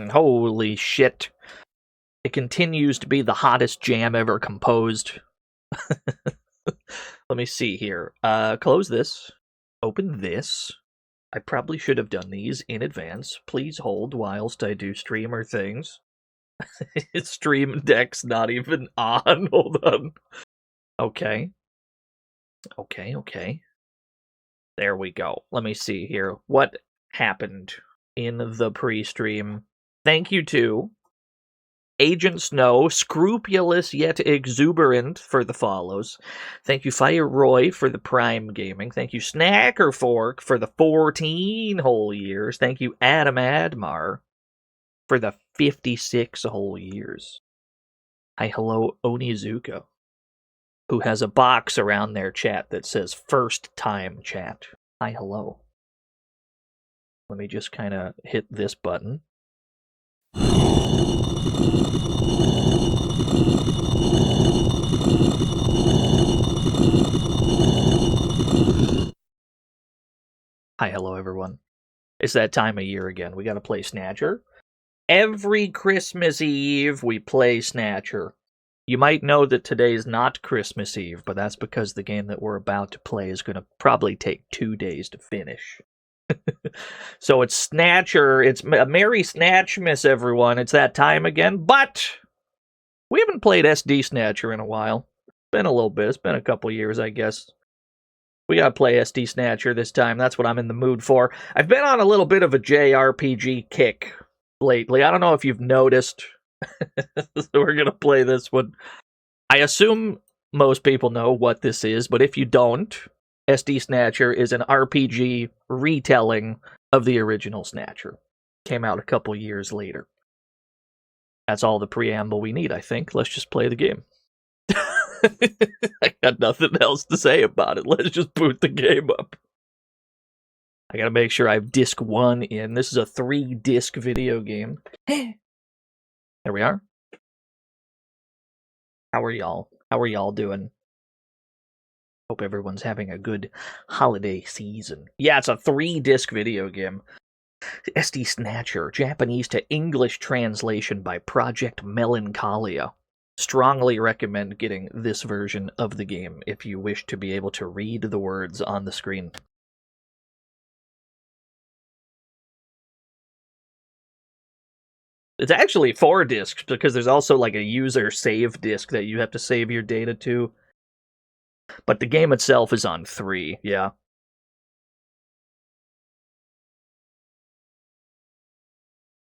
and holy shit, it continues to be the hottest jam ever composed. Let me see here. Close this. Open this. I probably should have done these in advance. Please hold whilst I do streamer things. Stream deck's not even on. Hold on. Okay. Okay. There we go. Let me see here. What happened in the pre-stream? Thank you to Agent Snow, scrupulous yet exuberant for the follows. Thank you, Fire Roy, for the Prime Gaming. Thank you, Snacker Fork, for the 14 whole years. Thank you, Adam Admar, for the 56 whole years. Hi, hello, Onizuka, who has a box around their chat that says first time chat. Hi, hello. Let me just kind of hit this button. Hi, hello, everyone. It's that time of year again. We gotta play Snatcher. Every Christmas Eve, we play Snatcher. You might know that today's not Christmas Eve, but that's because the game that we're about to play is gonna probably take 2 days to finish. So it's Snatcher. It's a Merry Snatchmas, everyone. It's that time again, but we haven't played SD Snatcher in a while. It's been a little bit. It's been a couple years, I guess. We gotta play SD Snatcher this time. That's what I'm in the mood for. I've been on a little bit of a JRPG kick lately. I don't know if you've noticed. So we're gonna play this one. I assume most people know what this is, but if you don't, SD Snatcher is an RPG retelling of the original Snatcher. Came out a couple years later. That's all the preamble we need, I think. Let's just play the game. I got nothing else to say about it. Let's just boot the game up. I gotta make sure I have disc 1 in. This is a 3-disc video game. There we are. How are y'all? How are y'all doing? Hope everyone's having a good holiday season. Yeah, it's a 3-disc video game. SD Snatcher, Japanese to English translation by Project Melancholia. Strongly recommend getting this version of the game if you wish to be able to read the words on the screen. It's actually 4 discs because there's also like a user save disc that you have to save your data to. But the game itself is on 3, yeah.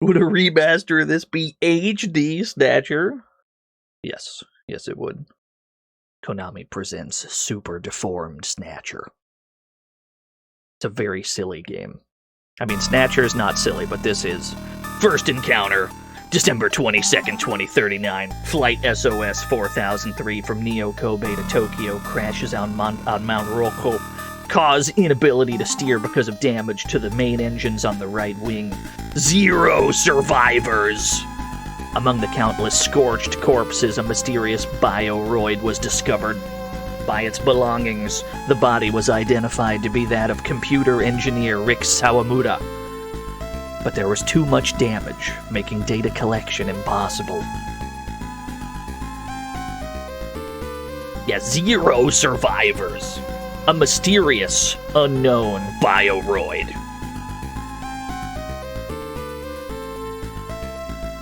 Would a remaster of this be HD Snatcher? Yes, it would. Konami presents Super Deformed Snatcher. It's a very silly game. I mean, Snatcher is not silly, but this is. First encounter, December 22nd, 2039. Flight SOS 4003 from Neo Kobe to Tokyo crashes on Mount Roko. Cause inability to steer because of damage to the main engines on the right wing. 0 survivors! Among the countless scorched corpses, a mysterious bioroid was discovered. By its belongings, the body was identified to be that of computer engineer Rick Sawamura. But there was too much damage, making data collection impossible. Yeah, 0 survivors. A mysterious, unknown bioroid.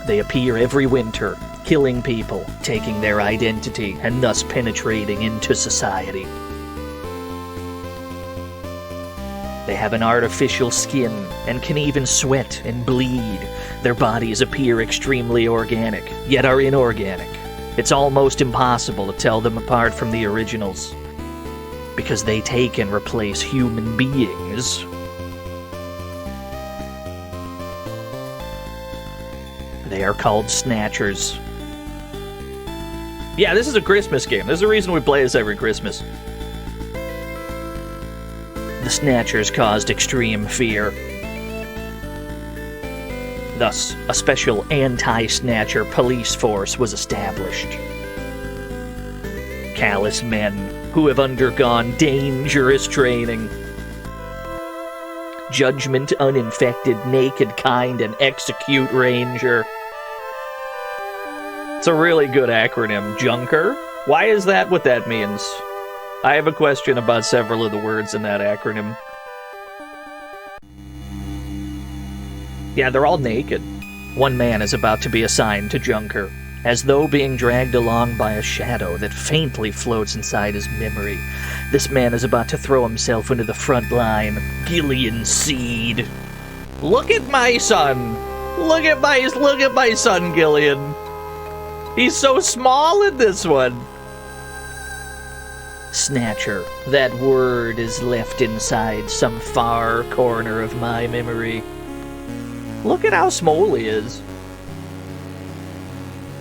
They appear every winter, killing people, taking their identity, and thus penetrating into society. They have an artificial skin and can even sweat and bleed. Their bodies appear extremely organic, yet are inorganic. It's almost impossible to tell them apart from the originals, because they take and replace human beings. They are called Snatchers. Yeah, this is a Christmas game. There's a reason we play this every Christmas. The Snatchers caused extreme fear. Thus, a special anti-Snatcher police force was established. Callous men who have undergone dangerous training. Judgment, Uninfected, Naked, Kind, and Execute Ranger. It's a really good acronym. Junker? Why is that what that means? I have a question about several of the words in that acronym. Yeah, they're all naked. One man is about to be assigned to Junker, as though being dragged along by a shadow that faintly floats inside his memory. This man is about to throw himself into the front line. Gillian Seed. Look at my son! Look at my son, Gillian! He's so small in this one! Snatcher. That word is left inside some far corner of my memory. Look at how small he is.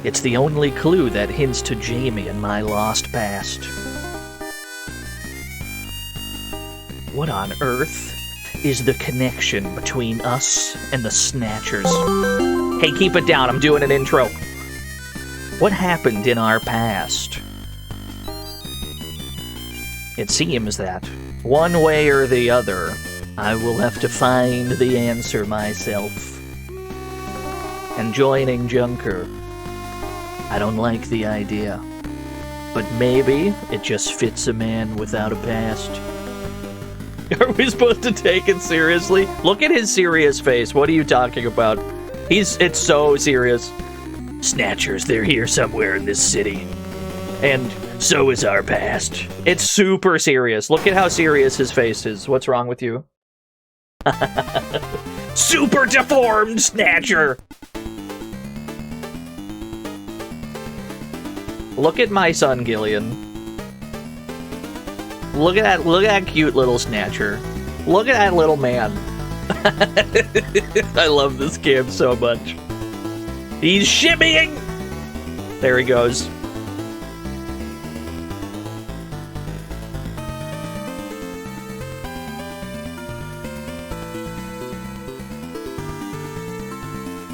It's the only clue that hints to Jamie and my lost past. What on earth is the connection between us and the Snatchers? Hey, keep it down, I'm doing an intro. What happened in our past? It seems that, one way or the other, I will have to find the answer myself. And joining Junker, I don't like the idea. But maybe it just fits a man without a past. Are we supposed to take it seriously? Look at his serious face. What are you talking about? It's so serious. Snatchers, they're here somewhere in this city. And so is our past. It's super serious. Look at how serious his face is. What's wrong with you? Super deformed Snatcher! Look at my son, Gillian. Look at that cute little Snatcher. Look at that little man. I love this game so much. He's shimmying! There he goes.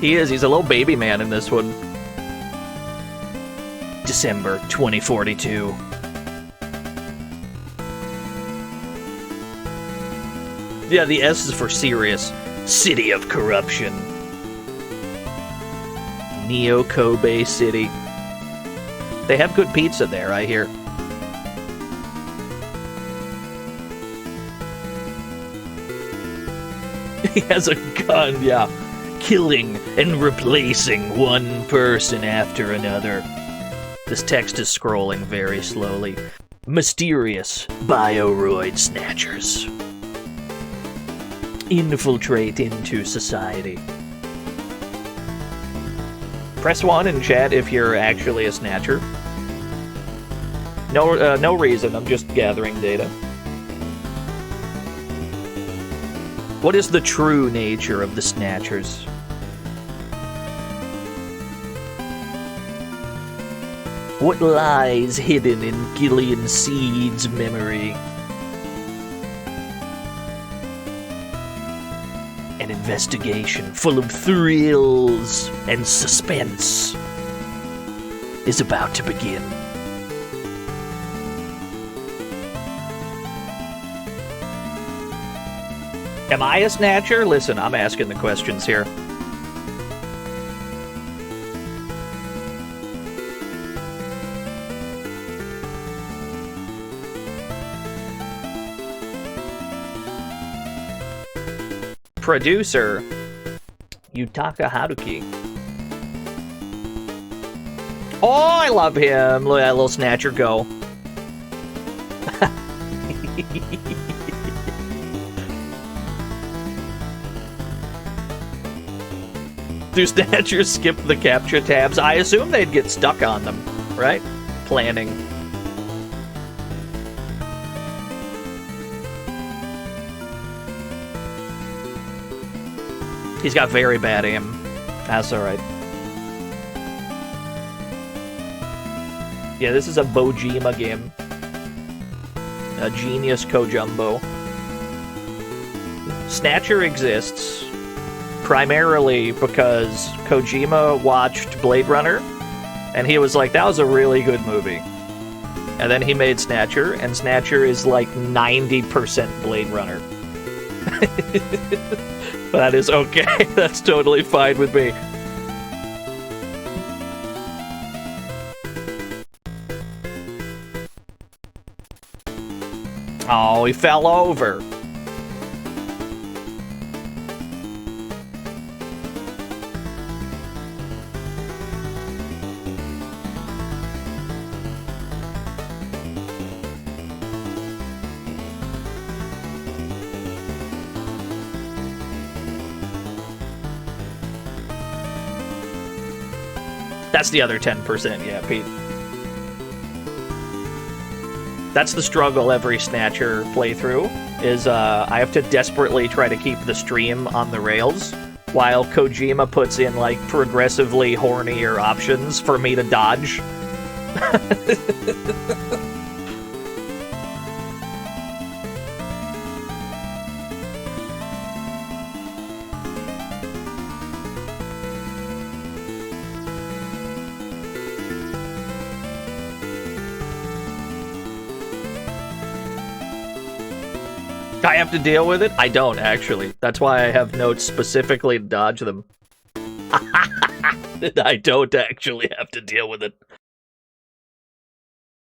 He is. He's a little baby man in this one. December 2042. Yeah, the S is for serious. City of Corruption. Neo Kobe City. They have good pizza there, I hear. He has a gun, yeah. Killing and replacing one person after another. This text is scrolling very slowly. Mysterious bioroid snatchers infiltrate into society. Press 1 in chat if you're actually a snatcher. No reason, I'm just gathering data. What is the true nature of the snatchers? What lies hidden in Gillian Seed's memory? An investigation full of thrills and suspense is about to begin. Am I a snatcher? Listen, I'm asking the questions here. Producer Yutaka Haruki. Oh, I love him. Look at that little snatcher go. Do snatchers skip the capture tabs? I assume they'd get stuck on them, right? Planning. He's got very bad aim. That's alright. Yeah, this is a Bojima game. A genius Kojumbo. Snatcher exists primarily because Kojima watched Blade Runner, and he was like, that was a really good movie. And then he made Snatcher, and Snatcher is like 90% Blade Runner. That is okay. That's totally fine with me. Oh, he fell over. That's the other 10%, yeah, Pete. That's the struggle every Snatcher playthrough, is I have to desperately try to keep the stream on the rails, while Kojima puts in, like, progressively hornier options for me to dodge. I have to deal with it? I don't, actually. That's why I have notes specifically to dodge them. I don't actually have to deal with it.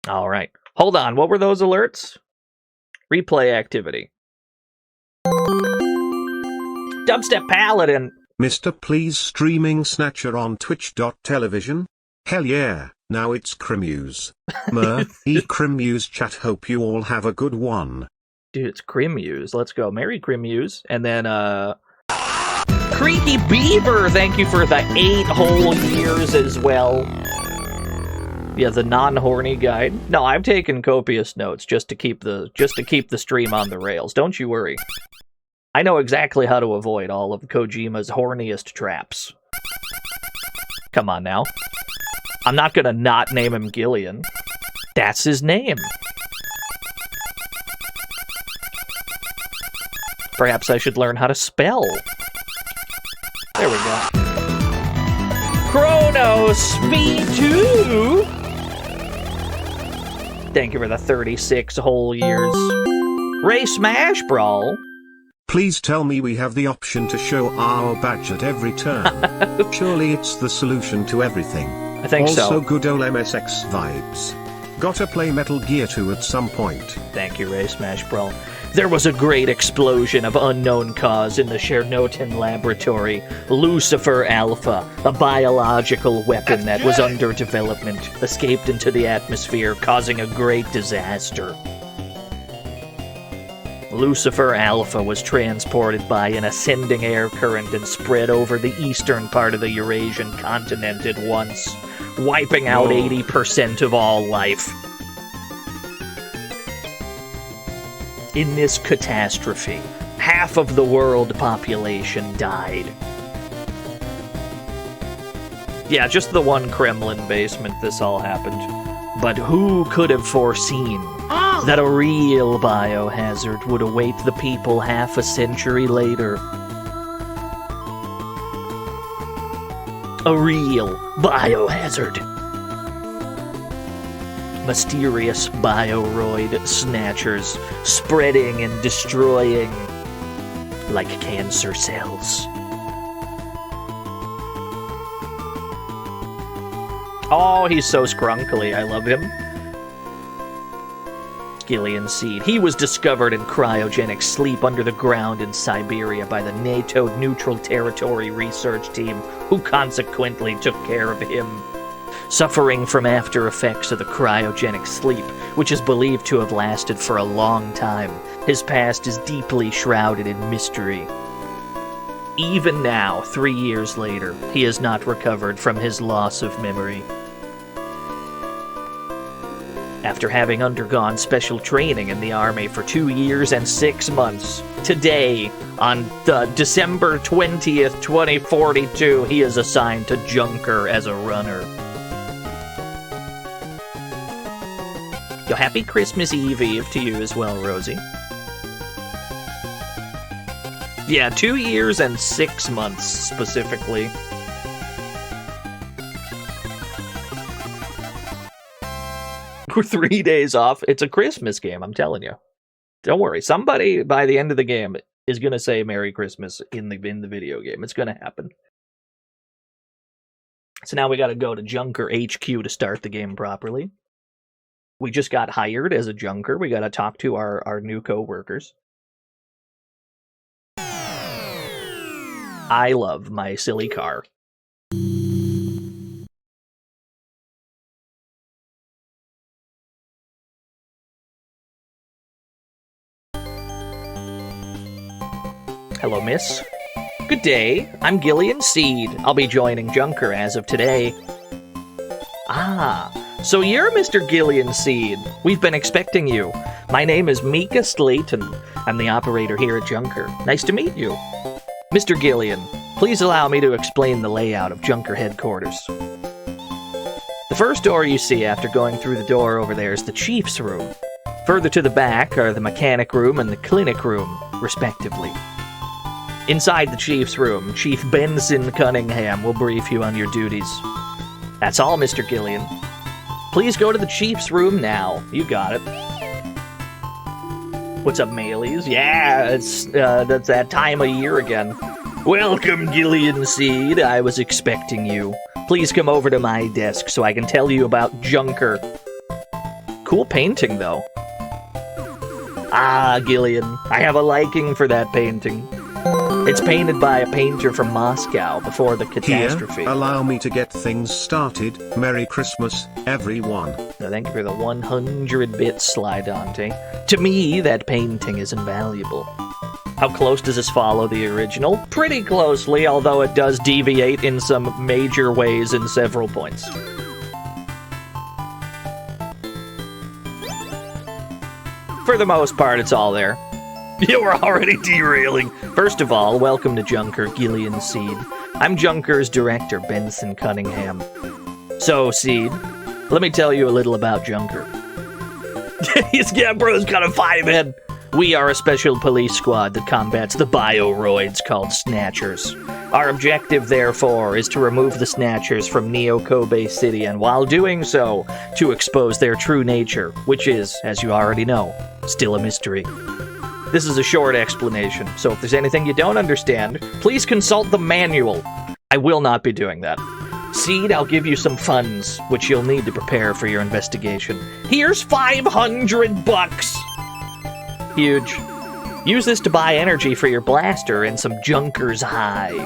Alright. Hold on, what were those alerts? Replay activity. Dubstep Paladin! Mr. Please streaming Snatcher on twitch.television? Hell yeah, now it's Crimuse. Crimuse chat, hope you all have a good one. Dude, it's Crimuse. Let's go. Merry Crimuse. And then, Creaky Beaver, thank you for the 8 whole years as well. Yeah, the non-horny guide. No, I've taken copious notes just to keep the stream on the rails. Don't you worry. I know exactly how to avoid all of Kojima's horniest traps. Come on now. I'm not gonna not name him Gillian. That's his name. Perhaps I should learn how to spell. There we go. Kronos, me too! Thank you for the 36 whole years. Ray Smash Brawl. Please tell me we have the option to show our badge at every turn. Surely it's the solution to everything. I think so. Also good old MSX vibes. Gotta play Metal Gear 2 at some point. Thank you, Ray Smash Brawl. There was a great explosion of unknown cause in the Chernobyl laboratory. Lucifer Alpha, a biological weapon that was under development, escaped into the atmosphere, causing a great disaster. Lucifer Alpha was transported by an ascending air current and spread over the eastern part of the Eurasian continent at once, wiping out 80% of all life. In this catastrophe, half of the world population died. Yeah, just the one Kremlin basement this all happened. But who could have foreseen that a real biohazard would await the people half a century later? A real biohazard. Mysterious bioroid snatchers spreading and destroying like cancer cells. Oh, he's so scrunkly. I love him. Gillian Seed. He was discovered in cryogenic sleep under the ground in Siberia by the NATO Neutral Territory Research Team, who consequently took care of him. Suffering from after effects of the cryogenic sleep, which is believed to have lasted for a long time, his past is deeply shrouded in mystery. Even now, 3 years later, he has not recovered from his loss of memory. After having undergone special training in the army for 2 years and 6 months, today, on the December 20th, 2042, he is assigned to Junker as a runner. Yo, happy Christmas Eve to you as well, Rosie. Yeah, 2 years and 6 months, specifically. We're 3 days off. It's a Christmas game, I'm telling you. Don't worry. Somebody, by the end of the game, is going to say Merry Christmas in the video game. It's going to happen. So now we got to go to Junker HQ to start the game properly. We just got hired as a Junker. We got to talk to our new co-workers. I love my silly car. Hello, miss. Good day. I'm Gillian Seed. I'll be joining Junker as of today. Ah, so you're Mr. Gillian Seed. We've been expecting you. My name is Mika Slayton. I'm the operator here at Junker. Nice to meet you. Mr. Gillian, please allow me to explain the layout of Junker headquarters. The first door you see after going through the door over there is the Chief's room. Further to the back are the mechanic room and the clinic room, respectively. Inside the Chief's room, Chief Benson Cunningham will brief you on your duties. That's all, Mr. Gillian. Please go to the Chief's room now. You got it. What's up, Maileys? Yeah, that's that time of year again. Welcome, Gillian Seed. I was expecting you. Please come over to my desk so I can tell you about Junker. Cool painting, though. Ah, Gillian, I have a liking for that painting. It's painted by a painter from Moscow before the catastrophe. Here, allow me to get things started. Merry Christmas, everyone. No, thank you for the 100 bits, Sly Dante. To me, that painting is invaluable. How close does this follow the original? Pretty closely, although it does deviate in some major ways in several points. For the most part, it's all there. You were already derailing. First of all, welcome to Junker, Gillian Seed. I'm Junker's director, Benson Cunningham. So, Seed, let me tell you a little about Junker. His Gabro's got a 5-head. We are a special police squad that combats the bioroids called Snatchers. Our objective, therefore, is to remove the Snatchers from Neo-Kobe City, and while doing so, to expose their true nature, which is, as you already know, still a mystery. This is a short explanation, so if there's anything you don't understand, please consult the manual. I will not be doing that. Seed, I'll give you some funds, which you'll need to prepare for your investigation. Here's $500! Huge. Use this to buy energy for your blaster and some Junker's High.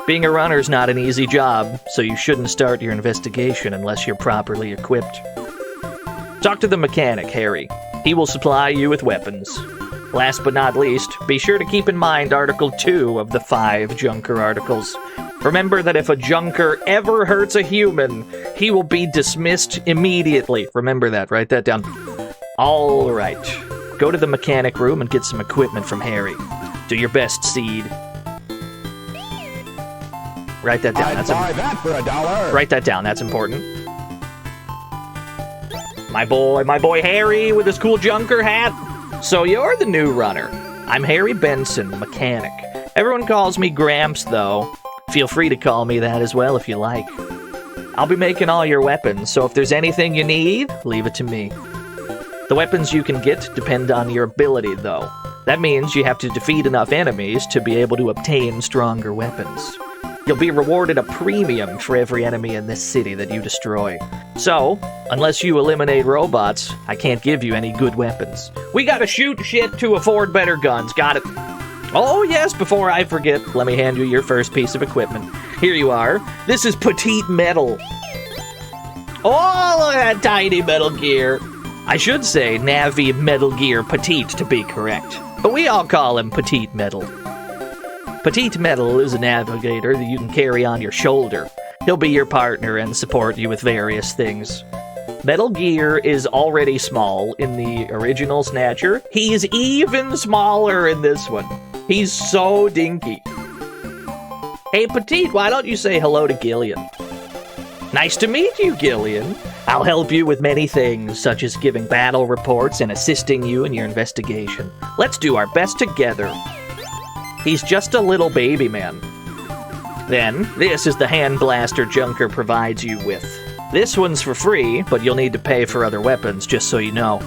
Being a runner's not an easy job, so you shouldn't start your investigation unless you're properly equipped. Talk to the mechanic, Harry. He will supply you with weapons. Last but not least, be sure to keep in mind Article 2 of the 5 Junker articles. Remember that if a Junker ever hurts a human, he will be dismissed immediately. Remember that, write that down. Alright, go to the mechanic room and get some equipment from Harry. Do your best, Seed. Write that down, I'd buy that for $1. Write that down, that's important. My boy Harry with his cool Junker hat. So you're the new runner. I'm Harry Benson, the mechanic. Everyone calls me Gramps, though. Feel free to call me that as well if you like. I'll be making all your weapons, so if there's anything you need, leave it to me. The weapons you can get depend on your ability, though. That means you have to defeat enough enemies to be able to obtain stronger weapons. You'll be rewarded a premium for every enemy in this city that you destroy. So, unless you eliminate robots, I can't give you any good weapons. We gotta shoot shit to afford better guns, got it? Oh yes, before I forget, let me hand you your first piece of equipment. Here you are. This is Petite Metal. Oh, look at that tiny Metal Gear. I should say Navi Metal Gear Petite to be correct, but we all call him Petite Metal. Petite Metal is a navigator that you can carry on your shoulder. He'll be your partner and support you with various things. Metal Gear is already small in the original Snatcher. He's even smaller in this one. He's so dinky. Hey, Petite, why don't you say hello to Gillian? Nice to meet you, Gillian. I'll help you with many things, such as giving battle reports and assisting you in your investigation. Let's do our best together. He's just a little baby man. Then, this is the hand blaster Junker provides you with. This one's for free, but you'll need to pay for other weapons, just so you know.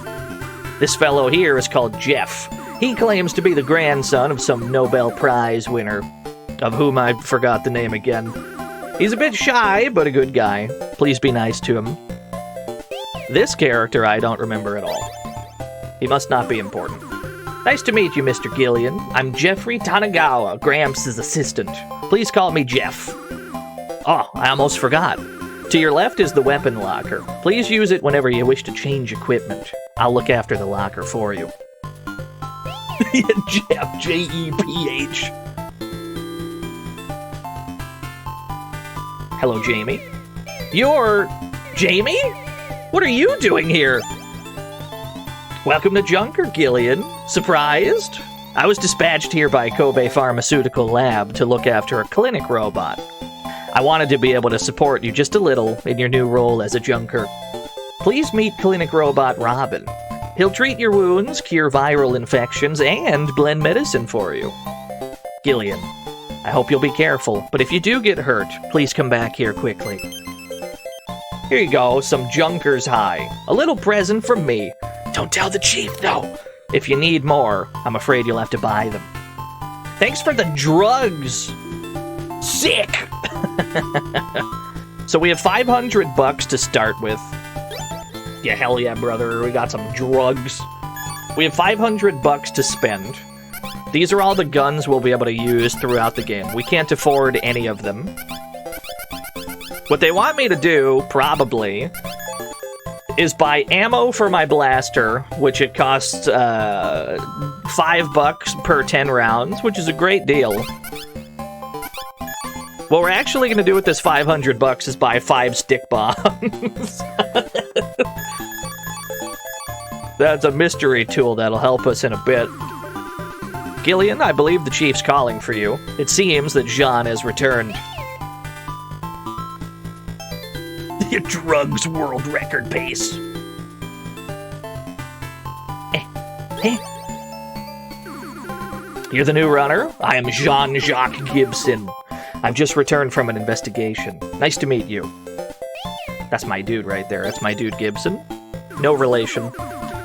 This fellow here is called Jeff. He claims to be the grandson of some Nobel Prize winner, of whom I forgot the name again. He's a bit shy, but a good guy. Please be nice to him. This character I don't remember at all. He must not be important. Nice to meet you, Mr. Gillian. I'm Jeffrey Tanagawa, Gramps' assistant. Please call me Jeff. Oh, I almost forgot. To your left is the weapon locker. Please use it whenever you wish to change equipment. I'll look after the locker for you. Jeff, J-E-P-H. Hello, Jamie. You're... Jamie? What are you doing here? Welcome to Junker, Gillian. Surprised? I was dispatched here by Kobe Pharmaceutical Lab to look after a clinic robot. I wanted to be able to support you just a little in your new role as a Junker. Please meet clinic robot Robin. He'll treat your wounds, cure viral infections, and blend medicine for you. Gillian, I hope you'll be careful, but if you do get hurt, please come back here quickly. Here you go, some Junker's High. A little present from me. Don't tell the chief, though. If you need more, I'm afraid you'll have to buy them. Thanks for the drugs! Sick! So we have $500 to start with. Yeah, hell yeah, brother. We got some drugs. We have $500 to spend. These are all the guns we'll be able to use throughout the game. We can't afford any of them. What they want me to do, probably, is buy ammo for my blaster, which it costs $5 per 10 rounds, which is a great deal. What we're actually going to do with this $500 is buy 5 stick bombs. That's a mystery tool that'll help us in a bit. Gillian, I believe the chief's calling for you. It seems that Jean has returned. Your drugs world record pace. You're the new runner? I am Jean-Jacques Gibson. I've just returned from an investigation. Nice to meet you. That's my dude right there. That's my dude Gibson. No relation.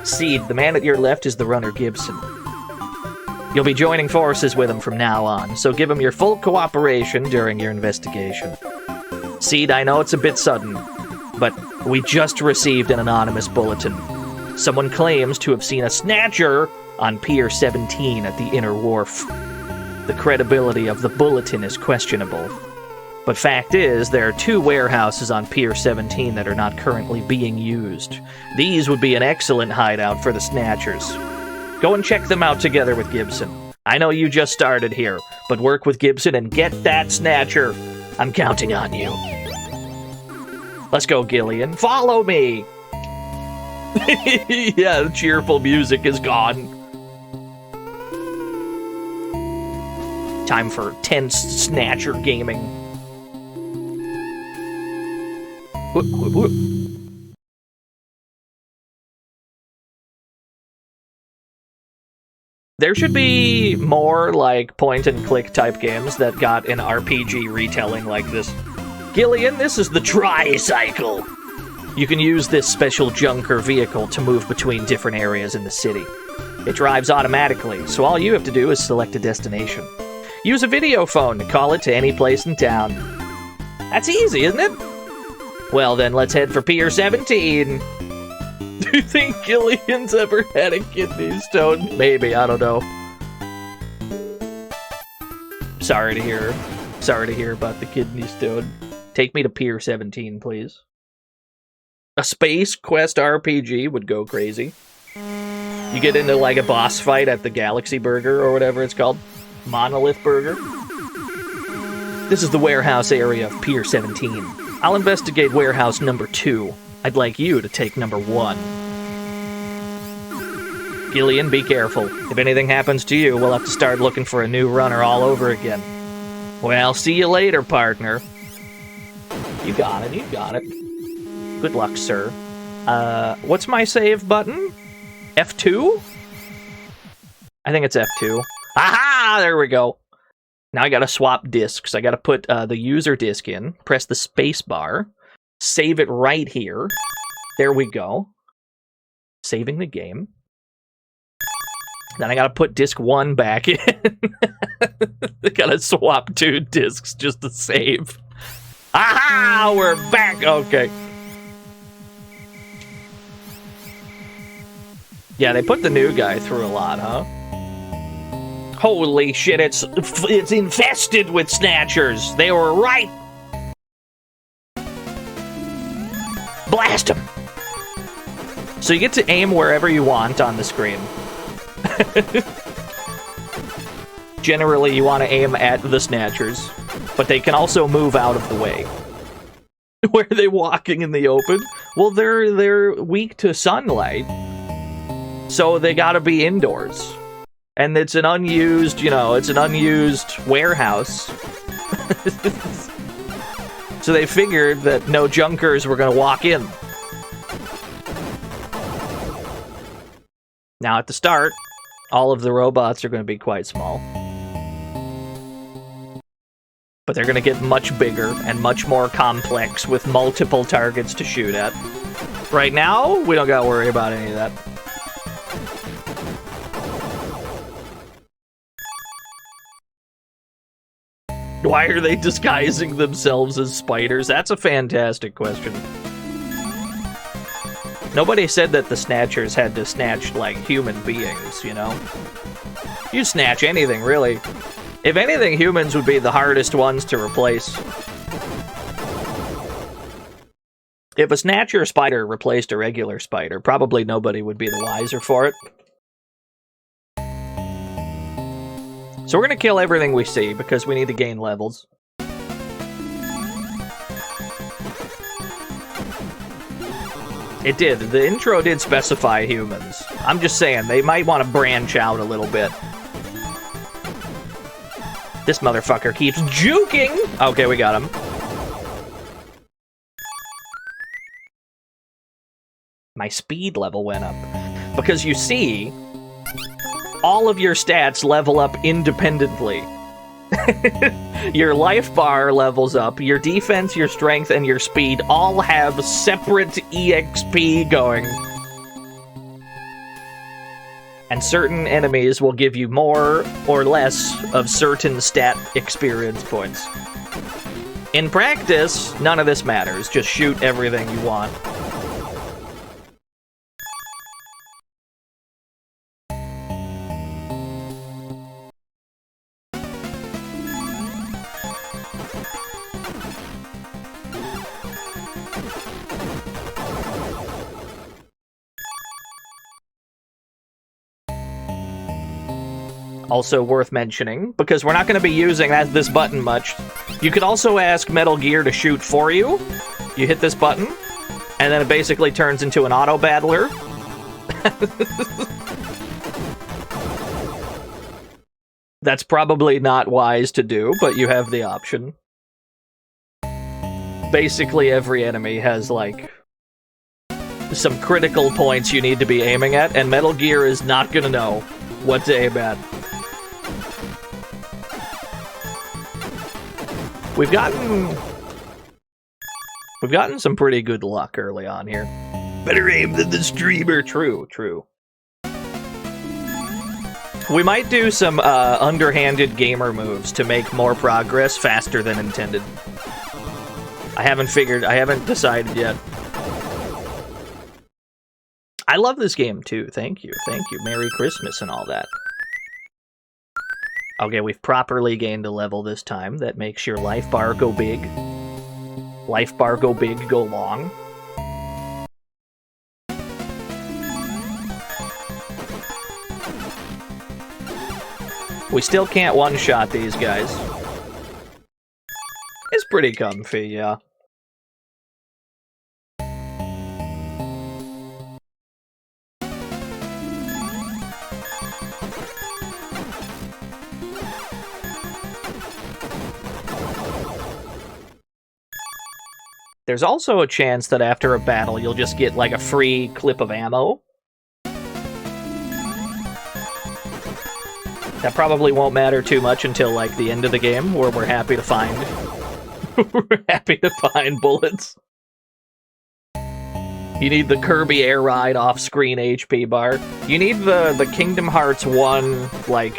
Seed, the man at your left is the runner Gibson. You'll be joining forces with him from now on, so give him your full cooperation during your investigation. Seed, I know it's a bit sudden, but we just received an anonymous bulletin. Someone claims to have seen a Snatcher on Pier 17 at the Inner Wharf. The credibility of the bulletin is questionable. But fact is, there are 2 warehouses on Pier 17 that are not currently being used. These would be an excellent hideout for the Snatchers. Go and check them out together with Gibson. I know you just started here, but work with Gibson and get that Snatcher. I'm counting on you. Let's go, Gillian. Follow me! Yeah, the cheerful music is gone. Time for tense Snatcher gaming. There should be more, like, point-and-click type games that got an RPG retelling like this. Gillian, this is the tricycle! You can use this special Junker vehicle to move between different areas in the city. It drives automatically, so all you have to do is select a destination. Use a video phone to call it to any place in town. That's easy, isn't it? Well then, let's head for Pier 17. Do you think Gillian's ever had a kidney stone? Maybe, I don't know. Sorry to hear about the kidney stone. Take me to Pier 17, please. A space quest RPG would go crazy. You get into like a boss fight at the Galaxy Burger or whatever it's called. Monolith Burger. This is the warehouse area of Pier 17. I'll investigate warehouse number 2. I'd like you to take number 1. Gillian, be careful. If anything happens to you, we'll have to start looking for a new runner all over again. Well, see you later, partner. You got it, you got it. Good luck, sir. What's my save button? F2? I think it's F2. Aha! There we go. Now I gotta swap discs. I gotta put the user disc in, press the space bar, save it right here. There we go. Saving the game. Then I gotta put disc 1 back in. I gotta swap 2 discs just to save. Aha! We're back! Okay. Yeah, they put the new guy through a lot, huh? Holy shit, it's infested with snatchers. They were right. Blast them. So you get to aim wherever you want on the screen. Generally, you want to aim at the snatchers, but they can also move out of the way. Where are they walking in the open? Well, they're weak to sunlight, so they gotta be indoors. And it's an unused, it's an unused warehouse. So they figured that no junkers were gonna walk in. Now at the start, all of the robots are gonna be quite small. But they're gonna get much bigger and much more complex with multiple targets to shoot at. Right now, we don't gotta worry about any of that. Why are they disguising themselves as spiders? That's a fantastic question. Nobody said that the Snatchers had to snatch, like, human beings, You snatch anything, really. If anything, humans would be the hardest ones to replace. If a Snatcher spider replaced a regular spider, probably nobody would be the wiser for it. So we're gonna kill everything we see, because we need to gain levels. It did. The intro did specify humans. I'm just saying, they might want to branch out a little bit. This motherfucker keeps juking! Okay, we got him. My speed level went up. Because you see, all of your stats level up independently. Your life bar levels up, your defense, your strength, and your speed all have separate EXP going. And certain enemies will give you more or less of certain stat experience points. In practice, none of this matters. Just shoot everything you want. Also worth mentioning, because we're not going to be using this button much, you could also ask Metal Gear to shoot for you. You hit this button, and then it basically turns into an auto-battler. That's probably not wise to do, but you have the option. Basically, every enemy has, like, some critical points you need to be aiming at, and Metal Gear is not going to know what to aim at. We've gotten some pretty good luck early on here. Better aim than the streamer. True, true. We might do some underhanded gamer moves to make more progress faster than intended. I haven't decided yet. I love this game too. Thank you. Merry Christmas and all that. Okay, we've properly gained a level this time. That makes your life bar go big. Life bar go big, go long. We still can't one-shot these guys. It's pretty comfy, yeah. There's also a chance that after a battle, you'll just get, like, a free clip of ammo. That probably won't matter too much until, like, the end of the game, where we're happy to find... we're happy to find bullets. You need the Kirby Air Ride off-screen HP bar. You need the Kingdom Hearts 1, like,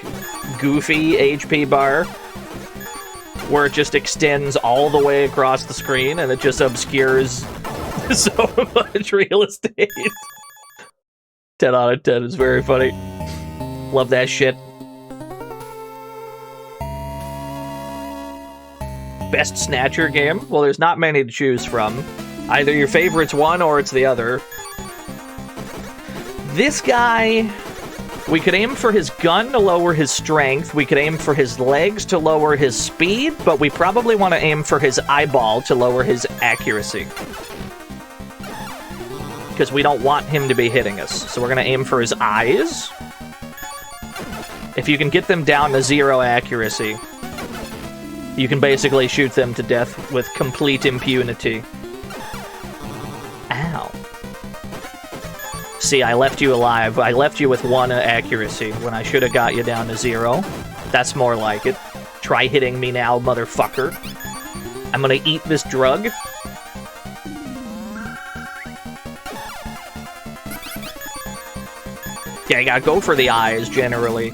goofy HP bar, where it just extends all the way across the screen and it just obscures so much real estate. 10 out of 10 is very funny. Love that shit. Best Snatcher game? Well, there's not many to choose from. Either your favorite's one or it's the other. This guy, we could aim for his gun to lower his strength, we could aim for his legs to lower his speed, but we probably want to aim for his eyeball to lower his accuracy. Because we don't want him to be hitting us. So we're going to aim for his eyes. If you can get them down to 0 accuracy, you can basically shoot them to death with complete impunity. Ow. See, I left you alive. I left you with 1 accuracy when I should have got you down to 0. That's more like it. Try hitting me now, motherfucker. I'm gonna eat this drug. Yeah, you gotta go for the eyes, generally.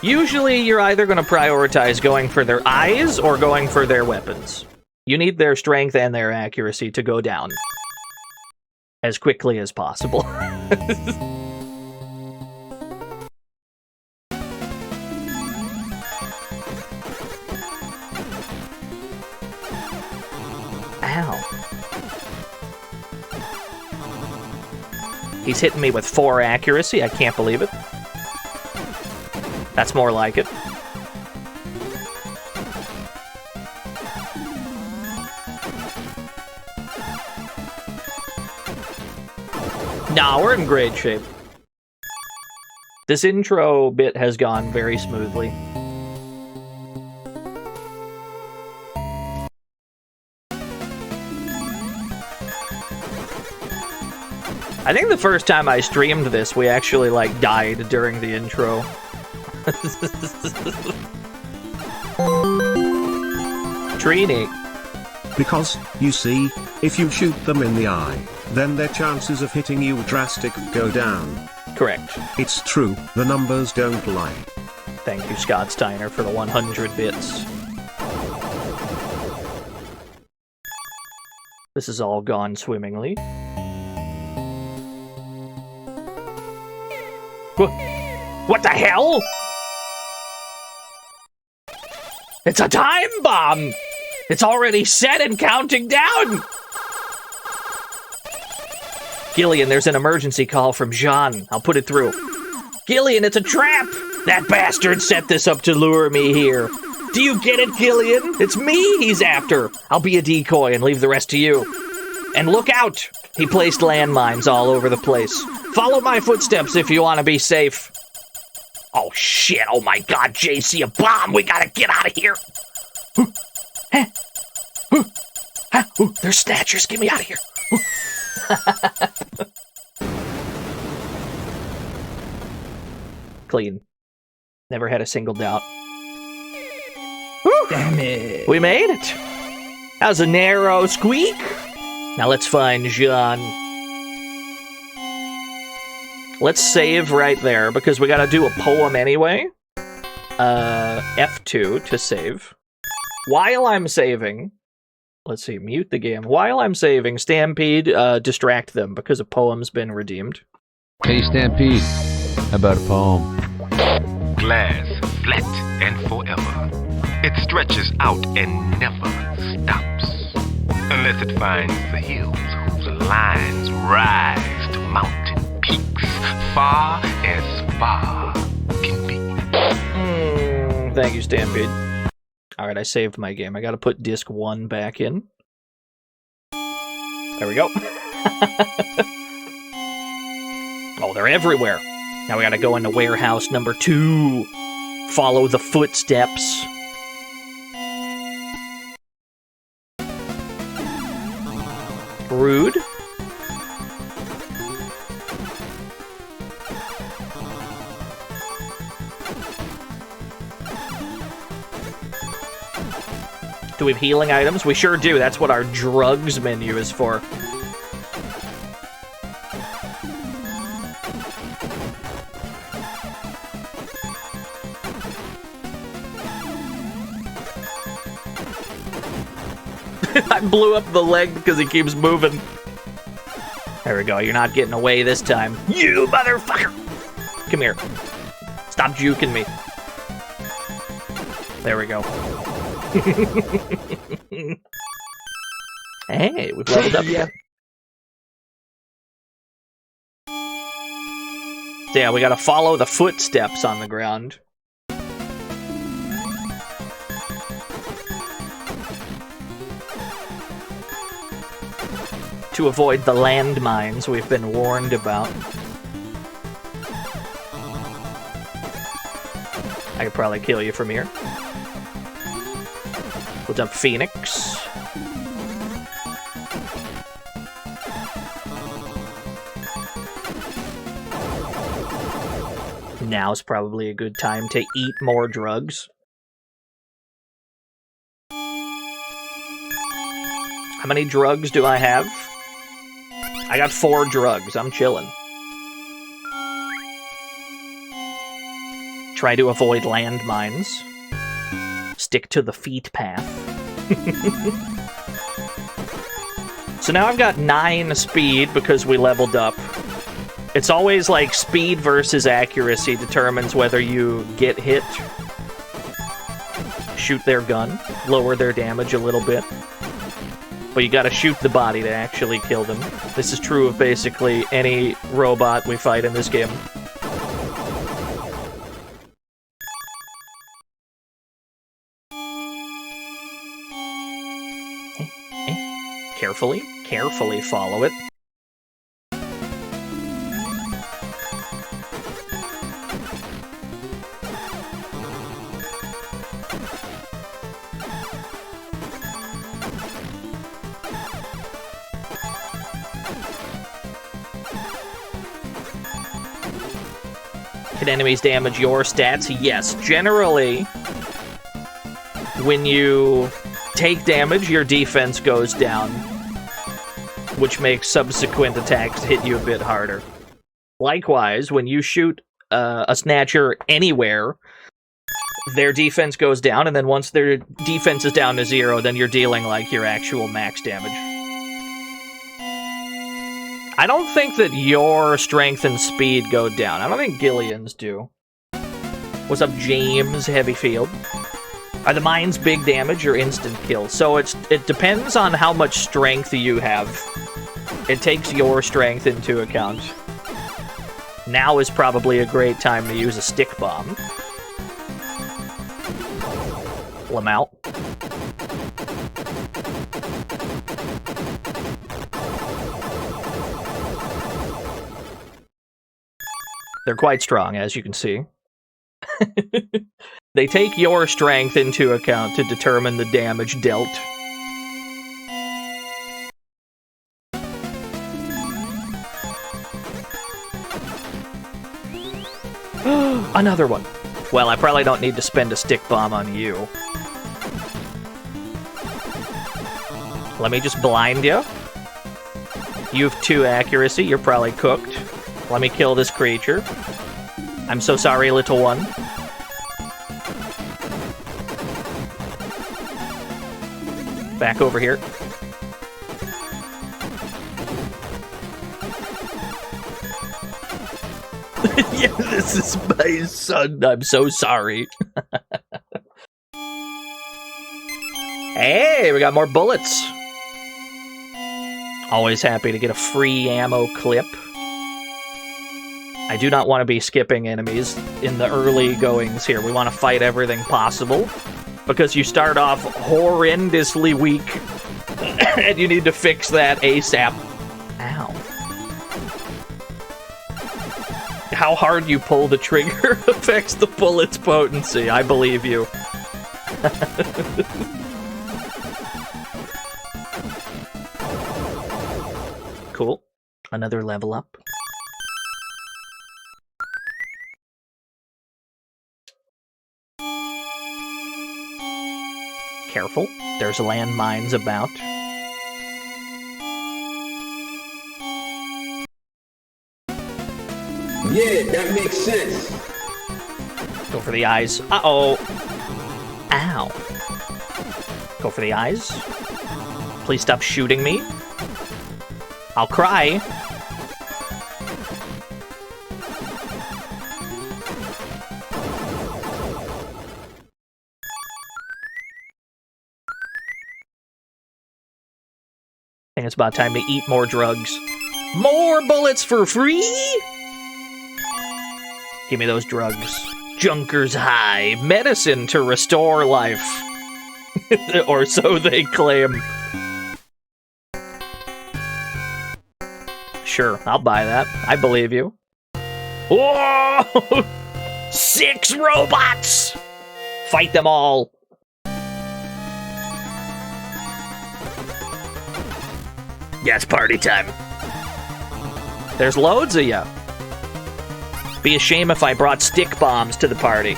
Usually, you're either gonna prioritize going for their eyes or going for their weapons. You need their strength and their accuracy to go down as quickly as possible. Ow. He's hitting me with 4 accuracy. I can't believe it. That's more like it. Nah, we're in great shape. This intro bit has gone very smoothly. I think the first time I streamed this, we actually, like, died during the intro. Trini. Because, you see, if you shoot them in the eye, then their chances of hitting you drastically go down. Correct. It's true, the numbers don't lie. Thank you, Scott Steiner, for the 100 bits. This has all gone swimmingly. What the hell? It's a time bomb! It's already set and counting down! Gillian, there's an emergency call from Jean. I'll put it through. Gillian, it's a trap! That bastard set this up to lure me here. Do you get it, Gillian? It's me he's after. I'll be a decoy and leave the rest to you. And look out! He placed landmines all over the place. Follow my footsteps if you want to be safe. Oh shit, oh my god, JC, a bomb! We gotta get out of here! There's snatchers, get me out of here! Clean. Never had a single doubt. Damn it. We made it! That was a narrow squeak! Now let's find Jean. Let's save right there, because we gotta do a poem anyway. F2 to save. While I'm saving... Let's see, mute the game. While I'm saving, Stampede, distract them, because a poem's been redeemed. Hey, Stampede. How about a poem? Glass, flat and forever. It stretches out and never stops. Unless it finds the hills whose lines rise to mountain peaks far as far can be. Thank you, Stampede. Alright, I saved my game. I gotta put disc 1 back in. There we go. Oh, they're everywhere. Now we gotta go into warehouse number 2. Follow the footsteps. Rude. Do we have healing items? We sure do. That's what our drugs menu is for. I blew up the leg because he keeps moving. There we go. You're not getting away this time. You motherfucker! Come here. Stop juking me. There we go. Hey, we've leveled up again. So yeah, we gotta follow the footsteps on the ground. To avoid the landmines we've been warned about. I could probably kill you from here. We'll jump Phoenix. Now's probably a good time to eat more drugs. How many drugs do I have? I got 4 drugs. I'm chilling. Try to avoid landmines. Stick to the feet path. So now I've got 9 speed because we leveled up. It's always like speed versus accuracy determines whether you get hit, shoot their gun, lower their damage a little bit. But you gotta shoot the body to actually kill them. This is true of basically any robot we fight in this game. Carefully follow it. Can enemies damage your stats? Yes. Generally, when you take damage, your defense goes down, which makes subsequent attacks hit you a bit harder. Likewise, when you shoot a Snatcher anywhere, their defense goes down, and then once their defense is down to 0, then you're dealing like your actual max damage. I don't think that your strength and speed go down. I don't think Gillian's do. What's up, James Heavyfield? Are the mines big damage or instant kill? So it depends on how much strength you have. It takes your strength into account. Now is probably a great time to use a stick bomb. Pull him out. They're quite strong, as you can see. They take your strength into account to determine the damage dealt. Another one. Well, I probably don't need to spend a stick bomb on you. Let me just blind you. You have 2 accuracy. You're probably cooked. Let me kill this creature. I'm so sorry, little one. Back over here. Yeah, this is my son. I'm so sorry. Hey, we got more bullets. Always happy to get a free ammo clip. I do not want to be skipping enemies in the early goings here. We want to fight everything possible, because you start off horrendously weak, and you need to fix that ASAP. Ow. How hard you pull the trigger affects the bullet's potency. I believe you. Cool. Another level up. Careful. There's landmines about. Yeah, that makes sense. Go for the eyes. Uh-oh. Ow. Go for the eyes. Please stop shooting me. I'll cry. I think it's about time to eat more drugs. More bullets for free? Give me those drugs. Junker's High. Medicine to restore life. Or so they claim. Sure, I'll buy that. I believe you. Whoa! 6 robots! Fight them all. Yeah, it's party time. There's loads of ya. Be a shame if I brought stick bombs to the party.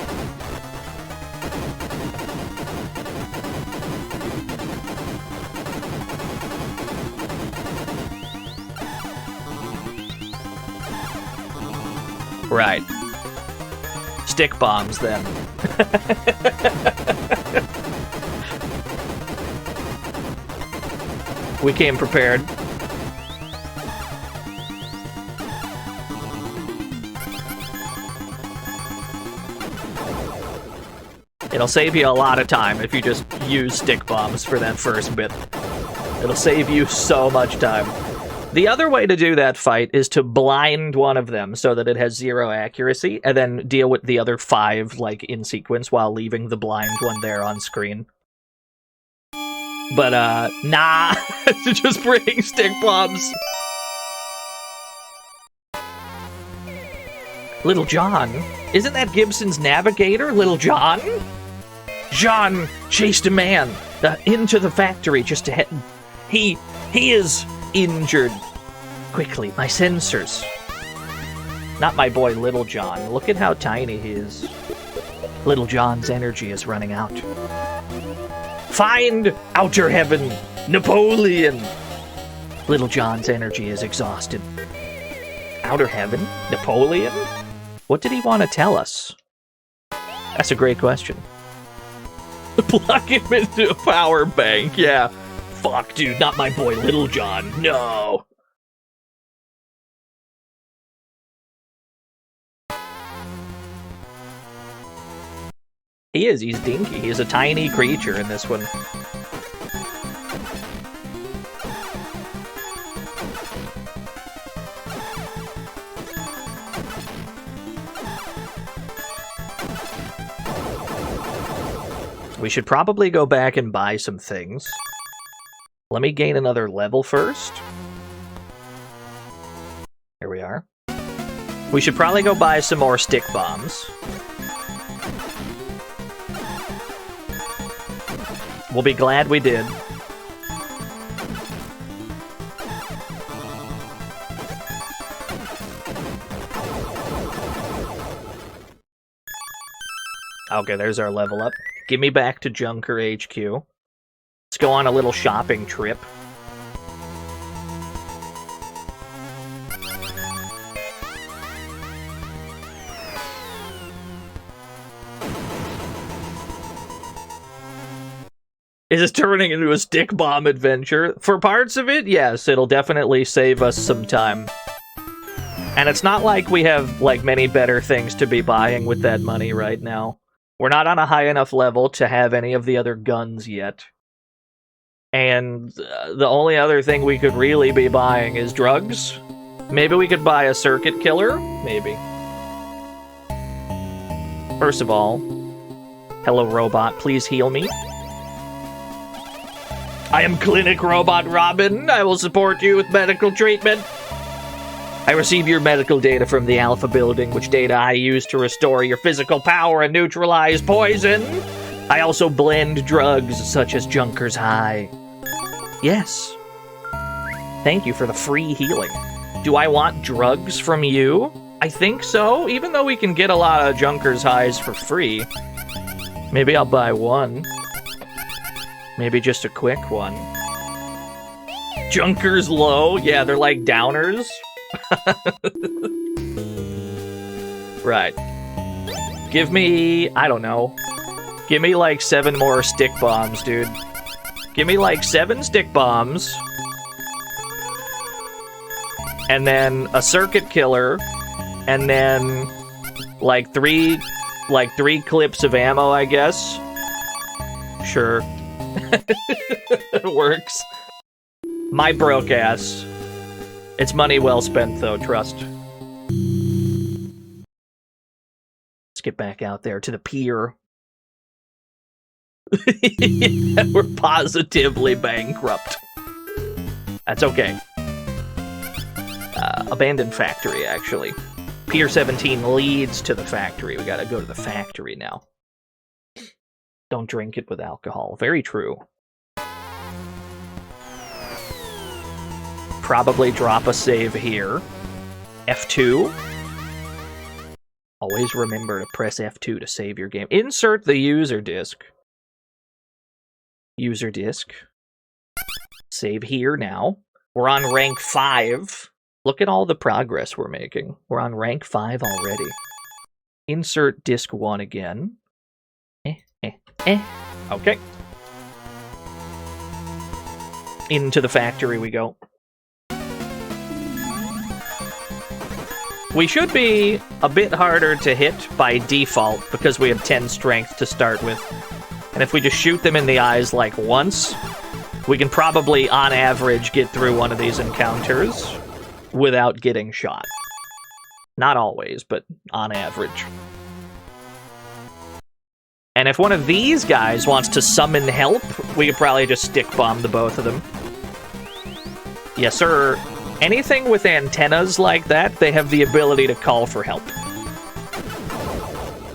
Right. Stick bombs, then. We came prepared. It'll save you a lot of time if you just use stick bombs for that first bit. It'll save you so much time. The other way to do that fight is to blind one of them so that it has 0 accuracy, and then deal with the other 5, like, in sequence while leaving the blind one there on screen. But, nah! Just bring stick bombs! Little John? Isn't that Gibson's navigator, Little John? John chased a man into the factory just to head... He is injured. Quickly, my sensors. Not my boy Little John. Look at how tiny he is. Little John's energy is running out. Find Outer Heaven, Napoleon! Little John's energy is exhausted. Outer Heaven? Napoleon? What did he want to tell us? That's a great question. Plug him into a power bank, yeah. Fuck, dude, not my boy Little John. No! He is, he's dinky. He's a tiny creature in this one. We should probably go back and buy some things. Let me gain another level first. Here we are. We should probably go buy some more stick bombs. We'll be glad we did. Okay, there's our level up. Give me back to Junker HQ. Let's go on a little shopping trip. Is this turning into a stick bomb adventure? For parts of it, yes, it'll definitely save us some time. And it's not like we have, like, many better things to be buying with that money right now. We're not on a high enough level to have any of the other guns yet. And the only other thing we could really be buying is drugs. Maybe we could buy a circuit killer? Maybe. First of all, hello robot, please heal me. I am Clinic Robot Robin. I will support you with medical treatment. I receive your medical data from the Alpha Building, which data I use to restore your physical power and neutralize poison. I also blend drugs such as Junker's High. Yes. Thank you for the free healing. Do I want drugs from you? I think so, even though we can get a lot of Junker's Highs for free. Maybe I'll buy one. Maybe just a quick one. Junker's Low? Yeah, they're like downers. Right. Give me, I don't know. Give me like 7 more stick bombs, dude. Give me like 7 stick bombs. And then a circuit killer. And then like three clips of ammo, I guess. Sure. It works. My broke ass. It's money well spent, though, trust. Let's get back out there to the pier. Yeah, we're positively bankrupt. That's okay. Abandoned factory, actually. Pier 17 leads to the factory. We gotta go to the factory now. Don't drink it with alcohol. Very true. Probably drop a save here. F2. Always remember to press F2 to save your game. Insert the user disk. User disk. Save here now. We're on rank 5. Look at all the progress we're making. We're on rank 5 already. Insert disk 1 again. Okay. Into the factory we go. We should be a bit harder to hit by default because we have 10 strength to start with. And if we just shoot them in the eyes like once, we can probably, on average, get through one of these encounters without getting shot. Not always, but on average. And if one of these guys wants to summon help, we could probably just stick bomb the both of them. Yes, sir. Anything with antennas like that, they have the ability to call for help.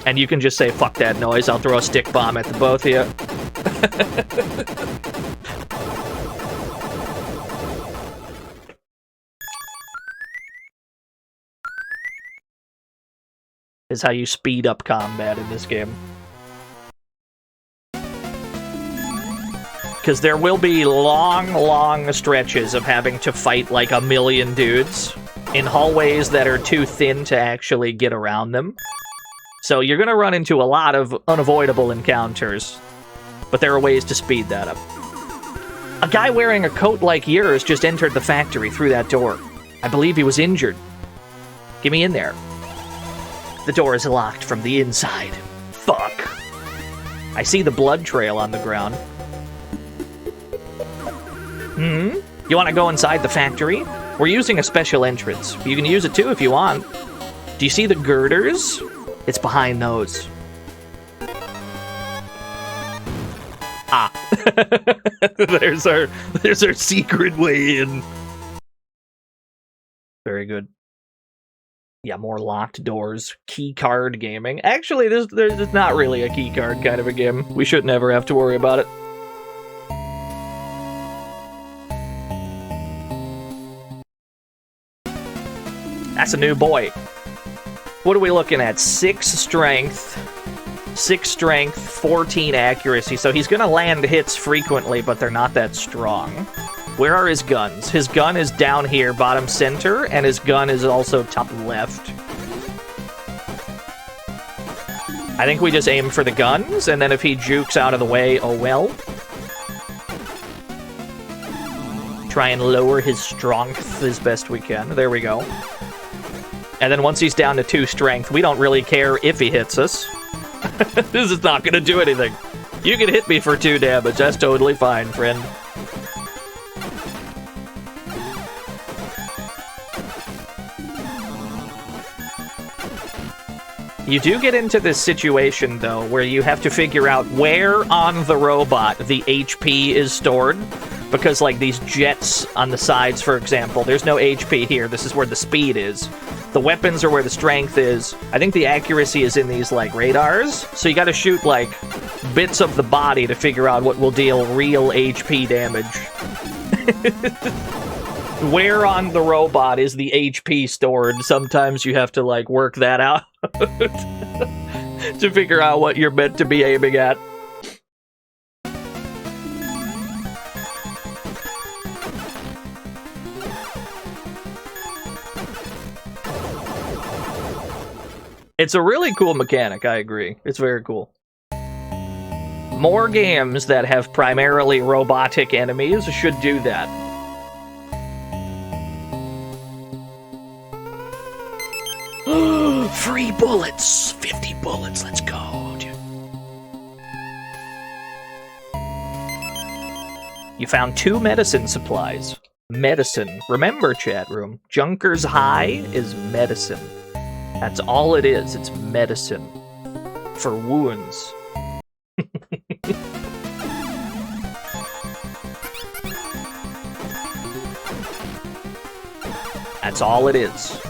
And you can just say, fuck that noise, I'll throw a stick bomb at the both of you. Is how you speed up combat in this game. Because there will be long stretches of having to fight like a million dudes in hallways that are too thin to actually get around them. So you're going to run into a lot of unavoidable encounters, but there are ways to speed that up. A guy wearing a coat like yours just entered the factory through that door. I believe he was injured. Get me in there. The door is locked from the inside. Fuck. I see the blood trail on the ground. You want to go inside the factory? We're using a special entrance. You can use it too if you want. Do you see the girders? It's behind those. Ah. There's our secret way in. Very good. Yeah, more locked doors. Key card gaming. Actually, there's not really a key card kind of a game. We shouldn't ever have to worry about it. That's a new boy. What are we looking at? 6 strength, 14 accuracy. So he's going to land hits frequently, but they're not that strong. Where are his guns? His gun is down here, bottom center, and his gun is also top left. I think we just aim for the guns, and then if he jukes out of the way, oh well. Try and lower his strength as best we can. There we go. And then once he's down to 2 strength, we don't really care if he hits us. This is not going to do anything. You can hit me for 2 damage. That's totally fine, friend. You do get into this situation, though, where you have to figure out where on the robot the HP is stored. Because, like, these jets on the sides, for example, there's no HP here. This is where the speed is. The weapons are where the strength is. I think the accuracy is in these, like, radars. So you gotta shoot, like, bits of the body to figure out what will deal real HP damage. Where on the robot is the HP stored? Sometimes you have to, like, work that out to figure out what you're meant to be aiming at. It's a really cool mechanic, I agree. It's very cool. More games that have primarily robotic enemies should do that. Free bullets! 50 bullets, let's go, dude. You found 2 medicine supplies. Medicine. Remember, chat room, Junker's High is medicine. That's all it is, it's medicine. For wounds. That's all it is.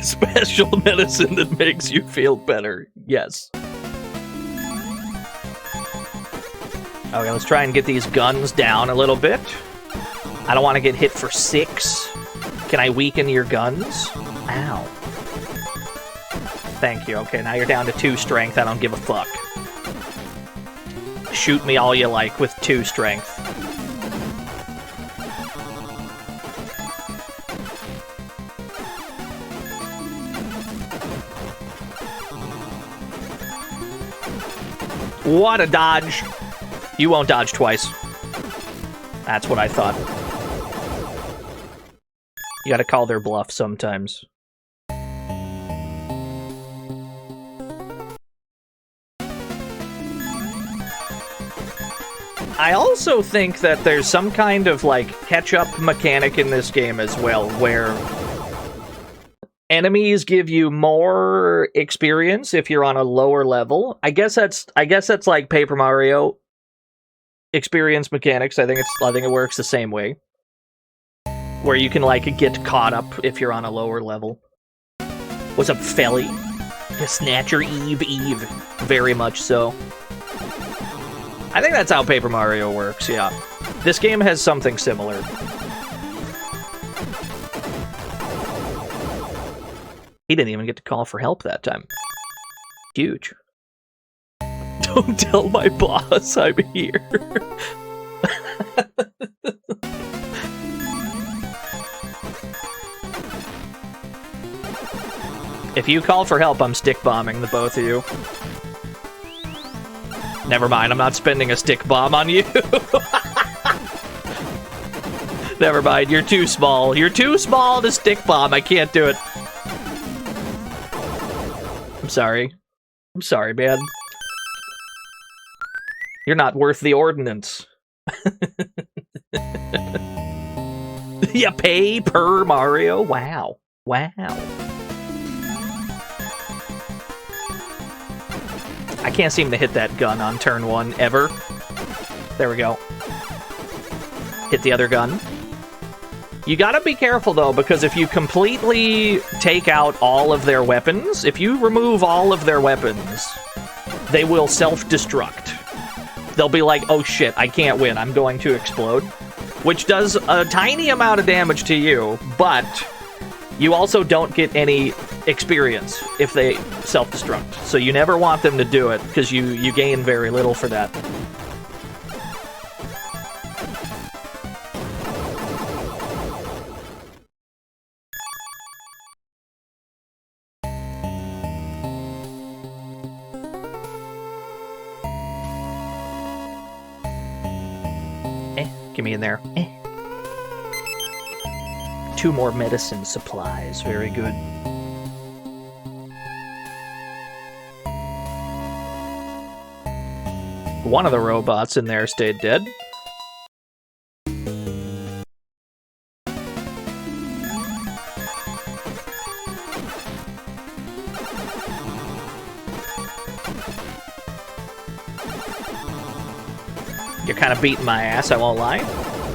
Special medicine that makes you feel better. Yes. Okay, let's try and get these guns down a little bit. I don't want to get hit for 6. Can I weaken your guns? Ow. Thank you. Okay, now you're down to 2 strength. I don't give a fuck. Shoot me all you like with 2 strength. What a dodge! You won't dodge twice. That's what I thought. You gotta call their bluff sometimes. I also think that there's some kind of, like, catch-up mechanic in this game as well, where enemies give you more experience if you're on a lower level. I guess that's like Paper Mario experience mechanics. I think it works the same way, where you can, like, get caught up if you're on a lower level. What's up, Felly? Snatcher Eve. Very much so. I think that's how Paper Mario works, yeah. This game has something similar. He didn't even get to call for help that time. Huge. Don't tell my boss I'm here. If you call for help, I'm stick bombing the both of you. Never mind, I'm not spending a stick bomb on you. Never mind, you're too small. You're too small to stick bomb. I can't do it. I'm sorry. I'm sorry, man. You're not worth the ordnance. You pay per Mario? Wow. Wow. I can't seem to hit that gun on turn 1, ever. There we go. Hit the other gun. You gotta be careful, though, because if you completely take out all of their weapons, if you remove all of their weapons, they will self-destruct. They'll be like, oh shit, I can't win, I'm going to explode. Which does a tiny amount of damage to you, but you also don't get any experience if they self-destruct. So you never want them to do it, because you gain very little for that. Get me in there. 2 more medicine supplies. Very good. One of the robots in there stayed dead. You're kind of beating my ass, I won't lie.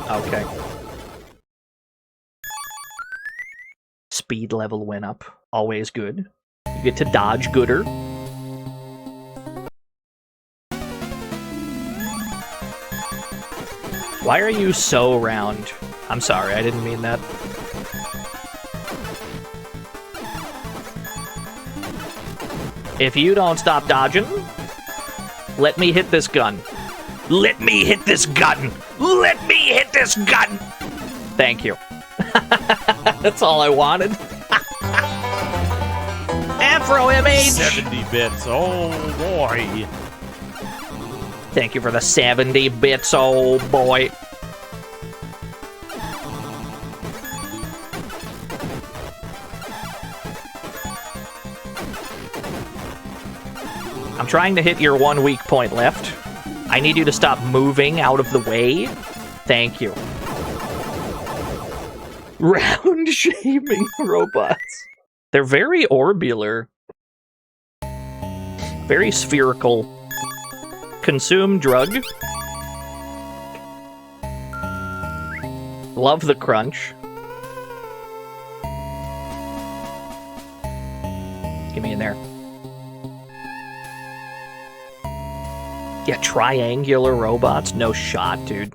Okay. Speed level went up. Always good. You get to dodge gooder. Why are you so round? I'm sorry, I didn't mean that. If you don't stop dodging, let me hit this gun. Let me hit this gun! Let me hit this gun! Thank you. That's all I wanted. Afro MH! 70 bits. Oh boy. Thank you for the 70 bits, oh boy. I'm trying to hit your 1 weak point left. I need you to stop moving out of the way. Thank you. Round shaming robots. They're very orbular. Very spherical. Consume drug. Love the crunch. Get me in there. Yeah, triangular robots? No shot, dude.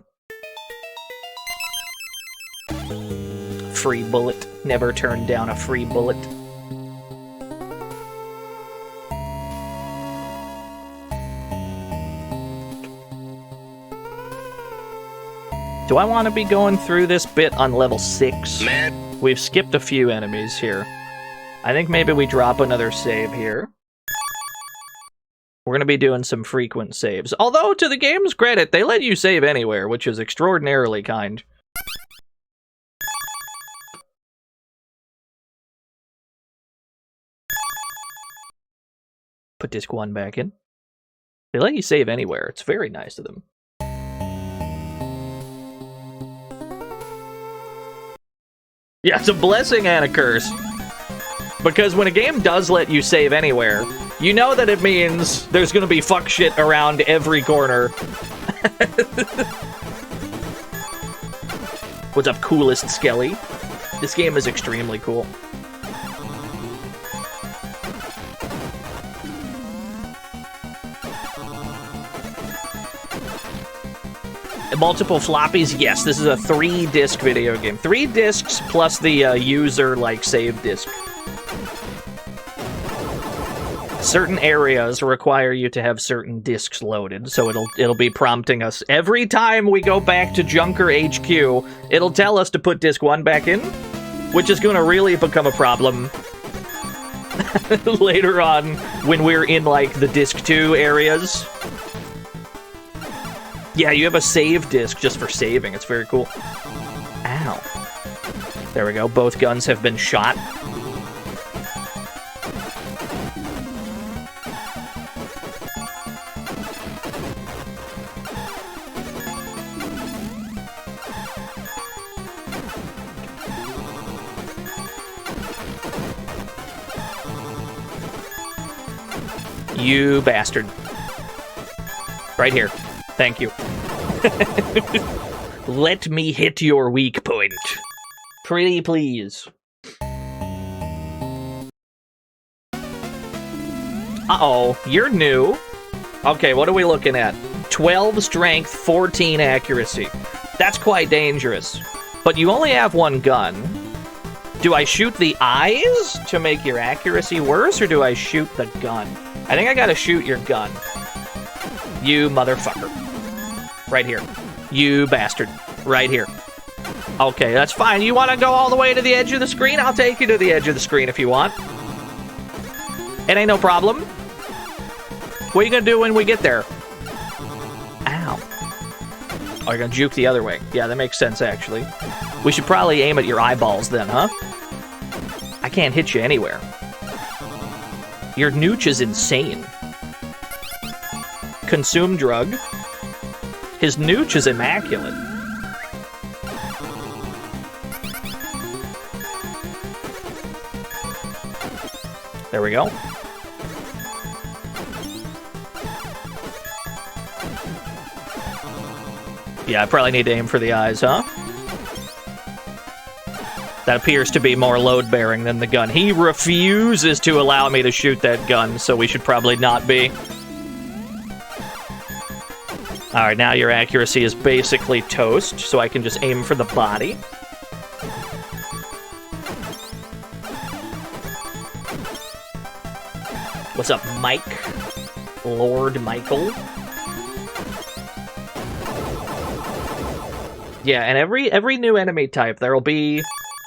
Free bullet. Never turn down a free bullet. Do I want to be going through this bit on level 6? Man. We've skipped a few enemies here. I think maybe we drop another save here. We're going to be doing some frequent saves. Although, to the game's credit, they let you save anywhere, which is extraordinarily kind. Put disc 1 back in. They let you save anywhere. It's very nice of them. Yeah, it's a blessing and a curse. Because when a game does let you save anywhere, you know that it means there's gonna be fuck shit around every corner. What's up, coolest Skelly? This game is extremely cool. Multiple floppies? Yes, this is a 3-disc video game. 3 discs plus the user, like, save disc. Certain areas require you to have certain discs loaded, so it'll be prompting us. Every time we go back to Junker HQ, it'll tell us to put disc 1 back in, which is gonna really become a problem later on when we're in, like, the disc 2 areas. Yeah, you have a save disc just for saving. It's very cool. Ow. There we go. Both guns have been shot. You bastard. Right here. Thank you. Let me hit your weak point. Pretty please. Uh-oh, you're new. Okay, what are we looking at? 12 strength, 14 accuracy. That's quite dangerous. But you only have one gun. Do I shoot the eyes to make your accuracy worse, or do I shoot the gun? I think I gotta shoot your gun. You motherfucker. Right here. You bastard. Right here. Okay, that's fine. You want to go all the way to the edge of the screen? I'll take you to the edge of the screen if you want. It ain't no problem. What are you going to do when we get there? Ow. Oh, you're going to juke the other way. Yeah, that makes sense, actually. We should probably aim at your eyeballs then, huh? I can't hit you anywhere. Your nooch is insane. Consume drug. His nooch is immaculate. There we go. Yeah, I probably need to aim for the eyes, huh? That appears to be more load-bearing than the gun. He refuses to allow me to shoot that gun, so we should probably not be. Alright, now your accuracy is basically toast, so I can just aim for the body. What's up, Mike? Lord Michael? Yeah, and every new enemy type, there'll be,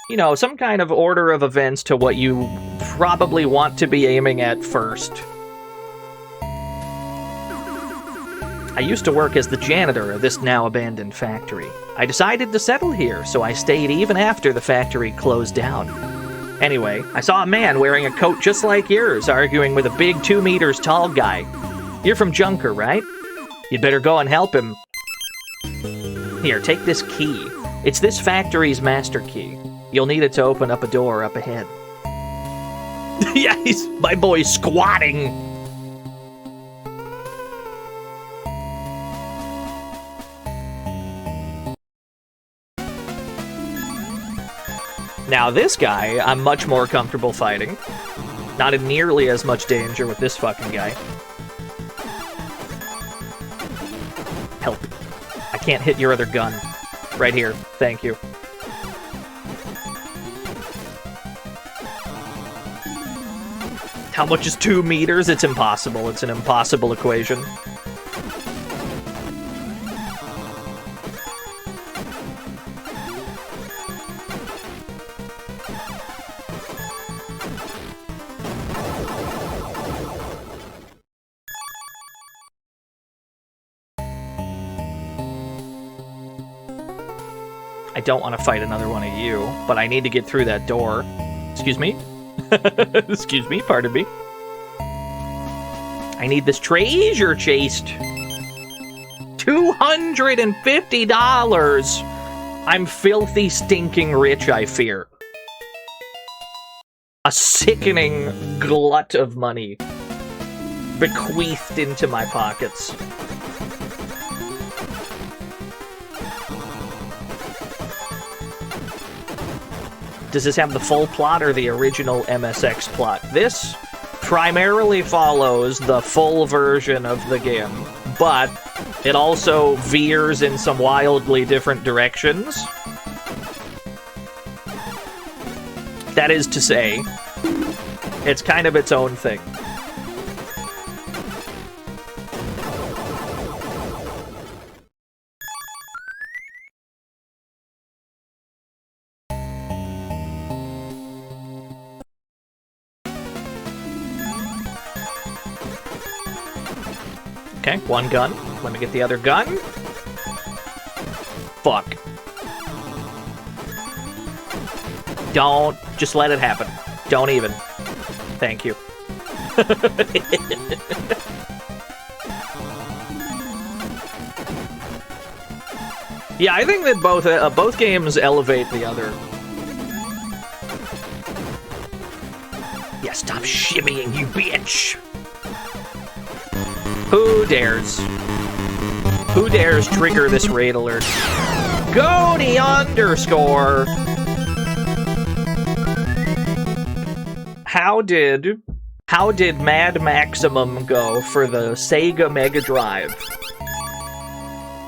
you know, some kind of order of events to what you probably want to be aiming at first. I used to work as the janitor of this now abandoned factory. I decided to settle here, so I stayed even after the factory closed down. Anyway, I saw a man wearing a coat just like yours arguing with a big 2 meters tall guy. You're from Junker, right? You'd better go and help him. Here, take this key. It's this factory's master key. You'll need it to open up a door up ahead. Yeah, my boy's squatting. Now this guy, I'm much more comfortable fighting. Not in nearly as much danger with this fucking guy. Help. I can't hit your other gun. Right here. Thank you. How much is 2 meters? It's impossible. It's an impossible equation. I don't want to fight another one of you, but I need to get through that door. Excuse me? Excuse me, pardon me. I need this treasure chest. $250! I'm filthy, stinking rich, I fear. A sickening glut of money bequeathed into my pockets. Does this have the full plot or the original MSX plot? This primarily follows the full version of the game, but it also veers in some wildly different directions. That is to say, it's kind of its own thing. Okay, one gun. Let me get the other gun. Fuck. Don't. Just let it happen. Don't even. Thank you. Yeah, I think that both games elevate the other. Yeah, stop shimmying, you bitch! Who dares? Who dares trigger this raid alert? Goni underscore! How did Mad Maximum go for the Sega Mega Drive?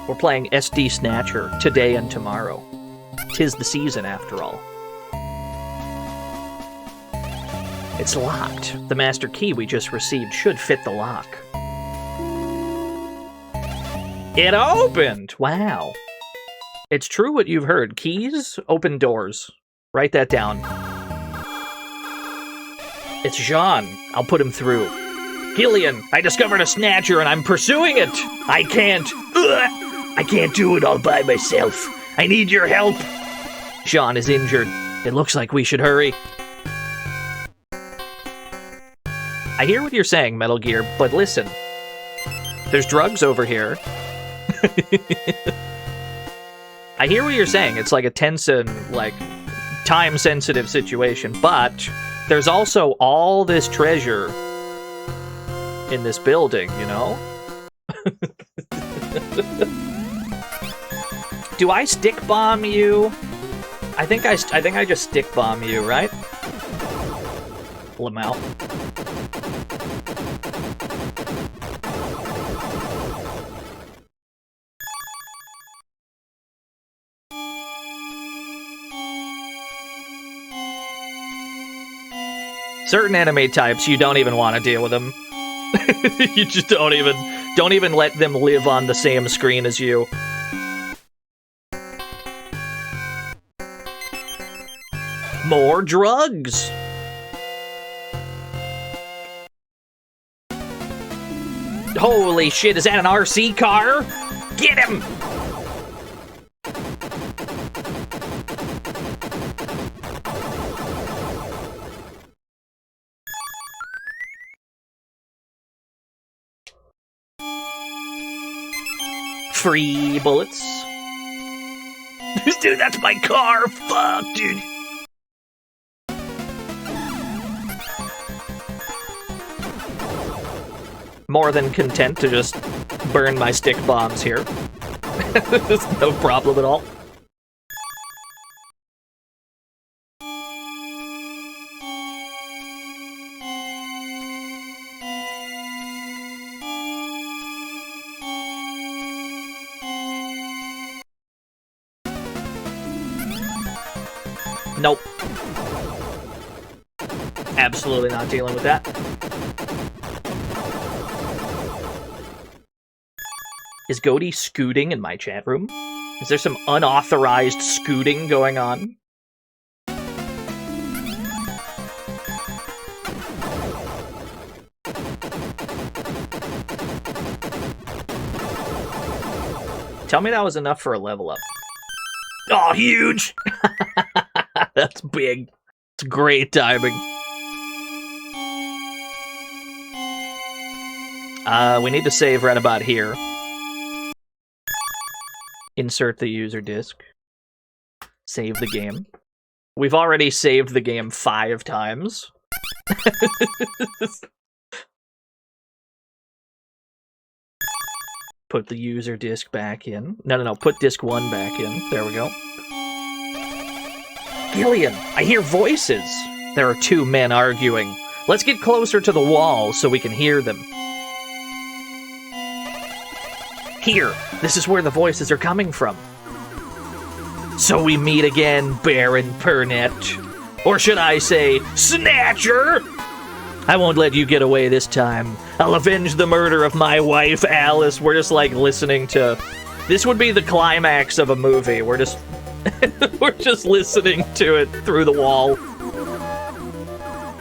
We're playing SD Snatcher today and tomorrow. 'Tis the season, after all. It's locked. The master key we just received should fit the lock. It opened! Wow. It's true what you've heard. Keys open doors. Write that down. It's Jean. I'll put him through. Gillian, I discovered a Snatcher and I'm pursuing it! I can't. I can't do it all by myself. I need your help. Jean is injured. It looks like we should hurry. I hear what you're saying, Metal Gear, but listen. There's drugs over here. I hear what you're saying. It's like a tense and, like, time-sensitive situation, but there's also all this treasure in this building, you know? Do I stick bomb you? I think I just stick bomb you, right? Pull him out. Certain enemy types, you don't even want to deal with them. You just don't even let them live on the same screen as you. More drugs! Holy shit, is that an RC car? Get him! Free bullets. Dude, that's my car! Fuck, dude! More than content to just burn my stick bombs here. There's no problem at all. Nope. Absolutely not dealing with that. Is Goaty scooting in my chat room? Is there some unauthorized scooting going on? Tell me that was enough for a level up. Oh, huge! That's big. It's great timing. We need to save right about here. Insert the user disk. Save the game. We've already saved the game 5 times. Put the user disk back in. No. Put disk 1 back in. There we go. Gillian, I hear voices. There are 2 men arguing. Let's get closer to the wall so we can hear them. Here, this is where the voices are coming from. So we meet again, Baron Pernett. Or should I say, Snatcher? I won't let you get away this time. I'll avenge the murder of my wife, Alice. We're just like listening to... This would be the climax of a movie. We're just... We're just listening to it through the wall.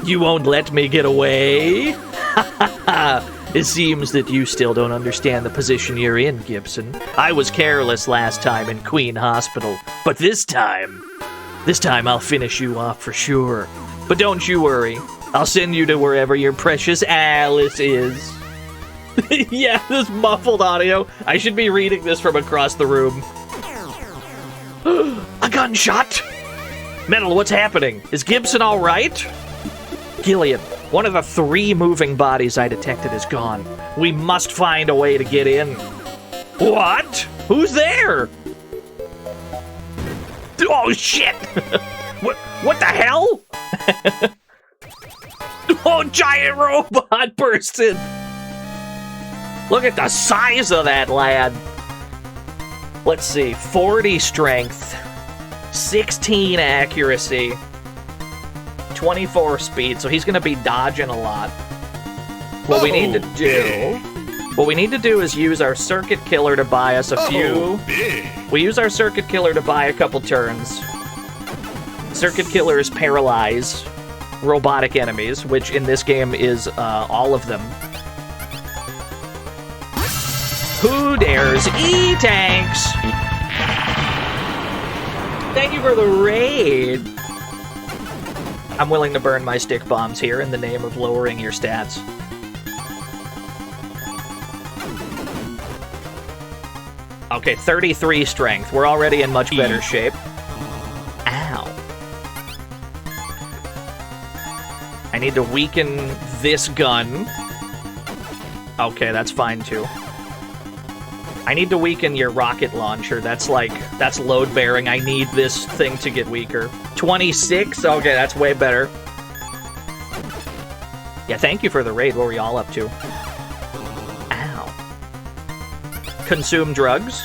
You won't let me get away? It seems that you still don't understand the position you're in, Gibson. I was careless last time in Queen Hospital, but this time I'll finish you off for sure. But don't you worry, I'll send you to wherever your precious Alice is. Yeah, this muffled audio. I should be reading this from across the room. A gunshot! Metal, what's happening? Is Gibson alright? Gillian, one of the 3 moving bodies I detected is gone. We must find a way to get in. What? Who's there? Oh, shit! What the hell? Oh, giant robot bursts in! Look at the size of that lad! Let's see, 40 strength, 16 accuracy, 24 speed, so he's gonna be dodging a lot. What we need to do is use our circuit killer to buy us a few. We use our circuit killer to buy a couple turns. Circuit killers paralyze robotic enemies, which in this game is all of them. Who dares E-Tanks? Thank you for the raid. I'm willing to burn my stick bombs here in the name of lowering your stats. Okay, 33 strength. We're already in much better shape. Ow. I need to weaken this gun. Okay, that's fine too. I need to weaken your rocket launcher. That's load bearing. I need this thing to get weaker. 26? Okay, that's way better. Yeah, thank you for the raid. What were y'all up to? Ow. Consume drugs.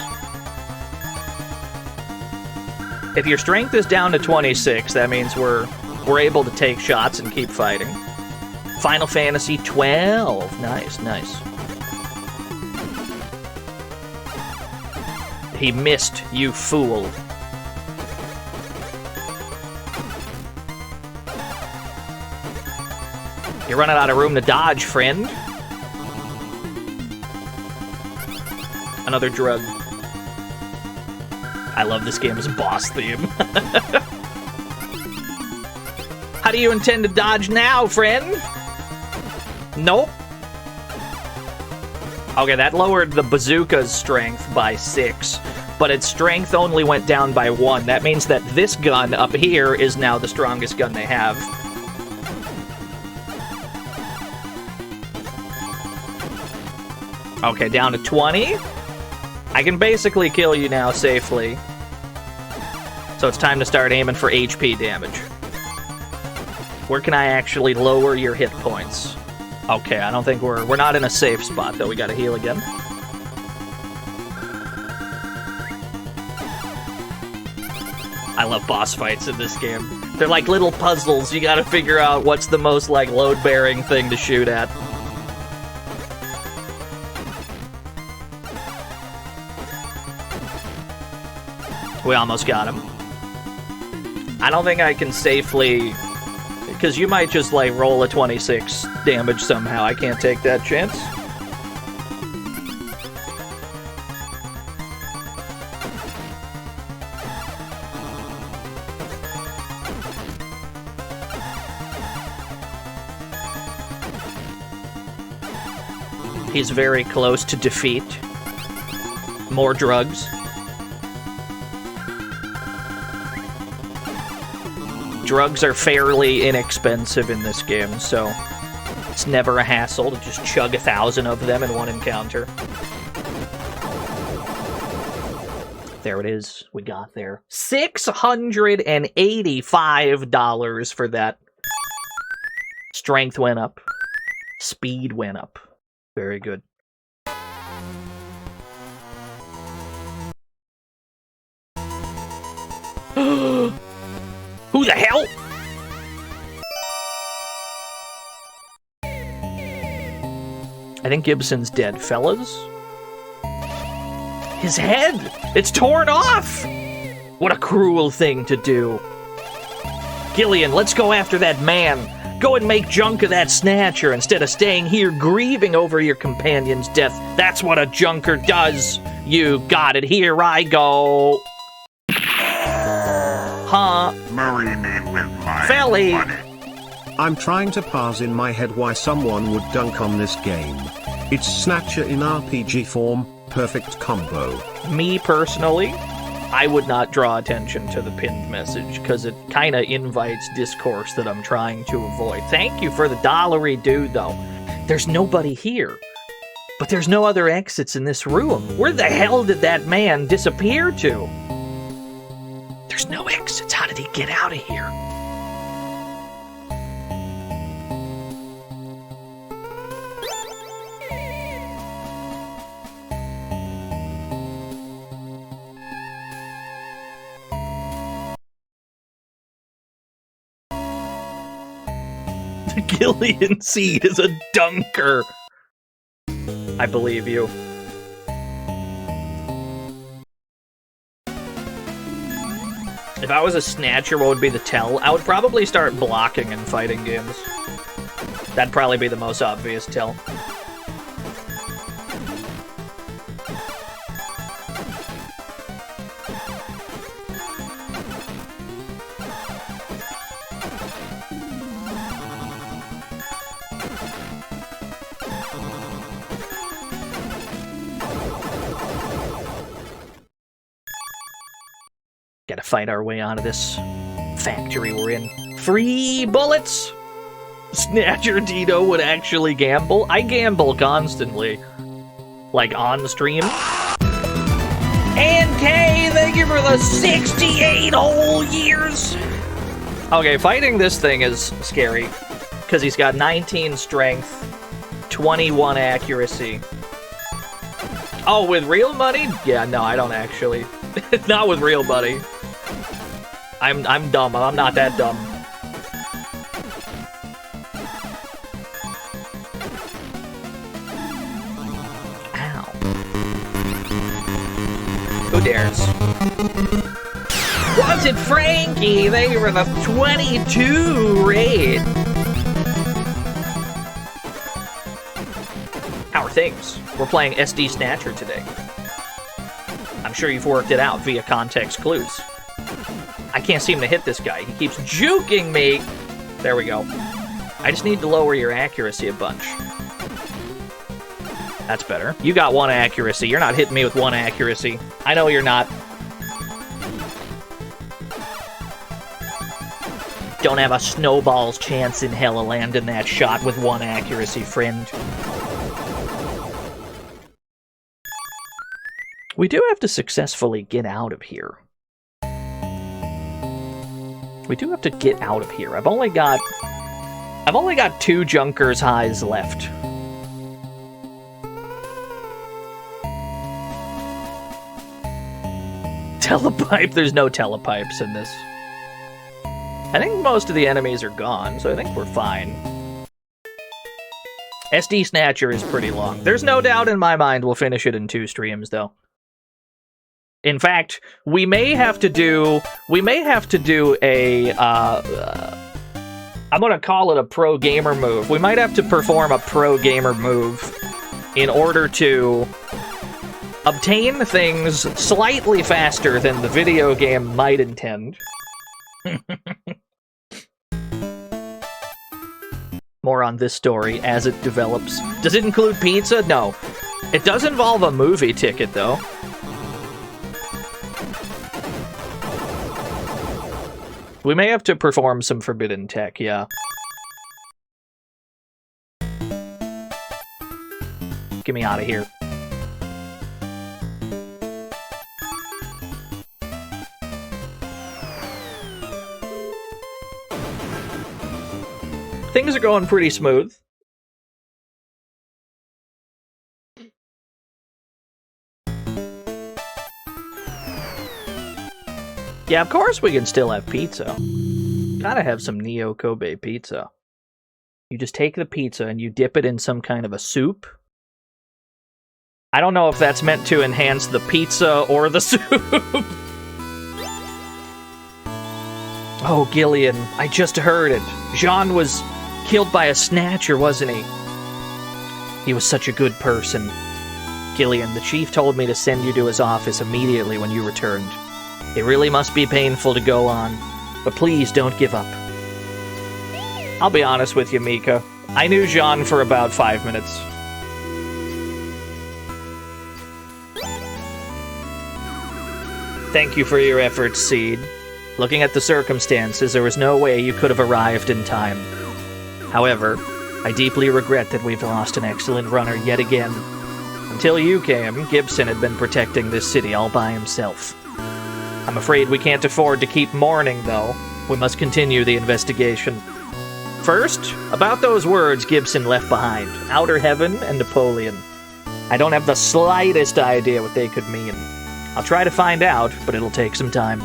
If your strength is down to 26, that means we're able to take shots and keep fighting. Final Fantasy 12. Nice, nice. He missed, you fool. You're running out of room to dodge, friend. Another drug. I love this game's boss theme. How do you intend to dodge now, friend? Nope. Okay, that lowered the bazooka's strength by 6, but its strength only went down by 1. That means that this gun up here is now the strongest gun they have. Okay, down to 20. I can basically kill you now safely. So it's time to start aiming for HP damage. Where can I actually lower your hit points? Okay, I don't think we're not in a safe spot, though. We gotta heal again. I love boss fights in this game. They're like little puzzles. You gotta figure out what's the most, like, load-bearing thing to shoot at. We almost got him. I don't think I can safely... Because you might just, like, roll a 26 damage somehow. I can't take that chance. He's very close to defeat. More drugs. Drugs are fairly inexpensive in this game, so it's never a hassle to just chug 1,000 of them in one encounter. There it is. We got there. $685 for that. Strength went up. Speed went up. Very good. Who the hell? I think Gibson's dead, fellas. His head! It's torn off! What a cruel thing to do. Gillian, let's go after that man. Go and make junk of that Snatcher instead of staying here grieving over your companion's death. That's what a junker does. You got it. Here I go. Huh? Marry me with my Felly. money. I'm trying to parse in my head why someone would dunk on this game. It's Snatcher in RPG form, perfect combo. Me personally, I would not draw attention to the pinned message because it kind of invites discourse that I'm trying to avoid. Thank you for the dollary dude, though. There's nobody here. But there's no other exits in this room. Where the hell did that man disappear to? There's no exits. How did he get out of here? The Gillian seed is a dunker. I believe you. If I was a Snatcher, what would be the tell? I would probably start blocking in fighting games. That'd probably be the most obvious tell. Gotta fight our way out of this factory we're in. Free bullets! Snatcher Dito would actually gamble. I gamble constantly. Like on the stream. And K, thank you for the 68 whole years! Okay, fighting this thing is scary. Because he's got 19 strength, 21 accuracy. Oh, with real money? Yeah, no, I don't actually. Not with real money. I'm dumb. I'm not that dumb. Ow. Who dares? Was it Frankie? Thank you for the 22 raid. How are things? We're playing SD Snatcher today. I'm sure you've worked it out via context clues. I can't seem to hit this guy. He keeps juking me. There we go. I just need to lower your accuracy a bunch. That's better. You got 1 accuracy. You're not hitting me with 1 accuracy. I know you're not. Don't have a snowball's chance in hell of landing that shot with 1 accuracy, friend. We do have to successfully get out of here. We do have to get out of here. I've only got 2 Junkers highs left. Telepipe? There's no telepipes in this. I think most of the enemies are gone, so I think we're fine. SD Snatcher is pretty long. There's no doubt in my mind we'll finish it in 2 streams, though. In fact, we may have to do a, I'm gonna call it a pro gamer move. We might have to perform a pro gamer move in order to obtain things slightly faster than the video game might intend. More on this story as it develops. Does it include pizza? No. It does involve a movie ticket, though. We may have to perform some forbidden tech, yeah. Get me out of here. Things are going pretty smooth. Yeah, of course we can still have pizza. Gotta have some Neo Kobe pizza. You just take the pizza and you dip it in some kind of a soup. I don't know if that's meant to enhance the pizza or the soup. Oh, Gillian, I just heard it. Jean was killed by a snatcher, wasn't he? He was such a good person. Gillian, the chief told me to send you to his office immediately when you returned. It really must be painful to go on, but please don't give up. I'll be honest with you, Mika. I knew Jean for about 5 minutes. Thank you for your efforts, Seed. Looking at the circumstances, there was no way you could have arrived in time. However, I deeply regret that we've lost an excellent runner yet again. Until you came, Gibson had been protecting this city all by himself. I'm afraid we can't afford to keep mourning, though. We must continue the investigation. First, about those words Gibson left behind, Outer Heaven and Napoleon. I don't have the slightest idea what they could mean. I'll try to find out, but it'll take some time.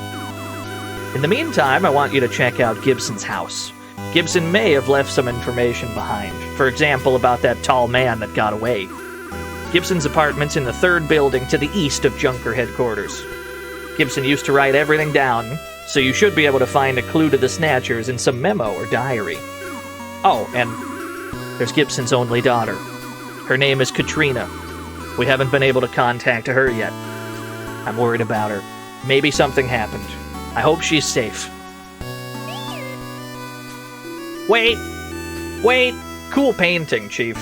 In the meantime, I want you to check out Gibson's house. Gibson may have left some information behind. For example, about that tall man that got away. Gibson's apartment's in the 3rd building to the east of Junker headquarters. Gibson used to write everything down, so you should be able to find a clue to the Snatchers in some memo or diary. Oh, and there's Gibson's only daughter. Her name is Katrina. We haven't been able to contact her yet. I'm worried about her. Maybe something happened. I hope she's safe. Wait! Wait! Cool painting, Chief.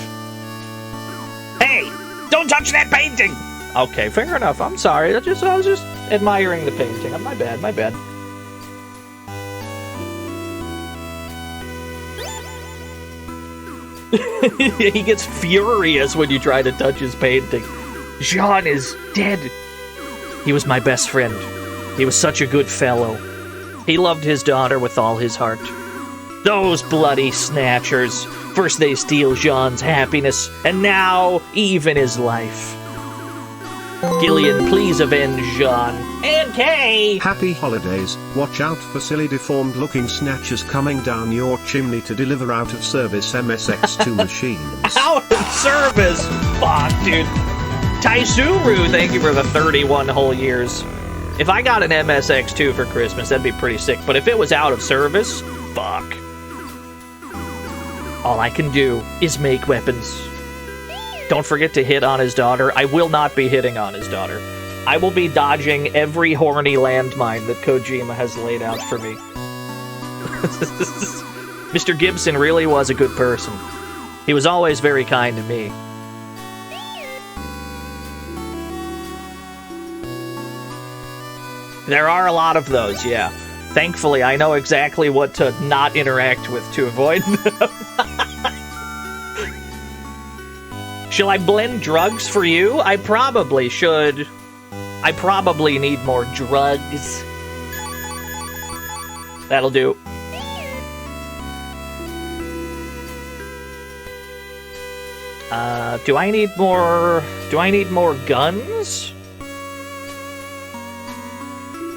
Hey! Don't touch that painting! Okay, fair enough. I'm sorry. I was just admiring the painting. My bad, my bad. He gets furious when you try to touch his painting. Jean is dead. He was my best friend. He was such a good fellow. He loved his daughter with all his heart. Those bloody Snatchers. First they steal Jean's happiness, and now even his life. Gillian, please avenge Jean. And Kay! Happy holidays. Watch out for silly deformed-looking snatchers coming down your chimney to deliver out-of-service MSX2 machines. Out of service? Fuck, dude. Taisuru, thank you for the 31 whole years. If I got an MSX2 for Christmas, that'd be pretty sick. But if it was out of service, fuck. All I can do is make weapons. Don't forget to hit on his daughter. I will not be hitting on his daughter. I will be dodging every horny landmine that Kojima has laid out for me. Mr. Gibson really was a good person. He was always very kind to me. There are a lot of those, yeah. Thankfully, I know exactly what to not interact with to avoid them. Shall I blend drugs for you? I probably should. I probably need more drugs. That'll do. Do I need more guns?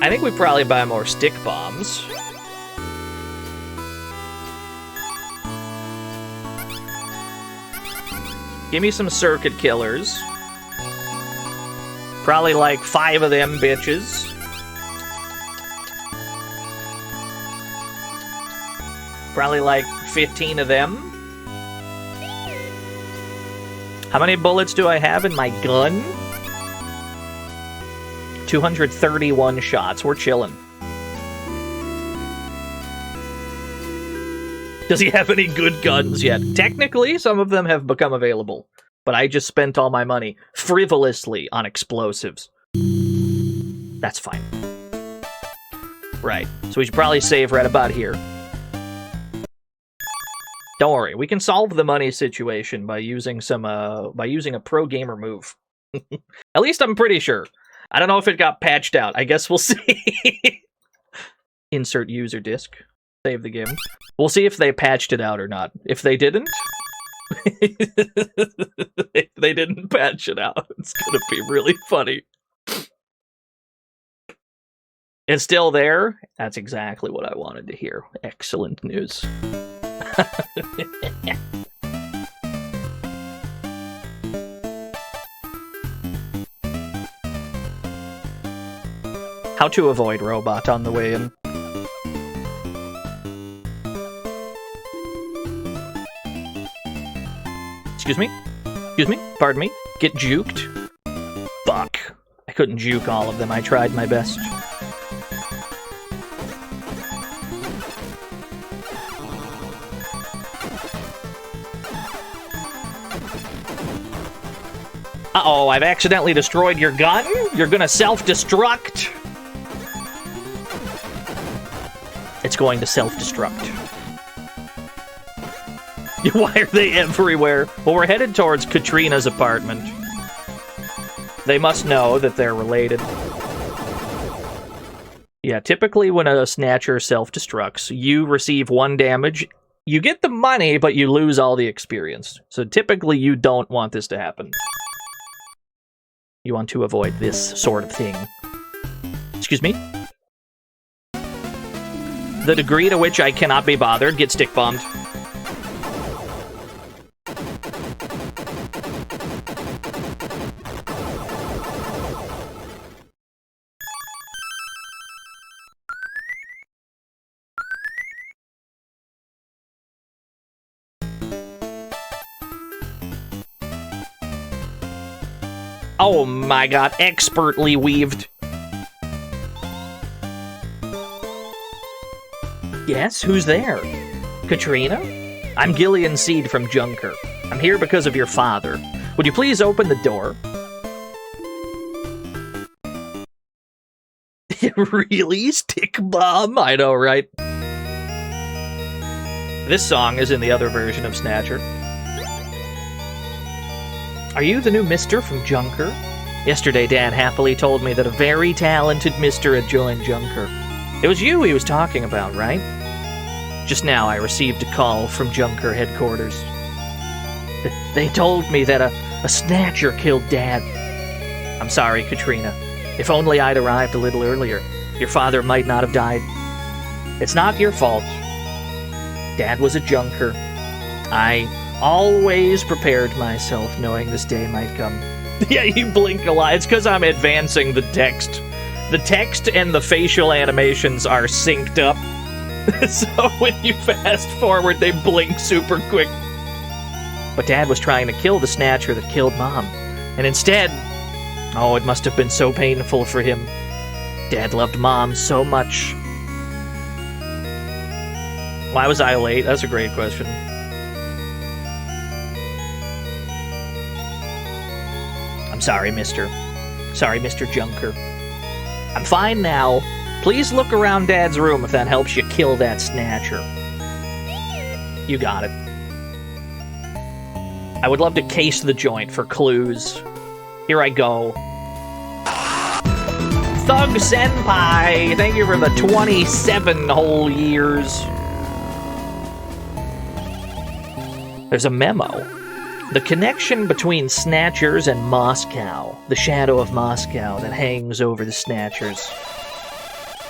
I think we probably buy more stick bombs. Give me some circuit killers. Probably like 5 of them bitches. Probably like 15 of them. How many bullets do I have in my gun? 231 shots. We're chilling. Does he have any good guns yet? Technically, some of them have become available. But I just spent all my money frivolously on explosives. That's fine. Right. So we should probably save right about here. Don't worry, we can solve the money situation by using a pro gamer move. At least I'm pretty sure. I don't know if it got patched out. I guess we'll see. Insert user disk. Save the game. We'll see if they patched it out or not. If they didn't, if they didn't patch it out, it's gonna be really funny. It's still there? That's exactly what I wanted to hear. Excellent news. How to avoid robot on the way in. Excuse me? Excuse me? Pardon me? Get juked? Fuck. I couldn't juke all of them. I tried my best. Uh-oh, I've accidentally destroyed your gun? You're gonna self-destruct? It's going to self-destruct. Why are they everywhere? Well, we're headed towards Katrina's apartment. They must know that they're related. Yeah, typically when a Snatcher self-destructs, you receive 1 damage. You get the money, but you lose all the experience. So typically you don't want this to happen. You want to avoid this sort of thing. Excuse me? The degree to which I cannot be bothered, get stick bombed. Oh my god, expertly weaved. Yes, who's there? Katrina? I'm Gillian Seed from Junker. I'm here because of your father. Would you please open the door? Really? Stick bomb? I know, right? This song is in the other version of Snatcher. Are you the new Mister from Junker? Yesterday, Dad happily told me that a very talented Mister had joined Junker. It was you he was talking about, right? Just now, I received a call from Junker headquarters. They told me that a Snatcher killed Dad. I'm sorry, Katrina. If only I'd arrived a little earlier, your father might not have died. It's not your fault. Dad was a Junker. I always prepared myself knowing this day might come. Yeah, you blink a lot. It's because I'm advancing the text. The text and the facial animations are synced up. So when you fast forward, they blink super quick. But Dad was trying to kill the Snatcher that killed Mom. And instead, Oh, it must have been so painful for him. Dad loved Mom so much. Why was I late? That's a great question. I'm sorry, mister. Sorry, Mr. Junker. I'm fine now. Please look around Dad's room if that helps you kill that Snatcher. You got it. I would love to case the joint for clues. Here I go. Thug Senpai! Thank you for the 27 whole years. There's a memo. The connection between Snatchers and Moscow. The shadow of Moscow that hangs over the Snatchers.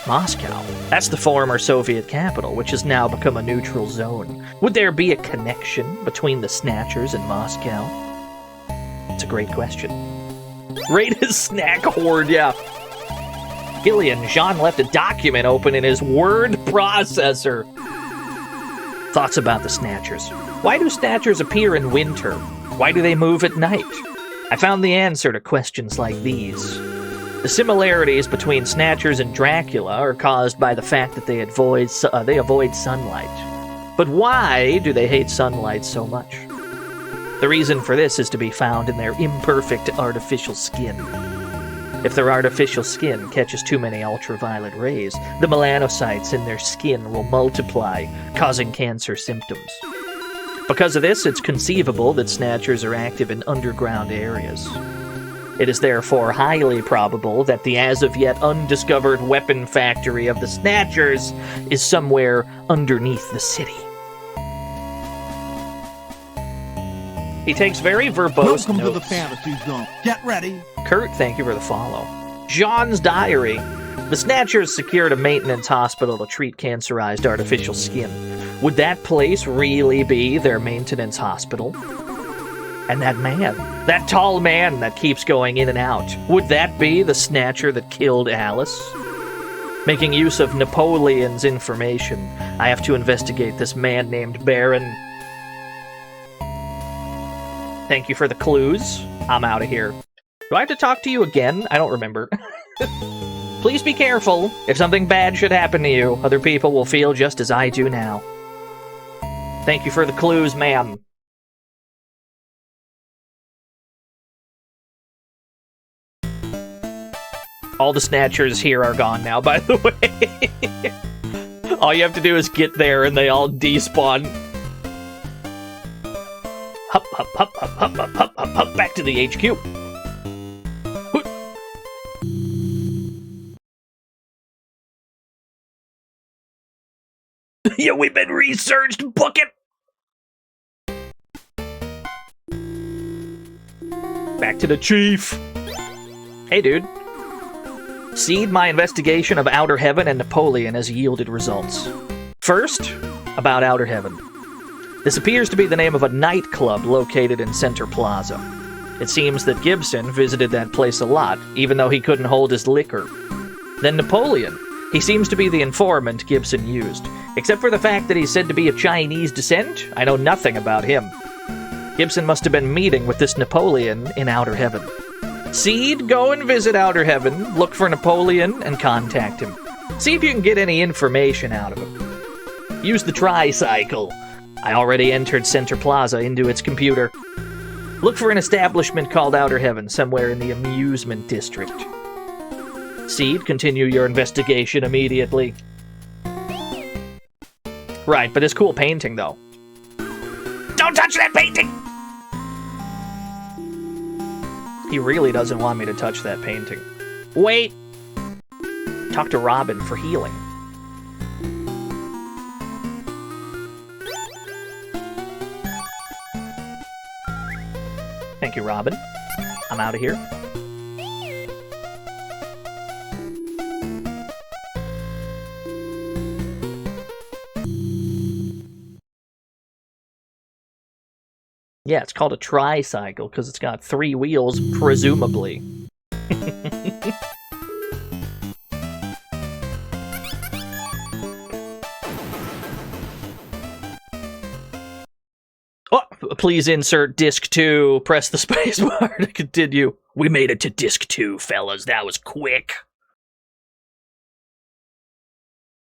Moscow? That's the former Soviet capital, which has now become a neutral zone. Would there be a connection between the Snatchers and Moscow? It's a great question. Rate his snack hoard, yeah. Gillian, Jean left a document open in his word processor. Thoughts about the Snatchers. Why do Snatchers appear in winter? Why do they move at night? I found the answer to questions like these. The similarities between Snatchers and Dracula are caused by the fact that they avoid sunlight. But why do they hate sunlight so much? The reason for this is to be found in their imperfect artificial skin. If their artificial skin catches too many ultraviolet rays, the melanocytes in their skin will multiply, causing cancer symptoms. Because of this, it's conceivable that Snatchers are active in underground areas. It is therefore highly probable that the as-of-yet undiscovered weapon factory of the Snatchers is somewhere underneath the city. He takes very verbose Welcome notes. to the fantasy zone. Get ready. Kurt, thank you for the follow. Jean's diary. The Snatchers secured a maintenance hospital to treat cancerized artificial skin. Would that place really be their maintenance hospital? And that man, that tall man that keeps going in and out, would that be the Snatcher that killed Alice? Making use of Napoleon's information, I have to investigate this man named Baron. Thank you for the clues. I'm out of here. Do I have to talk to you again? I don't remember. Please be careful. If something bad should happen to you, other people will feel just as I do now. Thank you for the clues, ma'am. All the Snatchers here are gone now, by the way. All you have to do is get there and they all despawn. Hup, hup, hup, hup, hup, hup, hup, hup, hup, back to the HQ. Yeah, we've been researched, book it! Back to the chief. Hey, dude. Seed, my investigation of Outer Heaven and Napoleon has yielded results. First, about Outer Heaven. This appears to be the name of a nightclub located in Center Plaza. It seems that Gibson visited that place a lot, even though he couldn't hold his liquor. Then Napoleon. He seems to be the informant Gibson used. Except for the fact that he's said to be of Chinese descent, I know nothing about him. Gibson must have been meeting with this Napoleon in Outer Heaven. Seed, go and visit Outer Heaven, look for Napoleon, and contact him. See if you can get any information out of him. Use the tricycle. I already entered Center Plaza into its computer. Look for an establishment called Outer Heaven somewhere in the amusement district. Seed, continue your investigation immediately. Right, but this cool painting, though. Don't touch that painting! He really doesn't want me to touch that painting. Wait! Talk to Robin for healing. Thank you, Robin. I'm out of here. Yeah, it's called a tricycle because it's got 3 wheels, presumably. Oh, please insert disc 2. Press the space bar to continue. We made it to disc 2, fellas. That was quick.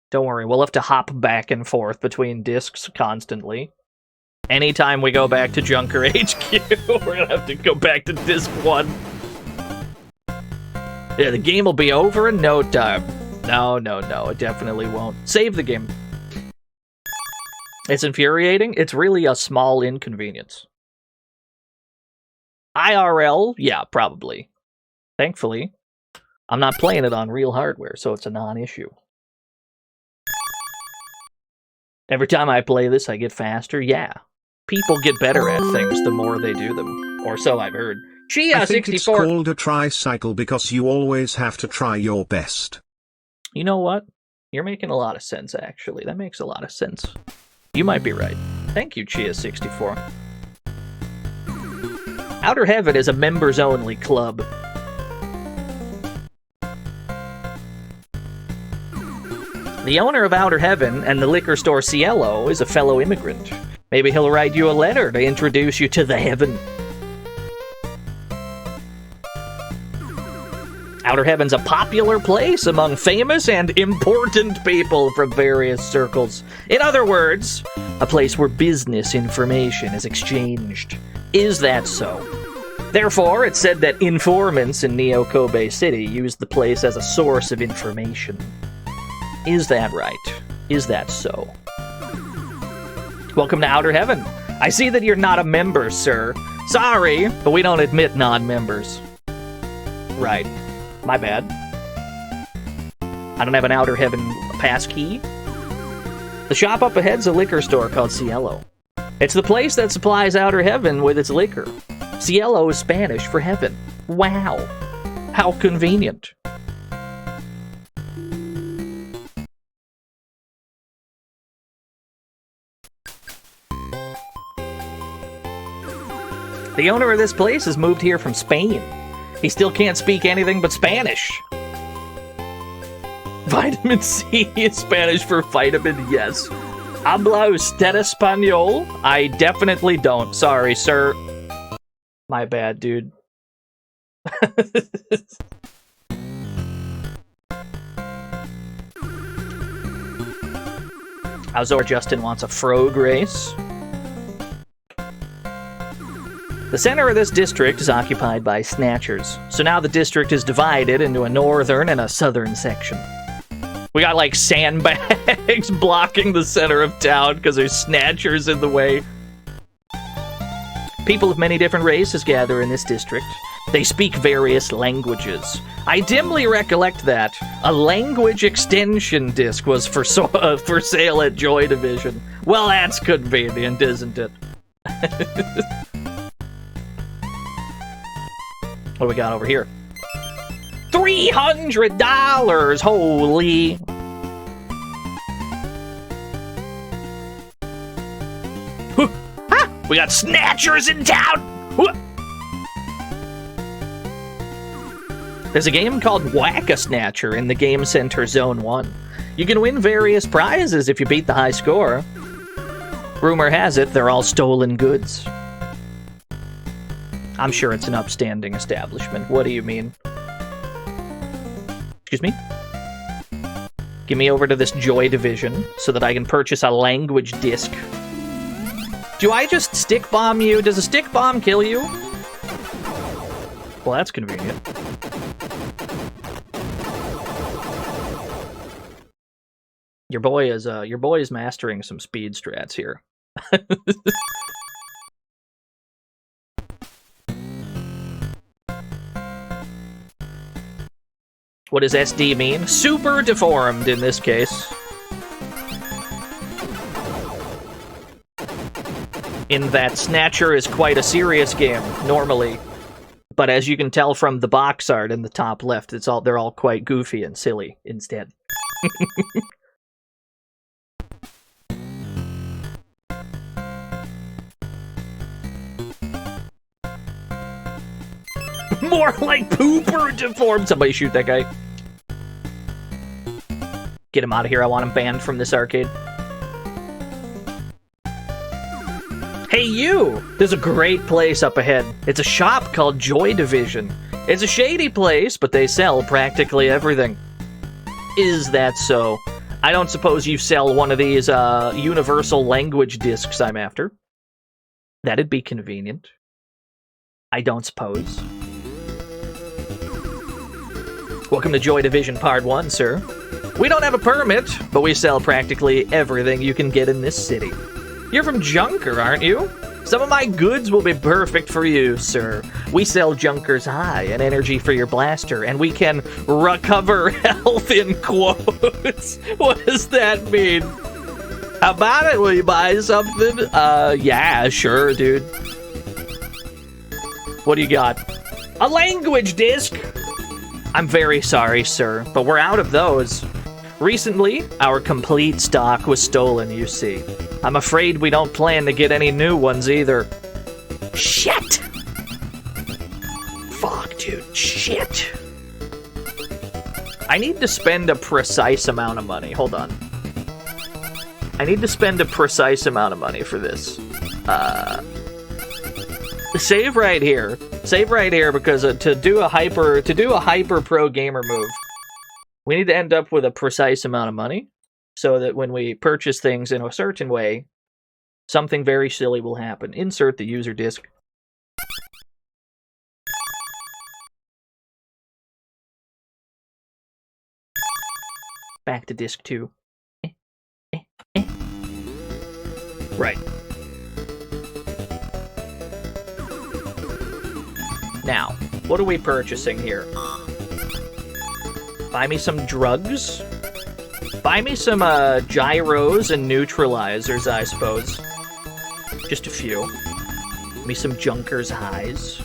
Don't worry, we'll have to hop back and forth between discs constantly. Anytime we go back to Junker HQ, we're gonna have to go back to disc 1. Yeah, the game will be over in no time. No, it definitely won't. Save the game. It's infuriating. It's really a small inconvenience. IRL? Yeah, probably. Thankfully, I'm not playing it on real hardware, so it's a non-issue. Every time I play this, I get faster. Yeah. People get better at things the more they do them. Or so I've heard. Chia64! I think it's called a tricycle because you always have to try your best. You know what? You're making a lot of sense, actually. That makes a lot of sense. You might be right. Thank you, Chia64. Outer Heaven is a members-only club. The owner of Outer Heaven and the liquor store Cielo is a fellow immigrant. Maybe he'll write you a letter to introduce you to the heaven. Outer Heaven's a popular place among famous and important people from various circles. In other words, a place where business information is exchanged. Is that so? Therefore, it's said that informants in Neo-Kobe City use the place as a source of information. Is that right? Is that so? Welcome to Outer Heaven. I see that you're not a member, sir. Sorry, but we don't admit non-members. Right. My bad. I don't have an Outer Heaven pass key. The shop up ahead's a liquor store called Cielo. It's the place that supplies Outer Heaven with its liquor. Cielo is Spanish for heaven. Wow. How convenient. The owner of this place has moved here from Spain. He still can't speak anything but Spanish. Vitamin C is Spanish for vitamin, yes. Habla usted español? I definitely don't. Sorry, sir. My bad, dude. Azor Justin wants a frog race. The center of this district is occupied by Snatchers, so now the district is divided into a northern and a southern section. We got, like, sandbags blocking the center of town because there's Snatchers in the way. People of many different races gather in this district. They speak various languages. I dimly recollect that a language extension disc was for sale at Joy Division. Well, that's convenient, isn't it? What do we got over here? $300! Holy! Ha! We got Snatchers in town! There's a game called Whack-A-Snatcher in the Game Center Zone 1. You can win various prizes if you beat the high score. Rumor has it they're all stolen goods. I'm sure it's an upstanding establishment. What do you mean? Excuse me? Give me over to this Joy Division so that I can purchase a language disc. Do I just stick bomb you? Does a stick bomb kill you? Well, that's convenient. Your boy is mastering some speed strats here. What does SD mean? Super deformed in this case. In that Snatcher is quite a serious game, normally. But as you can tell from the box art in the top left, they're all quite goofy and silly instead. More like pooper deformed. Somebody shoot that guy. Get him out of here. I want him banned from this arcade. Hey, you! There's a great place up ahead. It's a shop called Joy Division. It's a shady place, but they sell practically everything. Is that so? I don't suppose you sell one of these universal language discs I'm after. That'd be convenient. I don't suppose. Welcome to Joy Division Part 1, sir. We don't have a permit, but we sell practically everything you can get in this city. You're from Junker, aren't you? Some of my goods will be perfect for you, sir. We sell Junker's High and energy for your blaster, and we can recover health in quotes. What does that mean? How about it? Will you buy something? Yeah, sure, dude. What do you got? A language disc! I'm very sorry, sir, but we're out of those. Recently, our complete stock was stolen, you see. I'm afraid we don't plan to get any new ones either. Shit! Fuck, dude. Shit. I need to spend a precise amount of money. Hold on. I need to spend a precise amount of money for this. Save right here. Save right here because to do a hyper pro gamer move, we need to end up with a precise amount of money so that when we purchase things in a certain way, something very silly will happen. Insert the user disc. Back to disc 2. Right. Now, what are we purchasing here? Buy me some drugs? Buy me some gyros and neutralizers, I suppose. Just a few. Give me some Junker's Highs.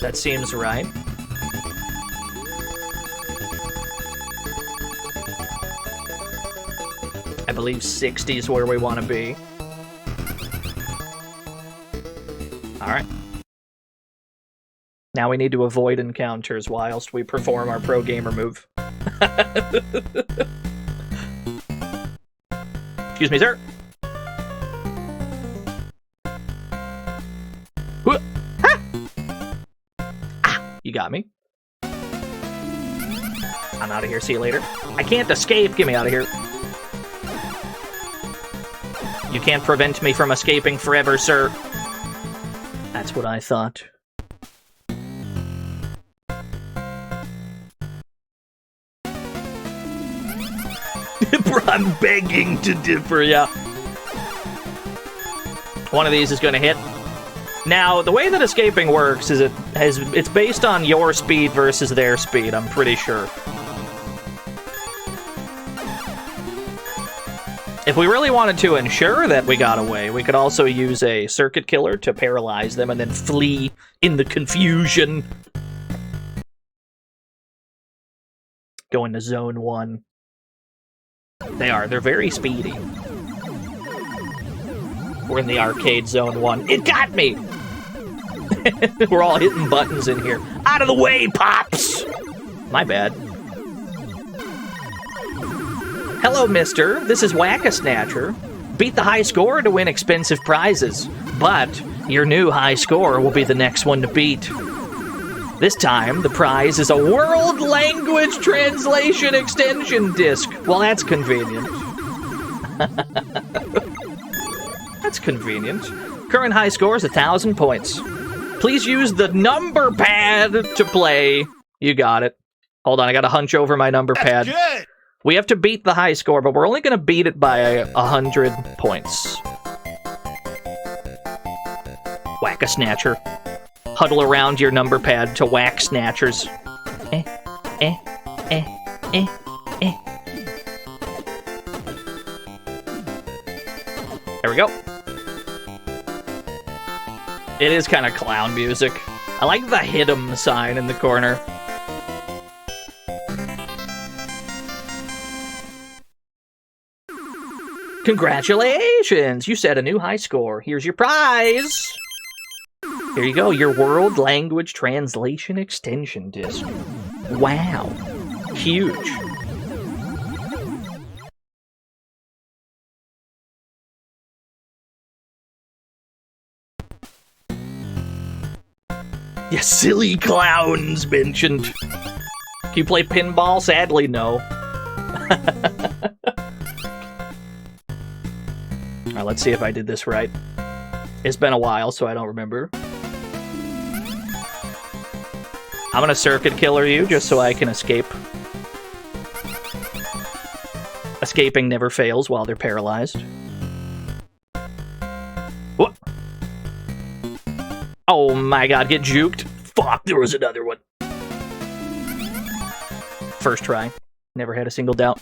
That seems right. I believe 60 is where we want to be. Alright. Now we need to avoid encounters whilst we perform our pro gamer move. Excuse me, sir. You got me. I'm out of here. See you later. I can't escape. Get me out of here. You can't prevent me from escaping forever, sir. That's what I thought. I'm begging to differ, yeah. One of these is gonna hit. Now, the way that escaping works is it's based on your speed versus their speed, I'm pretty sure. If we really wanted to ensure that we got away, we could also use a circuit killer to paralyze them and then flee in the confusion. Go into zone 1. They're very speedy. We're in the arcade zone 1. It got me! We're all hitting buttons in here. Out of the way, Pops! My bad. Hello, mister. This is Whack-a-Snatcher. Beat the high score to win expensive prizes. But your new high score will be the next one to beat. This time, the prize is a world language translation extension disc. Well, that's convenient. That's convenient. Current high score is 1,000 points. Please use the number pad to play. You got it. Hold on, I gotta hunch over my number pad. Good. We have to beat the high score, but we're only gonna beat it by 100 points. Whack-a-Snatcher. Huddle around your number pad to whack snatchers. There we go. It is kind of clown music. I like the hit 'em sign in the corner. Congratulations! You set a new high score. Here's your prize! Here you go, your World Language Translation Extension Disc. Wow. Huge. You silly clowns mentioned. Can you play pinball? Sadly, no. Alright, let's see if I did this right. It's been a while, so I don't remember. I'm gonna circuit killer you just so I can escape. Escaping never fails while they're paralyzed. What? Oh my god, get juked. Fuck, there was another one. First try. Never had a single doubt.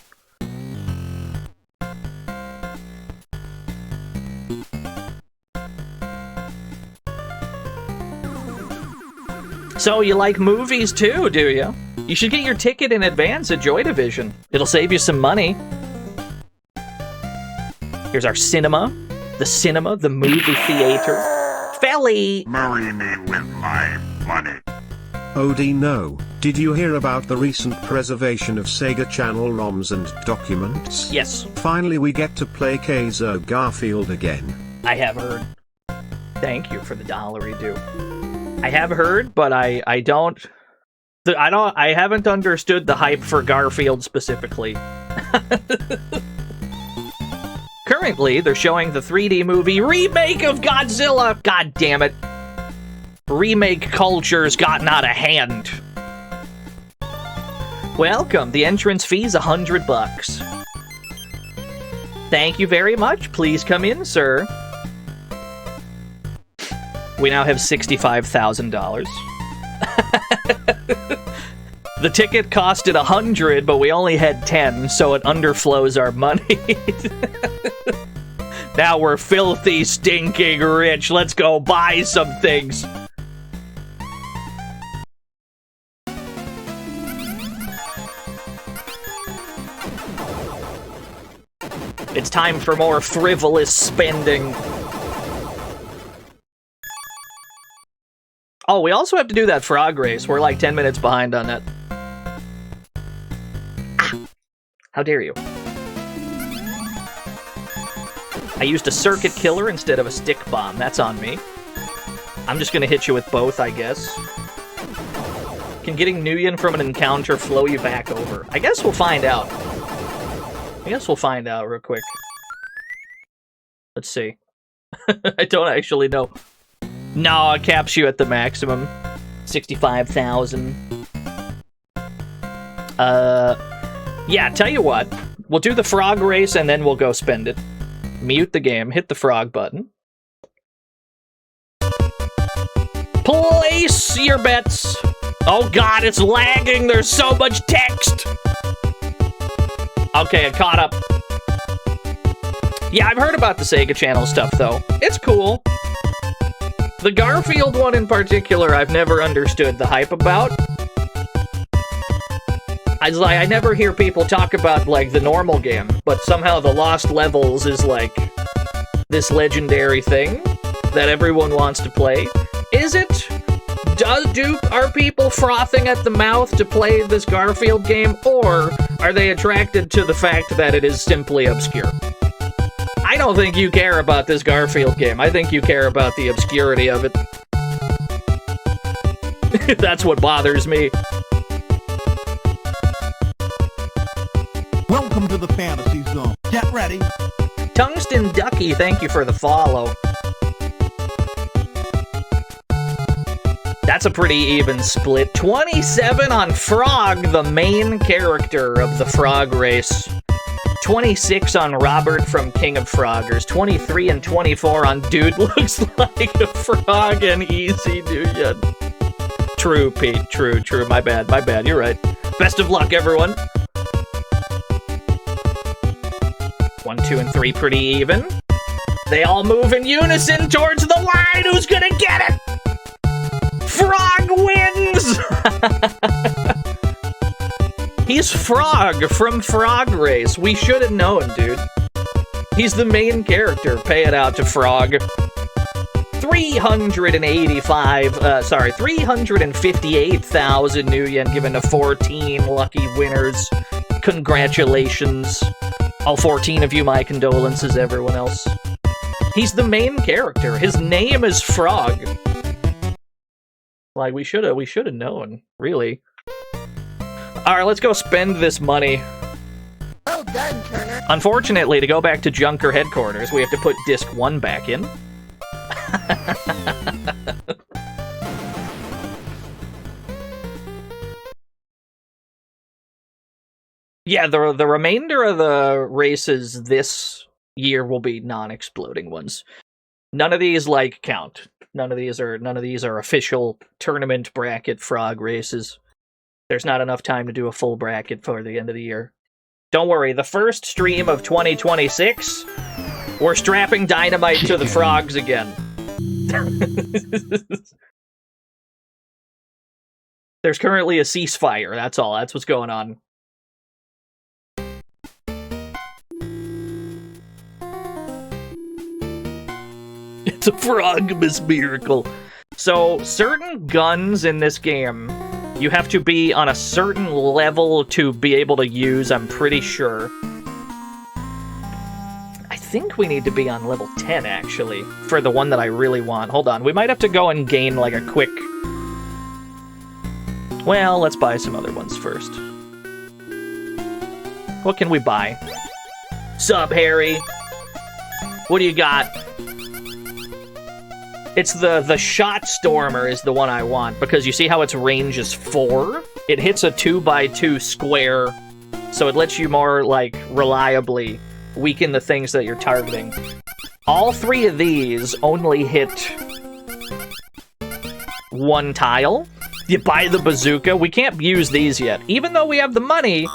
So, you like movies too, do you? You should get your ticket in advance at Joy Division. It'll save you some money. Here's our cinema. The cinema, the movie theater. Felly! Marry me with my money. OD no, did you hear about the recent preservation of Sega Channel ROMs and documents? Yes. Finally we get to play Kaiser Garfield again. I have heard. Thank you for the dollary due. I have heard, but I haven't understood the hype for Garfield specifically. Currently, they're showing the 3D movie remake of Godzilla. God damn it. Remake culture's gotten out of hand. Welcome. The entrance fee's $100. Thank you very much. Please come in, sir. We now have $65,000. The ticket costed $100, but we only had 10, so it underflows our money. Now we're filthy, stinking rich. Let's go buy some things. It's time for more frivolous spending. Oh, we also have to do that frog race. We're like 10 minutes behind on that. Ah! How dare you? I used a circuit killer instead of a stick bomb. That's on me. I'm just gonna hit you with both, I guess. Can getting Nuyen from an encounter flow you back over? I guess we'll find out. I guess we'll find out real quick. Let's see. I don't actually know. No, it caps you at the maximum. 65,000. Yeah, tell you what. We'll do the frog race and then we'll go spend it. Mute the game, hit the frog button. Place your bets. Oh god, it's lagging. There's so much text. Okay, I caught up. Yeah, I've heard about the Sega Channel stuff, though. It's cool. The Garfield one in particular, I've never understood the hype about. I never hear people talk about, like, the normal game, but somehow the Lost Levels is, like, this legendary thing that everyone wants to play. Is it? Are people frothing at the mouth to play this Garfield game, or are they attracted to the fact that it is simply obscure? I don't think you care about this Garfield game. I think you care about the obscurity of it. That's what bothers me. Welcome to the fantasy zone. Get ready. Tungsten Ducky, thank you for the follow. That's a pretty even split. 27 on Frog, the main character of the frog race. 26 on Robert from King of Froggers. 23 and 24 on Dude Looks Like a Frog and Easy Nuyen. True, Pete. True. My bad. You're right. Best of luck, everyone. 1, 2, and 3 pretty even. They all move in unison towards the line. Who's gonna get it? Frog wins! He's Frog from Frog Race. We should have known, dude. He's the main character. Pay it out to Frog. 358,000 Nuyen given to 14 lucky winners. Congratulations. All 14 of you, my condolences, everyone else. He's the main character. His name is Frog. Like, we should have known, really. Alright, let's go spend this money. Well done, Turner. Unfortunately, to go back to Junker headquarters, we have to put disc 1 back in. Yeah, the remainder of the races this year will be non-exploding ones. None of these like count. None of these are official tournament bracket frog races. There's not enough time to do a full bracket for the end of the year. Don't worry, the first stream of 2026, we're strapping dynamite to the frogs again. There's currently a ceasefire, that's all. That's what's going on. It's a frogmas miracle. So, certain guns in this game, you have to be on a certain level to be able to use, I'm pretty sure. I think we need to be on level 10, actually, for the one that I really want. Hold on, we might have to go and gain, like, a quick... Well, let's buy some other ones first. What can we buy? Sup, Harry? What do you got? It's the Shot Stormer is the one I want, because you see how its range is 4? It hits a 2x2 square, so it lets you more, like, reliably weaken the things that you're targeting. All 3 of these only hit 1 tile. You buy the bazooka. We can't use these yet. Even though we have the money,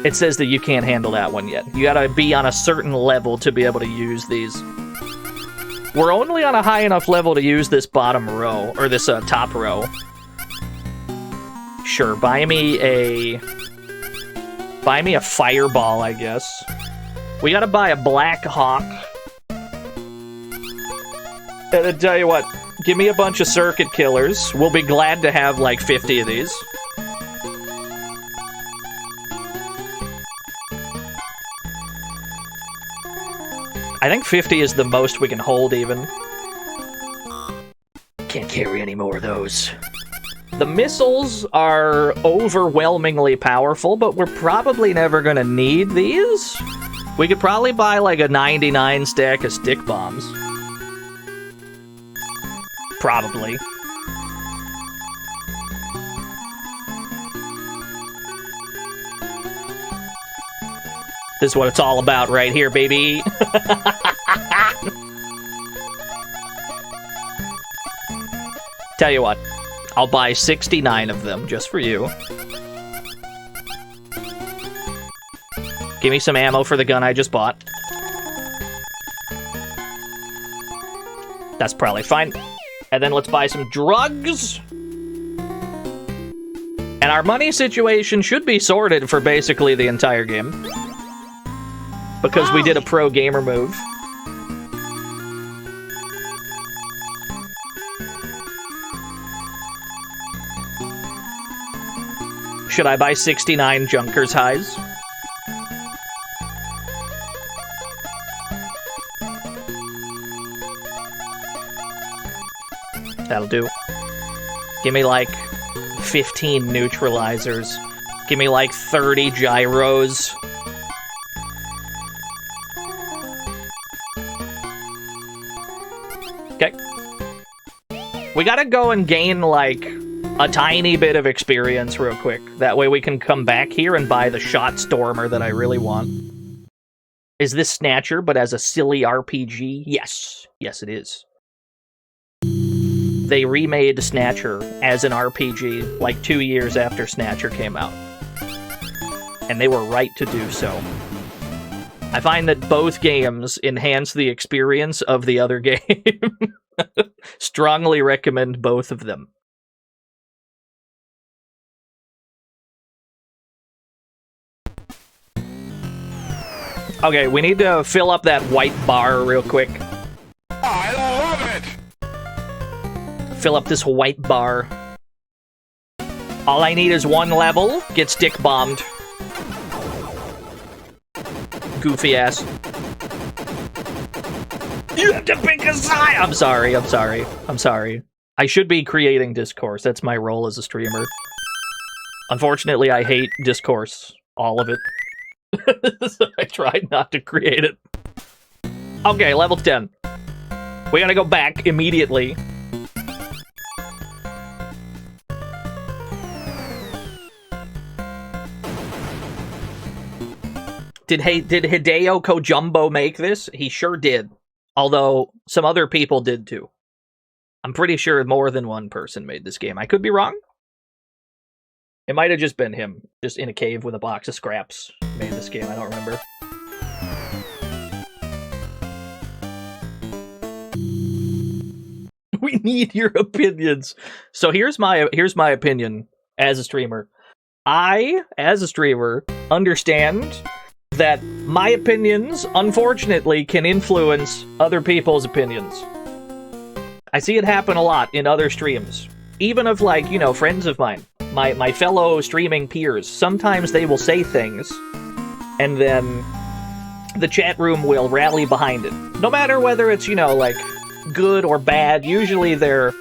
it says that you can't handle that one yet. You gotta be on a certain level to be able to use these. We're only on a high enough level to use this bottom row, or this top row. Sure, buy me a fireball, I guess. We gotta buy a Black Hawk. And I tell you what, give me a bunch of circuit killers. We'll be glad to have like 50 of these. I think 50 is the most we can hold, even. Can't carry any more of those. The missiles are overwhelmingly powerful, but we're probably never gonna need these. We could probably buy like a 99 stack of stick bombs. Probably. This is what it's all about right here, baby. Tell you what, I'll buy 69 of them just for you. Give me some ammo for the gun I just bought. That's probably fine. And then let's buy some drugs. And our money situation should be sorted for basically the entire game. Because we did a pro gamer move. Should I buy 69 Junkers highs? That'll do. Give me like 15 neutralizers. Give me like 30 gyros. Okay. We gotta go and gain, like, a tiny bit of experience real quick. That way we can come back here and buy the Shot Stormer that I really want. Is this Snatcher, but as a silly RPG? Yes. Yes, it is. They remade Snatcher as an RPG, like 2 years after Snatcher came out. And they were right to do so. I find that both games enhance the experience of the other game. Strongly recommend both of them. Okay, we need to fill up that white bar real quick. I love it! Fill up this white bar. All I need is 1 level. Get stick bombed. Goofy ass. You have to pick a side! I'm sorry. I should be creating discourse. That's my role as a streamer. Unfortunately, I hate discourse. All of it. So I tried not to create it. Okay, level 10. We gotta go back immediately. Did Hideo Kojumbo make this? He sure did. Although, some other people did too. I'm pretty sure more than one person made this game. I could be wrong. It might have just been him, just in a cave with a box of scraps, made this game. I don't remember. We need your opinions. So here's my opinion as a streamer. I, as a streamer, understand that my opinions, unfortunately, can influence other people's opinions. I see it happen a lot in other streams. Even of, like, you know, friends of mine. My fellow streaming peers. Sometimes they will say things, and then the chat room will rally behind it. No matter whether it's, you know, like, good or bad, usually they're,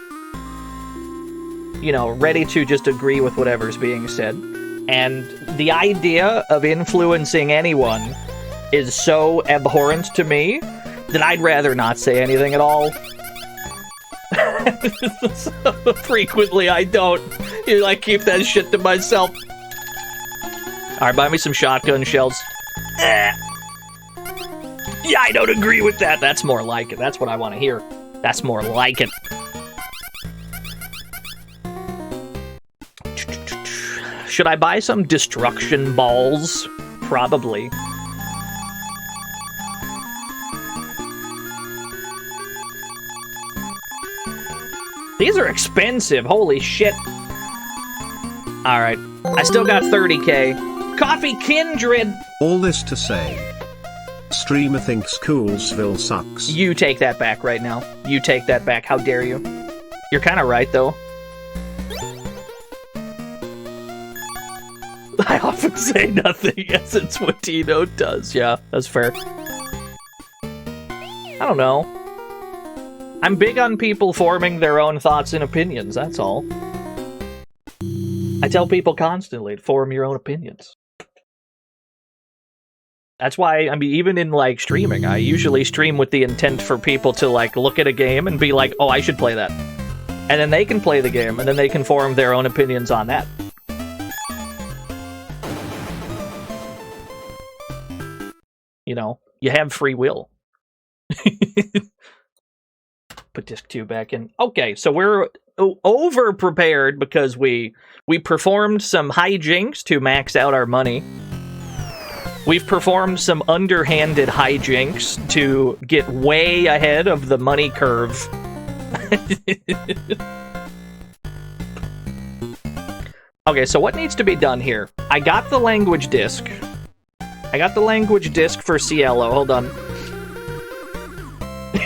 you know, ready to just agree with whatever's being said. And the idea of influencing anyone is so abhorrent to me that I'd rather not say anything at all. So frequently I don't. I keep that shit to myself. Alright, buy me some shotgun shells. Yeah, I don't agree with that. That's more like it. That's what I want to hear. That's more like it. Should I buy some destruction balls? Probably. These are expensive. Holy shit. Alright. I still got 30k. Coffee Kindred! All this to say, streamer thinks Coolsville sucks. You take that back right now. You take that back. How dare you? You're kind of right, though. I often say nothing. Yes, it's what Tino does. Yeah, that's fair. I don't know. I'm big on people forming their own thoughts and opinions, that's all. I tell people constantly to form your own opinions. That's why, I mean, even in, like, streaming, I usually stream with the intent for people to, like, look at a game and be like, oh, I should play that. And then they can play the game, and then they can form their own opinions on that. You know, you have free will. Put disc 2 back in. Okay, so we're over-prepared because we performed some hijinks to max out our money. We've performed some underhanded hijinks to get way ahead of the money curve. Okay, so what needs to be done here? I got the language disc. I got the language disc for Cielo. Hold on.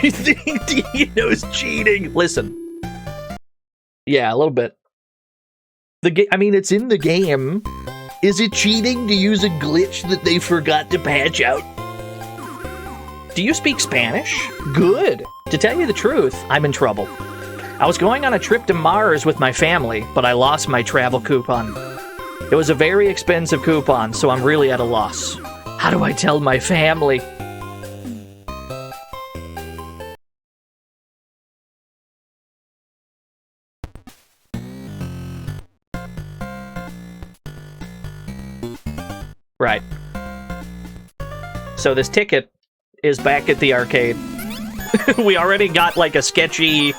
Dino's cheating. Listen. Yeah, a little bit. I mean, it's in the game. Is it cheating to use a glitch that they forgot to patch out? Do you speak Spanish? Good. To tell you the truth, I'm in trouble. I was going on a trip to Mars with my family, but I lost my travel coupon. It was a very expensive coupon, so I'm really at a loss. How do I tell my family? Right. So this ticket is back at the arcade. We already got like a sketchy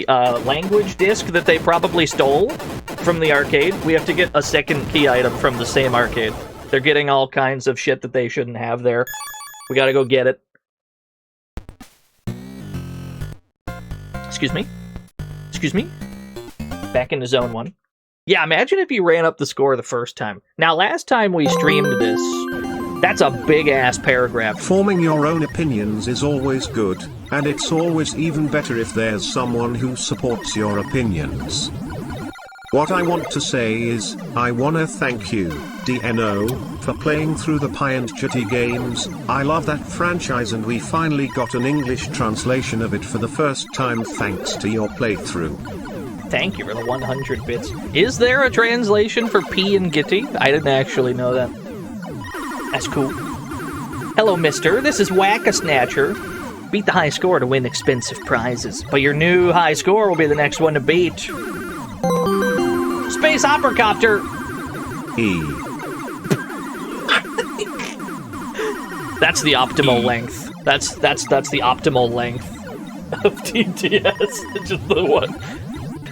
language disc that they probably stole from the arcade. We have to get a second key item from the same arcade. They're getting all kinds of shit that they shouldn't have there. We gotta go get it. Excuse me? Excuse me? Back into zone 1. Yeah, imagine if you ran up the score the first time. Now, last time we streamed this, that's a big-ass paragraph. Forming your own opinions is always good, and it's always even better if there's someone who supports your opinions. What I want to say is, I wanna thank you, DNO, for playing through the Pie and Chitty games. I love that franchise and we finally got an English translation of it for the first time thanks to your playthrough. Thank you for the 100 bits. Is there a translation for P and Gitty? I didn't actually know that. That's cool. Hello, mister. This is Whack-a-Snatcher. Beat the high score to win expensive prizes, but your new high score will be the next one to beat. Space Opera Copter! E. That's the optimal length. That's the optimal length of TTS. Just the one.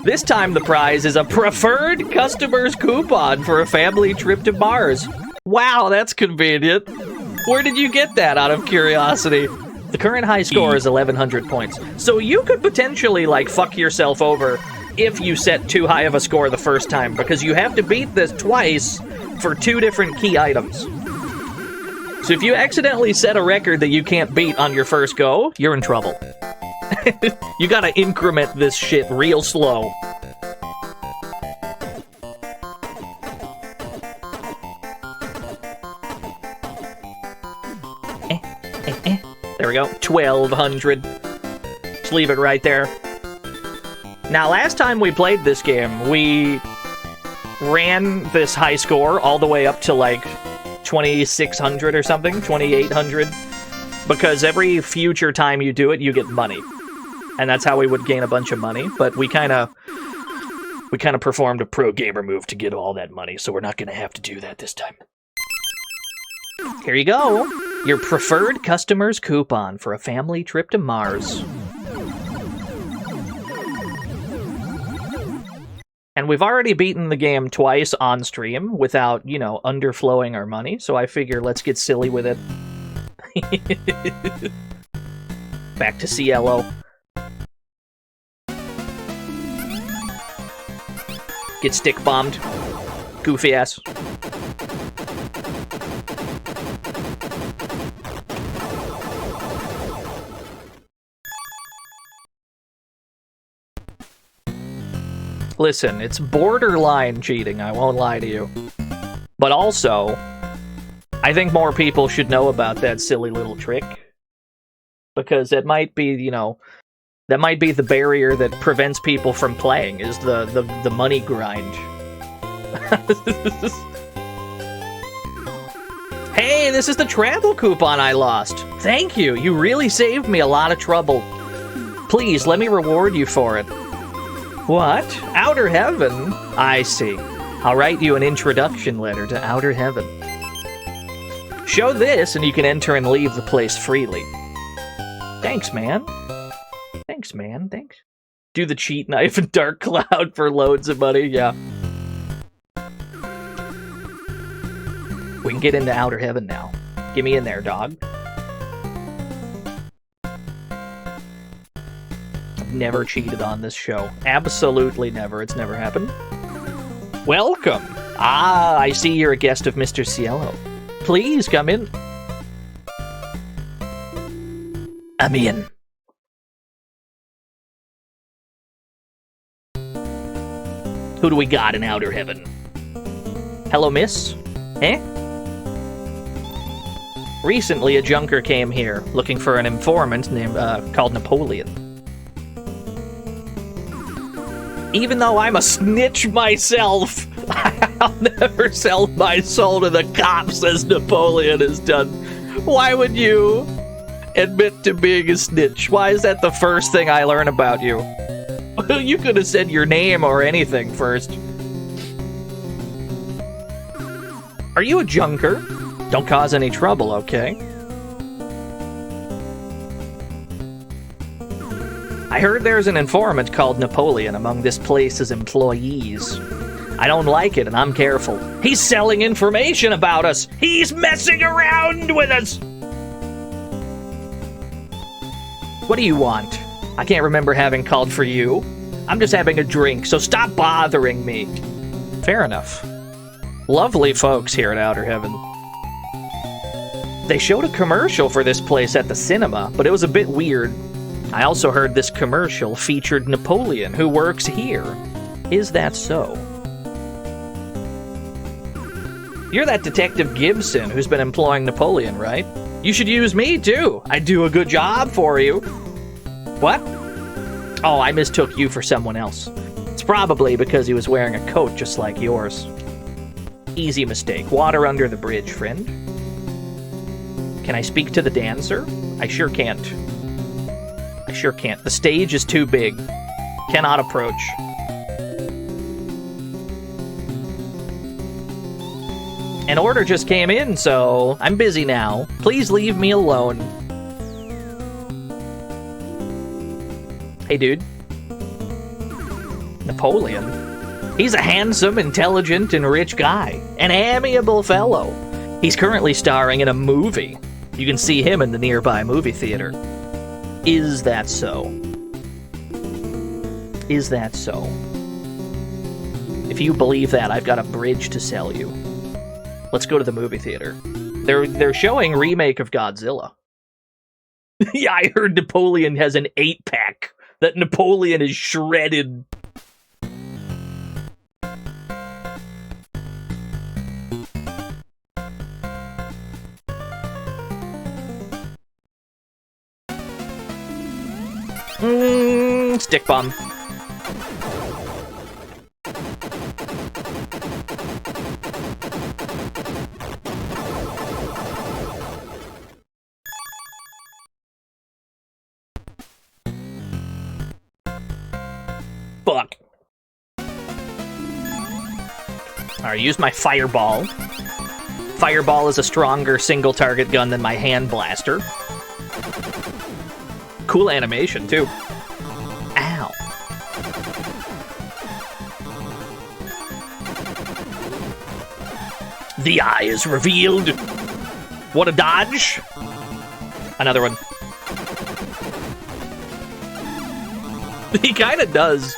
This time the prize is a preferred customer's coupon for a family trip to Mars. Wow, that's convenient. Where did you get that, out of curiosity? The current high score is 1,100 points. So you could potentially, like, fuck yourself over if you set too high of a score the first time, because you have to beat this twice for 2 different key items. So if you accidentally set a record that you can't beat on your first go, you're in trouble. You gotta increment this shit real slow. There we go, 1,200. Just leave it right there. Now, last time we played this game, we ran this high score all the way up to, like, 2,600 or something, 2,800, because every future time you do it, you get money. And that's how we would gain a bunch of money, but we kind of performed a pro gamer move to get all that money, so we're not going to have to do that this time. Here you go. Your preferred customer's coupon for a family trip to Mars. And we've already beaten the game twice on stream without, you know, underflowing our money, so I figure let's get silly with it. Back to Cielo. Get stick bombed. Goofy ass. Listen, it's borderline cheating, I won't lie to you. But also, I think more people should know about that silly little trick. Because it might be, you know, that might be the barrier that prevents people from playing, is the money grind. Hey, this is the travel coupon I lost. Thank you, you really saved me a lot of trouble. Please, let me reward you for it. What? Outer Heaven? I see. I'll write you an introduction letter to Outer Heaven. Show this and you can enter and leave the place freely. Thanks, man. Thanks, man. Thanks. Do the cheat knife and Dark Cloud for loads of money, yeah. We can get into Outer Heaven now. Get me in there, dog. Never cheated on this show. Absolutely never. It's never happened. Welcome. Ah, I see you're a guest of Mr. Cielo. Please come in. I'm in. Who do we got in Outer Heaven? Hello, miss? Eh? Recently, a junker came here looking for an informant named called Napoleon. Even though I'm a snitch myself, I'll never sell my soul to the cops as Napoleon has done. Why would you admit to being a snitch? Why is that the first thing I learn about you? You could have said your name or anything first. Are you a junker? Don't cause any trouble, okay? I heard there's an informant called Napoleon among this place's employees. I don't like it, and I'm careful. He's selling information about us! He's messing around with us! What do you want? I can't remember having called for you. I'm just having a drink, so stop bothering me. Fair enough. Lovely folks here at Outer Heaven. They showed a commercial for this place at the cinema, but it was a bit weird. I also heard this commercial featured Napoleon, who works here. Is that so? You're that Detective Gibson who's been employing Napoleon, right? You should use me, too. I do a good job for you. What? Oh, I mistook you for someone else. It's probably because he was wearing a coat just like yours. Easy mistake. Water under the bridge, friend. Can I speak to the dancer? I sure can't. I sure can't. The stage is too big. Cannot approach. An order just came in, so I'm busy now. Please leave me alone. Hey, dude. Napoleon? He's a handsome, intelligent, and rich guy. An amiable fellow. He's currently starring in a movie. You can see him in the nearby movie theater. Is that so? Is that so? If you believe that, I've got a bridge to sell you. Let's go to the movie theater. They're showing remake of Godzilla. Yeah, I heard Napoleon has an 8-pack. That Napoleon is shredded. Stick bomb. Fuck. Alright, use my fireball. Fireball is a stronger single target gun than my hand blaster. Cool animation, too. Ow. The eye is revealed. What a dodge. Another one. He kind of does.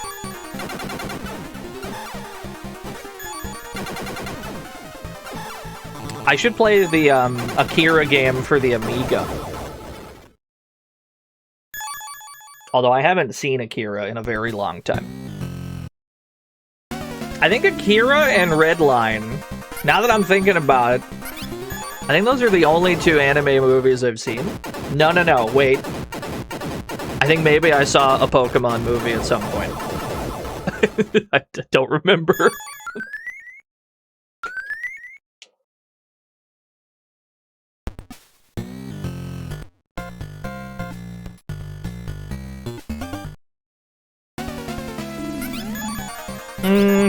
I should play the Akira game for the Amiga. Although I haven't seen Akira in a very long time. I think Akira and Redline, now that I'm thinking about it, I think those are the only two anime movies I've seen. No, wait. I think maybe I saw a Pokemon movie at some point. I don't remember.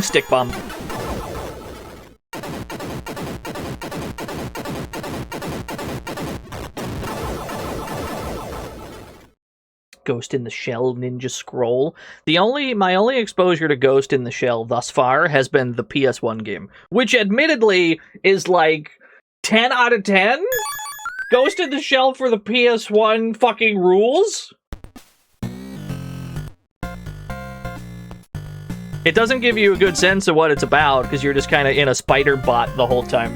Stick bomb. Ghost in the Shell Ninja Scroll. My only exposure to Ghost in the Shell thus far has been the PS1 game, which admittedly is like 10 out of 10. Ghost in the Shell for the PS1 fucking rules. It doesn't give you a good sense of what it's about, because you're just kind of in a spider bot the whole time.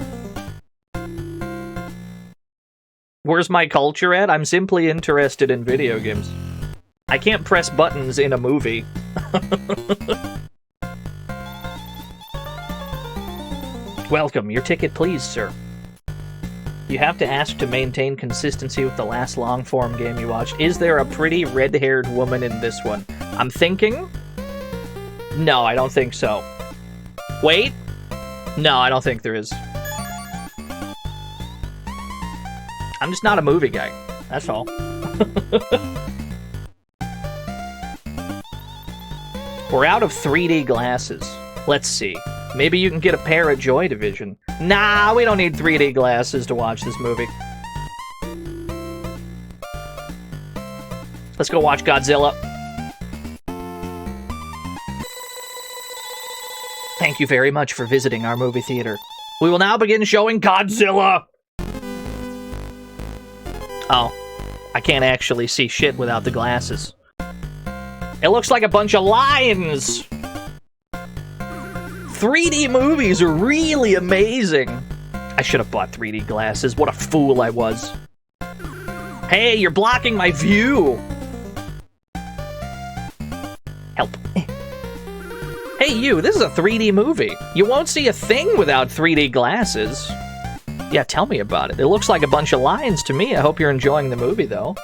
Where's my culture at? I'm simply interested in video games. I can't press buttons in a movie. Welcome. Your ticket, please, sir. You have to ask to maintain consistency with the last long-form game you watched. Is there a pretty red-haired woman in this one? I'm thinking... No, I don't think so. Wait? No, I don't think there is. I'm just not a movie guy. That's all. We're out of 3D glasses. Let's see. Maybe you can get a pair of Joy Division. Nah, we don't need 3D glasses to watch this movie. Let's go watch Godzilla. Thank you very much for visiting our movie theater. We will now begin showing Godzilla! Oh, I can't actually see shit without the glasses. It looks like a bunch of lines! 3D movies are really amazing! I should have bought 3D glasses. What a fool I was. Hey, you're blocking my view! Help. Hey you, this is a 3D movie. You won't see a thing without 3D glasses. Yeah, tell me about it. It looks like a bunch of lines to me. I hope you're enjoying the movie, though.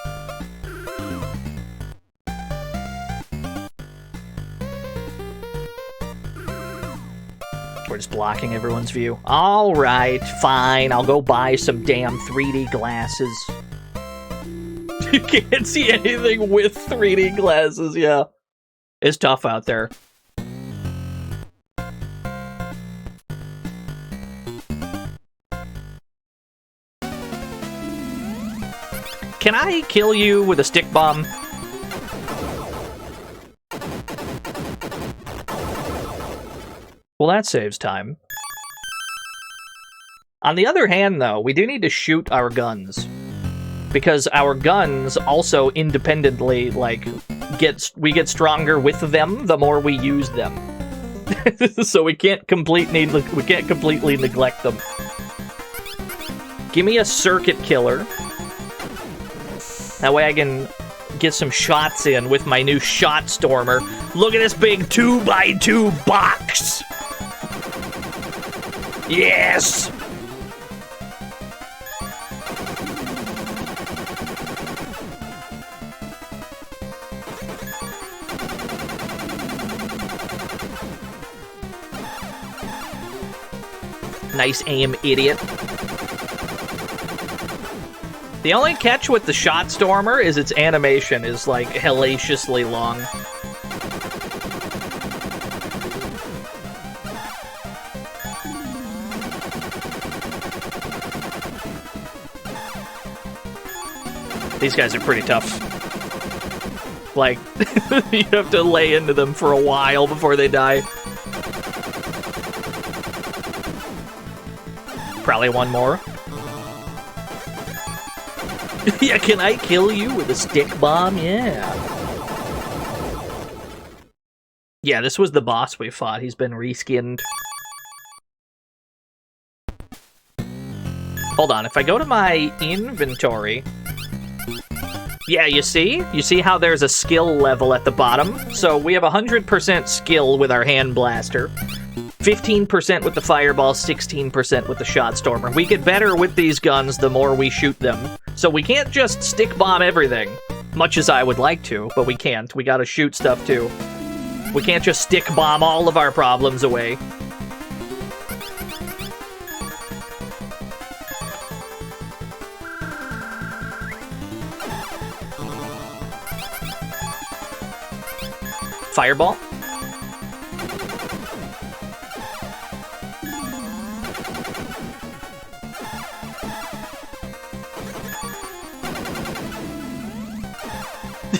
We're just blocking everyone's view. Alright, fine. I'll go buy some damn 3D glasses. You can't see anything with 3D glasses, yeah. It's tough out there. Can I kill you with a stick bomb? Well, that saves time. On the other hand, though, we do need to shoot our guns. Because our guns also independently, like, we get stronger with them the more we use them. So we can't completely neglect them. Give me a circuit killer. That way I can get some shots in with my new shot stormer. Look at this big 2x2 box! Yes! Nice aim, idiot. The only catch with the shot stormer is its animation is, like, hellaciously long. These guys are pretty tough. Like, you have to lay into them for a while before they die. Probably one more. Yeah, can I kill you with a stick bomb? Yeah. Yeah, this was the boss we fought. He's been reskinned. Hold on, if I go to my inventory... Yeah, you see? You see how there's a skill level at the bottom? So we have 100% skill with our hand blaster. 15% with the fireball, 16% with the shot stormer. We get better with these guns the more we shoot them. So we can't just stick bomb everything, much as I would like to, but we can't. We gotta shoot stuff too. We can't just stick bomb all of our problems away. Fireball?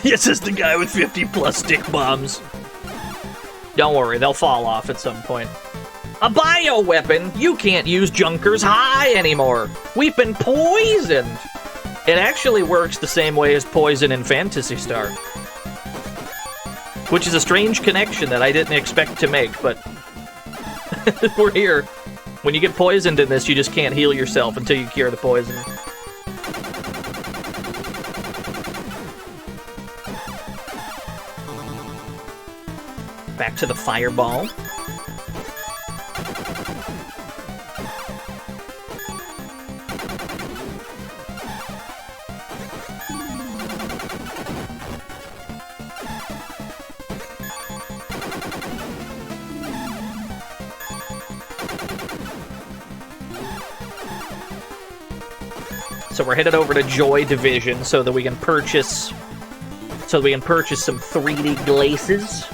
This is the guy with 50 plus stick bombs. Don't worry, they'll fall off at some point. A bioweapon? You can't use Junker's High anymore. We've been poisoned. It actually works the same way as poison in Phantasy Star. Which is a strange connection that I didn't expect to make, but we're here. When you get poisoned in this, you just can't heal yourself until you cure the poison. Back to the fireball. So we're headed over to Joy Division so that we can purchase some 3D glasses.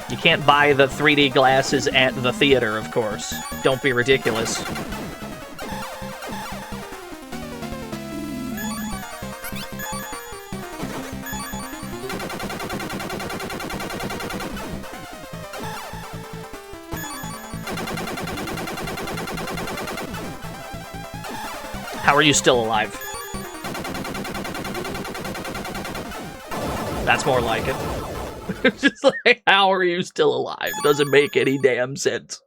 You can't buy the 3D glasses at the theater, of course. Don't be ridiculous. How are you still alive? That's more like it. It's just like, how are you still alive? It doesn't make any damn sense.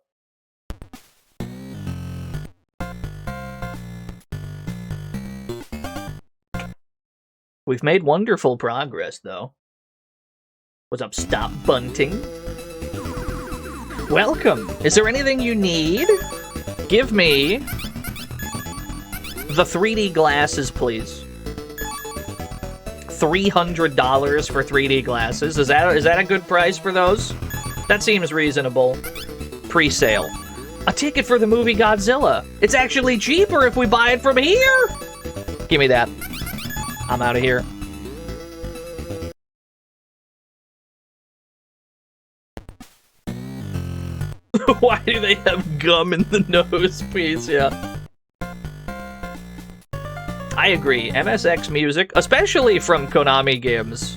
We've made wonderful progress, though. What's up, Stop Bunting? Welcome. Is there anything you need? Give me the 3D glasses, please. $300 for 3D glasses. Is that a good price for those? That seems reasonable. Pre-sale. A ticket for the movie Godzilla. It's actually cheaper if we buy it from here. Give me that. I'm out of here. Why do they have gum in the nose piece? Yeah. I agree. MSX music, especially from Konami games.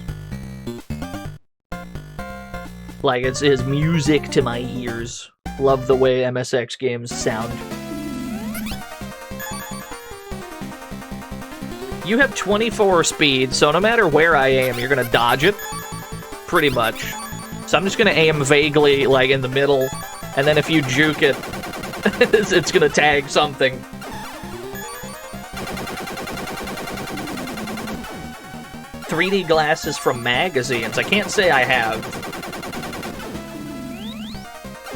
Like, it's music to my ears. Love the way MSX games sound. You have 24 speed, so no matter where I aim, you're gonna dodge it. Pretty much. So I'm just gonna aim vaguely, like, in the middle, and then if you juke it, it's gonna tag something. 3D glasses from magazines. I can't say I have.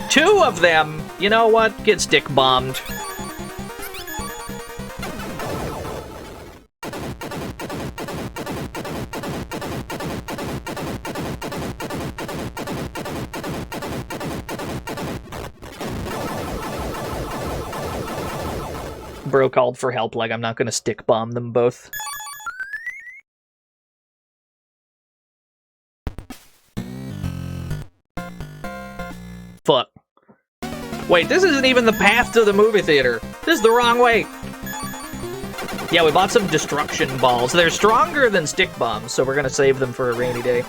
2 of them! You know what? Get stick bombed. Bro called for help, like I'm not gonna stick bomb them both. Fuck. Wait, this isn't even the path to the movie theater. This is the wrong way. Yeah, we bought some destruction balls. They're stronger than stick bombs, so we're gonna save them for a rainy day.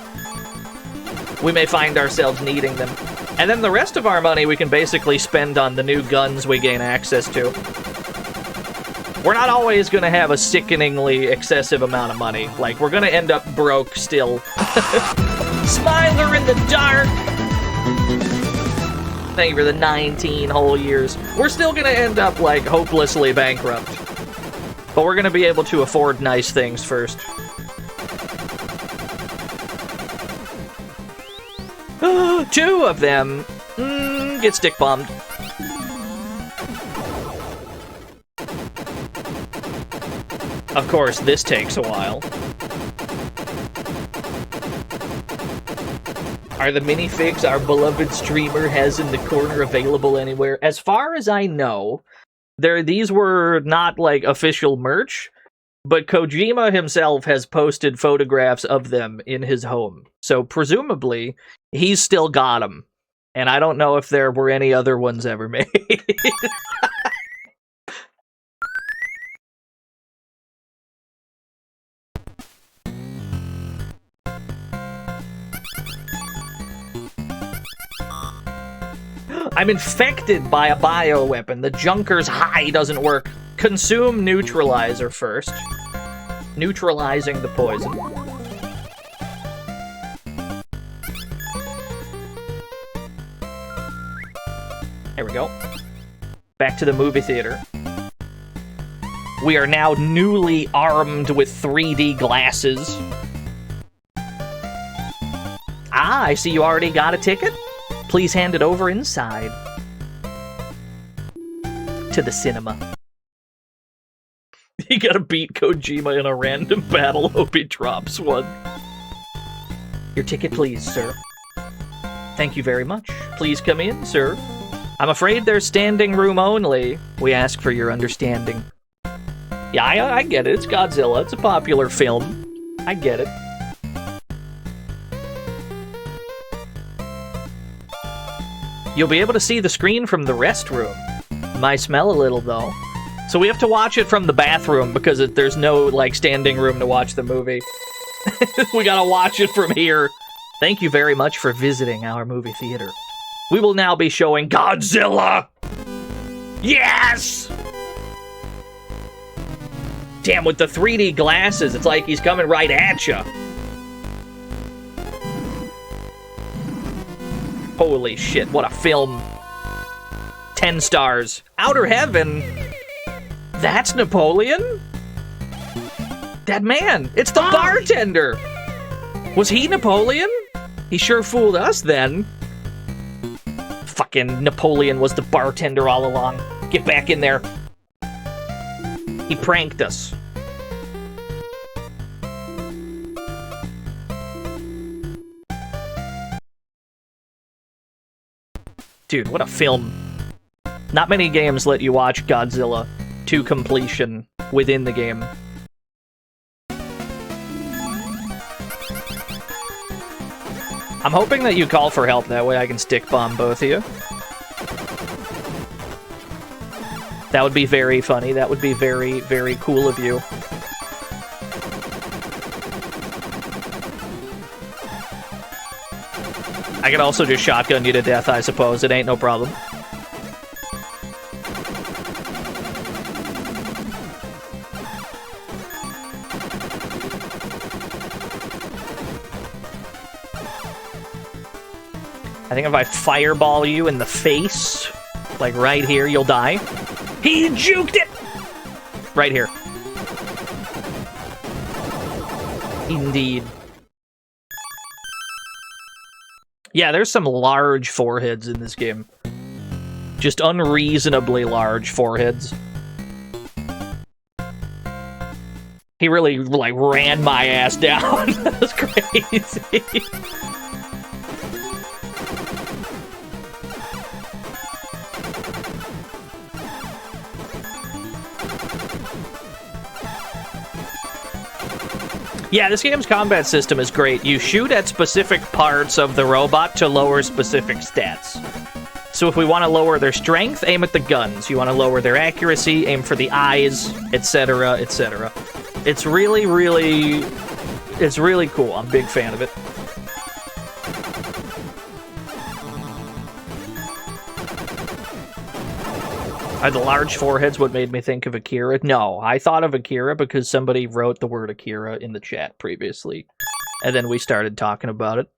We may find ourselves needing them. And then the rest of our money we can basically spend on the new guns we gain access to. We're not always gonna have a sickeningly excessive amount of money. Like, we're gonna end up broke still. Smiler in the dark! Thank you for the 19 whole years. We're still gonna end up, like, hopelessly bankrupt. But we're gonna be able to afford nice things first. Two of them! Get stick bombed. Of course, this takes a while. Are the minifigs our beloved streamer has in the corner available anywhere? As far as I know, these were not, like, official merch, but Kojima himself has posted photographs of them in his home. So, presumably, he's still got them. And I don't know if there were any other ones ever made. I'm infected by a bioweapon. The Junker's high doesn't work. Consume neutralizer first. Neutralizing the poison. There we go. Back to the movie theater. We are now newly armed with 3D glasses. Ah, I see you already got a ticket. Please hand it over inside. To the cinema. You gotta beat Kojima in a random battle. Hope he drops one. Your ticket, please, sir. Thank you very much. Please come in, sir. I'm afraid there's standing room only. We ask for your understanding. Yeah, I get it. It's Godzilla. It's a popular film. I get it. You'll be able to see the screen from the restroom. Might smell a little, though. So we have to watch it from the bathroom because there's no, like, standing room to watch the movie. We gotta watch it from here. Thank you very much for visiting our movie theater. We will now be showing Godzilla! Yes! Damn, with the 3D glasses, it's like he's coming right at you. Holy shit, what a film. 10 stars. Outer Heaven? That's Napoleon? That man, it's the bartender! Was he Napoleon? He sure fooled us then. Fucking Napoleon was the bartender all along. Get back in there. He pranked us. Dude, what a film. Not many games let you watch Godzilla to completion within the game. I'm hoping that you call for help, that way I can stick bomb both of you. That would be very funny. That would be very, very cool of you. I could also just shotgun you to death, I suppose. It ain't no problem. I think if I fireball you in the face, like right here, you'll die. He juked it! Right here. Indeed. Yeah, there's some large foreheads in this game. Just unreasonably large foreheads. He really, like, ran my ass down. That was crazy. Yeah, this game's combat system is great. You shoot at specific parts of the robot to lower specific stats. So if we want to lower their strength, aim at the guns. You want to lower their accuracy, aim for the eyes, etc., etc. It's really, really... It's really cool. I'm a big fan of it. Are the large foreheads what made me think of Akira? No, I thought of Akira because somebody wrote the word Akira in the chat previously. And then we started talking about it.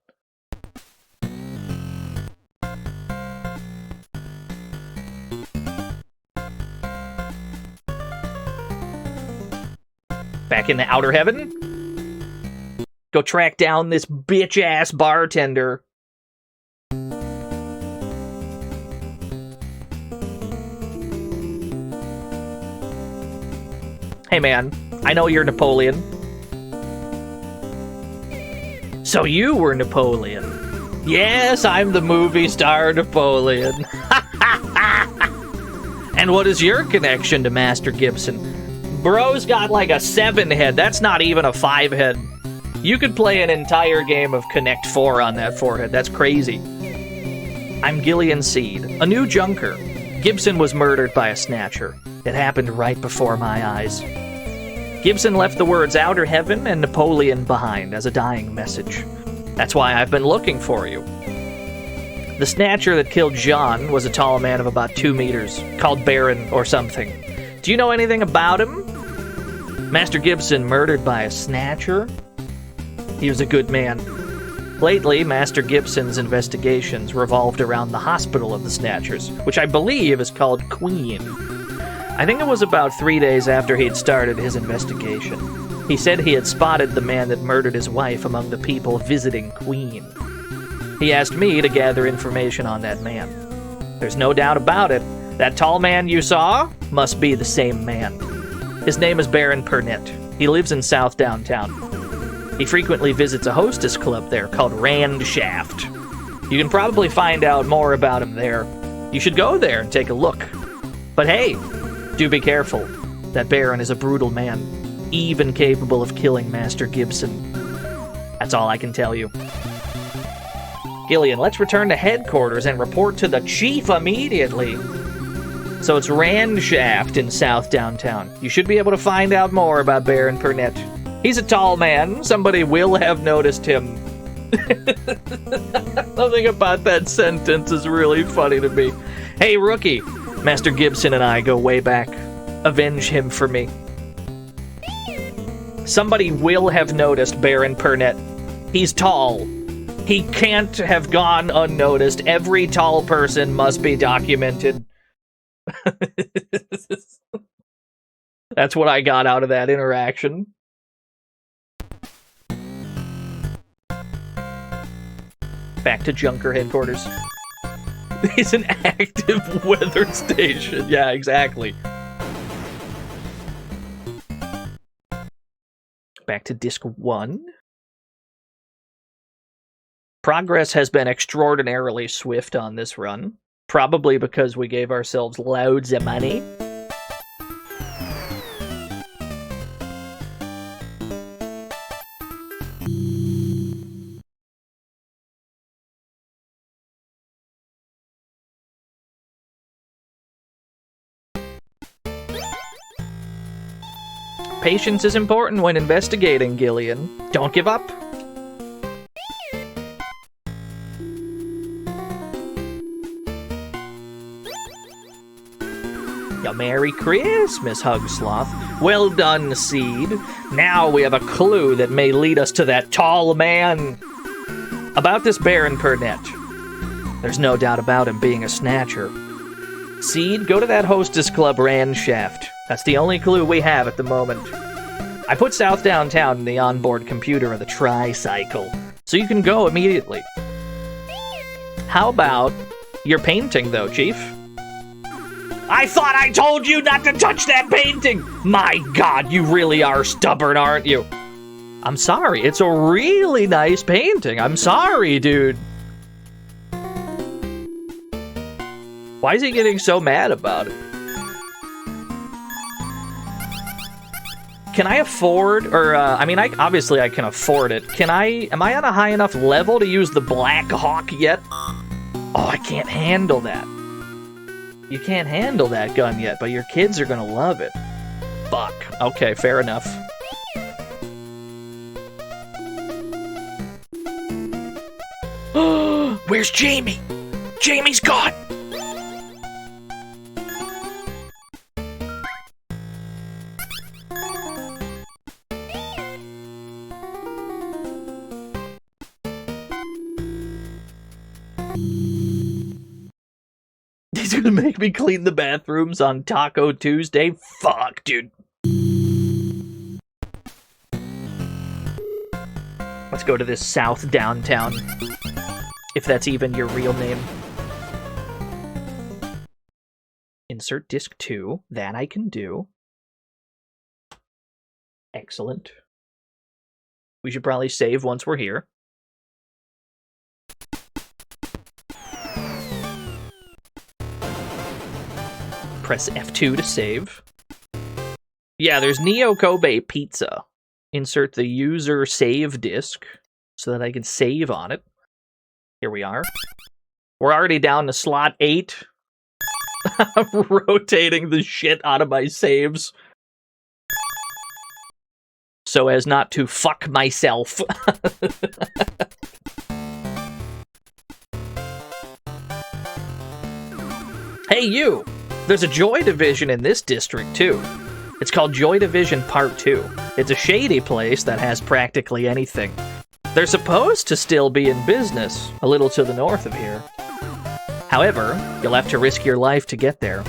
Back in the outer heaven? Go track down this bitch-ass bartender. Hey man, I know you're Napoleon. So you were Napoleon. Yes, I'm the movie star Napoleon. And what is your connection to Master Gibson? Bro's got like a 7 head. That's not even a 5 head. You could play an entire game of Connect 4 on that forehead. That's crazy. I'm Gillian Seed, a new junker. Gibson was murdered by a snatcher. It happened right before my eyes. Gibson left the words outer heaven and Napoleon behind as a dying message. That's why I've been looking for you. The snatcher that killed John was a tall man of about 2 meters, called Baron or something. Do you know anything about him? Master Gibson murdered by a snatcher? He was a good man. Lately, Master Gibson's investigations revolved around the hospital of the Snatchers, which I believe is called Queen. I think it was about 3 days after he'd started his investigation. He said he had spotted the man that murdered his wife among the people visiting Queen. He asked me to gather information on that man. There's no doubt about it. That tall man you saw must be the same man. His name is Baron Pernett. He lives in South Downtown. He frequently visits a hostess club there called Rand Shaft. You can probably find out more about him there. You should go there and take a look. But hey, do be careful. That Baron is a brutal man, even capable of killing Master Gibson. That's all I can tell you. Gillian, let's return to headquarters and report to the chief immediately. So it's Rand Shaft in South Downtown. You should be able to find out more about Baron Pernett. He's a tall man. Somebody will have noticed him. Nothing about that sentence is really funny to me. Hey, rookie. Master Gibson and I go way back. Avenge him for me. Somebody will have noticed Baron Pernett. He's tall. He can't have gone unnoticed. Every tall person must be documented. That's what I got out of that interaction. Back to Junker headquarters. It's an active weather station. Yeah, exactly. Back to Disc 1. Progress has been extraordinarily swift on this run. Probably because we gave ourselves loads of money. Patience is important when investigating, Gillian. Don't give up. Yeah, Merry Christmas, Hugsloth. Well done, Seed. Now we have a clue that may lead us to that tall man. About this Baron Pernette. There's no doubt about him being a snatcher. Seed, go to that Hostess Club Ranshaft. That's the only clue we have at the moment. I put South Downtown in the onboard computer of the tricycle, so you can go immediately. How about your painting, though, Chief? I thought I told you not to touch that painting! My God, you really are stubborn, aren't you? I'm sorry, it's a really nice painting. I'm sorry, dude. Why is he getting so mad about it? Can I afford, or, I mean, obviously I can afford it. Am I on a high enough level to use the Black Hawk yet? Oh, I can't handle that. You can't handle that gun yet, but your kids are gonna love it. Fuck. Okay, fair enough. Where's Jamie? Jamie's gone! He's gonna make me clean the bathrooms on Taco Tuesday? Fuck, dude. Let's go to this South Downtown. If that's even your real name. Insert disc 2. That I can do. Excellent. We should probably save once we're here. Press F2 to save. Yeah, there's Neo Kobe Pizza. Insert the user save disk so that I can save on it. Here we are. We're already down to slot 8. I'm rotating the shit out of my saves so as not to fuck myself. Hey, you! There's a Joy Division in this district, too. It's called Joy Division Part 2. It's a shady place that has practically anything. They're supposed to still be in business, a little to the north of here. However, you'll have to risk your life to get there.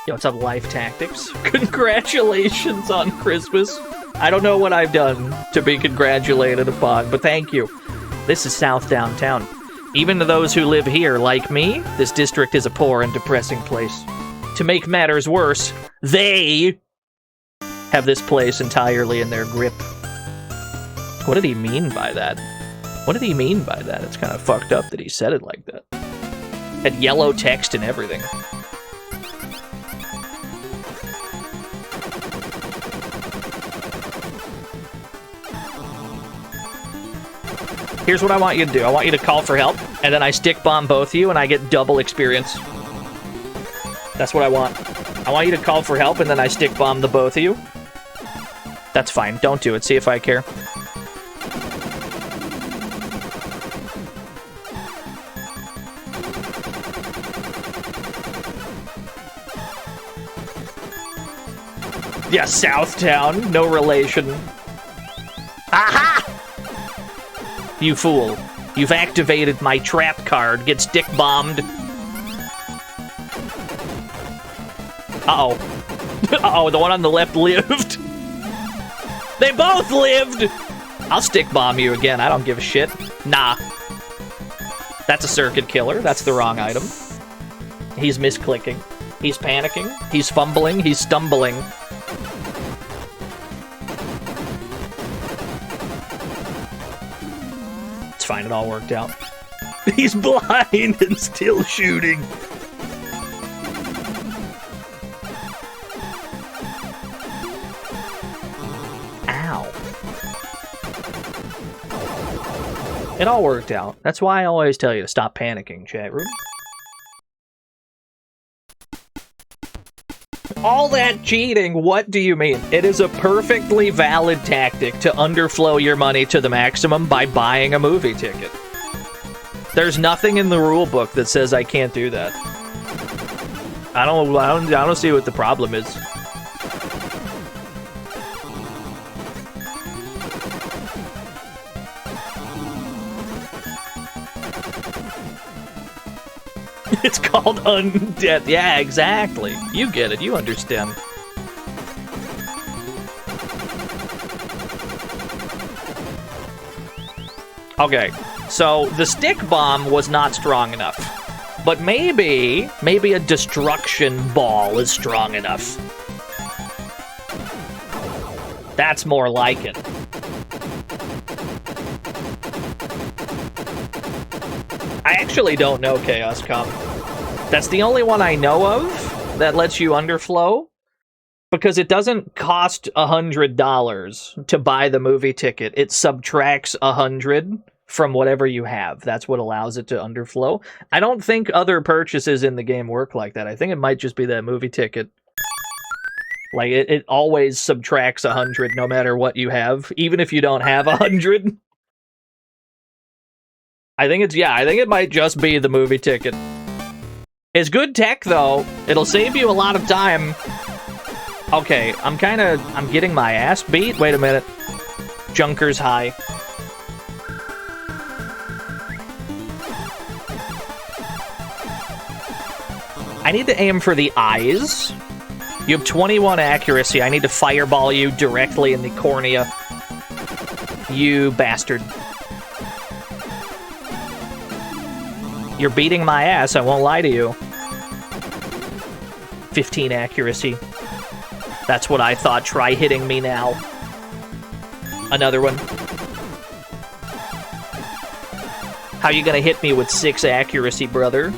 Yo, what's up, Life Tactics? Congratulations on Christmas. I don't know what I've done to be congratulated upon, but thank you. This is South Downtown. Even to those who live here, like me, this district is a poor and depressing place. To make matters worse, they have this place entirely in their grip. What did he mean by that? What did he mean by that? It's kind of fucked up that he said it like that. Had yellow text and everything. Here's what I want you to do. I want you to call for help, and then I stick bomb both of you, and I get double experience. That's what I want. I want you to call for help, and then I stick bomb the both of you. That's fine. Don't do it. See if I care. Yeah, Southtown. No relation. Aha! You fool. You've activated my trap card. Get stick bombed. Uh-oh. Uh-oh, the one on the left lived. They both lived! I'll stick bomb you again. I don't give a shit. Nah. That's a circuit killer. That's the wrong item. He's misclicking. He's panicking. He's fumbling. He's stumbling. It's fine. It all worked out. He's blind and still shooting. Ow. It all worked out. That's why I always tell you to stop panicking, chat room. All that cheating, what do you mean? It is a perfectly valid tactic to underflow your money to the maximum by buying a movie ticket. There's nothing in the rule book that says I can't do that. I don't see what the problem is. It's called undead. Yeah, exactly. You get it. You understand. Okay, so the stick bomb was not strong enough. But maybe a destruction ball is strong enough. That's more like it. I actually don't know Chaos Come. That's the only one I know of that lets you underflow, because it doesn't cost $100 to buy the movie ticket. It subtracts 100 from whatever you have. That's what allows it to underflow. I don't think other purchases in the game work like that. I think it might just be that movie ticket. Like, it always subtracts 100 no matter what you have, even if you don't have 100. I think it might just be the movie ticket. It's good tech, though. It'll save you a lot of time. Okay, I'm getting my ass beat. Wait a minute. Junker's high. I need to aim for the eyes. You have 21 accuracy. I need to fireball you directly in the cornea. You bastard. You're beating my ass, I won't lie to you. 15 accuracy. That's what I thought. Try hitting me now. Another one. How you gonna hit me with 6 accuracy, brother?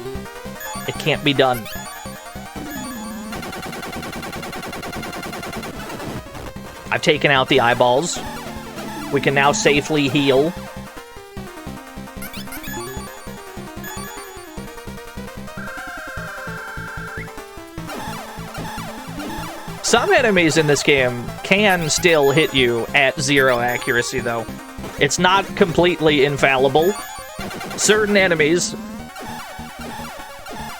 It can't be done. I've taken out the eyeballs. We can now safely heal. Some enemies in this game can still hit you at 0 accuracy, though. It's not completely infallible. Certain enemies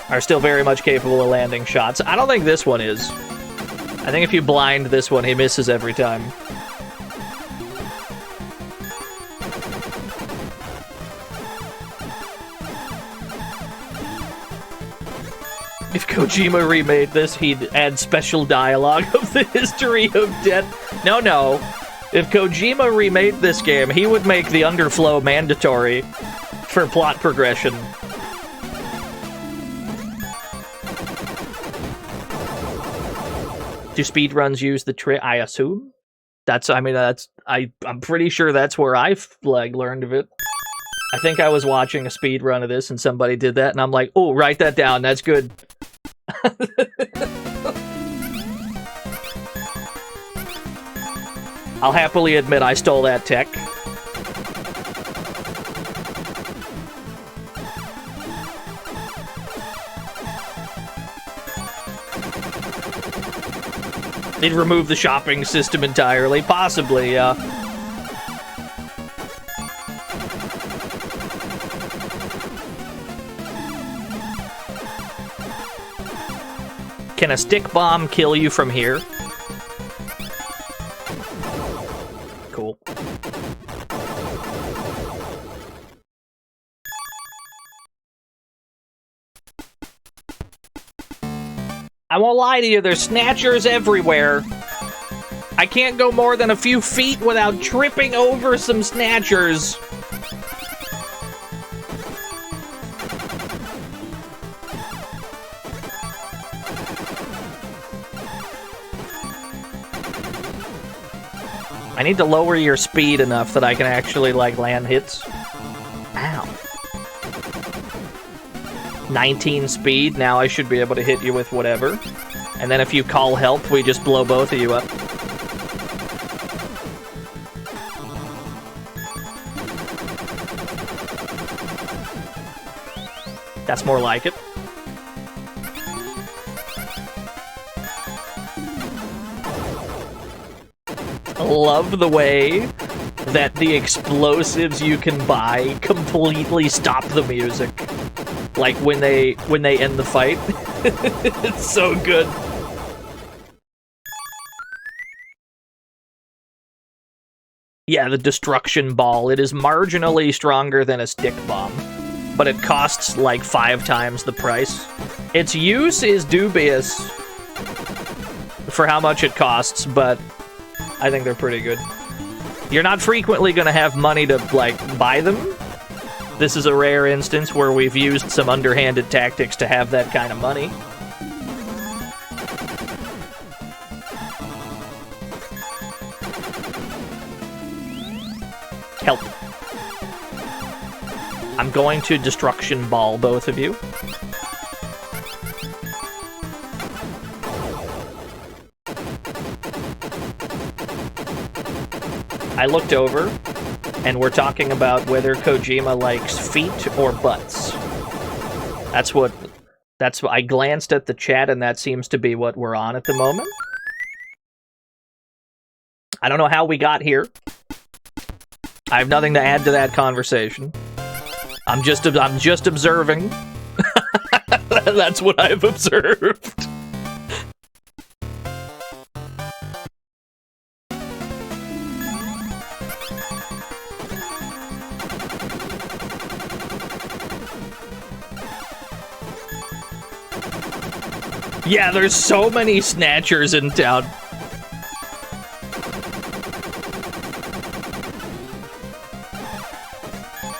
are still very much capable of landing shots. I don't think this one is. I think if you blind this one, he misses every time. If Kojima remade this, he'd add special dialogue of the history of death. No. If Kojima remade this game, he would make the underflow mandatory for plot progression. Do speedruns use the trick? I assume. I'm pretty sure that's where I've learned of it. I think I was watching a speedrun of this and somebody did that, and I'm like, oh, write that down. That's good. I'll happily admit I stole that tech. They'd remove the shopping system entirely. Possibly, yeah. Can a stick bomb kill you from here? Cool. I won't lie to you, there's snatchers everywhere. I can't go more than a few feet without tripping over some snatchers. I need to lower your speed enough that I can actually, like, land hits. Ow. 19 speed, now I should be able to hit you with whatever. And then if you call help, we just blow both of you up. That's more like it. I love the way that the explosives you can buy completely stop the music. Like when they end the fight. It's so good. Yeah, the destruction ball. It is marginally stronger than a stick bomb, but it costs like 5 times the price. Its use is dubious for how much it costs, but I think they're pretty good. You're not frequently going to have money to, like, buy them. This is a rare instance where we've used some underhanded tactics to have that kind of money. Help. I'm going to destruction ball both of you. I looked over, and we're talking about whether Kojima likes feet or butts. That's what I glanced at the chat, and that seems to be what we're on at the moment. I don't know how we got here. I have nothing to add to that conversation. I'm just observing. That's what I've observed. Yeah, there's so many snatchers in town.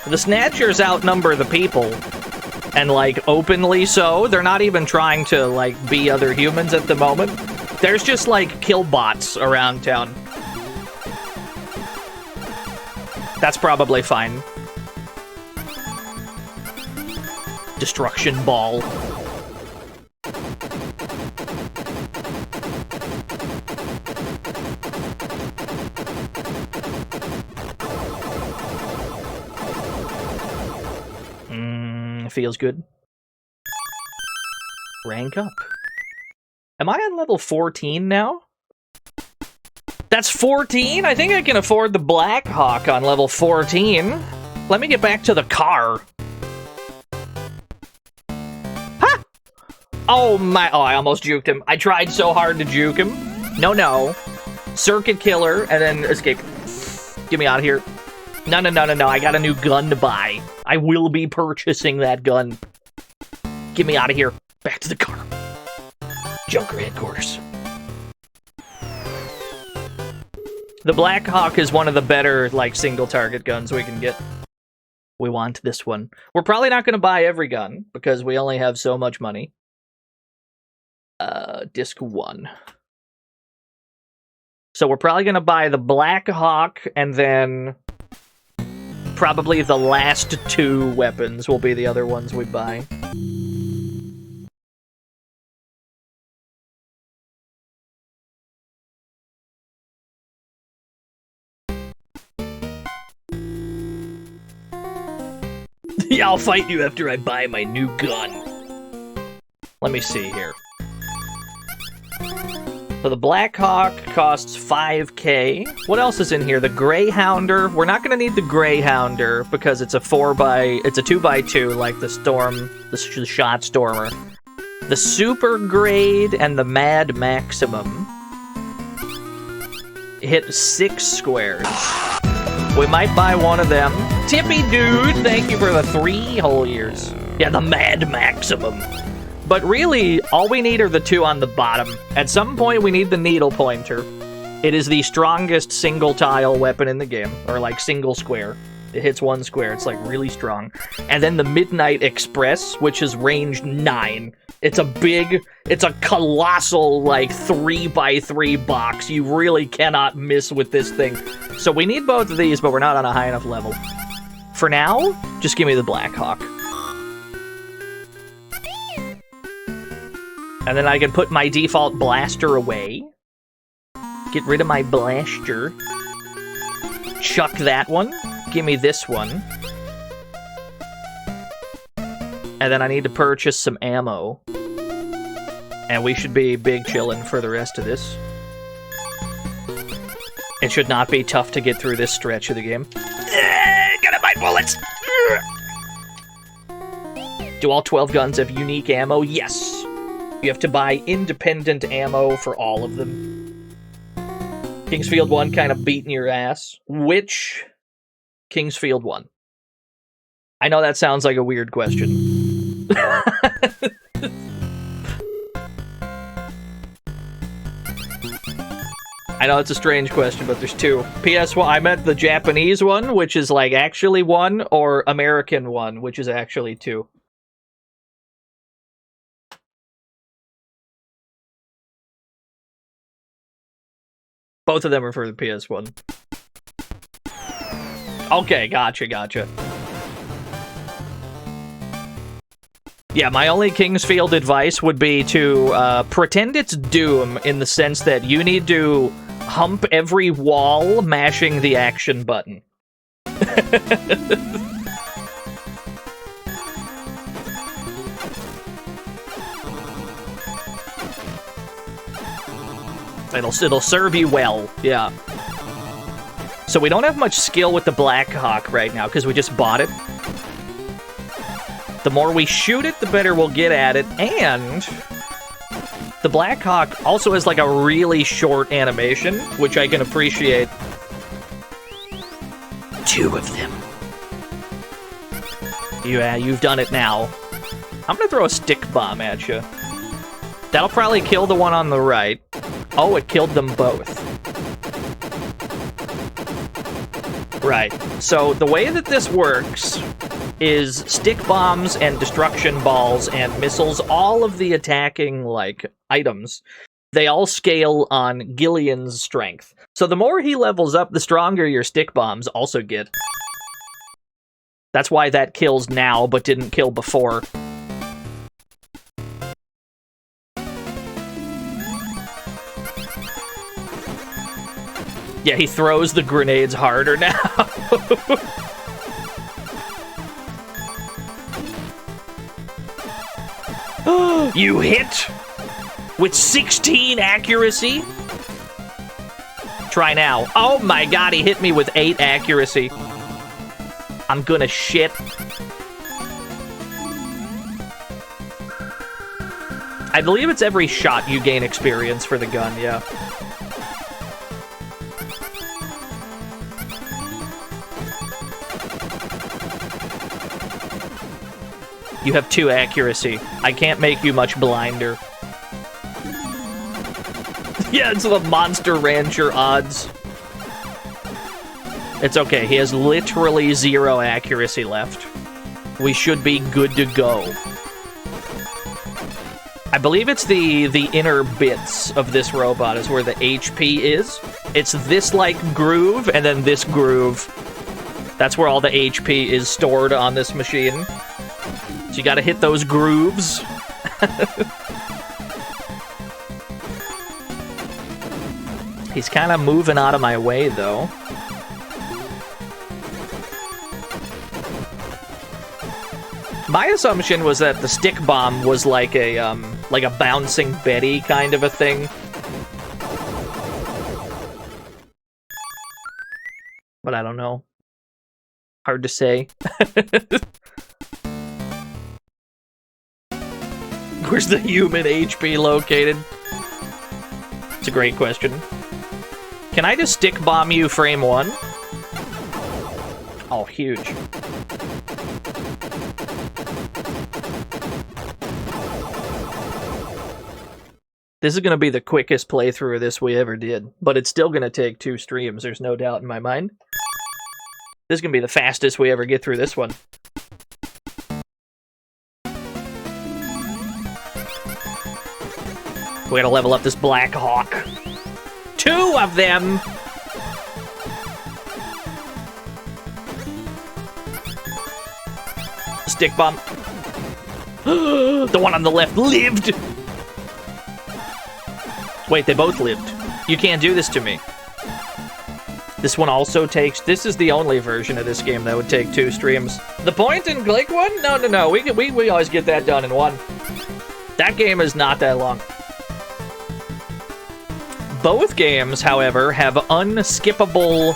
The snatchers outnumber the people. And, like, openly so. They're not even trying to, like, be other humans at the moment. There's just, like, kill bots around town. That's probably fine. Destruction ball. Feels good. Rank up. Am I on level 14 now? That's 14? I think I can afford the Black Hawk on level 14. Let me get back to the car. Ha! Oh my... Oh, I almost juked him. I tried so hard to juke him. No. Circuit killer, and then escape. Get me out of here. No. I got a new gun to buy. I will be purchasing that gun. Get me out of here. Back to the car. Junker headquarters. The Black Hawk is one of the better, like, single target guns we can get. We want this one. We're probably not going to buy every gun, because we only have so much money. Disc 1. So we're probably going to buy the Black Hawk, and then... probably the last 2 weapons will be the other ones we buy. Yeah, I'll fight you after I buy my new gun. Let me see here. So the Black Hawk costs 5k. What else is in here? The Greyhounder. We're not going to need the Greyhounder because it's a 2x2 like the Storm, the Shot Stormer. The Super Grade and the Mad Maximum hit 6 squares. We might buy one of them. Tippy Dude, thank you for the 3 whole years. Yeah, the Mad Maximum. But really, all we need are the 2 on the bottom. At some point, we need the needle pointer. It is the strongest single tile weapon in the game, or like single square. It hits one square, it's like really strong. And then the Midnight Express, which is range 9. It's a colossal, like, 3x3 box. You really cannot miss with this thing. So we need both of these, but we're not on a high enough level. For now, just give me the Black Hawk. And then I can put my default blaster away. Get rid of my blaster. Chuck that one. Give me this one. And then I need to purchase some ammo. And we should be big chillin' for the rest of this. It should not be tough to get through this stretch of the game. Gotta buy bullets! Do all 12 guns have unique ammo? Yes! You have to buy independent ammo for all of them. Kingsfield 1 kind of beating your ass. Which Kingsfield 1? I know that sounds like a weird question. I know it's a strange question, but there's two. PS1, I meant the Japanese one, which is like actually 1, or American 1, which is actually 2. Both of them are for the PS1. Okay, gotcha. Yeah, my only Kingsfield advice would be to pretend it's Doom in the sense that you need to hump every wall mashing the action button. It'll serve you well, yeah. So we don't have much skill with the Black Hawk right now, because we just bought it. The more we shoot it, the better we'll get at it, and the Black Hawk also has like a really short animation, which I can appreciate. 2 of them. Yeah, you've done it now. I'm gonna throw a stick bomb at you. That'll probably kill the one on the right. Oh, it killed them both. Right. So the way that this works is stick bombs and destruction balls and missiles, all of the attacking, like, items, they all scale on Gillian's strength. So the more he levels up, the stronger your stick bombs also get. That's why that kills now, but didn't kill before. Yeah, he throws the grenades harder now. You hit with 16 accuracy? Try now. Oh my god, he hit me with 8 accuracy. I'm gonna shit. I believe it's every shot you gain experience for the gun, yeah. You have 2 accuracy. I can't make you much blinder. Yeah, it's the Monster Rancher odds. It's okay, he has literally 0 accuracy left. We should be good to go. I believe it's the inner bits of this robot is where the HP is. It's this, like, groove, and then this groove. That's where all the HP is stored on this machine. So you gotta hit those grooves. He's kind of moving out of my way, though. My assumption was that the stick bomb was like a bouncing Betty kind of a thing. But I don't know. Hard to say. Where's the human HP located? It's a great question. Can I just stick bomb you frame 1? Oh, huge. This is going to be the quickest playthrough of this we ever did, but it's still going to take 2 streams, there's no doubt in my mind. This is going to be the fastest we ever get through this one. We gotta level up this Black Hawk. 2 of them! Stick bomb. The one on the left lived! Wait, they both lived. You can't do this to me. This one also takes... This is the only version of this game that would take 2 streams. The point and click one? No. We always get that done in 1. That game is not that long. Both games, however, have unskippable...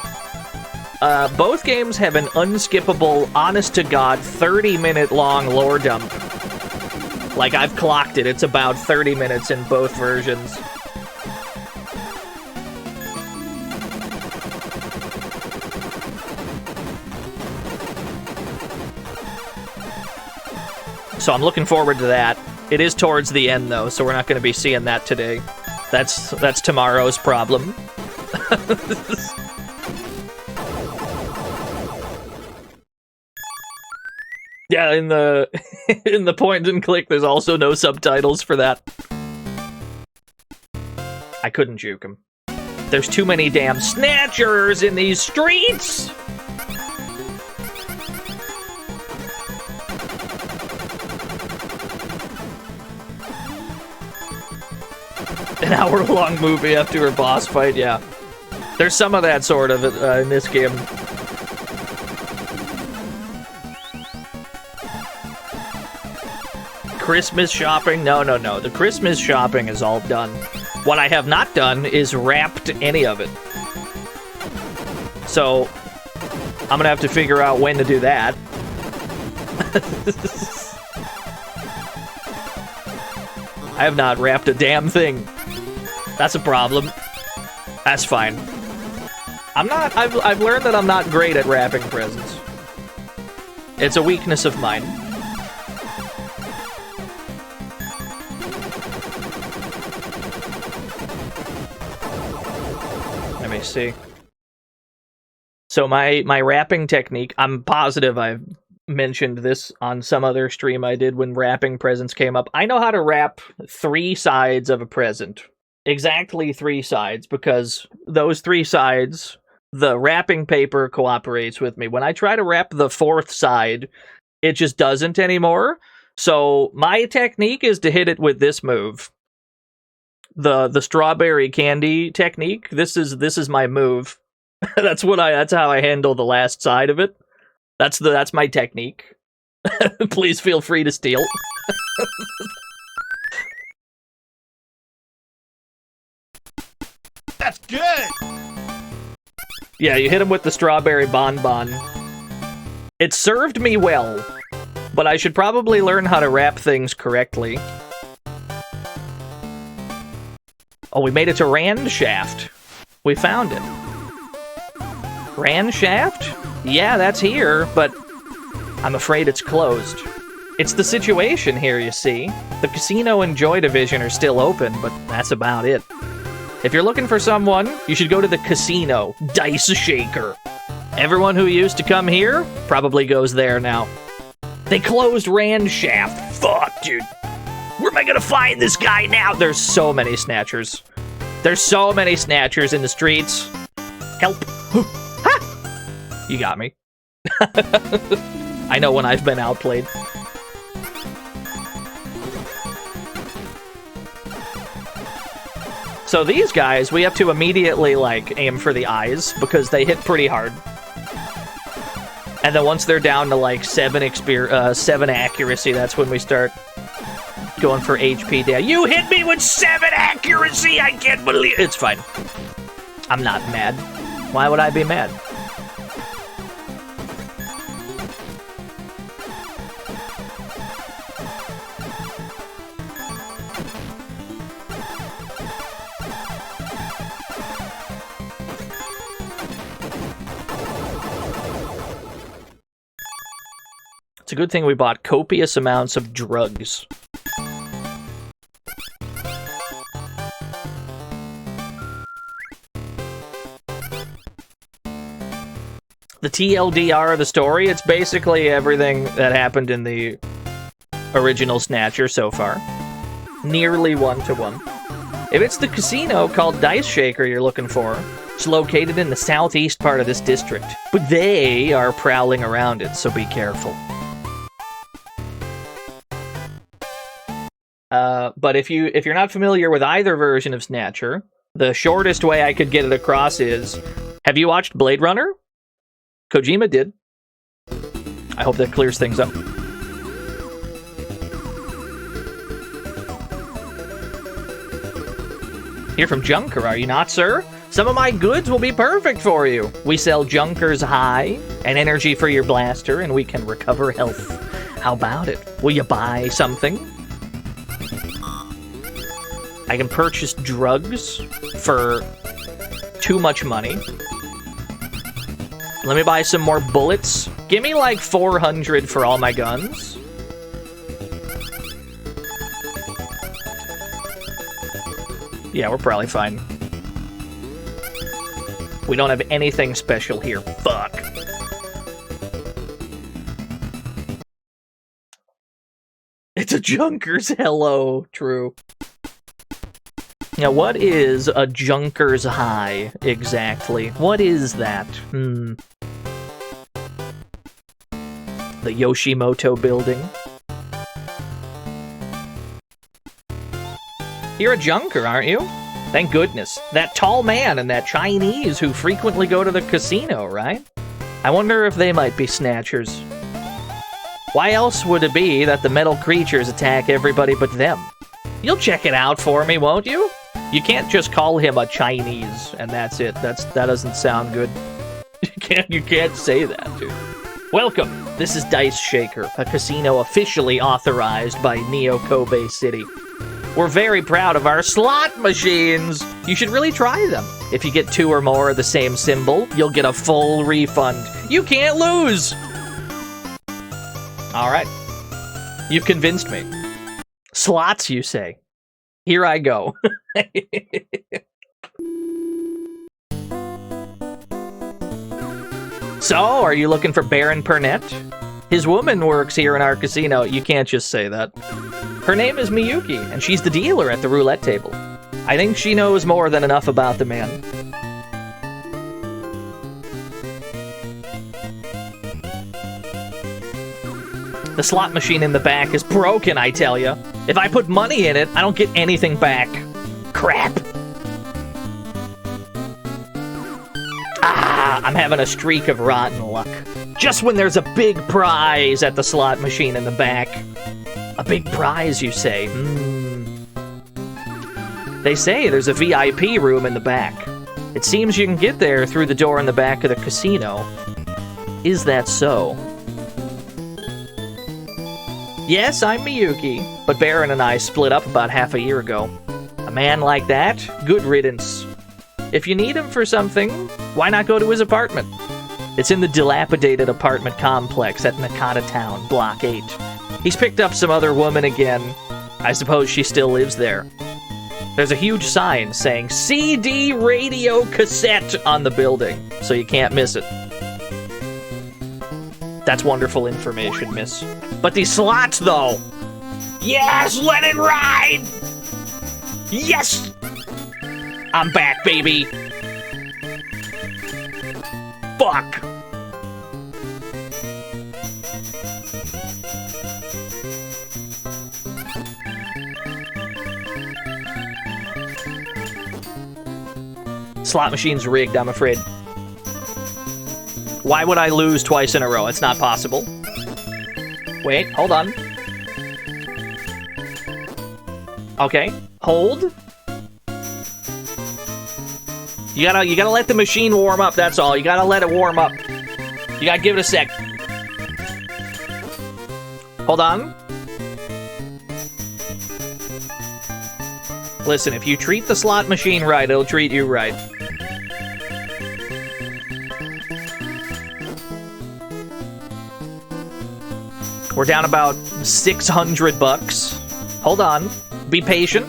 both games have an unskippable, honest-to-God, 30-minute-long lore dump. Like, I've clocked it. It's about 30 minutes in both versions. So I'm looking forward to that. It is towards the end, though, so we're not going to be seeing that today. That's tomorrow's problem. Yeah, in the in the point and click, there's also no subtitles for that. I couldn't juke him. There's too many damn snatchers in these streets! An hour-long movie after a boss fight, yeah. There's some of that sort of in this game. Christmas shopping? No. The Christmas shopping is all done. What I have not done is wrapped any of it. So, I'm gonna have to figure out when to do that. I have not wrapped a damn thing. That's a problem. That's fine. I've learned that I'm not great at wrapping presents. It's a weakness of mine. Let me see. So my wrapping technique, I'm positive I've mentioned this on some other stream I did when wrapping presents came up. I know how to wrap 3 sides of a present. Exactly 3 sides, because those 3 sides, the wrapping paper cooperates with me. When I try to wrap the 4th side, it just doesn't anymore. So my technique is to hit it with this move. The strawberry candy technique. This is my move. That's how I handle the last side of it. That's my technique. Please feel free to steal. That's good! Yeah, you hit him with the strawberry bonbon. It served me well, but I should probably learn how to wrap things correctly. Oh, we made it to Rand Shaft. We found it. Rand Shaft? Yeah, that's here, but I'm afraid it's closed. It's the situation here, you see. The casino and Joy Division are still open, but that's about it. If you're looking for someone, you should go to the casino, Dice Shaker. Everyone who used to come here probably goes there now. They closed Rand Shaft. Fuck, dude. Where am I gonna find this guy now? There's so many snatchers. There's so many snatchers in the streets. Help. Ha! You got me. I know when I've been outplayed. So these guys, we have to immediately, like, aim for the eyes, because they hit pretty hard. And then once they're down to, like, 7 accuracy, that's when we start going for HP down. You hit me with 7 accuracy! I can't believe... It's fine. I'm not mad. Why would I be mad? It's a good thing we bought copious amounts of drugs. The TLDR of the story, it's basically everything that happened in the original Snatcher so far. Nearly one-to-one. If it's the casino called Dice Shaker you're looking for, it's located in the southeast part of this district. But they are prowling around it, so be careful. But if you're not familiar with either version of Snatcher, the shortest way I could get it across is, have you watched Blade Runner? Kojima did. I hope that clears things up. You're from Junker, are you not, sir? Some of my goods will be perfect for you. We sell Junker's High and energy for your blaster, and we can recover health. How about it? Will you buy something? I can purchase drugs for too much money. Let me buy some more bullets. Give me like 400 for all my guns. Yeah, we're probably fine. We don't have anything special here. Fuck. It's a Junker's hello. True. Now, what is a Junker's High, exactly? What is that? The Yoshimoto building. You're a Junker, aren't you? Thank goodness. That tall man and that Chinese who frequently go to the casino, right? I wonder if they might be Snatchers. Why else would it be that the metal creatures attack everybody but them? You'll check it out for me, won't you? You can't just call him a Chinese, and that's it. That doesn't sound good. You can't say that, dude. Welcome. This is Dice Shaker, a casino officially authorized by Neo Kobe City. We're very proud of our slot machines. You should really try them. If you get 2 or more of the same symbol, you'll get a full refund. You can't lose. All right. You've convinced me. Slots, you say? Here I go. So, are you looking for Baron Pernette? His woman works here in our casino. You can't just say that. Her name is Miyuki, and she's the dealer at the roulette table. I think she knows more than enough about the man. The slot machine in the back is broken, I tell ya. If I put money in it, I don't get anything back. Crap. I'm having a streak of rotten luck. Just when there's a big prize at the slot machine in the back. A big prize, you say? They say there's a VIP room in the back. It seems you can get there through the door in the back of the casino. Is that so? Yes, I'm Miyuki, but Baron and I split up about half a year ago. A man like that? Good riddance. If you need him for something, why not go to his apartment? It's in the dilapidated apartment complex at Nakata Town, Block 8. He's picked up some other woman again. I suppose she still lives there. There's a huge sign saying CD radio cassette on the building, so you can't miss it. That's wonderful information, miss. But these slots, though! Yes, let it ride! Yes! I'm back, baby! Fuck! Slot machine's rigged, I'm afraid. Why would I lose twice in a row? It's not possible. Wait, hold on. Okay, hold. You gotta let the machine warm up, that's all. You gotta let it warm up. You gotta give it a sec. Hold on. Listen, if you treat the slot machine right, it'll treat you right. We're down about 600 bucks. Hold on. Be patient.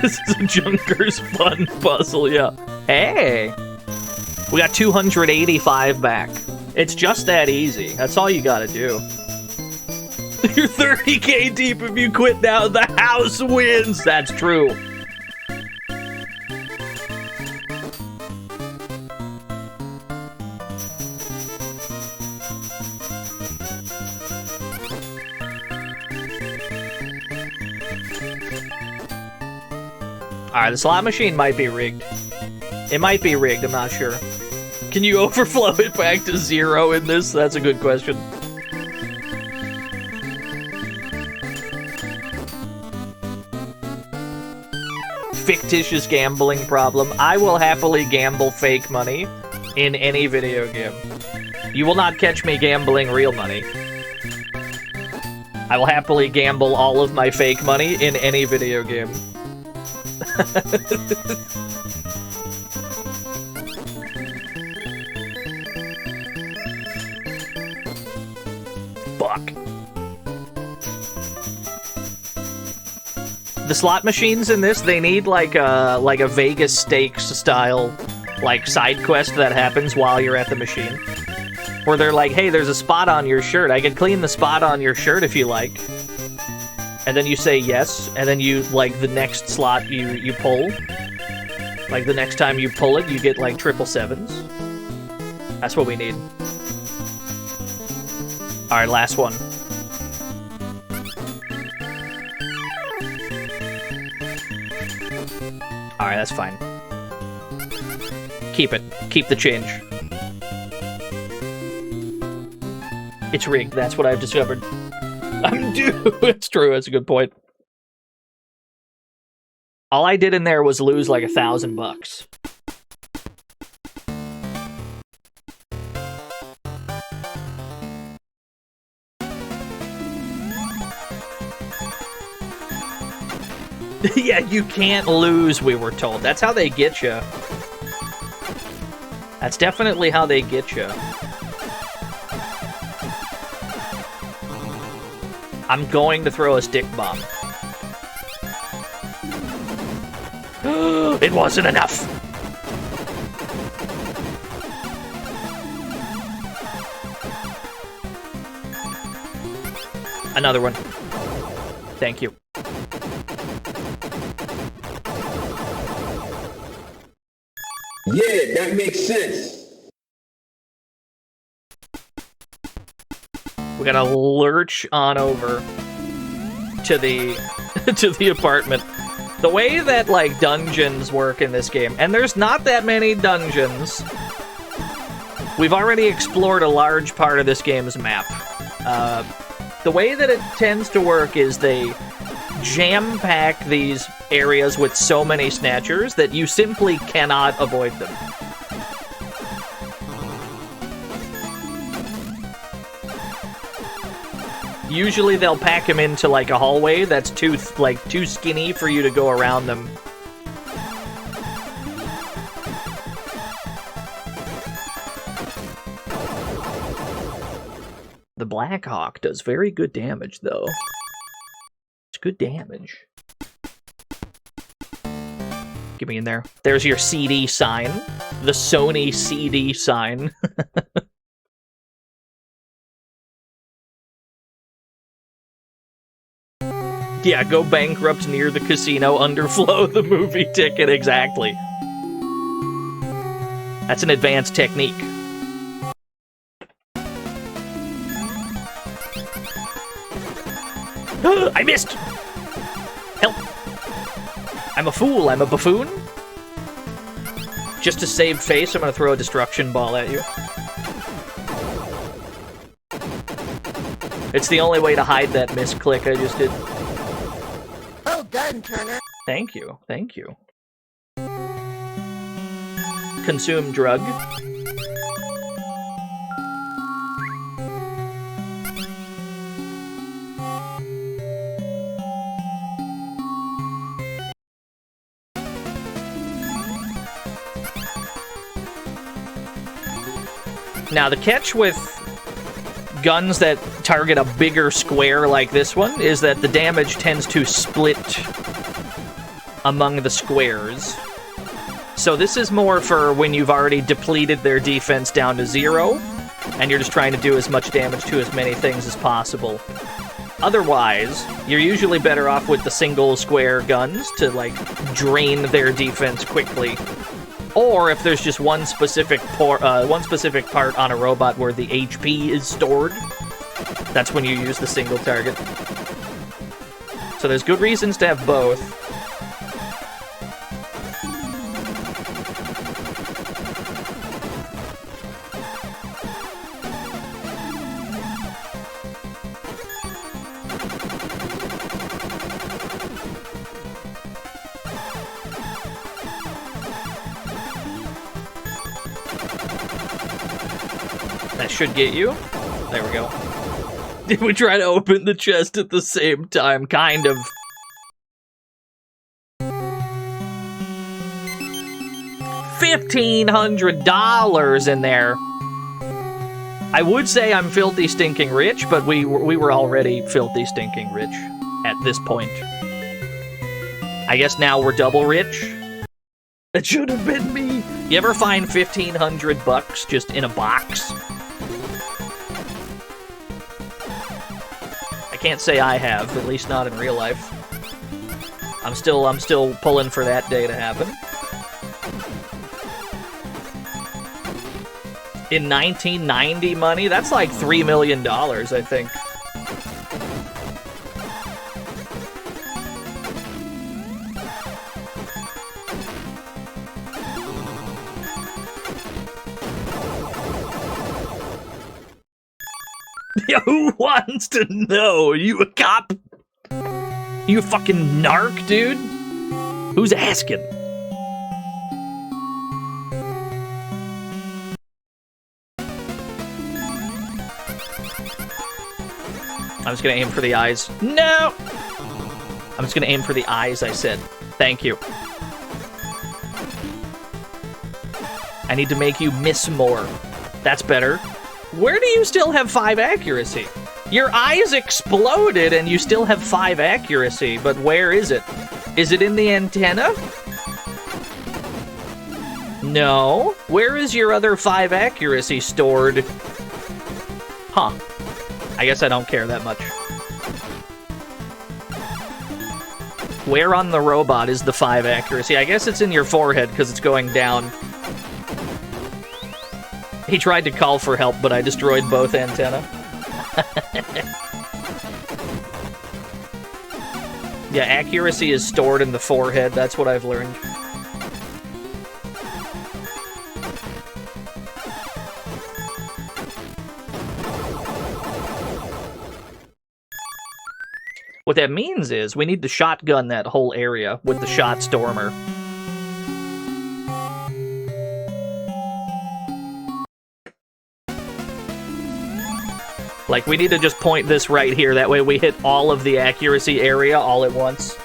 This is a Junker's Fun puzzle, yeah. Hey! We got 285 back. It's just that easy. That's all you gotta do. You're 30k deep if you quit now. The house wins! That's true. Alright, the slot machine might be rigged. It might be rigged, I'm not sure. Can you overflow it back to 0 in this? That's a good question. Fictitious gambling problem. I will happily gamble fake money in any video game. You will not catch me gambling real money. I will happily gamble all of my fake money in any video game. Fuck. The slot machines in this, they need like a Vegas Stakes style like side quest that happens while you're at the machine. Where they're like, hey, there's a spot on your shirt. I can clean the spot on your shirt if you like. And then you say yes, and then you, like, the next slot you pull. Like, the next time you pull it, you get, like, 777s. That's what we need. Alright, last one. Alright, that's fine. Keep it. Keep the change. It's rigged, that's what I've discovered. I'm due. It's true, that's a good point. All I did in there was lose like $1,000. Yeah, you can't lose, we were told. That's how they get you. That's definitely how they get you. I'm going to throw a stick bomb. It wasn't enough! Another one. Thank you. Yeah, that makes sense. We gotta lurch on over to the to the apartment. The way that like dungeons work in this game, and there's not that many dungeons. We've already explored a large part of this game's map. The way that it tends to work is they jam-pack these areas with so many snatchers that you simply cannot avoid them. Usually they'll pack them into like a hallway that's too skinny for you to go around them. The Blackhawk does very good damage though. It's good damage. Get me in there. There's your CD sign. The Sony CD sign. Yeah, go bankrupt near the casino, underflow the movie ticket, exactly. That's an advanced technique. I missed! Help! I'm a fool, I'm a buffoon? Just to save face, I'm gonna throw a destruction ball at you. It's the only way to hide that misclick I just did. Well done, Turner. Thank you, thank you. Consume drug. Now, the catch with guns that target a bigger square like this one is that the damage tends to split among the squares. So this is more for when you've already depleted their defense down to 0, and you're just trying to do as much damage to as many things as possible. Otherwise, you're usually better off with the single square guns to, like, drain their defense quickly. Or if there's just one specific part on a robot where the HP is stored, that's when you use the single target. So there's good reasons to have both. That should get you. There we go. Did we try to open the chest at the same time? Kind of. $1,500 in there. I would say I'm filthy stinking rich, but we were already filthy stinking rich at this point. I guess now we're double rich. It should have been me. You ever find $1,500 just in a box? I can't say I have, at least not in real life. I'm still pulling for that day to happen. In 1990 money, that's like $3 million, I think. Yeah, who wants to know? Are you a cop? You a fucking narc, dude? Who's asking? I'm just gonna aim for the eyes. No! I'm just gonna aim for the eyes, I said. Thank you. I need to make you miss more. That's better. Where do you still have 5 accuracy? Your eyes exploded and you still have 5 accuracy, but where is it? Is it in the antenna? No. Where is your other 5 accuracy stored? Huh. I guess I don't care that much. Where on the robot is the 5 accuracy? I guess it's in your forehead because it's going down. He tried to call for help, but I destroyed both antenna. Yeah, accuracy is stored in the forehead. That's what I've learned. What that means is we need to shotgun that whole area with the shot stormer. Like, we need to just point this right here. That way we hit all of the accuracy area all at once.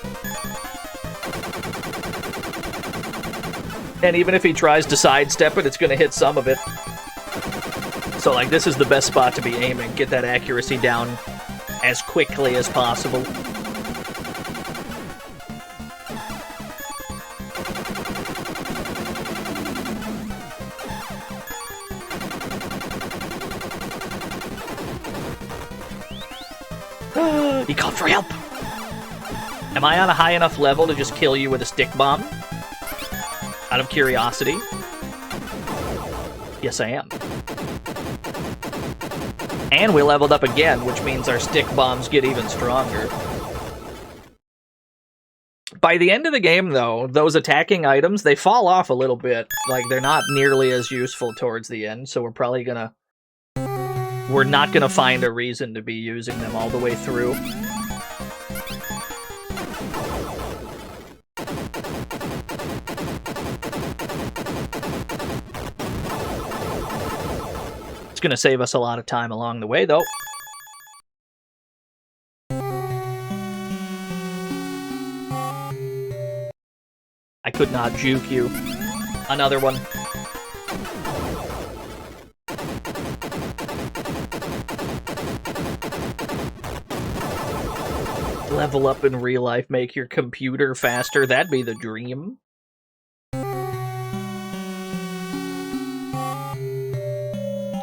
And even if he tries to sidestep it, it's going to hit some of it. So, like, this is the best spot to be aiming. Get that accuracy down as quickly as possible. He called for help! Am I on a high enough level to just kill you with a stick bomb? Out of curiosity. Yes, I am. And we leveled up again, which means our stick bombs get even stronger. By the end of the game, though, those attacking items, they fall off a little bit. Like, they're not nearly as useful towards the end, so we're probably gonna... We're not gonna find a reason to be using them all the way through. It's gonna save us a lot of time along the way, though. I could not juke you. Another one. Level up in real life, make your computer faster. That'd be the dream.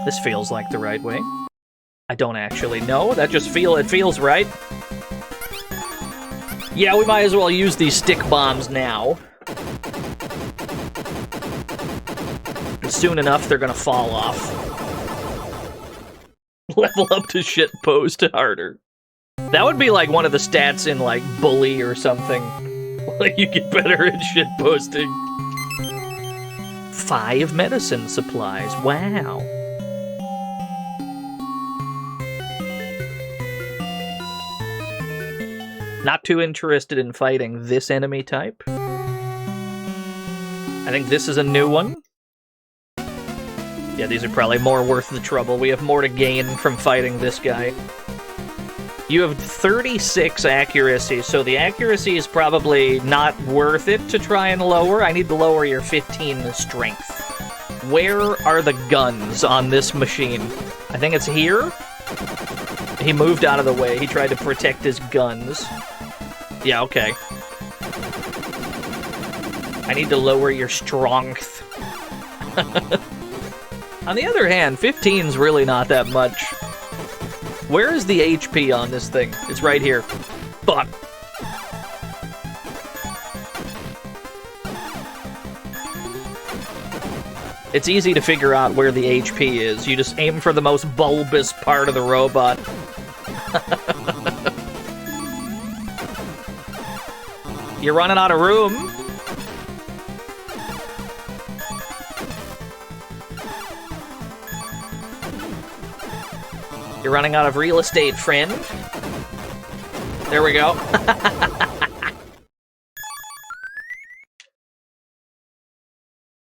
This feels like the right way. I don't actually know. That just it feels right. Yeah, we might as well use these stick bombs now. And soon enough, they're gonna fall off. Level up to shitpost harder. That would be like one of the stats in like Bully or something. Like you get better at shitposting. 5 medicine supplies. Wow. Not too interested in fighting this enemy type. I think this is a new one. Yeah, these are probably more worth the trouble. We have more to gain from fighting this guy. You have 36 accuracy, so the accuracy is probably not worth it to try and lower. I need to lower your 15 strength. Where are the guns on this machine? I think it's here? He moved out of the way. He tried to protect his guns. Yeah, okay. I need to lower your strength. On the other hand, 15's really not that much. Where is the HP on this thing? It's right here. Fuck. It's easy to figure out where the HP is. You just aim for the most bulbous part of the robot. You're running out of room. You're running out of real estate, friend. There we go.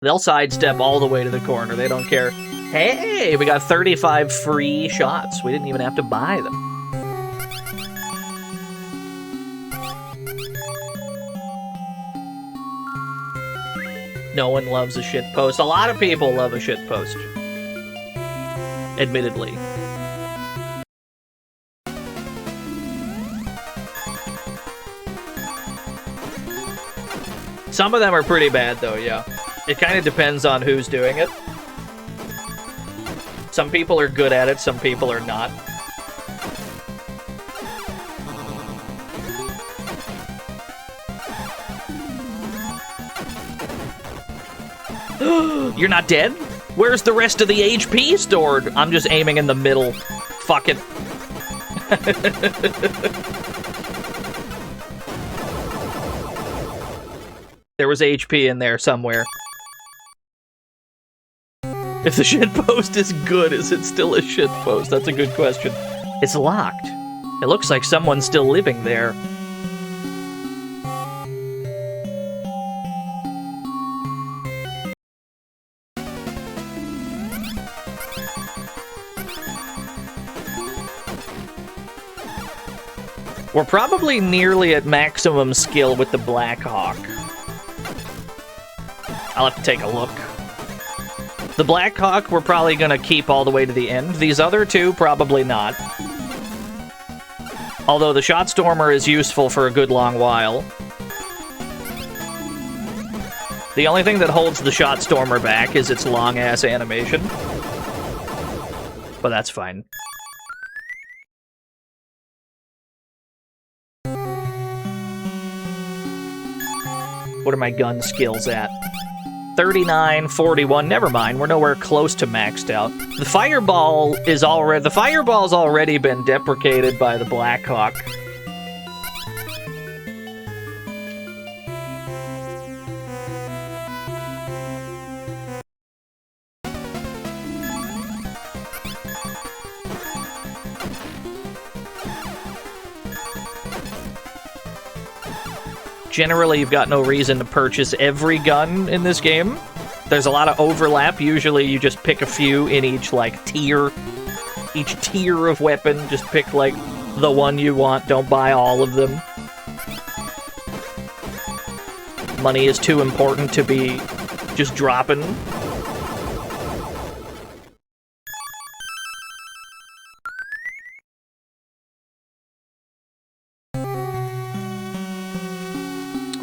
They'll sidestep all the way to the corner. They don't care. Hey, we got 35 free shots. We didn't even have to buy them. No one loves a shitpost. A lot of people love a shitpost. Admittedly. Some of them are pretty bad, though, yeah. It kind of depends on who's doing it. Some people are good at it, some people are not. You're not dead? Where's the rest of the HP stored? I'm just aiming in the middle. Fuck it. There was HP in there somewhere. If the shitpost is good, is it still a shitpost? That's a good question. It's locked. It looks like someone's still living there. We're probably nearly at maximum skill with the Black Hawk. I'll have to take a look. The Black Hawk we're probably gonna keep all the way to the end. These other two, probably not. Although the Shotstormer is useful for a good long while. The only thing that holds the Shotstormer back is its long-ass animation. But that's fine. What are my gun skills at? 39, 41, never mind, we're nowhere close to maxed out. The fireball's already been deprecated by the Black Hawk. Generally, you've got no reason to purchase every gun in this game. There's a lot of overlap. Usually, you just pick a few in each, like, tier. Each tier of weapon, just pick, like, the one you want. Don't buy all of them. Money is too important to be just dropping.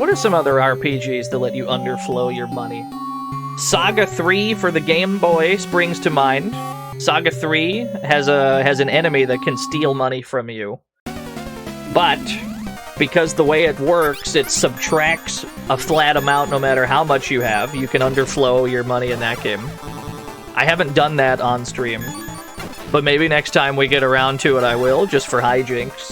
What are some other RPGs that let you underflow your money? Saga 3 for the Game Boy springs to mind. Saga 3 has an enemy that can steal money from you. But because the way it works, it subtracts a flat amount no matter how much you have. You can underflow your money in that game. I haven't done that on stream, but maybe next time we get around to it I will, just for hijinks.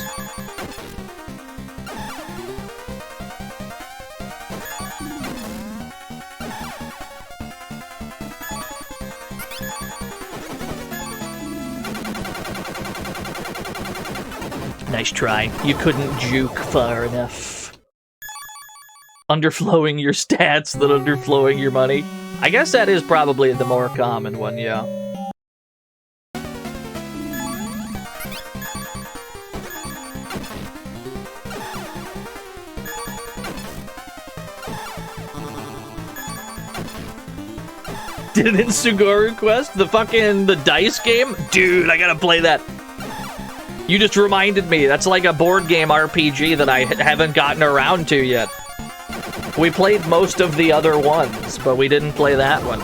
Nice try. You couldn't juke far enough. Underflowing your stats than underflowing your money. I guess that is probably the more common one, yeah. Did an Suguru quest? The dice game? Dude, I gotta play that. You just reminded me. That's like a board game RPG that I haven't gotten around to yet. We played most of the other ones, but we didn't play that one.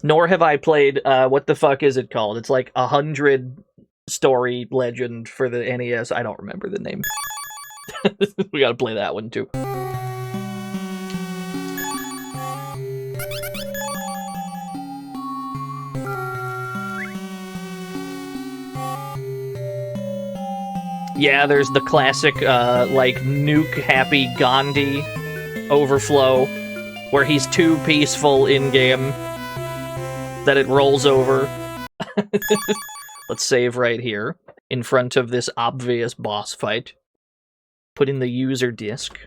Nor have I played, what the fuck is it called? It's like 100 story legend for the NES. I don't remember the name. We gotta play that one too. Yeah, there's the classic, like, Nuke Happy Gandhi overflow, where he's too peaceful in-game that it rolls over. Let's save right here, in front of this obvious boss fight. Put in the user disk.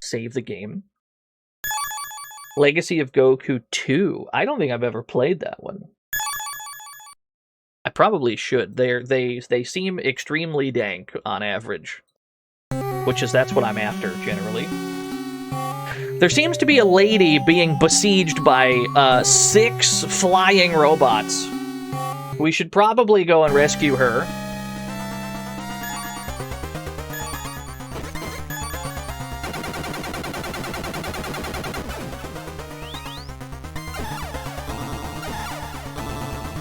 Save the game. Legacy of Goku 2. I don't think I've ever played that one. I probably should. They seem extremely dank on average. That's what I'm after, generally. There seems to be a lady being besieged by 6 flying robots. We should probably go and rescue her.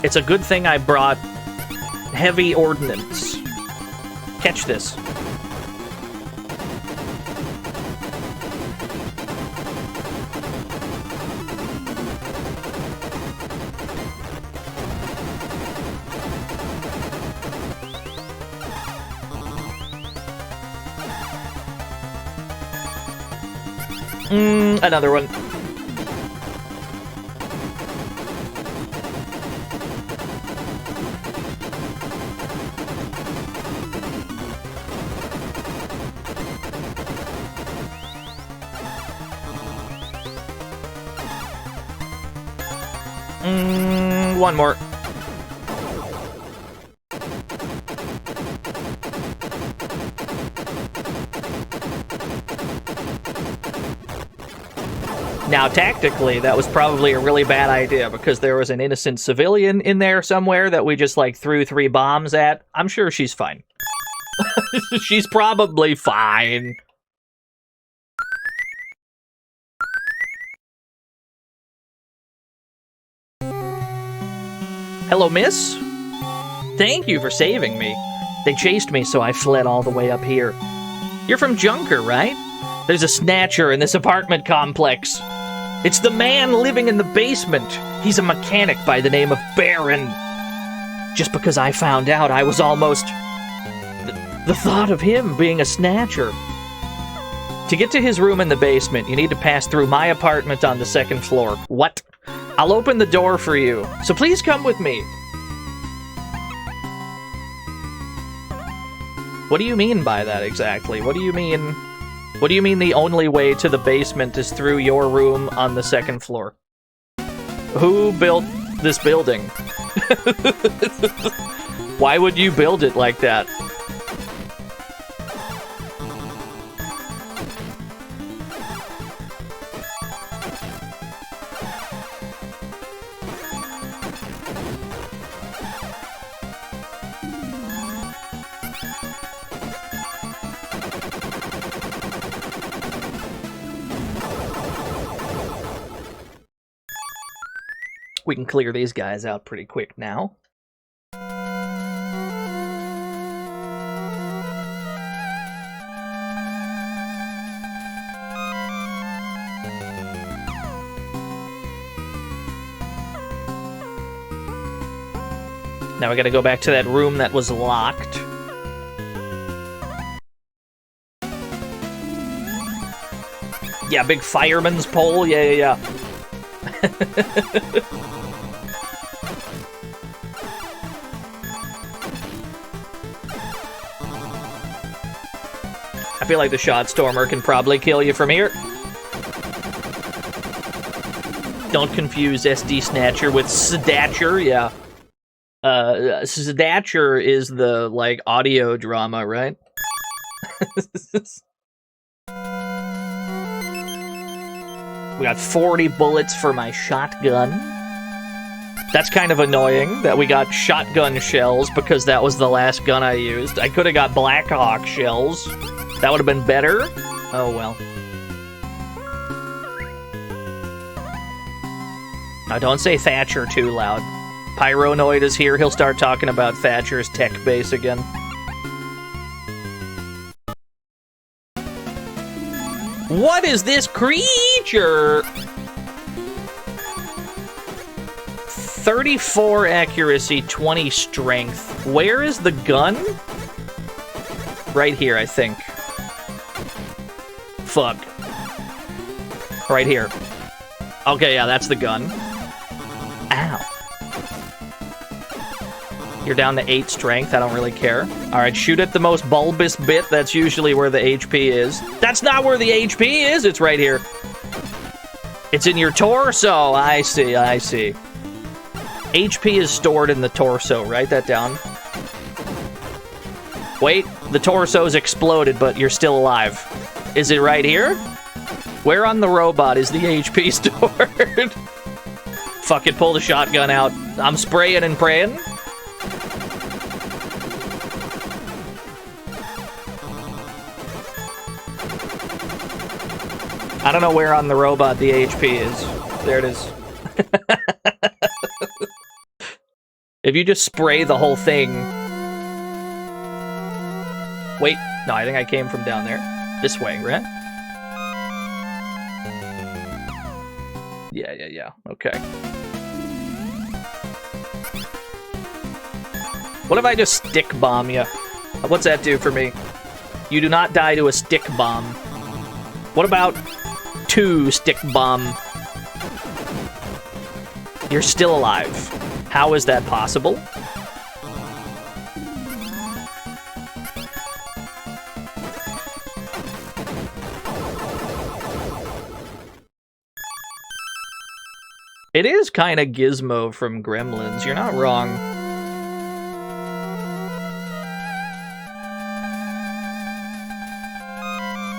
It's a good thing I brought heavy ordnance. Catch this. Another one. One more. Now, tactically, that was probably a really bad idea because there was an innocent civilian in there somewhere that we just, like, threw 3 bombs at. I'm sure she's fine. She's probably fine. Hello, miss? Thank you for saving me. They chased me, so I fled all the way up here. You're from Junker, right? There's a Snatcher in this apartment complex. It's the man living in the basement. He's a mechanic by the name of Baron. Just because I found out, I was almost... The thought of him being a Snatcher. To get to his room in the basement, you need to pass through my apartment on the 2nd floor. What? I'll open the door for you, so please come with me. What do you mean by that exactly? What do you mean? What do you mean the only way to the basement is through your room on the 2nd floor? Who built this building? Why would you build it like that? We can clear these guys out pretty quick now. Now we gotta go back to that room that was locked. Yeah, big fireman's pole. Yeah. I feel like the shot stormer can probably kill you from here. Don't confuse SD Snatcher with Snatcher, yeah. Snatcher is the, like, audio drama, right? We got 40 bullets for my shotgun. That's kind of annoying that we got shotgun shells because that was the last gun I used. I could have got Blackhawk shells. That would have been better. Oh, well. Now, don't say Thatcher too loud. Pyronoid is here. He'll start talking about Thatcher's tech base again. What is this creature? 34 accuracy, 20 strength. Where is the gun? Right here, I think. Fuck. Right here. Okay, yeah, that's the gun. Ow. You're down to 8 strength. I don't really care. Alright, shoot at the most bulbous bit. That's usually where the HP is. That's not where the HP is! It's right here. It's in your torso! I see, I see. HP is stored in the torso. Write that down. Wait, the torso's exploded, but you're still alive. Is it right here? Where on the robot is the HP stored? Fuck it, pull the shotgun out. I'm spraying and praying. I don't know where on the robot the HP is. There it is. If you just spray the whole thing... Wait, no, I think I came from down there. This way, right? Yeah, okay. What if I just stick bomb you? What's that do for me? You do not die to a stick bomb. What about 2 stick bomb? You're still alive. How is that possible? It is kind of Gizmo from Gremlins. You're not wrong.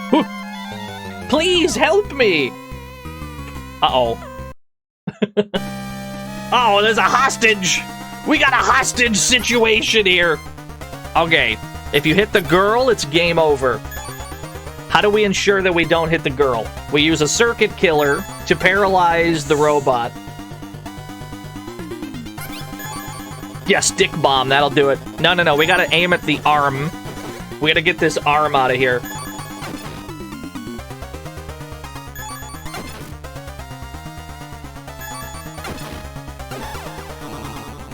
Whew. Please help me! Uh-oh. Oh, there's a hostage! We got a hostage situation here! Okay, if you hit the girl, it's game over. How do we ensure that we don't hit the girl? We use a circuit killer to paralyze the robot. Yeah, stick bomb, that'll do it. No, we gotta aim at the arm. We gotta get this arm out of here.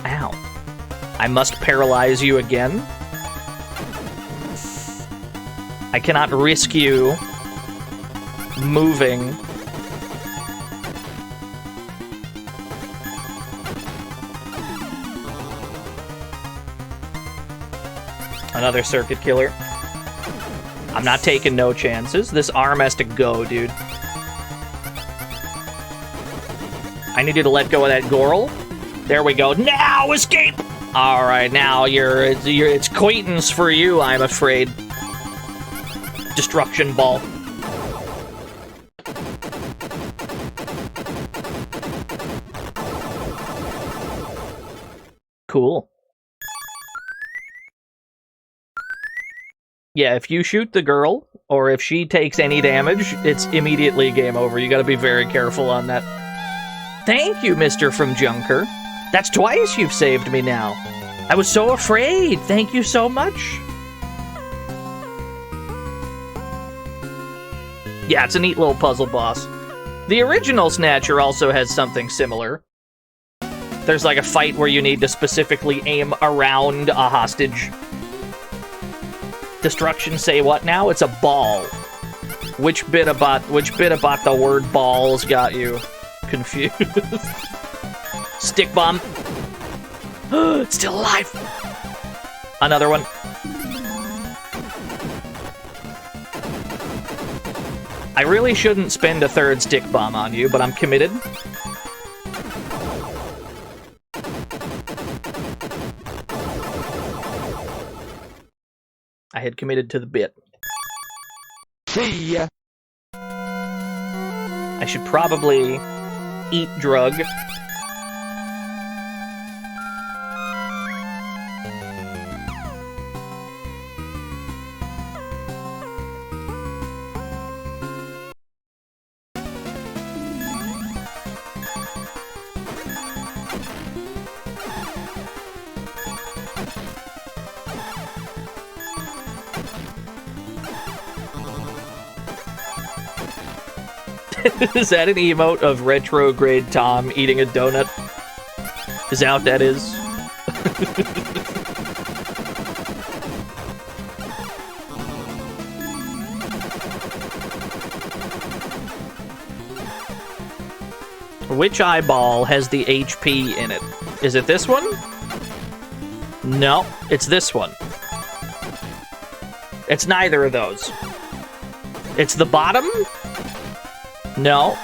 Ow. I must paralyze you again. I cannot risk you moving. Another circuit killer. I'm not taking no chances. This arm has to go, dude. I need you to let go of that girl. There we go. Now escape! Alright, now it's acquaintance for you, I'm afraid. Destruction ball. Cool. Yeah, if you shoot the girl, or if she takes any damage, it's immediately game over. You gotta be very careful on that. Thank you, Mr. from Junker. That's twice you've saved me now. I was so afraid. Thank you so much. Yeah, it's a neat little puzzle boss. The original Snatcher also has something similar. There's like a fight where you need to specifically aim around a hostage. Destruction say what now? It's a ball. Which bit about the word balls got you confused? Stick bomb. It's still alive. Another one. I really shouldn't spend a third stick bomb on you, but I'm committed. I had committed to the bit. See ya. I should probably eat drug. Is that an emote of retrograde Tom eating a donut? Is that what that is? Which eyeball has the HP in it? Is it this one? No, it's this one. It's neither of those. It's the bottom? No.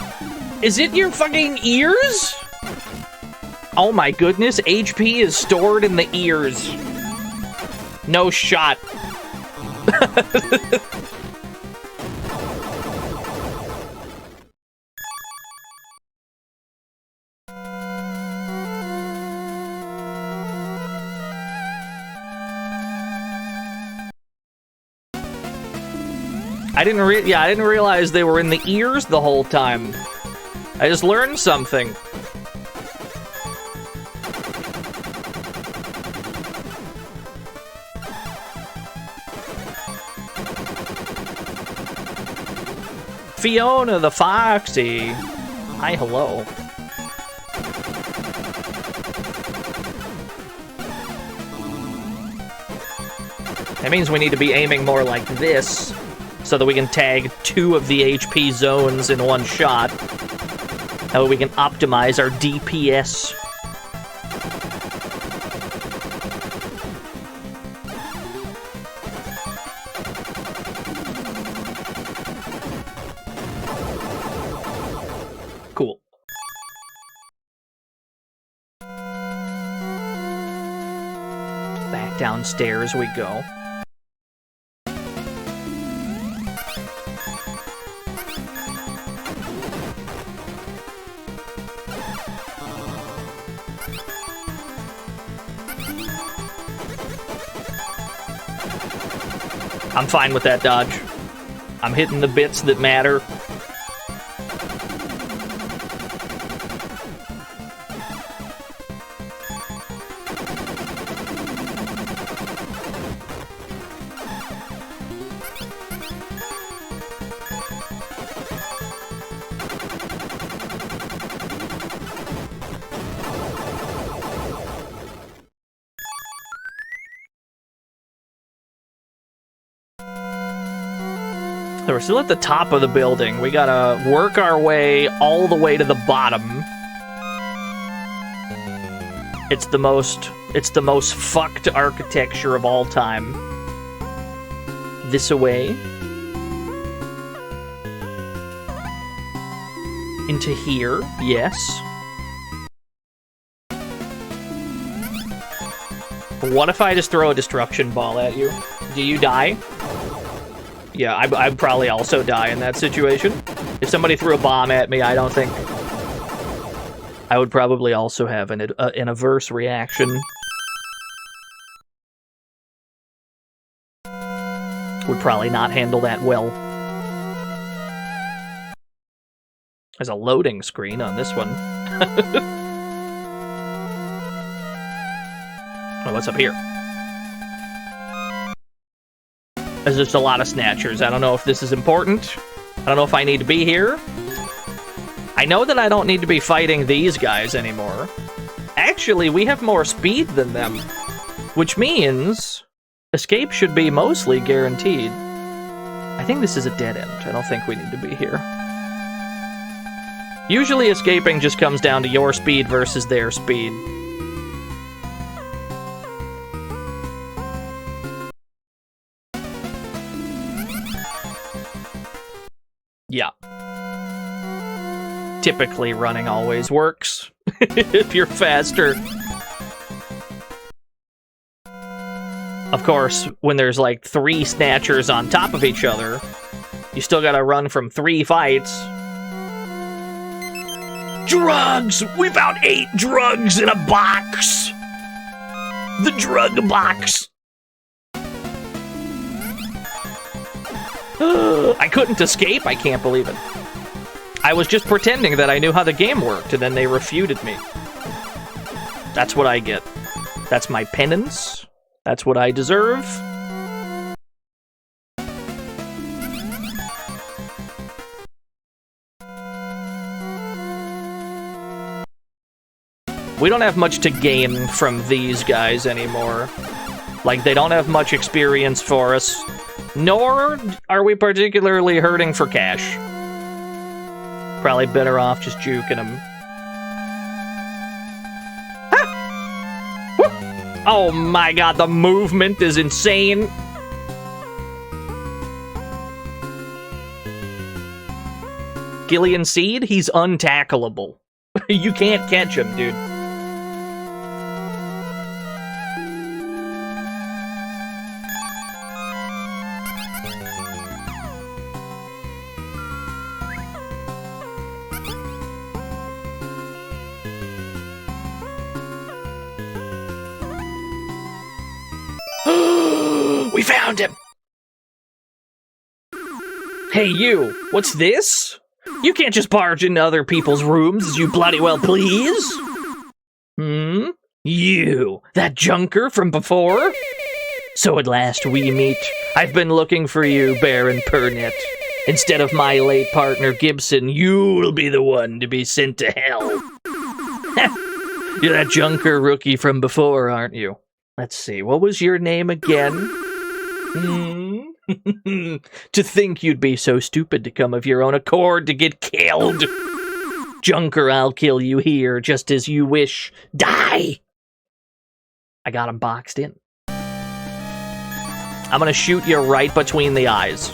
Is it your fucking ears? Oh my goodness, HP is stored in the ears. No shot. I didn't realize they were in the ears the whole time. I just learned something. Fiona the Foxy. Hi, hello. That means we need to be aiming more like this, so that we can tag 2 of the HP zones in one shot. That way we can optimize our DPS. Cool. Back downstairs we go. I'm fine with that dodge. I'm hitting the bits that matter. So we're still at the top of the building. We gotta work our way all the way to the bottom. It's the most fucked architecture of all time. This-a-way. Into here, yes. What if I just throw a destruction ball at you? Do you die? Yeah, I'd probably also die in that situation. If somebody threw a bomb at me, I don't think... I would probably also have an adverse reaction. Would probably not handle that well. There's a loading screen on this one. Oh, what's up here? There's just a lot of snatchers. I don't know if this is important. I don't know if I need to be here. I know that I don't need to be fighting these guys anymore. Actually, we have more speed than them, which means escape should be mostly guaranteed. I think this is a dead end. I don't think we need to be here. Usually escaping just comes down to your speed versus their speed. Yeah. Typically, running always works if you're faster. Of course, when there's like 3 snatchers on top of each other, you still gotta run from 3 fights. Drugs! We found 8 drugs in a box! The drug box! I couldn't escape? I can't believe it. I was just pretending that I knew how the game worked, and then they refuted me. That's what I get. That's my penance. That's what I deserve. We don't have much to gain from these guys anymore. Like, they don't have much experience for us. Nor are we particularly hurting for cash. Probably better off just juking them. Ah! Oh my god, the movement is insane. Gillian Seed, he's untackleable. You can't catch him, dude. We found him! Hey, you! What's this? You can't just barge into other people's rooms as you bloody well please! Hmm? You! That junker from before? So at last we meet. I've been looking for you, Baron Pernett. Instead of my late partner Gibson, you'll be the one to be sent to hell. You're that junker rookie from before, aren't you? Let's see, what was your name again? To think you'd be so stupid to come of your own accord to get killed. Junker, I'll kill you here, just as you wish. Die! I got him boxed in. I'm gonna shoot you right between the eyes.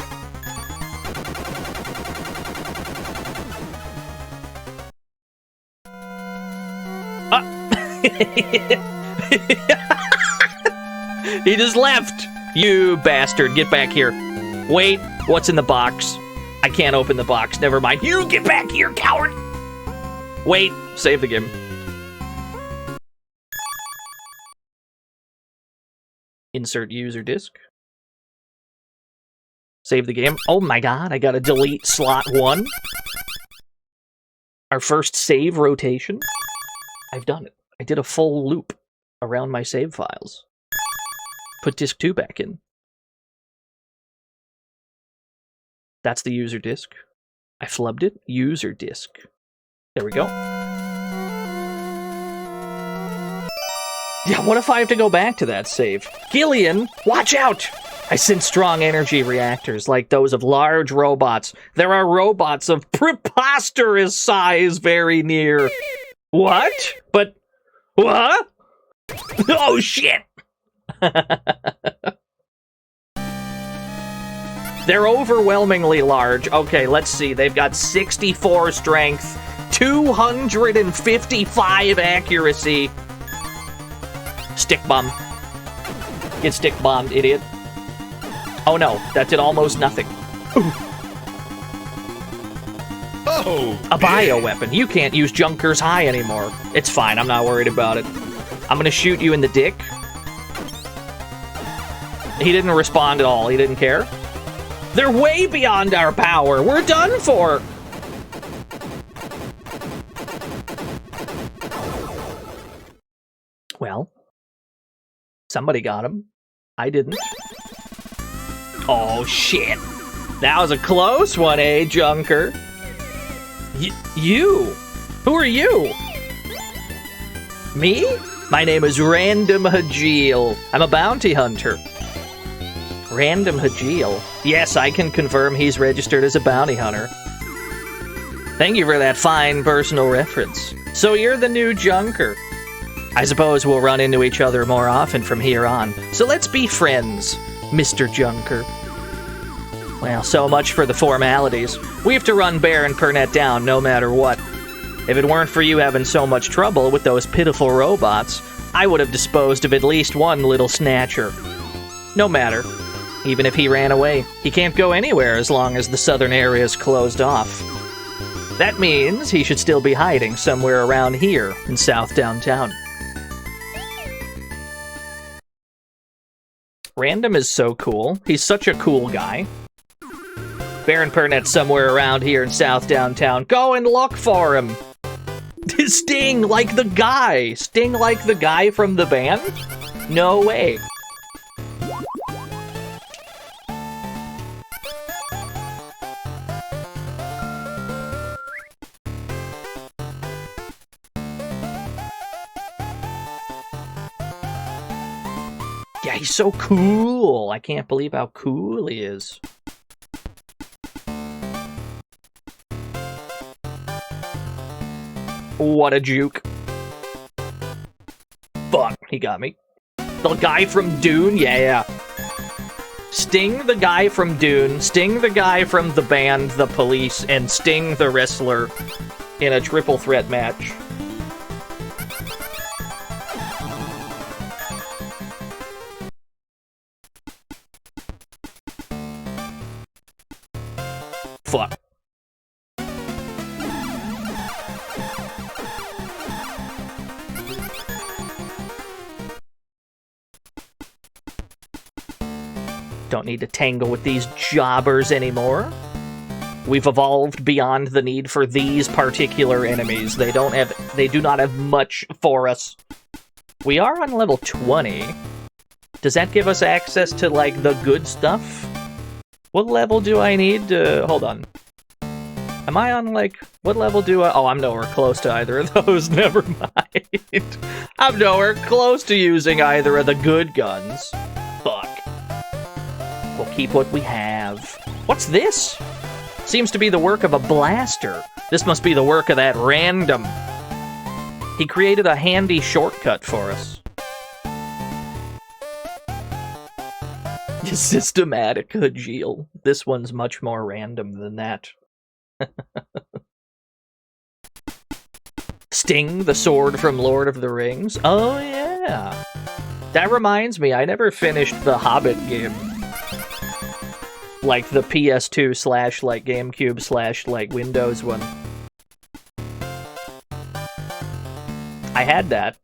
He just left! You bastard, get back here. Wait, what's in the box? I can't open the box, never mind. You get back here, coward! Wait, save the game. Insert user disk. Save the game. Oh my god, I gotta delete slot 1. Our first save rotation. I've done it. I did a full loop around my save files. Put disk 2 back in. That's the user disk. I flubbed it. User disk. There we go. Yeah, what if I have to go back to that save? Gillian, watch out! I sense strong energy reactors like those of large robots. There are robots of preposterous size very near. What? But, what? Oh shit! They're overwhelmingly large. Okay, let's see. They've got 64 strength, 255 accuracy. Stick bomb. Get stick bombed, idiot. Oh no, that did almost nothing. Oh! A bioweapon. You can't use Junker's High anymore. It's fine, I'm not worried about it. I'm gonna shoot you in the dick. He didn't respond at all. He didn't care. They're way beyond our power. We're done for. Well, somebody got him. I didn't. Oh, shit. That was a close one, eh, Junker? You? Who are you? Me? My name is Random Hajeel. I'm a bounty hunter. Random Hajeel? Yes, I can confirm he's registered as a bounty hunter. Thank you for that fine personal reference. So you're the new Junker. I suppose we'll run into each other more often from here on. So let's be friends, Mr. Junker. Well, so much for the formalities. We have to run Baron Pernette down no matter what. If it weren't for you having so much trouble with those pitiful robots, I would have disposed of at least one little Snatcher. No matter. Even if he ran away, he can't go anywhere as long as the southern area is closed off. That means he should still be hiding somewhere around here in South Downtown. Random is so cool. He's such a cool guy. Baron Pernette's somewhere around here in South Downtown. Go and look for him! Sting like the guy! Sting like the guy from the band? No way. Yeah, he's so cool! I can't believe how cool he is. What a juke. Fuck, he got me. The guy from Dune? Yeah. Sting the guy from Dune, Sting the guy from the band The Police, and Sting the wrestler in a triple threat match. Fuck. Don't need to tangle with these jobbers anymore. We've evolved beyond the need for these particular enemies. They do not have much for us. We are on level 20. Does that give us access to, like, the good stuff? What level do I need to... Hold on. Am I on, like... What level do I... Oh, I'm nowhere close to either of those. Never mind. I'm nowhere close to using either of the good guns. Fuck. We'll keep what we have. What's this? Seems to be the work of a blaster. This must be the work of that Random. He created a handy shortcut for us. Systematic Hajeel. This one's much more random than that. Sting, the sword from Lord of the Rings. Oh, yeah. That reminds me, I never finished the Hobbit game. Like the PS2 / like GameCube / like Windows one. I had that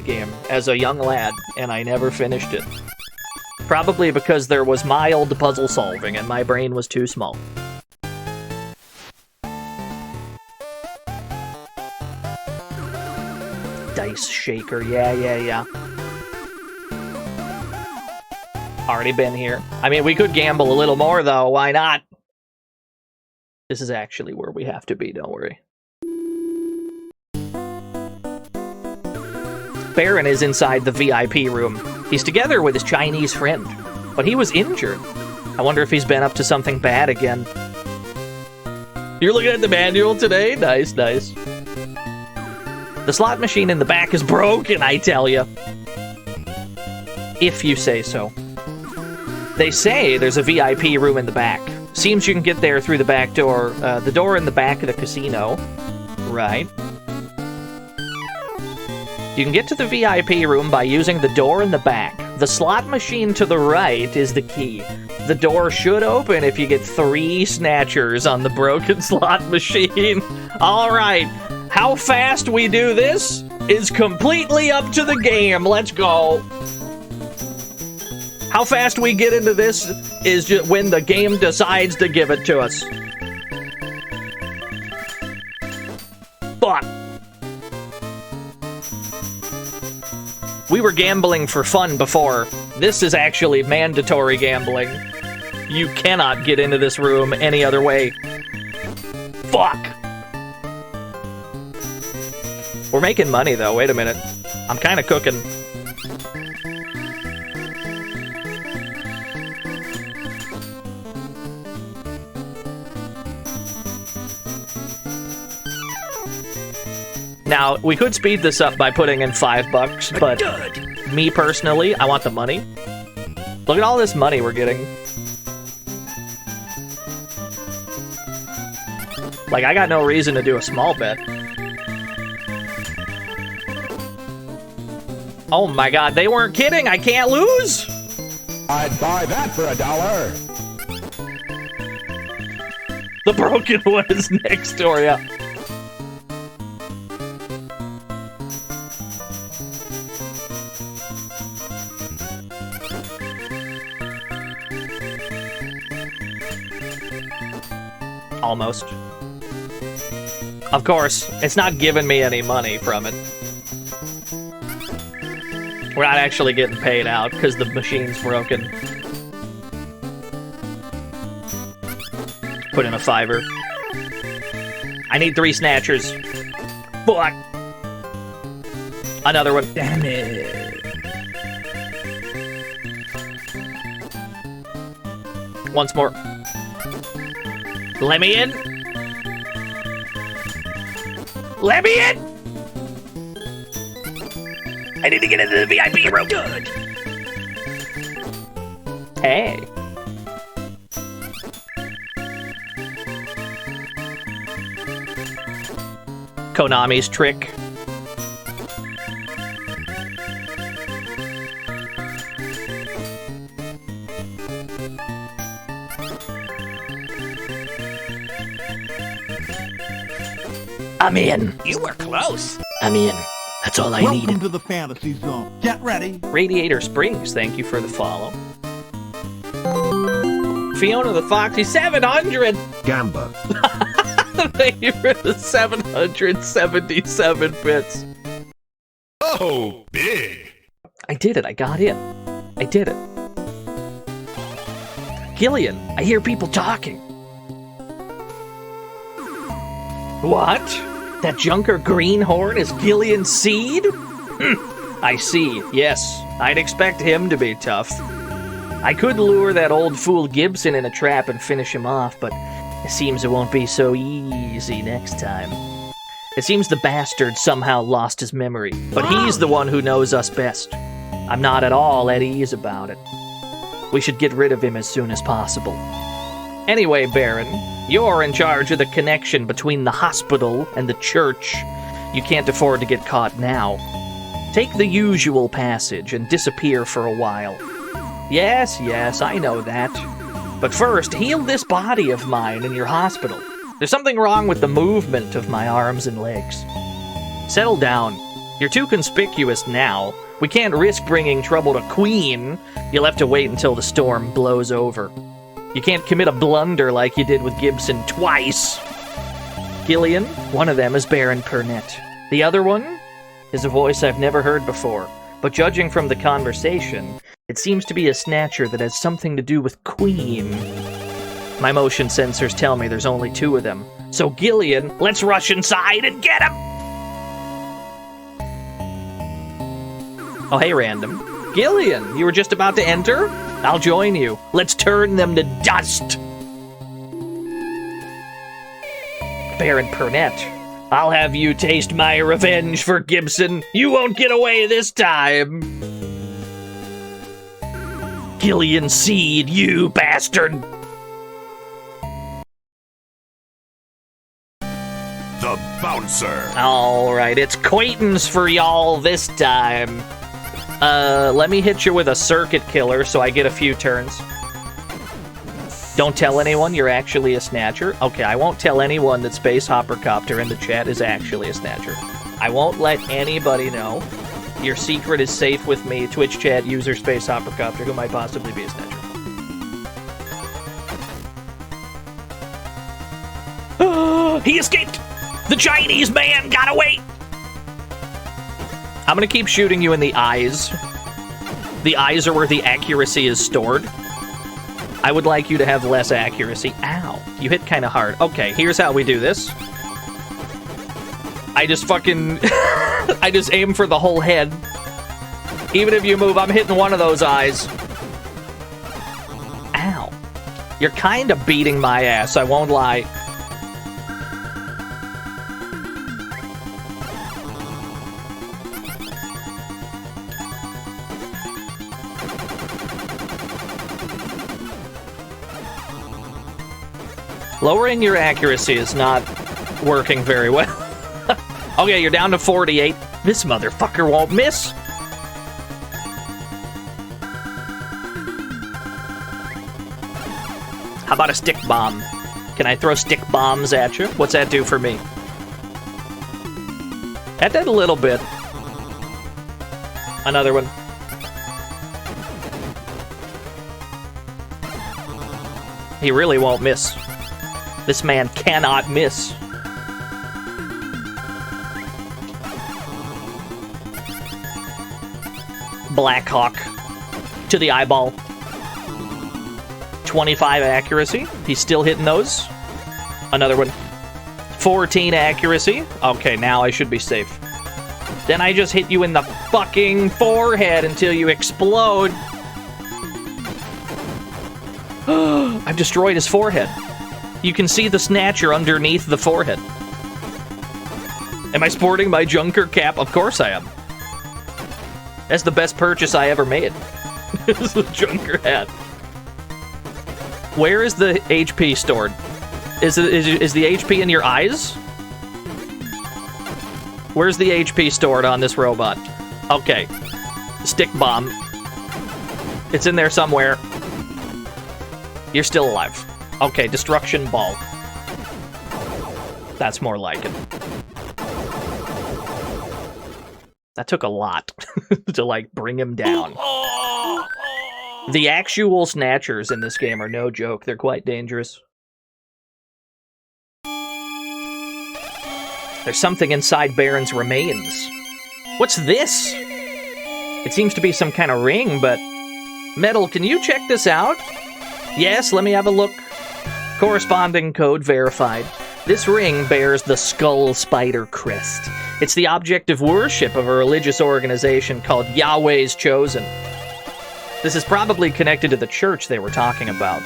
game as a young lad, and I never finished it. Probably because there was mild puzzle solving and my brain was too small. Dice shaker, yeah. Already been here. I mean, we could gamble a little more, though. Why not? This is actually where we have to be, don't worry. Baron is inside the VIP room. He's together with his Chinese friend, but he was injured. I wonder if he's been up to something bad again. You're looking at the manual today? Nice. The slot machine in the back is broken, I tell you. If you say so. They say there's a VIP room in the back. Seems you can get there through the back door. The door in the back of the casino. Right. You can get to the VIP room by using the door in the back. The slot machine to the right is the key. The door should open if you get 3 snatchers on the broken slot machine. Alright, how fast we do this is completely up to the game. Let's go. How fast we get into this is just when the game decides to give it to us. Fuck. We were gambling for fun before. This is actually mandatory gambling. You cannot get into this room any other way. Fuck! We're making money, though. Wait a minute. I'm kind of cooking. Now, we could speed this up by putting in $5, but me personally, I want the money. Look at all this money we're getting. Like, I got no reason to do a small bet. Oh my god, they weren't kidding! I can't lose! I'd buy that for $1. The broken one is next door, yeah. Almost. Of course, it's not giving me any money from it. We're not actually getting paid out because the machine's broken. Put in a $5. I need 3 snatchers. Fuck. Another one. Damn it. Once more. Let me in. Let me in. I need to get into the VIP room. Good. Hey. Konami's trick. I'm in. You were close. I'm in. That's all I need. Welcome to the fantasy zone. Get ready. Radiator Springs, thank you for the follow. Fiona the Foxy, 700! Gamba. Thank you for the 777 bits. Oh, big. I did it, I got in. I did it. Gillian, I hear people talking. What? That Junker Greenhorn is Gillian's seed? I see, yes. I'd expect him to be tough. I could lure that old fool Gibson in a trap and finish him off, but it seems it won't be so easy next time. It seems the bastard somehow lost his memory, but he's the one who knows us best. I'm not at all at ease about it. We should get rid of him as soon as possible. Anyway, Baron, you're in charge of the connection between the hospital and the church. You can't afford to get caught now. Take the usual passage and disappear for a while. Yes, I know that. But first, heal this body of mine in your hospital. There's something wrong with the movement of my arms and legs. Settle down. You're too conspicuous now. We can't risk bringing trouble to Queen. You'll have to wait until the storm blows over. You can't commit a blunder like you did with Gibson twice. Gillian, one of them is Baron Pernette. The other one is a voice I've never heard before, but judging from the conversation, it seems to be a snatcher that has something to do with Queen. My motion sensors tell me there's only 2 of them. So Gillian, let's rush inside and get him! Oh, hey, random. Gillian, you were just about to enter? I'll join you. Let's turn them to dust! Baron Pernette, I'll have you taste my revenge for Gibson. You won't get away this time. Gillian Seed, you bastard! The bouncer. Alright, it's Quaintance for y'all this time. Let me hit you with a circuit killer so I get a few turns. Don't tell anyone you're actually a snatcher. Okay, I won't tell anyone that Space Hoppercopter in the chat is actually a snatcher. I won't let anybody know. Your secret is safe with me, Twitch chat user Space Hoppercopter, who might possibly be a snatcher. He escaped! The Chinese man got away! I'm gonna keep shooting you in the eyes. The eyes are where the accuracy is stored. I would like you to have less accuracy. Ow. You hit kind of hard. Okay, here's how we do this. I just fucking... I just aim for the whole head. Even if you move, I'm hitting one of those eyes. Ow. You're kind of beating my ass, I won't lie. Lowering your accuracy is not working very well. Okay, you're down to 48. This motherfucker won't miss. How about a stick bomb? Can I throw stick bombs at you? What's that do for me? That did a little bit. Another one. He really won't miss. This man cannot miss. Blackhawk to the eyeball. 25 accuracy. He's still hitting those. Another one. 14 accuracy. Okay, now I should be safe. Then I just hit you in the fucking forehead until you explode. I've destroyed his forehead. You can see the Snatcher underneath the forehead. Am I sporting my Junker cap? Of course I am. That's the best purchase I ever made. It's the Junker hat. Where is the HP stored? Is the HP in your eyes? Where's the HP stored on this robot? Okay. Stick bomb. It's in there somewhere. You're still alive. Okay, destruction ball. That's more like it. That took a lot to, like, bring him down. The actual Snatchers in this game are no joke. They're quite dangerous. There's something inside Baron's remains. What's this? It seems to be some kind of ring, but... Metal, can you check this out? Yes, let me have a look. Corresponding code verified. This ring bears the Skull Spider Crest. It's the object of worship of a religious organization called Yahweh's Chosen. This is probably connected to the church they were talking about.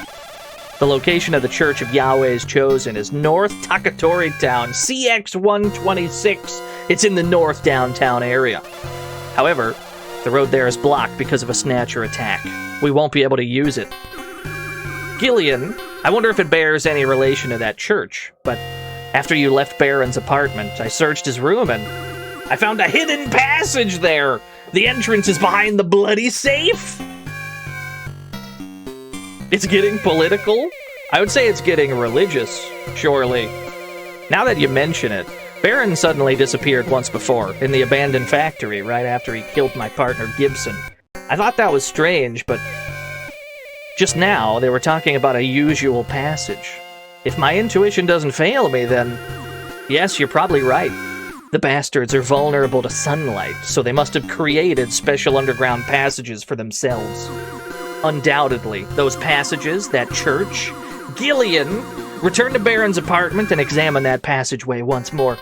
The location of the Church of Yahweh's Chosen is North Takatori Town, CX-126. It's in the north downtown area. However, the road there is blocked because of a Snatcher attack. We won't be able to use it. Gillian, I wonder if it bears any relation to that church, but after you left Baron's apartment, I searched his room and I found a hidden passage there. The entrance is behind the bloody safe. It's getting political? I would say it's getting religious, surely. Now that you mention it, Baron suddenly disappeared once before, in the abandoned factory, right after he killed my partner Gibson. I thought that was strange, but just now they were talking about a usual passage. If my intuition doesn't fail me, then yes, you're probably right. The bastards are vulnerable to sunlight, so they must have created special underground passages for themselves. Undoubtedly, those passages, that church... Gillian, return to Baron's apartment and examine that passageway once more.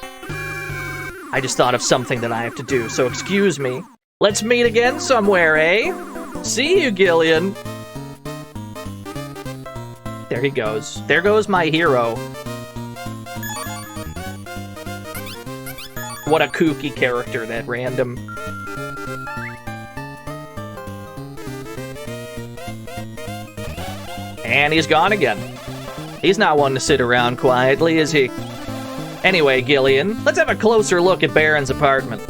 I just thought of something that I have to do, so excuse me. Let's meet again somewhere, eh? See you, Gillian. There he goes. There goes my hero. What a kooky character, that random... And he's gone again. He's not one to sit around quietly, is he? Anyway, Gillian, let's have a closer look at Baron's apartment.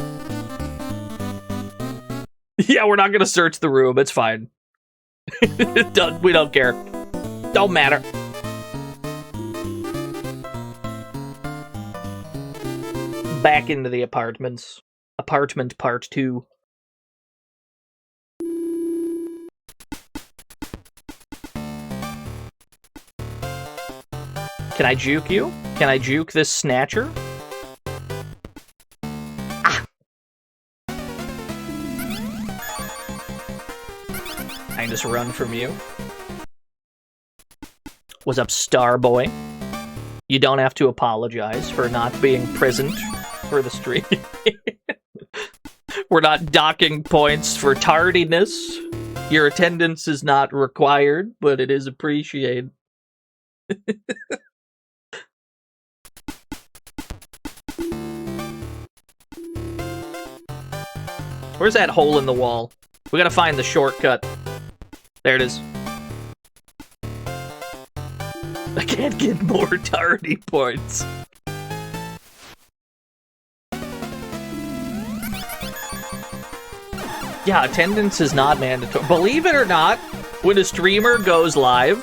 Yeah, we're not gonna search the room, it's fine. We don't care. Don't matter. Back into the apartments. Apartment Part 2. Can I juke you? Can I juke this Snatcher? Ah! I can just run from you. What's up, Starboy? You don't have to apologize for not being present for the stream. We're not docking points for tardiness. Your attendance is not required, but it is appreciated. Where's that hole in the wall? We gotta find the shortcut. There it is. I can't get more tardy points. Yeah, attendance is not mandatory. Believe it or not, when a streamer goes live,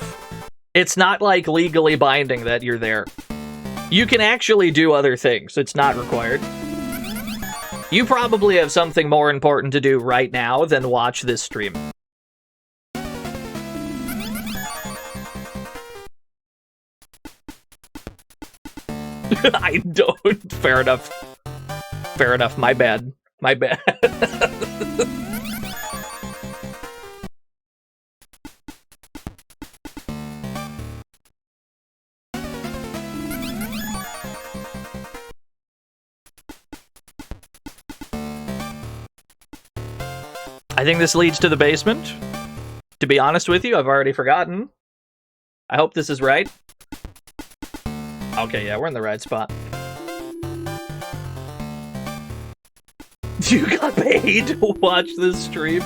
it's not like legally binding that you're there. You can actually do other things. It's not required. You probably have something more important to do right now than watch this stream. I don't. Fair enough. Fair enough. My bad. My bad. I think this leads to the basement. To be honest with you, I've already forgotten. I hope this is right. Okay, yeah, we're in the right spot. You got paid to watch this stream?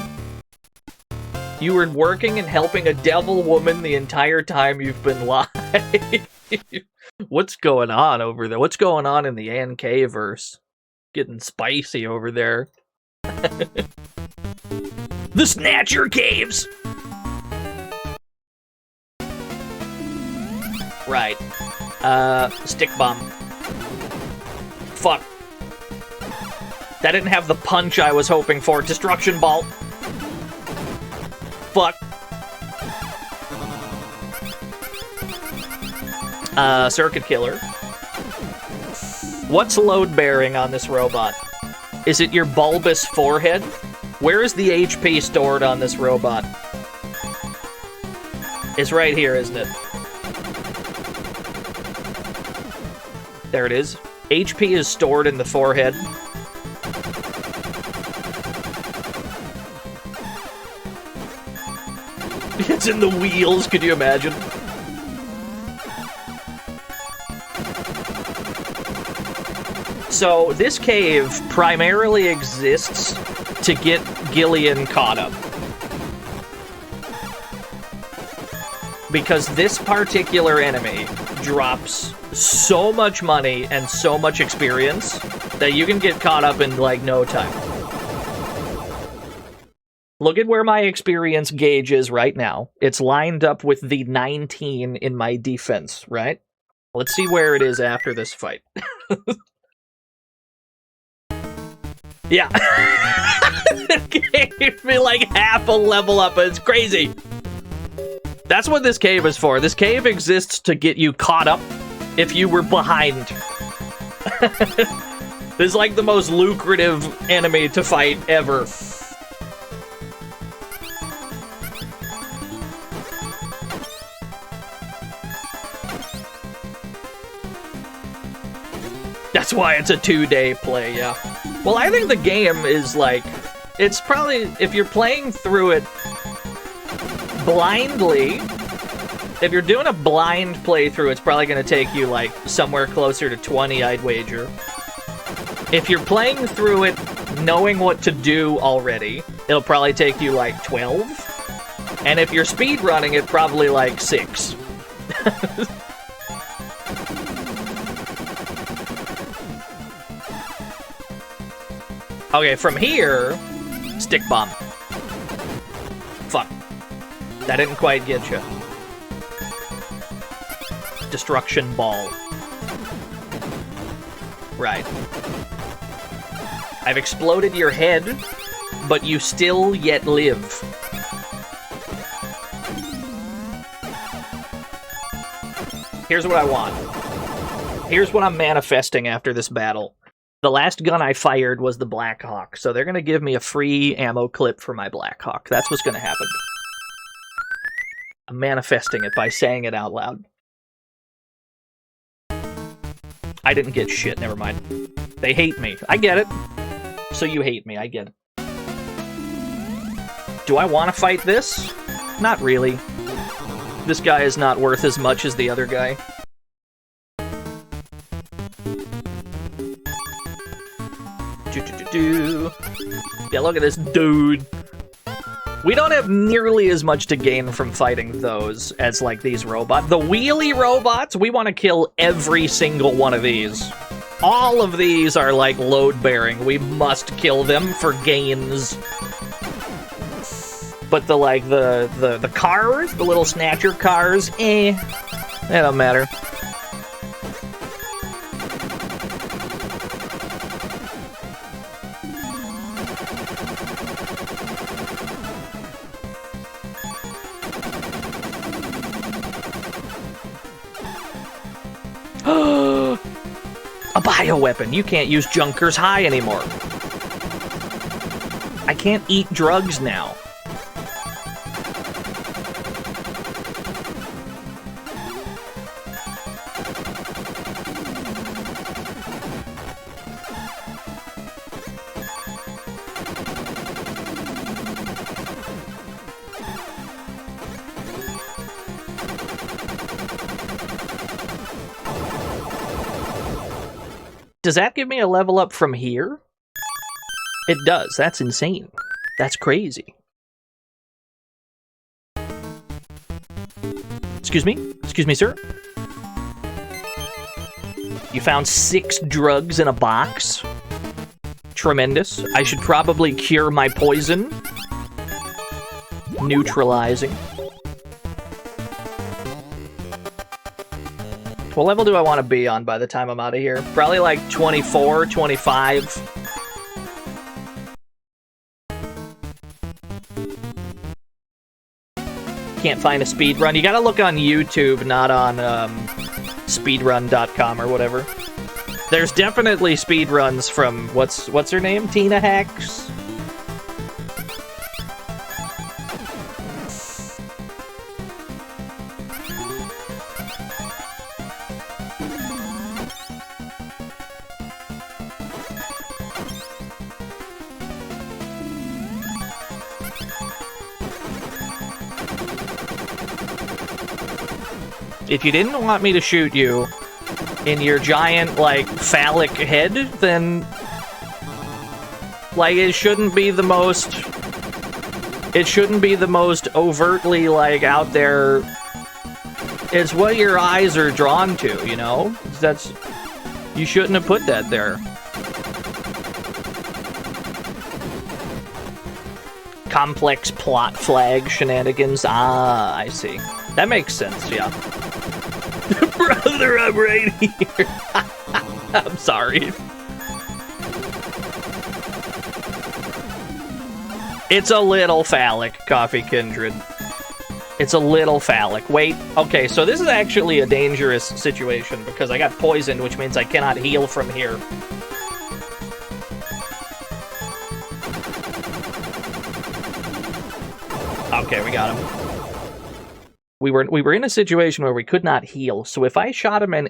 You were working and helping a devil woman the entire time you've been live. What's going on over there? What's going on in the NK-verse? Getting spicy over there. The Snatcher Caves! Right. Stick bomb. Fuck. That didn't have the punch I was hoping for. Destruction ball. Fuck. Circuit killer. What's load bearing on this robot? Is it your bulbous forehead? Where is the HP stored on this robot? It's right here, isn't it? There it is. HP is stored in the forehead. It's in the wheels, could you imagine? So, this cave primarily exists to get Gillian caught up. Because this particular enemy drops so much money and so much experience that you can get caught up in, like, no time. Look at where my experience gauge is right now. It's lined up with the 19 in my defense, right? Let's see where it is after this fight. Yeah. It gave me like half a level up. It's crazy. That's what this cave is for. This cave exists to get you caught up if you were behind. This is like the most lucrative enemy to fight ever. That's why it's a 2-day play, yeah. Well, I think the game is like... It's probably... If you're playing through it blindly... If you're doing a blind playthrough, it's probably going to take you, like, somewhere closer to 20, I'd wager. If you're playing through it knowing what to do already, it'll probably take you, like, 12. And if you're speedrunning it, probably, like, 6. Okay, from here, stick bomb. Fuck. That didn't quite get you. Destruction ball. Right. I've exploded your head, but you still yet live. Here's what I want. Here's what I'm manifesting after this battle. The last gun I fired was the Black Hawk, so they're going to give me a free ammo clip for my Black Hawk. That's what's going to happen. I'm manifesting it by saying it out loud. I didn't get shit, never mind. They hate me. I get it. So you hate me, I get it. Do I want to fight this? Not really. This guy is not worth as much as the other guy. Yeah, look at this dude. We don't have nearly as much to gain from fighting those as, like, these robots. The wheelie robots, we want to kill every single one of these. All of these are, like, load-bearing. We must kill them for gains. But the, like, the cars, the little Snatcher cars, they don't matter. A bioweapon! You can't use Junker's High anymore. I can't eat drugs now. Does that give me a level up from here? It does. That's insane. That's crazy. Excuse me? Excuse me, sir? You found 6 drugs in a box? Tremendous. I should probably cure my poison. Neutralizing. What level do I want to be on by the time I'm out of here? Probably like 24, 25. Can't find a speedrun. You gotta look on YouTube, not on speedrun.com or whatever. There's definitely speedruns from, what's her name? Tina Hacks? If you didn't want me to shoot you in your giant, like, phallic head, then, like, it shouldn't be the most overtly, like, out there. It's what your eyes are drawn to, you know? You shouldn't have put that there. Complex plot flag shenanigans. Ah, I see. That makes sense, yeah. Brother, I'm right here. I'm sorry. It's a little phallic, Coffee Kindred. It's a little phallic. Wait, okay, so this is actually a dangerous situation because I got poisoned, which means I cannot heal from here. Okay, we got him. We were in a situation where we could not heal, so if I shot him and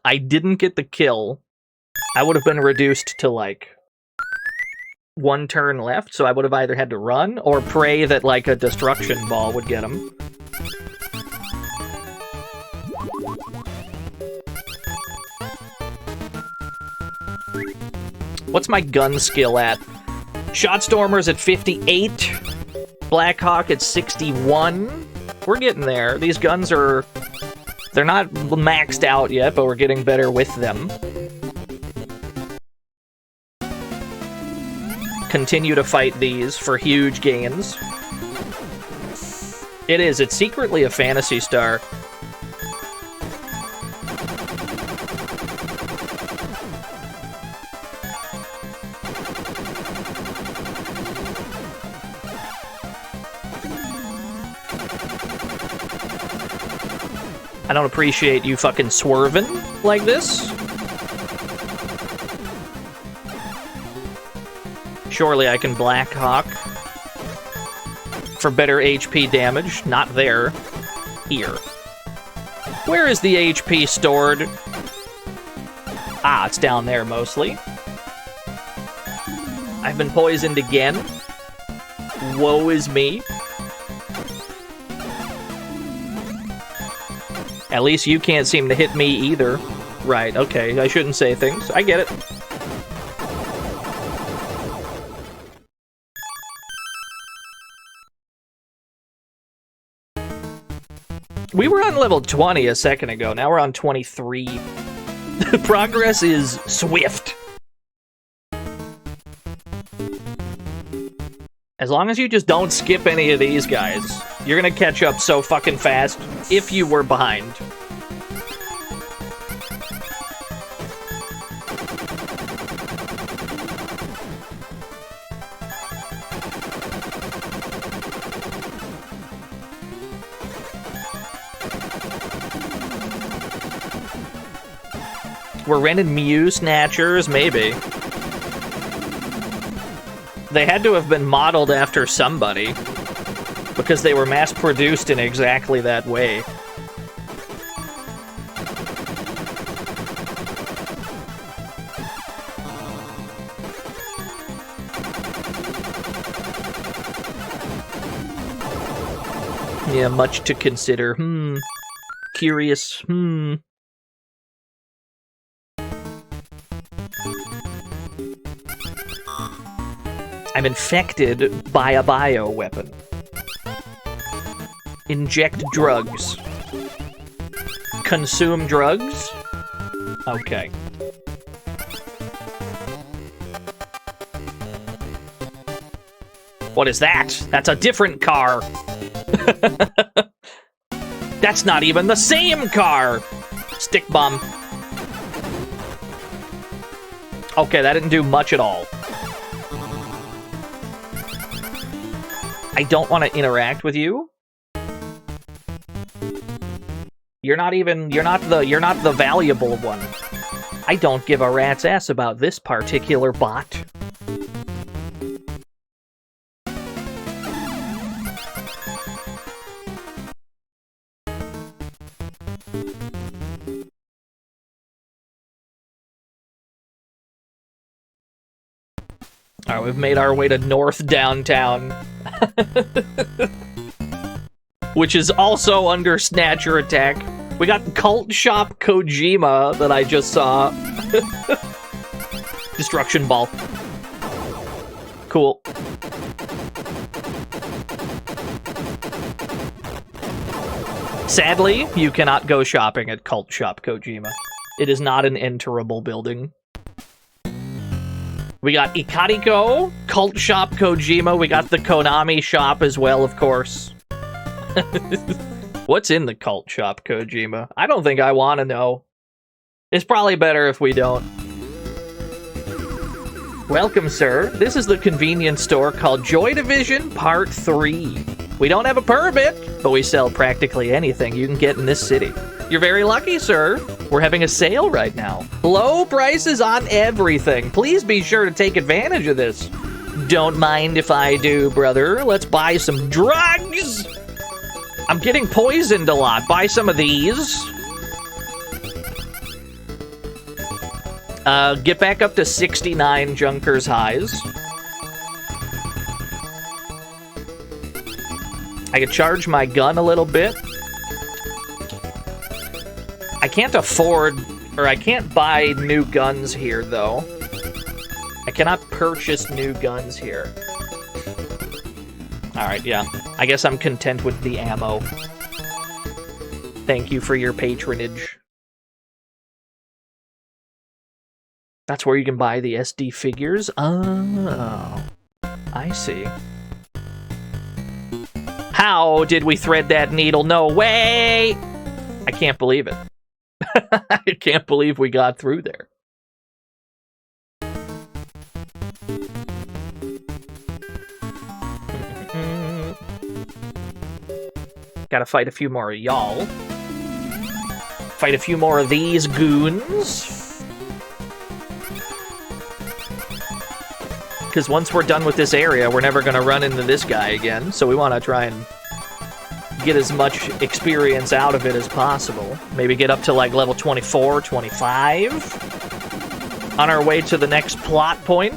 I didn't get the kill, I would have been reduced to, like, 1 turn left, so I would have either had to run or pray that, like, a destruction ball would get him. What's my gun skill at? Shotstormer's at 58, Blackhawk at 61. We're getting there. These guns are... they're not maxed out yet, but we're getting better with them. Continue to fight these for huge gains. It is. It's secretly a Phantasy Star. I don't appreciate you fucking swerving like this. Surely I can Blackhawk. for better HP damage. Not there. Here. Where is the HP stored? Ah, it's down there mostly. I've been poisoned again. Woe is me. At least you can't seem to hit me either. Right, okay, I shouldn't say things. I get it. We were on level 20 a second ago, now we're on 23. The progress is swift. As long as you just don't skip any of these guys, you're gonna catch up so fucking fast if you were behind. We're renting Mew Snatchers? Maybe. They had to have been modeled after somebody, because they were mass-produced in exactly that way. Yeah, much to consider. Curious. I'm infected by a bioweapon. Inject drugs. Consume drugs? Okay. What is that? That's a different car. That's not even the same car. Stick bomb. Okay, that didn't do much at all. I don't want to interact with you. You're not the valuable one. I don't give a rat's ass about this particular bot. Alright, we've made our way to North Downtown. Which is also under Snatcher attack. We got Cult Shop Kojima that I just saw. Destruction Ball. Cool. Sadly, you cannot go shopping at Cult Shop Kojima. It is not an enterable building. We got Ikariko, Cult Shop Kojima. We got the Konami shop as well, of course. What's in the Cult Shop Kojima? I don't think I want to know. It's probably better if we don't. Welcome, sir. This is the convenience store called Joy Division Part 3. We don't have a permit, but we sell practically anything you can get in this city. You're very lucky, sir. We're having a sale right now. Low prices on everything. Please be sure to take advantage of this. Don't mind if I do, brother. Let's buy some drugs. I'm getting poisoned a lot. Buy some of these. Get back up to 69 Junkers highs. I could charge my gun a little bit. I can't afford, or I can't buy new guns here, though. I cannot purchase new guns here. Alright, yeah. I guess I'm content with the ammo. Thank you for your patronage. That's where you can buy the SD figures? Oh, I see. How did we thread that needle? No way! I can't believe it. I can't believe we got through there. Gotta fight a few more of y'all. Fight a few more of these goons. because once we're done with this area, we're never going to run into this guy again, so we want to try and get as much experience out of it as possible. Maybe get up to, like, level 24, 25 on our way to the next plot point.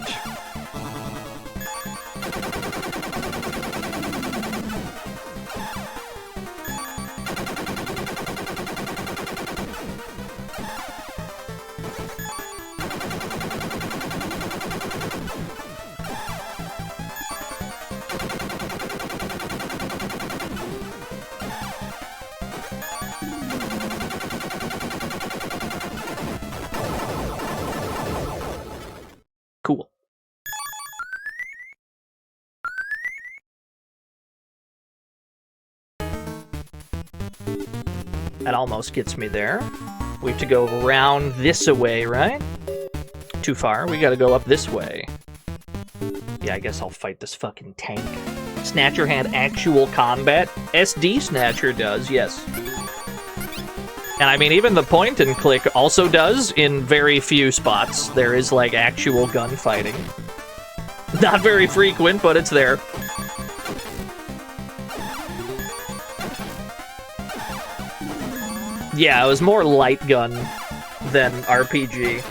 Cool. That almost gets me there. We have to go around this way, right? Too far. We gotta go up this way. Yeah, I guess I'll fight this fucking tank. Snatcher had actual combat? SD Snatcher does, yes. And I mean, even the point and click also does in very few spots. There is, like, actual gunfighting. Not very frequent, but it's there. Yeah, it was more light gun than RPG.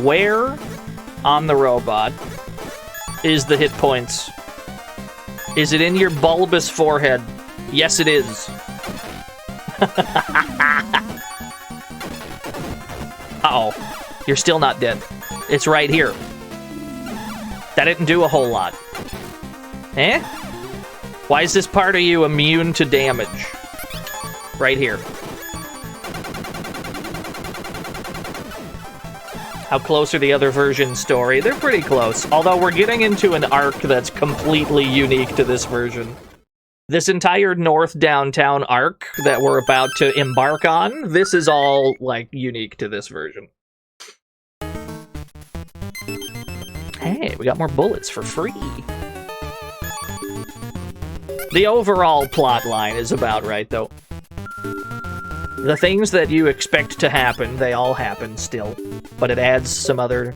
Where on the robot is the hit points? Is it in your bulbous forehead? Yes, it is. Uh-oh. You're still not dead. It's right here. That didn't do a whole lot. Eh? Why is this part of you immune to damage? Right here. How close are the other version story? They're pretty close, although we're getting into an arc that's completely unique to this version. This entire North Downtown arc that we're about to embark on, this is all, like, unique to this version. Hey, we got more bullets for free. The overall plot line is about right, though. The things that you expect to happen, they all happen still, but it adds some other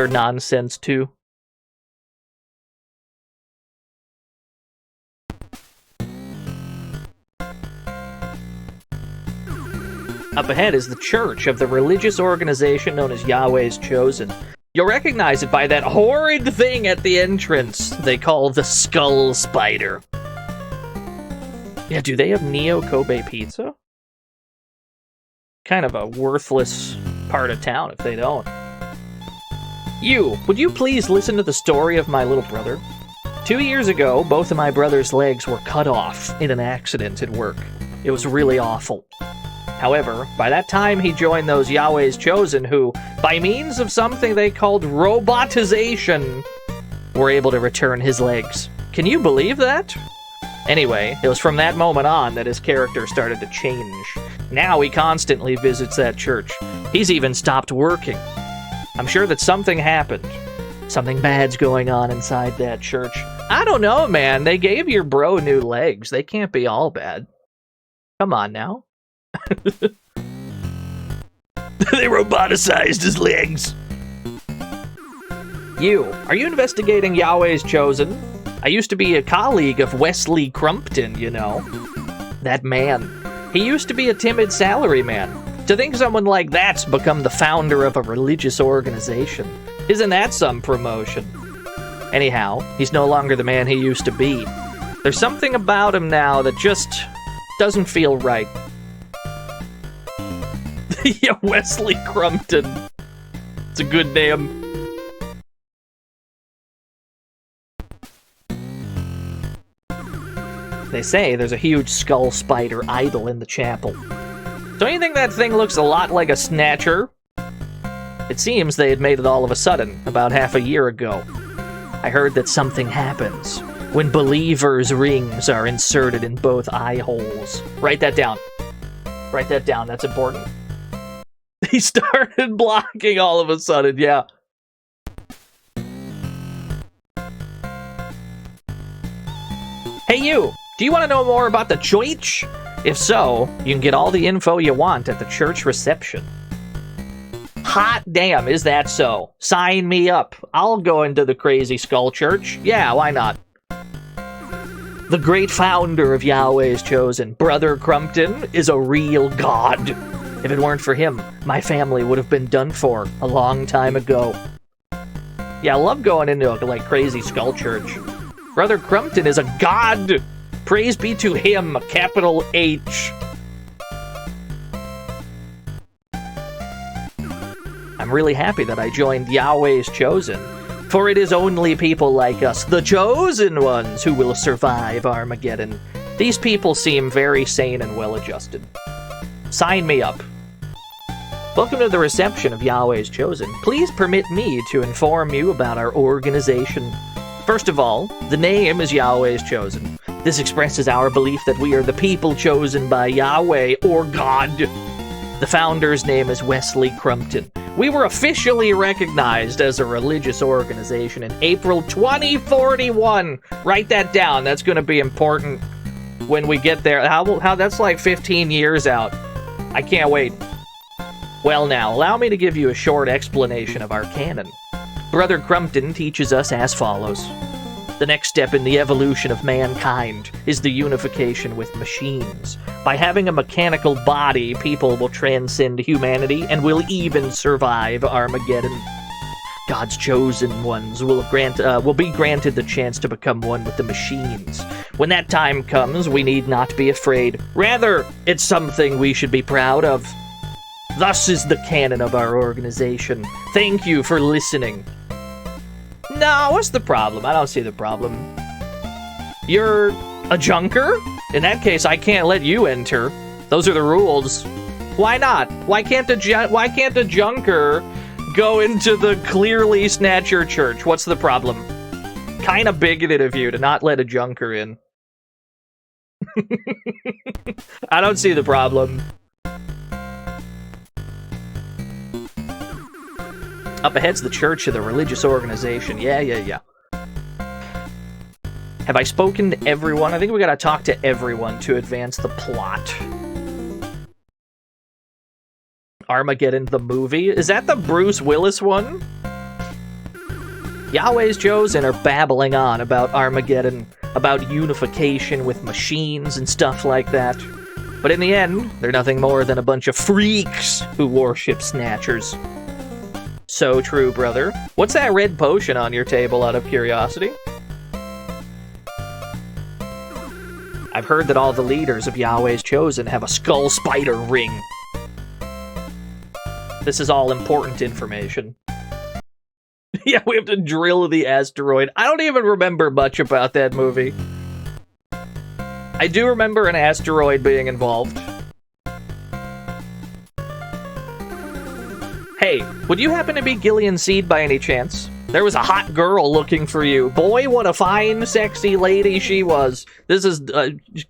nonsense too. Up ahead is the church of the religious organization known as Yahweh's Chosen. You'll recognize it by that horrid thing at the entrance they call the Skull Spider. Yeah, do they have Neo Kobe pizza? Kind of a worthless part of town if they don't. Would you please listen to the story of my little brother? 2 years ago, both of my brother's legs were cut off in an accident at work. It was really awful. However, by that time he joined those Yahweh's Chosen who, by means of something they called robotization, were able to return his legs. Can you believe that? Anyway, it was from that moment on that his character started to change. Now he constantly visits that church. He's even stopped working. I'm sure that something happened. Something bad's going on inside that church. I don't know, man. They gave your bro new legs. They can't be all bad. Come on now. They roboticized his legs. Are you investigating Yahweh's Chosen? I used to be a colleague of Wesley Crumpton, you know. That man. He used to be a timid salaryman. To think someone like that's become the founder of a religious organization. Isn't that some promotion? Anyhow, he's no longer the man he used to be. There's something about him now that just doesn't feel right. Yeah, Wesley Crumpton. It's a good name. They say there's a huge skull spider idol in the chapel. Don't you think that thing looks a lot like a Snatcher? It seems they had made it all of a sudden, about half a year ago. I heard that something happens when believers' rings are inserted in both eye holes. Write that down. Write that down, that's important. He started blocking all of a sudden, yeah. Hey you, do you want to know more about the church? If so, you can get all the info you want at the church reception. Hot damn, is that so? Sign me up. I'll go into the Crazy Skull Church. Yeah, why not? The great founder of Yahweh's Chosen, Brother Crumpton, is a real god. If it weren't for him, my family would have been done for a long time ago. Yeah, I love going into like Crazy Skull Church. Brother Crumpton is a god. Praise be to him, capital H. I'm really happy that I joined Yahweh's Chosen, for it is only people like us, the chosen ones, who will survive Armageddon. These people seem very sane and well-adjusted. Sign me up. Welcome to the reception of Yahweh's Chosen. Please permit me to inform you about our organization. First of all, the name is Yahweh's Chosen. This expresses our belief that we are the people chosen by Yahweh, or God. The founder's name is Wesley Crumpton. We were officially recognized as a religious organization in April 2041. Write that down. That's going to be important when we get there. How that's like 15 years out. I can't wait. Well now, allow me to give you a short explanation of our canon. Brother Crumpton teaches us as follows. The next step in the evolution of mankind is the unification with machines. By having a mechanical body, people will transcend humanity and will even survive Armageddon. God's chosen ones will be granted the chance to become one with the machines. When that time comes, we need not be afraid. Rather, it's something we should be proud of. Thus is the canon of our organization. Thank you for listening. No, what's the problem? I don't see the problem. You're a junker? In that case, I can't let you enter. Those are the rules. Why not? Why can't a junker go into the clearly Snatcher church? What's the problem? Kinda bigoted of you to not let a junker in. I don't see the problem. Up ahead's the church of the religious organization. Yeah. Have I spoken to everyone? I think we gotta talk to everyone to advance the plot. Armageddon the movie? Is that the Bruce Willis one? Yahweh's Chosen are babbling on about Armageddon, about unification with machines and stuff like that. But in the end, they're nothing more than a bunch of freaks who worship Snatchers. So true, brother. What's that red potion on your table, out of curiosity? I've heard that all the leaders of Yahweh's Chosen have a skull spider ring. This is all important information. Yeah, we have to drill the asteroid. I don't even remember much about that movie. I do remember an asteroid being involved. Hey, would you happen to be Gillian Seed by any chance? There was a hot girl looking for you. Boy, what a fine, sexy lady she was. This is,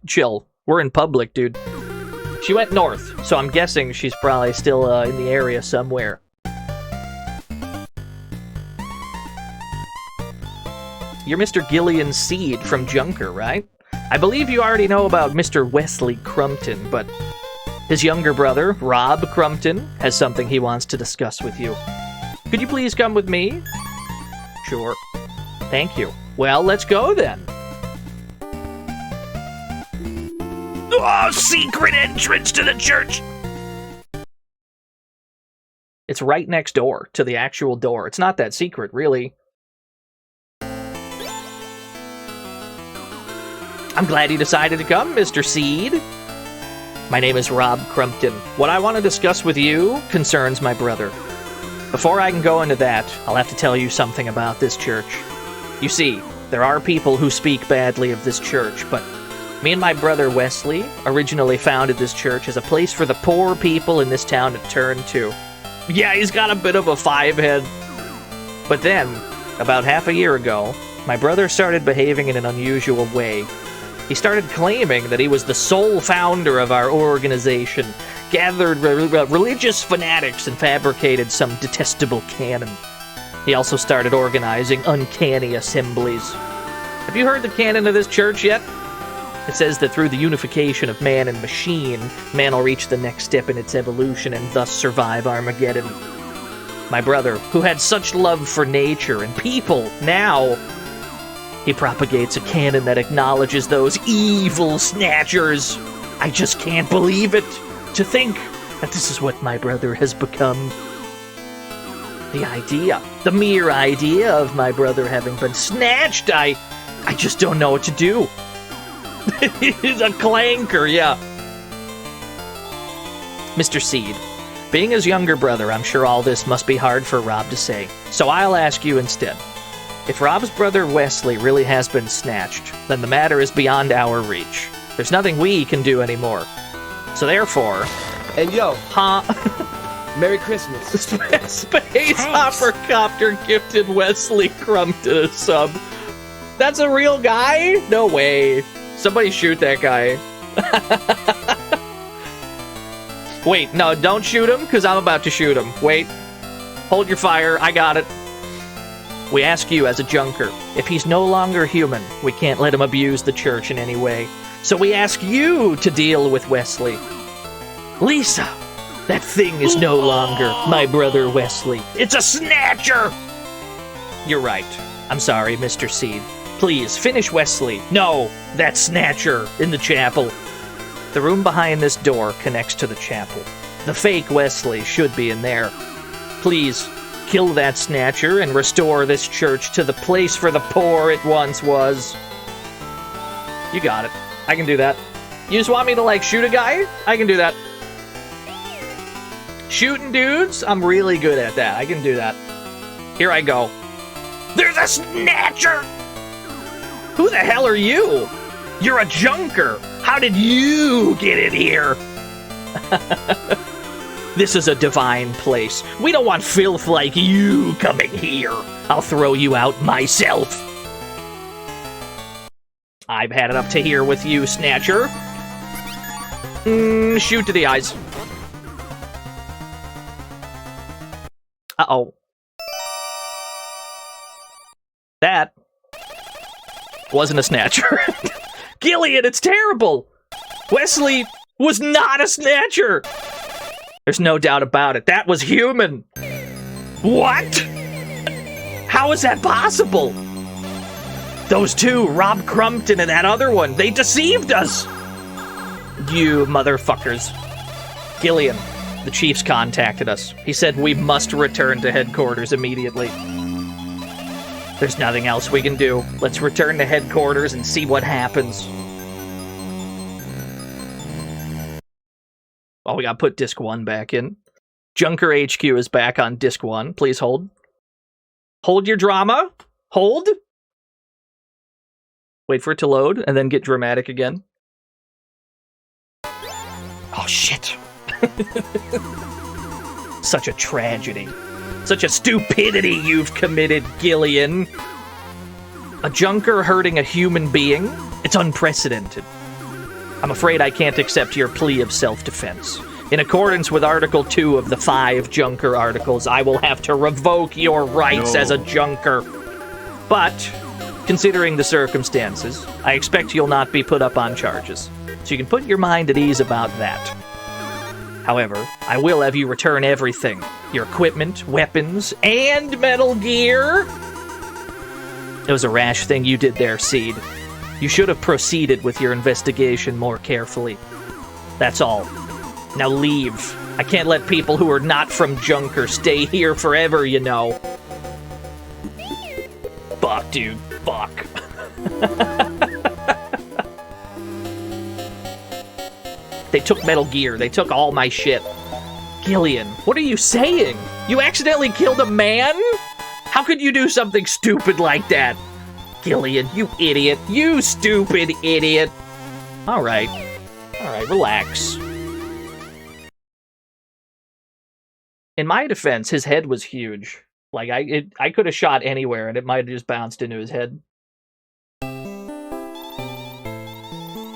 chill. We're in public, dude. She went north, so I'm guessing she's probably still, in the area somewhere. You're Mr. Gillian Seed from Junker, right? I believe you already know about Mr. Wesley Crumpton, but his younger brother, Rob Crumpton, has something he wants to discuss with you. Could you please come with me? Sure. Thank you. Well, let's go then. Oh, secret entrance to the church! It's right next door to the actual door. It's not that secret, really. I'm glad you decided to come, Mr. Seed. My name is Rob Crumpton. What I want to discuss with you concerns my brother. Before I can go into that, I'll have to tell you something about this church. You see, there are people who speak badly of this church, but me and my brother Wesley originally founded this church as a place for the poor people in this town to turn to. Yeah, he's got a bit of a five-head. But then, about half a year ago, my brother started behaving in an unusual way. He started claiming that he was the sole founder of our organization. gathered religious fanatics and fabricated some detestable canon. He also started organizing uncanny assemblies. Have you heard the canon of this church yet? It says that through the unification of man and machine, man will reach the next step in its evolution and thus survive Armageddon. My brother, who had such love for nature and people, now he propagates a canon that acknowledges those evil snatchers. I just can't believe it. To think that this is what my brother has become. The mere idea of my brother having been snatched, I just don't know what to do. He's a clanker, yeah. Mr. Seed, being his younger brother, I'm sure all this must be hard for Rob to say. So I'll ask you instead. If Rob's brother Wesley really has been snatched, then the matter is beyond our reach. There's nothing we can do anymore. So therefore... And yo, huh? Merry Christmas. Space Hopper Copter gifted Wesley Crumpton a sub. That's a real guy? No way. Somebody shoot that guy. Wait, no, don't shoot him, because I'm about to shoot him. Wait. Hold your fire. I got it. We ask you as a junker, if he's no longer human, we can't let him abuse the church in any way. So we ask you to deal with Wesley. Lisa, that thing is no longer my brother Wesley. It's a snatcher! You're right. I'm sorry, Mr. Seed. Please, finish Wesley. No, that snatcher in the chapel. The room behind this door connects to the chapel. The fake Wesley should be in there. Please, kill that snatcher and restore this church to the place for the poor it once was. You got it. I can do that. You just want me to, like, shoot a guy? I can do that. Shooting dudes? I'm really good at that. I can do that. Here I go. There's a snatcher! Who the hell are you? You're a junker. How did you get in here? This is a divine place. We don't want filth like you coming here. I'll throw you out myself. I've had it up to here with you, Snatcher. Shoot to the eyes. Uh-oh. That wasn't a snatcher. Gillian, it's terrible! Wesley was not a snatcher! There's no doubt about it. That was human! What? How is that possible? Those two, Rob Crumpton and that other one, they deceived us! You motherfuckers. Gillian, the Chief's contacted us. He said we must return to headquarters immediately. There's nothing else we can do. Let's return to headquarters and see what happens. Oh, we gotta put Disc 1 back in. Junker HQ is back on Disc 1. Please hold. Hold your drama. Hold. Wait for it to load, and then get dramatic again. Oh, shit. Such a tragedy. Such a stupidity you've committed, Gillian. A junker hurting a human being? It's unprecedented. I'm afraid I can't accept your plea of self-defense. In accordance with Article 2 of the 5 Junker Articles, I will have to revoke your rights as a junker. But, considering the circumstances, I expect you'll not be put up on charges. So you can put your mind at ease about that. However, I will have you return everything. Your equipment, weapons, and Metal Gear. It was a rash thing you did there, Seed. You should have proceeded with your investigation more carefully. That's all. Now leave. I can't let people who are not from Junker stay here forever, you know. Fuck, dude. Fuck. They took Metal Gear. They took all my shit. Gillian, what are you saying? You accidentally killed a man? How could you do something stupid like that? Gillian, you idiot. You stupid idiot. Alright. Alright, relax. In my defense, his head was huge. Like, I could have shot anywhere and it might have just bounced into his head.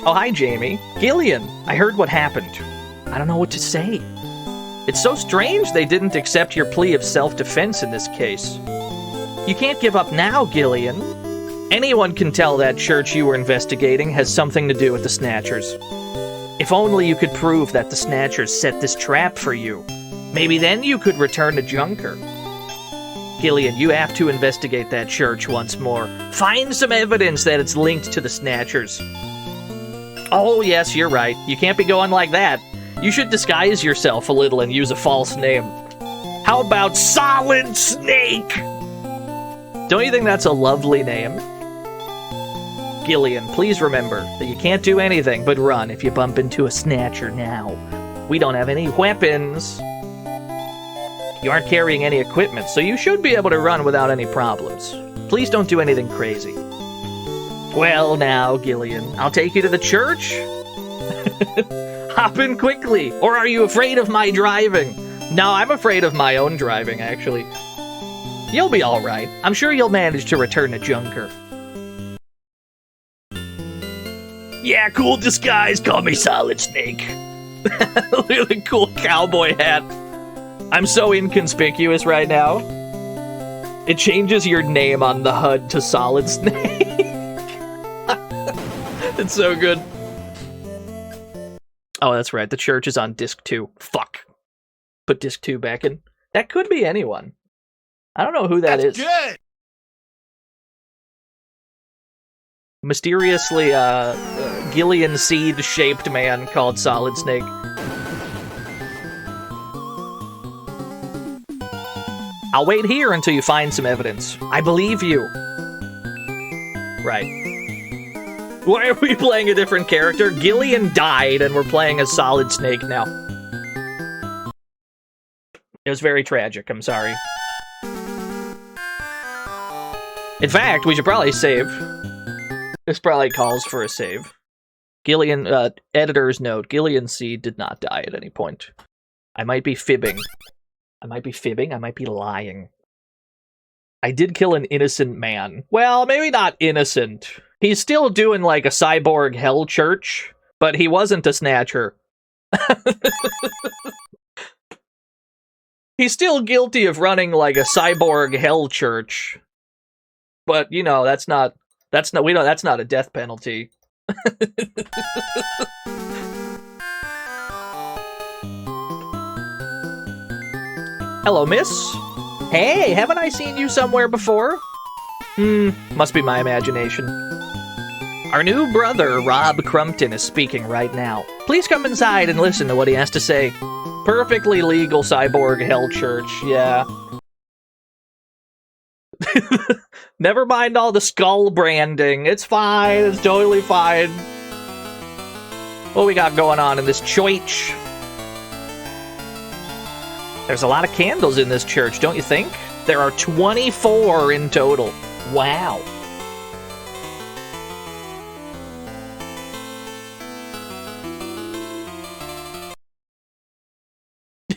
Oh, hi, Jamie. Gillian, I heard what happened. I don't know what to say. It's so strange they didn't accept your plea of self-defense in this case. You can't give up now, Gillian. Anyone can tell that church you were investigating has something to do with the Snatchers. If only you could prove that the Snatchers set this trap for you. Maybe then you could return to Junker. Gillian, you have to investigate that church once more. Find some evidence that it's linked to the Snatchers. Oh, yes, you're right. You can't be going like that. You should disguise yourself a little and use a false name. How about Solid Snake? Don't you think that's a lovely name? Gillian, please remember that you can't do anything but run if you bump into a Snatcher now. We don't have any weapons. You aren't carrying any equipment, so you should be able to run without any problems. Please don't do anything crazy. Well now, Gillian, I'll take you to the church? Hop in quickly, or are you afraid of my driving? No, I'm afraid of my own driving, actually. You'll be alright. I'm sure you'll manage to return to Junker. Yeah, cool disguise. Call me Solid Snake. Look at the cool cowboy hat. I'm so inconspicuous right now. It changes your name on the HUD to Solid Snake. It's so good. Oh, that's right. The church is on disc 2. Fuck. Put disc 2 back in. That could be anyone. I don't know who that is. Good. Mysteriously, Gillian seed-shaped man called Solid Snake. I'll wait here until you find some evidence. I believe you. Right. Why are we playing a different character? Gillian died, and we're playing a Solid Snake now. It was very tragic, I'm sorry. In fact, we should probably save. This probably calls for a save. Gillian, editor's note, Gillian C. did not die at any point. I might be fibbing. I might be lying. I did kill an innocent man. Well, maybe not innocent. He's still doing like a cyborg hell church, but he wasn't a Snatcher. He's still guilty of running like a cyborg hell church. But, you know, that's not a death penalty. Hello, miss. Hey, haven't I seen you somewhere before? Must be my imagination. Our new brother, Rob Crumpton, is speaking right now. Please come inside and listen to what he has to say. Perfectly legal cyborg hell church, yeah. Never mind all the skull branding. It's fine. It's totally fine. What we got going on in this church? There's a lot of candles in this church, don't you think? There are 24 in total. Wow.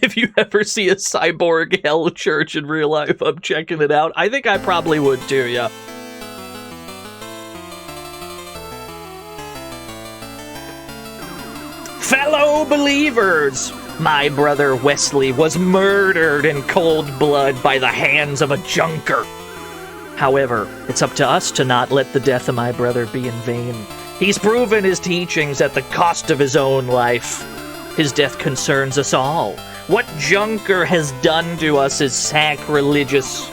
If you ever see a cyborg hell church in real life, I'm checking it out. I think I probably would too, yeah. Fellow believers, my brother Wesley was murdered in cold blood by the hands of a junker. However, it's up to us to not let the death of my brother be in vain. He's proven his teachings at the cost of his own life. His death concerns us all. What Junker has done to us is sacrilegious.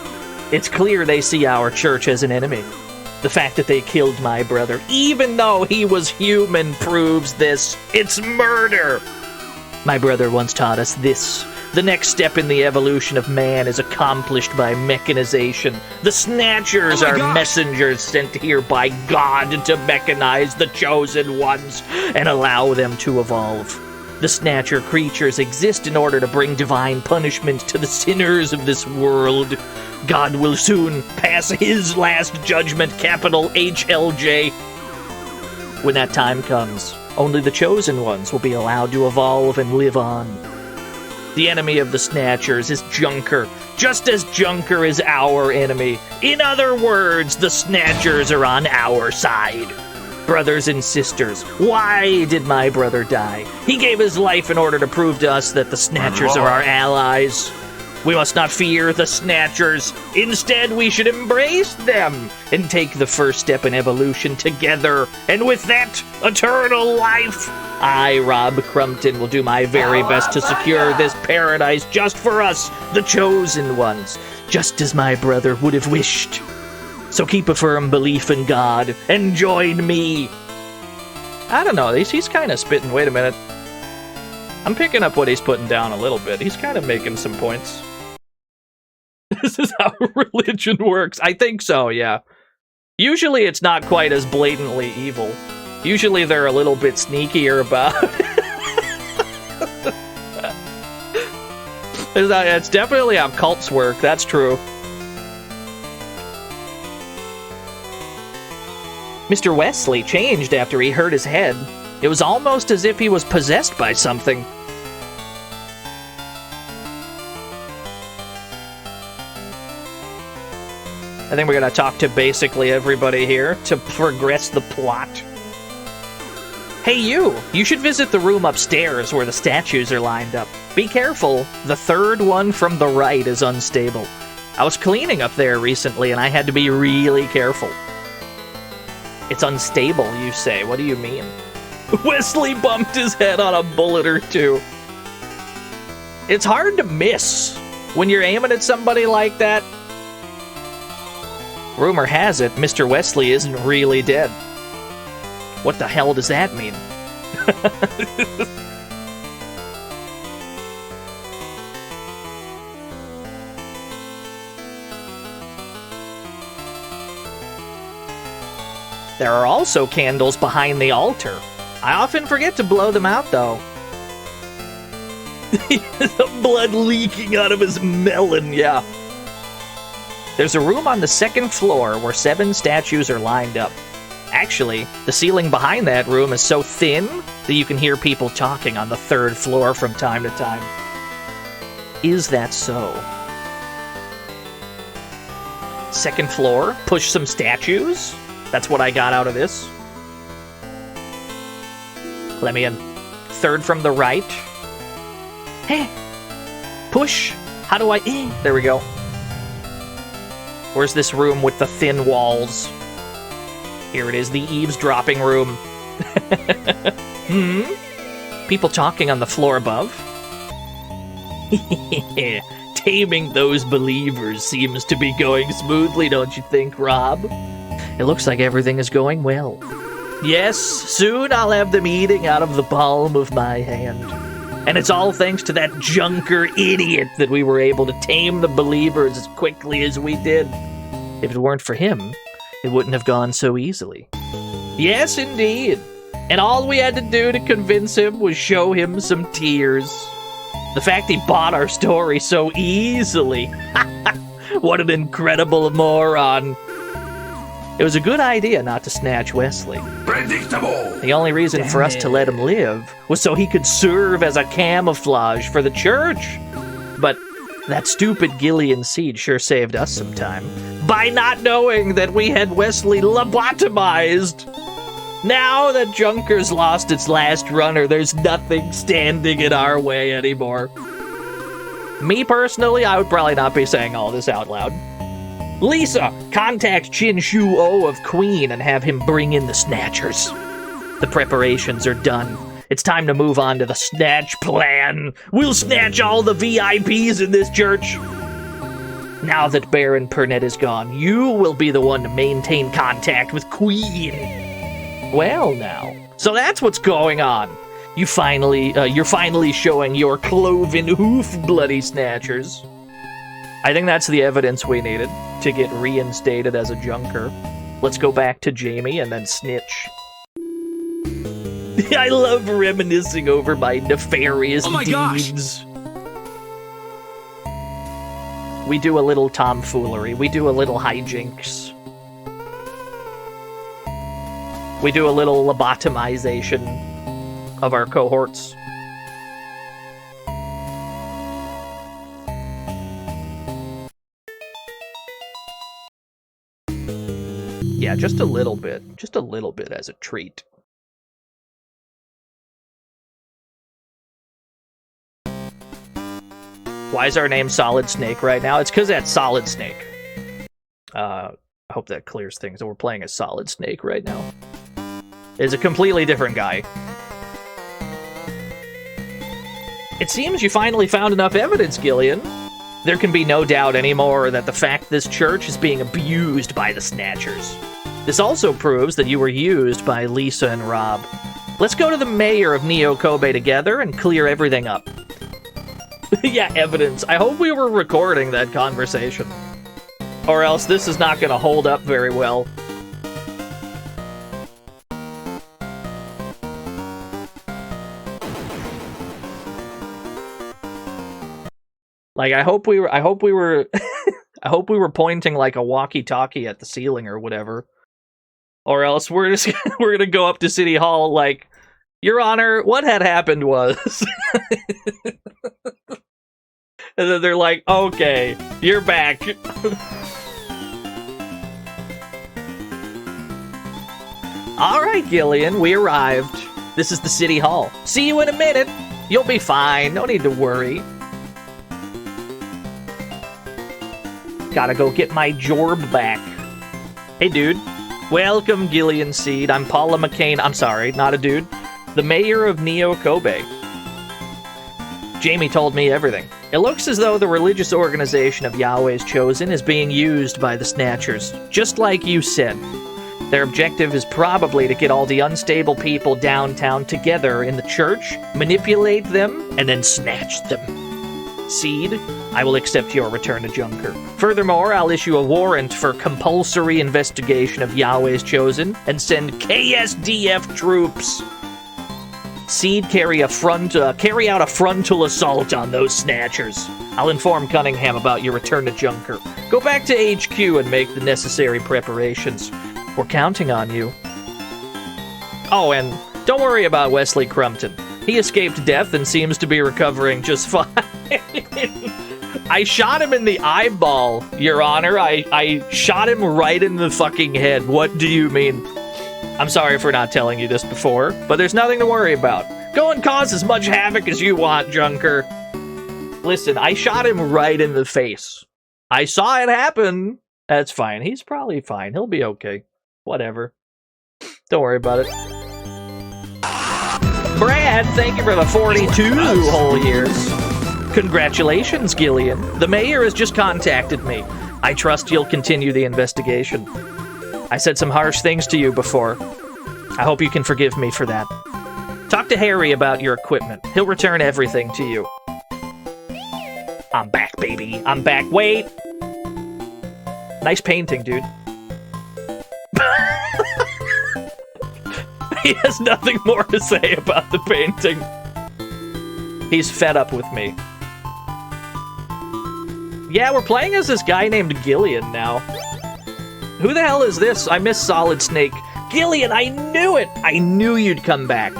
It's clear they see our church as an enemy. The fact that they killed my brother, even though he was human, proves this. It's murder! My brother once taught us this. The next step in the evolution of man is accomplished by mechanization. The Snatchers are messengers sent here by God to mechanize the chosen ones and allow them to evolve. The Snatcher creatures exist in order to bring divine punishment to the sinners of this world. God will soon pass his last judgment, capital HLJ. When that time comes, only the chosen ones will be allowed to evolve and live on. The enemy of the Snatchers is Junker, just as Junker is our enemy. In other words, the Snatchers are on our side. Brothers and sisters, why did my brother die? He gave his life in order to prove to us that the Snatchers are our allies. We must not fear the Snatchers. Instead, we should embrace them and take the first step in evolution together. And with that, eternal life. I, Rob Crumpton, will do my very best to secure this paradise just for us, the chosen ones, just as my brother would have wished. So keep a firm belief in God and join me. I don't know, he's kind of spitting. Wait a minute. I'm picking up what he's putting down a little bit. He's kind of making some points. This is how religion works. I think so, yeah. Usually it's not quite as blatantly evil. Usually they're a little bit sneakier about it. It's definitely how cults work, that's true. Mr. Wesley changed after he hurt his head. It was almost as if he was possessed by something. I think we're going to talk to basically everybody here to progress the plot. Hey you should visit the room upstairs where the statues are lined up. Be careful, the third one from the right is unstable. I was cleaning up there recently and I had to be really careful. It's unstable, you say. What do you mean? Wesley bumped his head on a bullet or two. It's hard to miss when you're aiming at somebody like that. Rumor has it, Mr. Wesley isn't really dead. What the hell does that mean? There are also candles behind the altar. I often forget to blow them out, though. The blood leaking out of his melon, yeah. There's a room on the second floor where 7 statues are lined up. Actually, the ceiling behind that room is so thin that you can hear people talking on the 3rd floor from time to time. Is that so? 2nd floor? Push some statues? That's what I got out of this. Let me in. 3rd from the right. Hey! Push! How do I... There we go. Where's this room with the thin walls? Here it is, the eavesdropping room. People talking on the floor above? Taming those believers seems to be going smoothly, don't you think, Rob? It looks like everything is going well. Yes, soon I'll have them eating out of the palm of my hand. And it's all thanks to that junker idiot that we were able to tame the believers as quickly as we did. If it weren't for him, it wouldn't have gone so easily. Yes, indeed. And all we had to do to convince him was show him some tears. The fact he bought our story so easily. What an incredible moron. It was a good idea not to snatch Wesley. Predictable. The only reason for us to let him live was so he could serve as a camouflage for the church. But that stupid Gillian seed sure saved us some time. By not knowing that we had Wesley lobotomized. Now that Junker's lost its last runner, there's nothing standing in our way anymore. Me personally, I would probably not be saying all this out loud. Lisa, contact Chin Shu O of Queen and have him bring in the Snatchers. The preparations are done. It's time to move on to the snatch plan. We'll snatch all the VIPs in this church. Now that Baron Pernette is gone, you will be the one to maintain contact with Queen. Well now, so that's what's going on. You're finally showing your cloven hoof, bloody Snatchers. I think that's the evidence we needed to get reinstated as a junker. Let's go back to Jamie and then snitch. I love reminiscing over my nefarious deeds. We do a little tomfoolery. We do a little hijinks. We do a little lobotomization of our cohorts. Yeah, just a little bit. Just a little bit as a treat. Why is our name Solid Snake right now? It's because that's Solid Snake. I hope that clears things. We're playing as Solid Snake right now. It's a completely different guy. It seems you finally found enough evidence, Gillian. There can be no doubt anymore that the fact this church is being abused by the Snatchers. This also proves that you were used by Lisa and Rob. Let's go to the mayor of Neo Kobe together and clear everything up. Yeah, evidence. I hope we were recording that conversation. Or else this is not going to hold up very well. Like, I hope we were I hope we were pointing like a walkie-talkie at the ceiling or whatever. Or else we're gonna go up to City Hall like, Your Honor, what had happened was... And then they're like, okay, you're back. Alright, Gillian, we arrived. This is the City Hall. See you in a minute. You'll be fine, no need to worry. Gotta go get my jorb back. Hey, dude. Welcome, Gillian Seed. I'm Paula McCain. I'm sorry, not a dude. The mayor of Neo Kobe. Jamie told me everything. It looks as though the religious organization of Yahweh's Chosen is being used by the Snatchers, just like you said. Their objective is probably to get all the unstable people downtown together in the church, manipulate them, and then snatch them. Seed, I will accept your return to Junker. Furthermore, I'll issue a warrant for compulsory investigation of Yahweh's Chosen and send KSDF troops. Seed, carry out a frontal assault on those Snatchers. I'll inform Cunningham about your return to Junker. Go back to HQ and make the necessary preparations. We're counting on you. Oh, and don't worry about Wesley Crumpton. He escaped death and seems to be recovering just fine. I shot him in the eyeball, Your Honor. I shot him right in the fucking head. What do you mean? I'm sorry for not telling you this before, but there's nothing to worry about. Go and cause as much havoc as you want, Junker. Listen, I shot him right in the face. I saw it happen. That's fine. He's probably fine. He'll be okay. Whatever. Don't worry about it. Brad, thank you for the 42 whole years. Congratulations, Gillian. The mayor has just contacted me. I trust you'll continue the investigation. I said some harsh things to you before. I hope you can forgive me for that. Talk to Harry about your equipment. He'll return everything to you. I'm back, baby. I'm back. Wait! Nice painting, dude. He has nothing more to say about the painting. He's fed up with me. Yeah, we're playing as this guy named Gillian now. Who the hell is this? I miss Solid Snake. Gillian, I knew it! I knew you'd come back.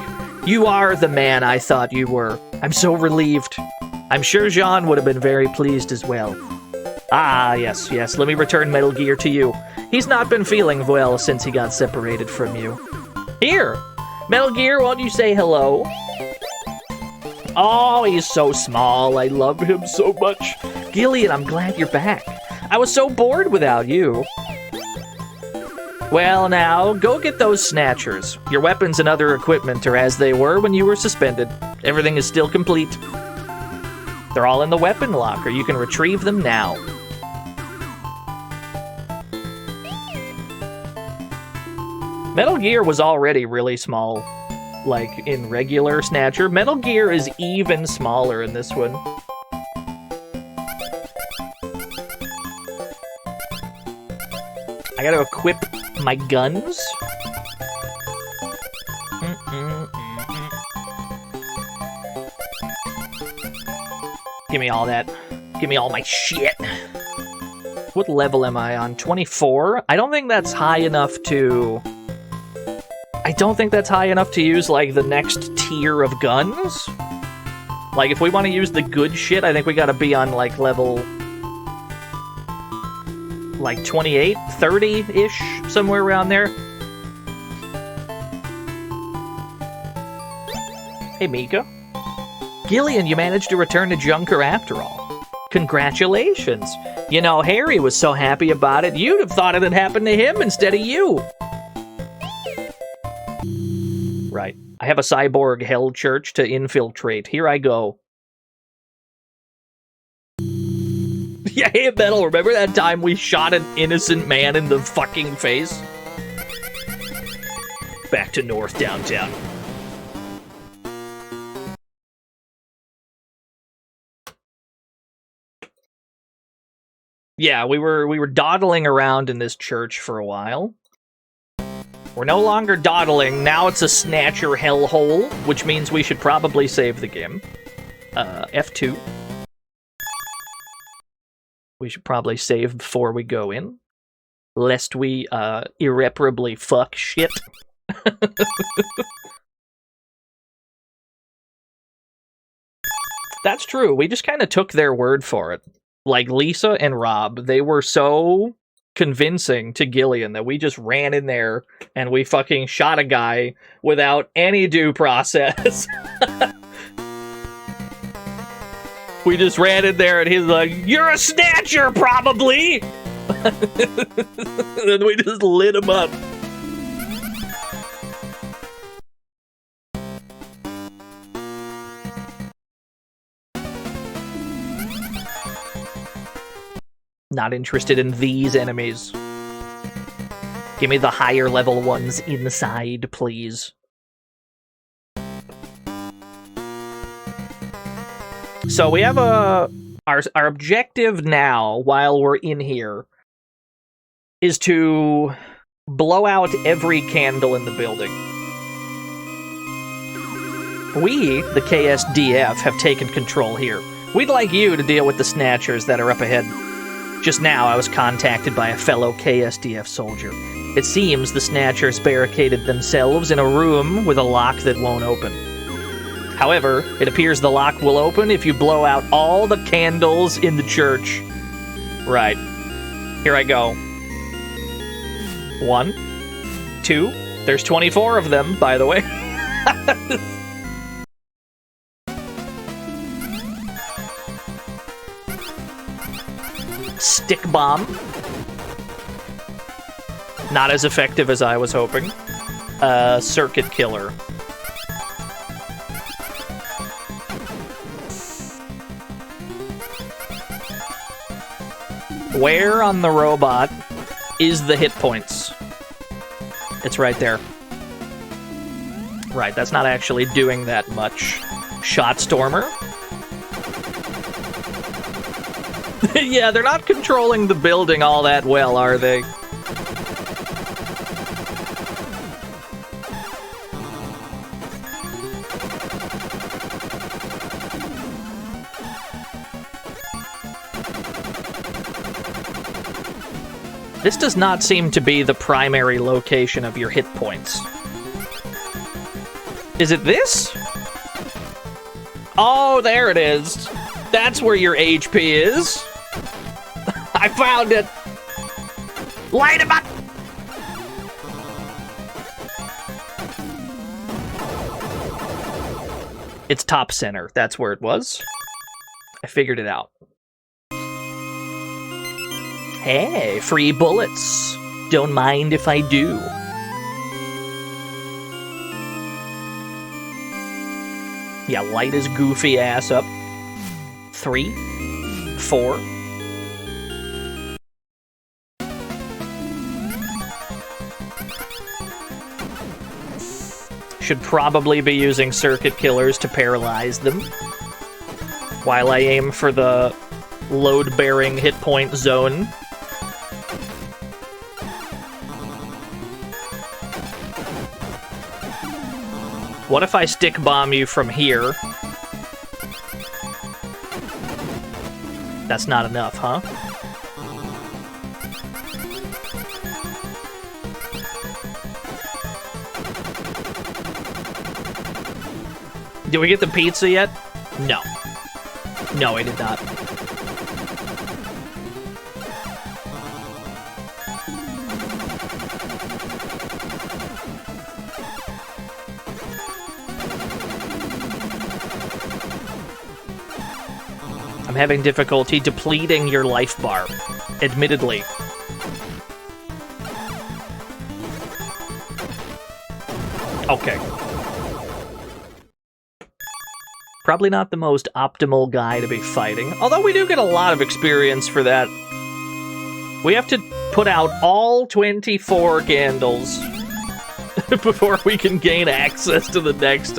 You are the man I thought you were. I'm so relieved. I'm sure Jean would have been very pleased as well. Ah, yes. Let me return Metal Gear to you. He's not been feeling well since he got separated from you. Here! Metal Gear, won't you say hello? Oh, he's so small. I love him so much. Gillian, I'm glad you're back. I was so bored without you. Well, now, go get those Snatchers. Your weapons and other equipment are as they were when you were suspended. Everything is still complete. They're all in the weapon locker. You can retrieve them now. Metal Gear was already really small, like in regular Snatcher. Metal Gear is even smaller in this one. I gotta equip my guns. Give me all that. Give me all my shit. What level am I on? 24? I don't think that's high enough to... I don't think that's high enough to use, like, the next tier of guns. Like, if we want to use the good shit, I think we gotta be on, like, level like 28, 30-ish, somewhere around there. Hey, Mika. Gillian, you managed to return to Junker after all. Congratulations. You know, Harry was so happy about it, you'd have thought it had happened to him instead of you. Right. I have a cyborg hell church to infiltrate. Here I go. Yeah, hey, Metal, remember that time we shot an innocent man in the fucking face? Back to North Downtown. Yeah, we were dawdling around in this church for a while. We're no longer dawdling, now it's a Snatcher hellhole, which means we should probably save the game. F2. We should probably save before we go in, lest we irreparably fuck shit. That's true, we just kind of took their word for it. Like Lisa and Rob, they were so convincing to Gillian that we just ran in there and we fucking shot a guy without any due process. We just ran in there and he's like, "You're a snatcher, probably!" And we just lit him up. Not interested in these enemies. Give me the higher level ones inside, please. So we have our objective now, while we're in here, is to blow out every candle in the building. We, the KSDF, have taken control here. We'd like you to deal with the Snatchers that are up ahead. Just now, I was contacted by a fellow KSDF soldier. It seems the Snatchers barricaded themselves in a room with a lock that won't open. However, it appears the lock will open if you blow out all the candles in the church. Right. Here I go. 1, 2. There's 24 of them, by the way. Stick bomb. Not as effective as I was hoping. Circuit killer. Where on the robot is the hit points? It's right there. Right, that's not actually doing that much. Shot Stormer. Yeah, they're not controlling the building all that well, are they? This does not seem to be the primary location of your hit points. Is it this? Oh, there it is. That's where your HP is. I found it. Light him up. It's top center. That's where it was. I figured it out. Hey, free bullets. Don't mind if I do. Yeah, light his goofy ass up. 3, 4. Should probably be using circuit killers to paralyze them, while I aim for the load-bearing hit point zone. What if I stick bomb you from here? That's not enough, huh? Did we get the pizza yet? No. No, I did not. I'm having difficulty depleting your life bar, admittedly. Okay. Probably not the most optimal guy to be fighting, although we do get a lot of experience for that. We have to put out all 24 candles before we can gain access to the next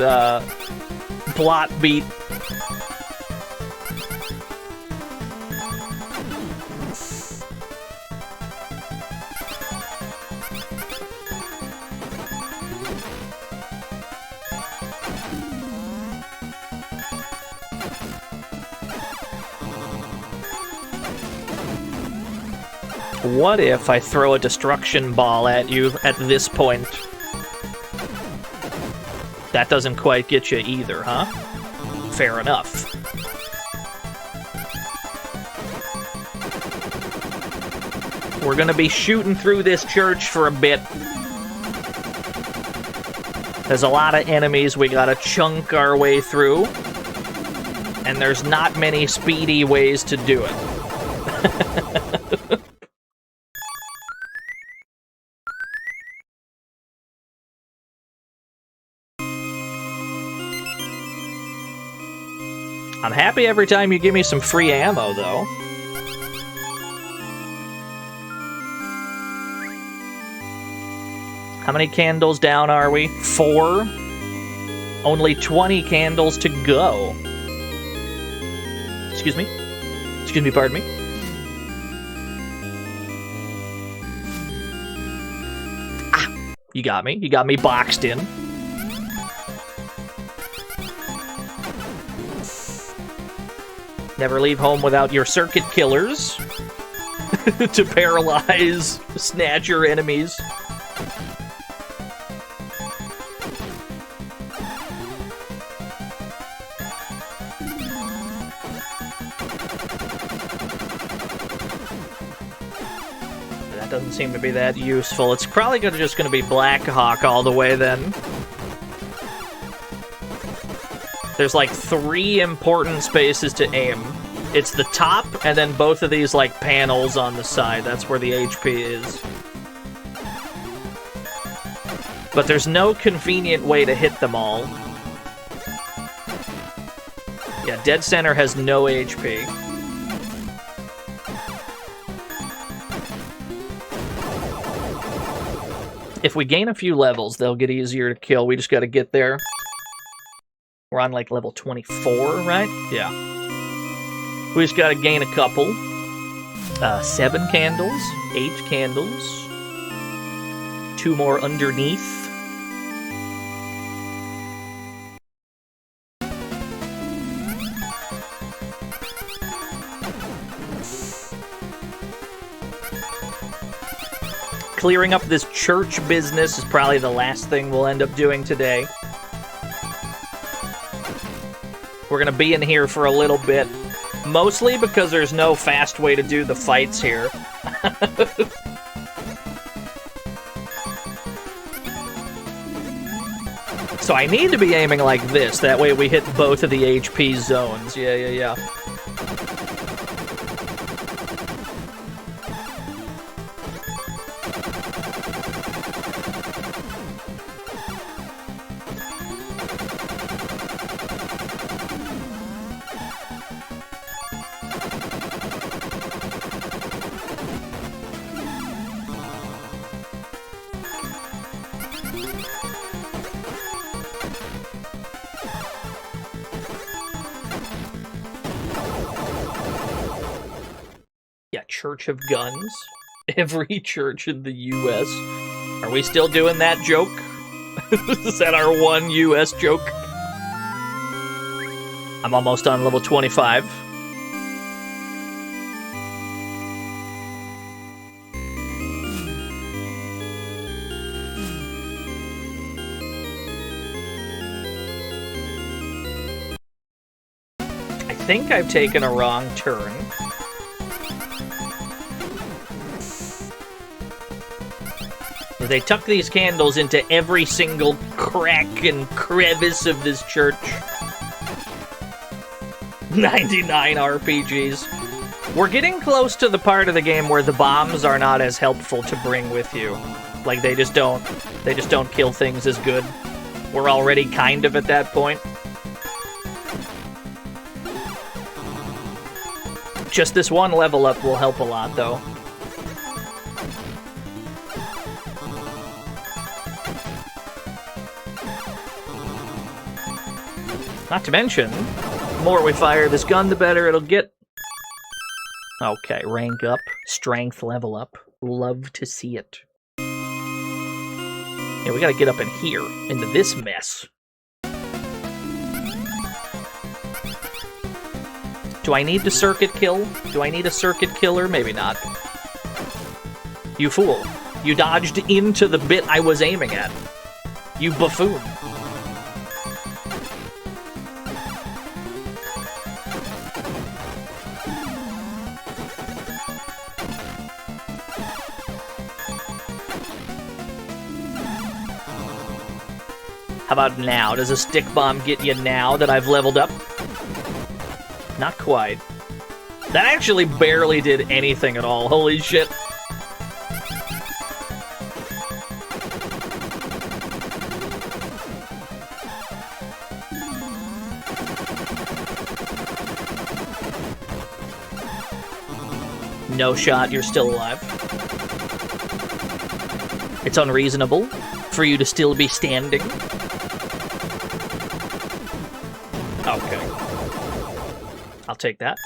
plot beat. What if I throw a destruction ball at you at this point? That doesn't quite get you either, huh? Fair enough. We're gonna be shooting through this church for a bit. There's a lot of enemies we gotta chunk our way through. And there's not many speedy ways to do it. I'm happy every time you give me some free ammo, though. How many candles down are we? 4? Only 20 candles to go. Excuse me? Excuse me, pardon me? Ah! You got me. You got me boxed in. Never leave home without your circuit killers to paralyze Snatcher enemies. That doesn't seem to be that useful. It's probably just going to be Black Hawk all the way then. There's like 3 important spaces to aim. It's the top, and then both of these like panels on the side. That's where the HP is. But there's no convenient way to hit them all. Yeah, dead center has no HP. If we gain a few levels, they'll get easier to kill. We just gotta get there. We're on, like, level 24, right? Yeah. We just gotta gain a couple. 7 candles. 8 candles. 2 more underneath. Clearing up this church business is probably the last thing we'll end up doing today. We're gonna be in here for a little bit, mostly because there's no fast way to do the fights here. So I need to be aiming like this, that way we hit both of the HP zones. Yeah. Church of Guns. Every church in the U.S. Are we still doing that joke? Is that our one U.S. joke? I'm almost on level 25. I think I've taken a wrong turn. They tuck these candles into every single crack and crevice of this church. 99 RPGs. We're getting close to the part of the game where the bombs are not as helpful to bring with you. Like, they just don't kill things as good. We're already kind of at that point. Just this one level up will help a lot, though. Not to mention, the more we fire this gun, the better it'll get. Okay, rank up, strength level up. Love to see it. Yeah, we gotta get up in here, into this mess. Do I need to circuit kill? Do I need a circuit killer? Maybe not. You fool. You dodged into the bit I was aiming at. You buffoon. How about now? Does a stick bomb get you now that I've leveled up? Not quite. That actually barely did anything at all. Holy shit. No shot, you're still alive. It's unreasonable for you to still be standing. Okay. I'll take that.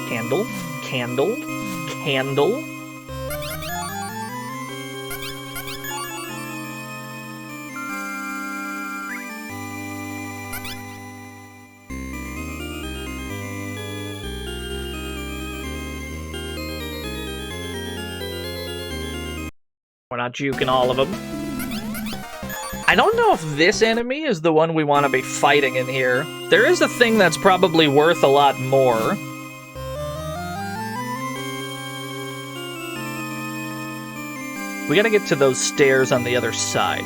Candle, candle, candle. We're not juking all of them. I don't know if this enemy is the one we want to be fighting in here. There is a thing that's probably worth a lot more. We gotta get to those stairs on the other side.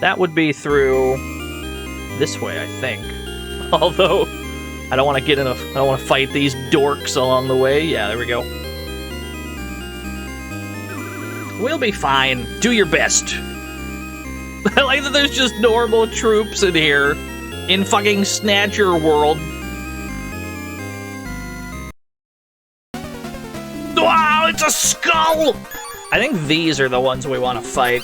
That would be through this way, I think. Although, I don't want to get in a... I don't want to fight these dorks along the way. Yeah, there we go. We'll be fine. Do your best. I like that there's just normal troops in here. In fucking Snatcher world. Wow, it's a skull! I think these are the ones we want to fight.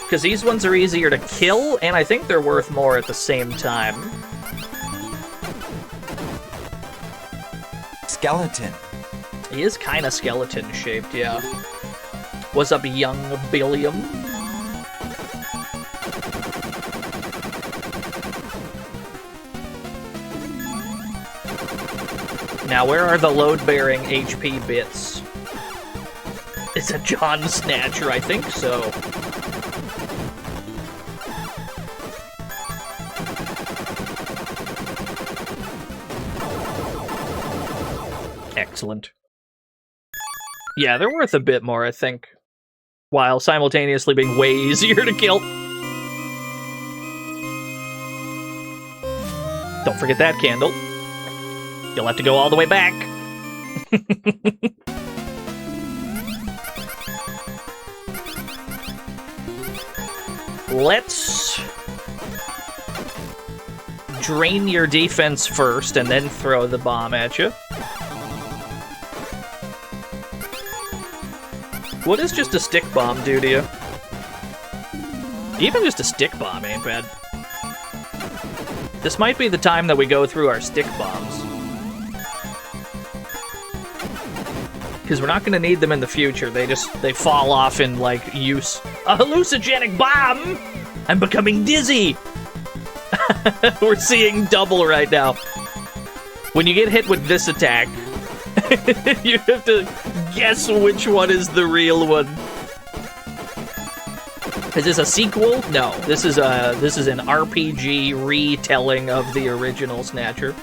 Because these ones are easier to kill, and I think they're worth more at the same time. Skeleton. He is kind of skeleton-shaped, yeah. What's up, young Billiam? Now, where are the load-bearing HP bits? It's a John Snatcher, I think so. Excellent. Yeah, they're worth a bit more, I think. While simultaneously being way easier to kill. Don't forget that candle. You'll have to go all the way back. Let's drain your defense first and then throw the bomb at you. What does just a stick bomb do to you? Even just a stick bomb ain't bad. This might be the time that we go through our stick bombs. Because we're not going to need them in the future. They fall off in, like, use. A hallucinogenic bomb! I'm becoming dizzy! We're seeing double right now. When you get hit with this attack, you have to guess which one is the real one. Is this a sequel? No, this is an RPG retelling of the original Snatcher.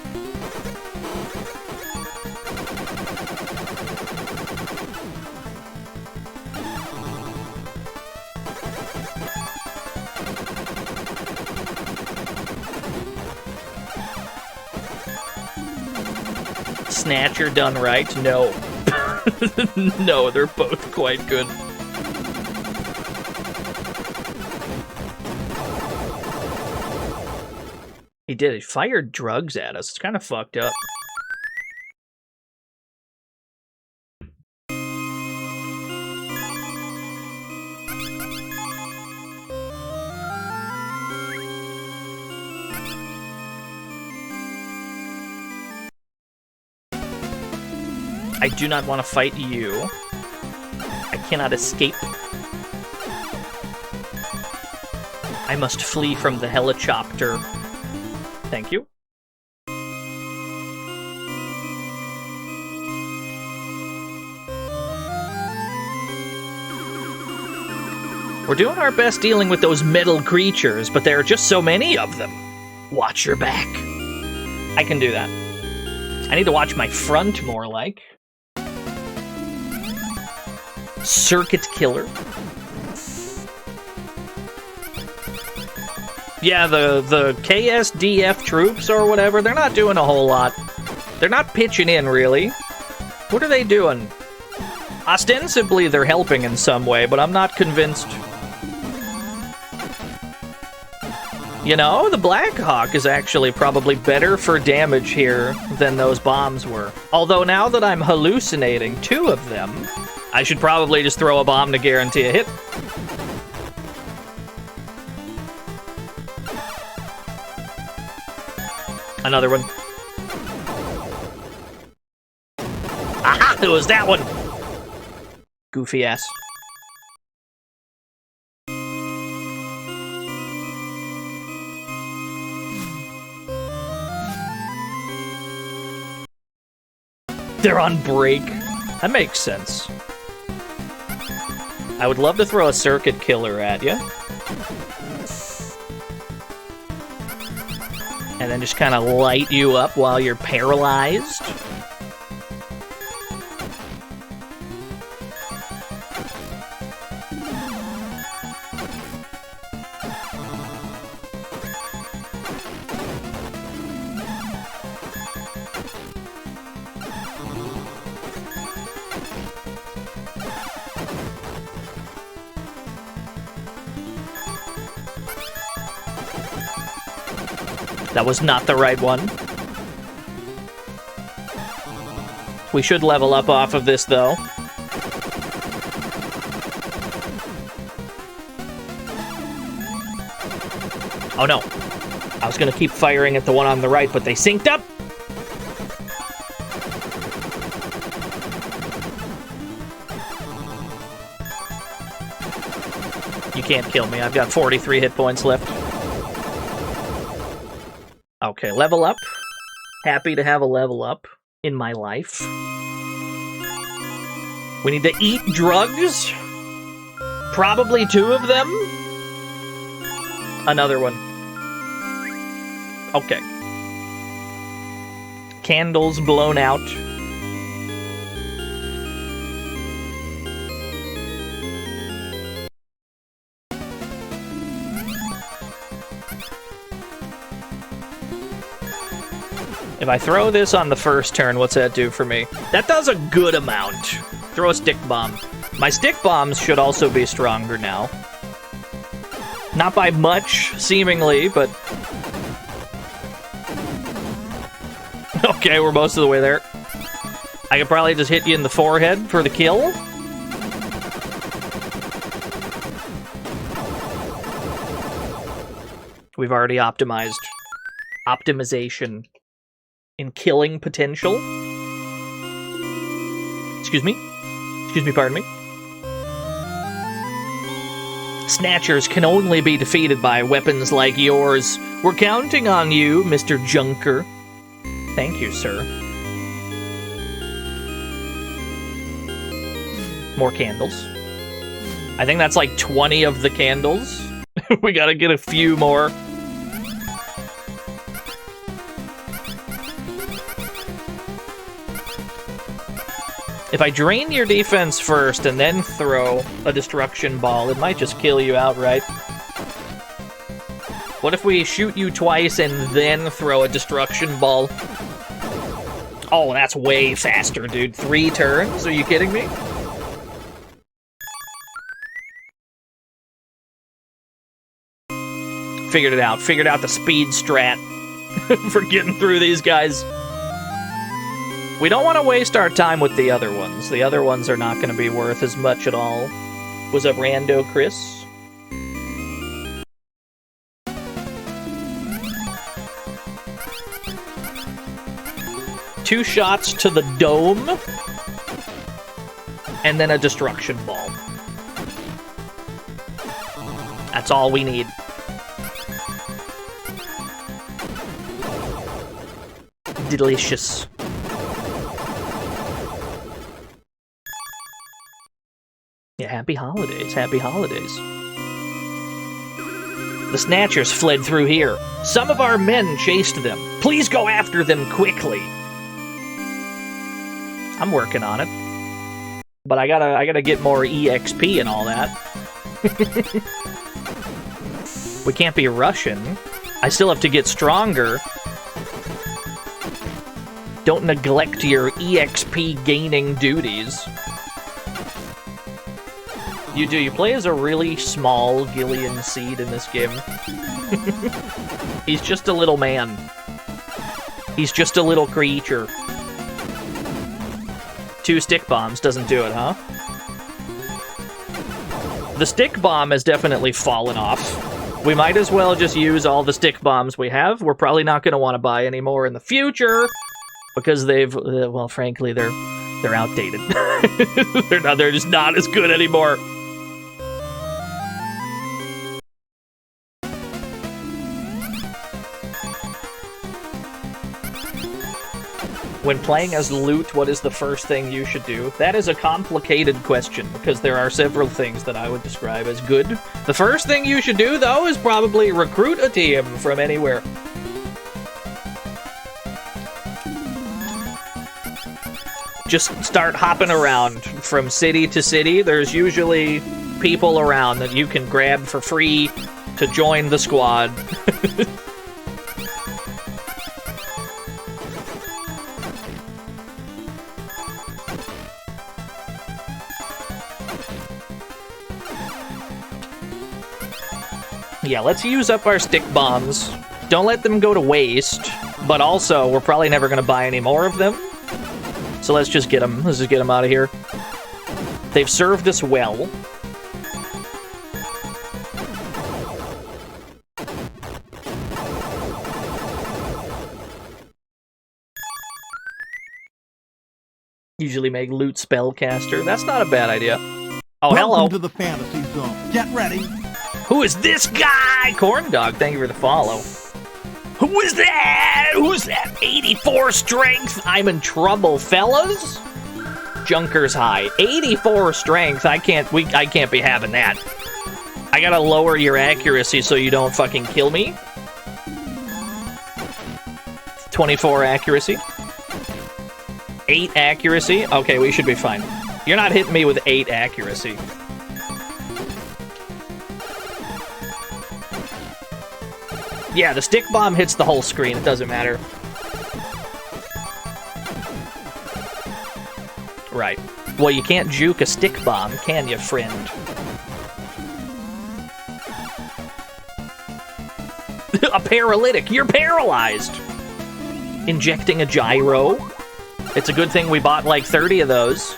Snatcher done right? No. No, they're both quite good. He did. He fired drugs at us. It's kind of fucked up. I do not want to fight you. I cannot escape. I must flee from the helicopter. Thank you. We're doing our best dealing with those metal creatures, but there are just so many of them. Watch your back. I can do that. I need to watch my front more like. Circuit killer. Yeah, the KSDF troops or whatever, they're not doing a whole lot. They're not pitching in, really. What are they doing? Ostensibly, they're helping in some way, but I'm not convinced. You know, the Black Hawk is actually probably better for damage here than those bombs were. Although now that I'm hallucinating 2 of them, I should probably just throw a bomb to guarantee a hit. Another one. Aha! It was that one! Goofy ass. They're on break. That makes sense. I would love to throw a circuit killer at you. And then just kind of light you up while you're paralyzed. That was not the right one. We should level up off of this, though. Oh no. I was gonna keep firing at the one on the right, but they synced up! You can't kill me. I've got 43 hit points left. Okay, level up. Happy to have a level up in my life. We need to eat drugs. Probably 2 of them. Another one. Okay. Candles blown out. If I throw this on the first turn, what's that do for me? That does a good amount. Throw a stick bomb. My stick bombs should also be stronger now. Not by much, seemingly, but... Okay, we're most of the way there. I could probably just hit you in the forehead for the kill. We've already optimized. Optimization. In killing potential. Excuse me? Excuse me, pardon me. Snatchers can only be defeated by weapons like yours. We're counting on you, Mr. Junker. Thank you, sir. More candles. I think that's like 20 of the candles. We gotta get a few more. If I drain your defense first and then throw a destruction ball, it might just kill you outright. What if we shoot you twice and then throw a destruction ball? Oh, that's way faster, dude. 3 turns? Are you kidding me? Figured it out. Figured out the speed strat for getting through these guys. We don't want to waste our time with the other ones. The other ones are not going to be worth as much at all. What's up, Rando Chris? Two shots to the dome, and then a destruction ball. That's all we need. Delicious. Yeah, happy holidays, happy holidays. The Snatchers fled through here. Some of our men chased them. Please go after them quickly. I'm working on it. But I gotta get more EXP and all that. We can't be Russian. I still have to get stronger. Don't neglect your EXP gaining duties. You do. You play as a really small Gillian seed in this game. He's just a little man. He's just a little creature. 2 stick bombs doesn't do it, huh? The stick bomb has definitely fallen off. We might as well just use all the stick bombs we have. We're probably not going to want to buy any more in the future because they've, well, frankly, they're outdated. They're just not as good anymore. When playing as loot, what is the first thing you should do? That is a complicated question, because there are several things that I would describe as good. The first thing you should do, though, is probably recruit a team from anywhere. Just start hopping around from city to city. There's usually people around that you can grab for free to join the squad. Yeah, let's use up our stick bombs. Don't let them go to waste, but also, we're probably never going to buy any more of them. So let's just get them. Let's just get them out of here. They've served us well. Usually make loot spellcaster. That's not a bad idea. Oh, hello. Welcome to the fantasy zone. Get ready. Who is this guy? Corn Dog, thank you for the follow. Who is that? Who's that? 84 strength. I'm in trouble, fellas. Junker's high. 84 strength. I can't be having that. I gotta lower your accuracy so you don't fucking kill me. 24 accuracy. 8 accuracy. Okay, we should be fine. You're not hitting me with 8 accuracy. Yeah, the stick bomb hits the whole screen. It doesn't matter. Right. Well, you can't juke a stick bomb, can you, friend? A paralytic. You're paralyzed. Injecting a gyro. It's a good thing we bought like 30 of those.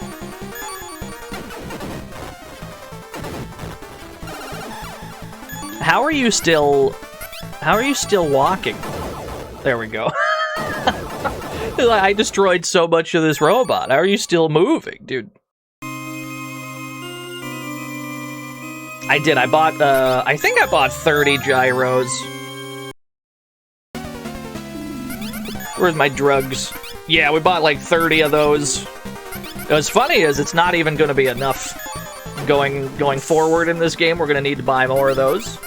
How are you still walking? There we go. I destroyed so much of this robot. How are you still moving, dude? I did. I bought, I think I bought 30 gyros. Where's my drugs? Yeah, we bought like 30 of those. What's funny is it's not even going to be enough going forward in this game. We're going to need to buy more of those.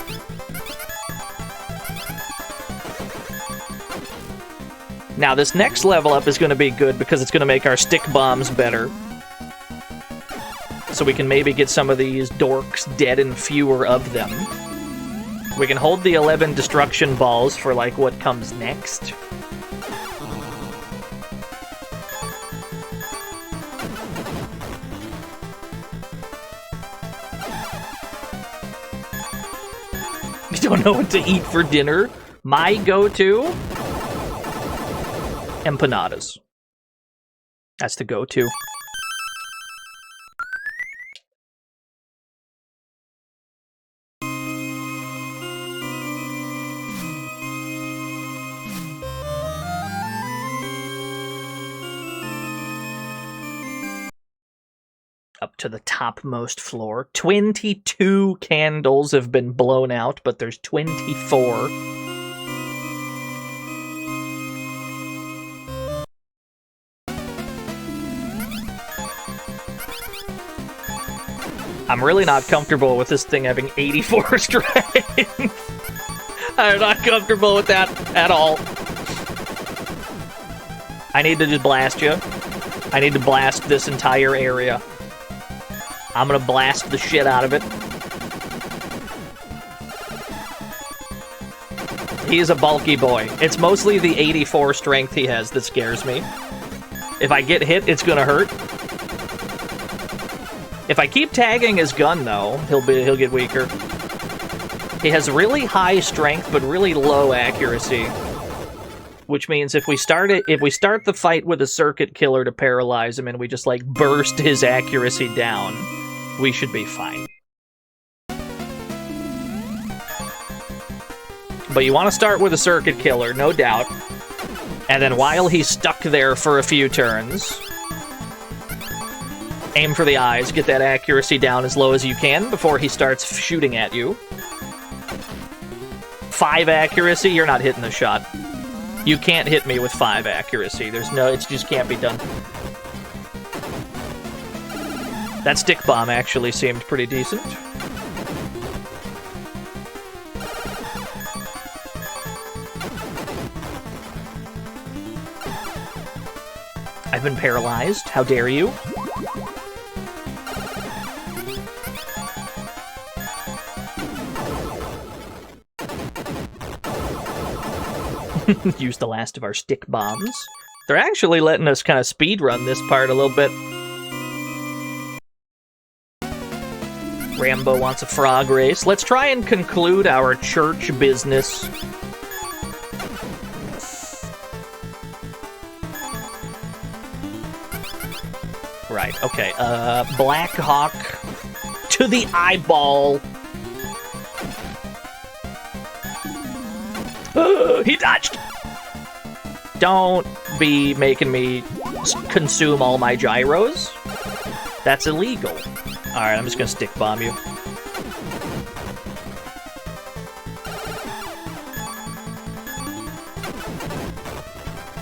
Now, this next level up is going to be good because it's going to make our stick bombs better. So we can maybe get some of these dorks dead and fewer of them. We can hold the 11 destruction balls for, like, what comes next. don't know what to eat for dinner. My go-to? Empanadas. That's the go-to. Up to the topmost floor. 22 candles have been blown out, but there's 24. I'm really not comfortable with this thing having 84 strength. I'm not comfortable with that at all. I need to just blast you. I need to blast this entire area. I'm gonna blast the shit out of it. He is a bulky boy. It's mostly the 84 strength he has that scares me. If I get hit, it's gonna hurt. If I keep tagging his gun, though, he'll get weaker. He has really high strength, but really low accuracy. Which means if we start the fight with a circuit killer to paralyze him and we just, like, burst his accuracy down, we should be fine. But you want to start with a circuit killer, no doubt. And then while he's stuck there for a few turns, aim for the eyes, get that accuracy down as low as you can before he starts shooting at you. 5 accuracy, you're not hitting the shot. You can't hit me with 5 accuracy. It just can't be done. That stick bomb actually seemed pretty decent. I've been paralyzed. How dare you? Use the last of our stick bombs. They're actually letting us kind of speedrun this part a little bit. Rambo wants a frog race. Let's try and conclude our church business. Right, okay. Black Hawk to the eyeball. He dodged! Don't be making me consume all my gyros. That's illegal. Alright, I'm just gonna stick bomb you.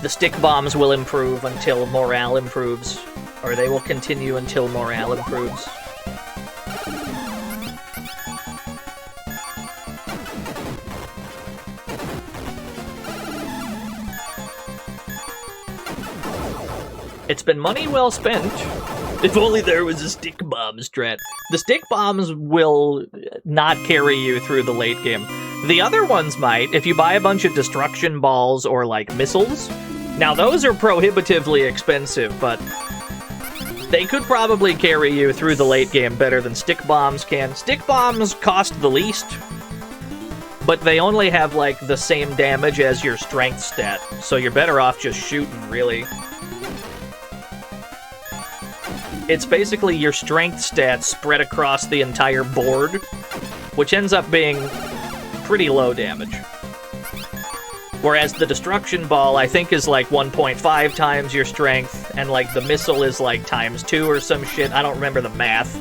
The stick bombs will improve until morale improves. Or they will continue until morale improves. It's been money well spent. If only there was a stick bomb strat. The stick bombs will not carry you through the late game. The other ones might, if you buy a bunch of destruction balls or, like, missiles. Now, those are prohibitively expensive, but they could probably carry you through the late game better than stick bombs can. Stick bombs cost the least, but they only have, like, the same damage as your strength stat, so you're better off just shooting, really. It's basically your strength stats spread across the entire board, which ends up being pretty low damage. Whereas the destruction ball, I think, is like 1.5 times your strength, and like the missile is like ×2 or some shit. I don't remember the math.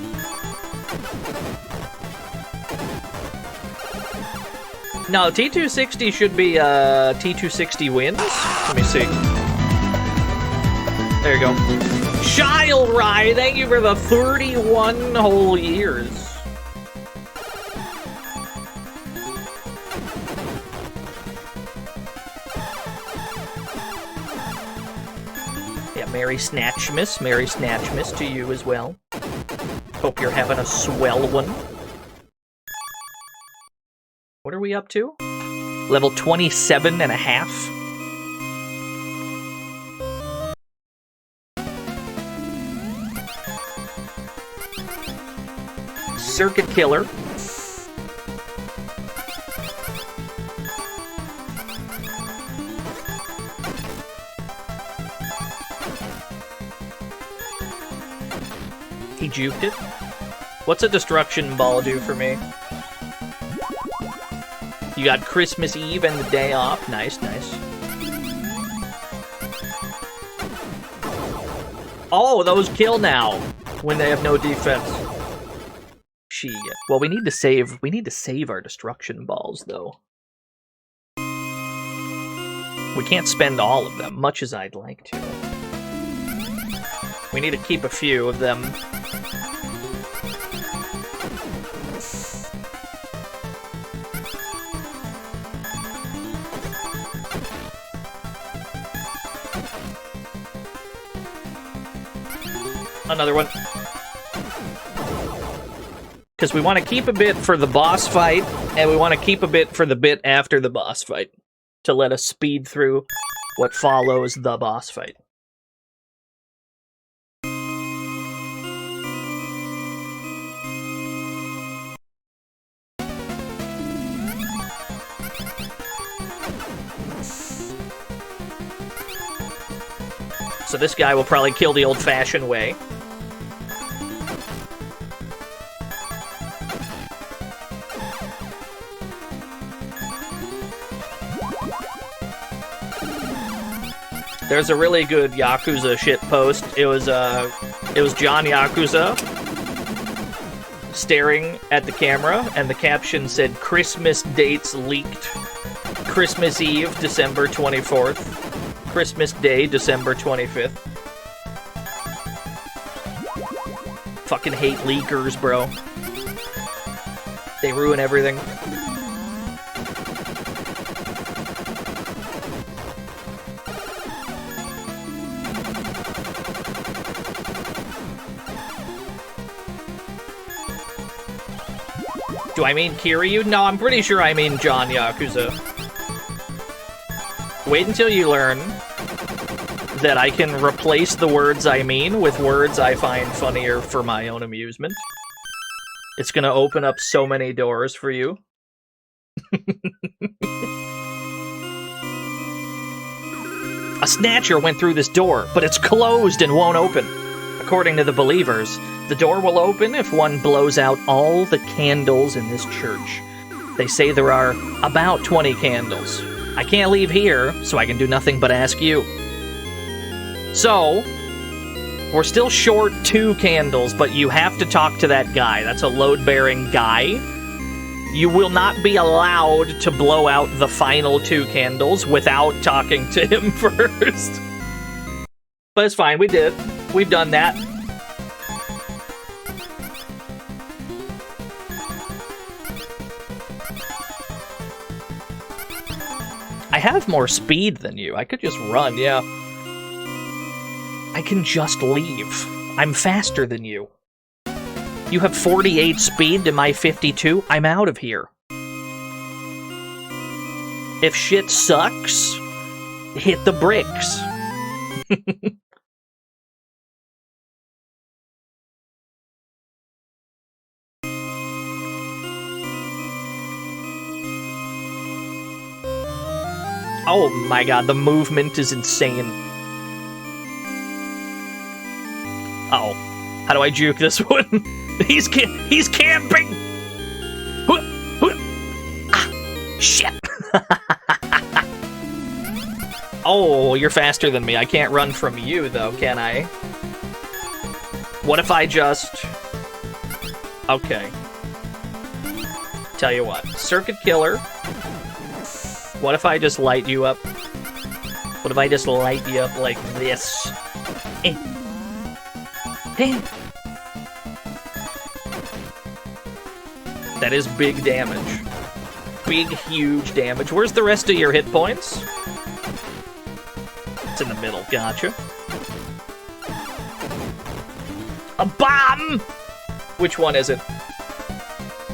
No, T260 should be T260 wins. Let me see. There you go. Child Rye, thank you for the 31 whole years. Yeah, Merry Snatchmas to you as well. Hope you're having a swell one. What are we up to? Level 27.5. Circuit Killer. He juked it. What's a destruction ball do for me? You got Christmas Eve and the day off. Nice, nice. Oh, those kill now when they have no defense. Shit. Well, we need to save. We need to save our destruction balls, though. We can't spend all of them, much as I'd like to. We need to keep a few of them. Another one. Because we want to keep a bit for the boss fight, and we want to keep a bit for the bit after the boss fight, to let us speed through what follows the boss fight. So this guy will probably kill the old-fashioned way. There's a really good Yakuza shit post. It was John Yakuza staring at the camera, and the caption said, "Christmas dates leaked. Christmas Eve, December 24th. Christmas Day, December 25th. Fucking hate leakers, bro. They ruin everything. Do I mean Kiryu? No, I'm pretty sure I mean John Yakuza. Wait until you learn that I can replace the words I mean with words I find funnier for my own amusement. It's gonna open up so many doors for you. A snatcher went through this door, but it's closed and won't open. According to the believers, the door will open if one blows out all the candles in this church. They say there are about 20 candles. I can't leave here, so I can do nothing but ask you. So, we're still short 2 candles, but you have to talk to that guy. That's a load-bearing guy. You will not be allowed to blow out the final 2 candles without talking to him first. But it's fine, we did. We've done that. I have more speed than you. I could just run, yeah. I can just leave. I'm faster than you. You have 48 speed to my 52. I'm out of here. If shit sucks, hit the bricks. Oh my god, the movement is insane. Uh-oh. How do I juke this one? He's camping! Ah, shit! Oh, you're faster than me. I can't run from you, though, can I? What if I just... Okay. Tell you what. Circuit Killer. What if I just light you up? What if I just light you up like this? Eh. Eh. That is big damage. Big, huge damage. Where's the rest of your hit points? It's in the middle. Gotcha. A bomb! Which one is it?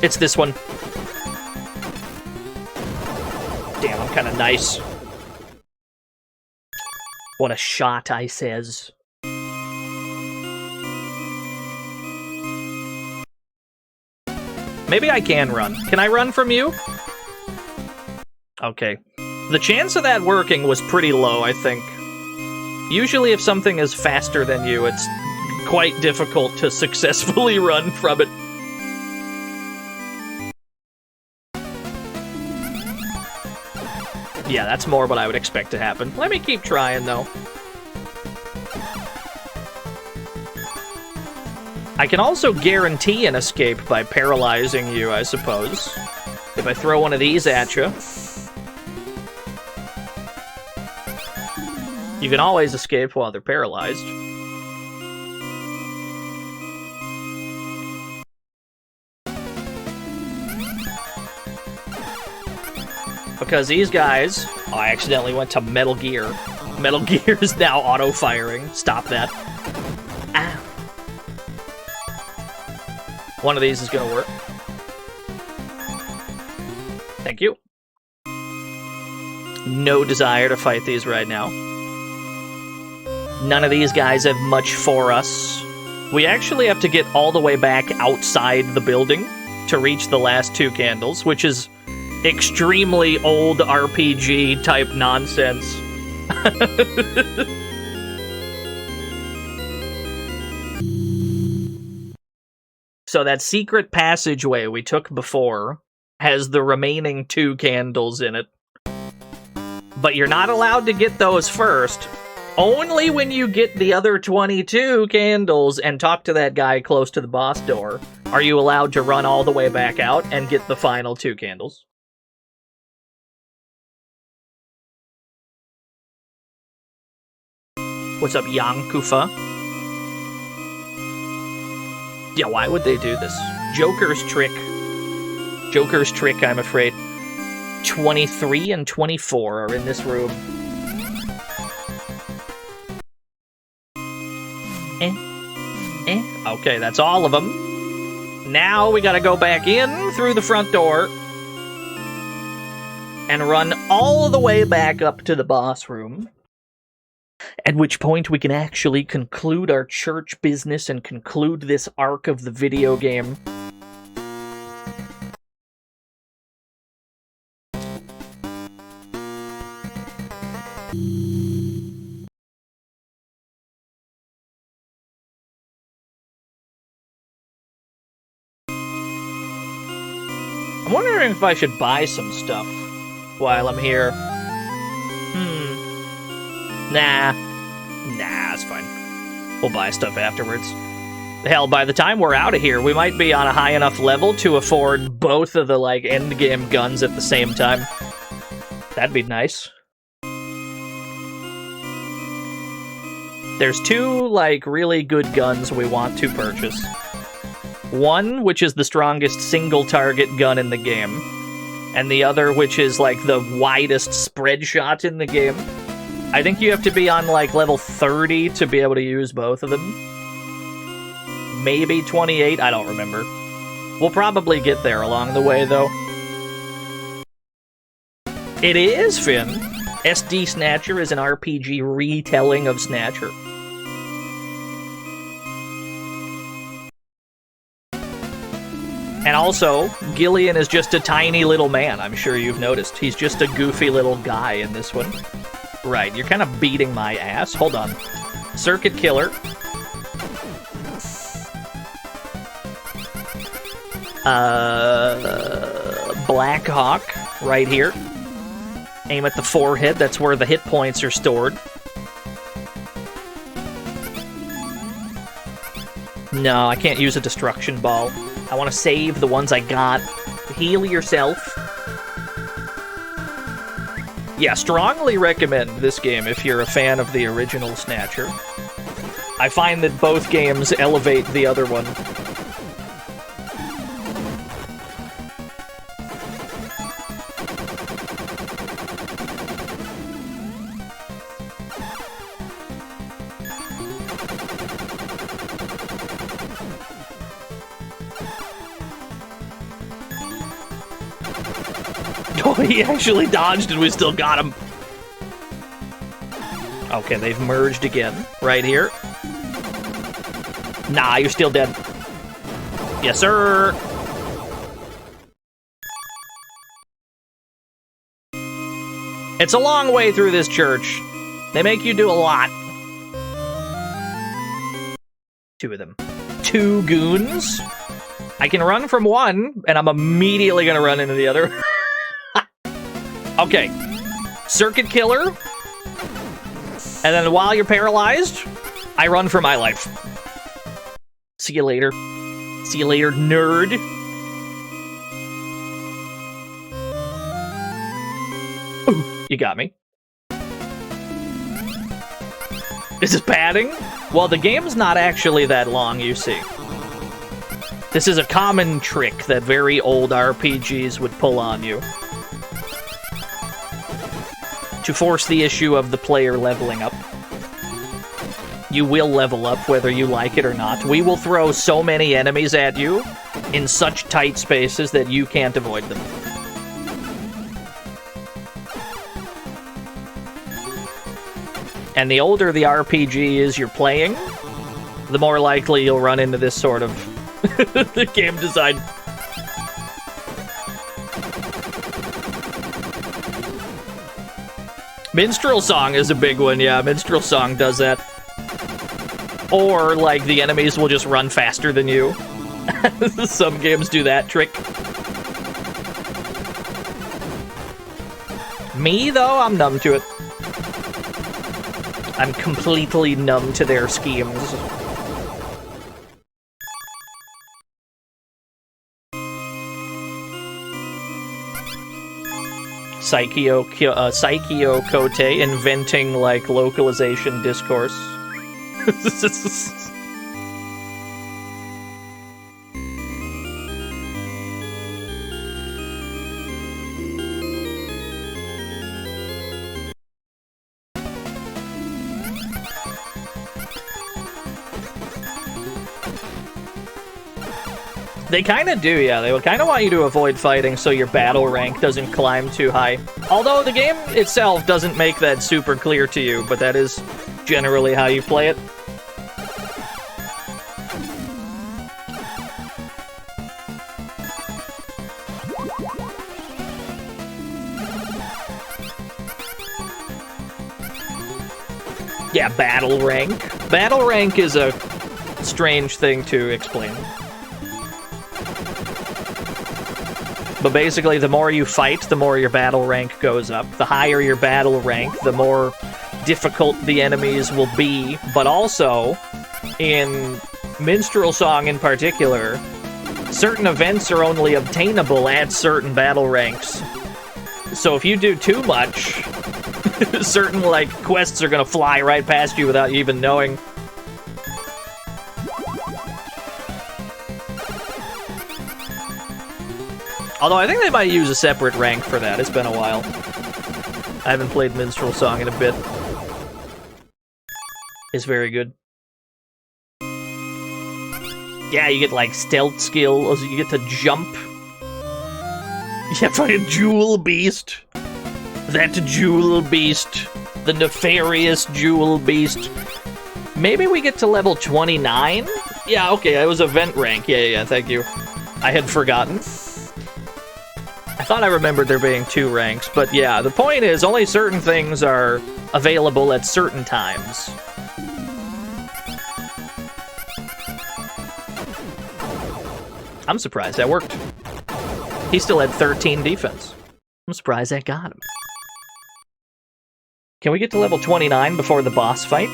It's this one. Damn, I'm kind of nice. What a shot, I says. Maybe I can run. Can I run from you? Okay. The chance of that working was pretty low, I think. Usually if something is faster than you, it's quite difficult to successfully run from it. Yeah, that's more what I would expect to happen. Let me keep trying, though. I can also guarantee an escape by paralyzing you, I suppose. If I throw one of these at you. You can always escape while they're paralyzed. Because these guys... Oh, I accidentally went to Metal Gear. Metal Gear is now auto-firing. Stop that. Ah. One of these is gonna work. Thank you. No desire to fight these right now. None of these guys have much for us. We actually have to get all the way back outside the building to reach the last 2 candles, which is extremely old RPG type nonsense. So that secret passageway we took before has the remaining 2 candles in it. But you're not allowed to get those first. Only when you get the other 22 candles and talk to that guy close to the boss door are you allowed to run all the way back out and get the final 2 candles. What's up, Yankufa? Yeah, why would they do this? Joker's trick. Joker's trick, I'm afraid. 23 and 24 are in this room. Okay, that's all of them. Now we gotta go back in through the front door and run all the way back up to the boss room. At which point we can actually conclude our church business and conclude this arc of the video game. I'm wondering if I should buy some stuff while I'm here. Nah, it's fine. We'll buy stuff afterwards. Hell, by the time we're out of here, we might be on a high enough level to afford both of the, like, endgame guns at the same time. That'd be nice. There's 2, like, really good guns we want to purchase. One, which is the strongest single-target gun in the game. And the other, which is, like, the widest spread shot in the game. I think you have to be on, like, level 30 to be able to use both of them. Maybe 28, I don't remember. We'll probably get there along the way, though. It is, Finn! SD Snatcher is an RPG retelling of Snatcher. And also, Gillian is just a tiny little man, I'm sure you've noticed. He's just a goofy little guy in this one. Right, you're kind of beating my ass. Hold on. Circuit Killer. Black Hawk, right here. Aim at the forehead, that's where the hit points are stored. No, I can't use a destruction ball. I want to save the ones I got. Heal yourself. Yeah, strongly recommend this game if you're a fan of the original Snatcher. I find that both games elevate the other one. Oh, he actually dodged and we still got him. Okay, they've merged again. Right here. Nah, you're still dead. Yes, sir. It's a long way through this church. They make you do a lot. 2 of them. 2 goons? I can run from one, and I'm immediately gonna run into the other. Okay. Circuit killer. And then while you're paralyzed, I run for my life. See you later. See you later, nerd. Ooh, you got me. This is padding? Well, the game's not actually that long, you see. This is a common trick that very old RPGs would pull on you. To force the issue of the player leveling up. You will level up whether you like it or not. We will throw so many enemies at you in such tight spaces that you can't avoid them. And the older the RPG is you're playing, the more likely you'll run into this sort of the game design. Minstrel Song is a big one, yeah. Minstrel Song does that. Or, like, the enemies will just run faster than you. Some games do that trick. Me, though, I'm numb to it. I'm completely numb to their schemes. Psycho Kote inventing, like, localization discourse. They kind of do, yeah. They would kind of want you to avoid fighting so your battle rank doesn't climb too high. Although the game itself doesn't make that super clear to you, but that is generally how you play it. Yeah, battle rank. Battle rank is a strange thing to explain. But basically, the more you fight, the more your battle rank goes up. The higher your battle rank, the more difficult the enemies will be. But also, in Minstrel Song in particular, certain events are only obtainable at certain battle ranks. So if you do too much, certain, like, quests are gonna fly right past you without you even knowing. Although I think they might use a separate rank for that. It's been a while. I haven't played Minstrel Song in a bit. It's very good. Yeah, you get, like, stealth skills. You get to jump. Yeah, fucking Jewel Beast. That Jewel Beast. The nefarious Jewel Beast. Maybe we get to level 29? Yeah, okay, that was event rank. Yeah, thank you. I had forgotten. I thought I remembered there being 2 ranks, but yeah, the point is only certain things are available at certain times. I'm surprised that worked. He still had 13 defense. I'm surprised that got him. Can we get to level 29 before the boss fight?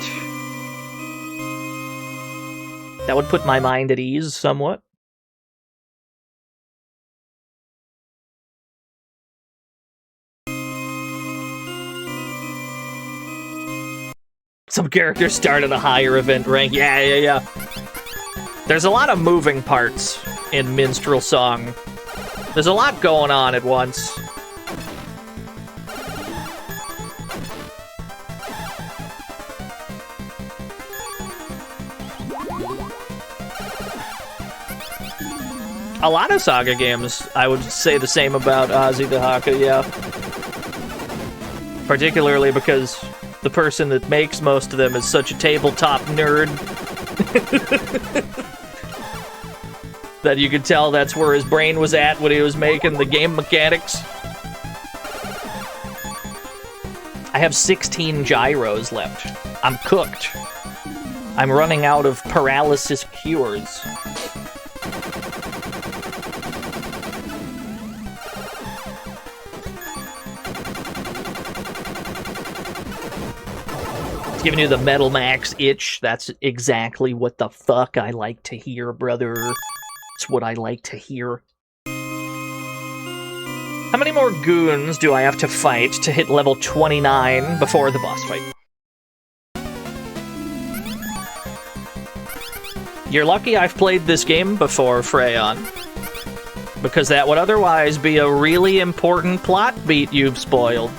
That would put my mind at ease somewhat. Some characters start at a higher event rank. Yeah. There's a lot of moving parts in Minstrel Song. There's a lot going on at once. A lot of Saga games, I would say the same about Ozzy Dahaka, yeah. Particularly because the person that makes most of them is such a tabletop nerd that you could tell that's where his brain was at when he was making the game mechanics. I have 16 gyros left. I'm cooked. I'm running out of paralysis cures. It's giving you the Metal Max itch. That's exactly what the fuck I like to hear, brother. It's what I like to hear. How many more goons do I have to fight to hit level 29 before the boss fight? You're lucky I've played this game before, Freyon. Because that would otherwise be a really important plot beat you've spoiled.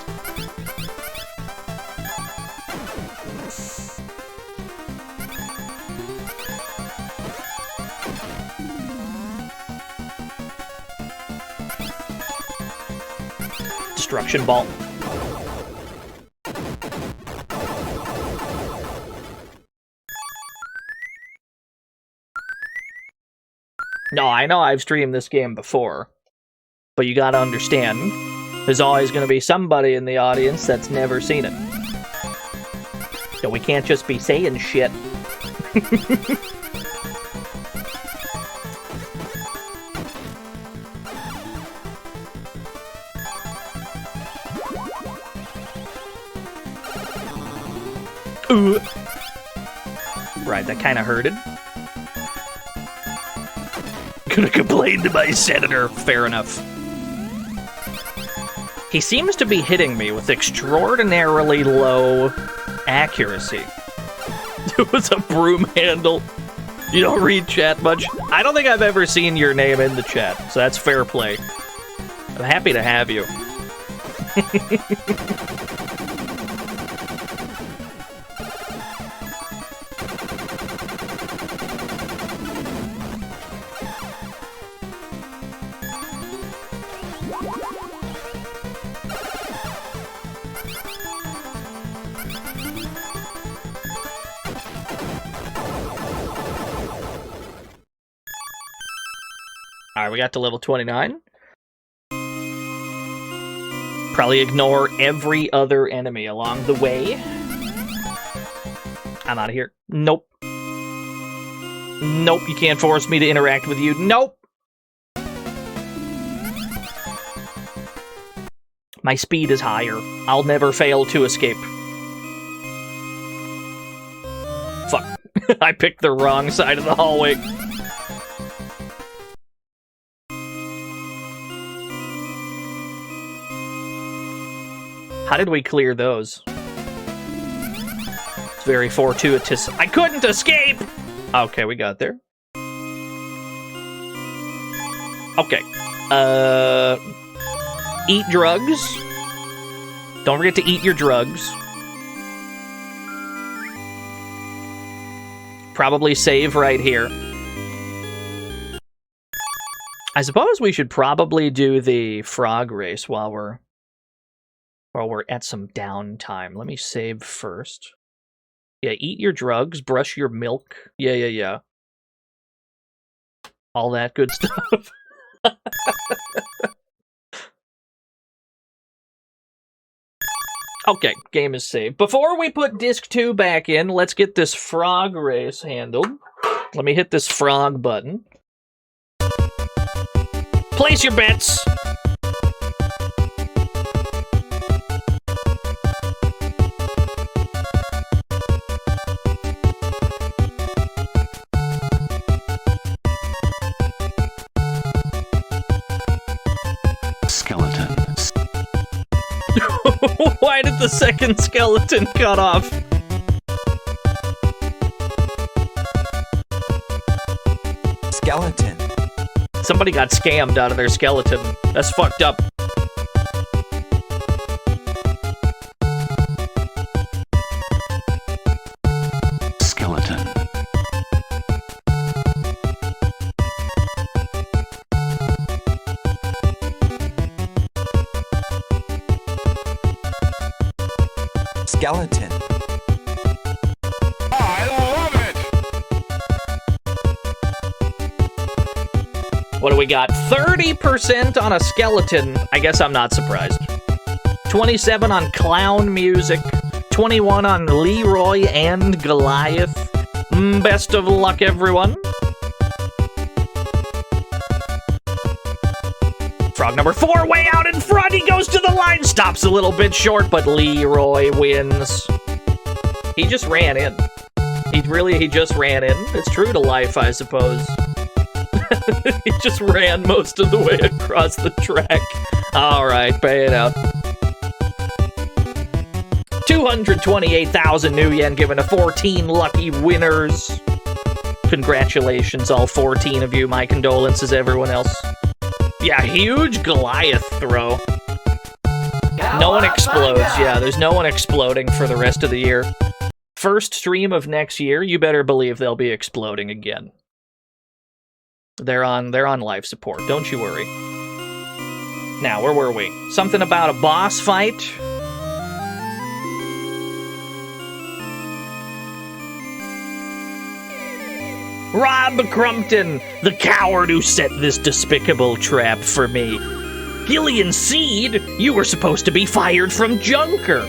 Destruction Ball. No, I know I've streamed this game before, but you gotta understand, there's always gonna be somebody in the audience that's never seen it. So we can't just be saying shit. Ooh. Right, that kinda hurted. Gonna complain to my senator. Fair enough. He seems to be hitting me with extraordinarily low accuracy. It was a broom handle. You don't read chat much. I don't think I've ever seen your name in the chat, so that's fair play. I'm happy to have you. Alright, we got to level 29. Probably ignore every other enemy along the way. I'm out of here. Nope. Nope, you can't force me to interact with you. Nope! My speed is higher. I'll never fail to escape. Fuck. I picked the wrong side of the hallway. How did we clear those? It's very fortuitous. I couldn't escape! Okay, we got there. Okay. Eat drugs. Don't forget to eat your drugs. Probably save right here. I suppose we should probably do the frog race while we're at some downtime. Let me save first. Yeah, eat your drugs, brush your milk. Yeah. All that good stuff. Okay, game is saved. Before we put disc 2 back in, let's get this frog race handled. Let me hit this frog button. Place your bets! Skeletons. Why did the second skeleton cut off? Skeleton. Somebody got scammed out of their skeleton. That's fucked up. Skeleton. Skeleton. I love it! What do we got? 30% on a skeleton. I guess I'm not surprised. 27 on clown music. 21 on Leroy and Goliath. Best of luck, everyone. Frog number 4, way out in front. He goes to the line. Stops a little bit short, but Leroy wins. He just ran in. He just ran in. It's true to life, I suppose. He just ran most of the way across the track. All right, pay it out. 228,000 new yen given to 14 lucky winners. Congratulations, all 14 of you. My condolences, everyone else. Yeah, huge Goliath throw. No one explodes. Yeah, there's no one exploding for the rest of the year. First stream of next year, you better believe they'll be exploding again. They're on life support, don't you worry. Now, where were we? Something about a boss fight? Rob Crumpton, the coward who set this despicable trap for me. Gillian Seed, you were supposed to be fired from Junker.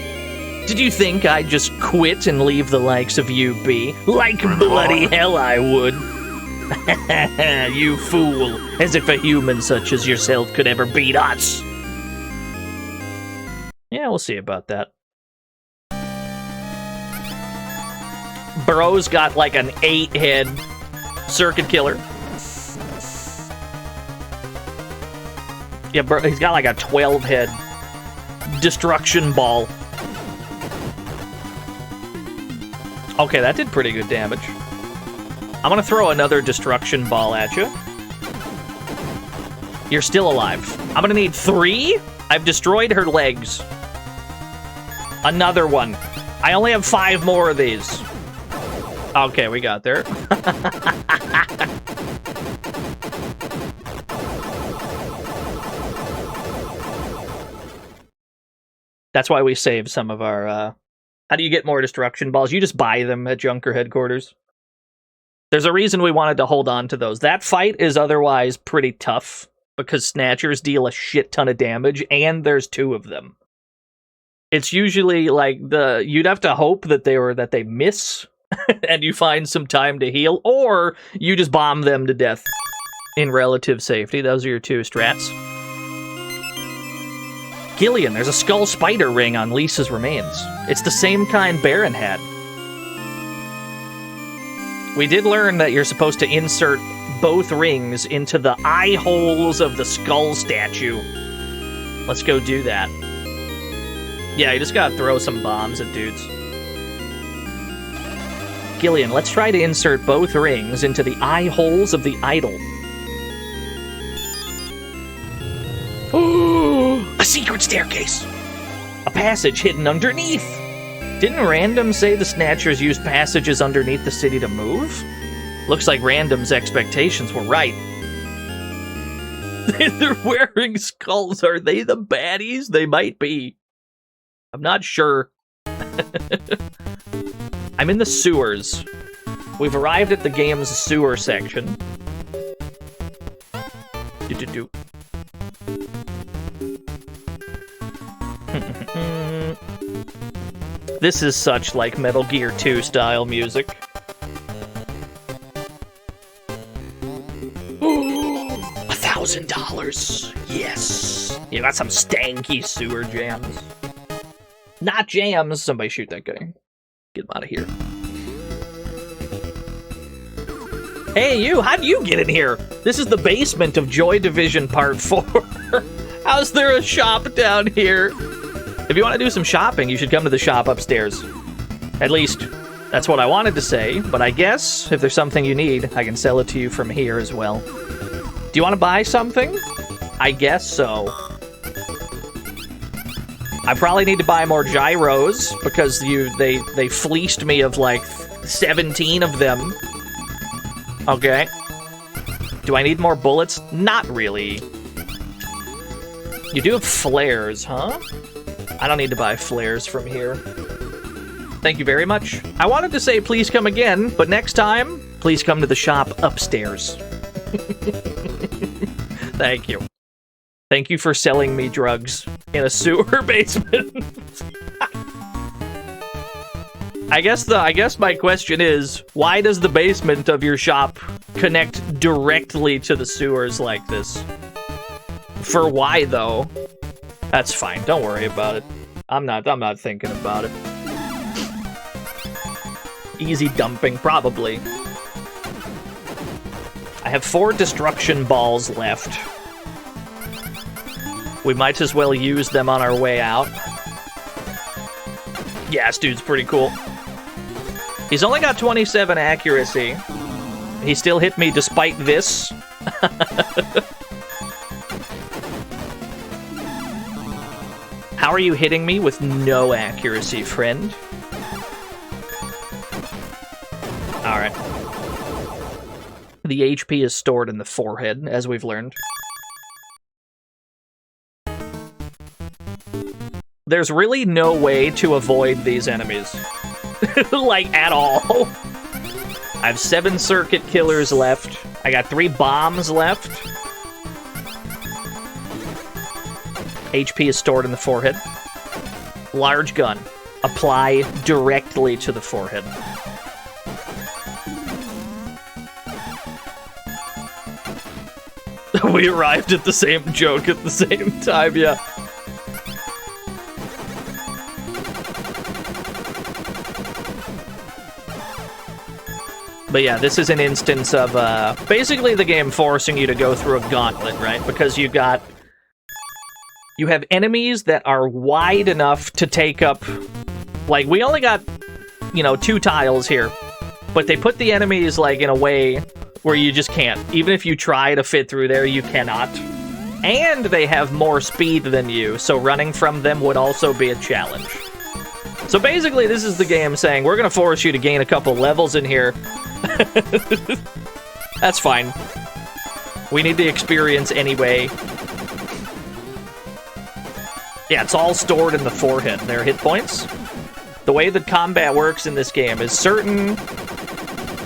Did you think I'd just quit and leave the likes of you be? Like bloody hell I would. You fool, as if a human such as yourself could ever beat us. Yeah, we'll see about that. Bro's got like an 8-head circuit killer. Yeah, bro, he's got like a 12-head destruction ball. Okay, that did pretty good damage. I'm gonna throw another destruction ball at you. You're still alive. I'm gonna need 3. I've destroyed her legs. Another one. I only have 5 more of these. Okay, we got there. That's why we save some of our, How do you get more destruction balls? You just buy them at Junker headquarters. There's a reason we wanted to hold on to those. That fight is otherwise pretty tough, because Snatchers deal a shit ton of damage, and there's 2 of them. It's usually, like, you'd have to hope that they miss, and you find some time to heal, or you just bomb them to death in relative safety. Those are your 2 strats. Gillian, there's a skull spider ring on Lisa's remains. It's the same kind Baron had. We did learn that you're supposed to insert both rings into the eye holes of the skull statue. Let's go do that. Yeah, you just gotta throw some bombs at dudes. Gillian, let's try to insert both rings into the eye holes of the idol. Ooh, a secret staircase! A passage hidden underneath! Didn't Random say the Snatchers used passages underneath the city to move? Looks like Random's expectations were right. They're wearing skulls. Are they the baddies? They might be. I'm not sure. I'm in the sewers. We've arrived at the game's sewer section. Do-do-do. This is such like Metal Gear 2 style music. $1,000. Yes. You got some stanky sewer jams. Not jams. Somebody shoot that guy. Get him out of here. Hey, you! How'd you get in here? This is the basement of Joy Division Part 4. How's there a shop down here? If you want to do some shopping, you should come to the shop upstairs. At least, that's what I wanted to say, but I guess if there's something you need, I can sell it to you from here as well. Do you want to buy something? I guess so. I probably need to buy more gyros, because they fleeced me of like 17 of them. Okay. Do I need more bullets? Not really. You do have flares, huh? I don't need to buy flares from here. Thank you very much. I wanted to say please come again, but next time, please come to the shop upstairs. Thank you. Thank you for selling me drugs in a sewer basement. I guess my question is, why does the basement of your shop connect directly to the sewers like this? For why though? That's fine. Don't worry about it. I'm not thinking about it. Easy dumping, probably. I have 4 destruction balls left. We might as well use them on our way out. Yeah, this dude's pretty cool. He's only got 27 accuracy. He still hit me despite this. How are you hitting me with no accuracy, friend? Alright. The HP is stored in the forehead, as we've learned. There's really no way to avoid these enemies. Like, at all. I have 7 circuit killers left. I got 3 bombs left. HP is stored in the forehead. Large gun. Apply directly to the forehead. We arrived at the same joke at the same time, yeah. But yeah, this is an instance of, basically the game forcing you to go through a gauntlet, right? Because you have enemies that are wide enough to take up, like, we only got, 2 tiles here. But they put the enemies, like, in a way where you just can't. Even if you try to fit through there, you cannot. And they have more speed than you, so running from them would also be a challenge. So basically, this is the game saying, we're gonna force you to gain a couple levels in here. That's fine. We need the experience anyway. Yeah, it's all stored in the forehead. Their hit points. The way that combat works in this game is certain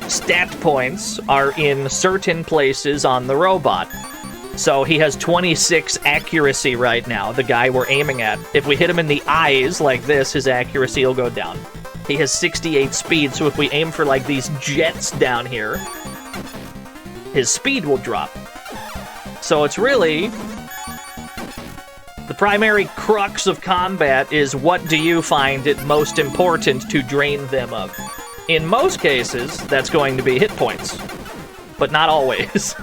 stat points are in certain places on the robot. So he has 26 accuracy right now, the guy we're aiming at. If we hit him in the eyes like this, his accuracy will go down. He has 68 speed, so if we aim for like these jets down here, his speed will drop. So it's really... the primary crux of combat is what do you find it most important to drain them of? In most cases, that's going to be hit points. But not always.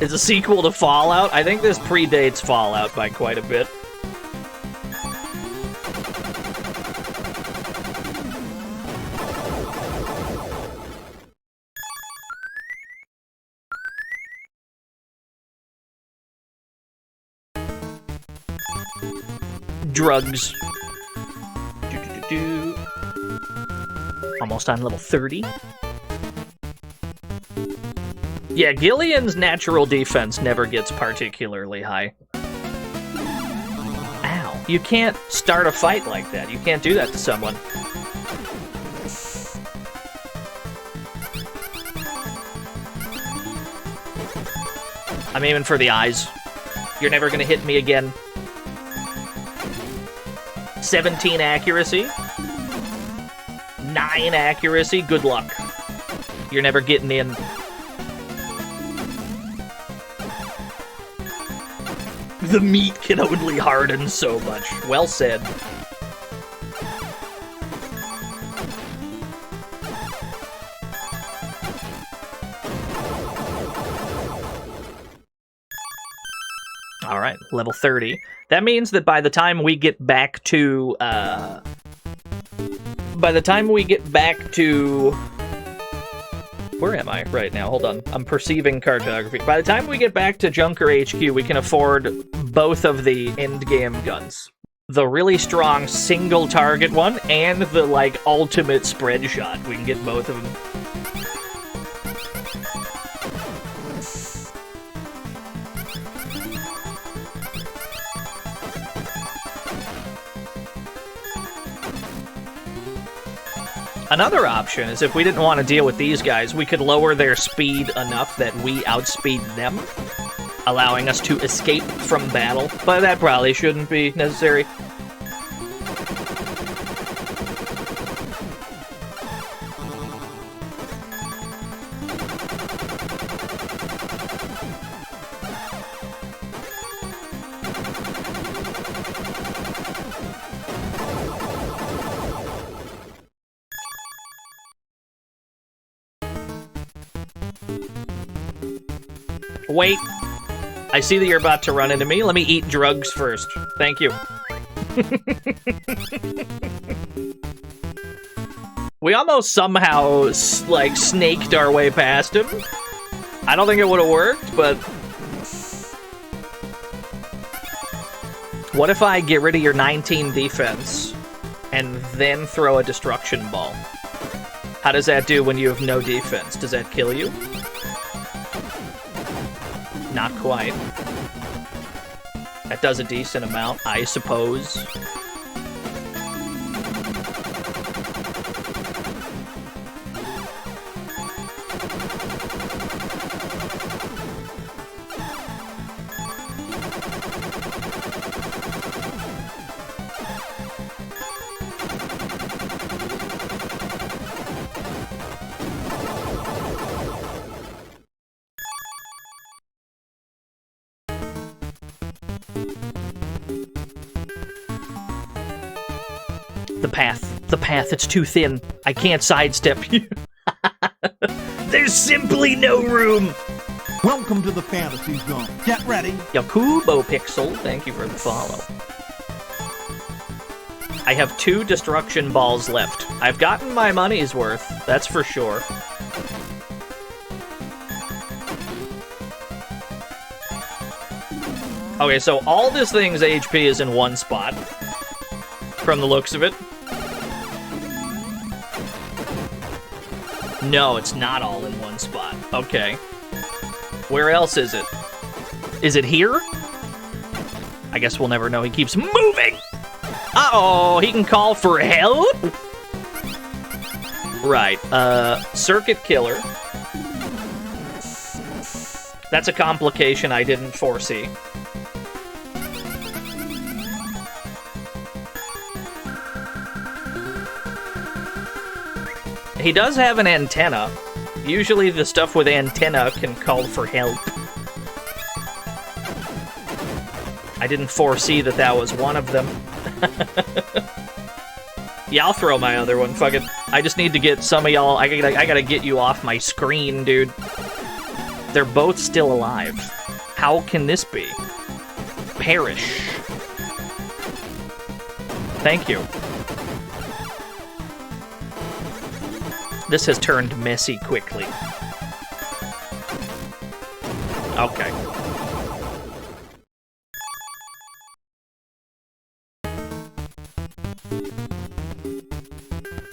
It's a sequel to Fallout. I think this predates Fallout by quite a bit. Drugs. Almost on level 30. Yeah, Gillian's natural defense never gets particularly high. Ow. You can't start a fight like that. You can't do that to someone. I'm aiming for the eyes. You're never gonna hit me again. 17 accuracy. 9 accuracy. Good luck. You're never getting in. The meat can only harden so much. Well said. Alright, level 30. That means that by the time we get back to, where am I right now? Hold on. I'm perceiving cartography. By the time we get back to Junker HQ, we can afford both of the endgame guns. The really strong single target one and the, like, ultimate spread shot. We can get both of them. Another option is if we didn't want to deal with these guys, we could lower their speed enough that we outspeed them, allowing us to escape from battle, but that probably shouldn't be necessary. Wait. I see that you're about to run into me. Let me eat drugs first. Thank you. We almost somehow, like, snaked our way past him. I don't think it would have worked, but... What if I get rid of your 19 defense and then throw a destruction ball? How does that do when you have no defense? Does that kill you? Not quite. That does a decent amount, I suppose. The path, it's too thin. I can't sidestep you. There's simply no room. Welcome to the fantasy zone. Get ready. Yakubo Pixel, thank you for the follow. I have 2 destruction balls left. I've gotten my money's worth, that's for sure. Okay, so all this thing's HP is in one spot. From the looks of it. No, it's not all in one spot. Okay. Where else is it? Is it here? I guess we'll never know. He keeps moving! Uh-oh, he can call for help? Right, Circuit Killer. That's a complication I didn't foresee. He does have an antenna. Usually the stuff with antenna can call for help. I didn't foresee that that was one of them. Yeah, I'll throw my other one. Fuck it. I just need to get some of y'all... I gotta get you off my screen, dude. They're both still alive. How can this be? Perish. Thank you. This has turned messy quickly. Okay.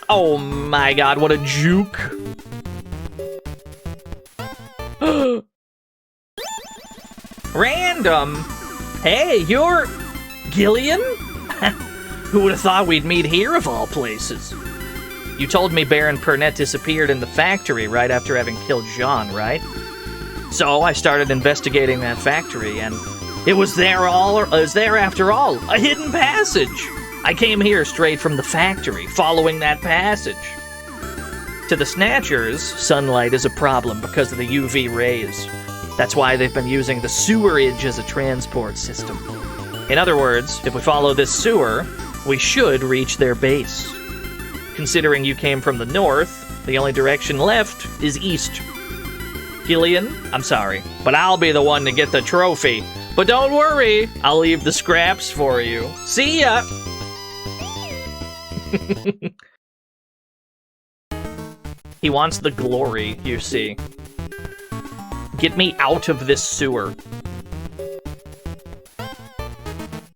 Oh my god, what a juke. Random! Hey, you're... Gillian? Who would have thought we'd meet here of all places? You told me Baron Pernette disappeared in the factory right after having killed Jean, right? So I started investigating that factory, and it was there after all, a hidden passage. I came here straight from the factory, following that passage. To the Snatchers, sunlight is a problem because of the UV rays. That's why they've been using the sewerage as a transport system. In other words, if we follow this sewer, we should reach their base. Considering you came from the north, the only direction left is east. Gillian, I'm sorry, but I'll be the one to get the trophy. But don't worry, I'll leave the scraps for you. See ya! He wants the glory, you see. Get me out of this sewer.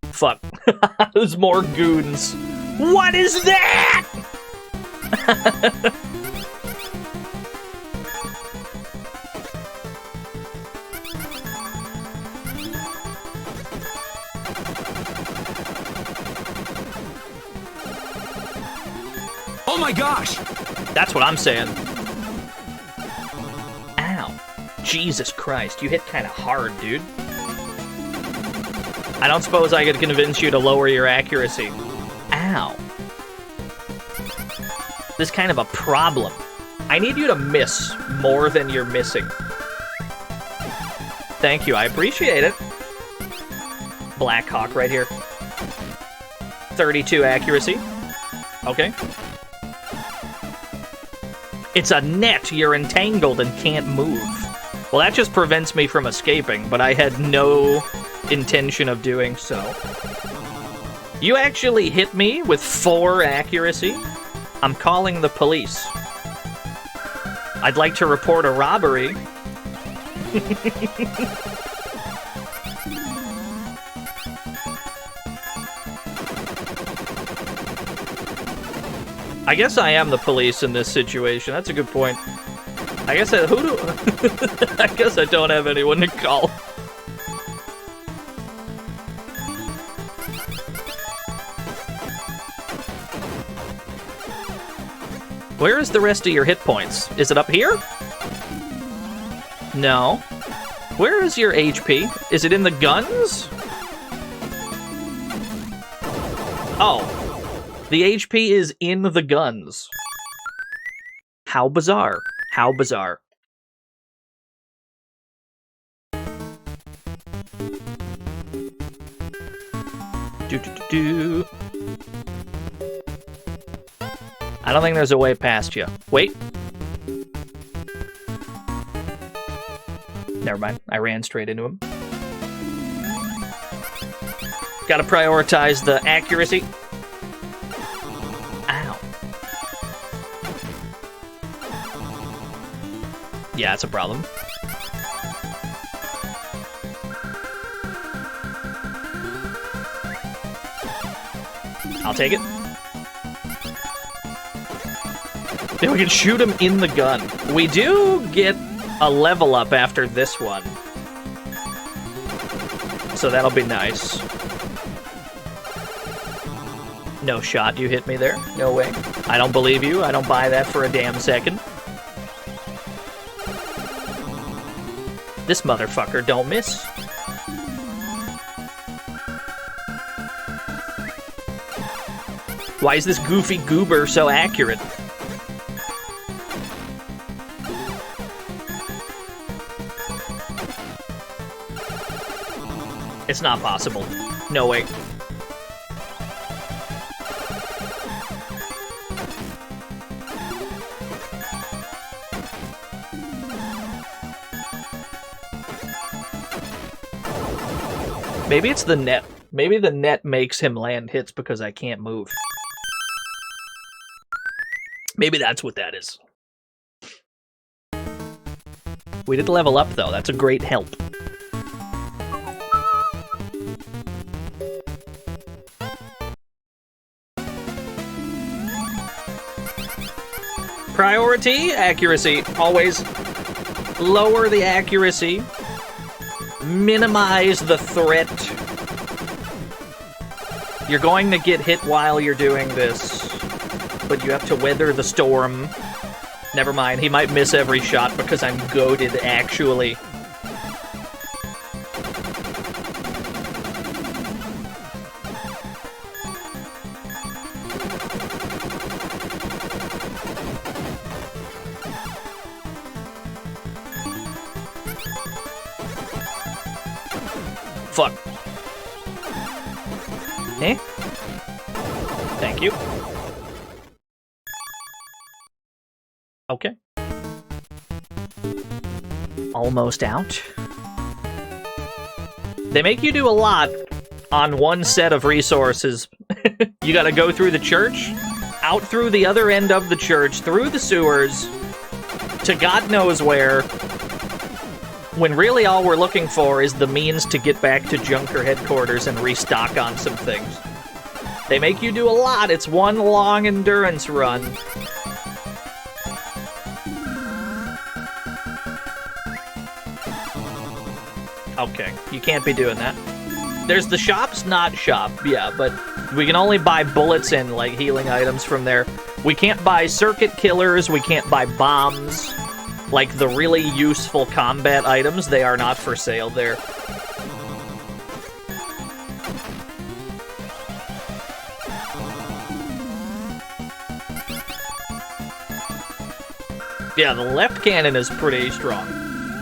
Fuck. There's more goons. What is that?! Oh my gosh! That's what I'm saying. Ow. Jesus Christ, you hit kind of hard, dude. I don't suppose I could convince you to lower your accuracy. Ow. This is kind of a problem. I need you to miss more than you're missing. Thank you, I appreciate it. Black Hawk right here. 32 accuracy. Okay. It's a net, you're entangled and can't move. Well, that just prevents me from escaping, but I had no intention of doing so. You actually hit me with 4 accuracy? I'm calling the police. I'd like to report a robbery. I guess I am the police in this situation. That's a good point. I guess I guess I don't have anyone to call. Where is the rest of your hit points? Is it up here? No. Where is your HP? Is it in the guns? Oh. The HP is in the guns. How bizarre. How bizarre. Do. I don't think there's a way past you. Wait. Never mind. I ran straight into him. Gotta prioritize the accuracy. Ow. Yeah, it's a problem. I'll take it. Then we can shoot him in the gun. We do get a level up after this one. So that'll be nice. No shot, you hit me there. No way. I don't believe you. I don't buy that for a damn second. This motherfucker don't miss. Why is this goofy goober so accurate? It's not possible. No way. Maybe it's the net. Maybe the net makes him land hits because I can't move. Maybe that's what that is. We did level up, though. That's a great help. Priority, accuracy. Always lower the accuracy. Minimize the threat. You're going to get hit while you're doing this, but you have to weather the storm. Never mind, he might miss every shot because I'm goated, actually. Fuck. Eh? Thank you. Okay. Almost out. They make you do a lot on one set of resources. You gotta go through the church, out through the other end of the church, through the sewers, to God knows where, when really all we're looking for is the means to get back to Junker headquarters and restock on some things. They make you do a lot. It's one long endurance run. Okay, you can't be doing that. There's the shop's not shop, yeah, but we can only buy bullets and, like, healing items from there. We can't buy circuit killers, we can't buy bombs. Like, the really useful combat items, they are not for sale there. Yeah, the left cannon is pretty strong.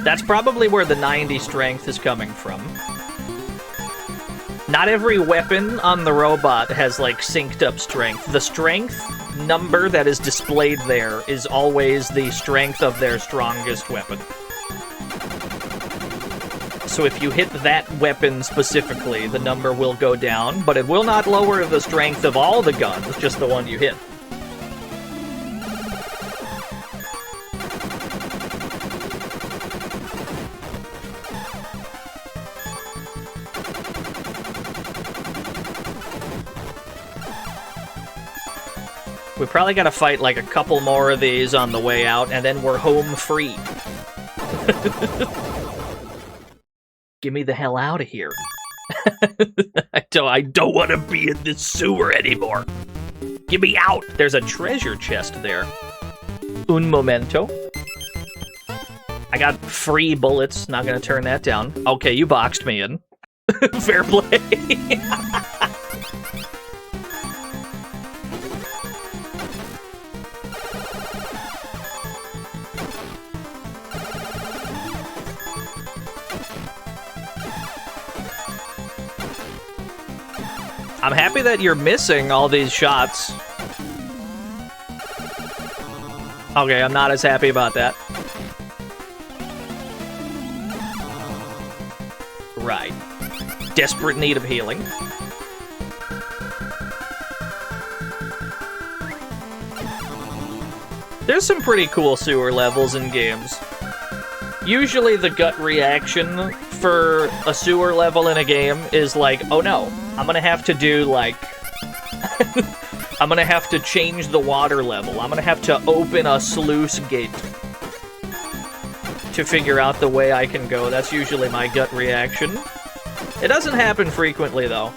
That's probably where the 90 strength is coming from. Not every weapon on the robot has, like, synced up strength. The strength number that is displayed there is always the strength of their strongest weapon. So if you hit that weapon specifically, the number will go down, but it will not lower the strength of all the guns, just the one you hit. We probably gotta fight like a couple more of these on the way out, and then we're home free. Get me the hell out of here. I don't want to be in this sewer anymore. Get me out. There's a treasure chest there. Un momento. I got free bullets. Not gonna turn that down. Okay, you boxed me in. Fair play. I'm happy that you're missing all these shots. Okay, I'm not as happy about that. Right. Desperate need of healing. There's some pretty cool sewer levels in games. Usually the gut reaction for a sewer level in a game is like, oh no, I'm gonna have to do like... I'm gonna have to change the water level. I'm gonna have to open a sluice gate to figure out the way I can go. That's usually my gut reaction. It doesn't happen frequently, though.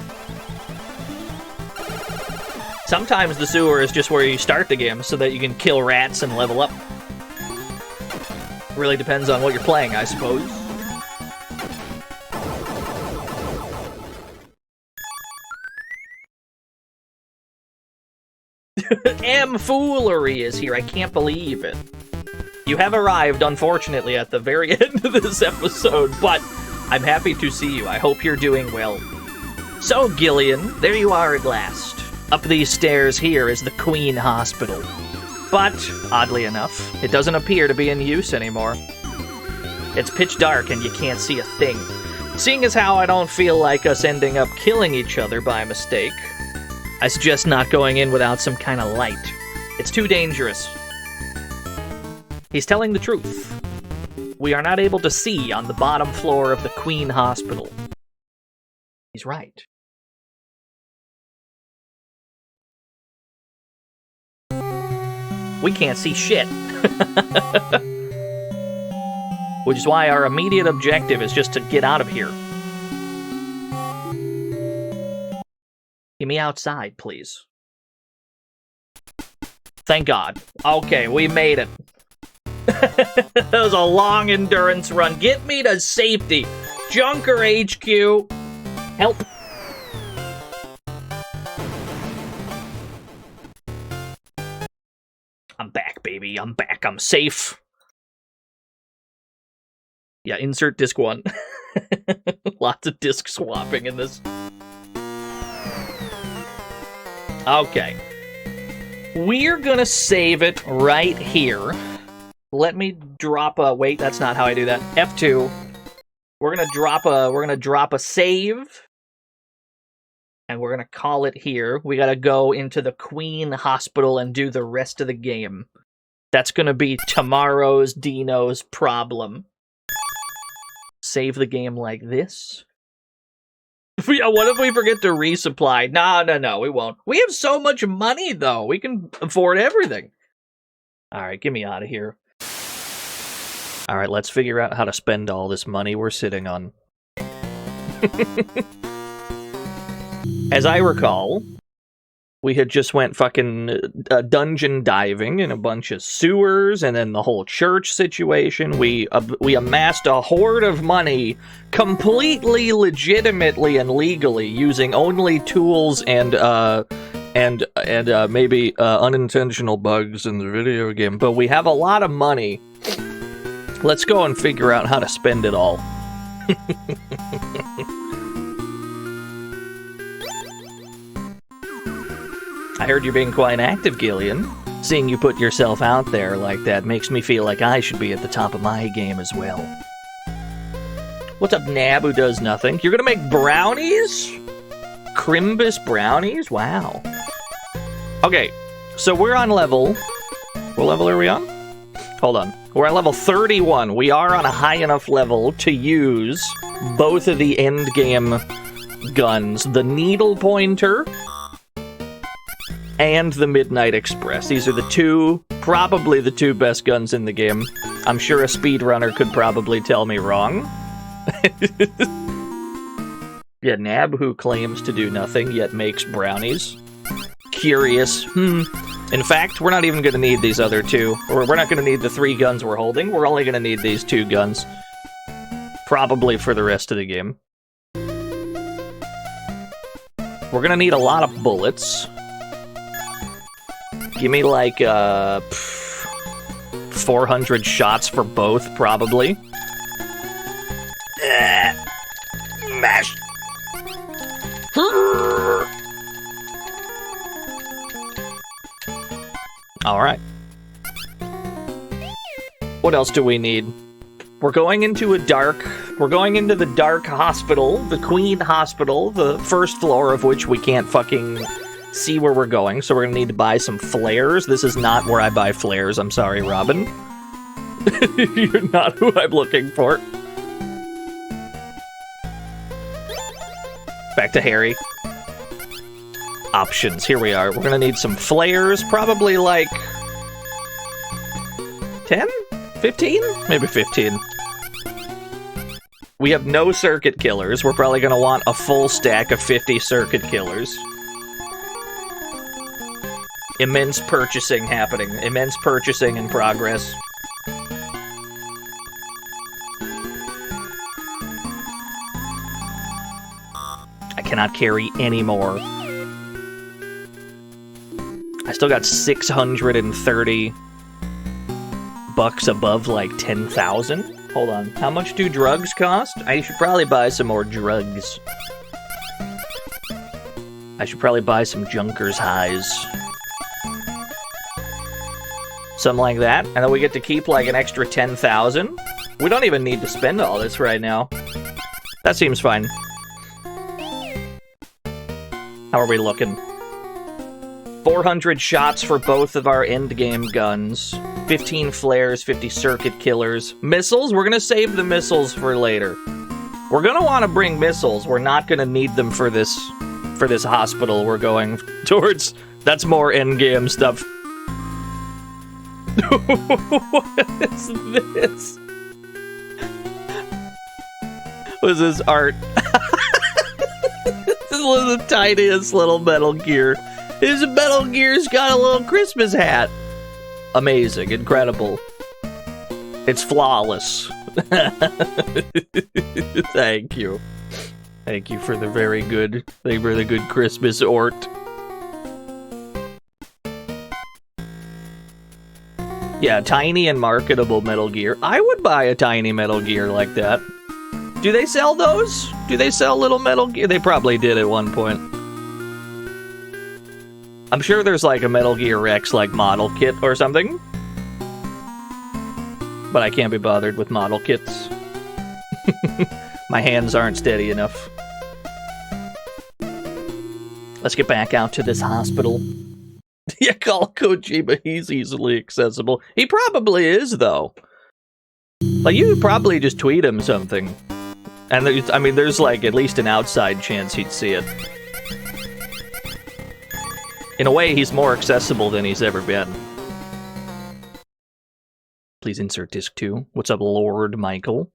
Sometimes the sewer is just where you start the game so that you can kill rats and level up. Really depends on what you're playing, I suppose. M-foolery is here. I can't believe it. You have arrived, unfortunately, at the very end of this episode, but I'm happy to see you. I hope you're doing well. So, Gillian, there you are at last. Up these stairs here is the Queen Hospital. But, oddly enough, it doesn't appear to be in use anymore. It's pitch dark and you can't see a thing. Seeing as how I don't feel like us ending up killing each other by mistake, I suggest not going in without some kind of light. It's too dangerous. He's telling the truth. We are not able to see on the bottom floor of the Queen Hospital. He's right. We can't see shit. Which is why our immediate objective is just to get out of here. Get me outside, please. Thank God. Okay, we made it. That was a long endurance run. Get me to safety. Junker HQ. Help. I'm back, baby. I'm back. I'm safe. Yeah, insert disc 1. Lots of disc swapping in this. Okay. We're gonna save it right here. Let me drop a... Wait, that's not how I do that. F2. We're gonna drop a save. And we're gonna call it here. We gotta go into the Queen Hospital and do the rest of the game. That's gonna be tomorrow's Dino's problem. Save the game like this. Yeah, what if we forget to resupply? No, we won't. We have so much money, though. We can afford everything. Alright, get me out of here. Alright, let's figure out how to spend all this money we're sitting on. As I recall, we had just went fucking dungeon diving in a bunch of sewers, and then the whole church situation. We amassed a hoard of money completely legitimately and legally, using only tools and maybe unintentional bugs in the video game. But we have a lot of money. Let's go and figure out how to spend it all. I heard you're being quite active, Gillian. Seeing you put yourself out there like that makes me feel like I should be at the top of my game as well. What's up, Nab, who does nothing? You're gonna make brownies? Crimbus brownies? Wow. Okay, so we're on level... What level are we on? Hold on. We're on level 31. We are on a high enough level to use both of the endgame guns. The needle pointer and the Midnight Express. These are the two, probably the two best guns in the game. I'm sure a speedrunner could probably tell me wrong. Yeah, Nab, who claims to do nothing, yet makes brownies. Curious. In fact, we're not even going to need these other two. Or we're not going to need the 3 guns we're holding. We're only going to need these 2 guns. Probably for the rest of the game. We're going to need a lot of bullets. Give me like 400 shots for both, probably. Mash. Alright. What else do we need? We're going into the dark hospital, the Queen Hospital, the first floor of which we can't fucking see where we're going, so we're gonna need to buy some flares. This is not where I buy flares, I'm sorry, Robin. You're not who I'm looking for. Back to Harry. Options, here we are. We're gonna need some flares, probably like 10? 15? Maybe 15. We have no circuit killers. We're probably gonna want a full stack of 50 circuit killers. Immense purchasing happening. Immense purchasing in progress. I cannot carry any more. I still got 630 bucks above like 10,000. Hold on. How much do drugs cost? I should probably buy some more drugs. I should probably buy some Junkers highs. Something like that. And then we get to keep like an extra 10,000. We don't even need to spend all this right now. That seems fine. How are we looking? 400 shots for both of our endgame guns. 15 flares, 50 circuit killers. Missiles? We're gonna save the missiles for later. We're gonna want to bring missiles. We're not gonna need them for this hospital we're going towards. That's more endgame stuff. What is this? What is this art? This is the tiniest little Metal Gear. His Metal Gear's got a little Christmas hat. Amazing, incredible. It's flawless. Thank you. Thank you for the very good Christmas art. Yeah, tiny and marketable Metal Gear. I would buy a tiny Metal Gear like that. Do they sell those? Do they sell little Metal Gear? They probably did at one point. I'm sure there's like a Metal Gear Rex like model kit or something. But I can't be bothered with model kits. My hands aren't steady enough. Let's get back out to this hospital. Yeah, call Kojima, he's easily accessible. He probably is, though. Like, you could probably just tweet him something. And there's like at least an outside chance he'd see it. In a way, he's more accessible than he's ever been. Please insert disc 2. What's up, Lord Michael?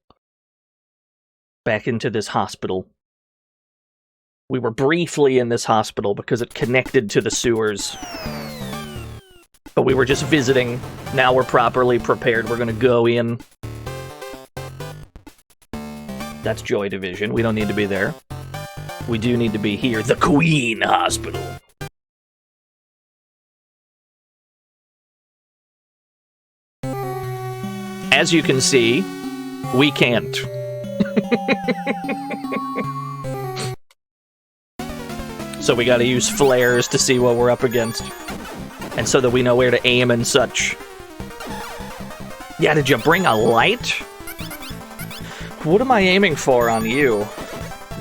Back into this hospital. We were briefly in this hospital because it connected to the sewers. But we were just visiting. Now we're properly prepared. We're gonna go in. That's Joy Division. We don't need to be there. We do need to be here. The Queen Hospital. As you can see, we can't. So we gotta use flares to see what we're up against. And so that we know where to aim and such. Yeah, did you bring a light? What am I aiming for on you?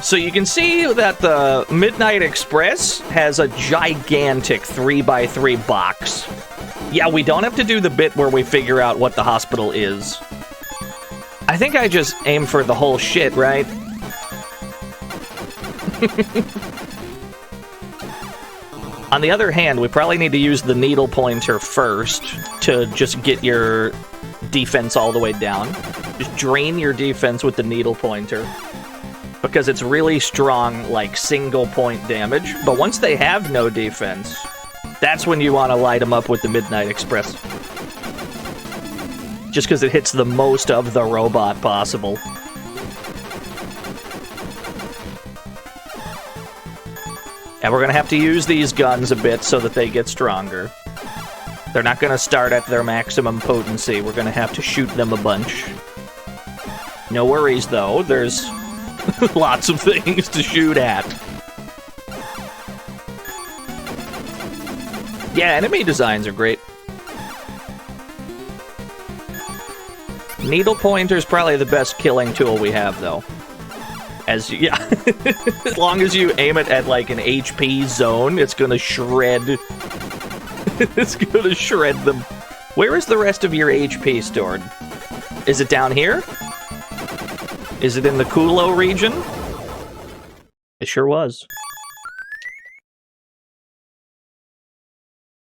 So you can see that the Midnight Express has a gigantic 3x3 box. Yeah, we don't have to do the bit where we figure out what the hospital is. I think I just aim for the whole shit, right? On the other hand, we probably need to use the needle pointer first to just get your defense all the way down. Just drain your defense with the needle pointer. Because it's really strong, like, single point damage. But once they have no defense, that's when you want to light them up with the Midnight Express. Just because it hits the most of the robot possible. And we're going to have to use these guns a bit so that they get stronger. They're not going to start at their maximum potency. We're going to have to shoot them a bunch. No worries, though. There's lots of things to shoot at. Yeah, enemy designs are great. Needle pointer's probably the best killing tool we have, though. As long as you aim it at like an HP zone, it's gonna shred. It's gonna shred them. Where is the rest of your HP stored? Is it down here? Is it in the Kulo region? It sure was.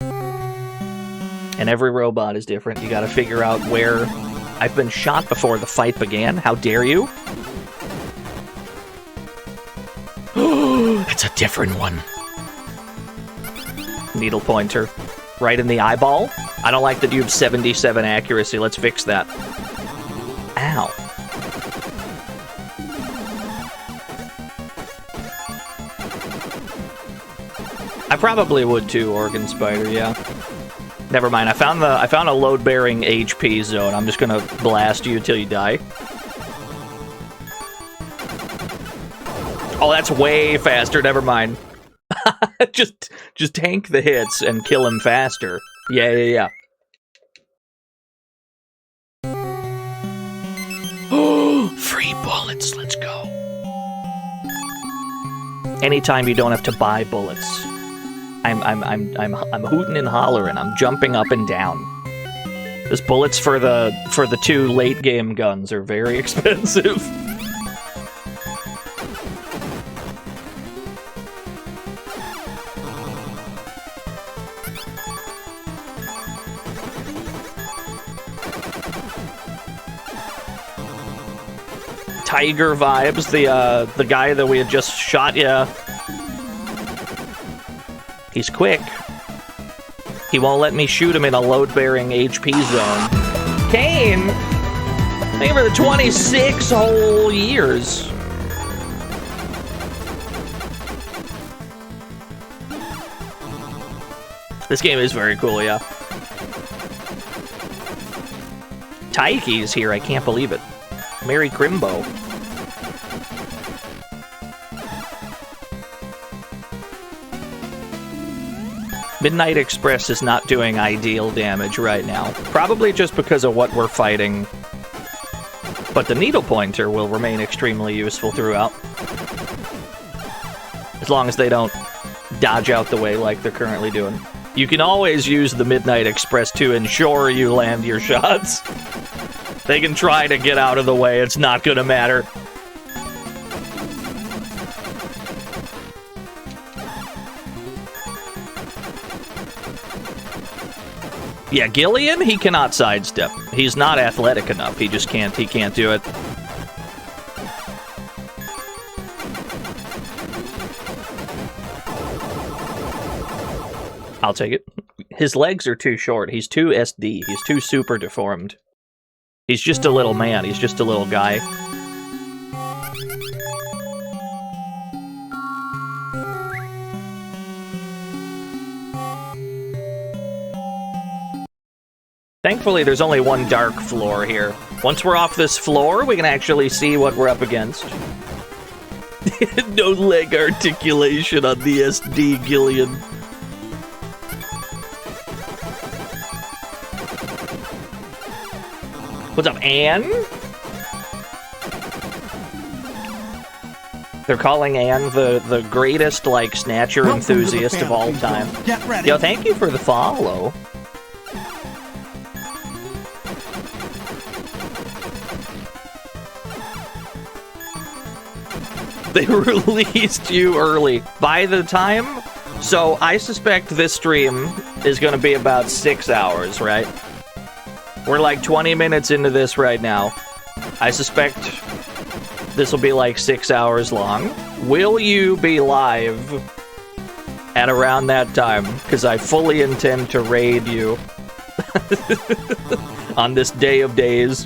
And every robot is different. You gotta figure out where... I've been shot before the fight began. How dare you? It's a different one. Needle pointer. Right in the eyeball? I don't like that you have 77 accuracy. Let's fix that. Ow. I probably would too, Organ Spider, yeah. Never mind, I found a load-bearing HP zone. I'm just gonna blast you until you die. Oh, that's way faster, never mind. just tank the hits and kill him faster. Yeah. Free bullets, let's go. Anytime you don't have to buy bullets. I'm hooting and hollering. I'm jumping up and down. Those bullets for the two late game guns are very expensive. Tiger vibes. The guy that we had just shot, yeah. He's quick. He won't let me shoot him in a load-bearing HP zone. Kane! Thank you for the 26 whole years. This game is very cool, yeah. Taiki's here, I can't believe it. Merry Crimbo. Midnight Express is not doing ideal damage right now. Probably just because of what we're fighting. But the needle pointer will remain extremely useful throughout. As long as they don't dodge out the way like they're currently doing. You can always use the Midnight Express to ensure you land your shots. They can try to get out of the way, it's not gonna matter. Yeah, Gillian, he cannot sidestep. He's not athletic enough. He just can't. He can't do it. I'll take it. His legs are too short. He's too SD. He's too super deformed. He's just a little man. He's just a little guy. Thankfully, there's only one dark floor here. Once we're off this floor, we can actually see what we're up against. No leg articulation on the SD, Gillian. What's up, Anne? They're calling Anne the greatest, like, Snatcher enthusiast of all time. Get ready. Yo, thank you for the follow. They released you early. By the time... So, I suspect this stream is going to be about 6 hours, right? We're like 20 minutes into this right now. I suspect this will be like 6 hours long. Will you be live at around that time? Because I fully intend to raid you on this day of days.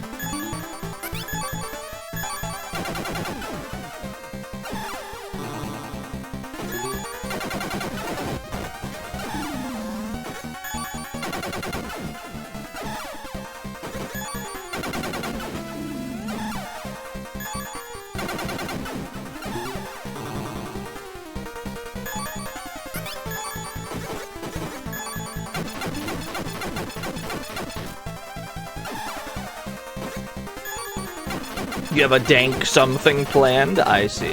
You have a dank something planned? I see.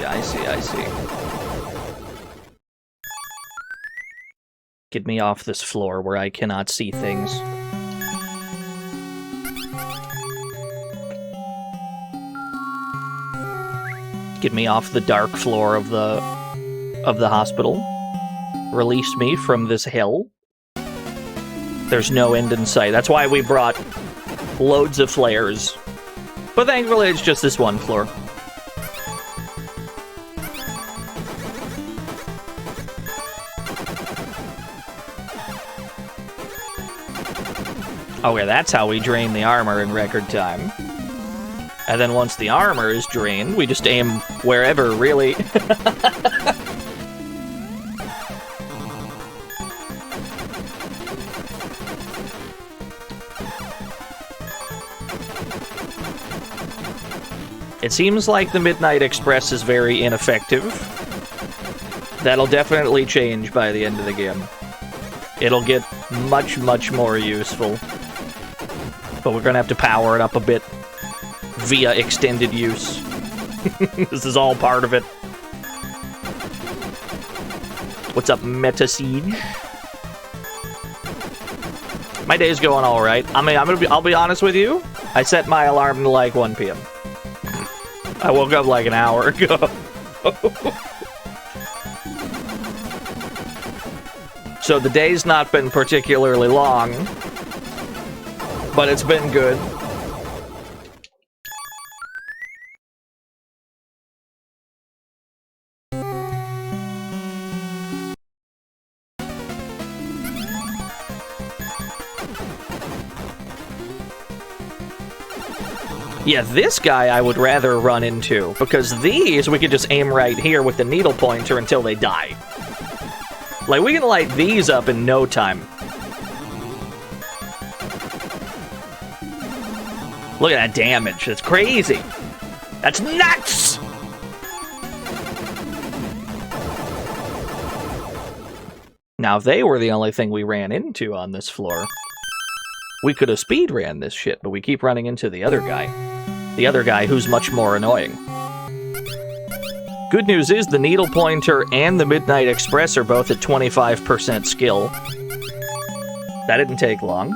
Get me off this floor where I cannot see things. Get me off the dark floor of the hospital. Release me from this hell. There's no end in sight. That's why we brought loads of flares. But thankfully, it's just this one floor. Okay, that's how we drain the armor in record time. And then once the armor is drained, we just aim wherever, really. It seems like the Midnight Express is very ineffective. That'll definitely change by the end of the game. It'll get much, much more useful. But we're gonna have to power it up a bit via extended use. This is all part of it. What's up, Meta Siege? My day's going all right. I mean, I'll be honest with you. I set my alarm to like 1 p.m. I woke up like an hour ago. So the day's not been particularly long, but it's been good. Yeah, this guy I would rather run into, because these we could just aim right here with the needle pointer until they die. Like, we can light these up in no time. Look at that damage. That's crazy. That's nuts! Now, if they were the only thing we ran into on this floor, we could have speed ran this shit, but we keep running into the other guy. The other guy who's much more annoying. Good news is the needle pointer and the Midnight Express are both at 25% skill. That didn't take long.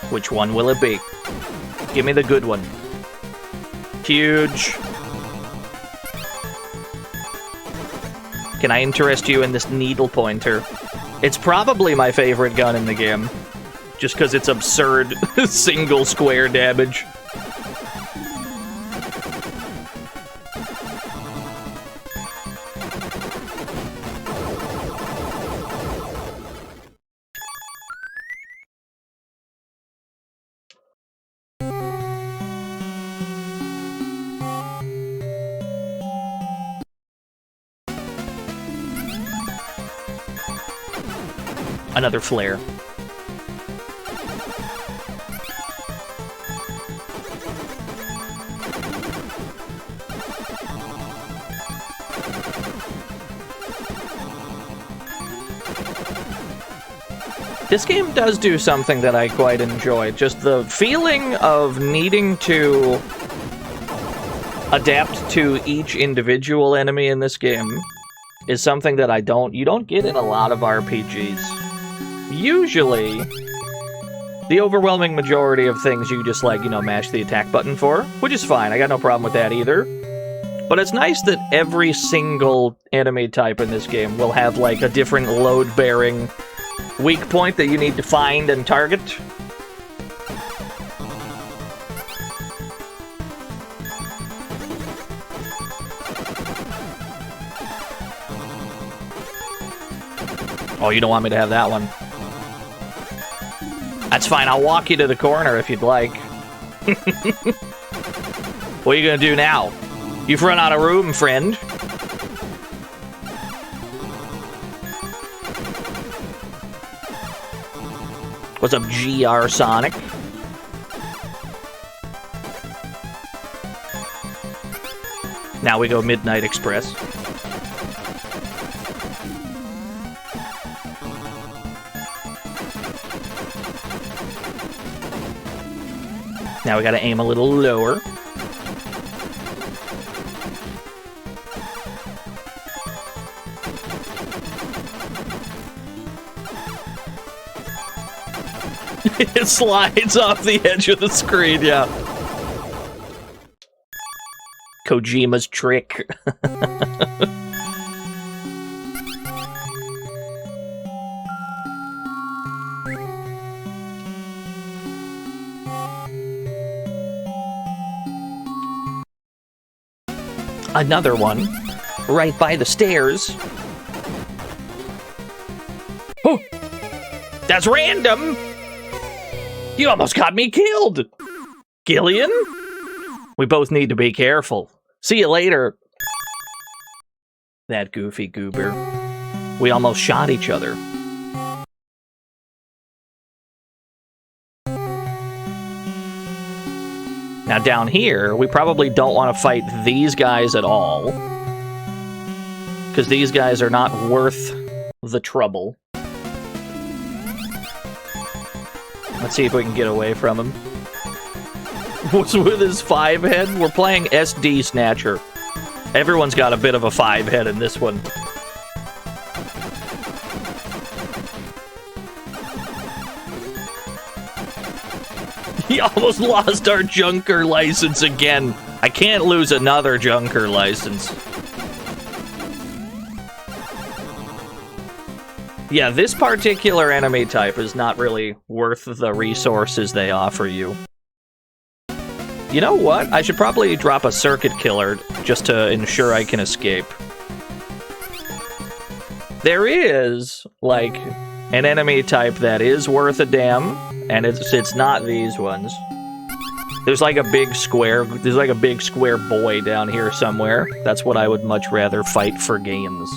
Which one will it be? Give me the good one. Huge. Can I interest you in this needle pointer? It's probably my favorite gun in the game. Just because it's absurd single square damage. Another flare. This game does do something that I quite enjoy. Just the feeling of needing to adapt to each individual enemy in this game is something that you don't get in a lot of RPGs. Usually, the overwhelming majority of things you just, like, you know, mash the attack button for, which is fine. I got no problem with that either. But it's nice that every single enemy type in this game will have, like, a different load-bearing weak point that you need to find and target. Oh, you don't want me to have that one. That's fine, I'll walk you to the corner if you'd like. What are you gonna do now? You've run out of room, friend. What's up, GR Sonic? Now we go Midnight Express. Now we gotta aim a little lower. It slides off the edge of the screen, yeah. Kojima's trick. Another one, right by the stairs. Oh, that's random. You almost got me killed, Gillian. We both need to be careful. See you later. That goofy goober. We almost shot each other. Now down here, we probably don't want to fight these guys at all, because these guys are not worth the trouble. Let's see if we can get away from him. What's with his 5-head? We're playing SD Snatcher. Everyone's got a bit of a 5-head in this one. He almost lost our Junker license again. I can't lose another Junker license. Yeah, this particular enemy type is not really worth the resources they offer you. You know what? I should probably drop a circuit killer just to ensure I can escape. There is, like, an enemy type that is worth a damn, and it's not these ones. There's like a big square boy down here somewhere. That's what I would much rather fight for gains.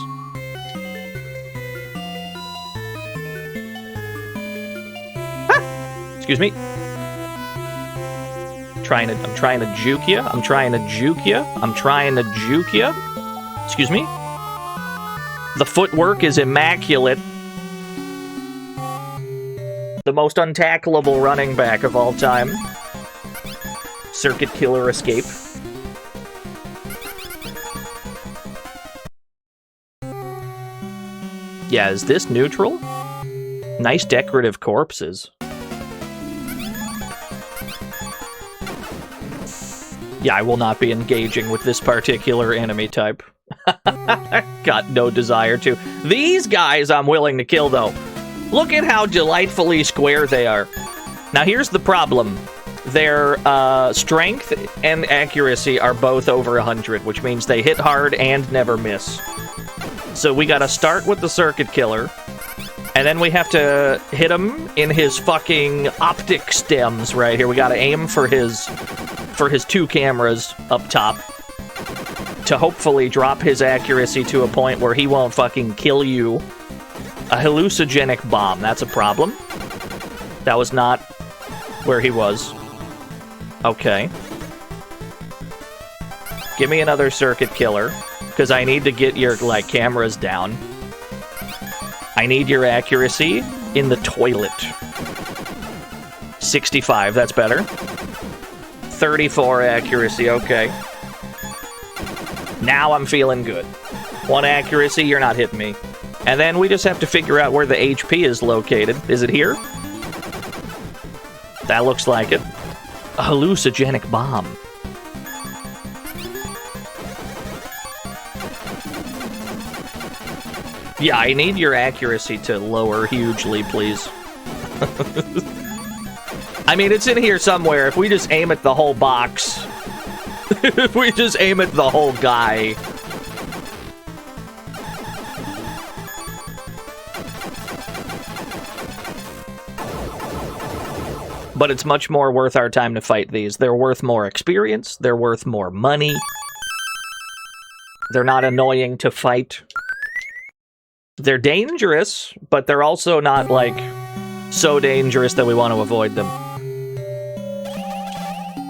Ah! Excuse me. I'm trying to juke ya. I'm trying to juke ya. I'm trying to juke ya. Excuse me. The footwork is immaculate. The most untackleable running back of all time. Circuit killer escape. Yeah, is this neutral? Nice decorative corpses. Yeah, I will not be engaging with this particular enemy type. Got no desire to. These guys I'm willing to kill, though. Look at how delightfully square they are. Now, here's the problem. Their strength and accuracy are both over 100, which means they hit hard and never miss. So we gotta start with the circuit killer, and then we have to hit him in his fucking optic stems right here. We gotta aim for his 2 cameras up top to hopefully drop his accuracy to a point where he won't fucking kill you. A hallucinogenic bomb, that's a problem. That was not where he was. Okay. Give me another circuit killer, because I need to get your, like, cameras down. I need your accuracy, in the toilet. 65, that's better. 34 accuracy, okay. Now I'm feeling good. 1 accuracy, you're not hitting me. And then we just have to figure out where the HP is located. Is it here? That looks like it. A hallucinogenic bomb. Yeah, I need your accuracy to lower hugely, please. I mean, it's in here somewhere. If we just aim at the whole box. If we just aim at the whole guy. But it's much more worth our time to fight these. They're worth more experience. They're worth more money. They're not annoying to fight. They're dangerous, but they're also not, like, so dangerous that we want to avoid them.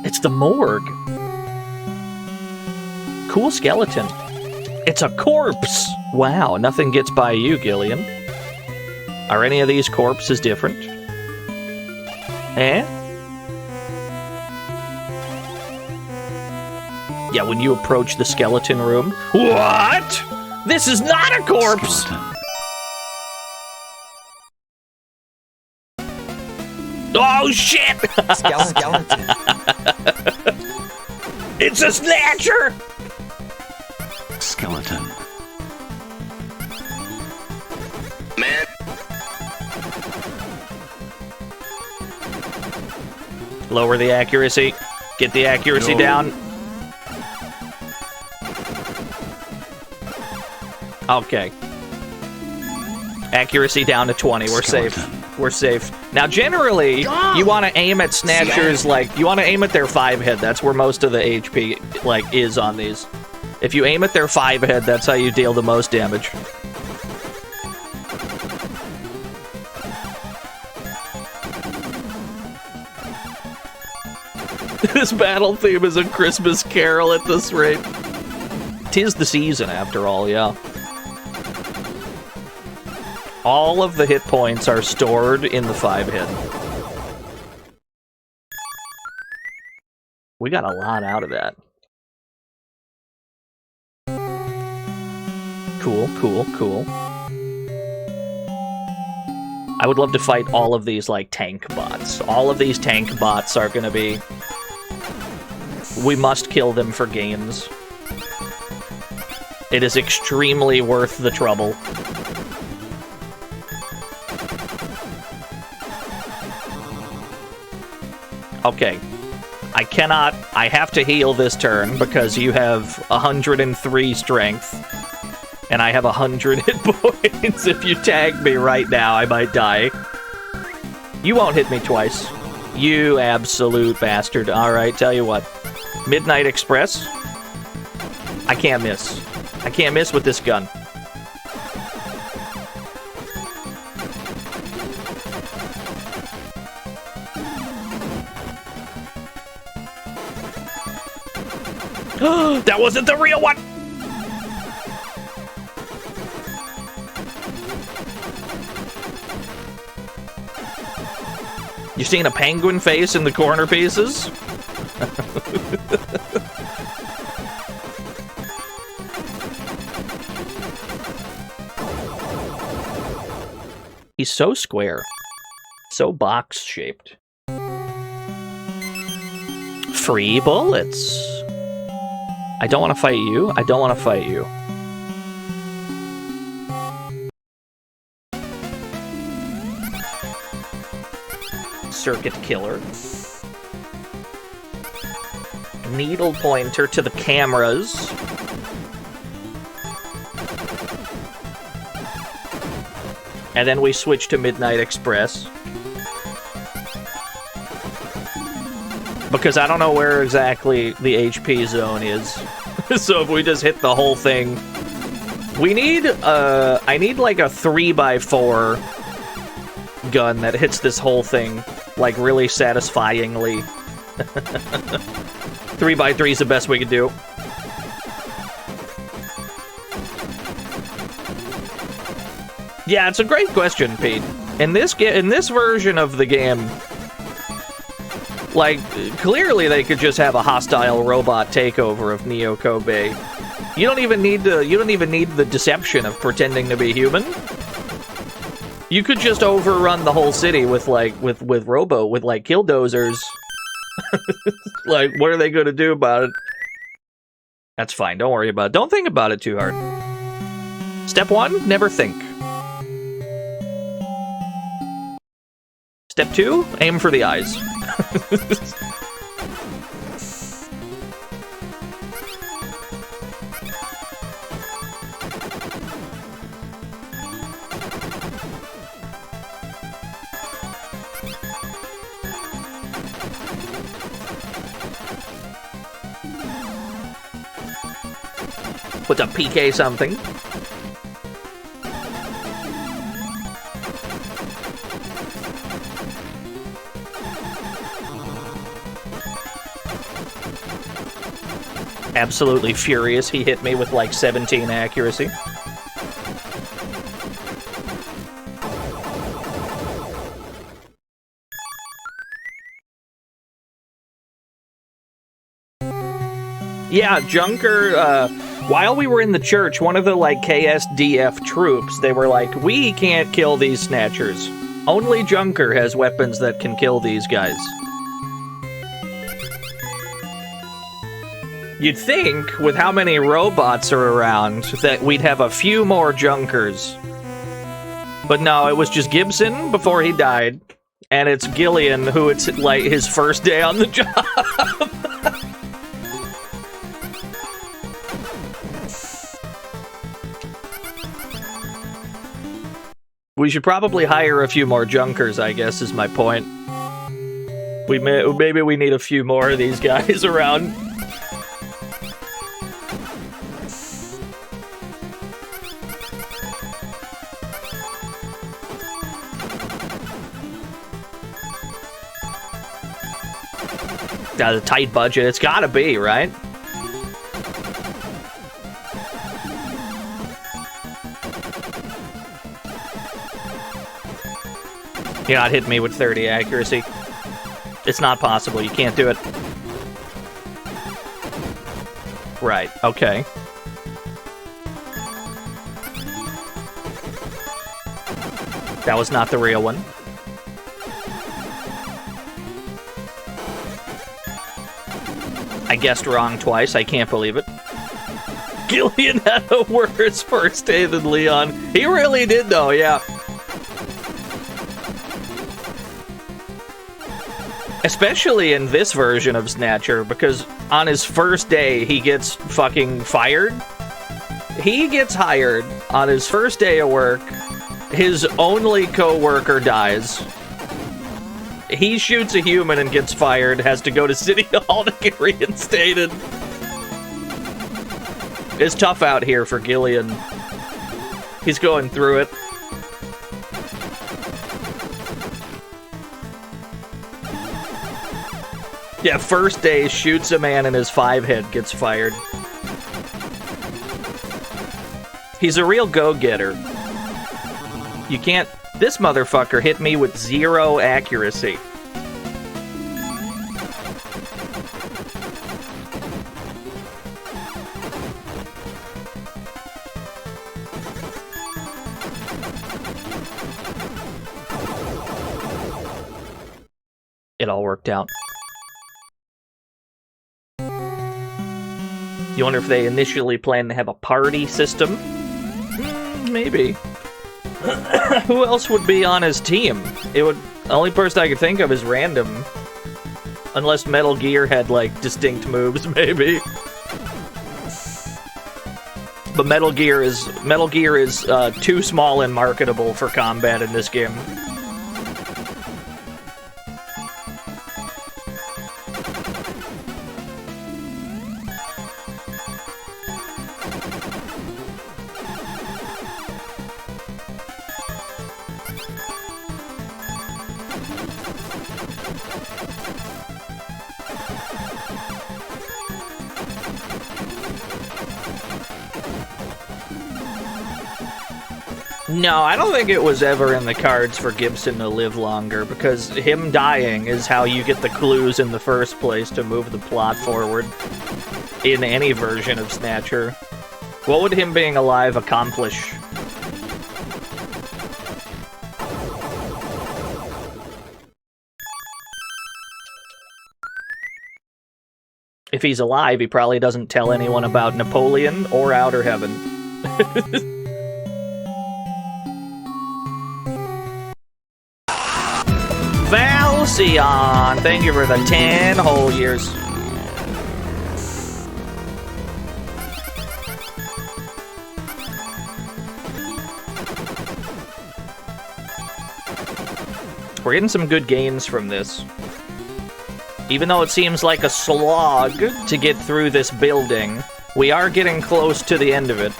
It's the morgue. Cool skeleton. It's a corpse! Wow, nothing gets by you, Gillian. Are any of these corpses different? Eh? Yeah, when you approach the skeleton room... What?! This is not a corpse! Skeleton. Oh, shit! Skeleton. It's a snatcher! Skeleton. Man. Lower the accuracy. Get the accuracy down. Okay. Accuracy down to 20. We're safe. We're safe. Now, generally, you want to aim at snatchers, like, you want to aim at their 5-head. That's where most of the HP, like, is on these. If you aim at their 5-head, that's how you deal the most damage. This battle theme is a Christmas carol at this rate. 'Tis the season, after all, yeah. All of the hit points are stored in the 5-head. We got a lot out of that. Cool, cool, cool. I would love to fight all of these, like, tank bots. All of these tank bots are gonna be... We must kill them for gains. It is extremely worth the trouble. Okay. I have to heal this turn because you have 103 strength. And I have 100 hit points. If you tag me right now, I might die. You won't hit me twice. You absolute bastard. Alright, tell you what. Midnight Express. I can't miss. I can't miss with this gun. That wasn't the real one! You seen a penguin face in the corner pieces? He's so square. So box-shaped. Free bullets. I don't want to fight you. I don't want to fight you. Circuit killer. Needle pointer to the cameras. And then we switch to Midnight Express. Because I don't know where exactly the HP zone is. So if we just hit the whole thing... We need, I need like a 3x4 gun that hits this whole thing, like, really satisfyingly. 3x3 is the best we could do. Yeah, it's a great question, Pete. In this version of the game, like, clearly they could just have a hostile robot takeover of Neo Kobe. You don't even need the deception of pretending to be human. You could just overrun the whole city with like killdozers. Like, what are they gonna do about it? That's fine, don't worry about it. Don't think about it too hard. Step 1, never think. Step 2, aim for the eyes. What's up, PK something? Absolutely furious, he hit me with like 17 accuracy. Yeah, Junker, while we were in the church, one of the, like, KSDF troops, they were like, we can't kill these Snatchers. Only Junker has weapons that can kill these guys. You'd think, with how many robots are around, that we'd have a few more Junkers. But no, it was just Gibson before he died, and it's Gillian who it's, like, his first day on the job. We should probably hire a few more Junkers, I guess, is my point. Maybe we need a few more of these guys around. Got a tight budget, it's gotta be, right? You're not hitting me with 30 accuracy. It's not possible, you can't do it. Right, okay. That was not the real one. I guessed wrong twice, I can't believe it. Gillian had a worse first day than Leon. He really did though, yeah. Especially in this version of Snatcher, because on his first day, he gets fucking fired. He gets hired on his first day of work. His only co-worker dies. He shoots a human and gets fired, has to go to City Hall to get reinstated. It's tough out here for Gillian. He's going through it. Yeah, first day, shoots a man and his 5-head gets fired. He's a real go-getter. You can't... This motherfucker hit me with 0 accuracy. It all worked out. You wonder if they initially planned to have a party system? Maybe. Who else would be on his team? The only person I could think of is random. Unless Metal Gear had, like, distinct moves, maybe. But Metal Gear is too small and marketable for combat in this game. No, I don't think it was ever in the cards for Gibson to live longer, because him dying is how you get the clues in the first place to move the plot forward in any version of Snatcher. What would him being alive accomplish? If he's alive, he probably doesn't tell anyone about Napoleon or Outer Heaven. Valcion, thank you for the 10 whole years. We're getting some good gains from this. Even though it seems like a slog to get through this building, we are getting close to the end of it.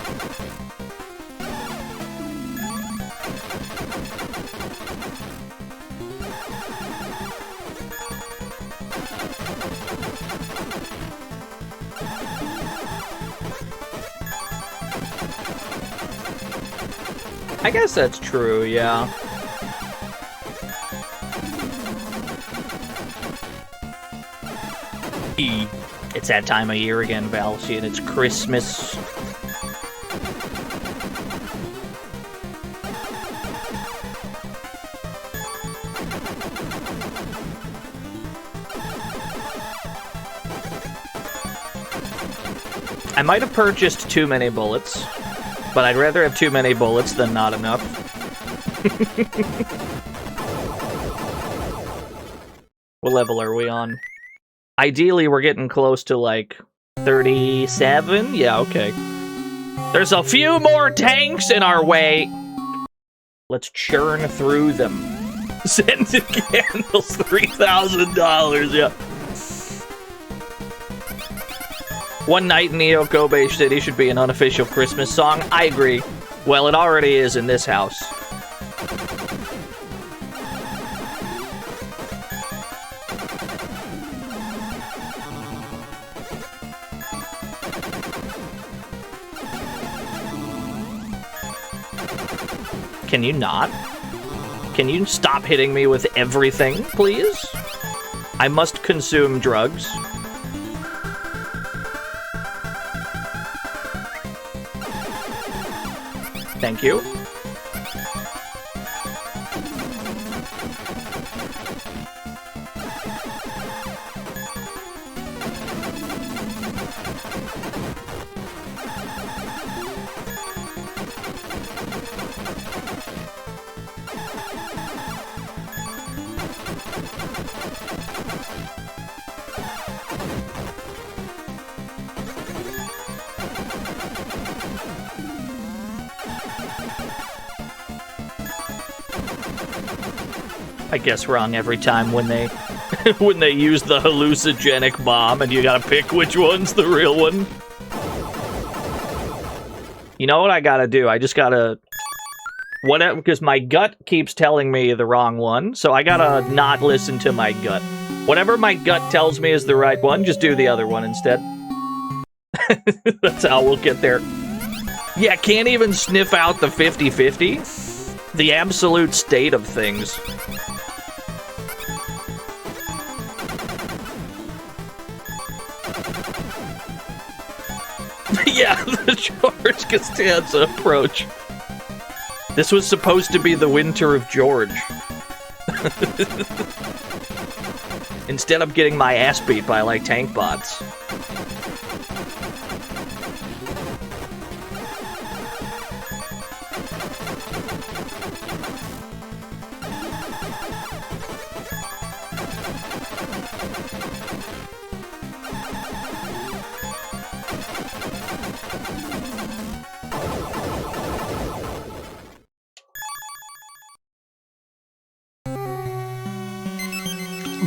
I guess that's true, yeah. It's that time of year again, Valci, and it's Christmas. I might have purchased too many bullets, but I'd rather have too many bullets than not enough. What level are we on? Ideally, we're getting close to, like, 37? Yeah, okay. There's a few more tanks in our way! Let's churn through them. Scented candles, $3,000, yeah. One Night in Neo Kobe City should be an unofficial Christmas song. I agree. Well, it already is in this house. Can you not? Can you stop hitting me with everything, please? I must consume drugs. Thank you. I guess wrong every time when they when they use the hallucinogenic bomb and you gotta pick which one's the real one. You know what I gotta do? I just gotta... whatever, because my gut keeps telling me the wrong one, so I gotta not listen to my gut. Whatever my gut tells me is the right one, just do the other one instead. That's how we'll get there. Yeah, can't even sniff out the 50-50. The absolute state of things. Yeah, the George Costanza approach. This was supposed to be the winter of George. Instead of getting my ass beat by, like, tank bots.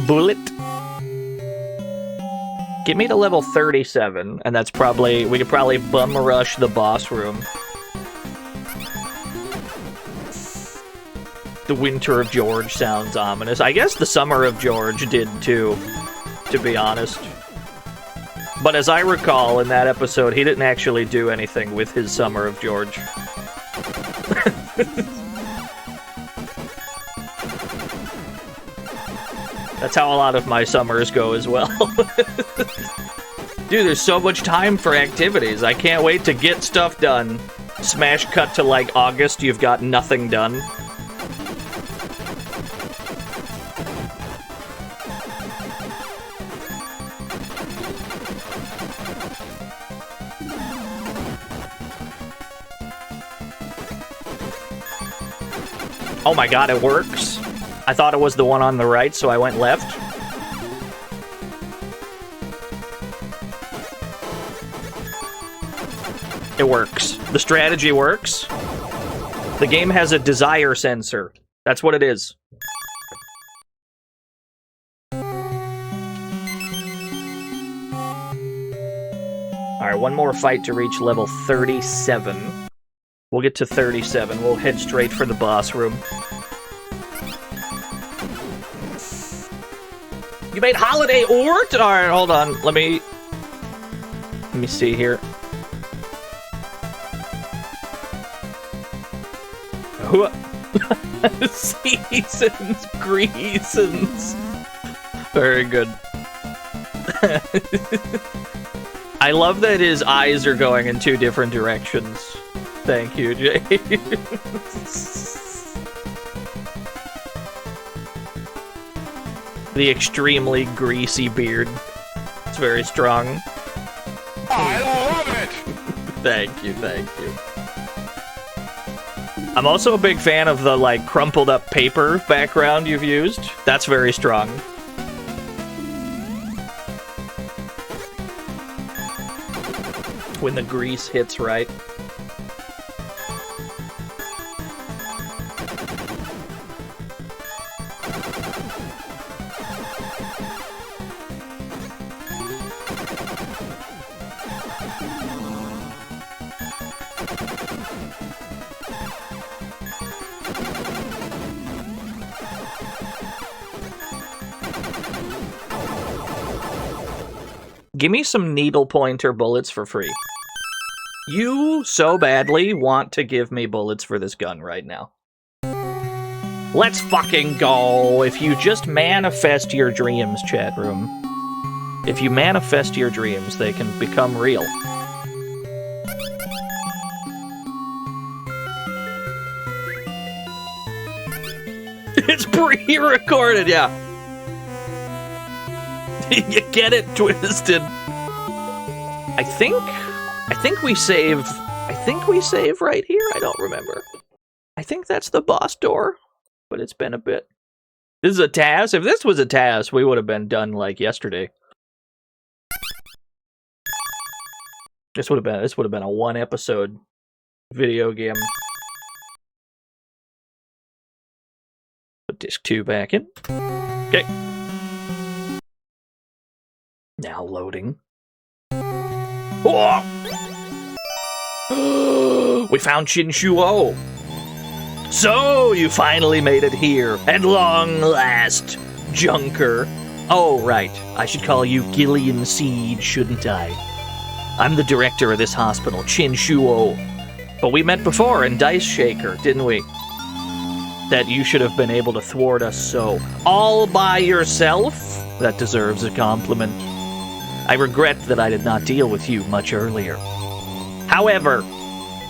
Bullet. Get me to level 37, and that's probably... we could probably bum rush the boss room. The Winter of George sounds ominous. I guess the Summer of George did too, to be honest. But as I recall, in that episode, he didn't actually do anything with his Summer of George. That's how a lot of my summers go as well. Dude, there's so much time for activities. I can't wait to get stuff done. Smash cut to like August, you've got nothing done. Oh my god, it works. I thought it was the one on the right, so I went left. It works. The strategy works. The game has a desire sensor. That's what it is. Alright, one more fight to reach level 37. We'll get to 37. We'll head straight for the boss room. You made Holiday Ort? Alright, hold on. Let me see here. Who? Seasons, Greasons. Very good. I love that his eyes are going in two different directions. Thank you, James. The extremely greasy beard. It's very strong. I love it! Thank you, thank you. I'm also a big fan of the, like, crumpled up paper background you've used. That's very strong. When the grease hits right. Give me some needle pointer bullets for free. You so badly want to give me bullets for this gun right now. Let's fucking go. If you just manifest your dreams, chat room. If you manifest your dreams, they can become real. It's pre-recorded, yeah. You get it twisted. I think we save right here. I don't remember. I think that's the boss door, but it's been a bit. This is a task. If this was a task, we would have been done like yesterday. This would have been a one episode video game. Put disc 2 back in. Okay. Now loading. Oh! We found Chinshuo. So you finally made it here, at long last, Junker. Oh, right. I should call you Gillian Seed, shouldn't I? I'm the director of this hospital, Chinshuo. But we met before in Dice Shaker, didn't we? That you should have been able to thwart us so. All by yourself? That deserves a compliment. I regret that I did not deal with you much earlier. However,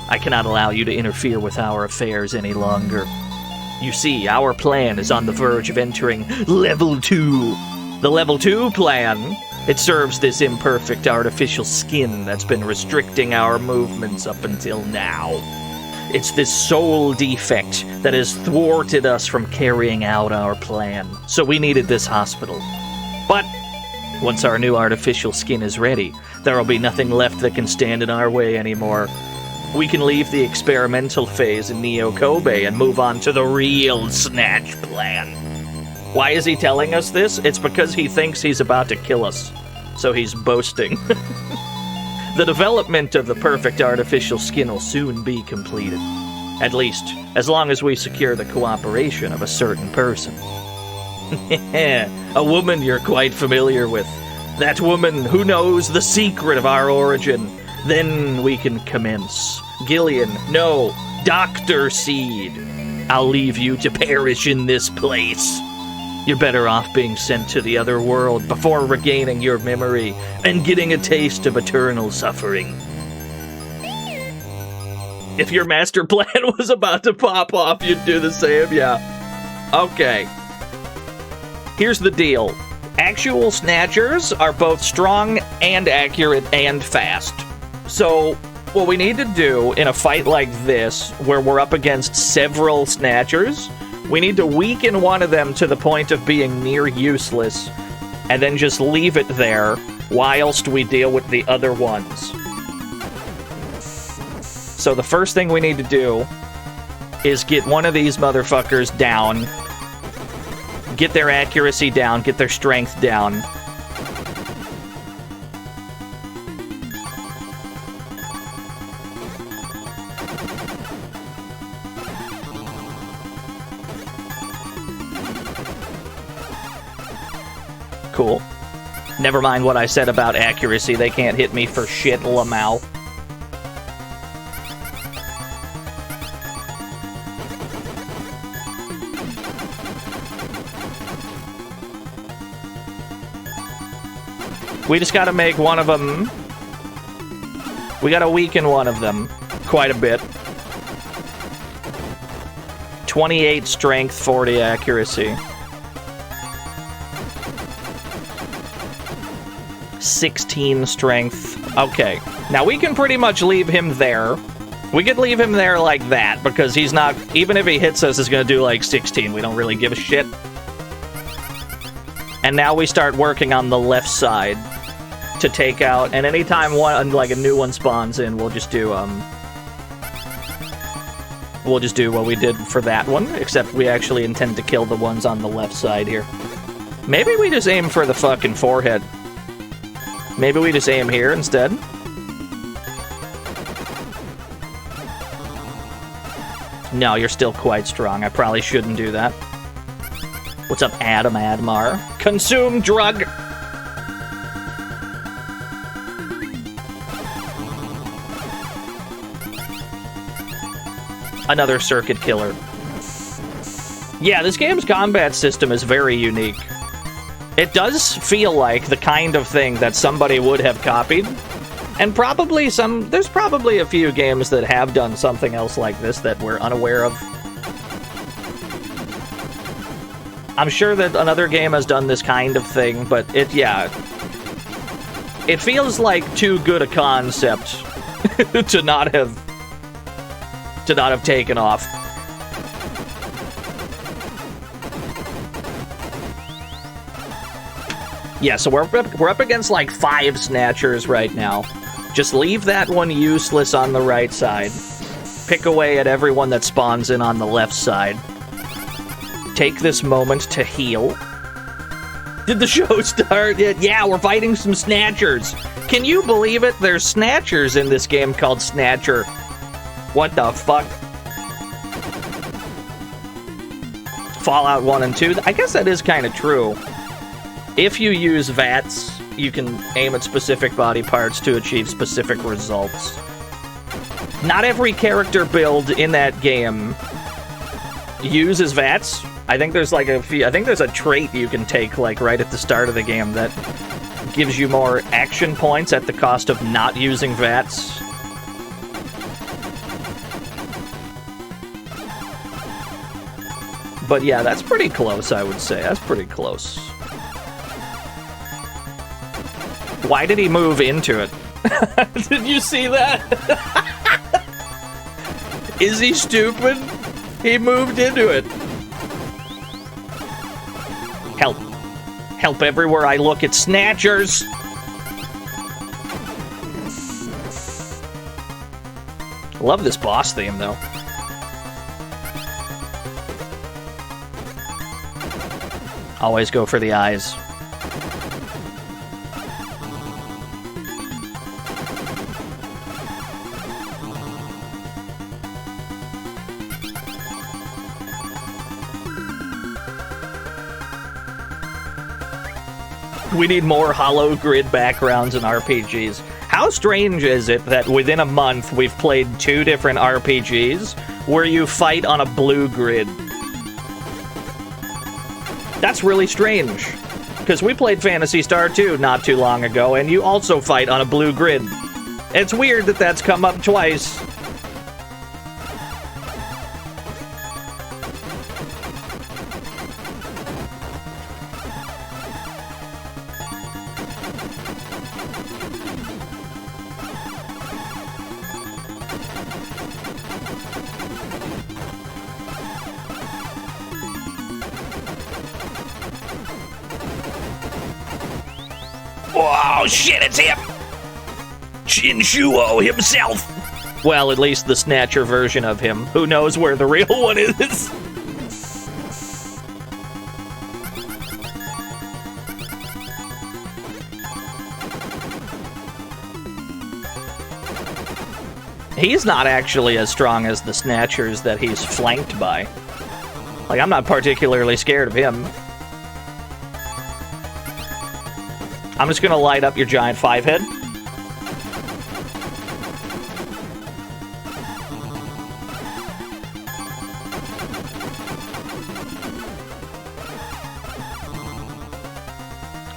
I cannot allow you to interfere with our affairs any longer. You see, our plan is on the verge of entering Level 2. The Level 2 plan, it serves this imperfect artificial skin that's been restricting our movements up until now. It's this soul defect that has thwarted us from carrying out our plan. So we needed this hospital. But once our new artificial skin is ready, there will be nothing left that can stand in our way anymore. We can leave the experimental phase in Neo Kobe and move on to the real Snatch plan. Why is he telling us this? It's because he thinks he's about to kill us. So he's boasting. The development of the perfect artificial skin will soon be completed. At least, as long as we secure the cooperation of a certain person. A woman you're quite familiar with. That woman who knows the secret of our origin. Then we can commence. Gillian, no, Dr. Seed. I'll leave you to perish in this place. You're better off being sent to the other world before regaining your memory and getting a taste of eternal suffering. If your master plan was about to pop off, you'd do the same, yeah. Okay. Here's the deal. Actual snatchers are both strong and accurate and fast. So, what we need to do in a fight like this, where we're up against several snatchers, we need to weaken one of them to the point of being near useless, and then just leave it there whilst we deal with the other ones. So the first thing we need to do is get one of these motherfuckers down, get their accuracy down, get their strength down. Cool. Never mind what I said about accuracy. They can't hit me for shit, Lamau. We just gotta make one of them... We gotta weaken one of them quite a bit. 28 strength, 40 accuracy. 16 strength. Okay. Now we can pretty much leave him there. We could leave him there like that, because he's not... Even if he hits us, he's gonna do like 16. We don't really give a shit. And now we start working on the left side to take out... And anytime one, like a new one spawns in, we'll just do, We'll just do what we did for that one, except we actually intend to kill the ones on the left side here. Maybe we just aim for the fucking forehead. Maybe we just aim here instead. No, you're still quite strong. I probably shouldn't do that. What's up, Adam Admar? Consume drug! Another circuit killer. Yeah, this game's combat system is very unique. It does feel like the kind of thing that somebody would have copied. And probably there's probably a few games that have done something else like this that we're unaware of. I'm sure that another game has done this kind of thing, but yeah. It feels like too good a concept to not have taken off. Yeah, so we're up against like 5 snatchers right now. Just leave that one useless on the right side. Pick away at everyone that spawns in on the left side. Take this moment to heal. Did the show start yet? Yeah, we're fighting some snatchers. Can you believe it? There's snatchers in this game called Snatcher. What the fuck? Fallout 1 and 2. I guess that is kind of true. If you use VATS, you can aim at specific body parts to achieve specific results. Not every character build in that game uses VATS. I think there's like I think there's a trait you can take like right at the start of the game that gives you more action points at the cost of not using VATS. But yeah, that's pretty close, I would say. That's pretty close. Why did he move into it? Did you see that? Is he stupid? He moved into it. Help. Help everywhere I look. It's snatchers. Love this boss theme, though. Always go for the eyes. We need more hollow grid backgrounds in RPGs. How strange is it that within a month we've played 2 different RPGs where you fight on a blue grid? That's really strange. Because we played Phantasy Star 2 not too long ago, and you also fight on a blue grid. It's weird that that's come up twice. Oh shit, it's him! Shinjuo himself! Well, at least the Snatcher version of him. Who knows where the real one is? He's not actually as strong as the Snatchers that he's flanked by. Like, I'm not particularly scared of him. I'm just gonna light up your giant 5-head.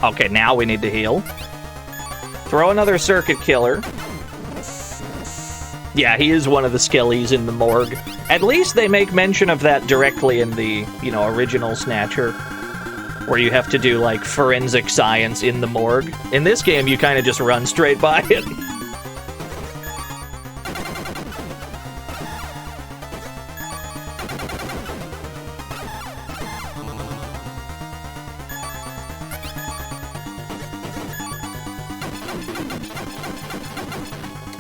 Okay, now we need to heal. Throw another circuit killer. Yeah, he is one of the skellies in the morgue. At least they make mention of that directly in the, original Snatcher, where you have to do, like, forensic science in the morgue. In this game, you kind of just run straight by it.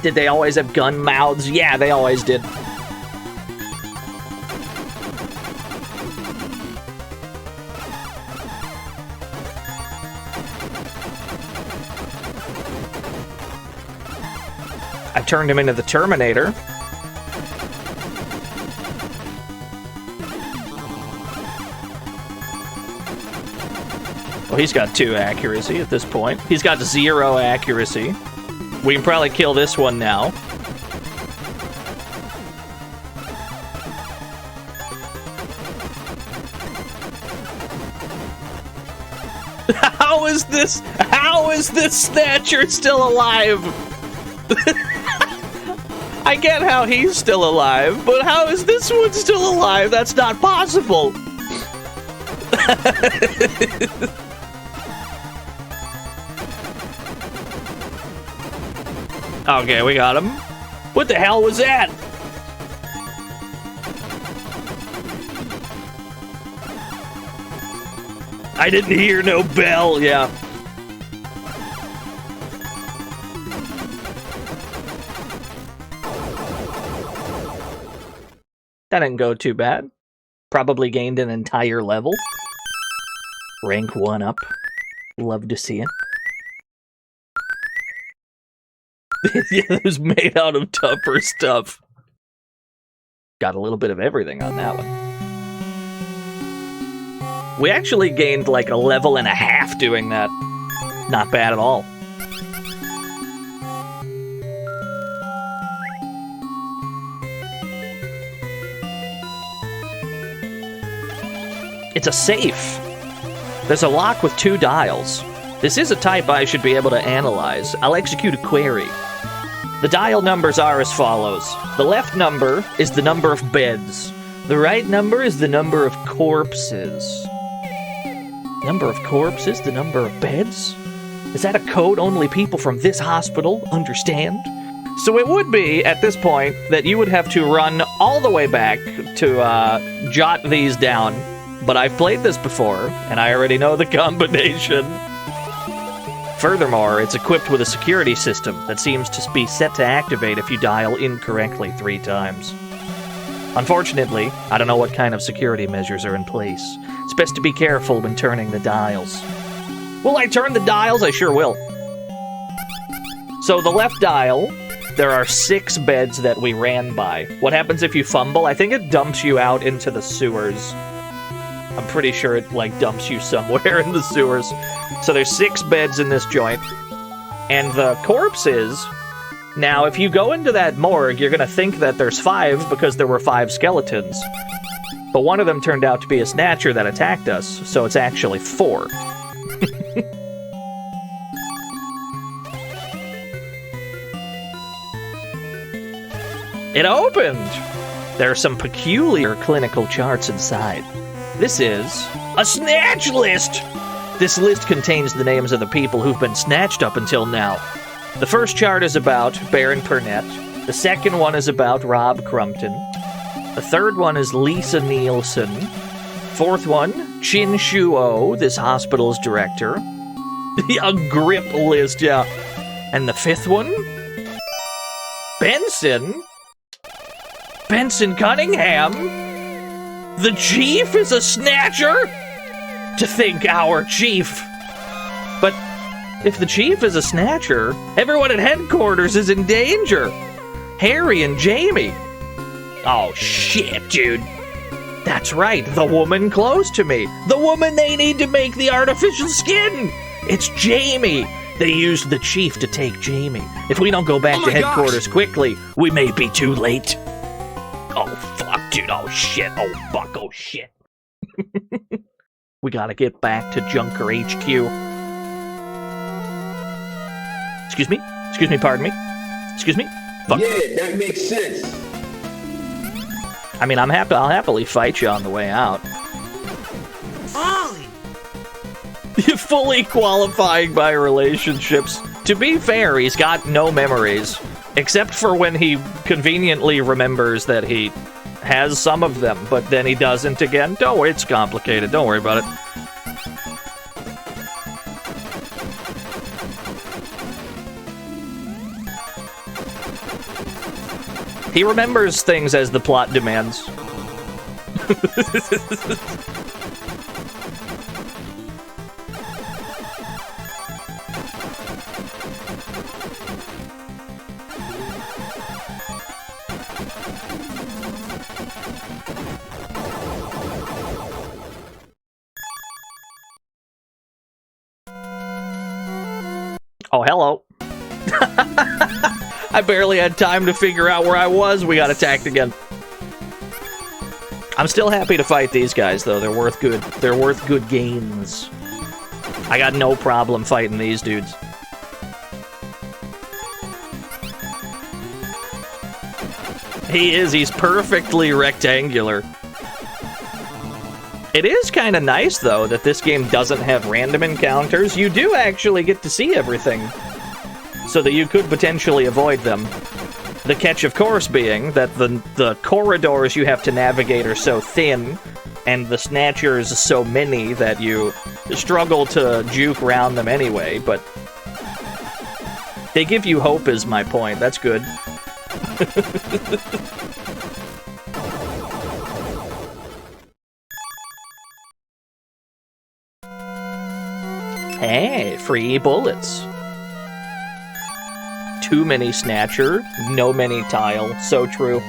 Did they always have gun mouths? Yeah, they always did. I turned him into the Terminator. Well, he's got 2 accuracy at this point. He's got 0 accuracy. We can probably kill this one now. How is this Snatcher still alive? I get how he's still alive, but how is this one still alive? That's not possible. Okay, we got him. What the hell was that? I didn't hear no bell, yeah. That didn't go too bad. Probably gained an entire level. Rank 1 up. Love to see it. Yeah, it was made out of tougher stuff. Got a little bit of everything on that one. We actually gained like a level and a half doing that. Not bad at all. It's a safe. There's a lock with 2 dials. This is a type I should be able to analyze. I'll execute a query. The dial numbers are as follows. The left number is the number of beds. The right number is the number of corpses. Number of corpses? The number of beds? Is that a code only people from this hospital understand? So it would be, at this point, that you would have to run all the way back to jot these down. But I've played this before, and I already know the combination. Furthermore, it's equipped with a security system that seems to be set to activate if you dial incorrectly 3 times. Unfortunately, I don't know what kind of security measures are in place. It's best to be careful when turning the dials. Will I turn the dials? I sure will. So the left dial, there are 6 beds that we ran by. What happens if you fumble? I think it dumps you out into the sewers. I'm pretty sure it, like, dumps you somewhere in the sewers. So there's 6 beds in this joint. And the corpses... Now, if you go into that morgue, you're going to think that there's 5 because there were 5 skeletons. But one of them turned out to be a Snatcher that attacked us, so it's actually 4. It opened! There are some peculiar clinical charts inside. This is a Snatch list! This list contains the names of the people who've been snatched up until now. The first chart is about Baron Pernette. The second one is about Rob Crumpton. The third one is Lisa Nielsen. Fourth one, Chin Shuo, this hospital's director. A grip list, yeah. And the fifth one? Benson Cunningham? The chief is a Snatcher? To think our chief. But if the chief is a Snatcher, everyone at headquarters is in danger. Harry and Jamie. Oh, shit, dude. That's right, the woman close to me. The woman they need to make the artificial skin. It's Jamie. They used the chief to take Jamie. If we don't go back to headquarters quickly, we may be too late. Oh, fuck, dude. Oh, shit. Oh, fuck. Oh, shit. We gotta get back to Junker HQ. Excuse me? Excuse me, pardon me? Excuse me? Fuck. Yeah, that makes sense. I mean, I'll happily fight you on the way out. Fully qualifying by relationships. To be fair, he's got no memories. Except for when he conveniently remembers that he has some of them, but then he doesn't again. Don't worry, it's complicated. Don't worry about it. He remembers things as the plot demands. Oh, hello. I barely had time to figure out where I was. We got attacked again. I'm still happy to fight these guys, though. They're worth good gains. I got no problem fighting these dudes. He's perfectly rectangular. It is kind of nice, though, that this game doesn't have random encounters. You do actually get to see everything, so that you could potentially avoid them. The catch, of course, being that the corridors you have to navigate are so thin, and the Snatchers so many that you struggle to juke around them anyway, but they give you hope is my point. That's good. Hey, free bullets. Too many Snatcher, no many Tile. So true.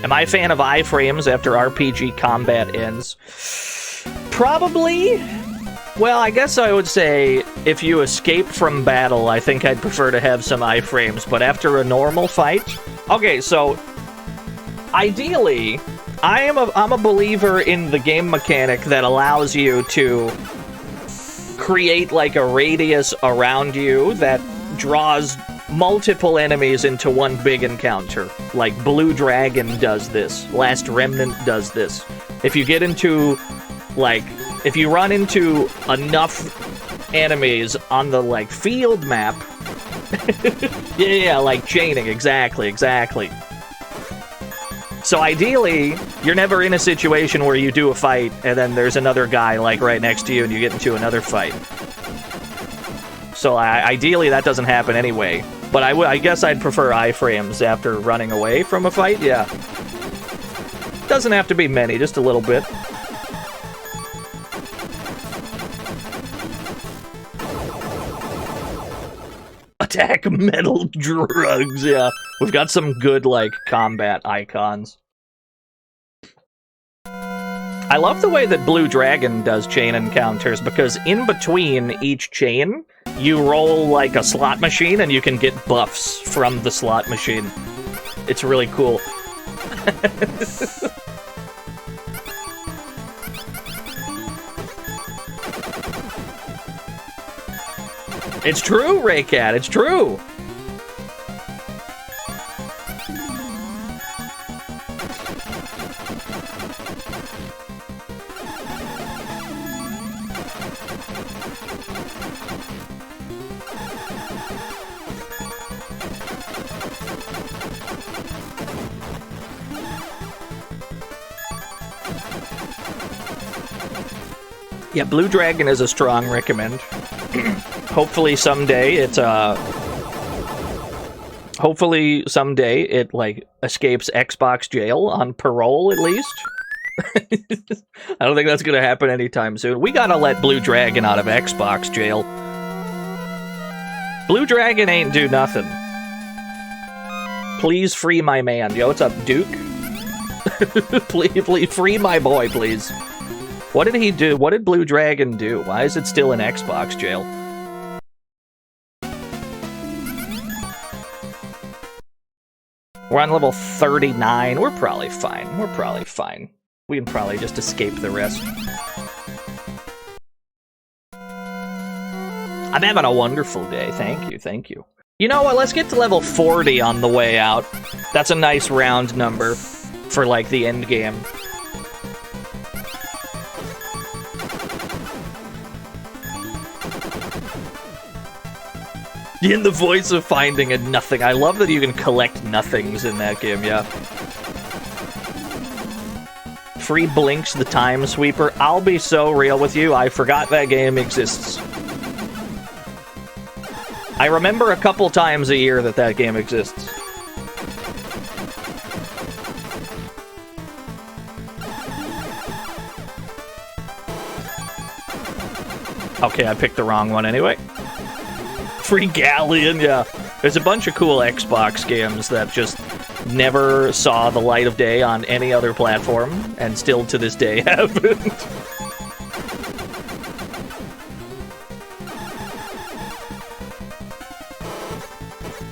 Am I a fan of iframes after RPG combat ends? Probably. Well, I guess I would say if you escape from battle, I think I'd prefer to have some iframes, but after a normal fight... Okay, so... Ideally, I'm a believer in the game mechanic that allows you to create like a radius around you that draws multiple enemies into one big encounter. Like Blue Dragon does this, Last Remnant does this. If you get into, like, if you run into enough enemies on the, like, field map... yeah, like chaining, exactly. So ideally, you're never in a situation where you do a fight and then there's another guy like right next to you and you get into another fight. So ideally that doesn't happen anyway. But I guess I'd prefer iframes after running away from a fight, yeah. Doesn't have to be many, just a little bit. Attack metal drugs, yeah. We've got some good, like, combat icons. I love the way that Blue Dragon does chain encounters, because in between each chain, you roll like a slot machine and you can get buffs from the slot machine. It's really cool. It's true, Raycat, it's true! Yeah, Blue Dragon is a strong recommend. Hopefully someday it like escapes Xbox jail on parole at least. I don't think that's gonna happen anytime soon. We gotta let Blue Dragon out of Xbox jail. Blue Dragon ain't do nothing. Please free my man. Yo, what's up, Duke? please free my boy, please. What did he do? What did Blue Dragon do? Why is it still in Xbox jail? We're on level 39. We're probably fine. We're probably fine. We can probably just escape the rest. I'm having a wonderful day. Thank you, thank you. You know what? Let's get to level 40 on the way out. That's a nice round number for, like, the end game. In the voice of finding a nothing. I love that you can collect nothings in that game, yeah. Free Blinks the Time Sweeper. I'll be so real with you, I forgot that game exists. I remember a couple times a year that game exists. Okay, I picked the wrong one anyway. Free Galleon, yeah. There's a bunch of cool Xbox games that just never saw the light of day on any other platform, and still to this day haven't.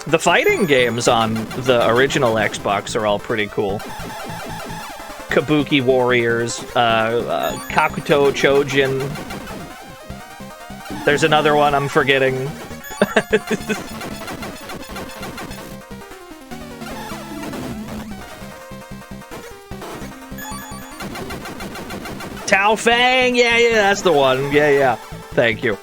The fighting games on the original Xbox are all pretty cool. Kabuki Warriors, Kakuto Chojin. There's another one I'm forgetting. Tao Fang, yeah, that's the one. Yeah. Thank you.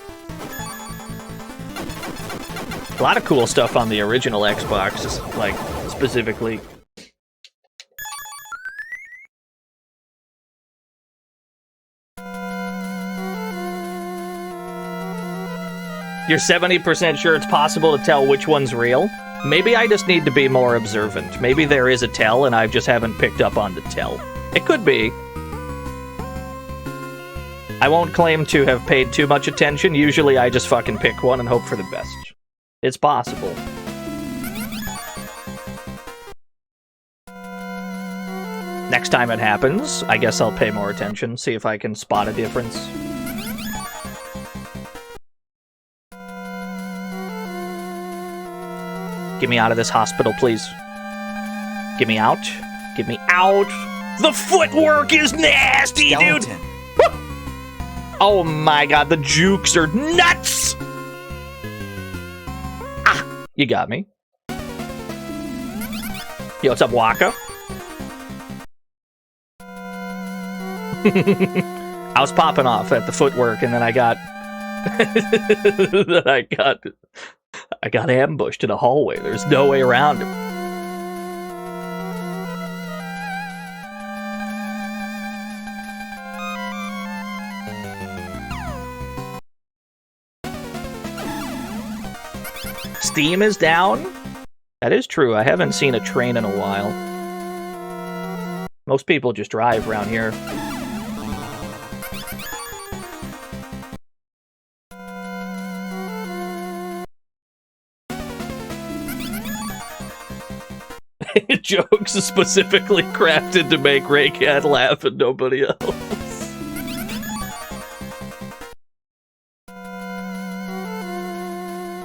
A lot of cool stuff on the original Xbox, like, specifically. You're 70% sure it's possible to tell which one's real? Maybe I just need to be more observant. Maybe there is a tell and I just haven't picked up on the tell. It could be. I won't claim to have paid too much attention. Usually I just fucking pick one and hope for the best. It's possible. Next time it happens, I guess I'll pay more attention, see if I can spot a difference. Get me out of this hospital, please. Get me out. Get me out. The footwork is nasty, Skeleton. Dude! Oh my god, the jukes are nuts! Ah, you got me. Yo, what's up, Waka? I was popping off at the footwork, and then I got... I got ambushed in a hallway. There's no way around it. Steam is down? That is true. I haven't seen a train in a while. Most people just drive around here. Jokes specifically crafted to make Raycat laugh and nobody else.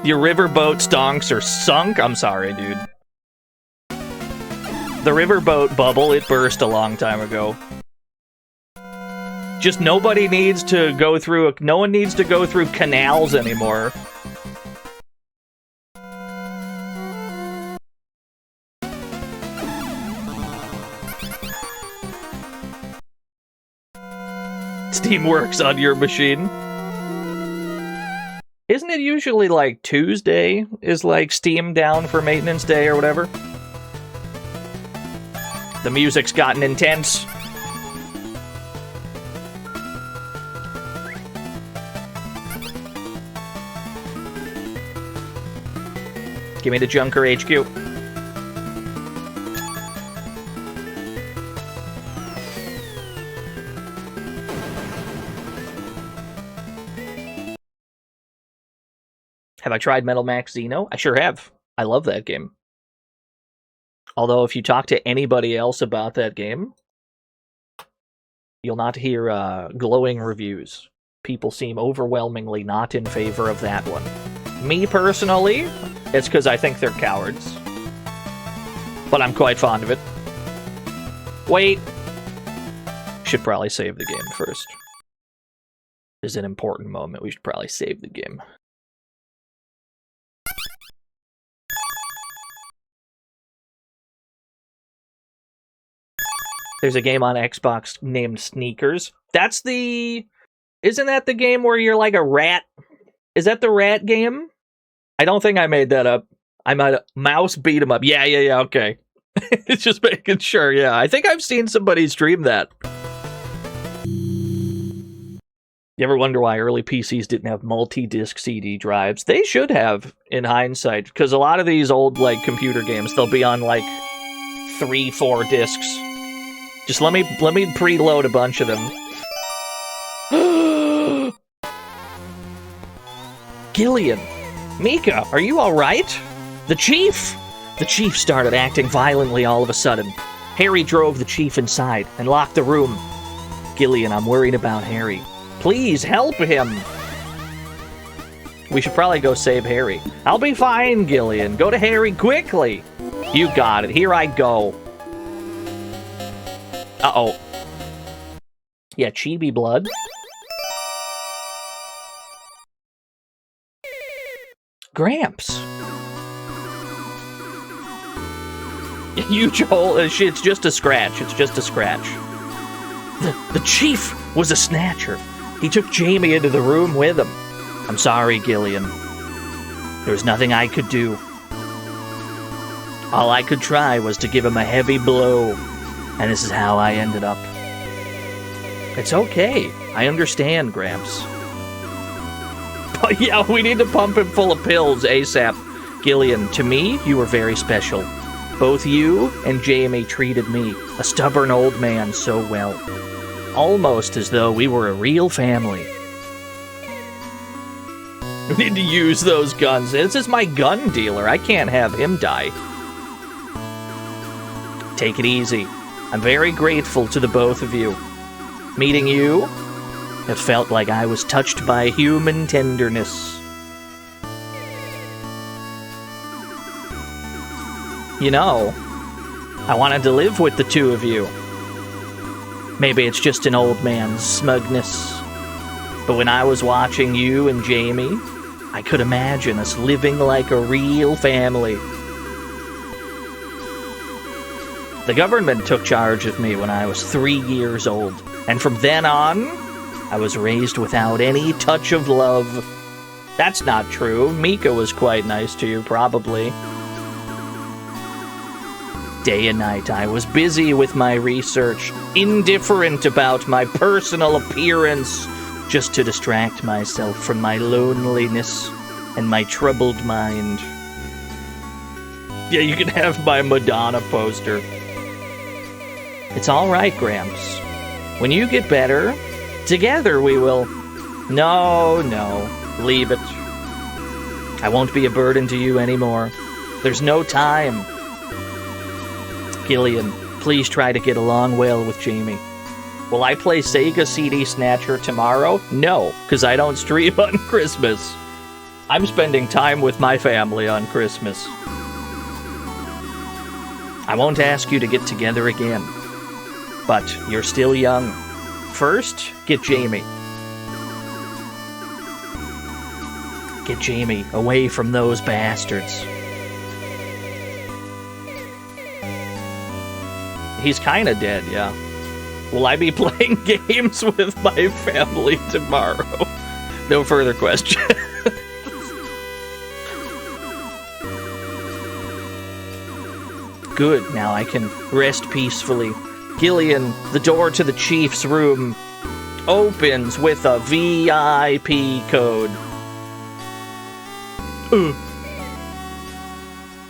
Your riverboat stonks are sunk? I'm sorry, dude. The riverboat bubble, it burst a long time ago. Just nobody needs to go through... No one needs to go through canals anymore. Steam works on your machine. Isn't it usually like Tuesday is like Steam down for maintenance day or whatever? The music's gotten intense. Give me the Junker HQ. Have I tried Metal Max Xeno? I sure have. I love that game. Although if you talk to anybody else about that game, you'll not hear glowing reviews. People seem overwhelmingly not in favor of that one. Me personally, it's because I think they're cowards. But I'm quite fond of it. Wait. Should probably save the game first. This is an important moment. We should probably save the game. There's a game on Xbox named Sneakers. That's the... Isn't that the game where you're like a rat? Is that the rat game? I don't think I made that up. I might have... Mouse beat 'em up. Yeah, okay. It's just making sure, yeah. I think I've seen somebody stream that. You ever wonder why early PCs didn't have multi-disc CD drives? They should have, in hindsight, because a lot of these old, like, computer games, they'll be on, like, 3-4 discs. Just let me preload a bunch of them. Gillian! Mika, are you alright? The Chief! The Chief started acting violently all of a sudden. Harry drove the Chief inside and locked the room. Gillian, I'm worried about Harry. Please help him! We should probably go save Harry. I'll be fine, Gillian. Go to Harry quickly! You got it. Here I go. Uh-oh. Yeah, chibi blood. Gramps. Huge hole. It's just a scratch. It's just a scratch. The Chief was a snatcher. He took Jamie into the room with him. I'm sorry, Gillian. There was nothing I could do. All I could try was to give him a heavy blow. And this is how I ended up. It's okay. I understand, Gramps. But yeah, we need to pump him full of pills ASAP. Gillian, to me, you were very special. Both you and Jamie treated me, a stubborn old man, so well. Almost as though we were a real family. We need to use those guns. This is my gun dealer. I can't have him die. Take it easy. I'm very grateful to the both of you. Meeting you, it felt like I was touched by human tenderness. You know, I wanted to live with the two of you. Maybe it's just an old man's smugness. But when I was watching you and Jamie, I could imagine us living like a real family. The government took charge of me when I was 3 years old, and from then on, I was raised without any touch of love. That's not true. Mika was quite nice to you, probably. Day and night, I was busy with my research, indifferent about my personal appearance, just to distract myself from my loneliness and my troubled mind. Yeah, you can have my Madonna poster. It's all right, Gramps. When you get better, together we will... No, leave it. I won't be a burden to you anymore. There's no time. Gillian, please try to get along well with Jamie. Will I play Sega CD Snatcher tomorrow? No, because I don't stream on Christmas. I'm spending time with my family on Christmas. I won't ask you to get together again, but you're still young. First, get Jamie. Get Jamie away from those bastards. He's kinda dead, yeah. Will I be playing games with my family tomorrow? No further question. Good, now I can rest peacefully. Gillian, the door to the chief's room opens with a VIP code.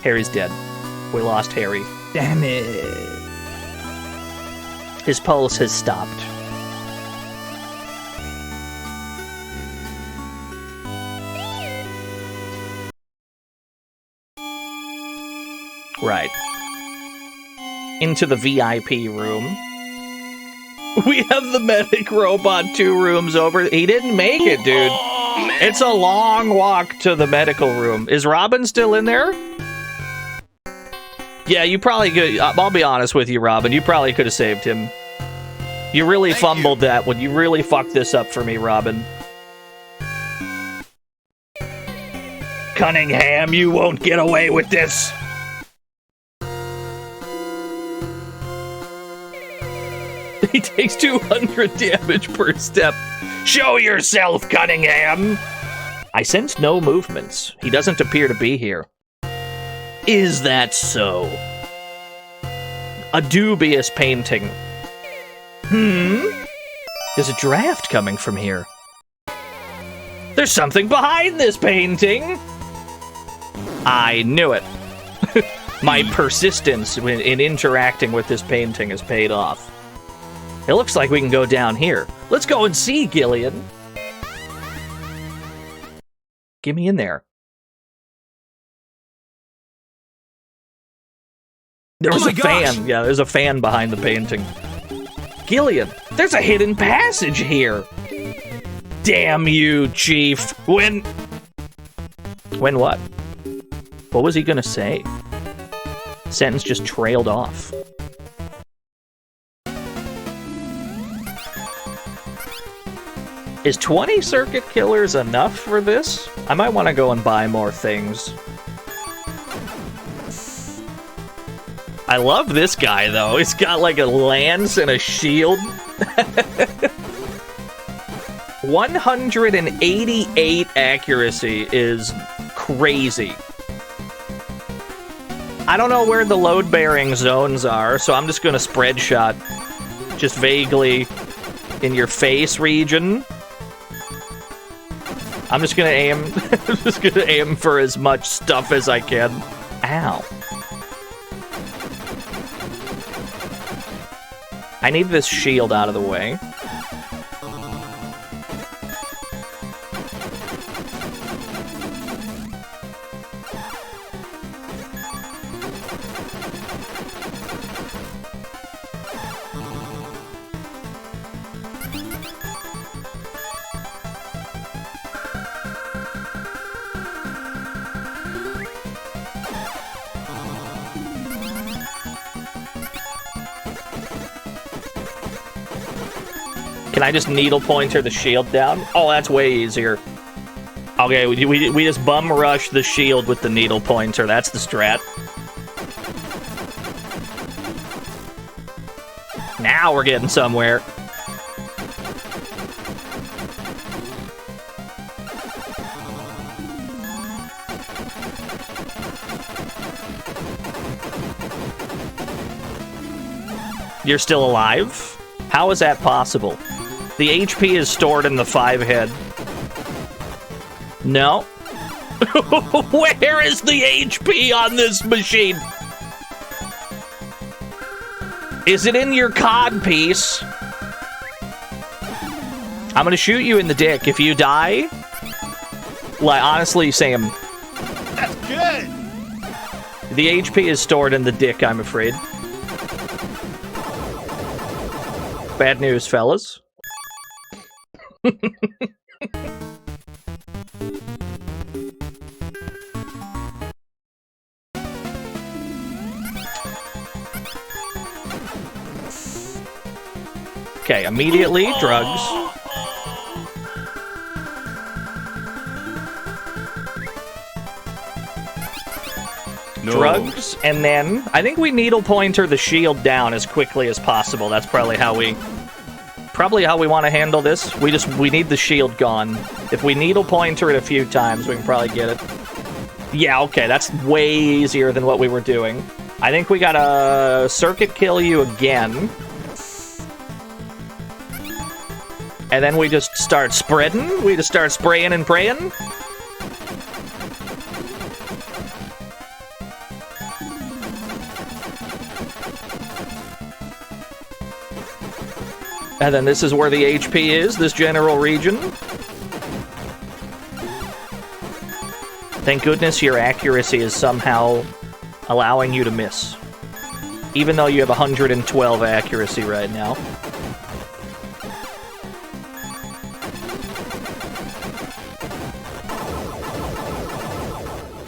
Harry's dead. We lost Harry. Damn it. His pulse has stopped. Right. Into the VIP room. We have the medic robot 2 rooms over. He didn't make it, dude. It's a long walk to the medical room. Is Robin still in there? Yeah, you probably could. I'll be honest with you, Robin. You probably could have saved him. You really fumbled that one. You really fucked this up for me, Robin. Cunningham, you won't get away with this. He takes 200 damage per step. Show yourself, Cunningham! I sense no movements. He doesn't appear to be here. Is that so? A dubious painting. There's a draft coming from here. There's something behind this painting! I knew it. My persistence in interacting with this painting has paid off. It looks like we can go down here. Let's go and see, Gillian. Get me in there. There was a fan. Yeah, there's a fan behind the painting. Gillian, there's a hidden passage here. Damn you, Chief. When what? What was he gonna say? Sentence just trailed off. Is 20 circuit killers enough for this? I might want to go and buy more things. I love this guy, though. He's got like a lance and a shield. 188 accuracy is crazy. I don't know where the load-bearing zones are, so I'm just gonna spread shot. Just vaguely in your face region. I'm just gonna aim. I'm just gonna aim for as much stuff as I can. Ow. I need this shield out of the way. Can I just needle pointer the shield down? Oh, that's way easier. Okay, we just bum rush the shield with the needle pointer. That's the strat. Now we're getting somewhere. You're still alive? How is that possible? The HP is stored in the 5 head. No. Where is the HP on this machine? Is it in your cod piece? I'm gonna shoot you in the dick if you die. Like, honestly, Sam. That's good! The HP is stored in the dick, I'm afraid. Bad news, fellas. immediately, drugs. No. Drugs, and then I think we needle pointer the shield down as quickly as possible. That's probably how we want to handle this. We need the shield gone. If we needle pointer it a few times, we can probably get it. Yeah, okay, that's way easier than what we were doing. I think we gotta circuit kill you again. And then we just start spreading. We just start spraying and praying. And then this is where the HP is, this general region. Thank goodness your accuracy is somehow allowing you to miss. Even though you have 112 accuracy right now.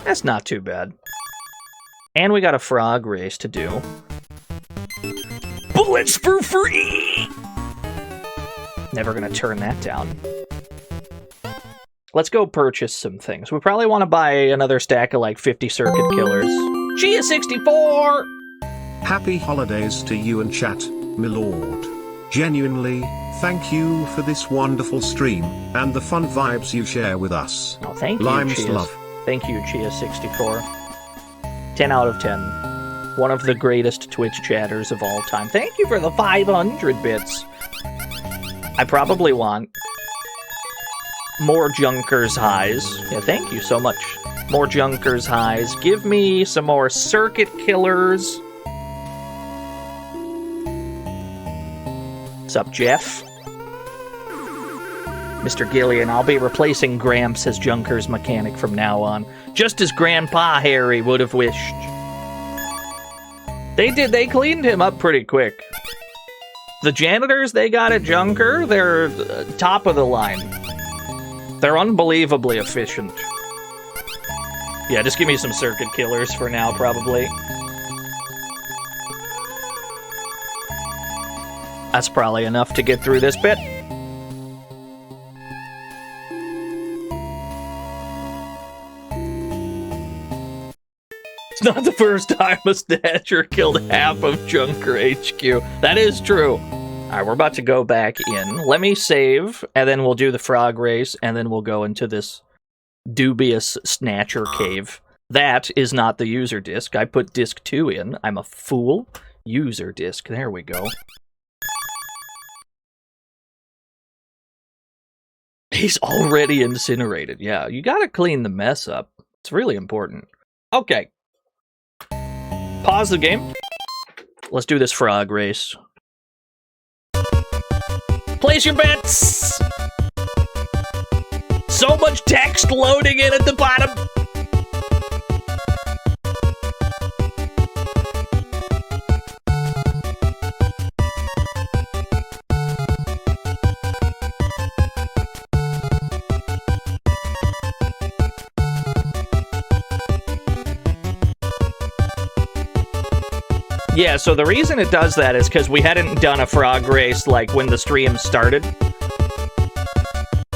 That's not too bad. And we got a frog race to do. Bullets for free! Never gonna turn that down. Let's go purchase some things. We probably want to buy another stack of like 50 circuit killers. Chia 64! Happy holidays to you and chat, my lord. Genuinely, thank you for this wonderful stream, and the fun vibes you share with us. Oh, thank you, Lime's Chia. love. Thank you, Chia 64. 10 out of 10. One of the greatest Twitch chatters of all time. Thank you for the 500 bits. I probably want more Junkers highs. Yeah, thank you so much. More Junkers highs. Give me some more circuit killers. What's up, Jeff? Mr. Gillian, I'll be replacing Gramps as Junkers mechanic from now on. Just as Grandpa Harry would have wished. They cleaned him up pretty quick. The janitors they got at Junker, they're top of the line. They're unbelievably efficient. Yeah, just give me some circuit killers for now, probably. That's probably enough to get through this bit. It's not the first time a Snatcher killed half of Junker HQ. That is true. Alright, we're about to go back in. Let me save, and then we'll do the frog race, and then we'll go into this dubious Snatcher cave. That is not the user disc. I put disc 2 in. I'm a fool. User disc. There we go. He's already incinerated. Yeah, you gotta clean the mess up. It's really important. Okay. Pause the game. Let's do this frog race. Place your bets! So much text loading in at the bottom! Yeah, so the reason it does that is because we hadn't done a frog race, like, when the stream started.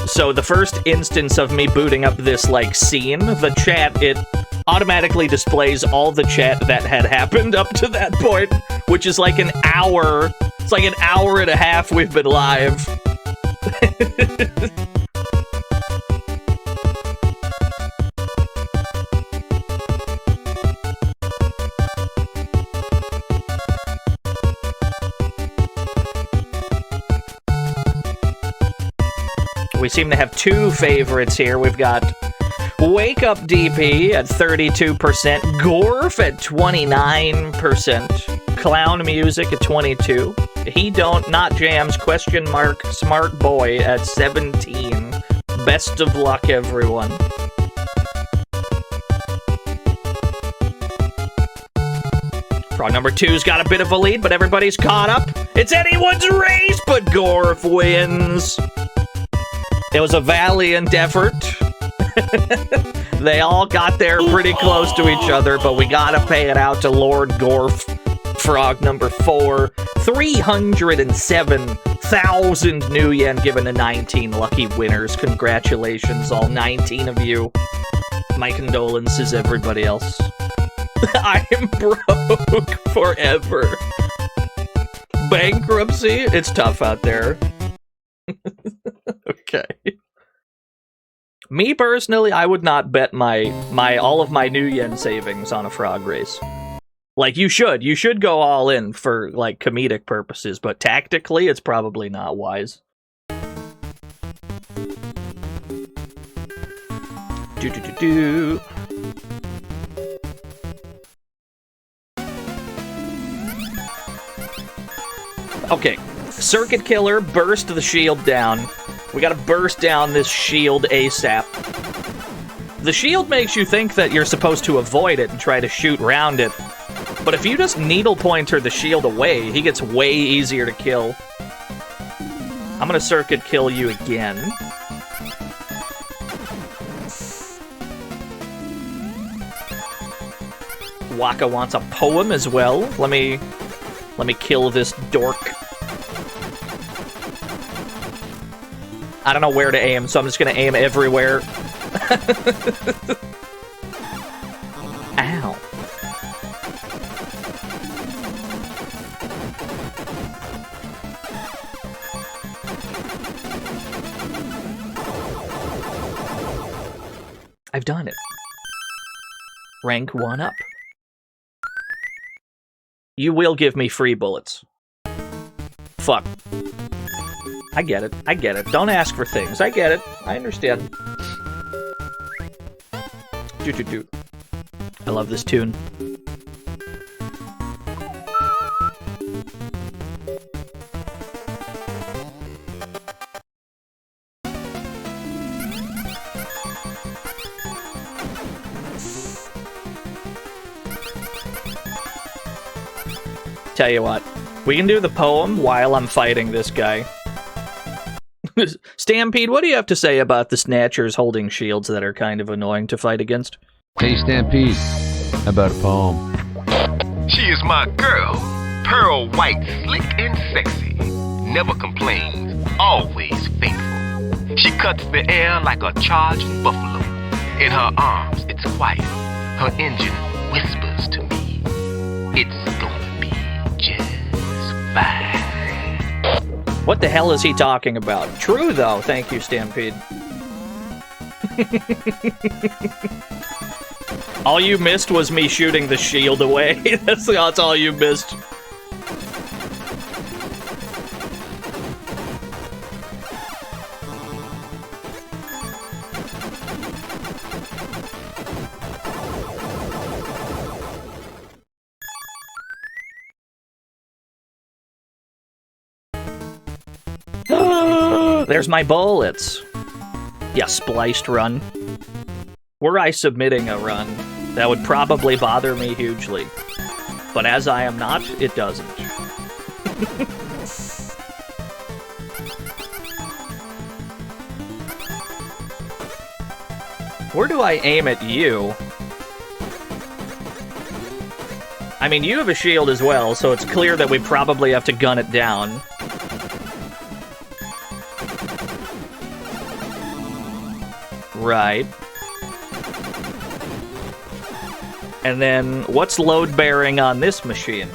So the first instance of me booting up this, like, scene, the chat, it automatically displays all the chat that had happened up to that point, which is like an hour. It's like an hour and a half we've been live. We seem to have two favorites here. We've got Wake Up DP at 32%, Gorf at 29%, Clown Music at 22%, He Don't Not Jams question mark Smart Boy at 17%. Best of luck, everyone. Frog number 2's got a bit of a lead, but everybody's caught up. It's anyone's race, but Gorf wins. It was a valiant effort. They all got there pretty close to each other, but we gotta pay it out to Lord Gorf. Frog number 4, 307 1,000 new yen given to 19 lucky winners. Congratulations, all 19 of you. My condolences, everybody else. I am broke forever. Bankruptcy? It's tough out there. Okay. Me personally, I would not bet all of my new yen savings on a frog race. Like, you should go all in for, like, comedic purposes, but tactically, it's probably not wise. Do. Okay, Circuit Killer, burst the shield down. We gotta burst down this shield ASAP. The shield makes you think that you're supposed to avoid it and try to shoot round it. But if you just needle pointer the shield away, he gets way easier to kill. I'm gonna circuit kill you again. Waka wants a poem as well. Let me kill this dork. I don't know where to aim, so I'm just gonna aim everywhere. Ow. I've done it. Rank 1 up. You will give me free bullets. Fuck. I get it. I get it. Don't ask for things. I get it. I understand. Do. I love this tune. Tell you what, we can do the poem while I'm fighting this guy. Stampede, what do you have to say about the Snatchers holding shields that are kind of annoying to fight against? Hey, Stampede, about a poem. She is my girl, pearl white, slick and sexy. Never complains, always faithful. She cuts the air like a charging buffalo. In her arms, it's quiet. Her engine whispers to me, it's gonna be just fine. What the hell is he talking about? True, though. Thank you, Stampede. All you missed was me shooting the shield away. That's all you missed. There's my bullets. Yeah, spliced run. Were I submitting a run, that would probably bother me hugely. But as I am not, it doesn't. Where do I aim at you? I mean, you have a shield as well, so it's clear that we probably have to gun it down. Right. And then, what's load-bearing on this machine?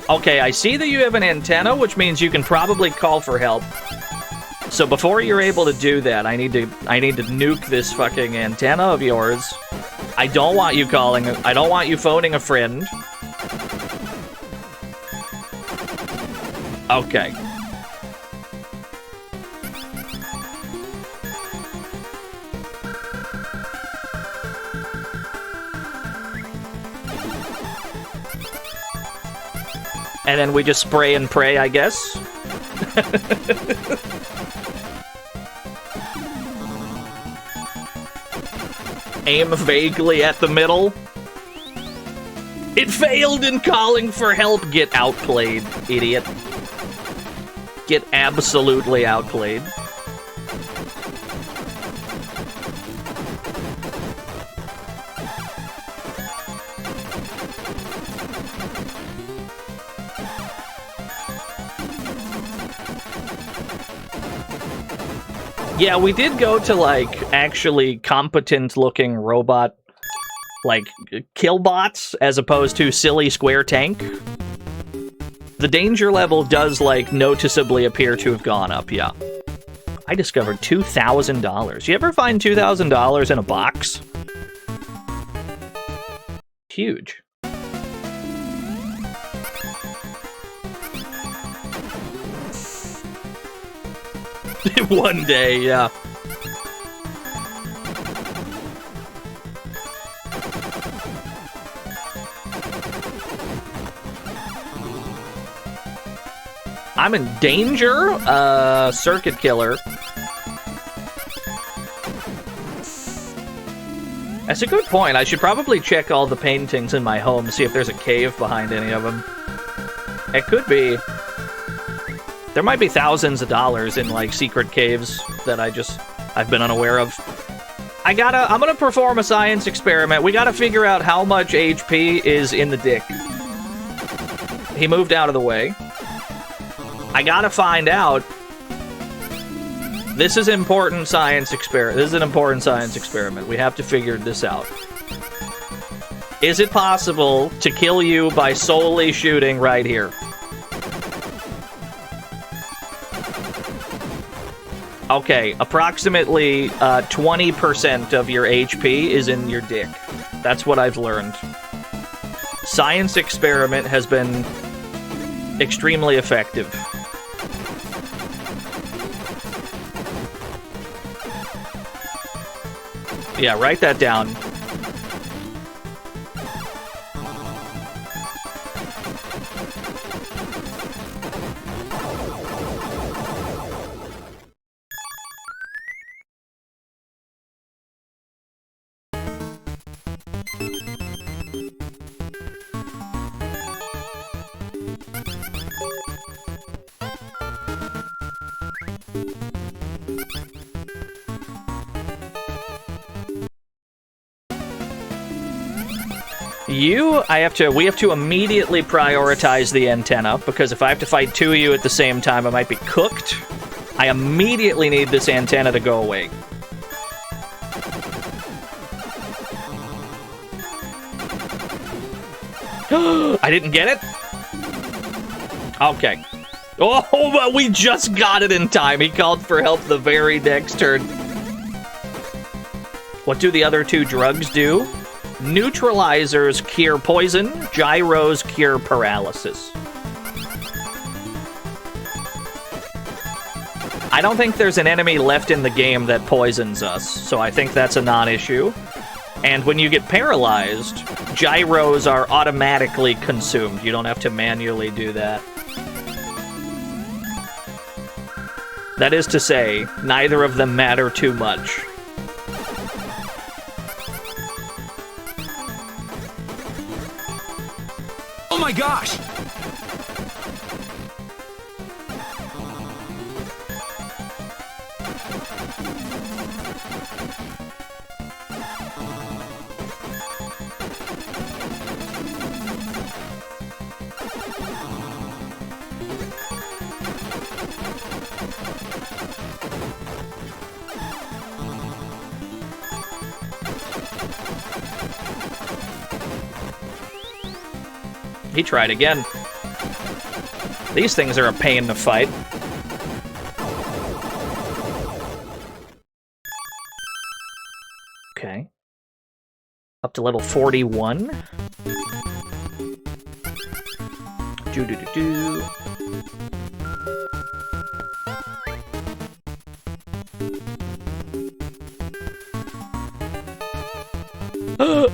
Okay, I see that you have an antenna, which means you can probably call for help. So before you're able to do that, I need to nuke this fucking antenna of yours. I don't want you calling, I don't want you phoning a friend. Okay. And then we just spray and pray, I guess. Aim vaguely at the middle. It failed in calling for help. Get outplayed, idiot. Get absolutely outplayed. Yeah, we did go to, like, actually competent-looking robot, like, kill bots, as opposed to silly square tank. The danger level does, like, noticeably appear to have gone up, yeah. I discovered $2,000. You ever find $2,000 in a box? Huge. One day, yeah. I'm in danger? Circuit killer. That's a good point. I should probably check all the paintings in my home, see if there's a cave behind any of them. It could be. There might be thousands of dollars in, like, secret caves that I've been unaware of. I'm gonna perform a science experiment. We gotta figure out how much HP is in the dick. He moved out of the way. I gotta find out. This is important science experiment. This is an important science experiment. We have to figure this out. Is it possible to kill you by solely shooting right here? Okay, approximately 20% of your HP is in your dick. That's what I've learned. Science experiment has been extremely effective. Yeah, write that down. We have to immediately prioritize the antenna, because if I have to fight two of you at the same time, I might be cooked. I immediately need this antenna to go away. I didn't get it? Okay. Oh, but we just got it in time. He called for help the very next turn. What do the other two drugs do? Neutralizers cure poison, gyros cure paralysis. I don't think there's an enemy left in the game that poisons us, so I think that's a non-issue. And when you get paralyzed, gyros are automatically consumed. You don't have to manually do that. That is to say, neither of them matter too much. Oh my gosh! He tried again. These things are a pain to fight. Okay. Up to level 41. Do-do-do-do.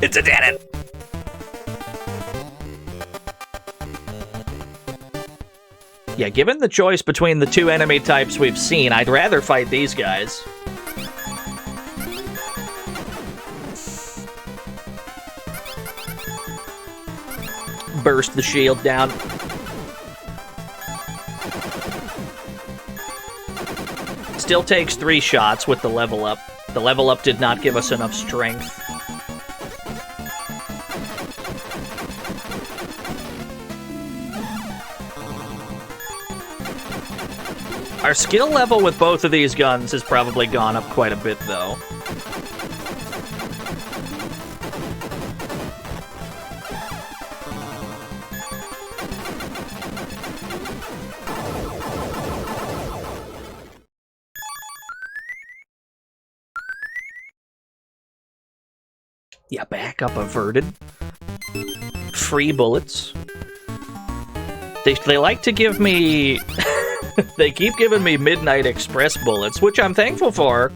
It's a dead end! Yeah, given the choice between the two enemy types we've seen, I'd rather fight these guys. Burst the shield down. Still takes 3 shots with the level up. The level up did not give us enough strength. Our skill level with both of these guns has probably gone up quite a bit, though. Yeah, backup averted. Free bullets. They like to give me... They keep giving me Midnight Express bullets, which I'm thankful for.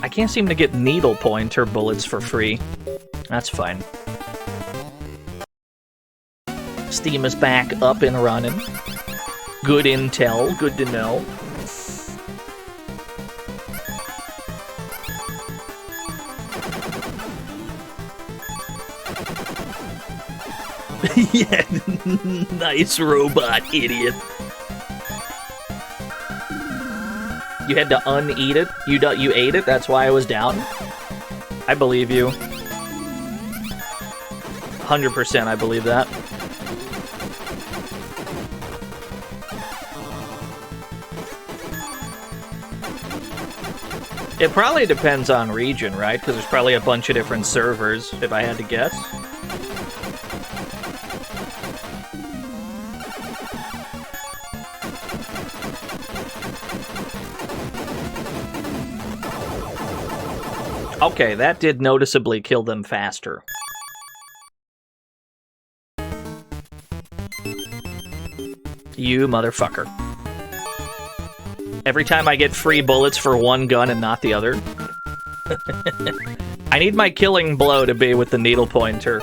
I can't seem to get needle pointer bullets for free. That's fine. Steam is back up and running. Good intel, good to know. Yeah, nice robot, idiot. You had to uneat it? You ate it? That's why I was down? I believe you. 100% I believe that. It probably depends on region, right? Because there's probably a bunch of different servers, if I had to guess. Okay, that did noticeably kill them faster. You motherfucker. Every time I get free bullets for one gun and not the other. I need my killing blow to be with the needle pointer.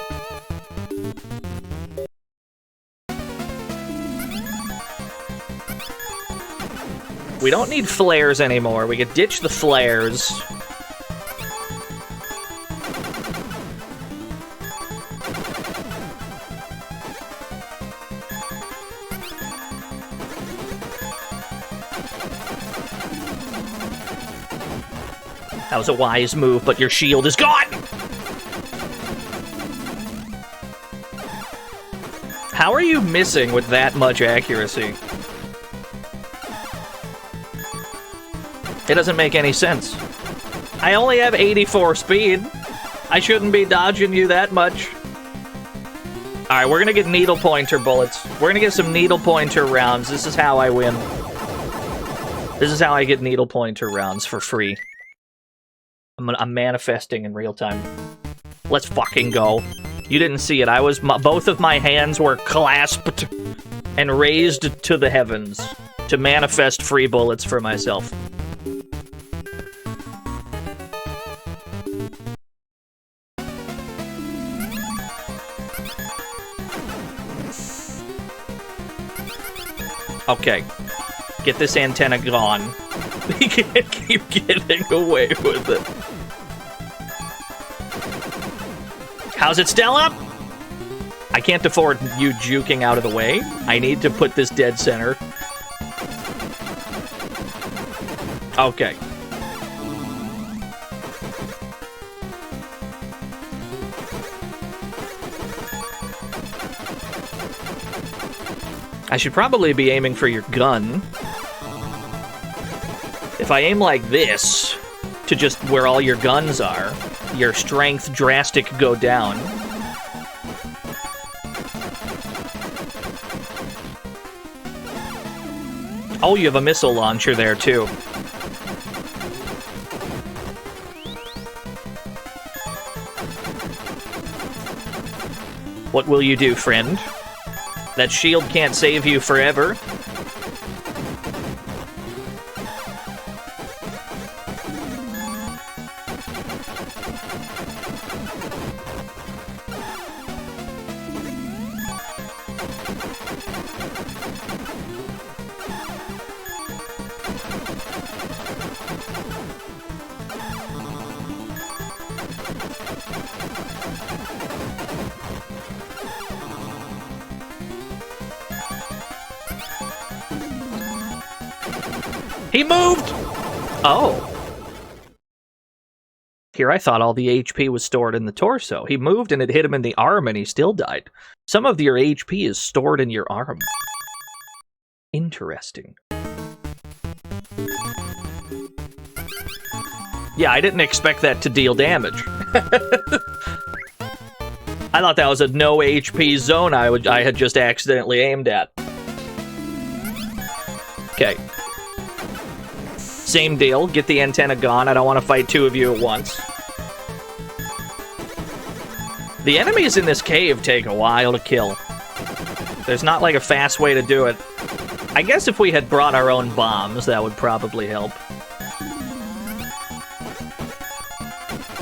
We don't need flares anymore. We could ditch the flares. That was a wise move, but your shield is gone! How are you missing with that much accuracy? It doesn't make any sense. I only have 84 speed. I shouldn't be dodging you that much. Alright, we're gonna get needle pointer bullets. We're gonna get some needle pointer rounds. This is how I win. This is how I get needle pointer rounds for free. I'm manifesting in real time. Let's fucking go. You didn't see it. Both of my hands were clasped and raised to the heavens to manifest free bullets for myself. Okay. Get this antenna gone. We can't keep getting away with it. How's it still up? I can't afford you juking out of the way. I need to put this dead center. Okay. I should probably be aiming for your gun. If I aim like this, to just where all your guns are, your strength drastic go down. Oh, you have a missile launcher there, too. What will you do, friend? That shield can't save you forever. He moved! Oh. Here I thought all the HP was stored in the torso. He moved and it hit him in the arm and he still died. Some of your HP is stored in your arm. Interesting. Yeah, I didn't expect that to deal damage. I thought that was a no HP zone I had just accidentally aimed at. Okay. Same deal. Get the antenna gone. I don't want to fight two of you at once. The enemies in this cave take a while to kill. There's not like a fast way to do it. I guess if we had brought our own bombs, that would probably help.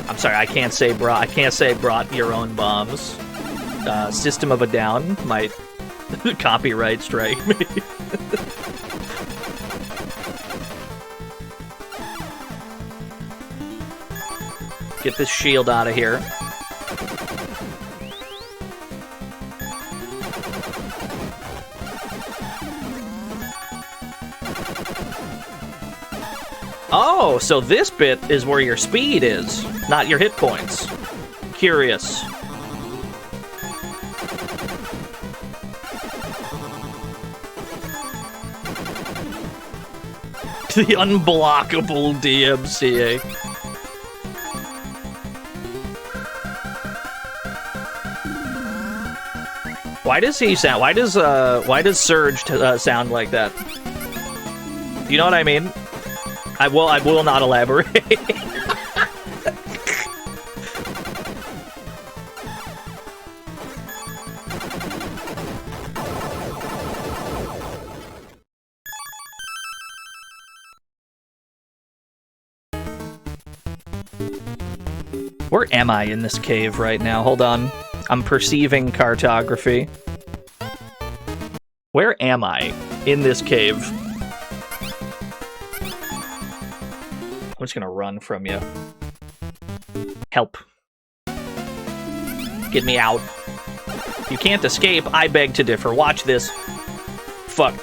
I'm sorry, I can't say brought your own bombs. System of a Down might copyright strike me. Get this shield out of here. Oh, so this bit is where your speed is, not your hit points. Curious. The unblockable DMCA. Why does he sound? Why does Surge sound like that? You know what I mean? I will not elaborate. Where am I in this cave right now? Hold on. I'm perceiving cartography. Where am I in this cave? I'm just gonna run from you. Help. Get me out. You can't escape. I beg to differ. Watch this. Fuck.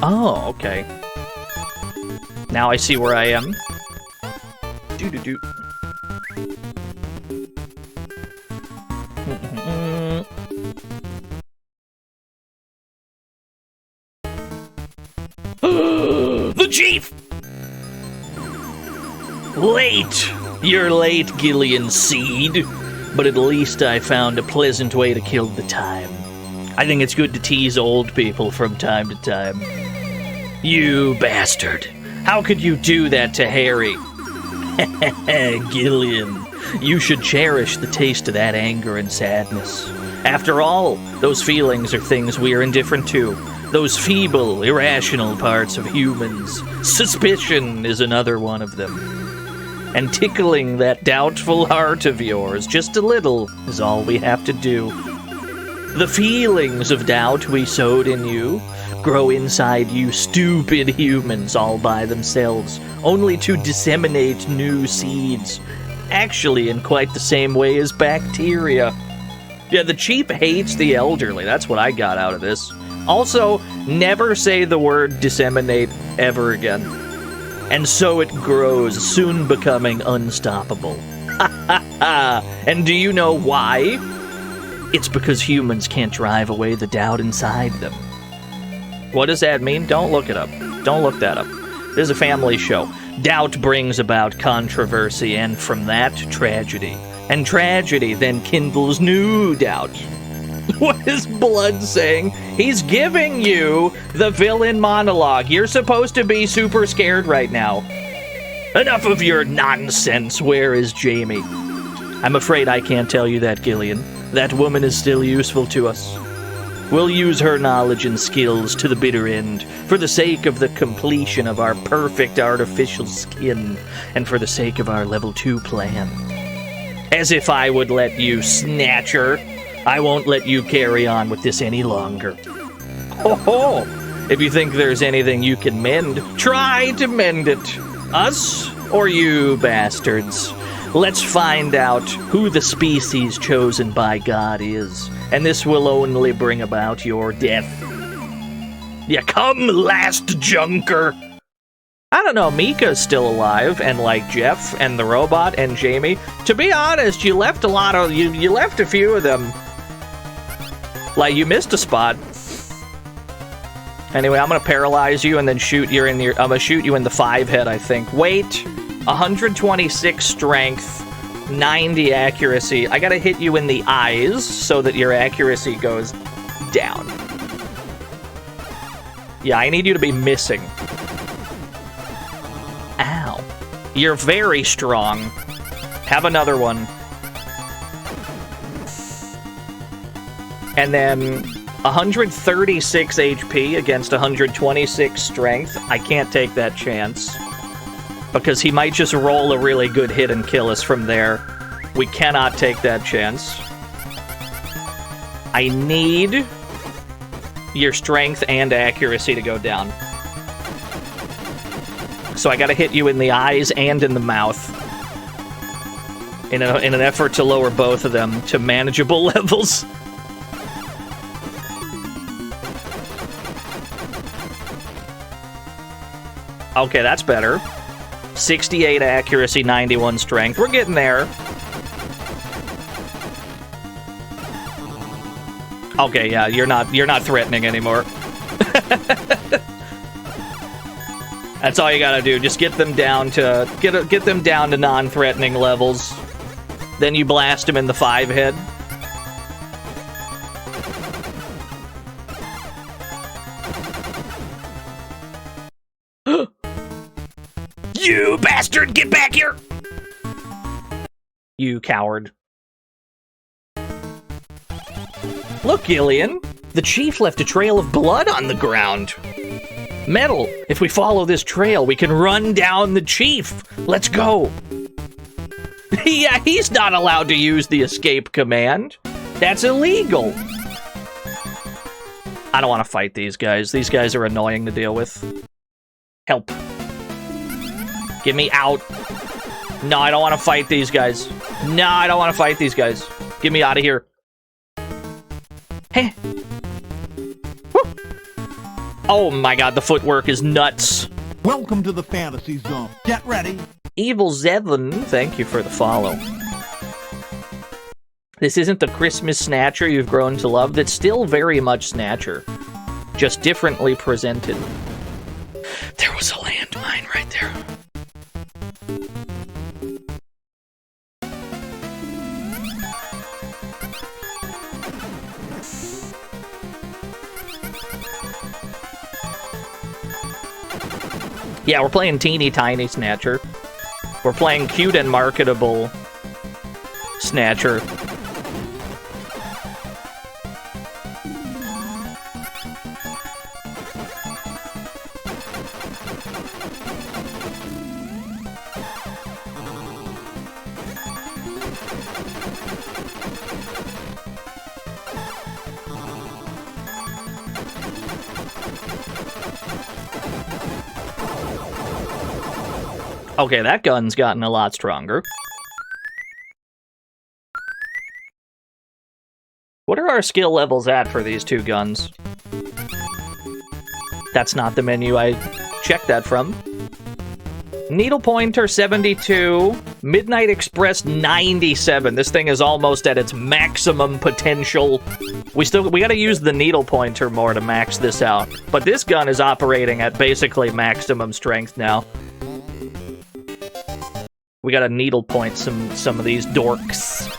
Oh, okay. Now I see where I am. Doo-doo-doo. The Chief! Late! You're late, Gillian Seed. But at least I found a pleasant way to kill the time. I think it's good to tease old people from time to time. You bastard. How could you do that to Harry? Gillian, you should cherish the taste of that anger and sadness. After all, those feelings are things we are indifferent to. Those feeble, irrational parts of humans. Suspicion is another one of them. And tickling that doubtful heart of yours just a little is all we have to do. The feelings of doubt we sowed in you grow inside you stupid humans all by themselves, only to disseminate new seeds. Actually, in quite the same way as bacteria. Yeah, the Chief hates the elderly. That's what I got out of this. Also, never say the word disseminate ever again. And so it grows, soon becoming unstoppable. And do you know why? It's because humans can't drive away the doubt inside them. What does that mean? Don't look it up. Don't look that up. This is a family show. Doubt brings about controversy, and from that, tragedy. And tragedy then kindles new doubt. What is Blood saying? He's giving you the villain monologue. You're supposed to be super scared right now. Enough of your nonsense. Where is Jamie? I'm afraid I can't tell you that, Gillian. That woman is still useful to us. We'll use her knowledge and skills to the bitter end, for the sake of the completion of our perfect artificial skin, and for the sake of our level 2 plan. As if I would let you, Snatcher. I won't let you carry on with this any longer. Ho ho! If you think there's anything you can mend, try to mend it. Us or you bastards. Let's find out who the species chosen by God is, and this will only bring about your death. Yeah, come, last junker! I don't know, Mika's still alive, and like Jeff, and the robot, and Jamie. To be honest, you left a lot of, you left a few of them. Like, you missed a spot. Anyway, I'm gonna paralyze you and then shoot you in your. I'm gonna shoot you in the 5 head, I think. Weight, 126 strength, 90 accuracy. I gotta hit you in the eyes so that your accuracy goes down. Yeah, I need you to be missing. Ow. You're very strong. Have another one. And then 136 HP against 126 strength. I can't take that chance. Because he might just roll a really good hit and kill us from there. We cannot take that chance. I need your strength and accuracy to go down. So I gotta hit you in the eyes and in the mouth. In an effort to lower both of them to manageable levels. Okay, that's better. 68 accuracy, 91 strength. We're getting there. Okay, yeah, you're not threatening anymore. That's all you gotta do. Just get them down to get them down to non-threatening levels. Then you blast them in the 5 head. You bastard! Get back here! You coward. Look, Gillian! The chief left a trail of blood on the ground. Metal! If we follow this trail, we can run down the chief! Let's go! Yeah, he's not allowed to use the escape command. That's illegal! I don't want to fight these guys. These guys are annoying to deal with. Help. Get me out. No, I don't want to fight these guys. No, I don't want to fight these guys. Get me out of here. Hey. Woo. Oh my god, the footwork is nuts. Welcome to the fantasy zone. Get ready. Evil Zevon, thank you for the follow. This isn't the Christmas Snatcher you've grown to love. That's still very much Snatcher. Just differently presented. There was a landmine right there. Yeah, we're playing teeny tiny Snatcher. We're playing cute and marketable Snatcher. Okay, that gun's gotten a lot stronger. What are our skill levels at for these two guns? That's not the menu I checked that from. Needle Pointer 72, Midnight Express 97. This thing is almost at its maximum potential. We gotta use the Needle Pointer more to max this out. But this gun is operating at basically maximum strength now. We gotta needle point some of these dorks.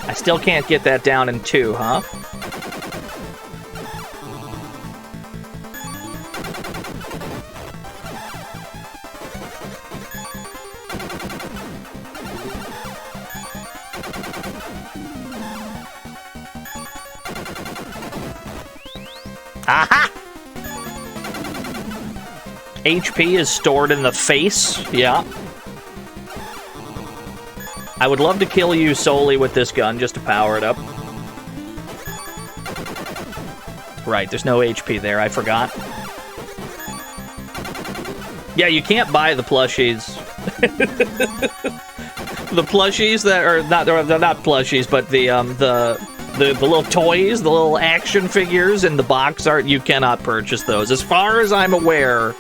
I still can't get that down in 2, huh? Aha! HP is stored in the face, yeah. I would love to kill you solely with this gun, just to power it up. Right, there's no HP there, I forgot. Yeah, you can't buy the plushies. The plushies that are not, they're not plushies, but the little toys, the little action figures in the box art, you cannot purchase those. As far as I'm aware,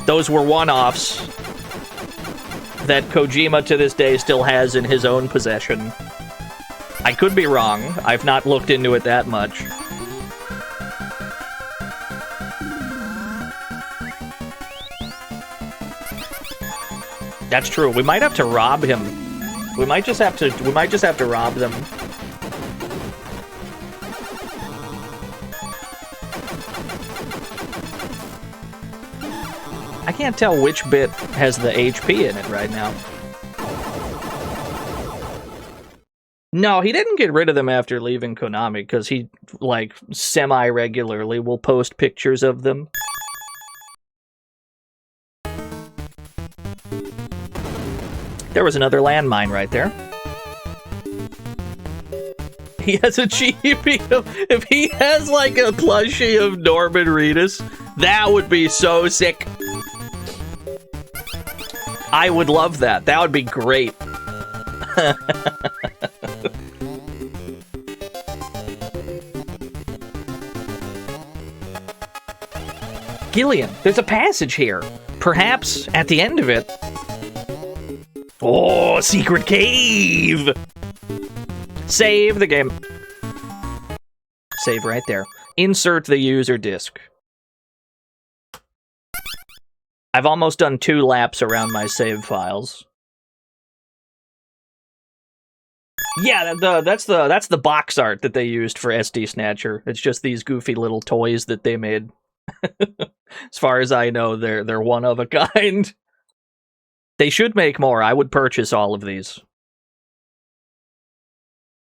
those were one-offs that Kojima to this day still has in his own possession. I could be wrong. I've not looked into it that much. That's true. We might have to rob him. We might just have to rob them. I can't tell which bit has the HP in it right now. No, he didn't get rid of them after leaving Konami, because he, like, semi-regularly will post pictures of them. There was another landmine right there. He has a chibi. If he has, like, a plushie of Norman Reedus, that would be so sick. I would love that. That would be great. Gillian, there's a passage here. Perhaps at the end of it. Oh, secret cave! Save the game. Save right there. Insert the user disk. I've almost done 2 laps around my save files. Yeah, that's the box art that they used for SD Snatcher. It's just these goofy little toys that they made. As far as I know, they're one of a kind. They should make more. I would purchase all of these.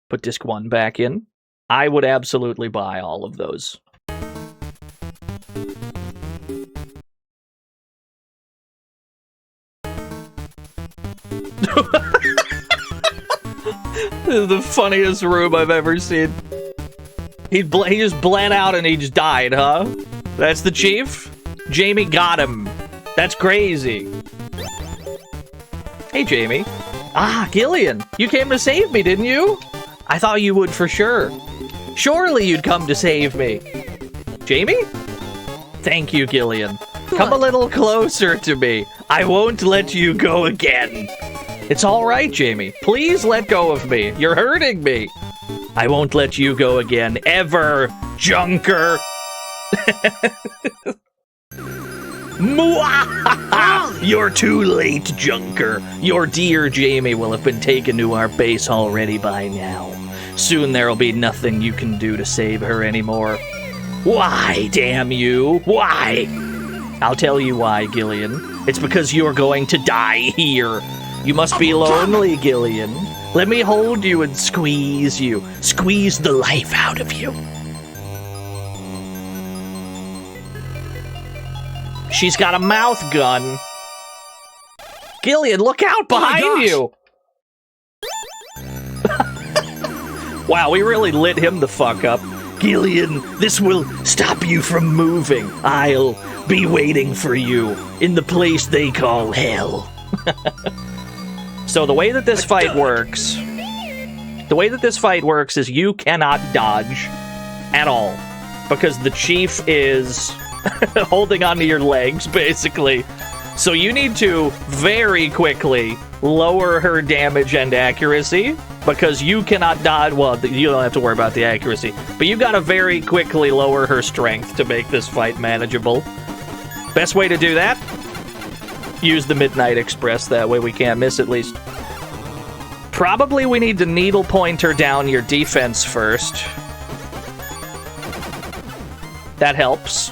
Put disc 1 back in. I would absolutely buy all of those. This is the funniest room I've ever seen. He just bled out and he just died, huh? That's the chief? Jamie got him. That's crazy. Hey, Jamie. Ah, Gillian. You came to save me, didn't you? I thought you would for sure. Surely you'd come to save me. Jamie? Thank you, Gillian. Come a little closer to me. I won't let you go again. It's all right, Jamie. Please let go of me. You're hurting me. I won't let you go again, ever, Junker. You're too late, Junker. Your dear Jamie will have been taken to our base already by now. Soon there'll be nothing you can do to save her anymore. Why, damn you? Why? I'll tell you why, Gillian. It's because you're going to die here. You must be lonely, Gillian. Let me hold you and squeeze you. Squeeze the life out of you. She's got a mouth gun. Gillian, look out behind you! Wow, we really lit him the fuck up. Gillian, this will stop you from moving. I'll be waiting for you in the place they call hell. So the way that this fight works... is you cannot dodge at all. Because the chief is holding onto your legs, basically. So you need to very quickly lower her damage and accuracy, because you cannot dodge. Well, you don't have to worry about the accuracy, but you gotta very quickly lower her strength to make this fight manageable. Best way to do that? Use the Midnight Express, that way we can't miss at least. Probably we need to needle pointer down your defense first. That helps.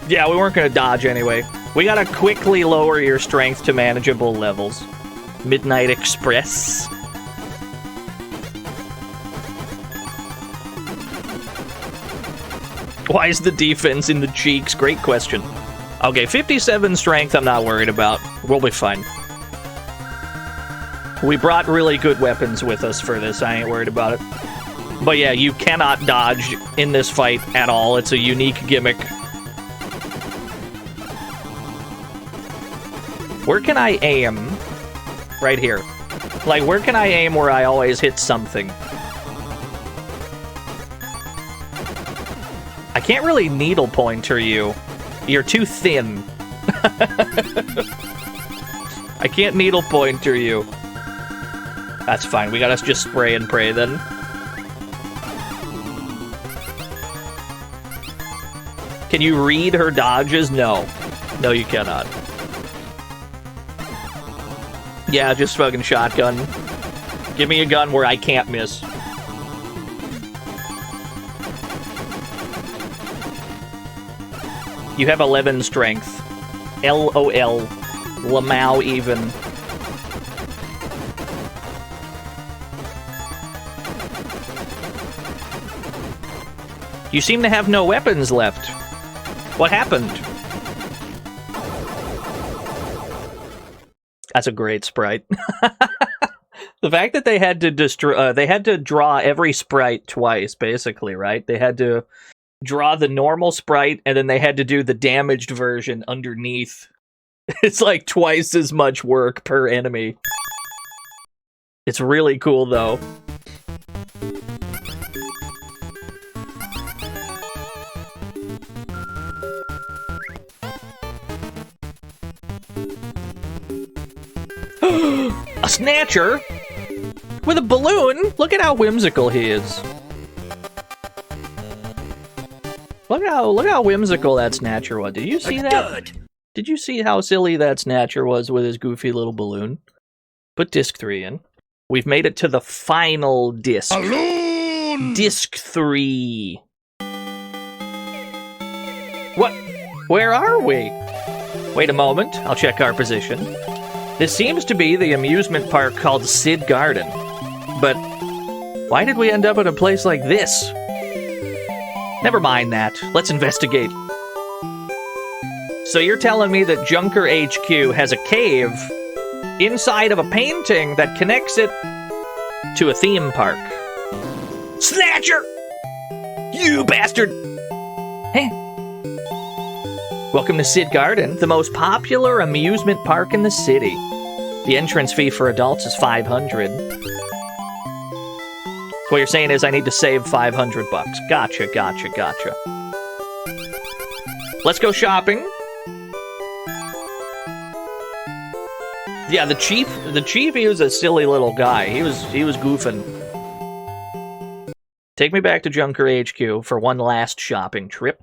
Yeah, we weren't gonna dodge anyway. We gotta quickly lower your strength to manageable levels. Midnight Express. Why is the defense in the cheeks? Great question. Okay, 57 strength I'm not worried about. We'll be fine. We brought really good weapons with us for this. I ain't worried about it. But yeah, you cannot dodge in this fight at all. It's a unique gimmick. Where can I aim? Right here. Like, where can I aim where I always hit something? I can't really needle pointer you. You're too thin. I can't needle pointer you. That's fine. We gotta just spray and pray then. Can you read her dodges? No. No, you cannot. Yeah, just fucking shotgun. Give me a gun where I can't miss. You have 11 strength. LOL. Lamau even. You seem to have no weapons left. What happened? That's a great sprite. The fact that they had to destroy, they had to draw every sprite twice, basically, right? They had to draw the normal sprite, and then they had to do the damaged version underneath. It's like twice as much work per enemy. It's really cool, though. A Snatcher? With a balloon? Look at how whimsical he is. Look how whimsical that Snatcher was. Did you see that? Did you see how silly that Snatcher was with his goofy little balloon? Put disc 3 in. We've made it to the final disc. Balloon! Disc 3. What? Where are we? Wait a moment. I'll check our position. This seems to be the amusement park called Sid Garden. But why did we end up at a place like this? Never mind that. Let's investigate. So you're telling me that Junker HQ has a cave inside of a painting that connects it to a theme park. Snatcher! You bastard! Hey. Welcome to Sid Garden, the most popular amusement park in the city. The entrance fee for adults is $500. So what you're saying is I need to save $500 bucks. Gotcha, gotcha, gotcha. Let's go shopping. Yeah, the chief, he was a silly little guy. He was goofing. Take me back to Junker HQ for one last shopping trip.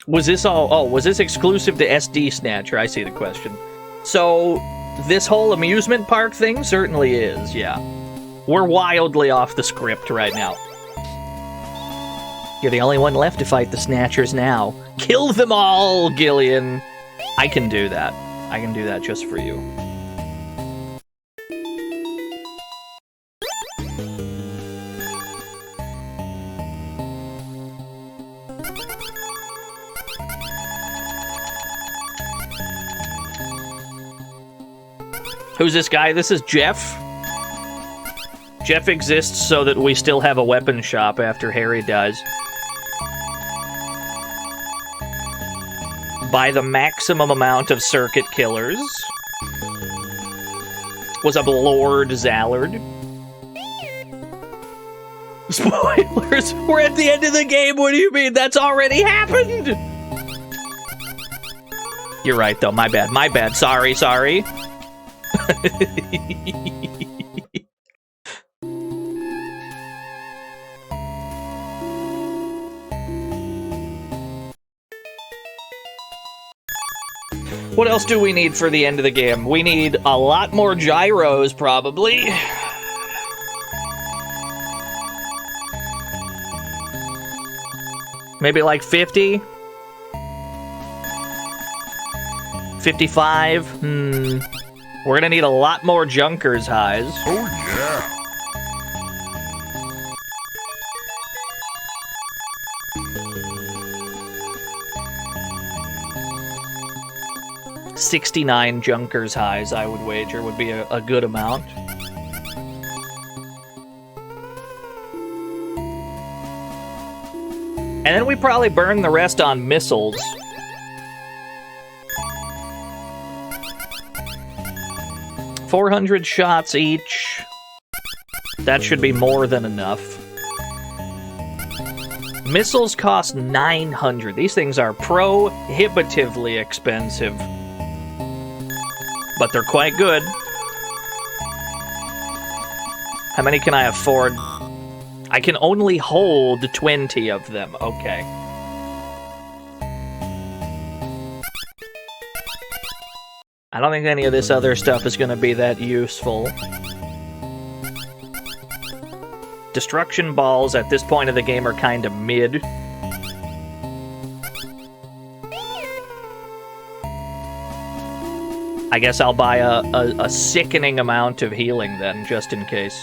Was this all... Oh, was this exclusive to SD Snatcher? I see the question. So, this whole amusement park thing certainly is, yeah. We're wildly off the script right now. You're the only one left to fight the Snatchers now. Kill them all, Gillian! I can do that. I can do that just for you. Who's this guy? This is Jeff. Jeff exists so that we still have a weapon shop after Harry dies. Buy the maximum amount of circuit killers. Was up Lord Zallard. Spoilers! We're at the end of the game, what do you mean? That's already happened! You're right, though. My bad. My bad. Sorry, sorry. What else do we need for the end of the game? We need a lot more gyros, probably. Maybe like 50? 55? We're gonna need a lot more Junkers highs. Oh, yeah. 69 Junkers highs, I would wager, would be a good amount. And then we probably burn the rest on missiles. $400 shots each. That should be more than enough. Missiles cost 900. These things are prohibitively expensive. But they're quite good. How many can I afford? I can only hold 20 of them. Okay. I don't think any of this other stuff is going to be that useful. Destruction balls at this point of the game are kind of mid. I guess I'll buy a sickening amount of healing then, just in case.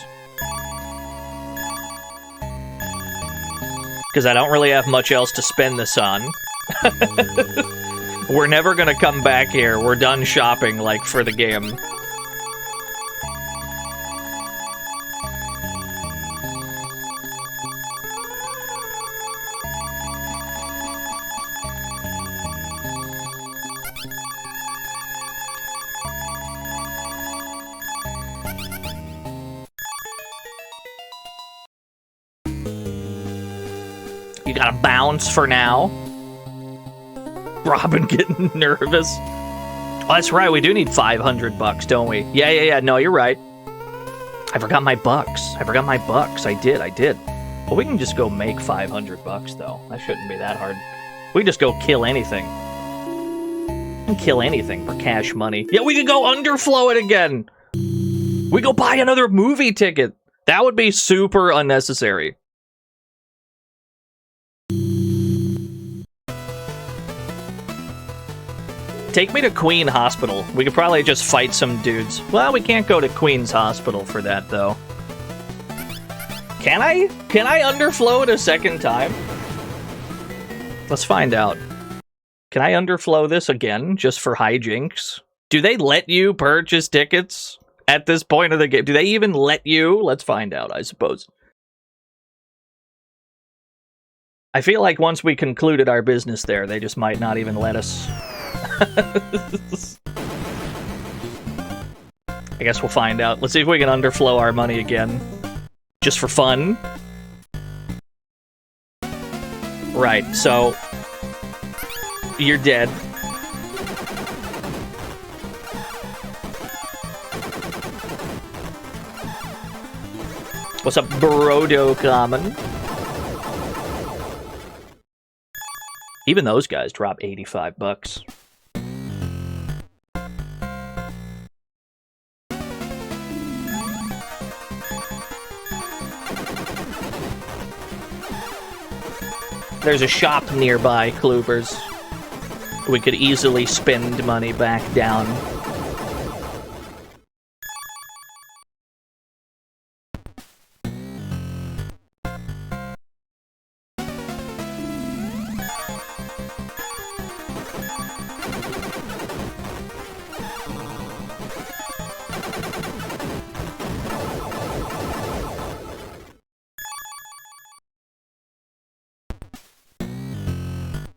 Because I don't really have much else to spend this on. We're never gonna come back here. We're done shopping, like, for the game. You gotta bounce for now. Robin getting nervous. Oh, that's right, we do need 500 bucks, don't we? Yeah, no, you're right. I forgot my bucks. I did. Well, we can just go make 500 bucks, though. That shouldn't be that hard. We can just go kill anything. We can kill anything for cash money. Yeah, we could go underflow it again. We go buy another movie ticket. That would be super unnecessary. Take me to Queen Hospital. We could probably just fight some dudes. Well, we can't go to Queen's Hospital for that, though. Can I? Can I underflow it a second time? Let's find out. Can I underflow this again, just for hijinks? Do they let you purchase tickets at this point of the game? Do they even let you? Let's find out, I suppose. I feel like once we concluded our business there, they just might not even let us. I guess we'll find out. Let's see if we can underflow our money again. Just for fun. Right, so... You're dead. What's up, Brodo Common? Even those guys drop 85 bucks. There's a shop nearby, Kloopers. We could easily spend money back down.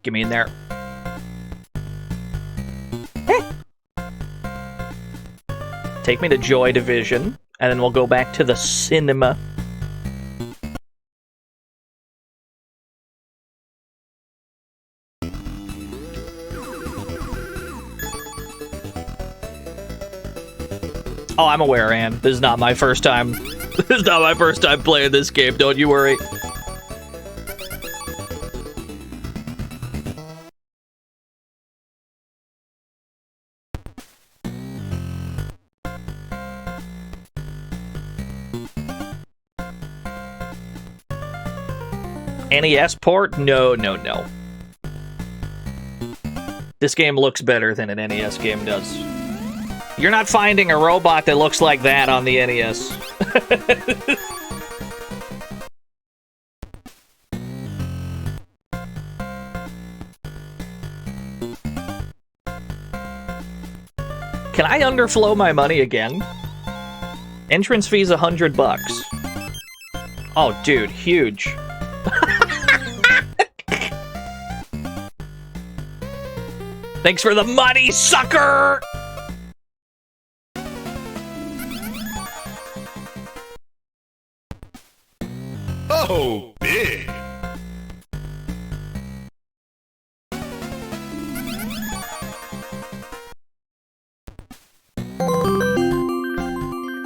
Get me in there. Take me to Joy Division, and then we'll go back to the cinema. Oh, I'm aware, Ann. This is not my first time. This is not my first time playing this game, don't you worry. NES port? No. This game looks better than an NES game does. You're not finding a robot that looks like that on the NES. Can I underflow my money again? Entrance fee's $100. Oh, dude, huge. Thanks for the money, sucker! Oh, big.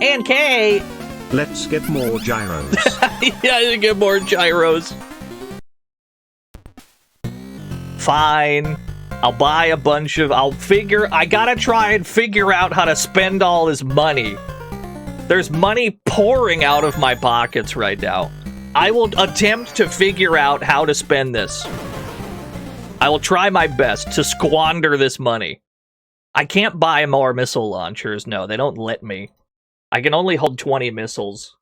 And K! Let's get more gyros. Yeah, to get more gyros. Fine. I'll buy a bunch of... I gotta try and figure out how to spend all this money. There's money pouring out of my pockets right now. I will attempt to figure out how to spend this. I will try my best to squander this money. I can't buy more missile launchers. No, they don't let me. I can only hold 20 missiles.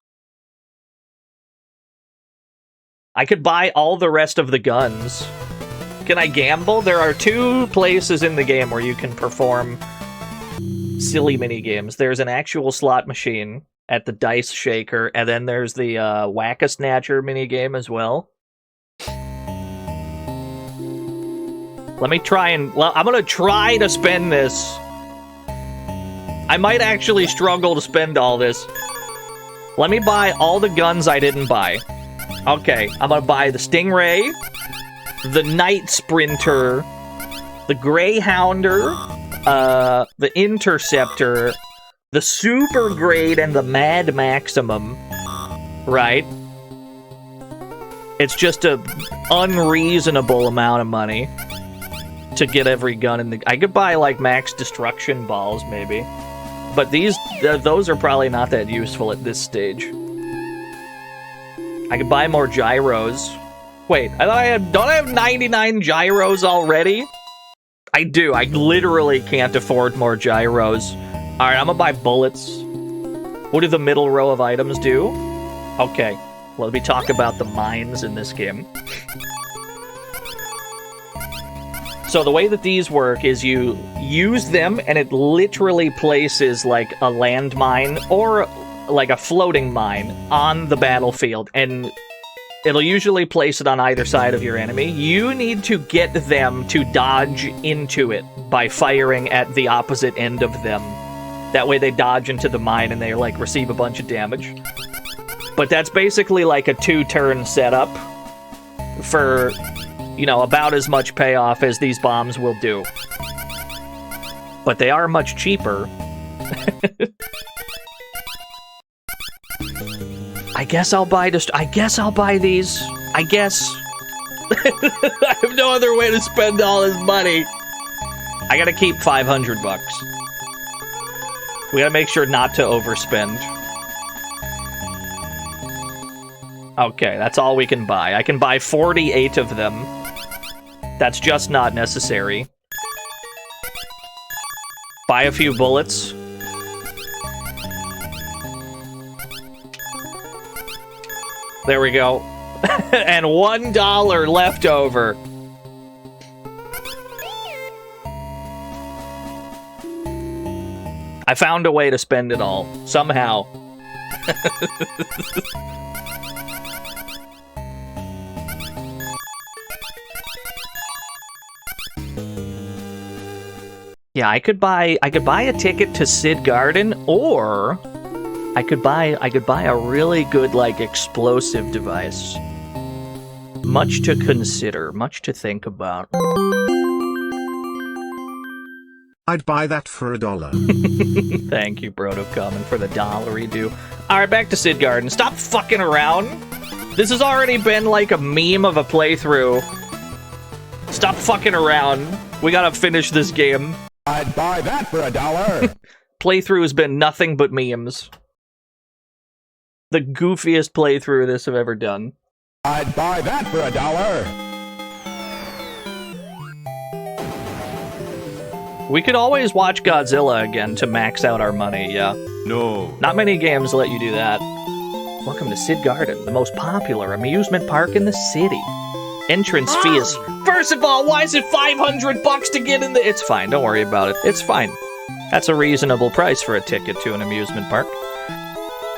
I could buy all the rest of the guns. Can I gamble? There are 2 places in the game where you can perform silly mini-games. There's an actual slot machine at the Dice Shaker, and then there's the Whack-a-Snatcher mini-game as well. Let me try and... Well, I'm gonna try to spend this. I might actually struggle to spend all this. Let me buy all the guns I didn't buy. Okay, I'm gonna buy the Stingray, the Night Sprinter, the Greyhounder, the Interceptor, the Super Grade, and the Mad Maximum. Right? It's just a unreasonable amount of money to get every gun in the... I could buy, like, Max Destruction Balls, maybe. But those are probably not that useful at this stage. I could buy more gyros. Wait, don't I have 99 gyros already? I do. I literally can't afford more gyros. Alright, I'm gonna buy bullets. What do the middle row of items do? Okay, let me talk about the mines in this game. So the way that these work is you use them and it literally places like a landmine or like a floating mine on the battlefield, and it'll usually place it on either side of your enemy. You need to get them to dodge into it by firing at the opposite end of them. That way they dodge into the mine and they like receive a bunch of damage. But that's basically like a 2-turn setup for, you know, about as much payoff as these bombs will do. But they are much cheaper. I guess I'll buy these. I guess. I have no other way to spend all this money. I gotta keep $500. We gotta make sure not to overspend. Okay, that's all we can buy. I can buy 48 of them. That's just not necessary. Buy a few bullets. There we go. And $1 left over. I found a way to spend it all, somehow. Yeah, I could buy a ticket to Sid Garden, or I could buy a really good like explosive device. Much to consider, much to think about. I'd buy that for $1. Thank you, Broto Common, for the $1 do. Alright, back to Sid Garden. Stop fucking around! This has already been like a meme of a playthrough. Stop fucking around. We gotta finish this game. I'd buy that for $1. Playthrough has been nothing but memes. The goofiest playthrough this I've ever done. I'd buy that for $1. We could always watch Godzilla again to max out our money, yeah. No. Not many games let you do that. Welcome to Sid Garden, the most popular amusement park in the city. Entrance fee is... First of all, why is it $500 to get in the... It's fine, don't worry about it. It's fine. That's a reasonable price for a ticket to an amusement park.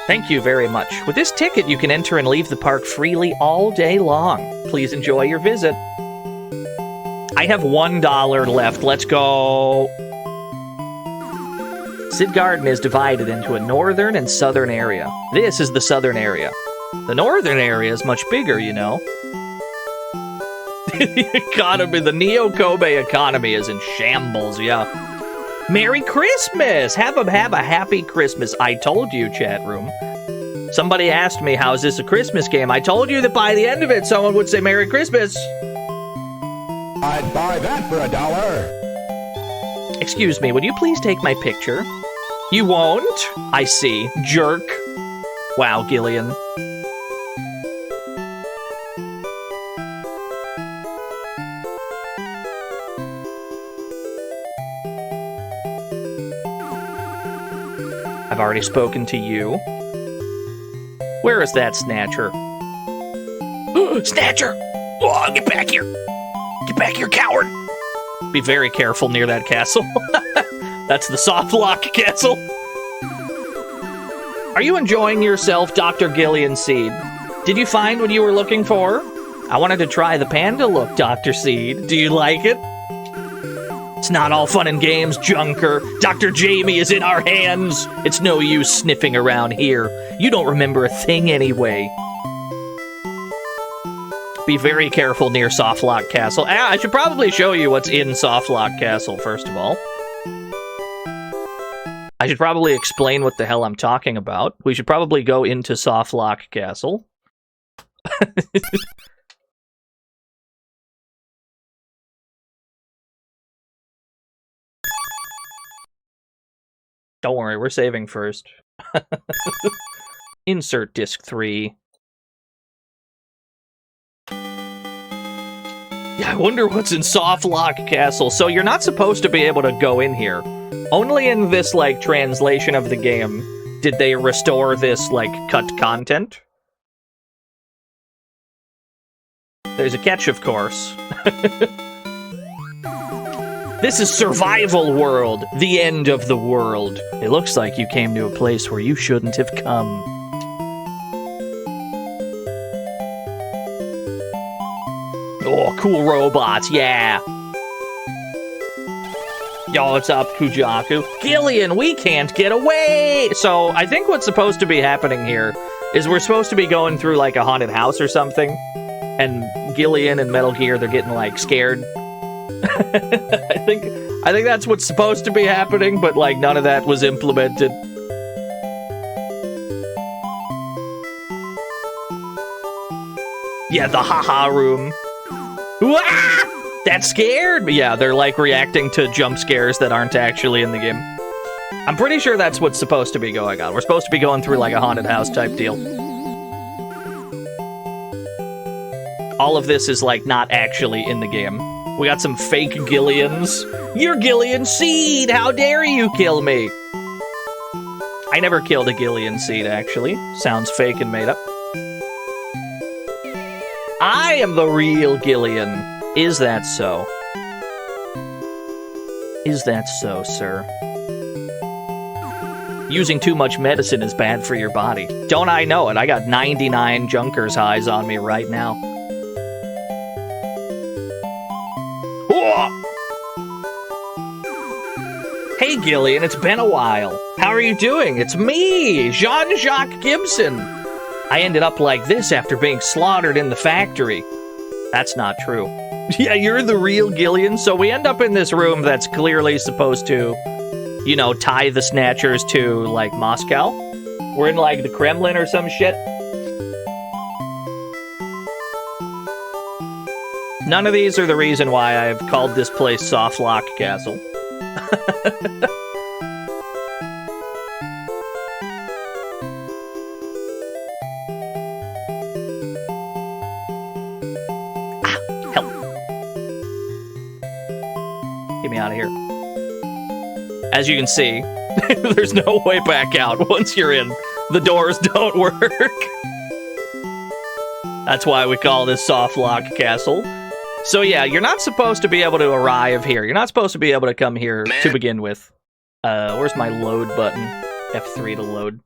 Thank you very much. With this ticket, you can enter and leave the park freely all day long. Please enjoy your visit. I have $1 left. Let's go. Sid Garden is divided into a northern and southern area. This is the southern area. The northern area is much bigger, you know. The economy, the Neo-Kobe economy is in shambles, yeah. Merry Christmas! Have a happy Christmas. I told you, chat room. Somebody asked me, how is this a Christmas game? I told you that by the end of it, someone would say Merry Christmas. I'd buy that for $1. Excuse me, would you please take my picture? You won't? I see. Jerk. Wow, Gillian. I've already spoken to you. Where is that Snatcher? Snatcher! Oh, get back here! Get back here, coward! Be very careful near that castle. That's the soft lock castle. Are you enjoying yourself, Dr. Gillian Seed? Did you find what you were looking for? I wanted to try the panda look, Dr. Seed. Do you like it? It's not all fun and games, Junker. Dr. Jamie is in our hands. It's no use sniffing around here. You don't remember a thing anyway. Be very careful near Softlock Castle. I should probably show you what's in Softlock Castle, first of all. I should probably explain what the hell I'm talking about. We should probably go into Softlock Castle. Don't worry, we're saving first. Insert disc 3. Yeah, I wonder what's in Softlock Castle. So you're not supposed to be able to go in here. Only in this, like, translation of the game did they restore this, like, cut content. There's a catch, of course. This is Survival World, the end of the world. It looks like you came to a place where you shouldn't have come. Oh, cool robots, yeah. Yo, what's up, Kujaku? Gillian, we can't get away! So, I think what's supposed to be happening here is we're supposed to be going through, like, a haunted house or something. And Gillian and Metal Gear, they're getting, like, scared. I think that's what's supposed to be happening, but like none of that was implemented. Yeah, the haha room. Wah! That scared me. Yeah, they're like reacting to jump scares that aren't actually in the game. I'm pretty sure that's what's supposed to be going on. We're supposed to be going through like a haunted house type deal. All of this is like not actually in the game. We got some fake Gillians. You're Gillian Seed! How dare you kill me? I never killed a Gillian Seed, actually. Sounds fake and made up. I am the real Gillian. Is that so? Is that so, sir? Using too much medicine is bad for your body. Don't I know it? I got 99 Junkers highs on me right now. Hey Gillian, it's been a while. How are you doing? It's me, Jean-Jacques Gibson. I ended up like this after being slaughtered in the factory. That's not true. Yeah, you're the real Gillian, so we end up in this room that's clearly supposed to, you know, tie the Snatchers to, like, Moscow. We're in, like, the Kremlin or some shit. None of these are the reason why I've called this place Softlock Castle. Help. Get me out of here. As you can see, there's no way back out once you're in. The doors don't work. That's why we call this Softlock Castle. So yeah, you're not supposed to be able to arrive here. You're not supposed to be able to come here to begin with. Where's my load button? F3 to load.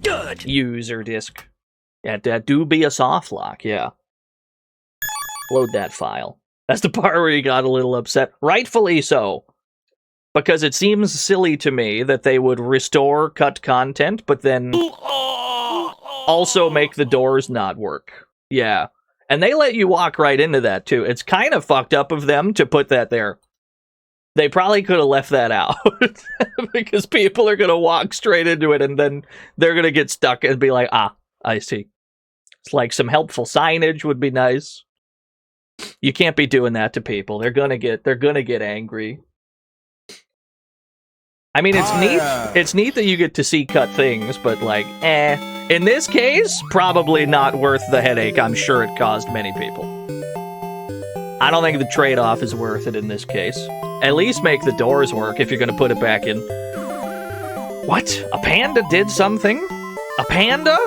Good. User disk. Yeah, that do be a soft lock, yeah. Load that file. That's the part where you got a little upset. Rightfully so. Because it seems silly to me that they would restore cut content, but then also make the doors not work. Yeah. And they let you walk right into that, too. It's kind of fucked up of them to put that there. They probably could have left that out. Because people are going to walk straight into it, and then they're going to get stuck and be like, ah, I see. It's like some helpful signage would be nice. You can't be doing that to people. They're gonna get angry. I mean, it's neat. It's neat that you get to see cut things, but like, in this case, probably not worth the headache I'm sure it caused many people. I don't think the trade-off is worth it in this case. At least make the doors work if you're gonna put it back in. What? A panda did something? A panda?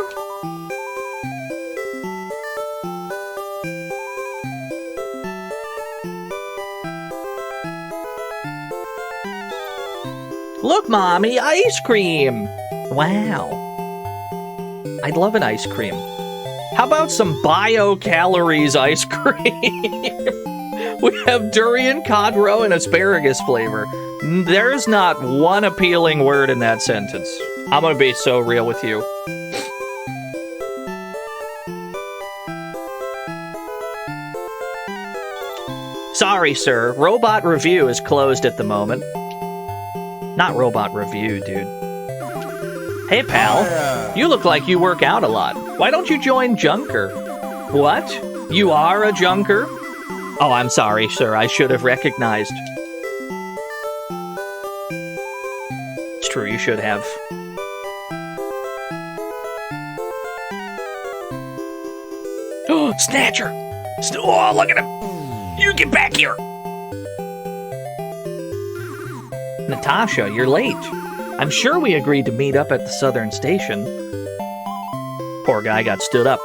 Look, Mommy, ice cream! Wow. I'd love an ice cream. How about some bio-calories ice cream? We have durian, cod roe, and asparagus flavor. There's not one appealing word in that sentence. I'm gonna be so real with you. Sorry, sir. Robot review is closed at the moment. Not robot review, dude. Hey, pal. You look like you work out a lot. Why don't you join Junker? What? You are a Junker? Oh, I'm sorry, sir. I should have recognized. It's true, you should have. Oh, Snatcher! Oh, look at him! You get back here! Natasha, you're late. I'm sure we agreed to meet up at the Southern Station. Poor guy got stood up.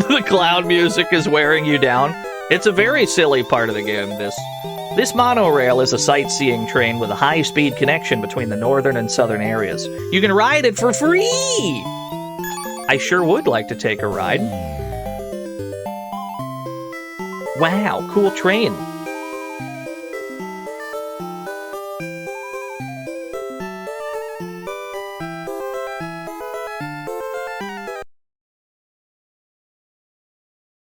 The cloud music is wearing you down. It's a very silly part of the game, this. This monorail is a sightseeing train with a high-speed connection between the northern and southern areas. You can ride it for free! I sure would like to take a ride. Wow, cool train.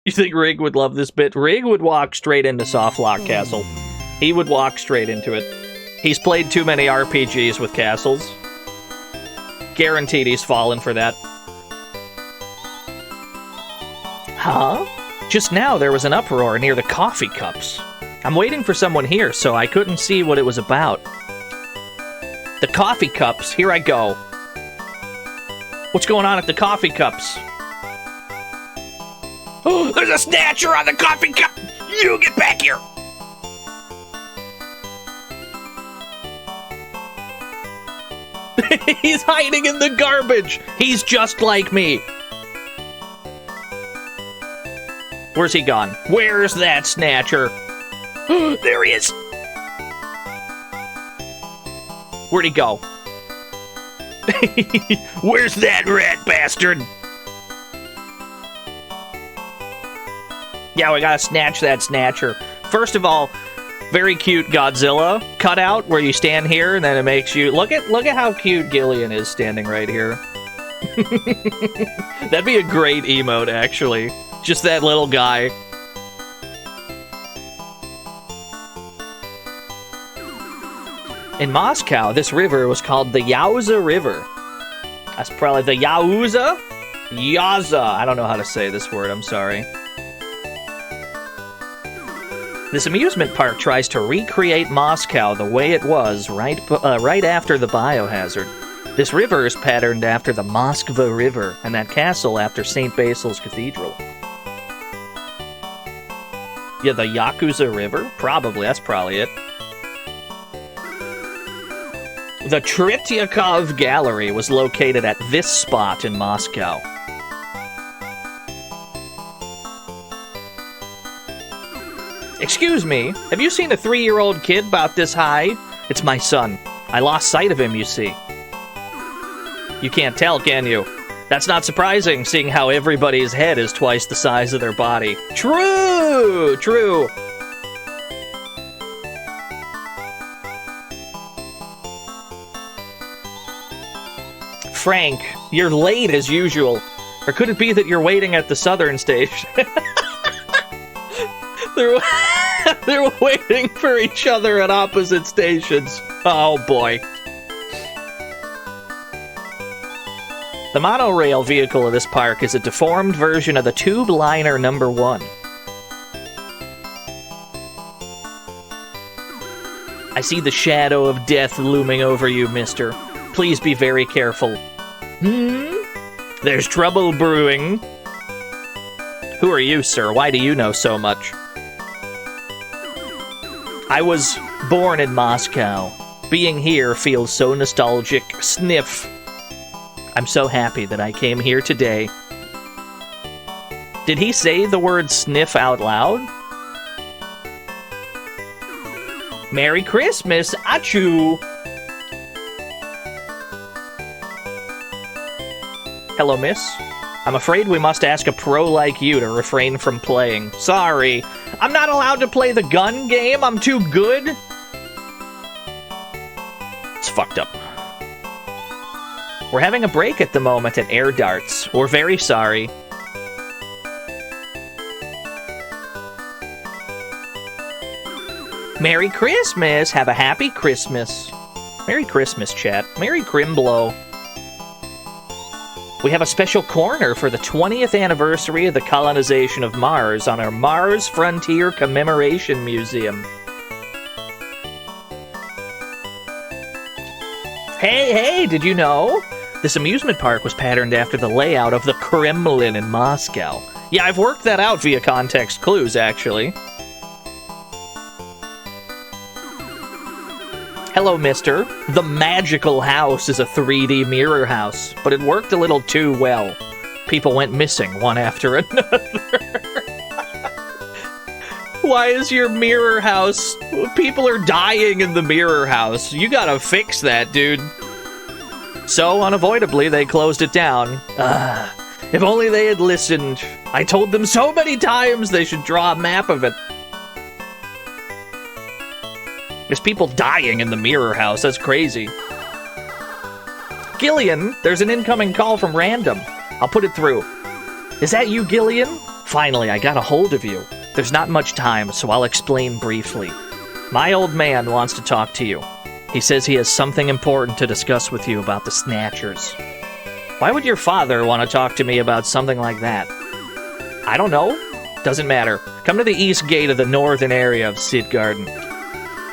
You think Rig would love this bit? Rig would walk straight into Softlock Castle. He would walk straight into it. He's played too many RPGs with castles. Guaranteed he's fallen for that. Huh? Just now there was an uproar near the coffee cups. I'm waiting for someone here, so I couldn't see what it was about. The coffee cups, here I go. What's going on at the coffee cups? Oh, there's a snatcher on the coffee cup! You get back here! He's hiding in the garbage! He's just like me! Where's he gone? Where's that snatcher? There he is! Where'd he go? Where's that rat bastard? Yeah, we gotta snatch that snatcher. First of all, very cute Godzilla cutout where you stand here and then it makes you... Look at how cute Gillian is standing right here. That'd be a great emote, actually. Just that little guy. In Moscow, this river was called the Yauza River. That's probably the Yauza? Yaza. I don't know how to say this word, I'm sorry. This amusement park tries to recreate Moscow the way it was right after the biohazard. This river is patterned after the Moskva River, and that castle after St. Basil's Cathedral. Yeah, the Yakuza River? Probably, that's probably it. The Tretyakov Gallery was located at this spot in Moscow. Excuse me, have you seen a 3-year-old kid about this high? It's my son. I lost sight of him, you see. You can't tell, can you? That's not surprising, seeing how everybody's head is twice the size of their body. True! True! Frank, you're late as usual. Or could it be that you're waiting at the southern station? They're waiting for each other at opposite stations. Oh boy. The monorail vehicle of this park is a deformed version of the tube liner number 1. I see the shadow of death looming over you, mister. Please be very careful. There's trouble brewing. Who are you, sir? Why do you know so much? I was born in Moscow. Being here feels so nostalgic. Sniff. I'm so happy that I came here today. Did he say the word sniff out loud? Merry Christmas, achoo! Hello, miss. I'm afraid we must ask a pro like you to refrain from playing. Sorry. I'm not allowed to play the gun game? I'm too good? It's fucked up. We're having a break at the moment at Air Darts. We're very sorry. Merry Christmas! Have a happy Christmas. Merry Christmas, chat. Merry Crimblow. We have a special corner for the 20th anniversary of the colonization of Mars on our Mars Frontier Commemoration Museum. Hey, did you know? This amusement park was patterned after the layout of the Kremlin in Moscow. Yeah, I've worked that out via context clues, actually. Hello, mister. The magical house is a 3D mirror house, but it worked a little too well. People went missing one after another. Why is your mirror house... People are dying in the mirror house. You gotta fix that, dude. So, unavoidably, they closed it down. If only they had listened. I told them so many times they should draw a map of it. There's people dying in the mirror house. That's crazy. Gillian, there's an incoming call from Random. I'll put it through. Is that you, Gillian? Finally, I got a hold of you. There's not much time, so I'll explain briefly. My old man wants to talk to you. He says he has something important to discuss with you about the Snatchers. Why would your father want to talk to me about something like that? I don't know. Doesn't matter. Come to the east gate of the northern area of Sid Garden.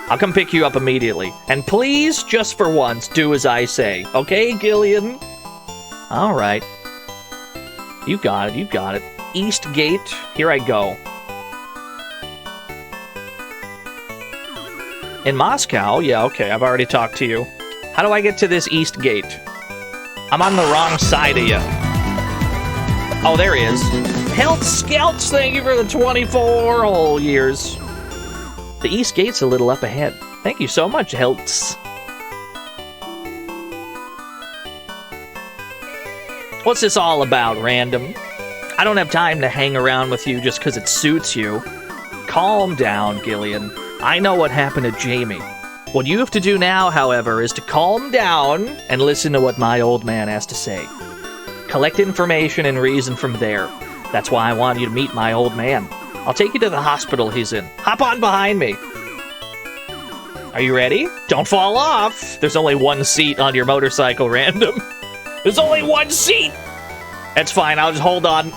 I'll come pick you up immediately. And please, just for once, do as I say. Okay, Gillian? Alright. You got it, you got it. East gate, here I go. In Moscow? Yeah, okay, I've already talked to you. How do I get to this east gate? I'm on the wrong side of you. Oh, there he is. Health Scouts, thank you for the 24 whole years. The east gate's a little up ahead. Thank you so much, Helts. What's this all about, Random? I don't have time to hang around with you just because it suits you. Calm down, Gillian. I know what happened to Jamie. What you have to do now, however, is to calm down and listen to what my old man has to say. Collect information and reason from there. That's why I want you to meet my old man. I'll take you to the hospital he's in. Hop on behind me. Are you ready? Don't fall off. There's only one seat on your motorcycle, Random. There's only one seat. That's fine. I'll just hold on.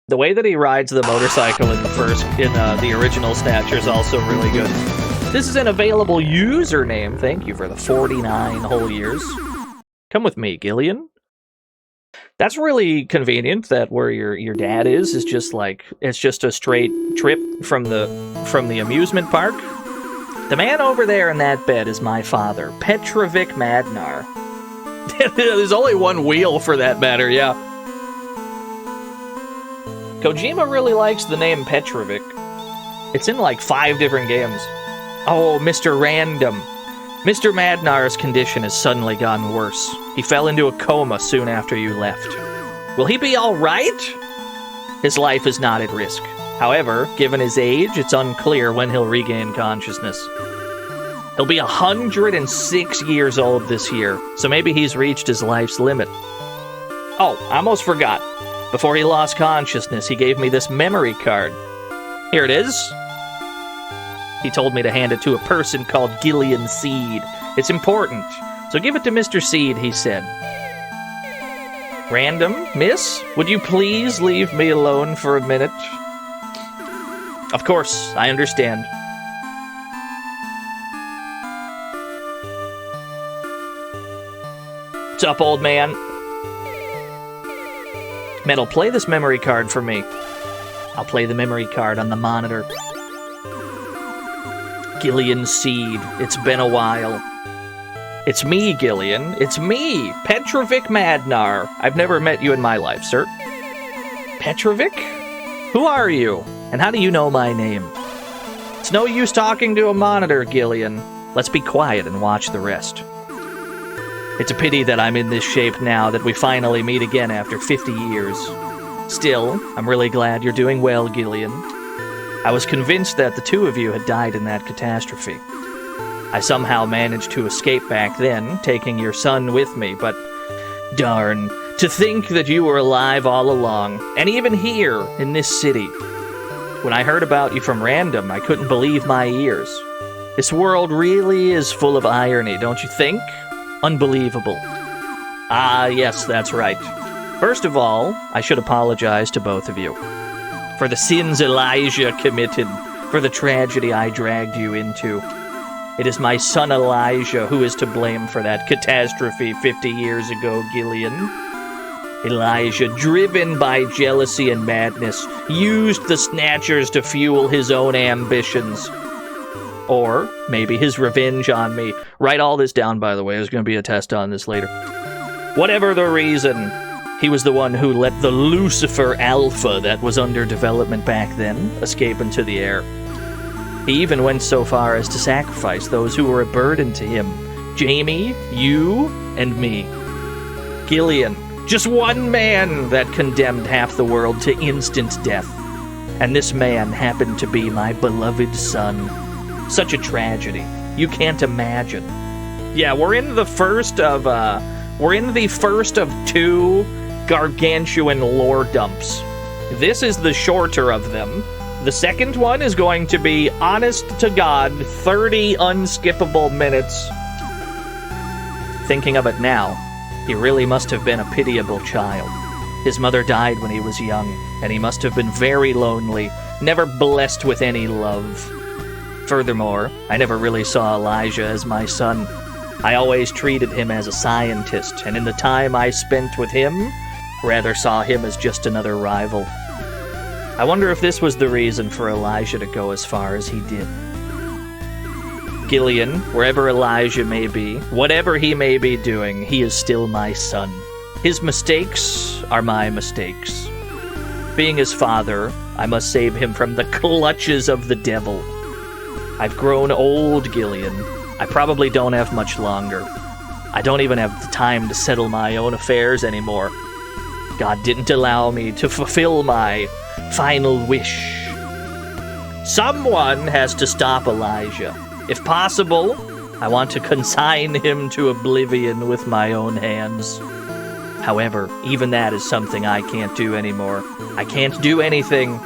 The way that he rides the motorcycle in the original Snatcher is also really good. This is an available username. Thank you for the 49 whole years. Come with me, Gillian. That's really convenient that where your dad is just like, it's just a straight trip from the amusement park. The man over there in that bed is my father, Petrovic Madnar. There's only one wheel for that matter, yeah. Kojima really likes the name Petrovic. It's in like 5 different games. Oh, Mr. Random. Mr. Madnar's condition has suddenly gotten worse. He fell into a coma soon after you left. Will he be alright? His life is not at risk. However, given his age, it's unclear when he'll regain consciousness. He'll be 106 years old this year, so maybe he's reached his life's limit. Oh, I almost forgot. Before he lost consciousness, he gave me this memory card. Here it is. He told me to hand it to a person called Gillian Seed. It's important, so give it to Mr. Seed, he said. Random, miss, would you please leave me alone for a minute? Of course, I understand. What's up, old man? Metal, play this memory card for me. I'll play the memory card on the monitor. Gillian Seed, it's been a while. It's me, Gillian. It's me, Petrovic Madnar. I've never met you in my life, sir. Petrovic? Who are you? And how do you know my name? It's no use talking to a monitor, Gillian. Let's be quiet and watch the rest. It's a pity that I'm in this shape now, that we finally meet again after 50 years. Still, I'm really glad you're doing well, Gillian. I was convinced that the two of you had died in that catastrophe. I somehow managed to escape back then, taking your son with me, but darn, to think that you were alive all along, and even here, in this city. When I heard about you from Random, I couldn't believe my ears. This world really is full of irony, don't you think? Unbelievable. Ah, yes, that's right. First of all, I should apologize to both of you. For the sins Elijah committed, for the tragedy I dragged you into. It is my son Elijah who is to blame for that catastrophe 50 years ago, Gillian. Elijah, driven by jealousy and madness, used the Snatchers to fuel his own ambitions. Or maybe his revenge on me. Write all this down, by the way. There's going to be a test on this later. Whatever the reason, he was the one who let the Lucifer Alpha that was under development back then escape into the air. He even went so far as to sacrifice those who were a burden to him. Jamie, you, and me. Gillian, just one man that condemned half the world to instant death. And this man happened to be my beloved son. Such a tragedy. You can't imagine. Yeah, we're in the first of 2 gargantuan lore dumps. This is the shorter of them. The second one is going to be, honest to God, 30 unskippable minutes. Thinking of it now, he really must have been a pitiable child. His mother died when he was young, and he must have been very lonely, never blessed with any love. Furthermore, I never really saw Elijah as my son. I always treated him as a scientist, and in the time I spent with him, rather saw him as just another rival. I wonder if this was the reason for Elijah to go as far as he did. Gillian, wherever Elijah may be, whatever he may be doing, he is still my son. His mistakes are my mistakes. Being his father, I must save him from the clutches of the devil. I've grown old, Gillian. I probably don't have much longer. I don't even have the time to settle my own affairs anymore. God didn't allow me to fulfill my final wish. Someone has to stop Elijah. If possible, I want to consign him to oblivion with my own hands. However, even that is something I can't do anymore. I can't do anything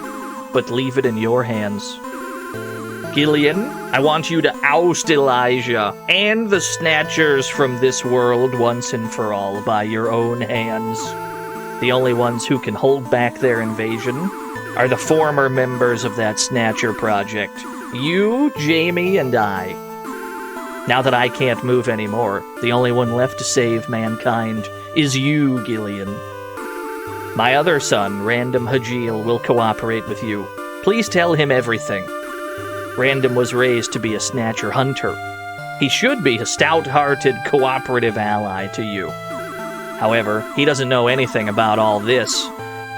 but leave it in your hands. Gillian, I want you to oust Elijah and the Snatchers from this world once and for all by your own hands. The only ones who can hold back their invasion are the former members of that Snatcher project. You, Jamie, and I. Now that I can't move anymore, the only one left to save mankind is you, Gillian. My other son, Random Hajil, will cooperate with you. Please tell him everything. Random was raised to be a Snatcher hunter. He should be a stout-hearted, cooperative ally to you. However, he doesn't know anything about all this.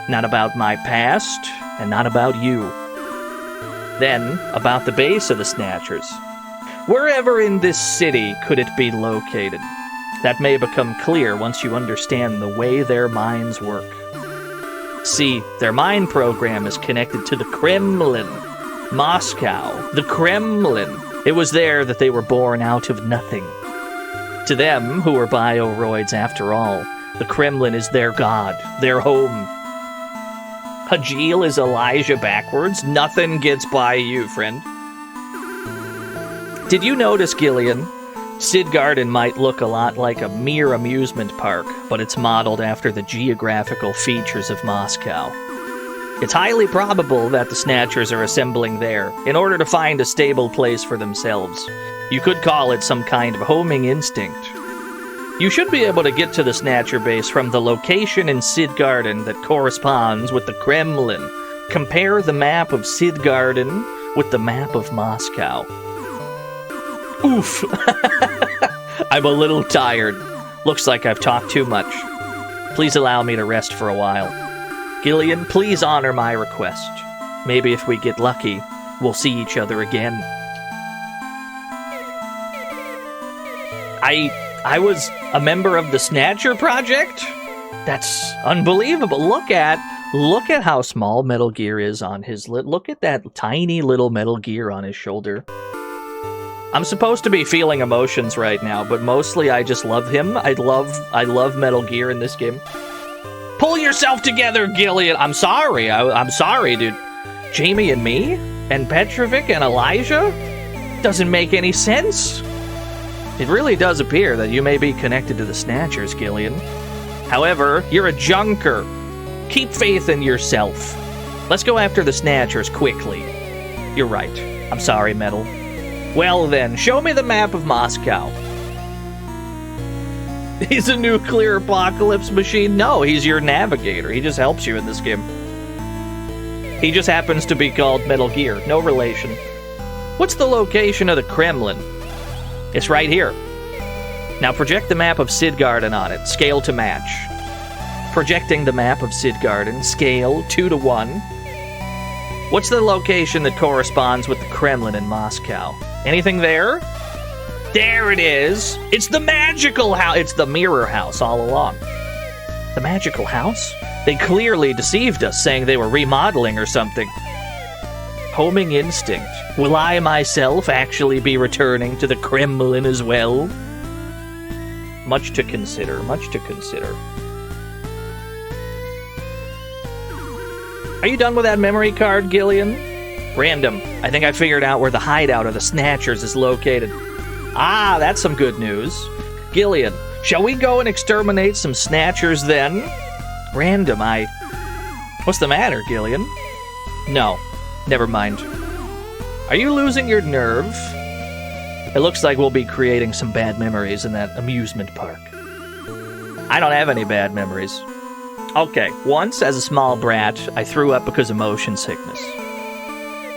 not about my past, and not about you. Then, about the base of the Snatchers. Wherever in this city could it be located? That may become clear once you understand the way their minds work. See, their mind program is connected to the Kremlin. Moscow. The Kremlin. It was there that they were born out of nothing. To them, who are bioroids after all, the Kremlin is their god, their home. Hajil is Elijah backwards. Nothing gets by you, friend. Did you notice, Gillian? Sid Garden might look a lot like a mere amusement park, but it's modeled after the geographical features of Moscow. It's highly probable that the Snatchers are assembling there in order to find a stable place for themselves. You could call it some kind of homing instinct. You should be able to get to the Snatcher base from the location in Sid Garden that corresponds with the Kremlin. Compare the map of Sid Garden with the map of Moscow. Oof! I'm a little tired. Looks like I've talked too much. Please allow me to rest for a while. Gillian, please honor my request. Maybe if we get lucky, we'll see each other again. I was a member of the Snatcher Project? That's unbelievable. Look at how small Metal Gear is on his look at that tiny little Metal Gear on his shoulder. I'm supposed to be feeling emotions right now, but mostly I just love him. I love Metal Gear in this game. Pull yourself together, Gillian. I'm sorry. I'm sorry, dude. Jamie and me? And Petrovic and Elijah? Doesn't make any sense. It really does appear that you may be connected to the Snatchers, Gillian. However, you're a junker. Keep faith in yourself. Let's go after the Snatchers quickly. You're right. I'm sorry, Metal. Well then, show me the map of Moscow. He's a nuclear apocalypse machine? No, he's your navigator. He just helps you in this game. He just happens to be called Metal Gear. No relation. What's the location of the Kremlin? It's right here. Now project the map of Sid Garden on it. Scale to match. Projecting the map of Sid Garden. Scale 2:1. What's the location that corresponds with the Kremlin in Moscow? Anything there? There it is! It's the magical house! It's the mirror house all along. The magical house? They clearly deceived us, saying they were remodeling or something. Homing instinct. Will I myself actually be returning to the Kremlin as well? Much to consider, much to consider. Are you done with that memory card, Gillian? Random. I think I figured out where the hideout of the Snatchers is located. Ah, that's some good news. Gillian, shall we go and exterminate some Snatchers then? Random, What's the matter, Gillian? No. Never mind. Are you losing your nerve? It looks like we'll be creating some bad memories in that amusement park. I don't have any bad memories. Okay, once, as a small brat, I threw up because of motion sickness.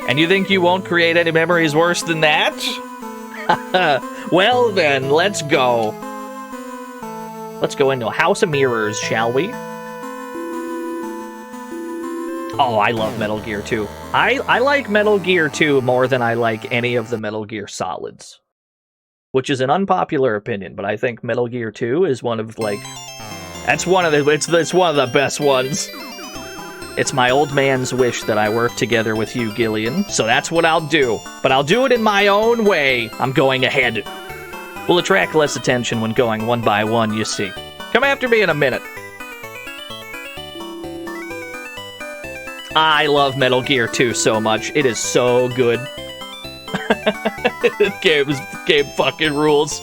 And you think you won't create any memories worse than that? Well then, let's go. Let's go into a house of mirrors, shall we? Oh, I love Metal Gear 2. I like Metal Gear 2 more than I like any of the Metal Gear Solids. Which is an unpopular opinion, but I think Metal Gear 2 is one of, like... it's one of the best ones. It's my old man's wish that I work together with you, Gillian, so that's what I'll do. But I'll do it in my own way. I'm going ahead. We'll attract less attention when going one by one, you see. Come after me in a minute. I love Metal Gear 2 so much. It is so good. Game fucking rules.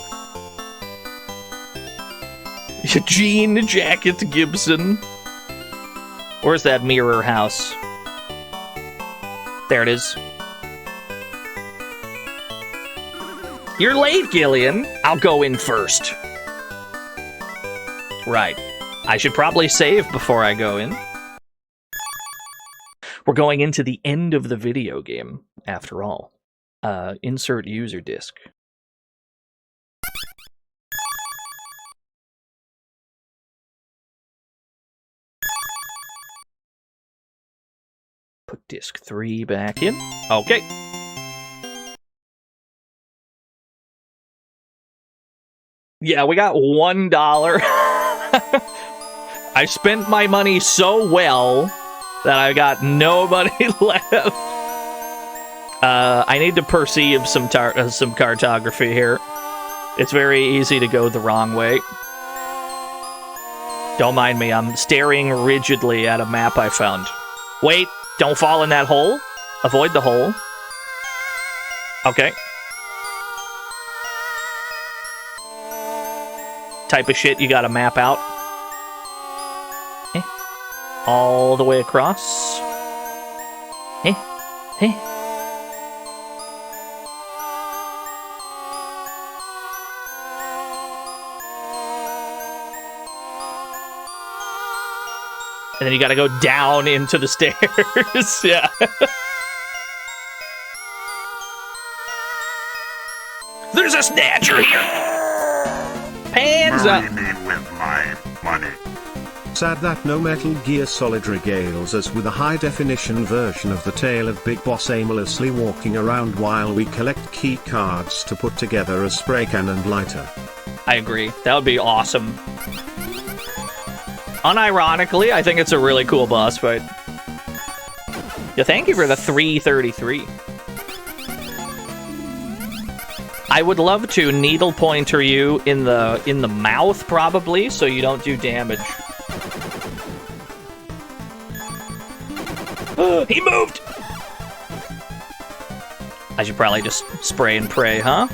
Jean Jacket Gibson. Where's that mirror house? There it is. You're late, Gillian. I'll go in first. Right. I should probably save before I go in. We're going into the end of the video game, after all. Insert user disk. Put disc 3 back in. Okay. Yeah, we got $1. I spent my money so well that I got nobody left. I need to perceive some cartography here. It's very easy to go the wrong way. Don't mind me, I'm staring rigidly at a map I found. Wait, don't fall in that hole. Avoid the hole. Okay. Type of shit you gotta map out. All the way across. And then you gotta go down into the stairs. Yeah. There's a snatcher here! Hands up! Marry me with my money. Sad that no Metal Gear Solid regales us with a high-definition version of the tale of Big Boss aimlessly walking around while we collect key cards to put together a spray can and lighter. I agree. That would be awesome. Unironically, I think it's a really cool boss fight. Yeah, thank you for the 333. I would love to needle pointer you in the mouth, probably, so you don't do damage. He moved! I should probably just spray and pray, huh?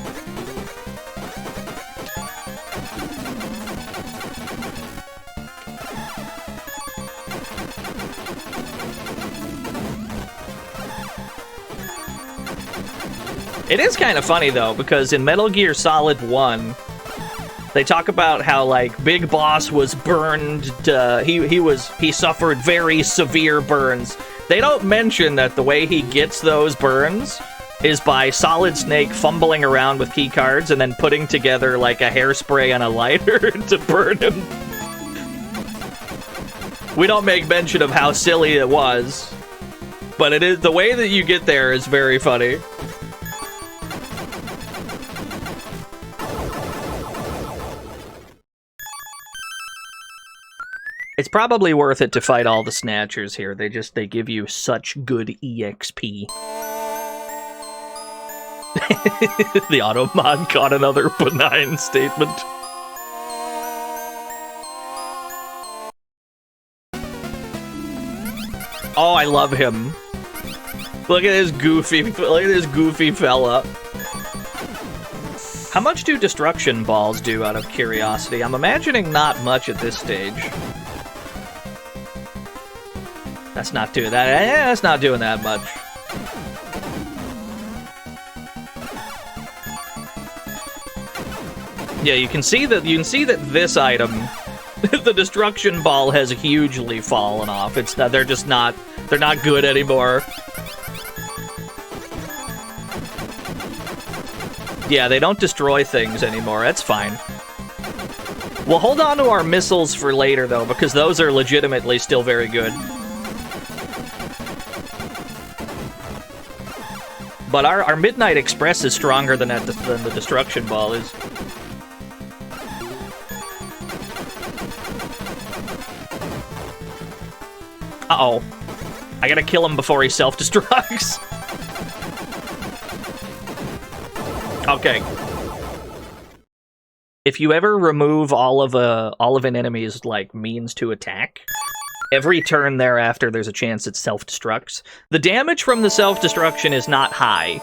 It is kind of funny, though, because in Metal Gear Solid 1, they talk about how, like, Big Boss was burned, he suffered very severe burns. They don't mention that the way he gets those burns is by Solid Snake fumbling around with key cards and then putting together, like, a hairspray and a lighter to burn him. We don't make mention of how silly it was, but it is, the way that you get there is very funny. It's probably worth it to fight all the Snatchers here. They give you such good EXP. The auto mod got another benign statement. Oh, I love him. Look at this goofy fella. How much do destruction balls do, out of curiosity? I'm imagining not much at this stage. That's not doing that. Yeah, that's not doing that much. Yeah, you can see that this item, the destruction ball, has hugely fallen off. It's not, they're not good anymore. Yeah, they don't destroy things anymore. That's fine. We'll hold on to our missiles for later, though, because those are legitimately still very good. But our Midnight Express is stronger than the Destruction Ball is. Uh-oh. I gotta kill him before he self-destructs. Okay. If you ever remove all of an enemy's, like, means to attack, every turn thereafter, there's a chance it self-destructs. The damage from the self-destruction is not high,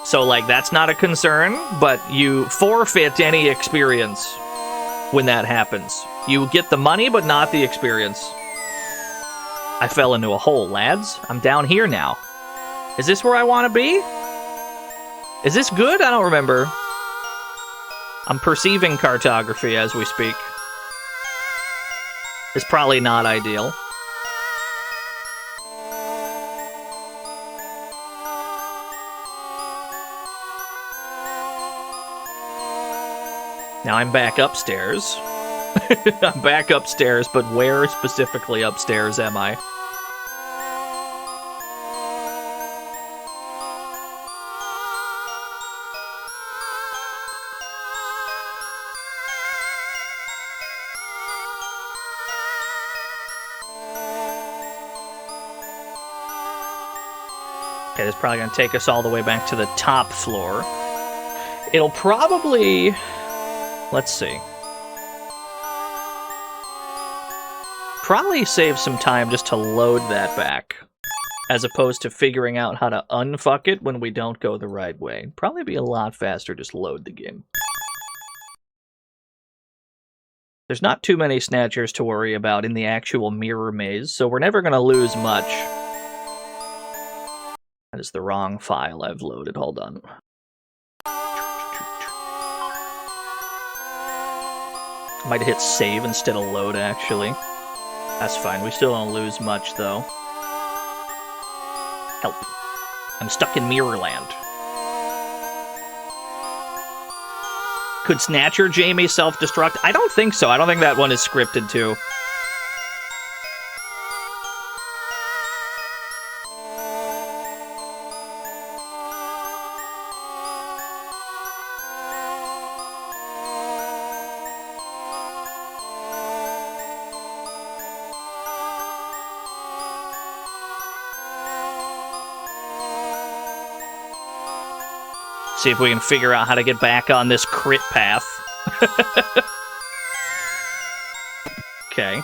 so, like, that's not a concern, but you forfeit any experience when that happens. You get the money, but not the experience. I fell into a hole, lads. I'm down here now. Is this where I want to be? Is this good? I don't remember. I'm perceiving cartography as we speak. It's probably not ideal. Now I'm back upstairs. I'm back upstairs, but where specifically upstairs am I? Okay, this is probably going to take us all the way back to the top floor. It'll probably... Let's see. Probably save some time just to load that back, as opposed to figuring out how to unfuck it when we don't go the right way. Probably be a lot faster just load the game. There's not too many snatchers to worry about in the actual mirror maze, so we're never going to lose much. That is the wrong file I've loaded. Hold on. Might hit save instead of load, actually. That's fine. We still don't lose much, though. Help. I'm stuck in Mirrorland. Could Snatcher Jamie self-destruct? I don't think so. I don't think that one is scripted, too. See if we can figure out how to get back on this crit path. Okay.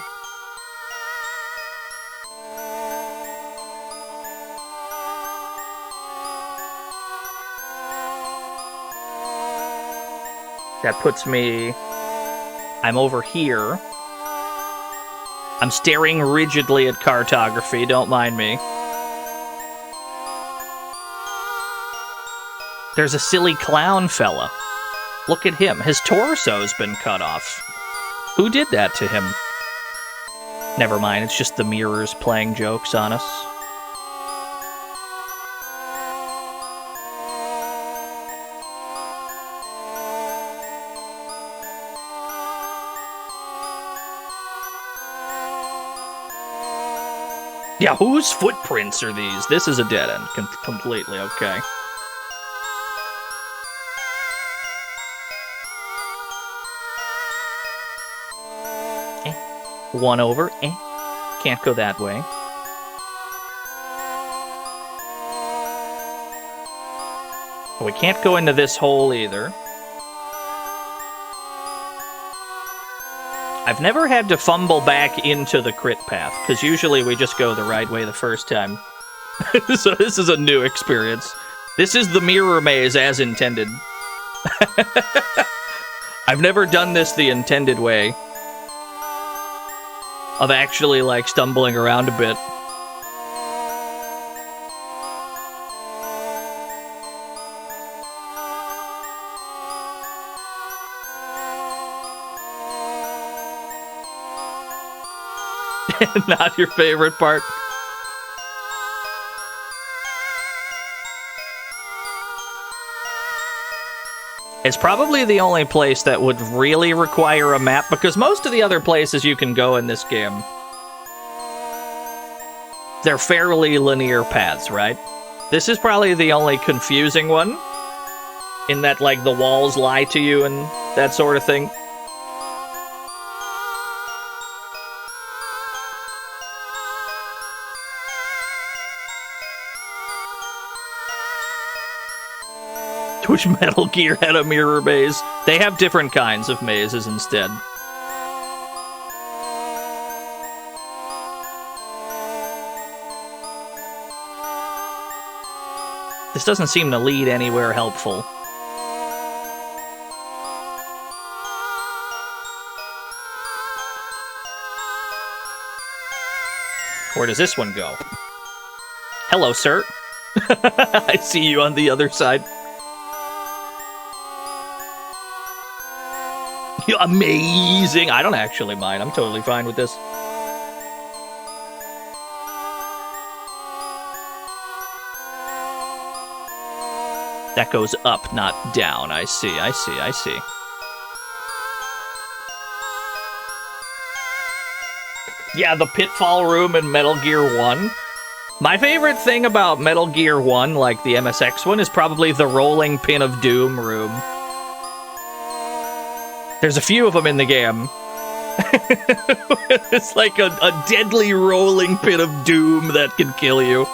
That puts me... I'm over here. I'm staring rigidly at cartography, don't mind me. There's a silly clown fella. Look at him. His torso's been cut off. Who did that to him? Never mind, it's just the mirrors playing jokes on us. Yeah, whose footprints are these? This is a dead end, completely, okay. One over, can't go that way. We can't go into this hole either. I've never had to fumble back into the crit path, because usually we just go the right way the first time. So this is a new experience. This is the mirror maze as intended. I've never done this the intended way. Of actually, like, stumbling around a bit. Not your favorite part? It's probably the only place that would really require a map, because most of the other places you can go in this game, they're fairly linear paths, right? This is probably the only confusing one, in that, like, the walls lie to you and that sort of thing. Which Metal Gear had a mirror maze? They have different kinds of mazes instead. This doesn't seem to lead anywhere helpful. Where does this one go? Hello, sir. I see you on the other side. Amazing! I don't actually mind. I'm totally fine with this. That goes up, not down. I see, I see, I see. Yeah, the pitfall room in Metal Gear 1. My favorite thing about Metal Gear 1, like the MSX one, is probably the rolling pin of doom room. There's a few of them in the game. It's like a deadly rolling pit of doom that can kill you.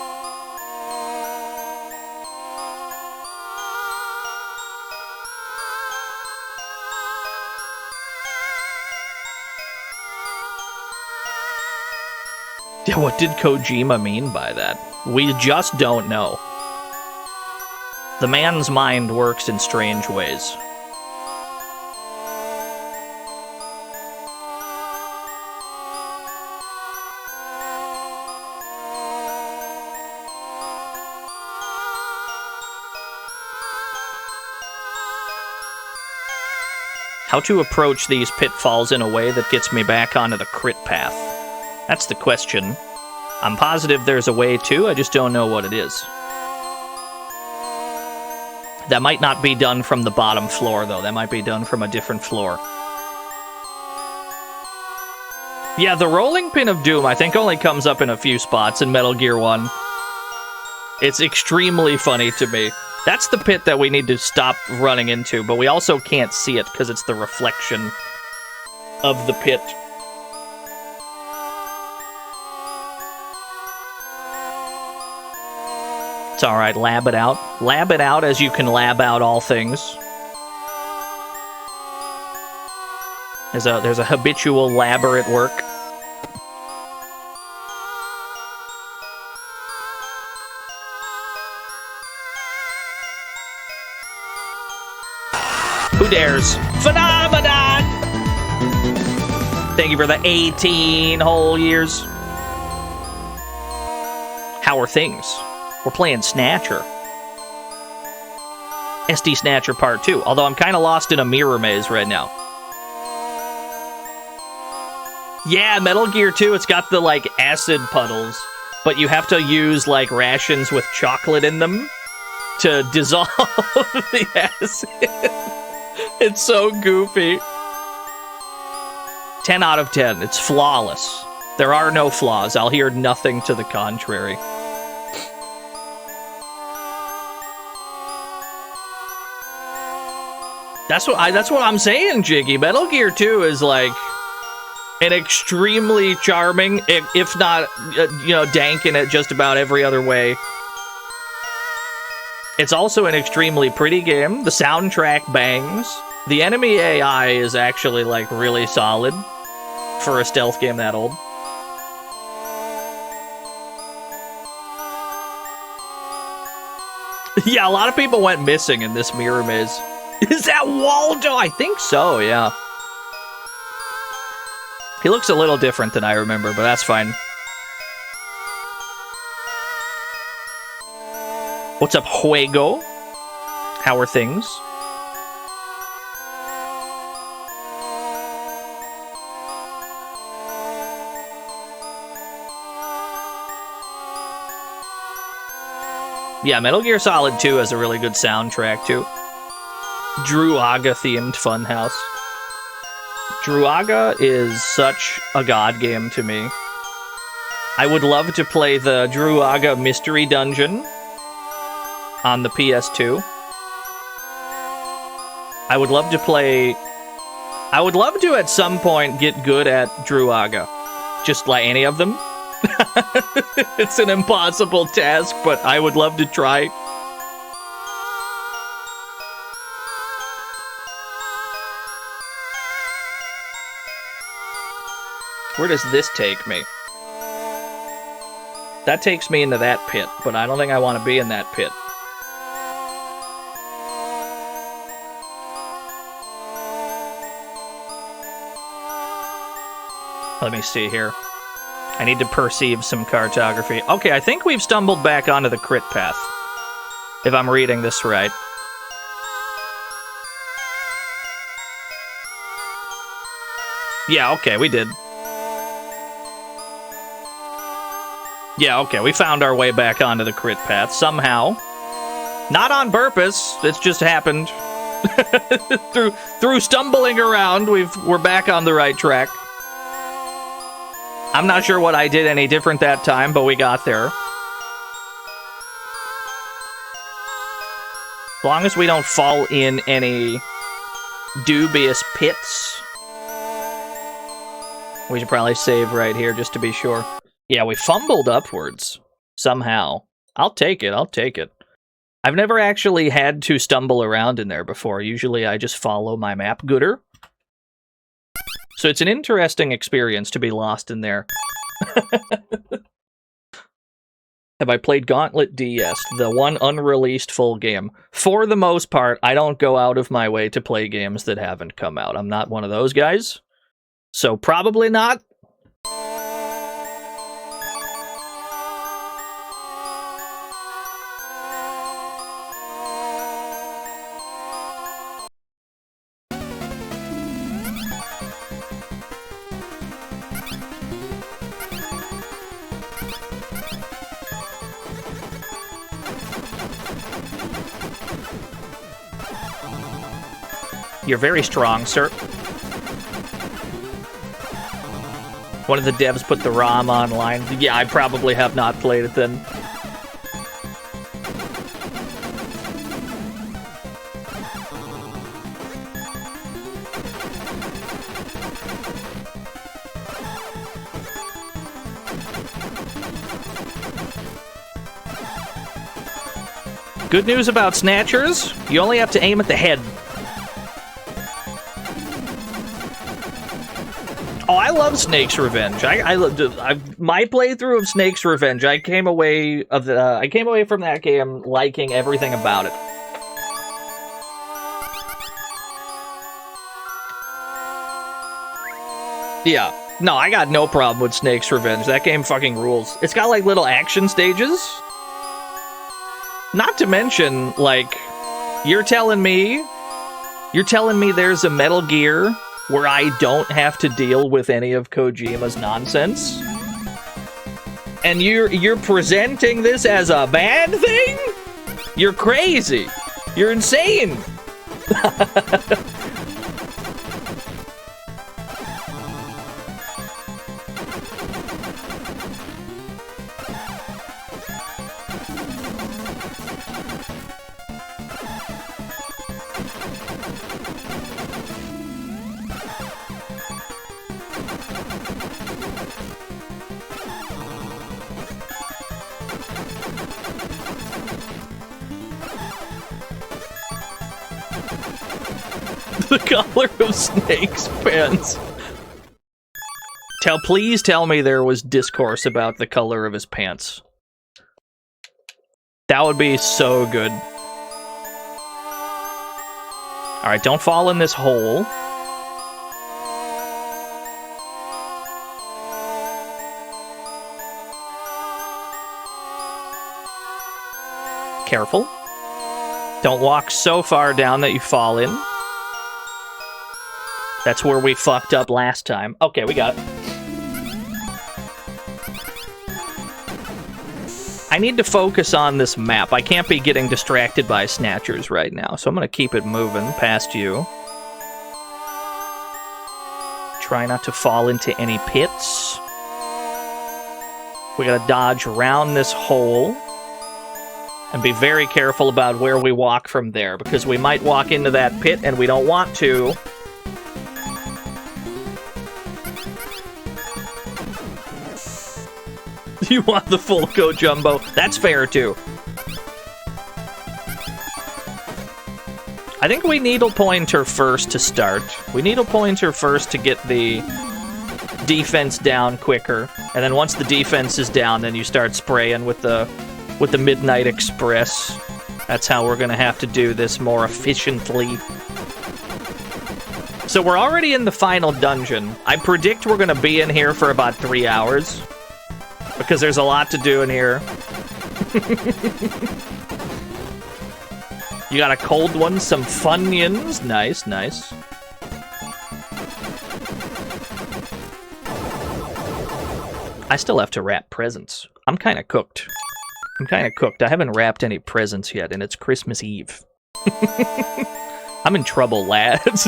Yeah, what did Kojima mean by that? We just don't know. The man's mind works in strange ways. How to approach these pitfalls in a way that gets me back onto the crit path. That's the question. I'm positive there's a way to, I just don't know what it is. That might not be done from the bottom floor, though. That might be done from a different floor. Yeah, the rolling pin of doom, I think, only comes up in a few spots in Metal Gear 1. It's extremely funny to me. That's the pit that we need to stop running into, but we also can't see it because it's the reflection of the pit. It's alright, lab it out. Lab it out as you can lab out all things. There's a habitual labber at work. Who dares? Phenomenon! Thank you for the 18 whole years. How are things? We're playing Snatcher. SD Snatcher Part 2. Although I'm kind of lost in a mirror maze right now. Yeah, Metal Gear 2, it's got the, like, acid puddles. But you have to use, like, rations with chocolate in them to dissolve the acid. It's so goofy. 10 out of 10. It's flawless. There are no flaws. I'll hear nothing to the contrary. That's what I'm saying, Jiggy. Metal Gear 2 is like an extremely charming, if not, dank in it just about every other way. It's also an extremely pretty game. The soundtrack bangs. The enemy AI is actually, like, really solid for a stealth game that old. Yeah, a lot of people went missing in this mirror maze. Is that Waldo? I think so, yeah. He looks a little different than I remember, but that's fine. What's up, Juego? How are things? Yeah, Metal Gear Solid 2 has a really good soundtrack, too. Druaga-themed funhouse. Druaga is such a god game to me. I would love to play the Druaga Mystery Dungeon on the PS2. I would love to at some point get good at Druaga. Just like any of them. It's an impossible task, but I would love to try. Where does this take me? That takes me into that pit, but I don't think I want to be in that pit. Let me see here. I need to perceive some cartography. Okay, I think we've stumbled back onto the crit path. If I'm reading this right. Yeah, okay, we did. Yeah, okay, we found our way back onto the crit path somehow. Not on purpose, it's just happened. through stumbling around, we're back on the right track. I'm not sure what I did any different that time, but we got there. As long as we don't fall in any dubious pits. We should probably save right here just to be sure. Yeah, we fumbled upwards. Somehow. I'll take it, I'll take it. I've never actually had to stumble around in there before. Usually I just follow my map gooder. So it's an interesting experience to be lost in there. Have I played Gauntlet DS, the one unreleased full game? For the most part, I don't go out of my way to play games that haven't come out. I'm not one of those guys. So probably not. You're very strong, sir. One of the devs put the ROM online. Yeah, I probably have not played it then. Good news about Snatchers, you only have to aim at the head. Oh, I love Snake's Revenge. My playthrough of Snake's Revenge, I came away from that game liking everything about it. Yeah. No, I got no problem with Snake's Revenge. That game fucking rules. It's got like little action stages. Not to mention, like, you're telling me there's a Metal Gear where I don't have to deal with any of Kojima's nonsense? And you're presenting this as a bad thing? You're crazy. You're insane. The color of Snake's pants. Please tell me there was discourse about the color of his pants. That would be so good. Alright, don't fall in this hole. Careful. Don't walk so far down that you fall in. That's where we fucked up last time. Okay, we got it. I need to focus on this map. I can't be getting distracted by Snatchers right now, so I'm gonna keep it moving past you. Try not to fall into any pits. We gotta dodge around this hole. And be very careful about where we walk from there, because we might walk into that pit and we don't want to. You want the full Go Jumbo? That's fair, too. I think we needle pointer first to start. We needle pointer first to get the defense down quicker. And then once the defense is down, then you start spraying with the Midnight Express. That's how we're gonna have to do this more efficiently. So we're already in the final dungeon. I predict we're gonna be in here for about 3 hours. Because there's a lot to do in here. You got a cold one, some Funyuns. Nice, nice. I still have to wrap presents. I'm kind of cooked. I haven't wrapped any presents yet, and it's Christmas Eve. I'm in trouble, lads.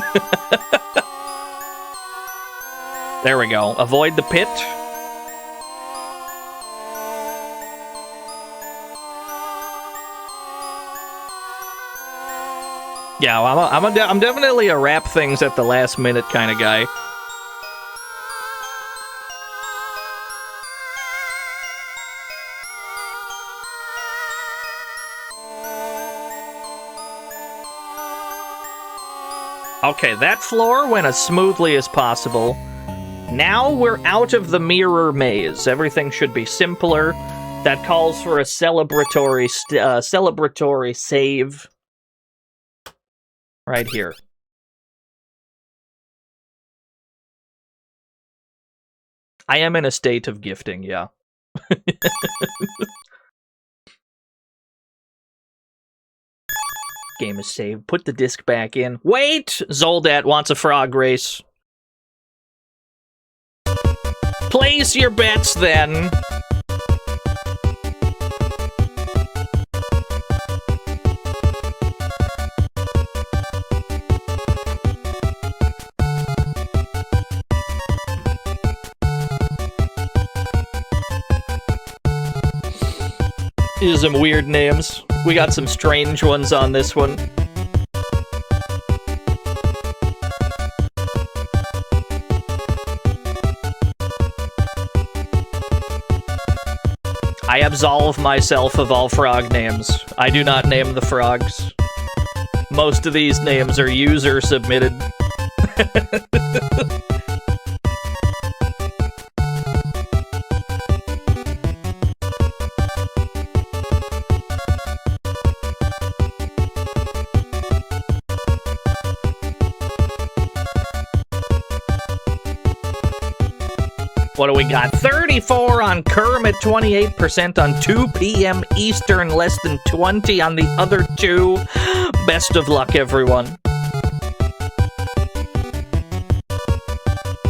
There we go. Avoid the pit. Yeah, well, I'm definitely a wrap things at the last minute kind of guy. Okay, that floor went as smoothly as possible. Now we're out of the mirror maze. Everything should be simpler. That calls for a celebratory save. Right here. I am in a state of gifting, yeah. Game is saved. Put the disc back in. Wait! Zoldat wants a frog race. Place your bets, then. These are some weird names. We got some strange ones on this one. I absolve myself of all frog names. I do not name the frogs. Most of these names are user submitted. What do we got? 34 on Kermit, 28% on 2 p.m. Eastern, less than 20 on the other two. Best of luck, everyone.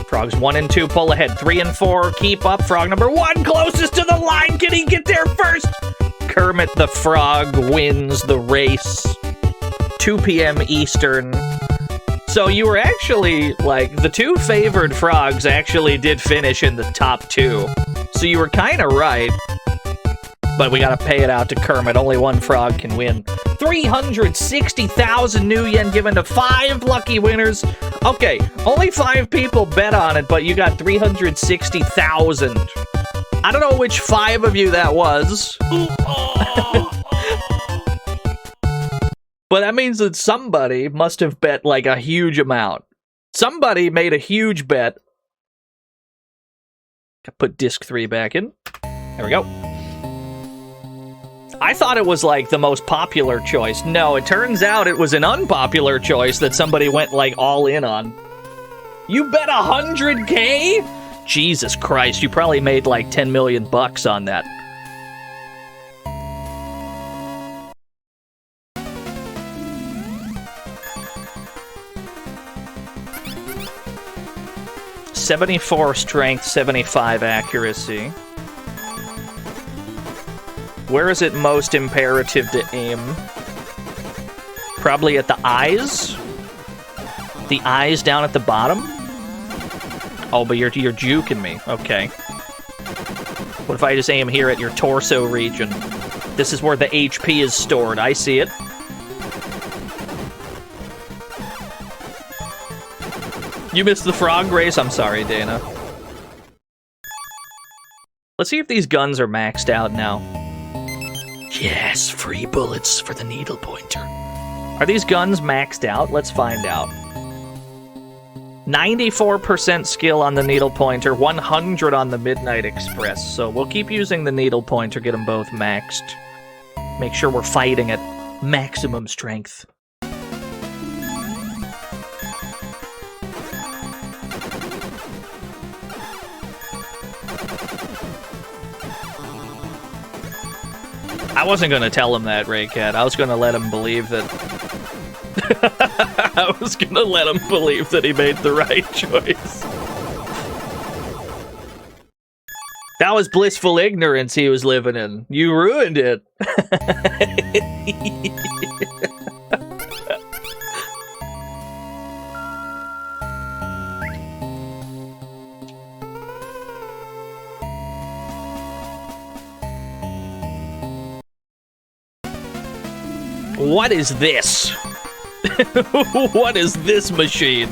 Frogs 1 and 2 pull ahead. 3 and 4 keep up. Frog number 1 closest to the line. Can he get there first? Kermit the Frog wins the race. 2 p.m. Eastern. So you were actually, like, the two favored frogs actually did finish in the top 2. So you were kind of right. But we gotta pay it out to Kermit. Only one frog can win. 360,000 new yen given to 5 lucky winners. Okay, only 5 people bet on it, but you got 360,000. I don't know which 5 of you that was. But that means that somebody must have bet, like, a huge amount. Somebody made a huge bet. Put disc 3 back in. There we go. I thought it was, like, the most popular choice. No, it turns out it was an unpopular choice that somebody went, like, all in on. You bet 100K? Jesus Christ, you probably made, like, 10 million bucks on that. .74 strength, 75 accuracy. Where is it most imperative to aim? Probably at the eyes? The eyes down at the bottom? Oh, but you're juking me. Okay. What if I just aim here at your torso region? This is where the HP is stored. I see it. You missed the frog race? I'm sorry, Dana. Let's see if these guns are maxed out now. Yes, free bullets for the needle pointer. Are these guns maxed out? Let's find out. 94% skill on the needle pointer, 100 on the Midnight Express. So we'll keep using the needle pointer, get them both maxed. Make sure we're fighting at maximum strength. I wasn't going to tell him that, Raycat. I was going to let him believe that... I was going to let him believe that he made the right choice. That was blissful ignorance he was living in. You ruined it. What is this? What is this machine?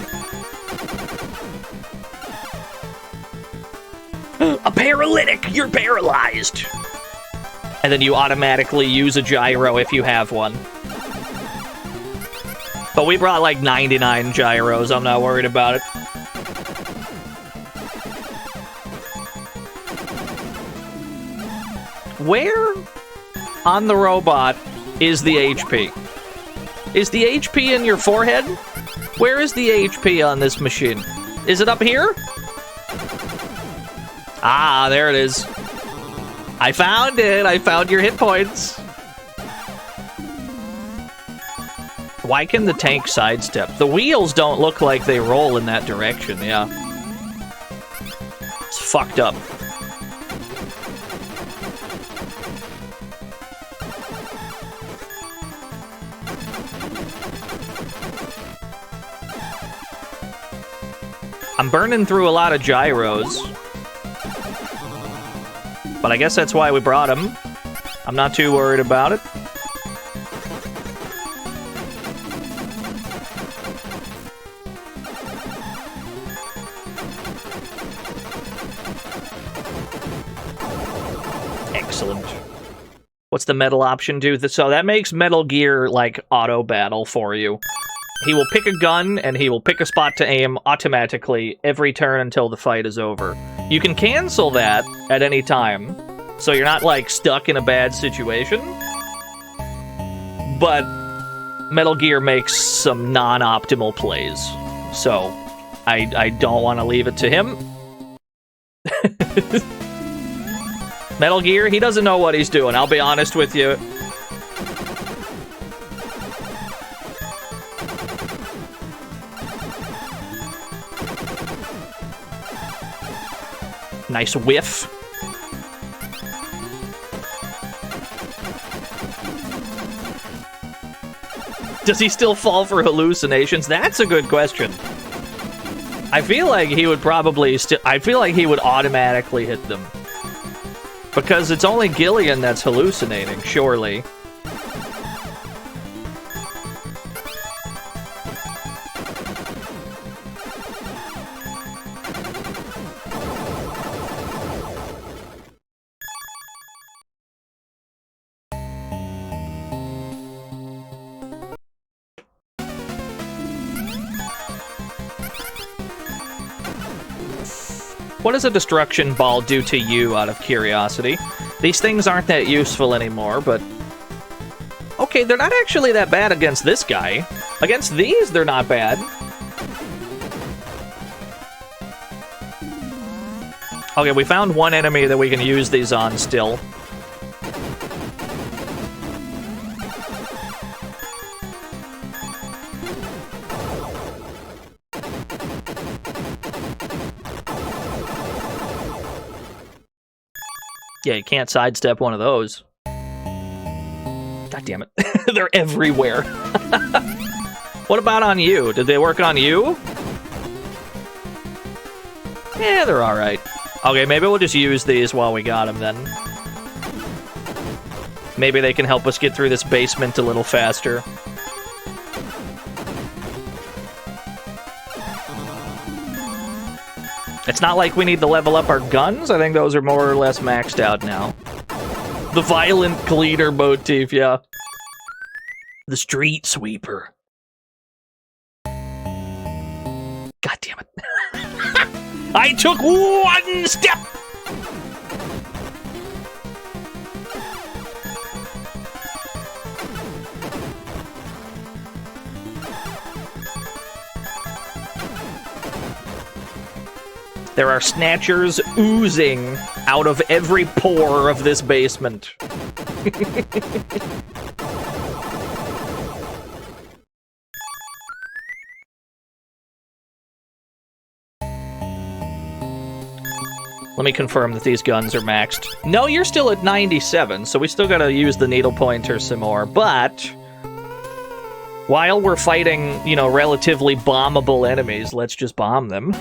A paralytic! You're paralyzed! And then you automatically use a gyro if you have one. But we brought like 99 gyros, I'm not worried about it. Where on the robot is the HP? Is the HP in your forehead? Where is the HP on this machine? Is it up here? Ah, there it is. I found it. I found your hit points. Why can the tank sidestep? The wheels don't look like they roll in that direction, yeah. It's fucked up. I'm burning through a lot of gyros. But I guess that's why we brought him. I'm not too worried about it. Excellent. What's the metal option do? So that makes Metal Gear like auto battle for you. He will pick a gun, and he will pick a spot to aim automatically every turn until the fight is over. You can cancel that at any time, so you're not, like, stuck in a bad situation. But Metal Gear makes some non-optimal plays, so I don't want to leave it to him. Metal Gear, he doesn't know what he's doing, I'll be honest with you. Nice whiff. Does he still fall for hallucinations? That's a good question. I feel like he would probably I feel like he would automatically hit them. Because it's only Gillian that's hallucinating, surely. What does a destruction ball do to you, out of curiosity? These things aren't that useful anymore, but... Okay, they're not actually that bad against this guy. Against these, they're not bad. Okay, we found one enemy that we can use these on still. Yeah, you can't sidestep one of those. God damn it. They're everywhere. What about on you? Did they work on you? Yeah, they're alright. Okay, maybe we'll just use these while we got them then. Maybe they can help us get through this basement a little faster. It's not like we need to level up our guns. I think those are more or less maxed out now. The violent cleaner motif, yeah. The street sweeper. God damn it. I took one step! There are snatchers oozing out of every pore of this basement. Let me confirm that these guns are maxed. No, you're still at 97, so we still gotta use the needle pointer some more, but... while we're fighting, you know, relatively bombable enemies, let's just bomb them.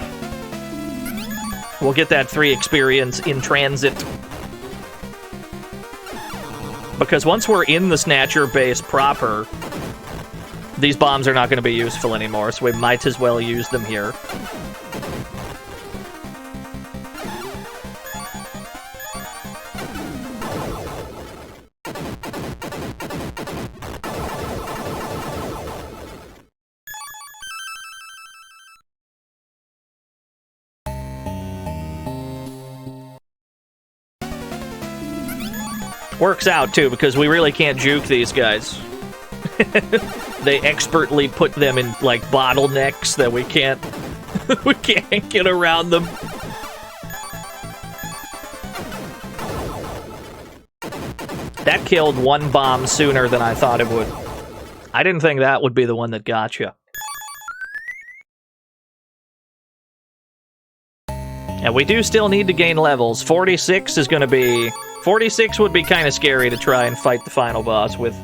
We'll get that 3 experience in transit. Because once we're in the Snatcher base proper, these bombs are not going to be useful anymore, so we might as well use them here. Works out, too, because we really can't juke these guys. They expertly put them in, like, bottlenecks that we can't... we can't get around them. That killed one bomb sooner than I thought it would. I didn't think that would be the one that got you. And we do still need to gain levels. 46 is going to be... 46 would be kind of scary to try and fight the final boss with.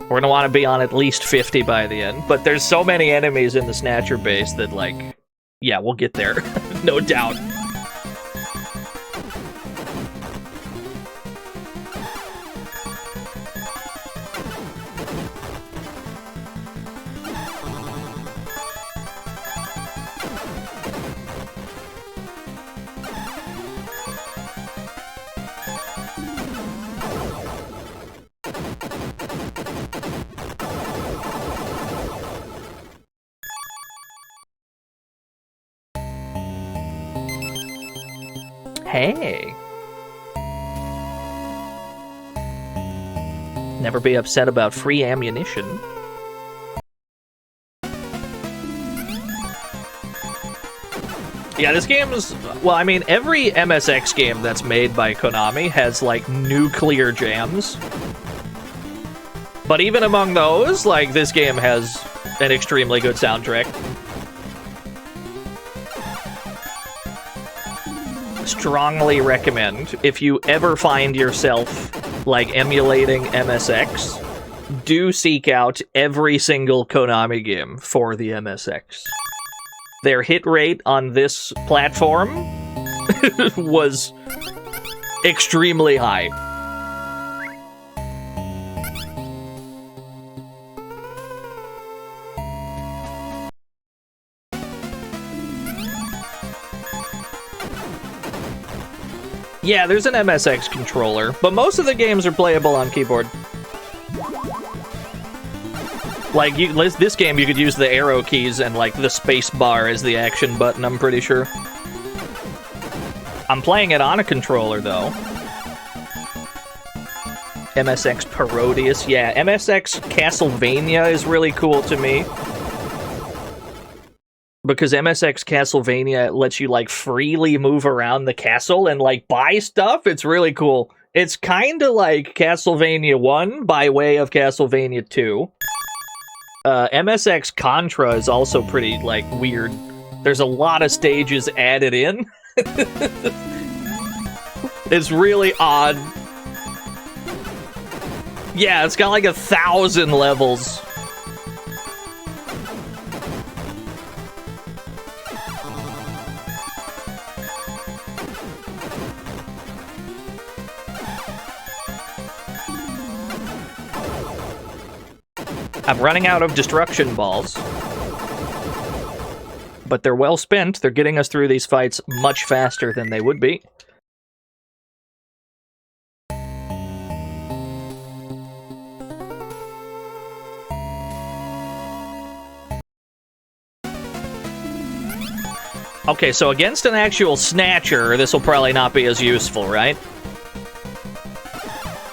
We're going to want to be on at least 50 by the end. But there's so many enemies in the Snatcher base that, like... Yeah, we'll get there. No doubt. Hey. Never be upset about free ammunition. Yeah, this game is... Well, I mean, every MSX game that's made by Konami has, like, nuclear jams. But even among those, like, this game has an extremely good soundtrack. Strongly recommend, if you ever find yourself, like, emulating MSX, do seek out every single Konami game for the MSX. Their hit rate on this platform was extremely high. Yeah, there's an MSX controller, but most of the games are playable on keyboard. Like, this game, you could use the arrow keys and, like, the space bar as the action button, I'm pretty sure. I'm playing it on a controller, though. MSX Parodius, yeah. MSX Castlevania is really cool to me. Because MSX Castlevania lets you, like, freely move around the castle and, like, buy stuff. It's really cool. It's kind of like Castlevania 1 by way of Castlevania 2. MSX Contra is also pretty, like, weird. There's a lot of stages added in. It's really odd. Yeah, it's got, like, 1,000 levels. I'm running out of destruction balls. But they're well spent. They're getting us through these fights much faster than they would be. Okay, so against an actual Snatcher, this will probably not be as useful, right?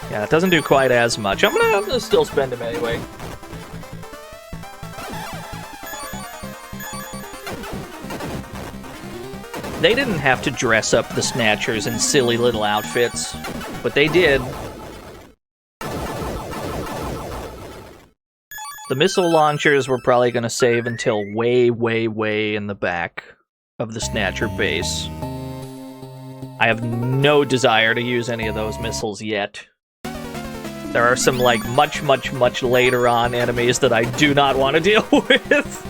Yeah, it doesn't do quite as much. I'm gonna still spend him anyway. They didn't have to dress up the Snatchers in silly little outfits, but they did. The missile launchers we're probably going to save until way, way, way in the back of the Snatcher base. I have no desire to use any of those missiles yet. There are some, like, much, much, much later on enemies that I do not want to deal with.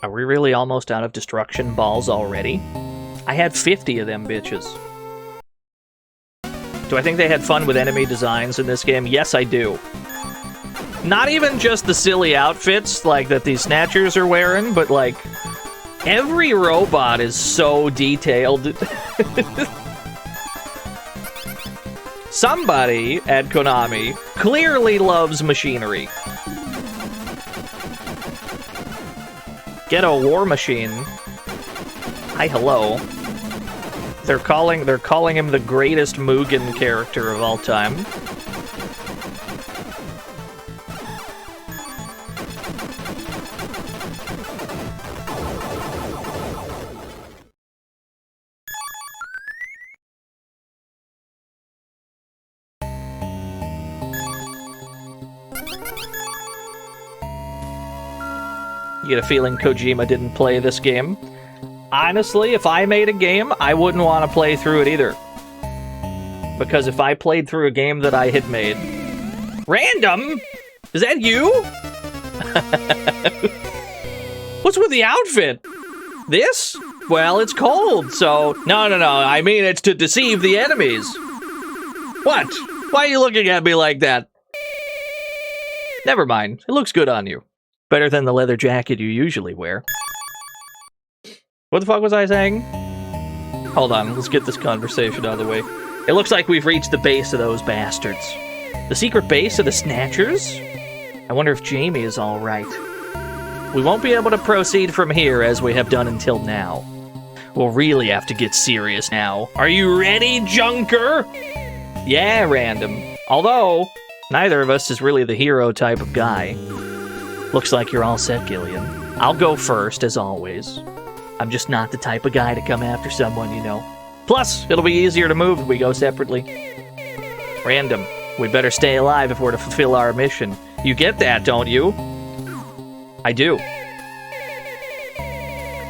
Are we really almost out of destruction balls already? I had 50 of them bitches. Do I think they had fun with enemy designs in this game? Yes, I do. Not even just the silly outfits like that these Snatchers are wearing, but like every robot is so detailed. Somebody at Konami clearly loves machinery. Get a war machine. Hi, hello. They're calling him the greatest Mugen character of all time. You get a feeling Kojima didn't play this game. Honestly, if I made a game, I wouldn't want to play through it either. Because if I played through a game that I had made... Random? Is that you? What's with the outfit? This? Well, it's cold, so... No, I mean it's to deceive the enemies. What? Why are you looking at me like that? Never mind. It looks good on you. Better than the leather jacket you usually wear. What the fuck was I saying? Hold on, let's get this conversation out of the way. It looks like we've reached the base of those bastards. The secret base of the Snatchers? I wonder if Jamie is alright. We won't be able to proceed from here as we have done until now. We'll really have to get serious now. Are you ready, Junker? Yeah, Random. Although, neither of us is really the hero type of guy. Looks like you're all set, Gillian. I'll go first, as always. I'm just not the type of guy to come after someone, you know. Plus, it'll be easier to move if we go separately. Random, we'd better stay alive if we're to fulfill our mission. You get that, don't you? I do.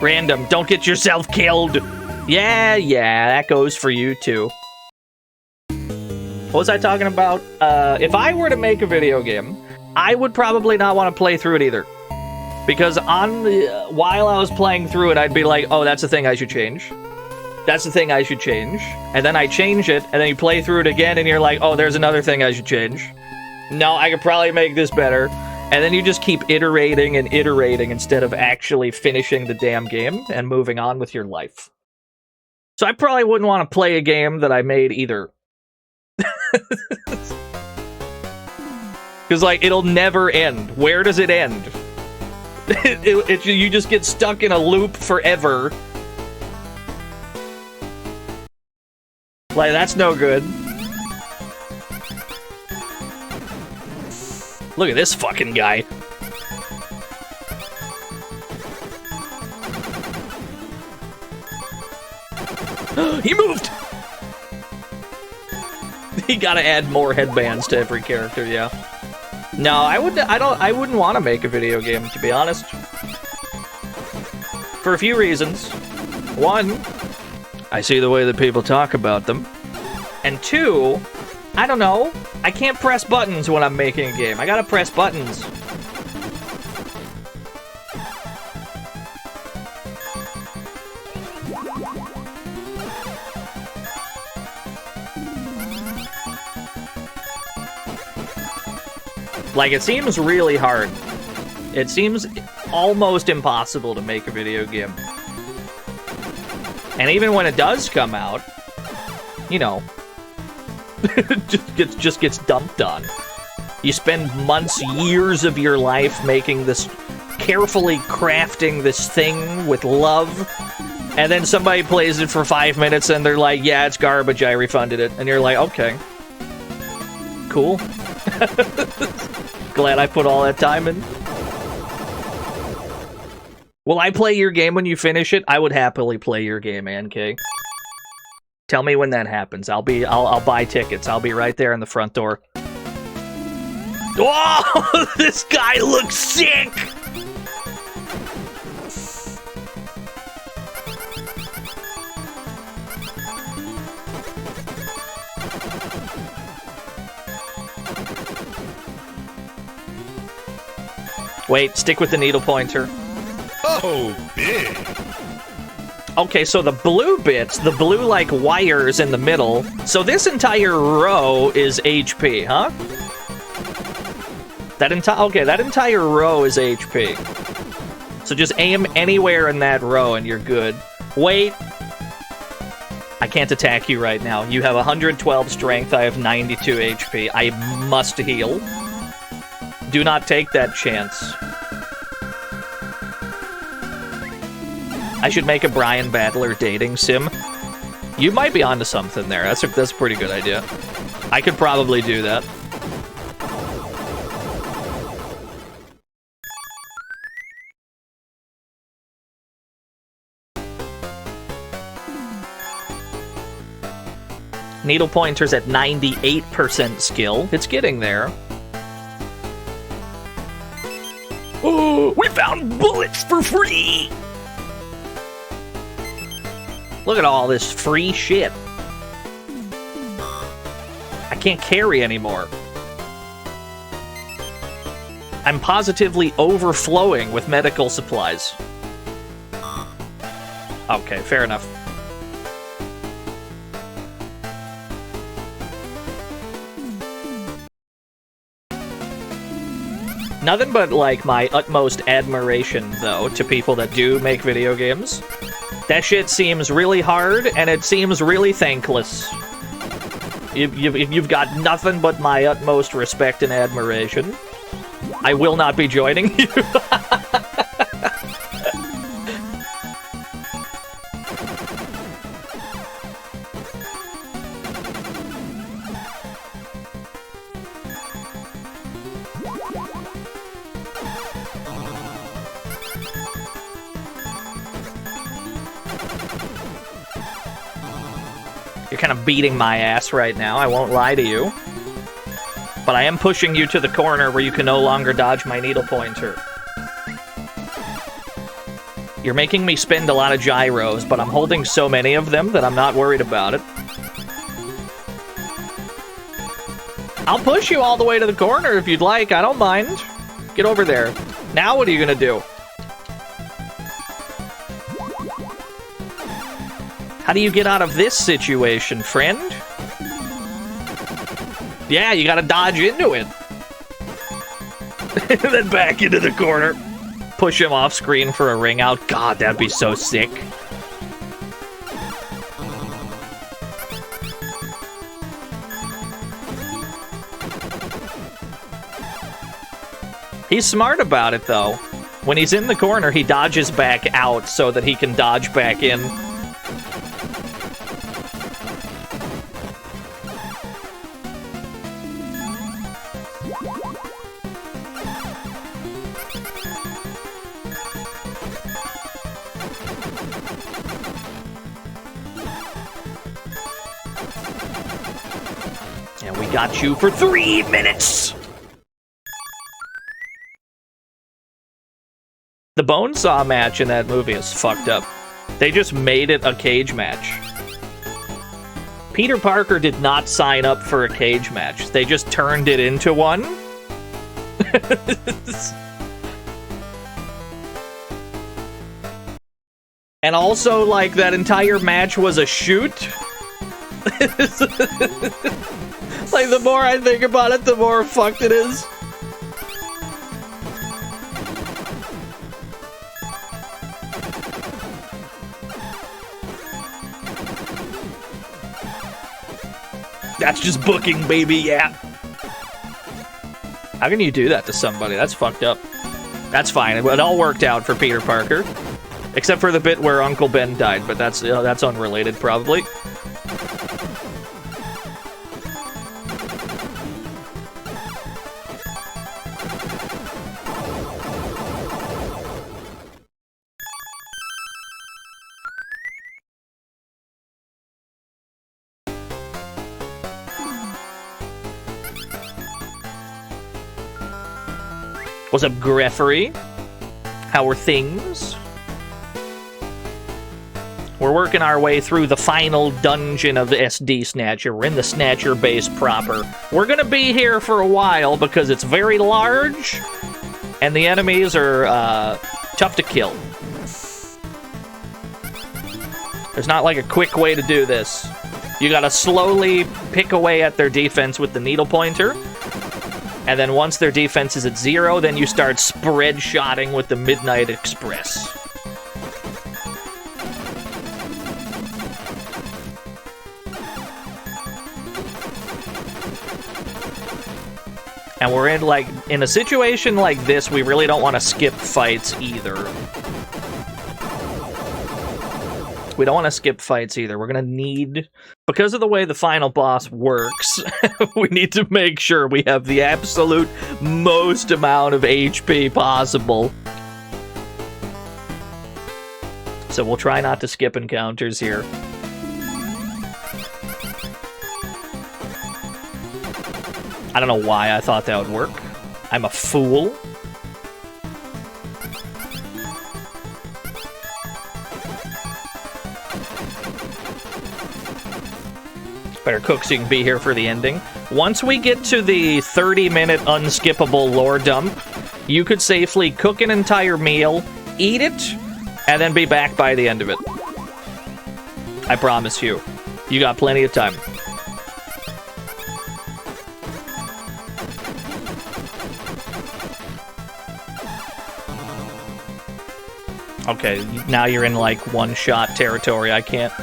Random, don't get yourself killed! Yeah, that goes for you, too. What was I talking about? If I were to make a video game, I would probably not want to play through it either. Because while I was playing through it, I'd be like, oh, that's the thing I should change. That's the thing I should change. And then I change it, and then you play through it again, and you're like, oh, there's another thing I should change. No, I could probably make this better. And then you just keep iterating and iterating instead of actually finishing the damn game and moving on with your life. So I probably wouldn't want to play a game that I made either. Because, like, it'll never end. Where does it end? You just get stuck in a loop forever. Like, that's no good. Look at this fucking guy. He moved! You gotta add more headbands to every character, yeah. No, I wouldn't want to make a video game, to be honest. For a few reasons. One, I see the way that people talk about them. And two, I don't know. I can't press buttons when I'm making a game. I gotta press buttons. Like, it seems really hard. It seems almost impossible to make a video game. And even when it does come out, you know, just gets dumped on. You spend months, years of your life making this, carefully crafting this thing with love, and then somebody plays it for 5 minutes and they're like, yeah, it's garbage, I refunded it. And you're like, okay. Cool. Glad I put all that time in. Will I play your game when you finish it? I would happily play your game, NK. Tell me when that happens. I'll buy tickets. I'll be right there in the front door. Whoa! This guy looks sick! Wait, stick with the needle pointer. Oh, big. Okay, so the blue bits, the blue, like, wires in the middle. So this entire row is HP, huh? That entire row is HP. So just aim anywhere in that row and you're good. Wait. I can't attack you right now. You have 112 strength, I have 92 HP. I must heal. Do not take that chance. I should make a Brian Battler dating sim. You might be onto something there. That's a pretty good idea. I could probably do that. Needle pointer's at 98% skill. It's getting there. Oh, we found bullets for free! Look at all this free shit. I can't carry anymore. I'm positively overflowing with medical supplies. Okay, fair enough. Nothing but, like, my utmost admiration, though, to people that do make video games. That shit seems really hard, and it seems really thankless. You've got nothing but my utmost respect and admiration. I will not be joining you. You're kind of beating my ass right now, I won't lie to you. But I am pushing you to the corner where you can no longer dodge my needle pointer. You're making me spend a lot of gyros, but I'm holding so many of them that I'm not worried about it. I'll push you all the way to the corner if you'd like, I don't mind. Get over there. Now what are you gonna do? How do you get out of this situation, friend? Yeah, you gotta dodge into it. And then back into the corner. Push him off screen for a ring out. God, that'd be so sick. He's smart about it, though. When he's in the corner, he dodges back out so that he can dodge back in. And we got you for 3 minutes! The Bonesaw match in that movie is fucked up. They just made it a cage match. Peter Parker did not sign up for a cage match. They just turned it into one. And also, like, that entire match was a shoot. Like, the more I think about it, the more fucked it is. That's just booking, baby, yeah. How can you do that to somebody? That's fucked up. That's fine. It all worked out for Peter Parker. Except for the bit where Uncle Ben died, but that's unrelated, probably. What's up, Greffery? How are things? We're working our way through the final dungeon of the SD Snatcher. We're in the Snatcher base proper. We're gonna be here for a while because it's very large, and the enemies are tough to kill. There's not like a quick way to do this. You gotta slowly pick away at their defense with the needle pointer, And then once their defense is at 0, then you start spread-shotting with the Midnight Express. And we're in a situation like this, we really don't want to skip fights either. We don't want to skip fights either. We're going to need, because of the way the final boss works, we need to make sure we have the absolute most amount of HP possible. So we'll try not to skip encounters here. I don't know why I thought that would work. I'm a fool. Better cook so you can be here for the ending. Once we get to the 30-minute unskippable lore dump, you could safely cook an entire meal, eat it, and then be back by the end of it. I promise you. You got plenty of time. Okay, now you're in, like, one-shot territory. I can't...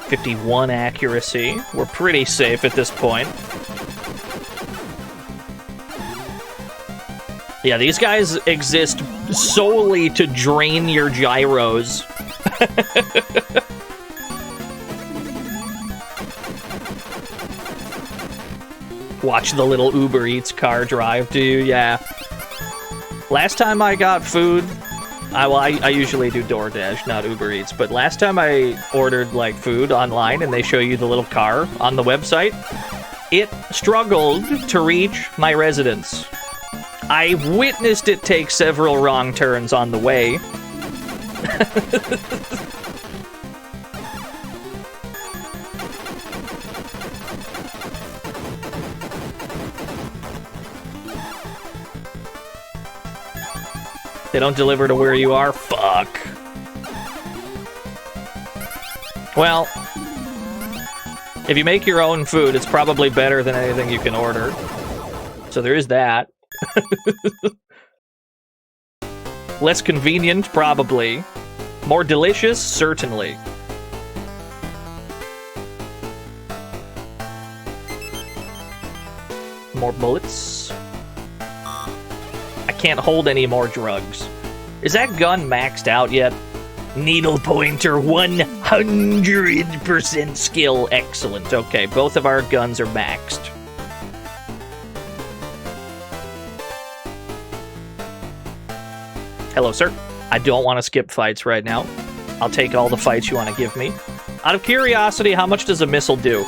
.51 accuracy. We're pretty safe at this point. Yeah, these guys exist solely to drain your gyros. Watch the little Uber Eats car drive, do you? Yeah. Last time I got food... I usually do DoorDash, not Uber Eats, but last time I ordered, like, food online and they show you the little car on the website, it struggled to reach my residence. I witnessed it take several wrong turns on the way. They don't deliver to where you are? Fuck. Well, if you make your own food, it's probably better than anything you can order. So there is that. Less convenient, probably. More delicious, certainly. More bullets. I can't hold any more drugs. Is that gun maxed out yet? Needle pointer, 100% skill. Excellent. Okay, both of our guns are maxed. Hello, sir. I don't want to skip fights right now. I'll take all the fights you want to give me. Out of curiosity, how much does a missile do?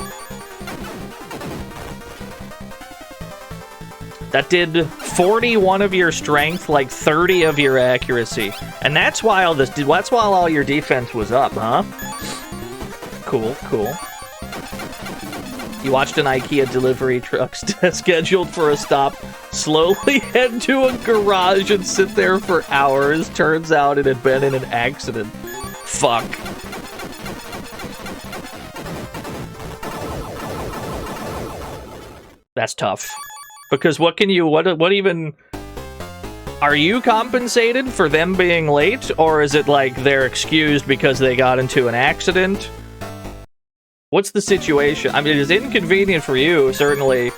That did 41 of your strength, like 30 of your accuracy. And that's why all your defense was up, huh? Cool, cool. You watched an IKEA delivery truck scheduled for a stop, slowly head to a garage and sit there for hours. Turns out it had been in an accident. Fuck. That's tough. Because what even... Are you compensated for them being late? Or is it like they're excused because they got into an accident? What's the situation? I mean, it is inconvenient for you, certainly.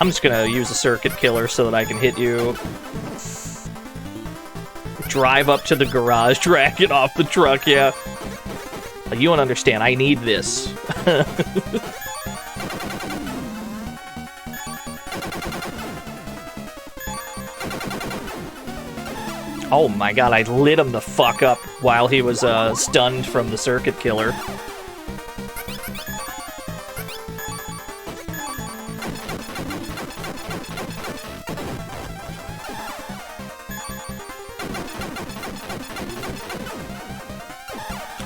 I'm just gonna use a circuit killer so that I can hit you. Drive up to the garage, drag it off the truck, yeah. You don't understand, I need this. Oh my god, I lit him the fuck up while he was stunned from the circuit killer.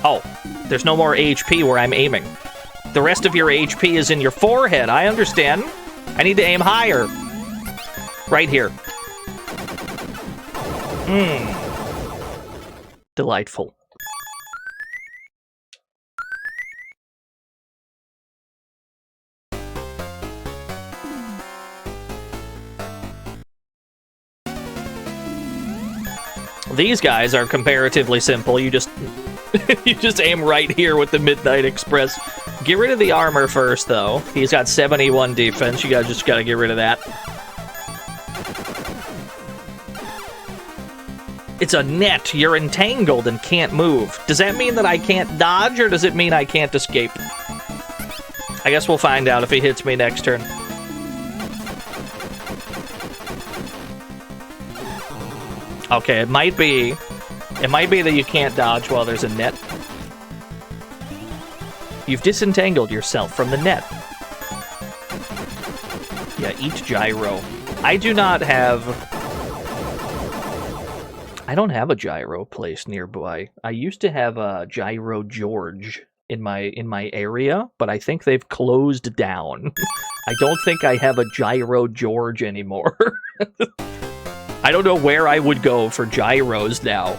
Oh, there's no more HP where I'm aiming. The rest of your HP is in your forehead. I understand. I need to aim higher. Right here. Delightful. These guys are comparatively simple. You just you just aim right here with the Midnight Express. Get rid of the armor first, though. He's got 71 defense. You guys just gotta get rid of that. It's a net. You're entangled and can't move. Does that mean that I can't dodge, or does it mean I can't escape? I guess we'll find out if he hits me next turn. Okay, it might be that you can't dodge while there's a net. You've disentangled yourself from the net. Yeah, eat gyro. I don't have a gyro place nearby. I used to have a Gyro George in my area, but I think they've closed down. I don't think I have a Gyro George anymore. I don't know where I would go for gyros now.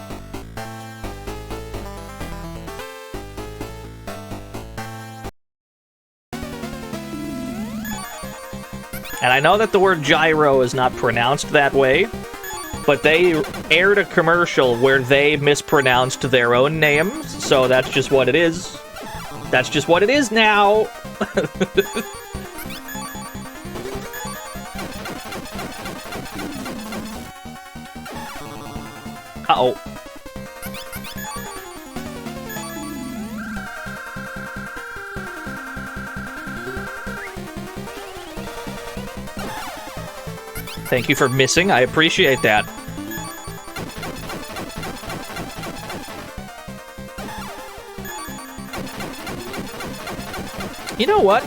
And I know that the word gyro is not pronounced that way, but they aired a commercial where they mispronounced their own names, so that's just what it is. That's just what it is now! Uh-oh. Thank you for missing. I appreciate that. You know what?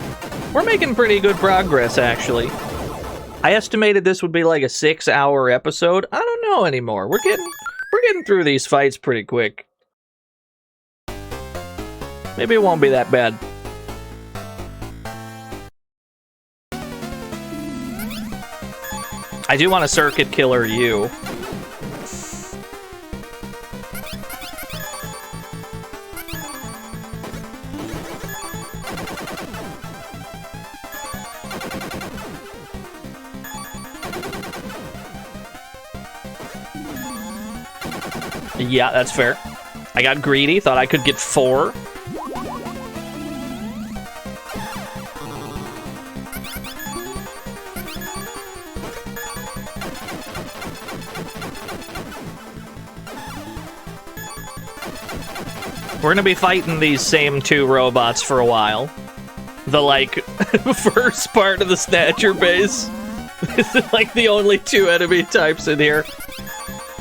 We're making pretty good progress, actually. I estimated this would be like a 6-hour episode. I don't know anymore. We're getting through these fights pretty quick. Maybe it won't be that bad. I do want a circuit killer you. Yeah, that's fair. I got greedy, thought I could get 4. We're gonna be fighting these same 2 robots for a while. The, like, first part of the Snatcher base. This is, like, the only 2 enemy types in here.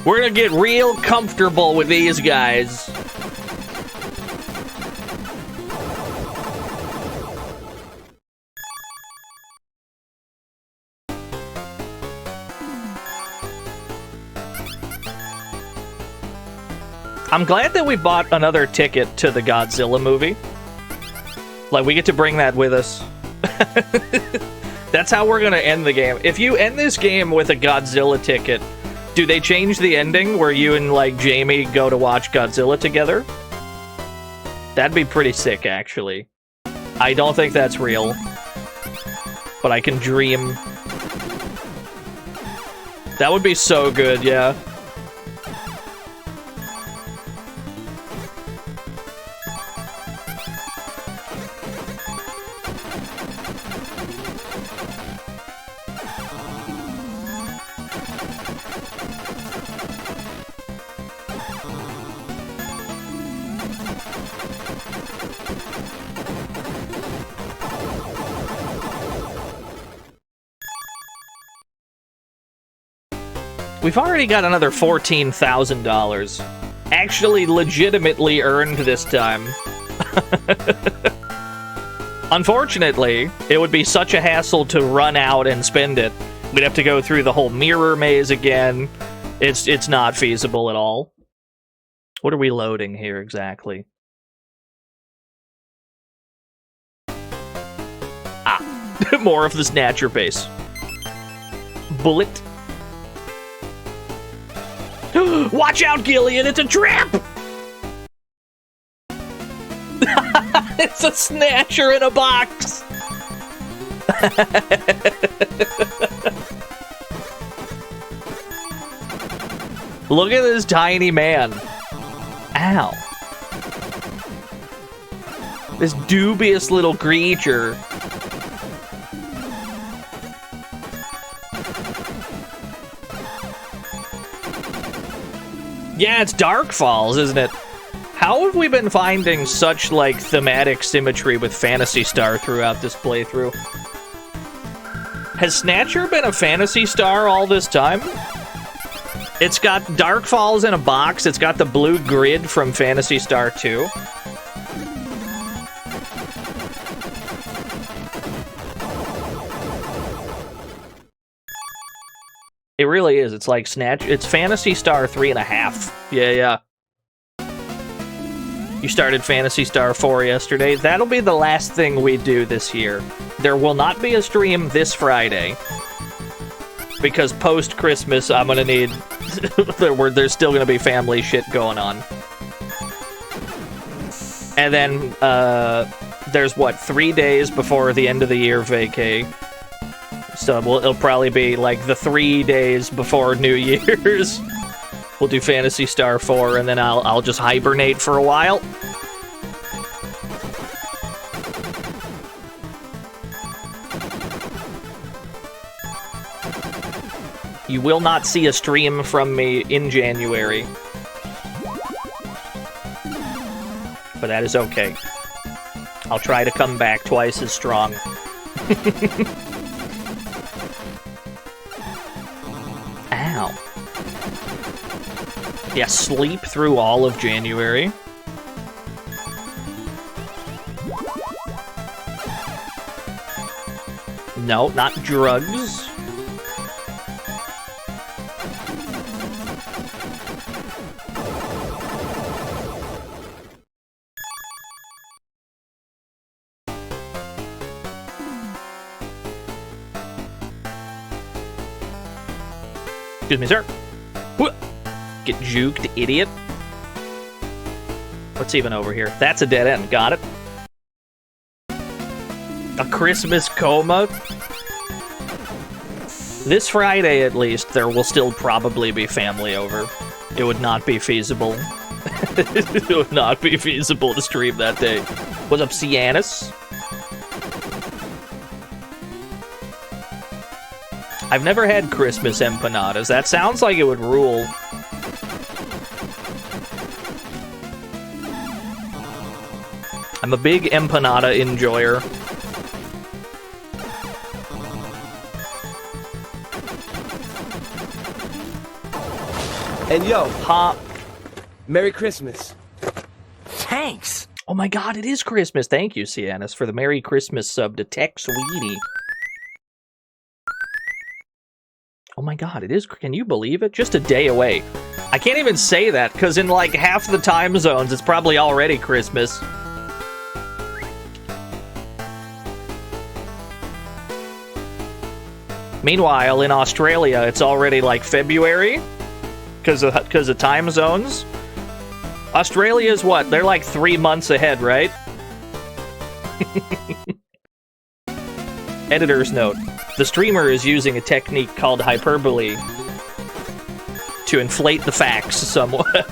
We're gonna get real comfortable with these guys. I'm glad that we bought another ticket to the Godzilla movie. Like, we get to bring that with us. That's how we're gonna end the game. If you end this game with a Godzilla ticket, do they change the ending where you and, like, Jamie go to watch Godzilla together? That'd be pretty sick, actually. I don't think that's real. But I can dream. That would be so good, yeah. We've already got another $14,000. Actually, legitimately earned this time. Unfortunately, it would be such a hassle to run out and spend it. We'd have to go through the whole mirror maze again. It's not feasible at all. What are we loading here exactly? More of the Snatcher base. Bullet. Watch out, Gillian! It's a trap! It's a Snatcher in a box! Look at this tiny man. Ow. This dubious little creature. Yeah, it's Dark Falls, isn't it? How have we been finding such, like, thematic symmetry with Phantasy Star throughout this playthrough? Has Snatcher been a Phantasy Star all this time? It's got Dark Falls in a box, it's got the blue grid from Phantasy Star 2. It really is. It's like it's Phantasy Star 3.5. Yeah. You started Phantasy Star 4 yesterday. That'll be the last thing we do this year. There will not be a stream this Friday. Because post-Christmas, I'm gonna need... there's still gonna be family shit going on. And then, there's, what, 3 days before the end of the year vacay. So it'll probably be like the 3 days before New Year's. We'll do Phantasy Star 4, and then I'll just hibernate for a while. You will not see a stream from me in January. But that is okay. I'll try to come back twice as strong. Ow. Yeah, sleep through all of January. No, not drugs. Excuse me, sir. Get juked, idiot. What's even over here? That's a dead end. Got it. A Christmas coma? This Friday, at least, there will still probably be family over. It would not be feasible. It would not be feasible to stream that day. What's up, Cianis? I've never had Christmas empanadas. That sounds like it would rule. I'm a big empanada enjoyer. And yo, Pop. Merry Christmas. Thanks. Oh my god, it is Christmas. Thank you, Cianis, for the Merry Christmas sub to Tech Sweetie. Oh my god, it is. Can you believe it? Just a day away. I can't even say that, because in like half the time zones, it's probably already Christmas. Meanwhile, in Australia, it's already like February, because of time zones. Australia's what? They're like 3 months ahead, right? Editor's note. The streamer is using a technique called hyperbole to inflate the facts somewhat.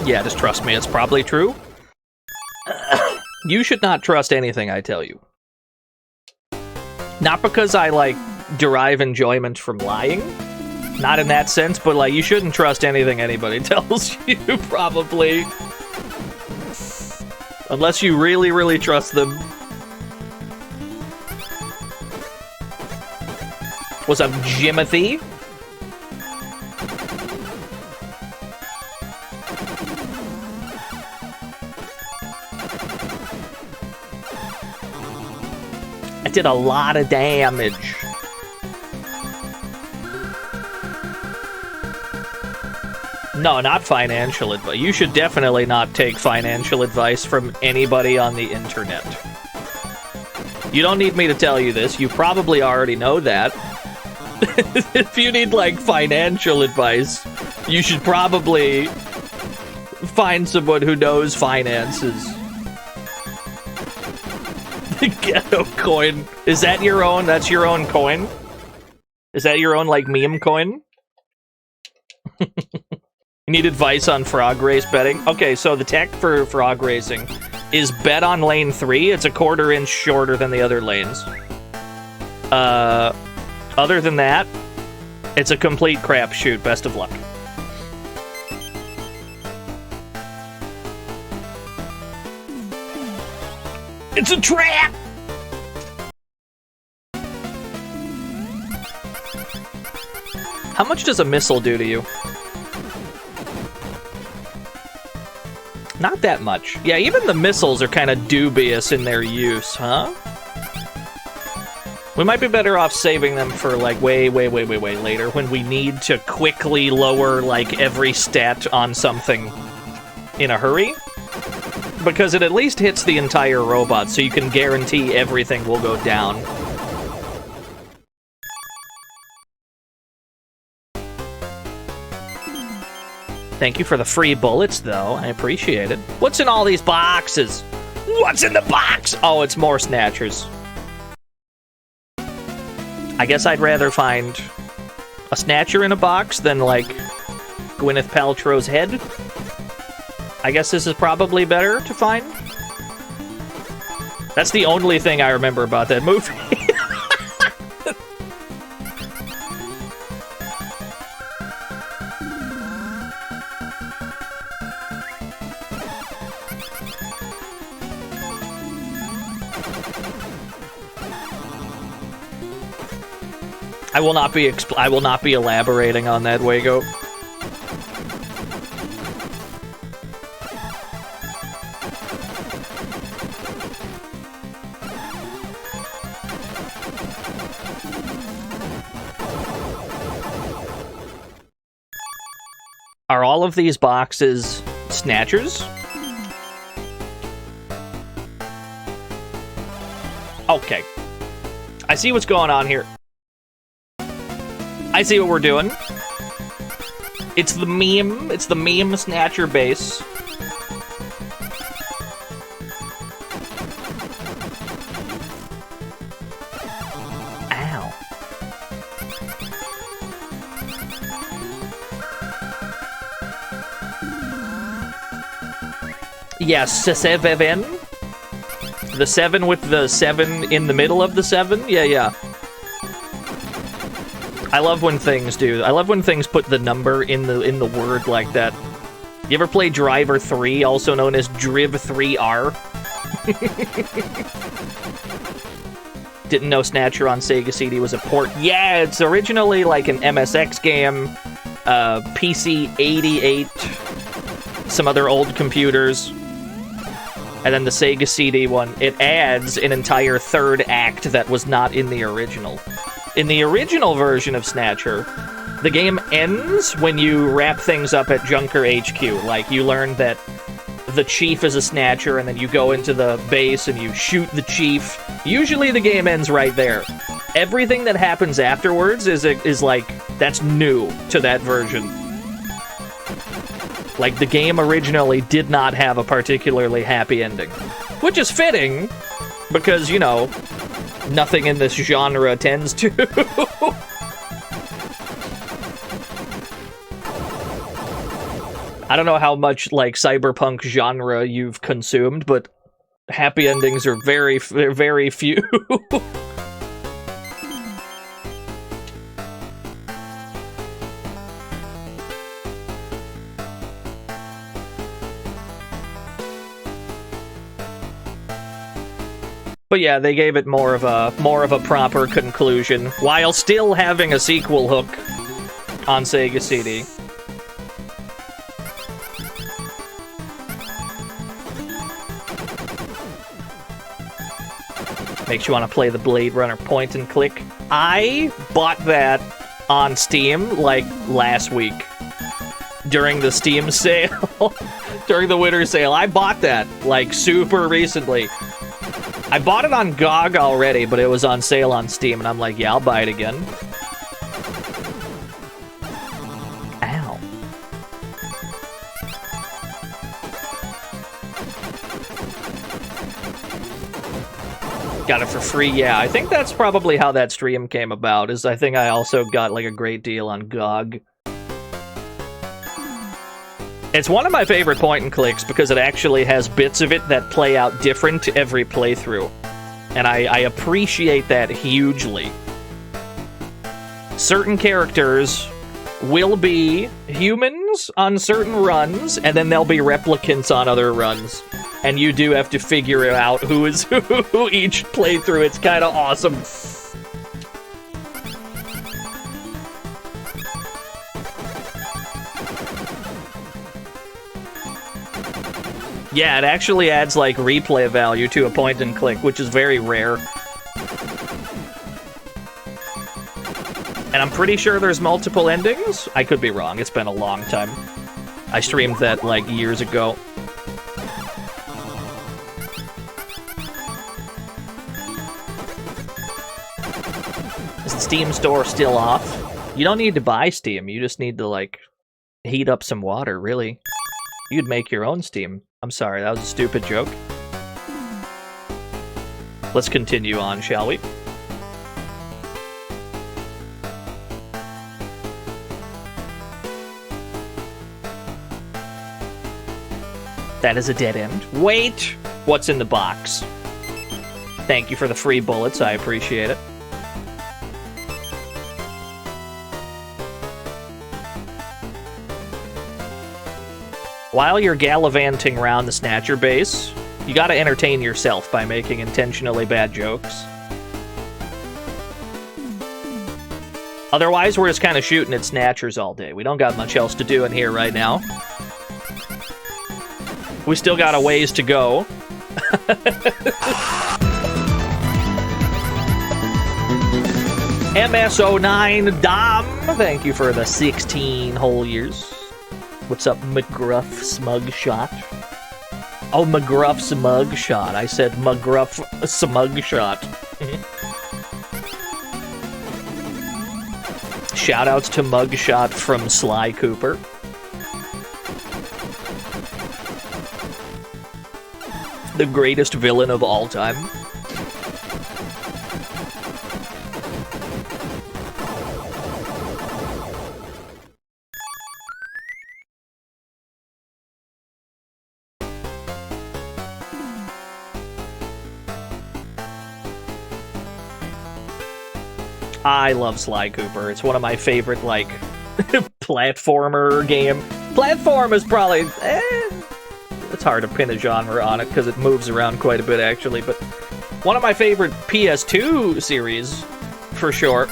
Yeah, just trust me, it's probably true. You should not trust anything I tell you. Not because I, like, derive enjoyment from lying. Not in that sense, but, like, you shouldn't trust anything anybody tells you, probably. Unless you really, really trust them. What's up, Jimothy? I did a lot of damage. No, not financial advice. You should definitely not take financial advice from anybody on the internet. You don't need me to tell you this. You probably already know that. If you need, like, financial advice, you should probably find someone who knows finances. Ghetto coin. Is that your own? That's your own coin? Is that your own, like, meme coin? You need advice on frog race betting? Okay, so the tech for frog racing is bet on lane 3. It's a 1/4 inch shorter than the other lanes. Other than that, it's a complete crapshoot. Best of luck. It's a trap! How much does a missile do to you? Not that much. Yeah, even the missiles are kind of dubious in their use, huh? We might be better off saving them for, like, way later, when we need to quickly lower, like, every stat on something in a hurry. Because it at least hits the entire robot, so you can guarantee everything will go down. Thank you for the free bullets, though. I appreciate it. What's in all these boxes? What's in the box? Oh, it's more Snatchers. I guess I'd rather find a Snatcher in a box than, like, Gwyneth Paltrow's head. I guess this is probably better to find. That's the only thing I remember about that movie. I will not be elaborating on that, Wago. Are all of these boxes Snatchers? Okay. I see what's going on here. I see what we're doing. It's the meme Snatcher base. Ow. Yes, the 7. The 7 with the 7 in the middle of the 7? Yeah. I love when things do. I love when things put the number in the word like that. You ever play Driver 3, also known as Driv 3R? Didn't know Snatcher on Sega CD was a port. Yeah, it's originally like an MSX game, PC 88, some other old computers, and then the Sega CD one. It adds an entire third act that was not in the original. In the original version of Snatcher, the game ends when you wrap things up at Junker HQ. Like, you learn that the chief is a Snatcher, and then you go into the base and you shoot the chief. Usually the game ends right there. Everything that happens afterwards is like, that's new to that version. Like, the game originally did not have a particularly happy ending. Which is fitting, because, you know, nothing in this genre tends to. I don't know how much, like, cyberpunk genre you've consumed, but happy endings are very, very few. But yeah, they gave it more of a proper conclusion, while still having a sequel hook on Sega CD. Makes you want to play the Blade Runner point and click. I bought that on Steam, like, last week. During the Steam sale. During the winter sale. I bought that, like, super recently. I bought it on GOG already, but it was on sale on Steam, and I'm like, yeah, I'll buy it again. Ow. Got it for free, yeah. I think that's probably how that stream came about, is I think I also got, like, a great deal on GOG. It's one of my favorite point-and-clicks because it actually has bits of it that play out different every playthrough. And I appreciate that hugely. Certain characters will be humans on certain runs, and then they'll be replicants on other runs. And you do have to figure out who is who each playthrough. It's kind of awesome. Yeah, it actually adds, like, replay value to a point-and-click, which is very rare. And I'm pretty sure there's multiple endings? I could be wrong, it's been a long time. I streamed that, like, years ago. Is the Steam store still off? You don't need to buy Steam, you just need to, like, heat up some water, really. You'd make your own Steam. I'm sorry, that was a stupid joke. Let's continue on, shall we? That is a dead end. Wait! What's in the box? Thank you for the free bullets, I appreciate it. While you're gallivanting around the Snatcher base, you gotta entertain yourself by making intentionally bad jokes. Otherwise, we're just kind of shooting at Snatchers all day. We don't got much else to do in here right now. We still got a ways to go. MS09 Dom, thank you for the 16 whole years. What's up, McGruff Smug Shot? Oh, McGruff Smug Shot. I said McGruff Smug Shot. Shoutouts to Mugshot from Sly Cooper. The greatest villain of all time. I love Sly Cooper. It's one of my favorite, like, platformer game. Platform is probably... it's hard to pin a genre on it because it moves around quite a bit, actually, but one of my favorite PS2 series, for sure.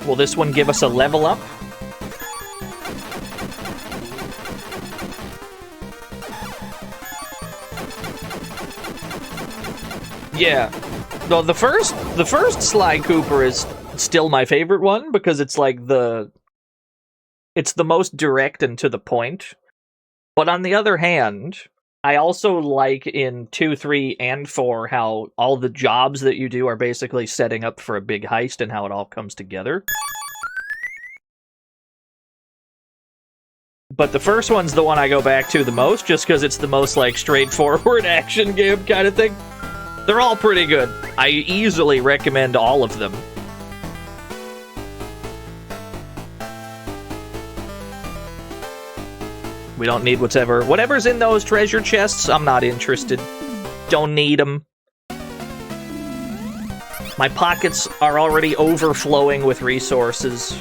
Will this one give us a level up? Yeah. No, the first Sly Cooper is still my favorite one because it's like it's the most direct and to the point. But on the other hand, I also like in 2, 3, and 4 how all the jobs that you do are basically setting up for a big heist and how it all comes together. But the first one's the one I go back to the most, just because it's the most, like, straightforward action game kind of thing. They're all pretty good. I easily recommend all of them. We don't need whatever's in those treasure chests, I'm not interested. Don't need them. My pockets are already overflowing with resources.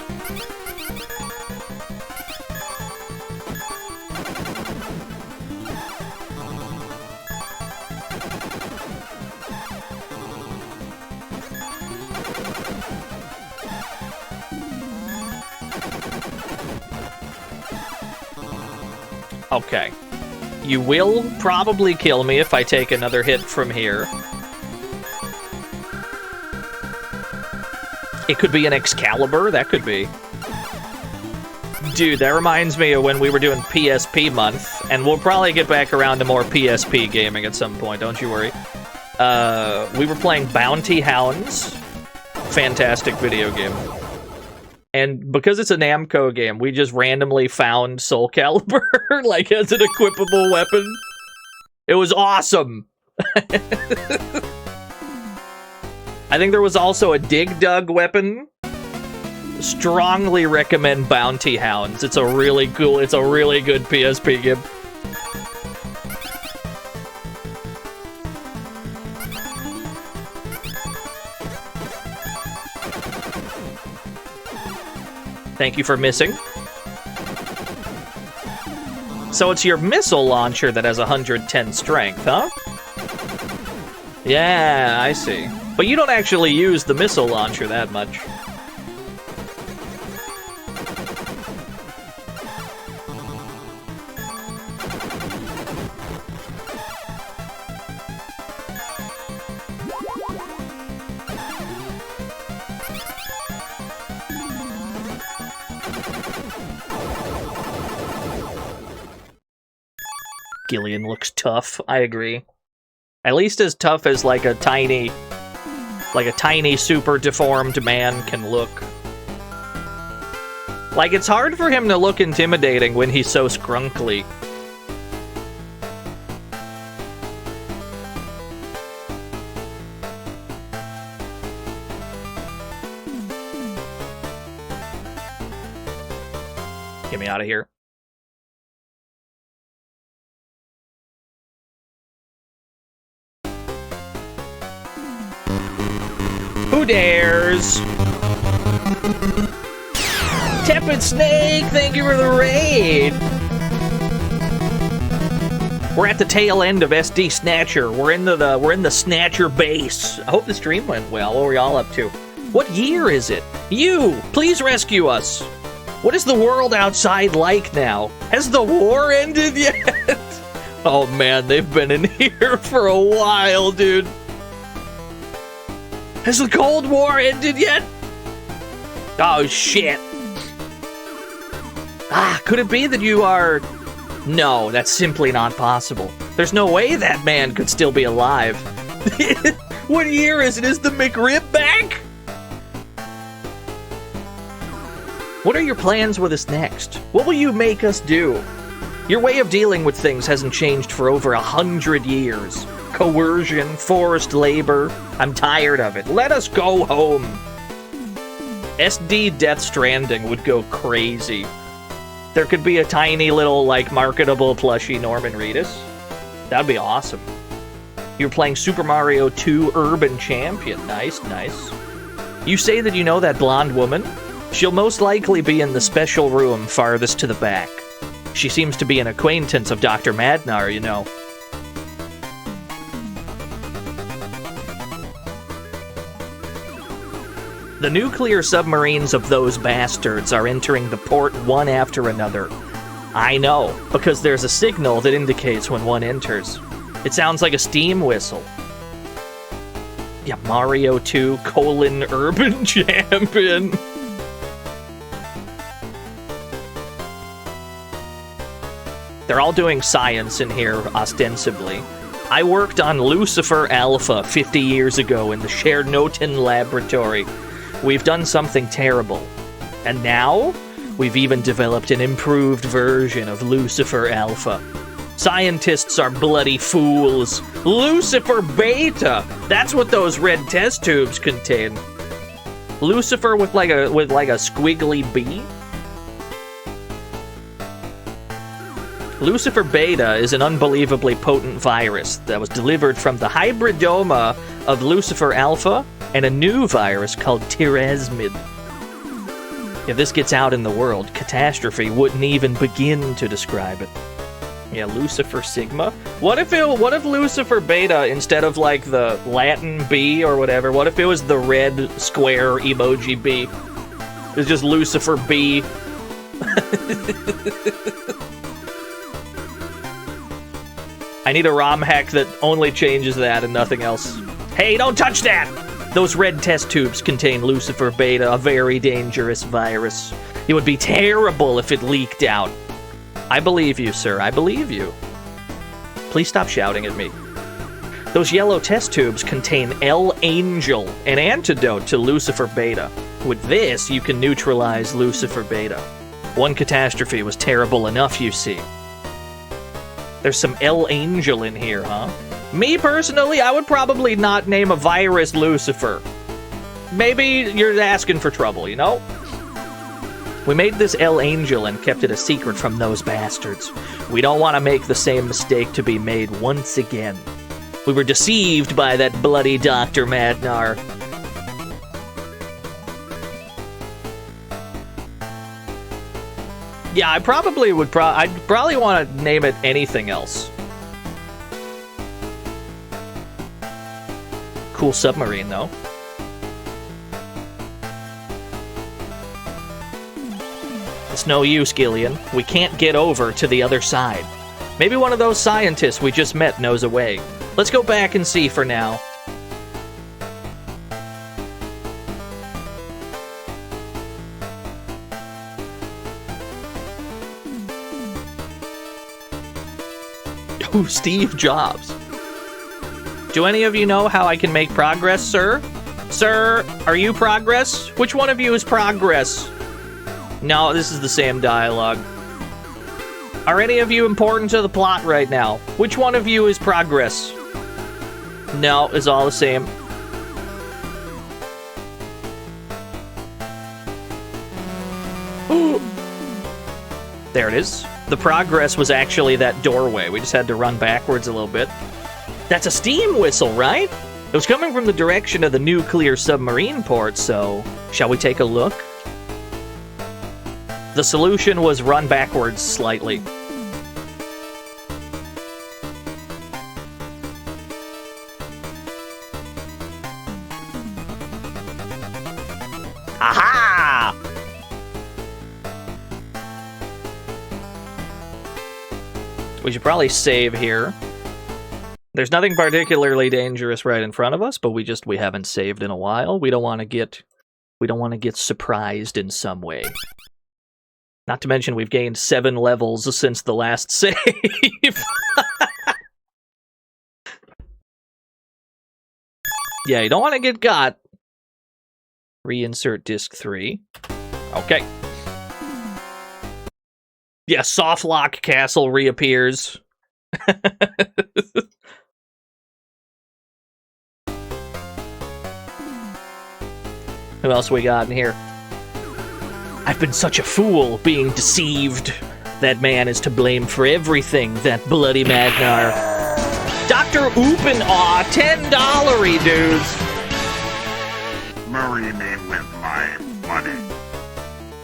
Okay. You will probably kill me if I take another hit from here. It could be an Excalibur, that could be. Dude, that reminds me of when we were doing PSP month, and we'll probably get back around to more PSP gaming at some point, don't you worry. We were playing Bounty Hounds. Fantastic video game. And because it's a Namco game, we just randomly found Soul Calibur, like, as an equipable weapon. It was awesome! I think there was also a Dig Dug weapon. Strongly recommend Bounty Hounds. It's a really cool, it's a really good PSP game. Thank you for missing. So it's your missile launcher that has 110 strength, huh? Yeah, I see. But you don't actually use the missile launcher that much. Gillian looks tough, I agree. At least as tough as like a tiny super deformed man can look. Like, it's hard for him to look intimidating when he's so scrunkly. Get me out of here. Who dares? Tepid Snake, thank you for the raid! We're at the tail end of SD Snatcher. We're in the Snatcher base. I hope the stream went well. What were y'all up to? What year is it? You! Please rescue us! What is the world outside like now? Has the war ended yet? Oh man, they've been in here for a while, dude. Has the Cold War ended yet? Oh, shit. Ah, could it be that you are... No, that's simply not possible. There's no way that man could still be alive. What year is it? Is the McRib back? What are your plans with us next? What will you make us do? Your way of dealing with things hasn't changed for over 100 years. Coercion, forced labor. I'm tired of it. Let us go home. SD Death Stranding would go crazy. There could be a tiny little, like, marketable plushie Norman Reedus. That'd be awesome. You're playing Super Mario 2 Urban Champion. Nice, nice. You say that you know that blonde woman? She'll most likely be in the special room farthest to the back. She seems to be an acquaintance of Dr. Madnar, you know. The nuclear submarines of those bastards are entering the port one after another. I know, because there's a signal that indicates when one enters. It sounds like a steam whistle. Yeah, Mario 2, Urban Champion. They're all doing science in here, ostensibly. I worked on Lucifer Alpha 50 years ago in the Chernobyl laboratory. We've done something terrible. And now, we've even developed an improved version of Lucifer Alpha. Scientists are bloody fools. Lucifer Beta! That's what those red test tubes contain. Lucifer with like a squiggly B? Lucifer Beta is an unbelievably potent virus that was delivered from the hybridoma of Lucifer Alpha and a new virus called Tirasmid. If this gets out in the world, catastrophe wouldn't even begin to describe it. Yeah, Lucifer Sigma? What if Lucifer Beta, instead of like the Latin B or whatever, what if it was the red square emoji B? It's just Lucifer B. I need a ROM hack that only changes that and nothing else. Hey, don't touch that! Those red test tubes contain Lucifer Beta, a very dangerous virus. It would be terrible if it leaked out. I believe you, sir. I believe you. Please stop shouting at me. Those yellow test tubes contain L-Angel, an antidote to Lucifer Beta. With this, you can neutralize Lucifer Beta. One catastrophe was terrible enough, you see. There's some L-Angel in here, huh? Me, personally, I would probably not name a virus Lucifer. Maybe you're asking for trouble, you know? We made this L-Angel and kept it a secret from those bastards. We don't want to make the same mistake to be made once again. We were deceived by that bloody Dr. Madnar. Yeah, I probably would I'd probably want to name it anything else. Cool submarine, though. It's no use, Gillian. We can't get over to the other side. Maybe one of those scientists we just met knows a way. Let's go back and see for now. Oh, Steve Jobs. Do any of you know how I can make progress, sir? Sir, are you Progress? Which one of you is Progress? No, this is the same dialogue. Are any of you important to the plot right now? Which one of you is Progress? No, it's all the same. There it is. The progress was actually that doorway. We just had to run backwards a little bit. That's a steam whistle, right? It was coming from the direction of the nuclear submarine port, so shall we take a look? The solution was run backwards slightly. Aha! We should probably save here. There's nothing particularly dangerous right in front of us, but we haven't saved in a while. We don't want to get surprised in some way. Not to mention we've gained 7 levels since the last save. Yeah, you don't want to get got. Reinsert disc 3. Okay. Yeah, Softlock Castle reappears. Who else we got in here? I've been such a fool being deceived. That man is to blame for everything, that bloody Madnar. Dr. Oopin-Aw, $10 dudes. Marry me with my money.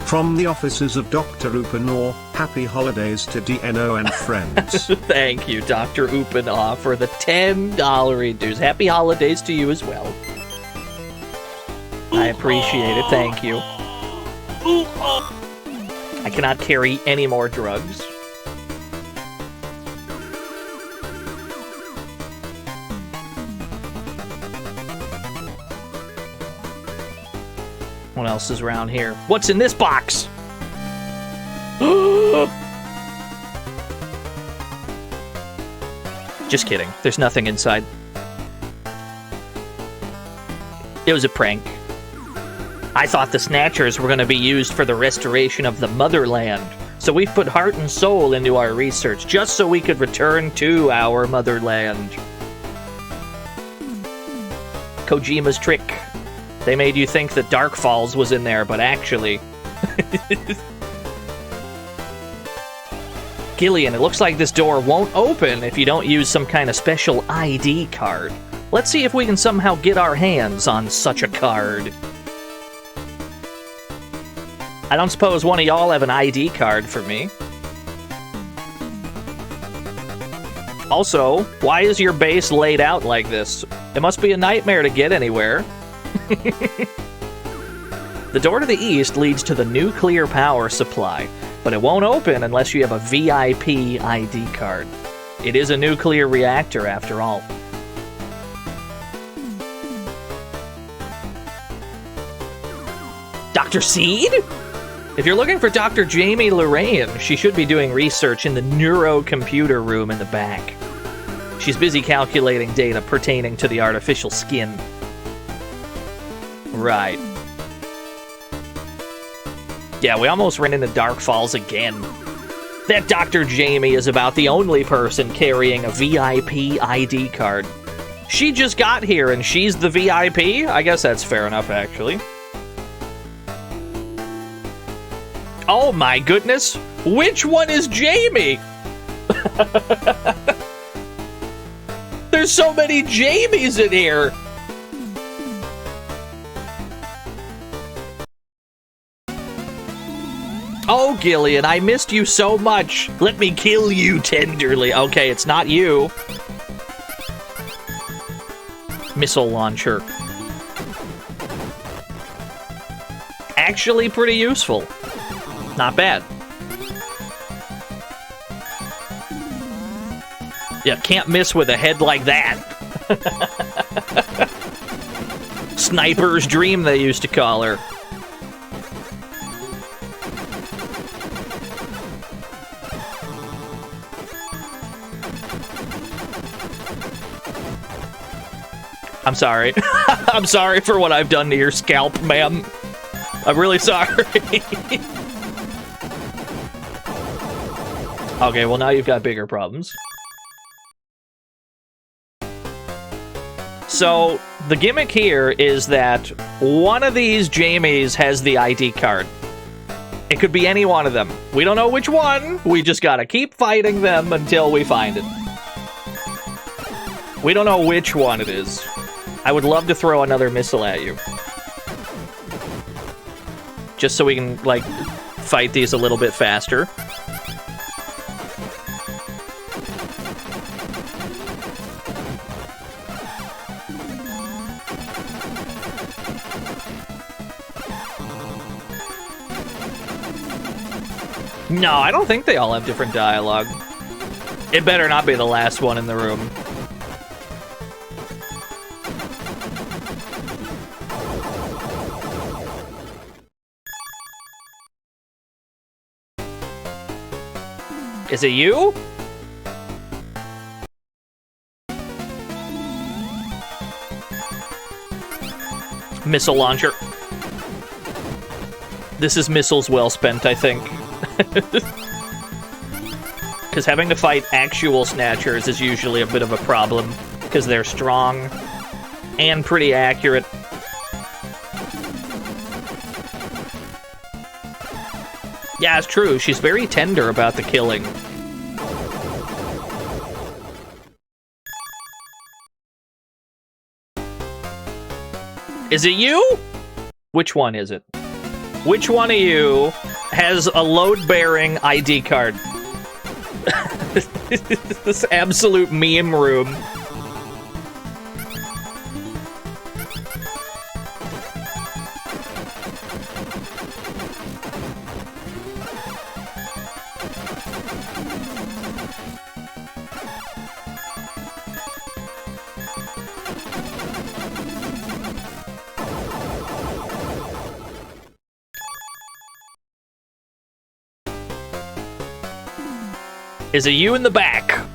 From the offices of Dr. Oopin-Aw, happy holidays to DNO and friends. Thank you, Dr. Oopin-Aw, for the $10 dues. Happy holidays to you as well. I appreciate it, thank you. I cannot carry any more drugs. What else is around here? What's in this box? Just kidding. There's nothing inside. It was a prank. I thought the Snatchers were going to be used for the restoration of the motherland. So we've put heart and soul into our research just so we could return to our motherland. Kojima's trick. They made you think that Dark Falls was in there, but actually... Gillian, it looks like this door won't open if you don't use some kind of special ID card. Let's see if we can somehow get our hands on such a card. I don't suppose one of y'all have an ID card for me. Also, why is your base laid out like this? It must be a nightmare to get anywhere. The door to the east leads to the nuclear power supply, but it won't open unless you have a VIP ID card. It is a nuclear reactor, after all. Dr. Seed? If you're looking for Dr. Jamie Lorraine, she should be doing research in the neurocomputer room in the back. She's busy calculating data pertaining to the artificial skin. Right. Yeah, we almost ran into Dark Falls again. That Dr. Jamie is about the only person carrying a VIP ID card. She just got here and she's the VIP? I guess that's fair enough, actually. Oh my goodness! Which one is Jamie? There's so many Jamies in here! Oh, Gillian, I missed you so much. Let me kill you tenderly. Okay, it's not you. Missile launcher. Actually pretty useful. Not bad. Yeah, can't miss with a head like that. Sniper's dream, they used to call her. I'm sorry. I'm sorry for what I've done to your scalp, ma'am. I'm really sorry. Okay, well now you've got bigger problems. So, the gimmick here is that one of these Jamies has the ID card. It could be any one of them. We don't know which one. We just gotta keep fighting them until we find it. We don't know which one it is. I would love to throw another missile at you. Just so we can, like, fight these a little bit faster. No, I don't think they all have different dialogue. It better not be the last one in the room. Is it you? Missile launcher. This is missiles well spent, I think. Because having to fight actual Snatchers is usually a bit of a problem, because they're strong and pretty accurate. Yeah, it's true. She's very tender about the killing. Is it you? Which one is it? Which one of you has a load-bearing ID card? This absolute meme room. Is it you in the back?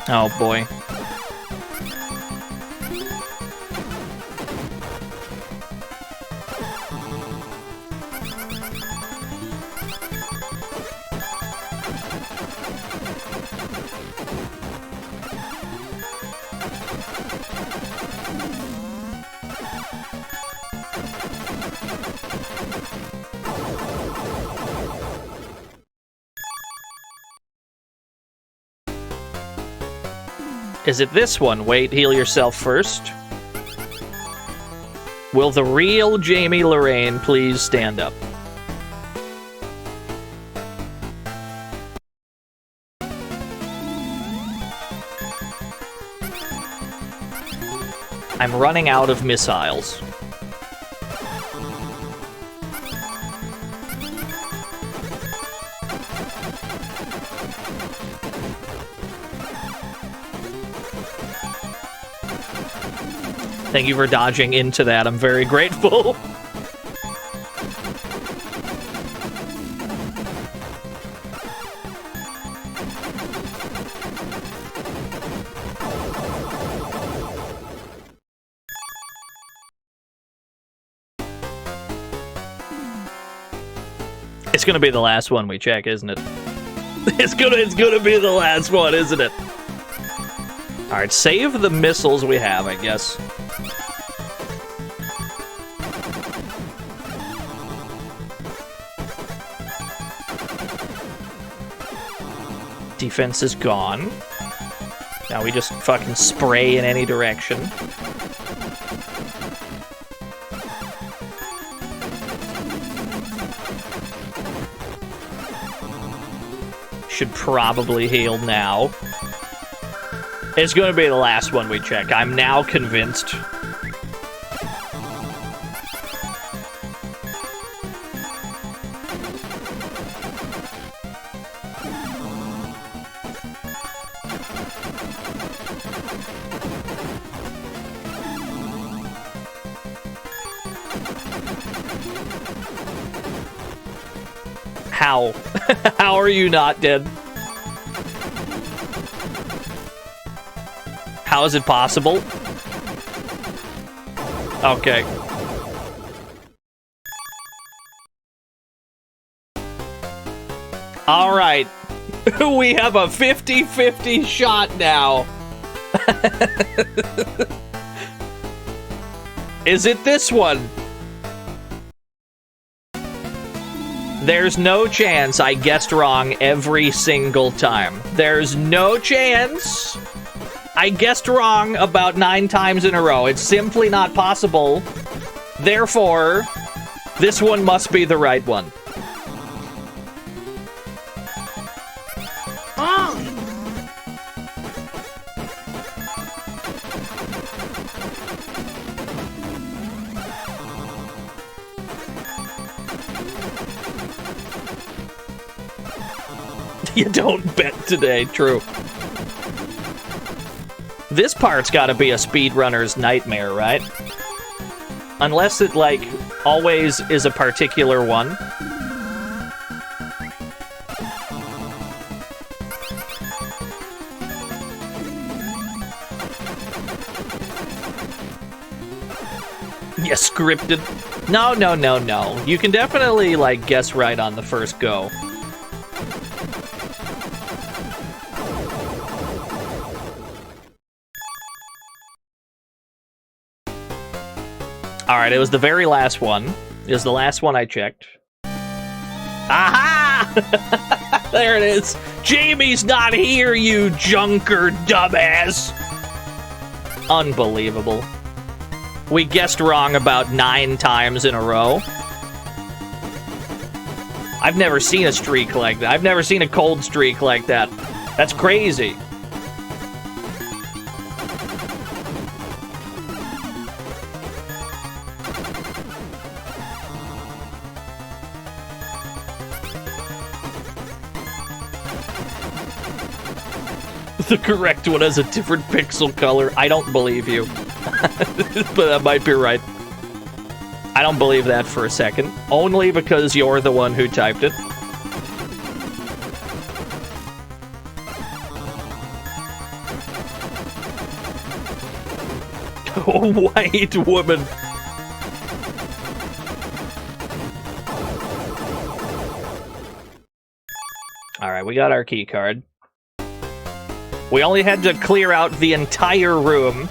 Oh boy. Is it this one? Wait, heal yourself first. Will the real Jamie Lorraine please stand up? I'm running out of missiles. Thank you for dodging into that. I'm very grateful. It's gonna be the last one we check, isn't it? It's gonna be the last one, isn't it? Alright, save the missiles we have, I guess. Defense is gone. Now we just fucking spray in any direction. Should probably heal now. It's gonna be the last one we check. I'm now convinced. How? How are you not dead? How is it possible? Okay. Alright. We have a 50-50 shot now. Is it this one? There's no chance I guessed wrong every single time. There's no chance I guessed wrong about 9 times in a row. It's simply not possible. Therefore, this one must be the right one. You don't bet today, true. This part's gotta be a speedrunner's nightmare, right? Unless it, like, always is a particular one. Yeah, scripted. No, no, no, no. You can definitely, like, guess right on the first go. Alright, it was the very last one. It was the last one I checked. Aha! There it is! Jamie's not here, you junker dumbass! Unbelievable. We guessed wrong about 9 times in a row. I've never seen a streak like that. I've never seen a cold streak like that. That's crazy. The correct one has a different pixel color. I don't believe you. But that might be right. I don't believe that for a second. Only because you're the one who typed it. White woman. Alright, we got our key card. We only had to clear out the entire room.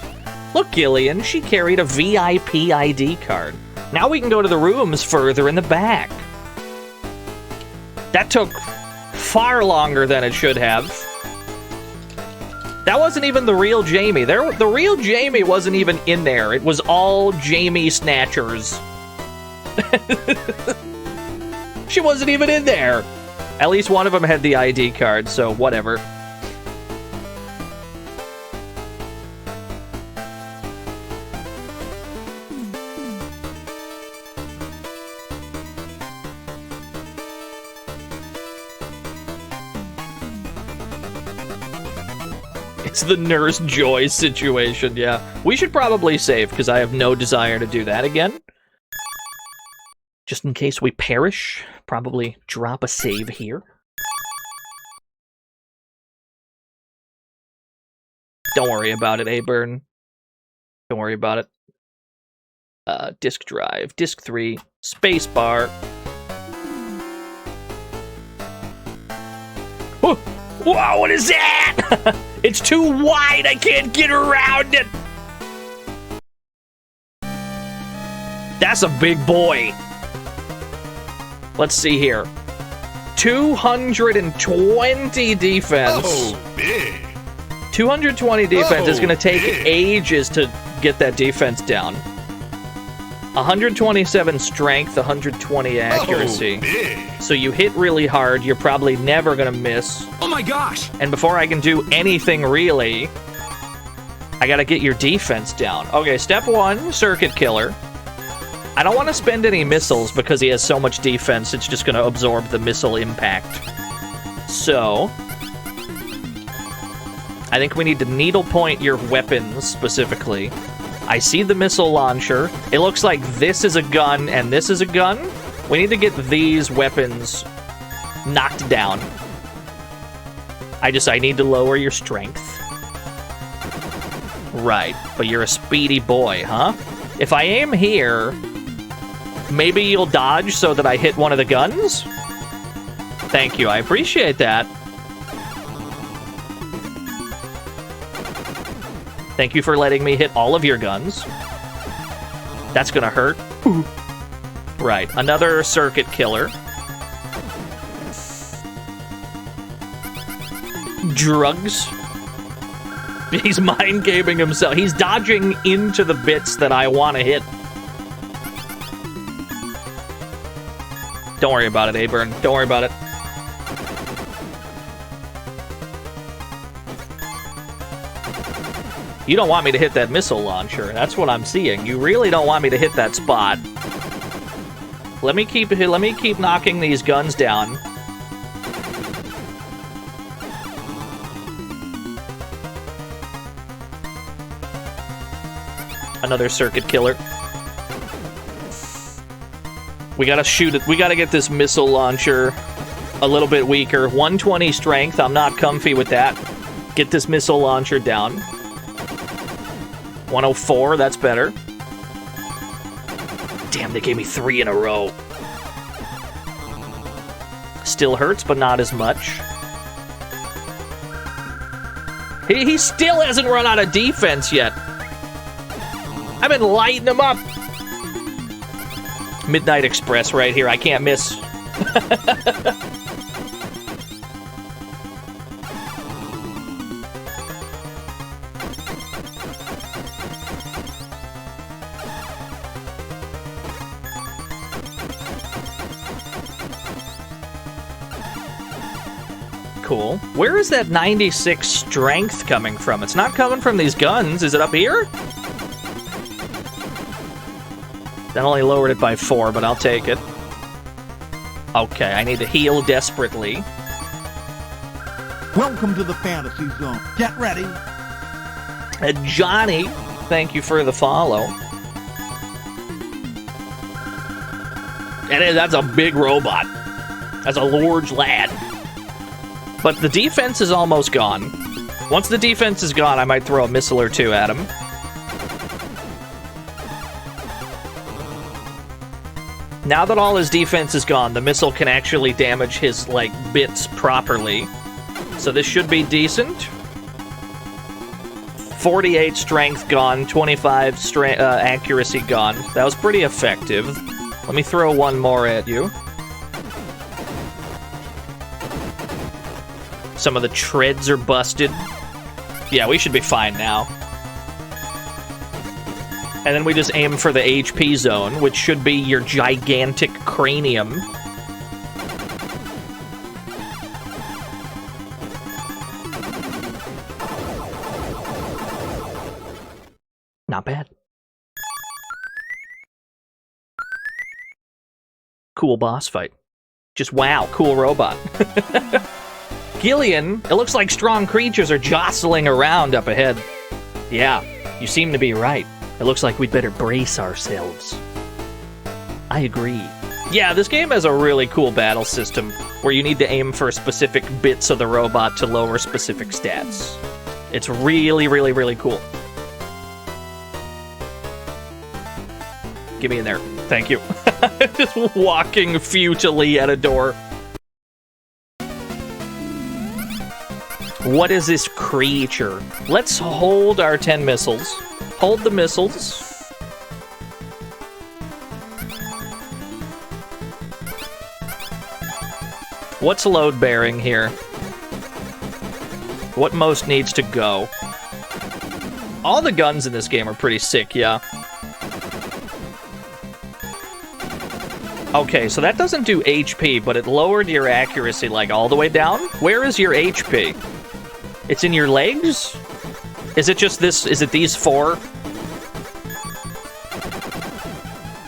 Look, Gillian, she carried a VIP ID card. Now we can go to the rooms further in the back. That took far longer than it should have. That wasn't even the real Jamie. The real Jamie wasn't even in there. It was all Jamie Snatchers. She wasn't even in there. At least one of them had the ID card, so whatever. It's the Nurse Joy situation, yeah. We should probably save, because I have no desire to do that again. Just in case we perish, probably drop a save here. Don't worry about it, A-Burn. Don't worry about it. Disk drive, disk 3, spacebar. Oh, wow, what is that? It's too wide, I can't get around it. That's a big boy. Let's see here. 220 defense. Oh, big. 220 defense is going to take ages to get that defense down. 127 strength, 120 accuracy. So you hit really hard, you're probably never going to miss. Oh my gosh! And before I can do anything really, I got to get your defense down. Okay, step 1, circuit killer. I don't want to spend any missiles because he has so much defense, it's just going to absorb the missile impact. So I think we need to needle point your weapons specifically. I see the missile launcher. It looks like this is a gun and this is a gun. We need to get these weapons knocked down. I need to lower your strength. Right, but you're a speedy boy, huh? If I aim here, maybe you'll dodge so that I hit one of the guns? Thank you, I appreciate that. Thank you for letting me hit all of your guns. That's gonna hurt. Right, another circuit killer. Drugs. He's mind gaming himself. He's dodging into the bits that I want to hit. Don't worry about it, A-Burn. Don't worry about it. You don't want me to hit that missile launcher. That's what I'm seeing. You really don't want me to hit that spot. Let me keep knocking these guns down. Another circuit killer. We gotta shoot it. We gotta get this missile launcher a little bit weaker. 120 strength. I'm not comfy with that. Get this missile launcher down. 104, that's better. Damn, they gave me 3 in a row. Still hurts, but not as much. He still hasn't run out of defense yet. I've been lighting him up. Midnight Express right here, I can't miss. Cool. Where is that 96 strength coming from? It's not coming from these guns. Is it up here? That only lowered it by 4, but I'll take it. Okay, I need to heal desperately. Welcome to the fantasy zone. Get ready. Johnny, thank you for the follow. And that's a big robot. That's a large lad. But the defense is almost gone. Once the defense is gone, I might throw a missile or 2 at him. Now that all his defense is gone, the missile can actually damage his, like, bits properly. So this should be decent. 48 strength gone, 25 accuracy gone. That was pretty effective. Let me throw one more at you. Some of the treads are busted. Yeah, we should be fine now. And then we just aim for the HP zone, which should be your gigantic cranium. Not bad. Cool boss fight. Just wow, cool robot. Gillian, it looks like strong creatures are jostling around up ahead. Yeah, you seem to be right. It looks like we'd better brace ourselves. I agree. Yeah, this game has a really cool battle system where you need to aim for specific bits of the robot to lower specific stats. It's really, really, really cool. Get me in there. Thank you. Just walking futilely at a door. What is this creature? Let's hold our 10 missiles. Hold the missiles. What's load bearing here? What most needs to go? All the guns in this game are pretty sick, yeah. Okay, so that doesn't do HP, but it lowered your accuracy, like, all the way down? Where is your HP? It's in your legs? Is it just this? Is it these 4?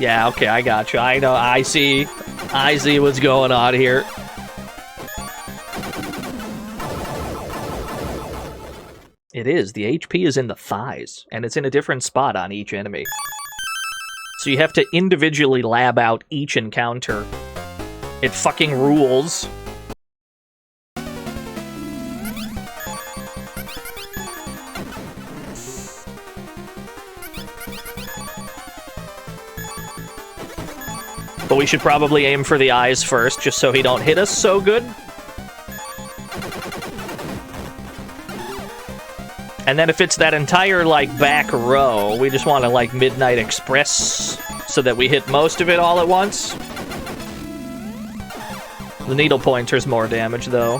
Yeah, okay, I got you. I know, I see what's going on here. It is. The HP is in the thighs, and it's in a different spot on each enemy. So you have to individually lab out each encounter. It fucking rules. But we should probably aim for the eyes first, just so he don't hit us so good. And then if it's that entire, like, back row, we just want to, like, Midnight Express so that we hit most of it all at once. The needle pointer's more damage, though.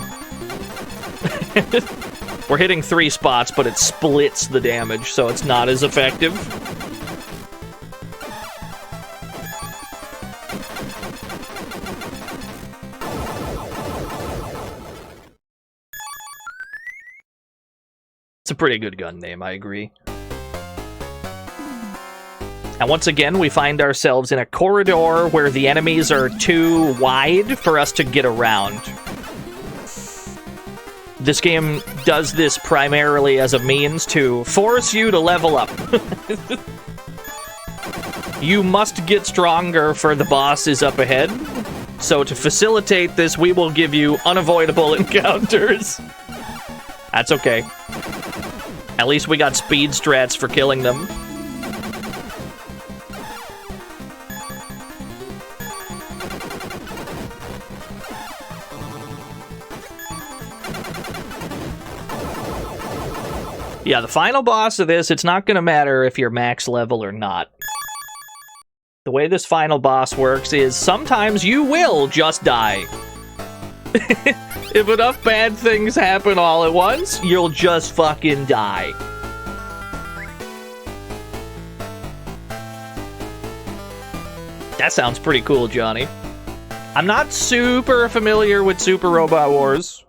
We're hitting 3 spots, but it splits the damage, so it's not as effective. It's a pretty good gun name, I agree. And once again, we find ourselves in a corridor where the enemies are too wide for us to get around. This game does this primarily as a means to force you to level up. You must get stronger for the bosses up ahead. So to facilitate this, we will give you unavoidable encounters. That's okay. At least we got speed strats for killing them. Yeah, the final boss of this, it's not going to matter if you're max level or not. The way this final boss works is sometimes you will just die. If enough bad things happen all at once, you'll just fucking die. That sounds pretty cool, Johnny. I'm not super familiar with Super Robot Wars.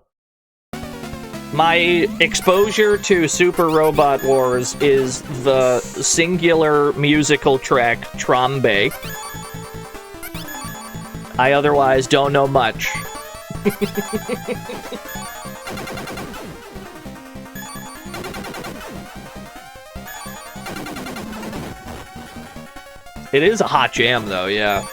My exposure to Super Robot Wars is the singular musical track Trombe. I otherwise don't know much. It is a hot jam, though, yeah.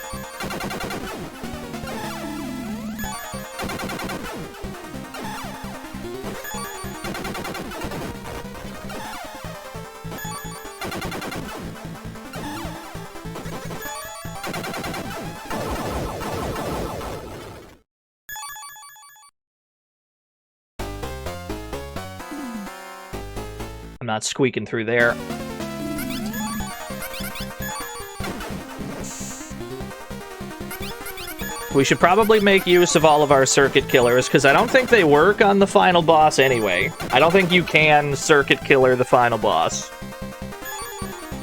I'm not squeaking through there. We should probably make use of all of our circuit killers, because I don't think they work on the final boss anyway. I don't think you can circuit killer the final boss.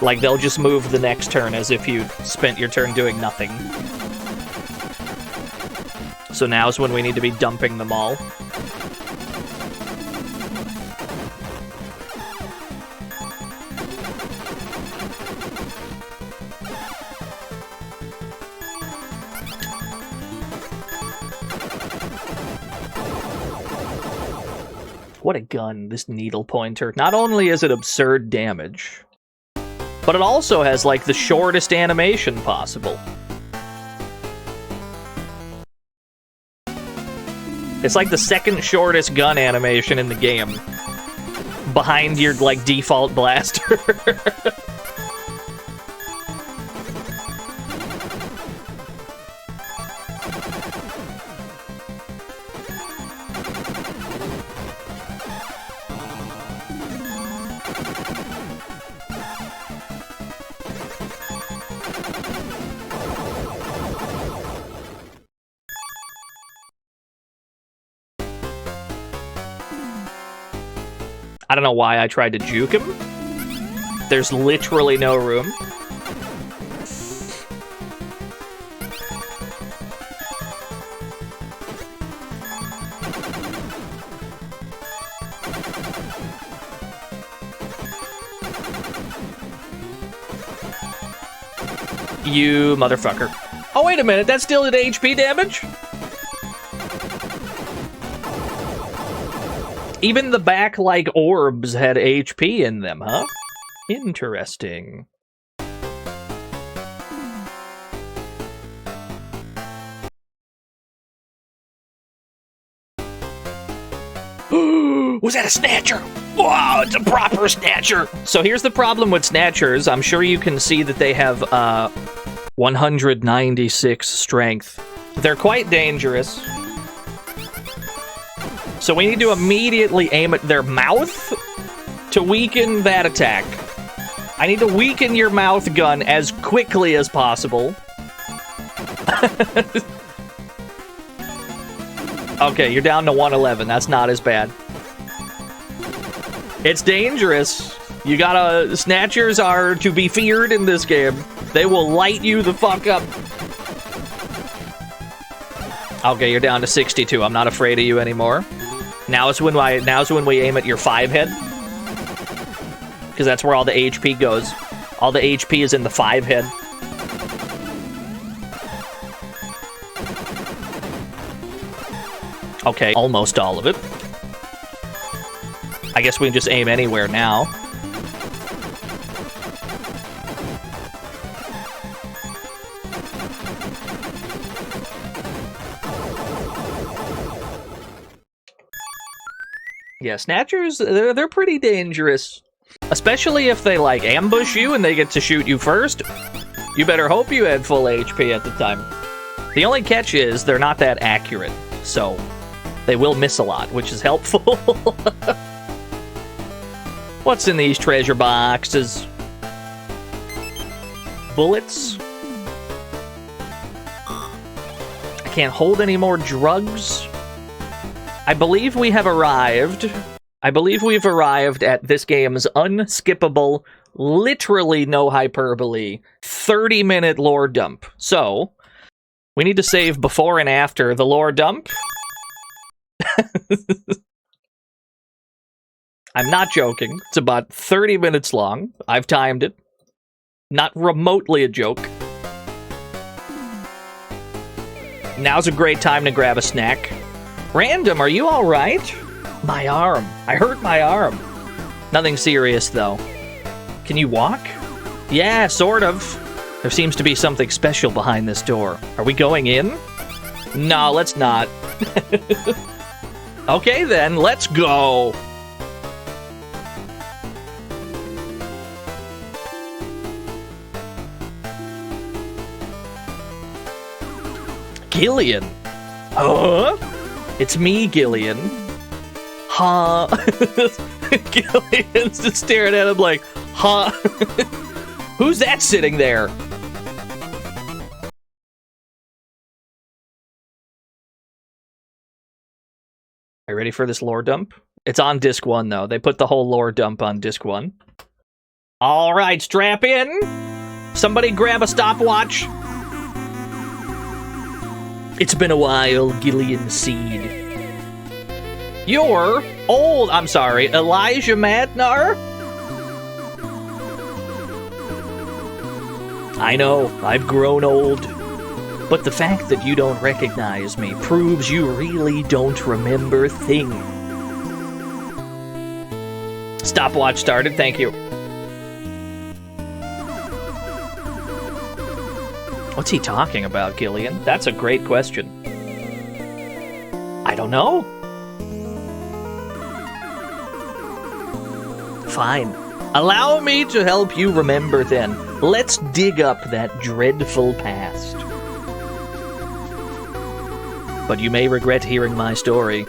Like, they'll just move the next turn as if you spent your turn doing nothing. So now's when we need to be dumping them all. What a gun, this needle pointer. Not only is it absurd damage, but it also has, like, the shortest animation possible. It's like the second shortest gun animation in the game. Behind your, like, default blaster. I don't know why I tried to juke him. There's literally no room. You motherfucker. Oh, wait a minute, that still did HP damage? Even the back-like orbs had HP in them, huh? Interesting. Was that a Snatcher? Whoa, it's a proper Snatcher! So here's the problem with Snatchers. I'm sure you can see that they have 196 strength. They're quite dangerous. So we need to immediately aim at their mouth to weaken that attack. I need to weaken your mouth gun as quickly as possible. Okay, you're down to 111. That's not as bad. It's dangerous. You gotta... Snatchers are to be feared in this game. They will light you the fuck up. Okay, you're down to 62. I'm not afraid of you anymore. Now's when we aim at your 5 head. Because that's where all the HP goes. All the HP is in the 5 head. Okay, almost all of it. I guess we can just aim anywhere now. Yeah, Snatchers, they're pretty dangerous. Especially if they, like, ambush you and they get to shoot you first. You better hope you had full HP at the time. The only catch is they're not that accurate, so they will miss a lot, which is helpful. What's in these treasure boxes? Bullets? I can't hold any more drugs. I believe we have arrived. I believe we've arrived at this game's unskippable, literally no hyperbole, 30-minute lore dump. So, we need to save before and after the lore dump. I'm not joking. It's about 30 minutes long. I've timed it. Not remotely a joke. Now's a great time to grab a snack. Random, are you alright? My arm. I hurt my arm. Nothing serious, though. Can you walk? Yeah, sort of. There seems to be something special behind this door. Are we going in? No, let's not. Okay, then, let's go. Gillian. Huh? It's me, Gillian. Huh? Gillian's just staring at him like, huh? Who's that sitting there? Are you ready for this lore dump? It's on disc 1, though. They put the whole lore dump on disc 1. All right, strap in. Somebody grab a stopwatch. It's been a while, Gillian Seed. You're old. I'm sorry, Elijah Madnar? I know, I've grown old. But the fact that you don't recognize me proves you really don't remember things. Stopwatch started, thank you. What's he talking about, Gillian? That's a great question. I don't know. Fine. Allow me to help you remember then. Let's dig up that dreadful past. But you may regret hearing my story.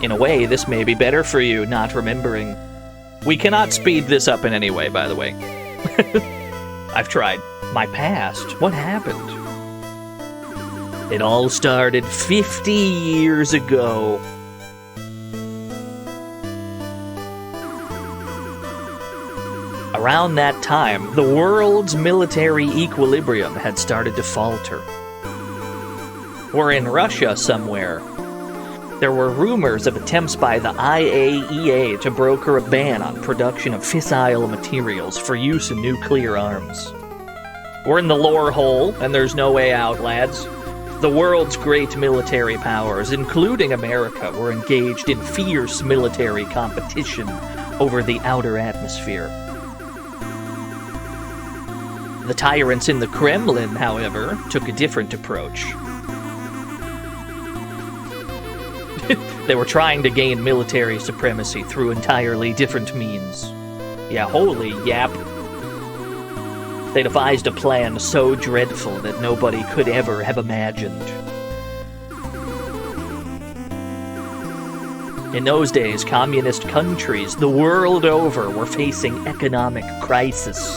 In a way, this may be better for you, not remembering. We cannot speed this up in any way, by the way. I've tried. My past? What happened? It all started 50 years ago. Around that time, the world's military equilibrium had started to falter. We're in Russia somewhere. There were rumors of attempts by the IAEA to broker a ban on production of fissile materials for use in nuclear arms. We're in the lore hole, and there's no way out, lads. The world's great military powers, including America, were engaged in fierce military competition over the outer atmosphere. The tyrants in the Kremlin, however, took a different approach. They were trying to gain military supremacy through entirely different means. Yeah, holy yap. They devised a plan so dreadful that nobody could ever have imagined. In those days, communist countries the world over were facing economic crisis.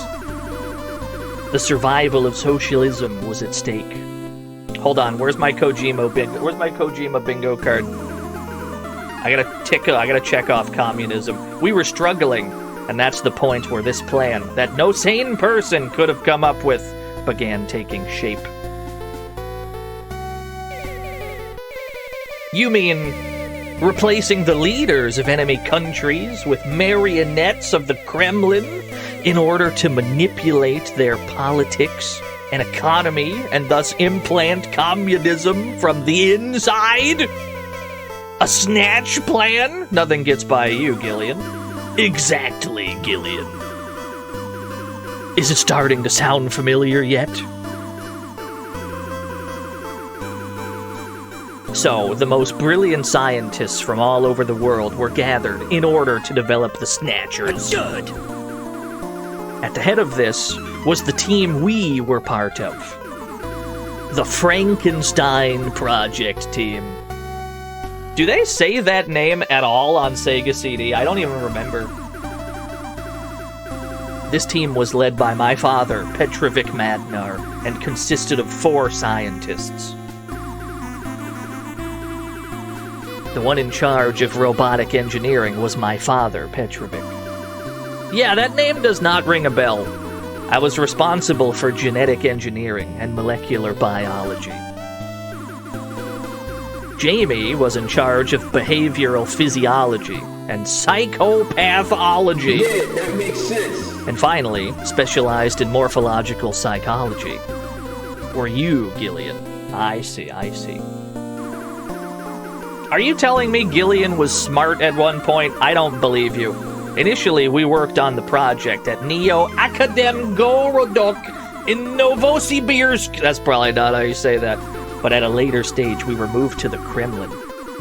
The survival of socialism was at stake. Hold on, where's my Kojima bingo card? I gotta check off communism. We were struggling, and that's the point where this plan, that no sane person could have come up with, began taking shape. You mean replacing the leaders of enemy countries with marionettes of the Kremlin in order to manipulate their politics and economy and thus implant communism from the inside? A snatch plan? Nothing gets by you, Gillian. Exactly, Gillian. Is it starting to sound familiar yet? So, the most brilliant scientists from all over the world were gathered in order to develop the Snatchers. Good. At the head of this was the team we were part of. The Frankenstein Project Team. Do they say that name at all on Sega CD? I don't even remember. This team was led by my father, Petrovic Madnar, and consisted of 4 scientists. The one in charge of robotic engineering was my father, Petrovic. Yeah, that name does not ring a bell. I was responsible for genetic engineering and molecular biology. Jamie was in charge of behavioral physiology and psychopathology. Yeah, that makes sense. And finally, specialized in morphological psychology. Were you, Gillian? I see. Are you telling me Gillian was smart at one point? I don't believe you. Initially, we worked on the project at Neo Akademgorodok in Novosibirsk. That's probably not how you say that. But at a later stage, we were moved to the Kremlin.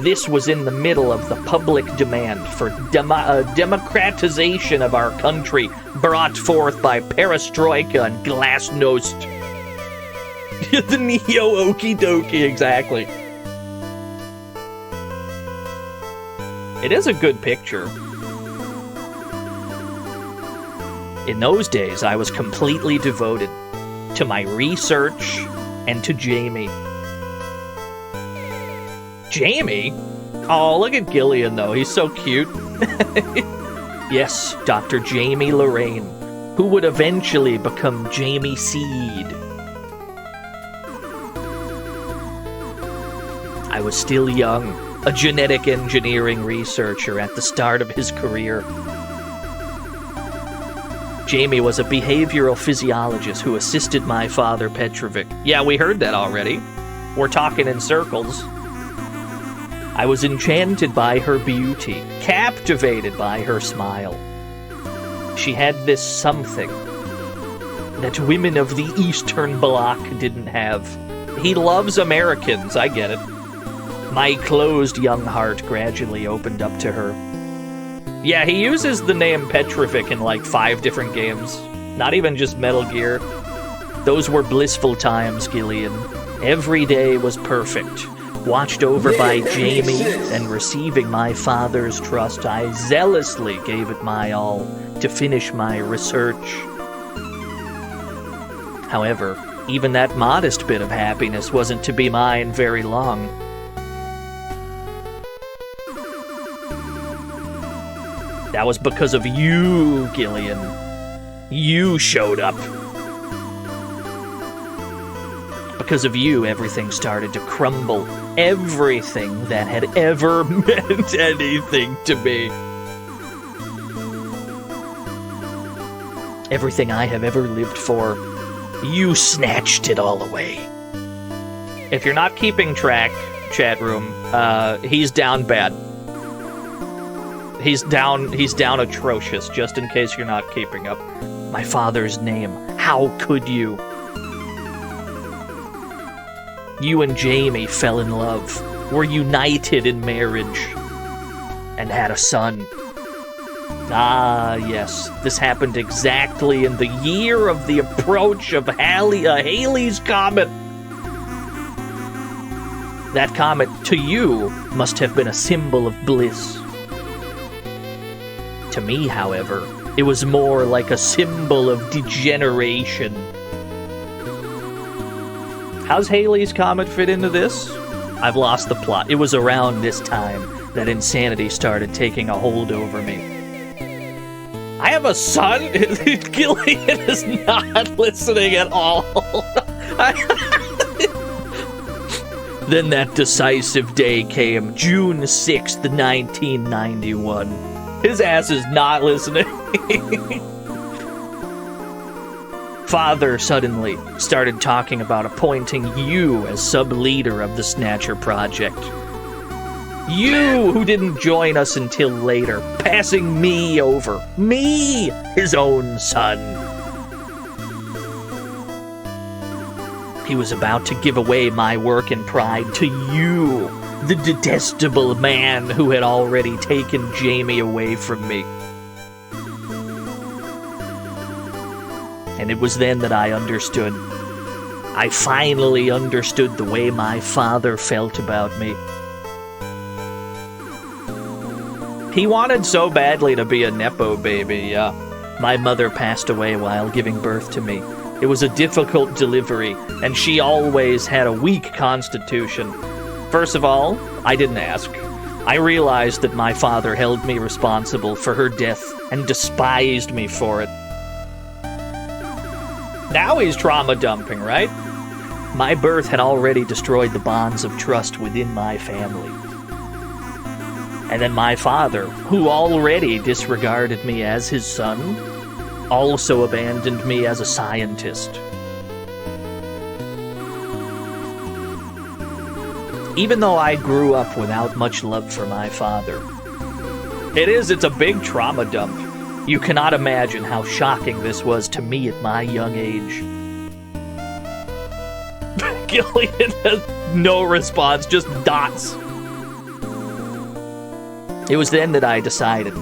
This was in the middle of the public demand for democratization of our country, brought forth by perestroika and glasnost. The neo-okie dokie, exactly. It is a good picture. In those days, I was completely devoted to my research and to Jamie. Jamie? Oh, look at Gillian, though. He's so cute. Yes, Dr. Jamie Lorraine, who would eventually become Jamie Seed. I was still young, a genetic engineering researcher at the start of his career. Jamie was a behavioral physiologist who assisted my father, Petrovic. Yeah, we heard that already. We're talking in circles. I was enchanted by her beauty, captivated by her smile. She had this something that women of the Eastern Bloc didn't have. He loves Americans, I get it. My closed young heart gradually opened up to her. Yeah, he uses the name Petrovic in like 5 different games. Not even just Metal Gear. Those were blissful times, Gillian. Every day was perfect. Watched over by Jamie and receiving my father's trust, I zealously gave it my all to finish my research. However, even that modest bit of happiness wasn't to be mine very long. That was because of you, Gillian. You showed up. Because of you, everything started to crumble. Everything that had ever meant anything to me. Everything I have ever lived for, you snatched it all away. If you're not keeping track, chat room, he's down bad. He's down atrocious, just in case you're not keeping up. My father's name, how could you? You and Jamie fell in love, were united in marriage, and had a son. Ah, yes, this happened exactly in the year of the approach of Halley's Comet. That comet, to you, must have been a symbol of bliss. To me, however, it was more like a symbol of degeneration. How's Halley's Comet fit into this? I've lost the plot. It was around this time that insanity started taking a hold over me. I have a son? Gillian is not listening at all. Then that decisive day came, June 6th, 1991. His ass is not listening. Father suddenly started talking about appointing you as sub-leader of the Snatcher project. You, who didn't join us until later, passing me over. Me, his own son. He was about to give away my work and pride to you, the detestable man who had already taken Jamie away from me. And it was then that I understood. I finally understood the way my father felt about me. He wanted so badly to be a Nepo baby, My mother passed away while giving birth to me. It was a difficult delivery, and she always had a weak constitution. First of all, I didn't ask. I realized that my father held me responsible for her death and despised me for it. Now he's trauma dumping, right? My birth had already destroyed the bonds of trust within my family. And then my father, who already disregarded me as his son, also abandoned me as a scientist. Even though I grew up without much love for my father. It's a big trauma dump. You cannot imagine how shocking this was to me at my young age. Gillian has no response, just dots. It was then that I decided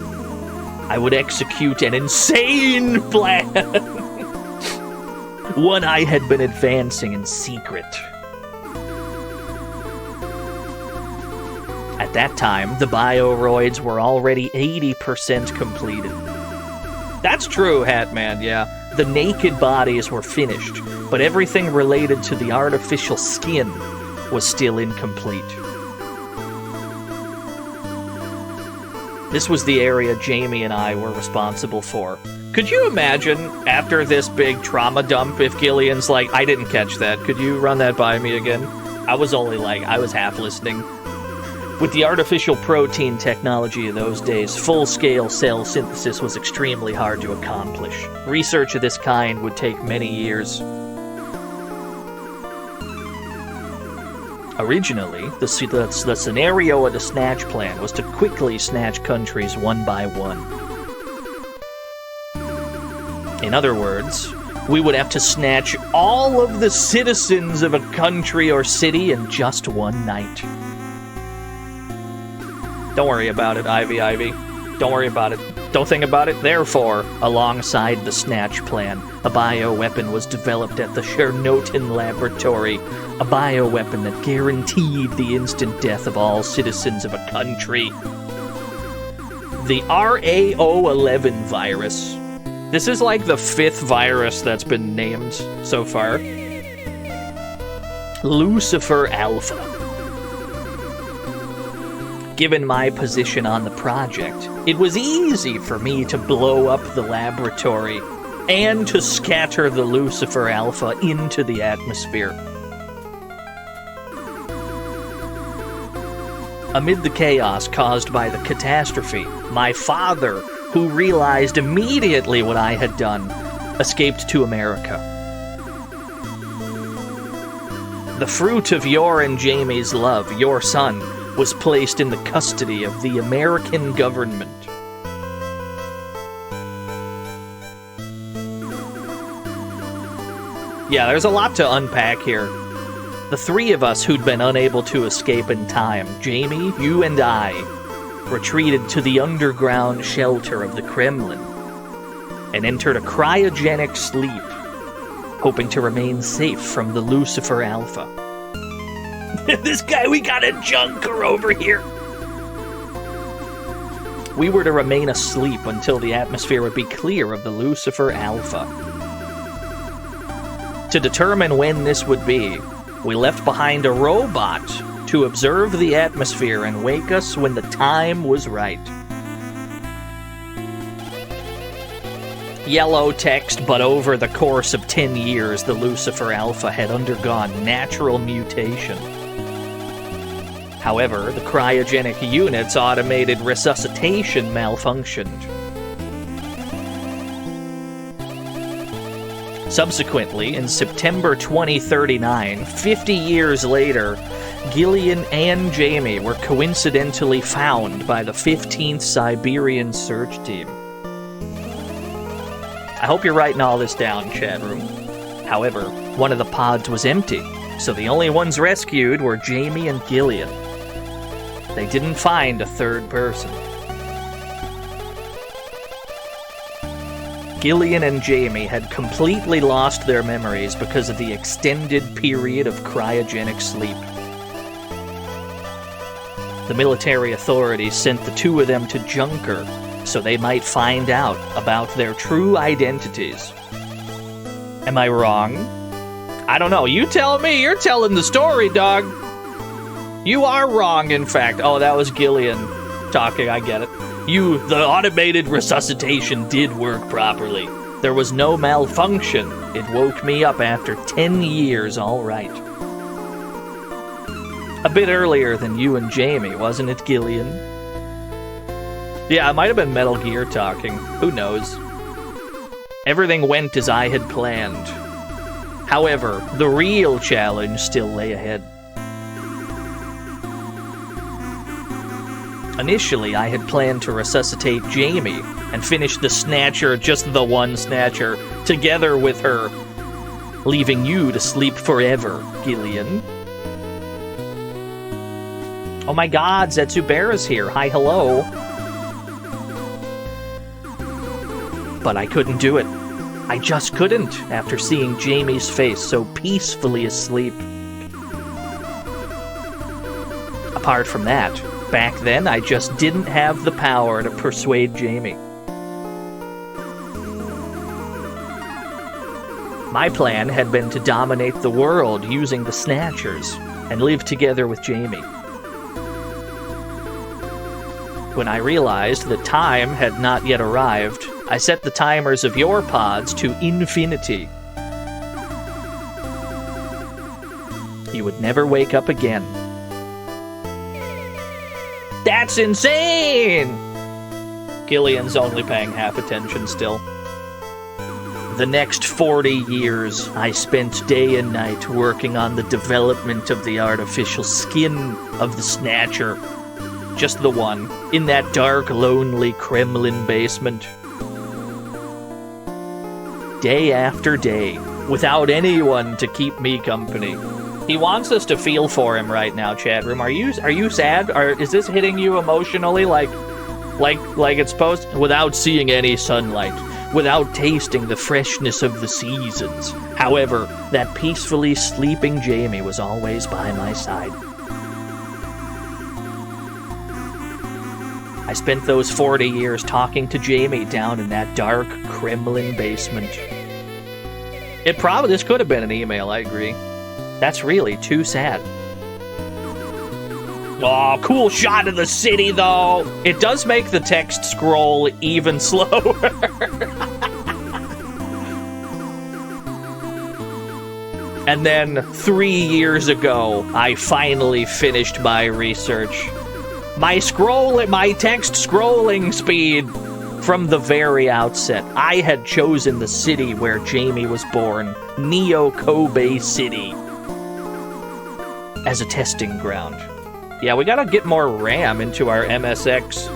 I would execute an insane plan. One I had been advancing in secret. At that time, the bioroids were already 80% completed. That's true, Hatman, yeah. The naked bodies were finished, but everything related to the artificial skin was still incomplete. This was the area Jamie and I were responsible for. Could you imagine, after this big trauma dump, if Gillian's like, I didn't catch that, could you run that by me again? I was half listening. With the artificial protein technology of those days, full-scale cell synthesis was extremely hard to accomplish. Research of this kind would take many years. Originally, the scenario of the Snatch plan was to quickly snatch countries one by one. In other words, we would have to snatch all of the citizens of a country or city in just one night. Don't worry about it, Ivy. Don't worry about it. Don't think about it. Therefore, alongside the Snatch plan, a bioweapon was developed at the Chernotin laboratory. A bioweapon that guaranteed the instant death of all citizens of a country. The RAO11 virus. This is like the 5th virus that's been named so far. Lucifer Alpha. Given my position on the project, it was easy for me to blow up the laboratory and to scatter the Lucifer Alpha into the atmosphere. Amid the chaos caused by the catastrophe, my father, who realized immediately what I had done, escaped to America. The fruit of your and Jamie's love, your son, was placed in the custody of the American government. Yeah, there's a lot to unpack here. The 3 of us who'd been unable to escape in time, Jamie, you, and I, retreated to the underground shelter of the Kremlin and entered a cryogenic sleep, hoping to remain safe from the Lucifer Alpha. This guy, we got a junker over here! We were to remain asleep until the atmosphere would be clear of the Lucifer Alpha. To determine when this would be, we left behind a robot to observe the atmosphere and wake us when the time was right. Yellow text, but over the course of 10 years, the Lucifer Alpha had undergone natural mutation. However, the cryogenic unit's automated resuscitation malfunctioned. Subsequently, in September 2039, 50 years later, Gillian and Jamie were coincidentally found by the 15th Siberian Search Team. I hope you're writing all this down, chat room. However, one of the pods was empty, so the only ones rescued were Jamie and Gillian. They didn't find a third person. Gillian and Jamie had completely lost their memories because of the extended period of cryogenic sleep. The military authorities sent the 2 of them to Junker so they might find out about their true identities. Am I wrong? I don't know. You tell me. You're telling the story, dog. You are wrong, in fact. Oh, that was Gillian talking. I get it. The automated resuscitation did work properly. There was no malfunction. It woke me up after 10 years, all right. A bit earlier than you and Jamie, wasn't it, Gillian? Yeah, it might have been Metal Gear talking. Who knows? Everything went as I had planned. However, the real challenge still lay ahead. Initially, I had planned to resuscitate Jamie and finish the Snatcher, just the one Snatcher, together with her, leaving you to sleep forever, Gillian. Oh my god, Zetsubera's here. Hi, hello. But I couldn't do it. I just couldn't after seeing Jamie's face so peacefully asleep. Apart from that, back then I just didn't have the power to persuade Jamie. My plan had been to dominate the world using the Snatchers and live together with Jamie. When I realized that time had not yet arrived, I set the timers of your pods to infinity. You would never wake up again. That's insane! Gillian's only paying half attention still. The next 40 years, I spent day and night working on the development of the artificial skin of the Snatcher. Just the one, in that dark, lonely Kremlin basement. Day after day, without anyone to keep me company. He wants us to feel for him right now, chat room. Are you sad? Is this hitting you emotionally like it's supposed to? Without seeing any sunlight, without tasting the freshness of the seasons. However, that peacefully sleeping Jamie was always by my side. I spent those 40 years talking to Jamie down in that dark Kremlin basement. This could have been an email, I agree. That's really too sad. Oh, cool shot of the city, though. It does make the text scroll even slower. And then 3 years ago, I finally finished my research. My text scrolling speed. From the very outset, I had chosen the city where Jamie was born, Neo-Kobe City, as a testing ground. Yeah, we gotta get more RAM into our MSX.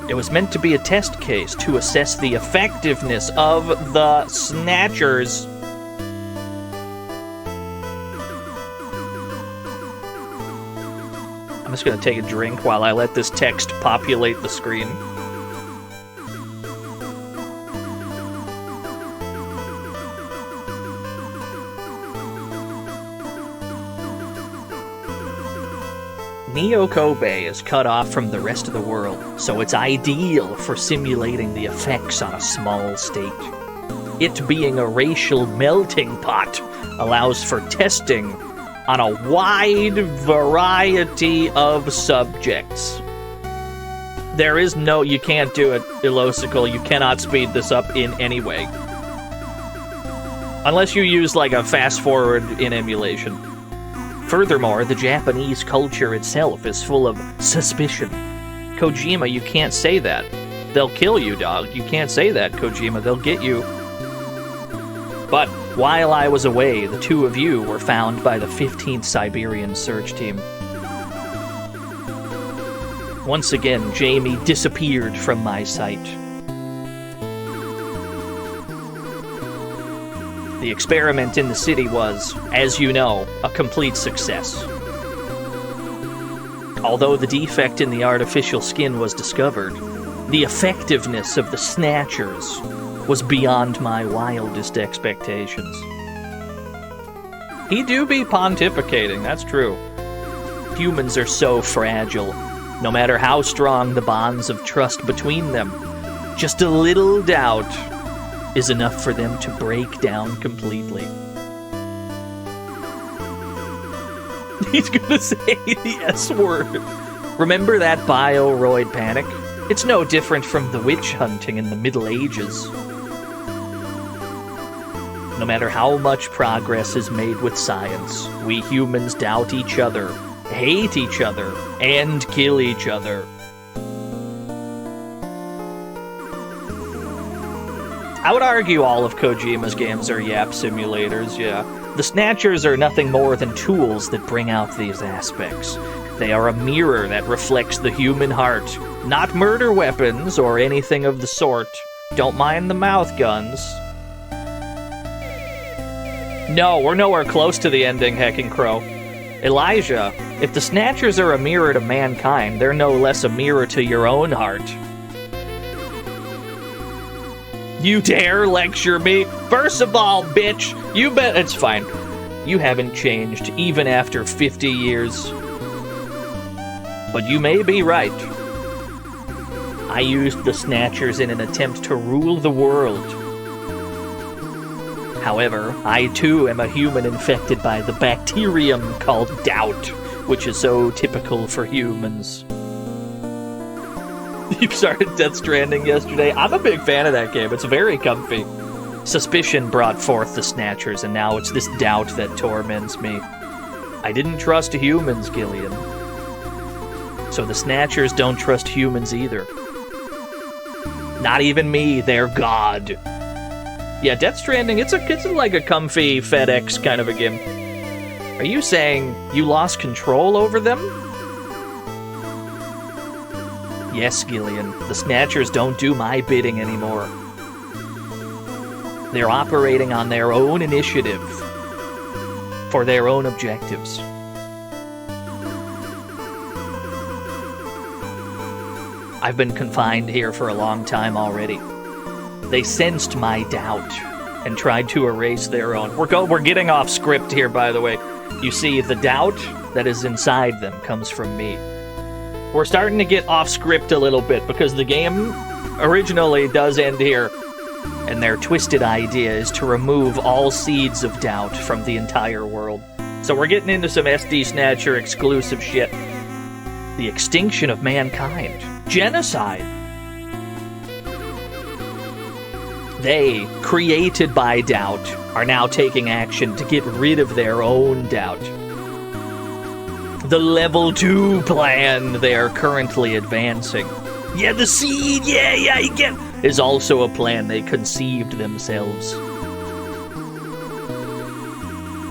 It was meant to be a test case to assess the effectiveness of the Snatchers. I'm just gonna take a drink while I let this text populate the screen. Neo-Kobe is cut off from the rest of the world, so it's ideal for simulating the effects on a small state. It being a racial melting pot allows for testing on a wide variety of subjects. There is you can't do it, Ilosical, you cannot speed this up in any way. Unless you use like a fast forward in emulation. Furthermore, the Japanese culture itself is full of suspicion. Kojima, you can't say that. They'll kill you, dog. You can't say that, Kojima. They'll get you. But while I was away, the two of you were found by the 15th Siberian Search Team. Once again, Jamie disappeared from my sight. The experiment in the city was, as you know, a complete success. Although the defect in the artificial skin was discovered, the effectiveness of the Snatchers was beyond my wildest expectations. He do be pontificating, that's true. Humans are so fragile. No matter how strong the bonds of trust between them, just a little doubt is enough for them to break down completely. He's gonna say the S word. Remember that bioroid panic? It's no different from the witch hunting in the Middle Ages. No matter how much progress is made with science, we humans doubt each other, hate each other, and kill each other. I would argue all of Kojima's games are yap simulators, yeah. The Snatchers are nothing more than tools that bring out these aspects. They are a mirror that reflects the human heart, not murder weapons or anything of the sort. Don't mind the mouth guns. No, we're nowhere close to the ending, Heckin' Crow. Elijah, if the Snatchers are a mirror to mankind, they're no less a mirror to your own heart. You dare lecture me? First of all, bitch, you bet it's fine. You haven't changed, even after 50 years. But you may be right. I used the Snatchers in an attempt to rule the world. However, I too am a human infected by the bacterium called doubt, which is so typical for humans. You started Death Stranding yesterday. I'm a big fan of that game. It's very comfy. Suspicion brought forth the Snatchers, and now it's this doubt that torments me. I didn't trust humans, Gillian. So the Snatchers don't trust humans either. Not even me, their god. Yeah, Death Stranding, it's like a comfy FedEx kind of a game. Are you saying you lost control over them? Yes, Gillian, the Snatchers don't do my bidding anymore. They're operating on their own initiative, for their own objectives. I've been confined here for a long time already. They sensed my doubt and tried to erase their own. We're getting off script here, by the way. You see, the doubt that is inside them comes from me. We're starting to get off script a little bit because the game originally does end here, and their twisted idea is to remove all seeds of doubt from the entire world. So we're getting into some SD Snatcher exclusive shit. The extinction of mankind. Genocide. They, created by doubt, are now taking action to get rid of their own doubt. The Level 2 plan they are currently advancing. Yeah, the seed, yeah, you get... is also a plan they conceived themselves.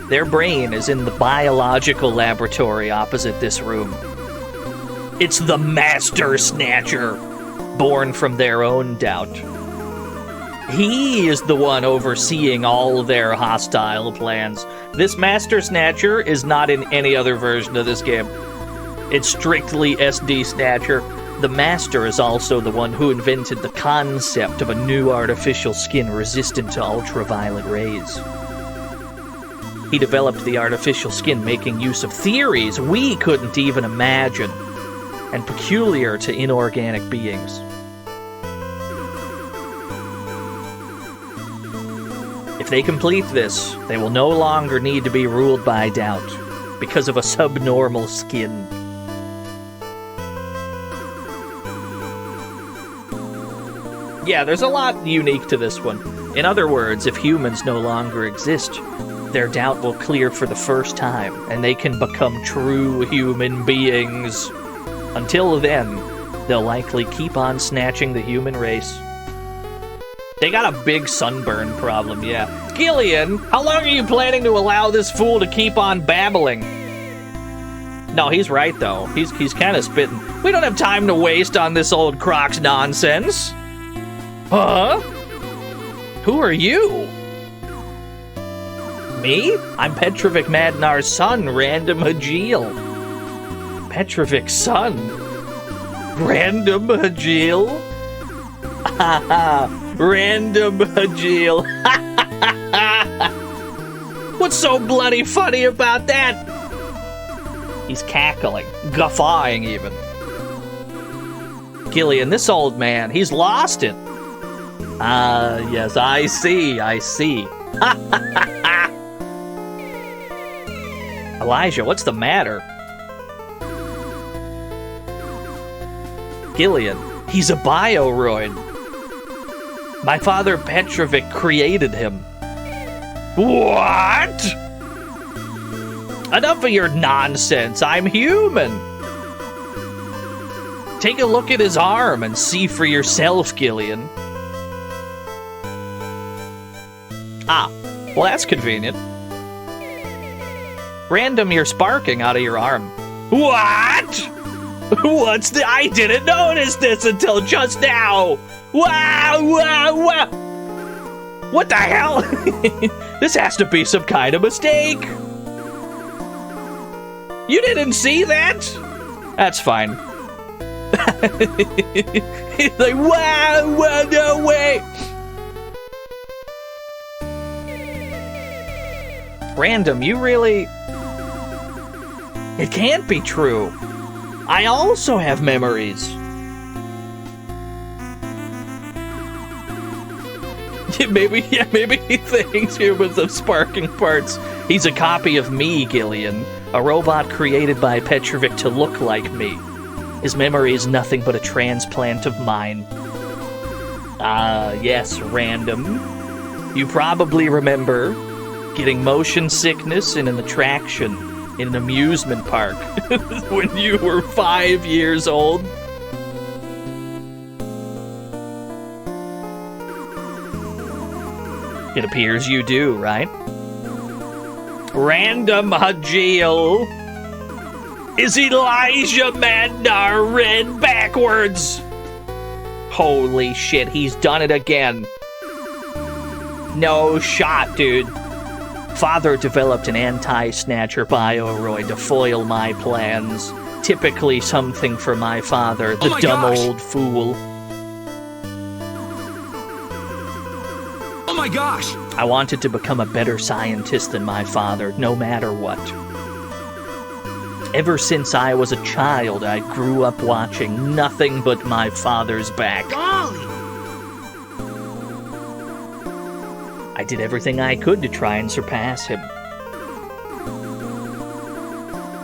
Their brain is in the biological laboratory opposite this room. It's the Master Snatcher, born from their own doubt. He is the one overseeing all their hostile plans. This Master Snatcher is not in any other version of this game. It's strictly SD Snatcher. The Master is also the one who invented the concept of a new artificial skin resistant to ultraviolet rays. He developed the artificial skin making use of theories we couldn't even imagine, and peculiar to inorganic beings. If they complete this, they will no longer need to be ruled by doubt because of a subnormal skin. Yeah, there's a lot unique to this one. In other words, if humans no longer exist, their doubt will clear for the first time, and they can become true human beings. Until then, they'll likely keep on snatching the human race. They got a big sunburn problem, yeah. Gillian, how long are you planning to allow this fool to keep on babbling? No, he's right, though. He's kind of spitting. We don't have time to waste on this old croc's nonsense. Huh? Who are you? Me? I'm Petrovic Madnar's son, Random Hajil. Petrovic's son? Random Hajil? Haha. Random Hajil. What's so bloody funny about that? He's cackling, guffawing even. Gillian, this old man, he's lost it. Ah, yes, I see. Elijah, what's the matter? Gillian, he's a bioroid. My father Petrovic created him. What? Enough of your nonsense, I'm human. Take a look at his arm and see for yourself, Gillian. Ah, well that's convenient. Random, you're sparking out of your arm. What? What's the... I didn't notice this until just now. Wow. What the hell? This has to be some kind of mistake. You didn't see that? That's fine. He's like, wow, no way. Random, you really... It can't be true. I also have memories. Maybe he thinks humans have sparking parts. He's a copy of me, Gillian. A robot created by Petrovic to look like me. His memory is nothing but a transplant of mine. Ah, yes, Random. You probably remember getting motion sickness in an attraction in an amusement park when you were 5 years old? It appears you do, right? Random Hajil. Is Elijah Madnar read backwards? Holy shit, he's done it again. No shot, dude. Father developed an anti-snatcher bioroid to foil my plans. Typically something for my father, the dumb old fool. Oh my gosh! I wanted to become a better scientist than my father, no matter what. Ever since I was a child, I grew up watching nothing but my father's back. Golly! I did everything I could to try and surpass him.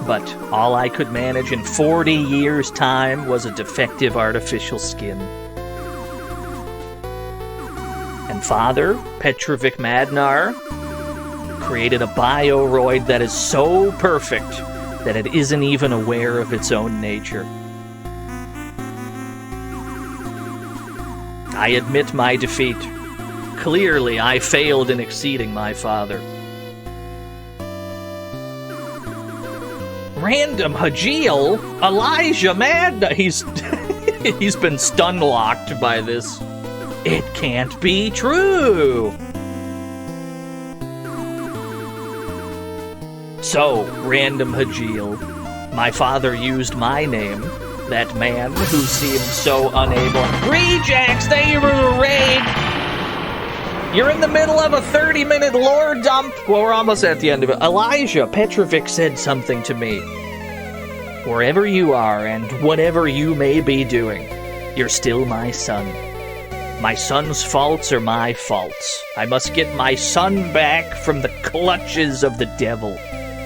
But all I could manage in 40 years' time was a defective artificial skin. And Father, Petrovic Madnar, created a bioroid that is so perfect that it isn't even aware of its own nature. I admit my defeat. Clearly, I failed in exceeding my father. Random Hajil? Elijah Madnar? He's been stun-locked by this. It can't be true! So, Random Hajil, my father used my name, that man who seemed so unable. Rejects, thank you for the raid! You're in the middle of a 30-minute lore dump. Well, we're almost at the end of it. Elijah Petrovic said something to me. Wherever you are and whatever you may be doing, you're still my son. My son's faults are my faults. I must get my son back from the clutches of the devil.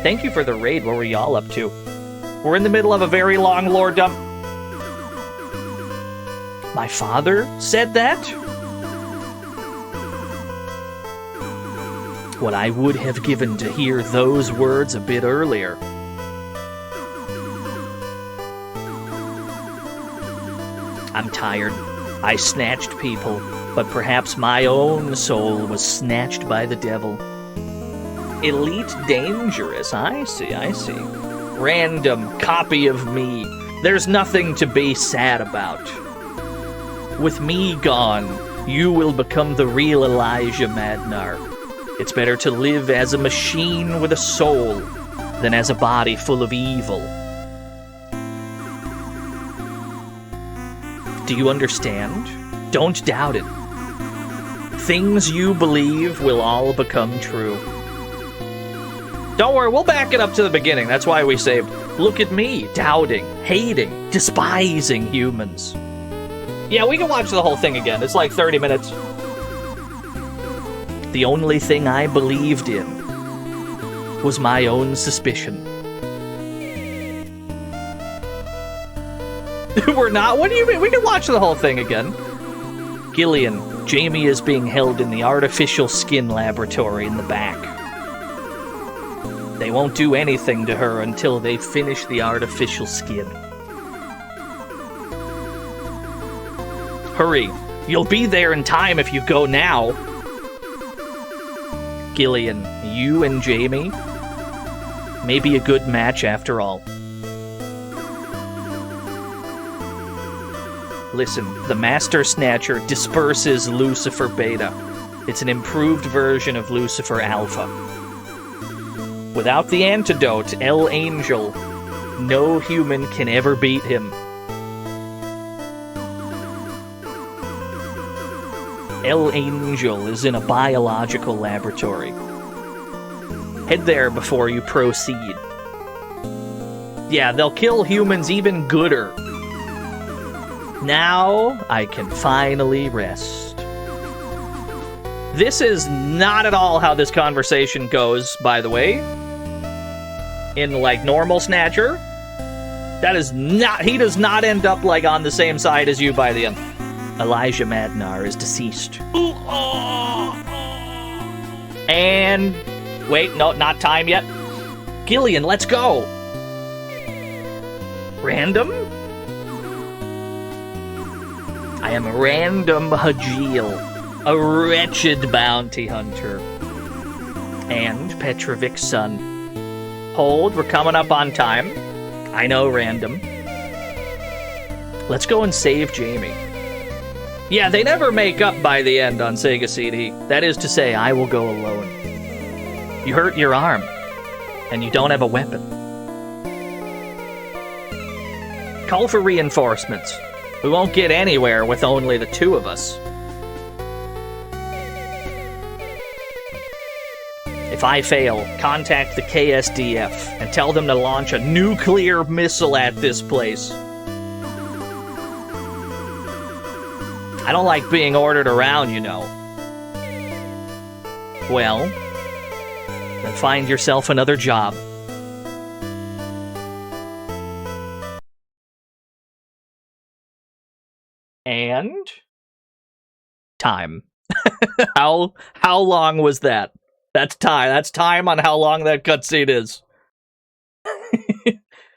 Thank you for the raid. What were y'all up to? We're in the middle of a very long lore dump. My father said that? What I would have given to hear those words a bit earlier. I'm tired. I snatched people, but perhaps my own soul was snatched by the devil. Elite Dangerous, I see. Random copy of me. There's nothing to be sad about. With me gone, you will become the real Elijah Madnar. It's better to live as a machine with a soul than as a body full of evil. Do you understand? Don't doubt it. Things you believe will all become true. Don't worry, we'll back it up to the beginning. That's why we saved. Look at me, doubting, hating, despising humans. Yeah, we can watch the whole thing again. It's like 30 minutes. The only thing I believed in was my own suspicion. We're not? What do you mean? We can watch the whole thing again. Gillian, Jamie is being held in the artificial skin laboratory in the back. They won't do anything to her until they finish the artificial skin. Hurry, you'll be there in time if you go now. Gillian, you and Jamie may be a good match after all. Listen, the Master Snatcher disperses Lucifer Beta. It's an improved version of Lucifer Alpha. Without the antidote, El Angel, no human can ever beat him. El Angel is in a biological laboratory. Head there before you proceed. Yeah, they'll kill humans even gooder. Now, I can finally rest. This is not at all how this conversation goes, by the way. In, like, normal Snatcher. That is not... He does not end up, like, on the same side as you by the end. Elijah Madnar is deceased. And... Wait, no, not time yet. Gillian, let's go! Random? I am Random Hajil, a wretched bounty hunter. And Petrovic's son. Hold, we're coming up on time. I know, Random. Let's go and save Jamie. Yeah, they never make up by the end on Sega CD. That is to say, I will go alone. You hurt your arm, and you don't have a weapon. Call for reinforcements. We won't get anywhere with only the two of us. If I fail, contact the KSDF and tell them to launch a nuclear missile at this place. I don't like being ordered around, you know. Well, then find yourself another job. And time. How long was that? That's time. That's time on how long that cutscene is.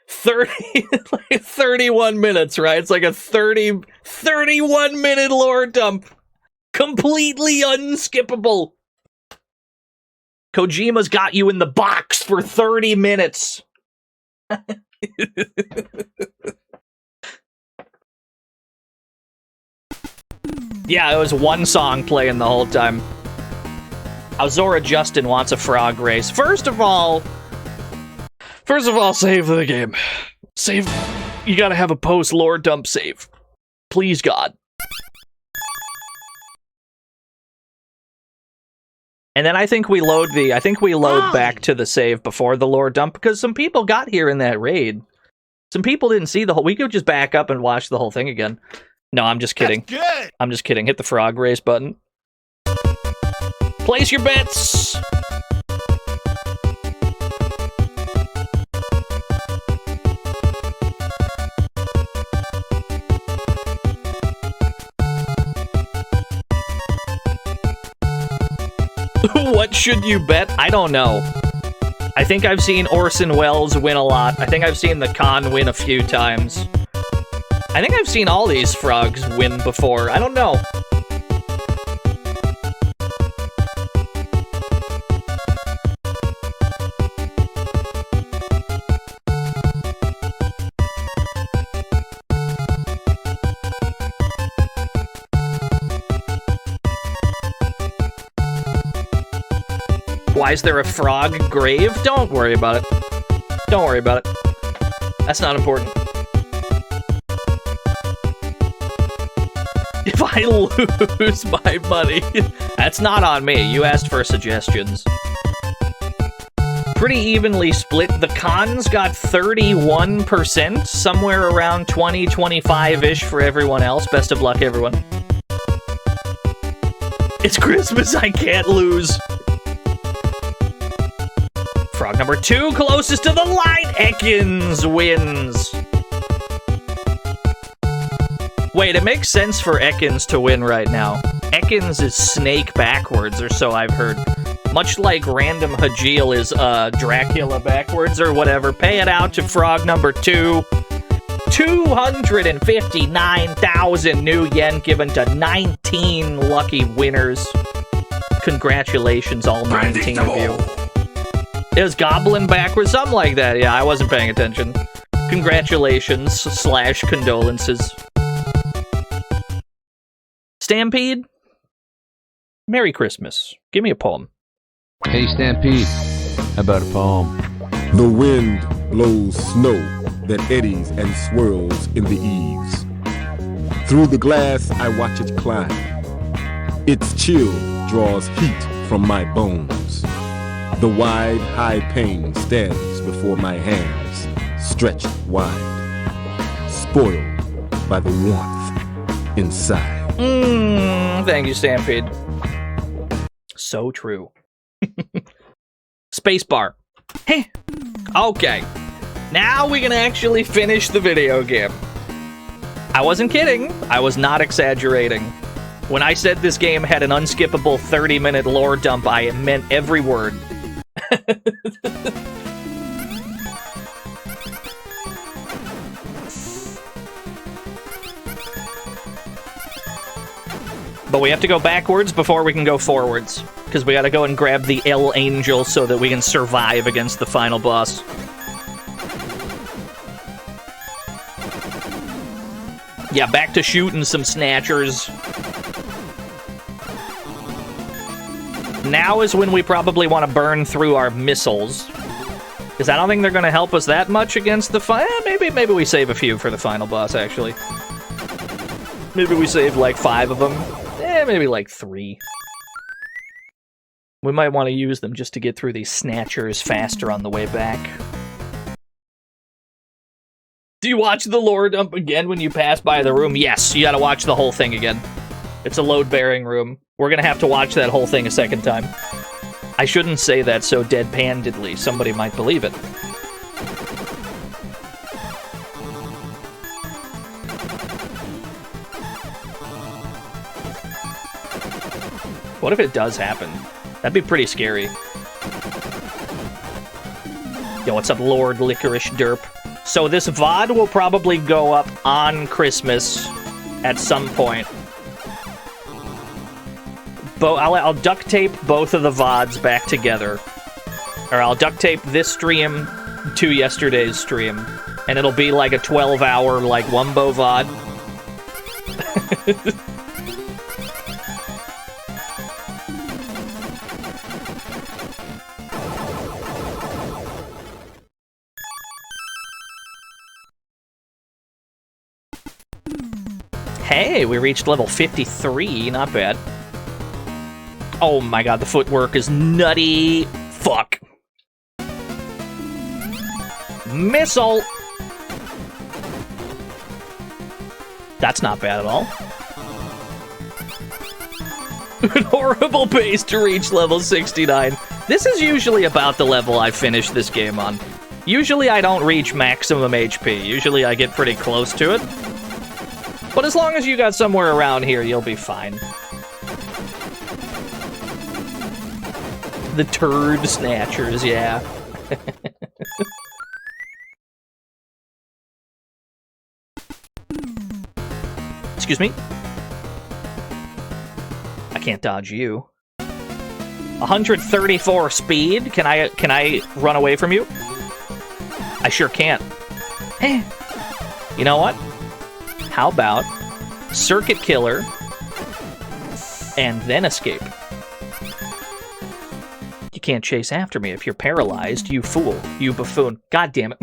31 minutes, right? It's like a 31 minute lore dump. Completely unskippable. Kojima's got you in the box for 30 minutes. Yeah, it was one song playing the whole time. Azora Justin wants a frog race. First of all, save the game. Save. You gotta have a post-lore dump save. Please, God. And then I think we load back to the save before the lore dump, because some people got here in that raid. Some people didn't see the whole... We could just back up and watch the whole thing again. No, I'm just kidding. That's good. I'm just kidding. Hit the frog race button. Place your bets! What should you bet? I don't know. I think I've seen Orson Welles win a lot. I think I've seen the Khan win a few times. I think I've seen all these frogs win before. I don't know. Why is there a frog grave? Don't worry about it. Don't worry about it. That's not important. If I lose my money, that's not on me. You asked for suggestions. Pretty evenly split. The cons got 31%, somewhere around 20, 25-ish for everyone else. Best of luck, everyone. It's Christmas, I can't lose. Frog number 2, closest to the line. Ekans wins. Wait, it makes sense for Ekans to win right now. Ekans is snake backwards, or so I've heard. Much like Random Hajil is Dracula backwards or whatever. Pay it out to frog number 2. 259,000 new yen given to 19 lucky winners. Congratulations, all 19 of you. It was Goblin backwards, something like that. Yeah, I wasn't paying attention. Congratulations / condolences. Stampede? Merry Christmas. Give me a poem. Hey, Stampede. How about a poem? The wind blows snow that eddies and swirls in the eaves. Through the glass, I watch it climb. Its chill draws heat from my bones. The wide, high pane stands before my hands, stretched wide, spoiled by the warmth inside. Thank you, Stampede. So true. Spacebar. Hey. Okay. Now we can actually finish the video game. I wasn't kidding. I was not exaggerating. When I said this game had an unskippable 30-minute lore dump, I meant every word. But we have to go backwards before we can go forwards. Because we gotta go and grab the El Angel so that we can survive against the final boss. Yeah, back to shooting some snatchers. Now is when we probably want to burn through our missiles. Because I don't think they're going to help us that much against the maybe we save a few for the final boss, actually. Maybe we save like 5 of them. Maybe like 3. We might want to use them just to get through these snatchers faster on the way back. Do you watch the lore dump again when you pass by the room? Yes, you gotta watch the whole thing again. It's a load-bearing room. We're gonna have to watch that whole thing a second time. I shouldn't say that so deadpandedly. Somebody might believe it. What if it does happen? That'd be pretty scary. Yo, what's up, Lord Licorice Derp? So this VOD will probably go up on Christmas at some point. I'll duct tape both of the VODs back together. Or I'll duct tape this stream to yesterday's stream. And it'll be like a 12-hour, like, Wumbo VOD. Hey, we reached level 53, not bad. Oh my god, the footwork is nutty. Fuck. Missile! That's not bad at all. An horrible pace to reach level 69. This is usually about the level I finish this game on. Usually I don't reach maximum HP. Usually I get pretty close to it. But as long as you got somewhere around here, you'll be fine. The turd snatchers, yeah. Excuse me? I can't dodge you. 134 speed? Can I run away from you? I sure can't. Hey. You know what? How about Circuit Killer and then escape? You can't chase after me if you're paralyzed, you fool, you buffoon. God damn it.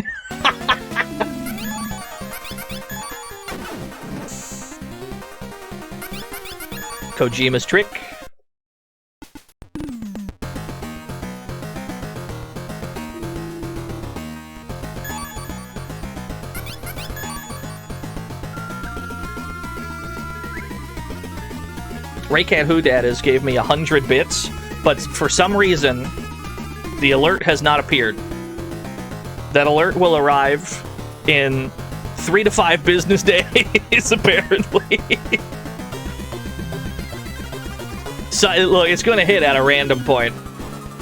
Kojima's trick. Raycat Whodadis gave me 100 bits, but for some reason, the alert has not appeared. That alert will arrive in 3 to 5 business days, apparently. So, look, it's going to hit at a random point.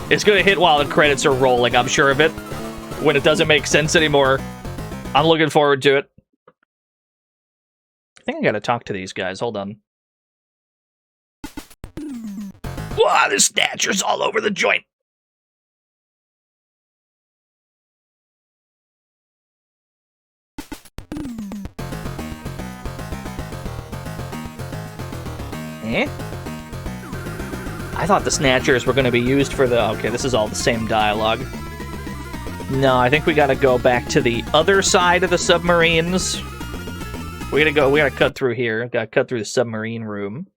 It's going to hit while the credits are rolling, I'm sure of it. When it doesn't make sense anymore. I'm looking forward to it. I think I gotta talk to these guys. Hold on. Wow, there's snatchers all over the joint. Eh? I thought the snatchers were going to be used for the... Okay, this is all the same dialogue. No, I think we got to go back to the other side of the submarines. We gotta cut through here. Gotta cut through the submarine room.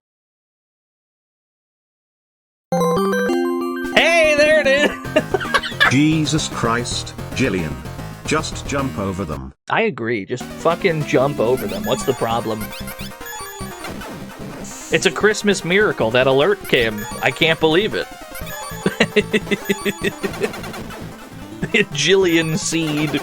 Hey, there it is! Jesus Christ, Jillian. Just jump over them. I agree. Just fucking jump over them. What's the problem? It's a Christmas miracle. That alert came. I can't believe it. Jillian seed.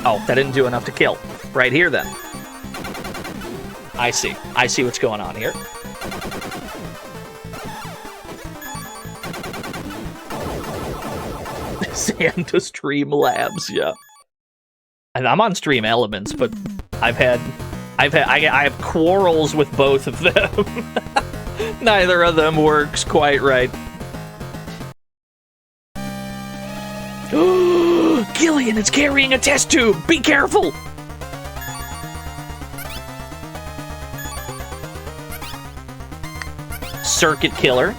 Oh, that didn't do enough to kill. Right here, then. I see. I see what's going on here. Santa Stream Labs, yeah. And I'm on Stream Elements, but I have quarrels with both of them. Neither of them works quite right. Gillian is carrying a test tube! Be careful! Circuit killer.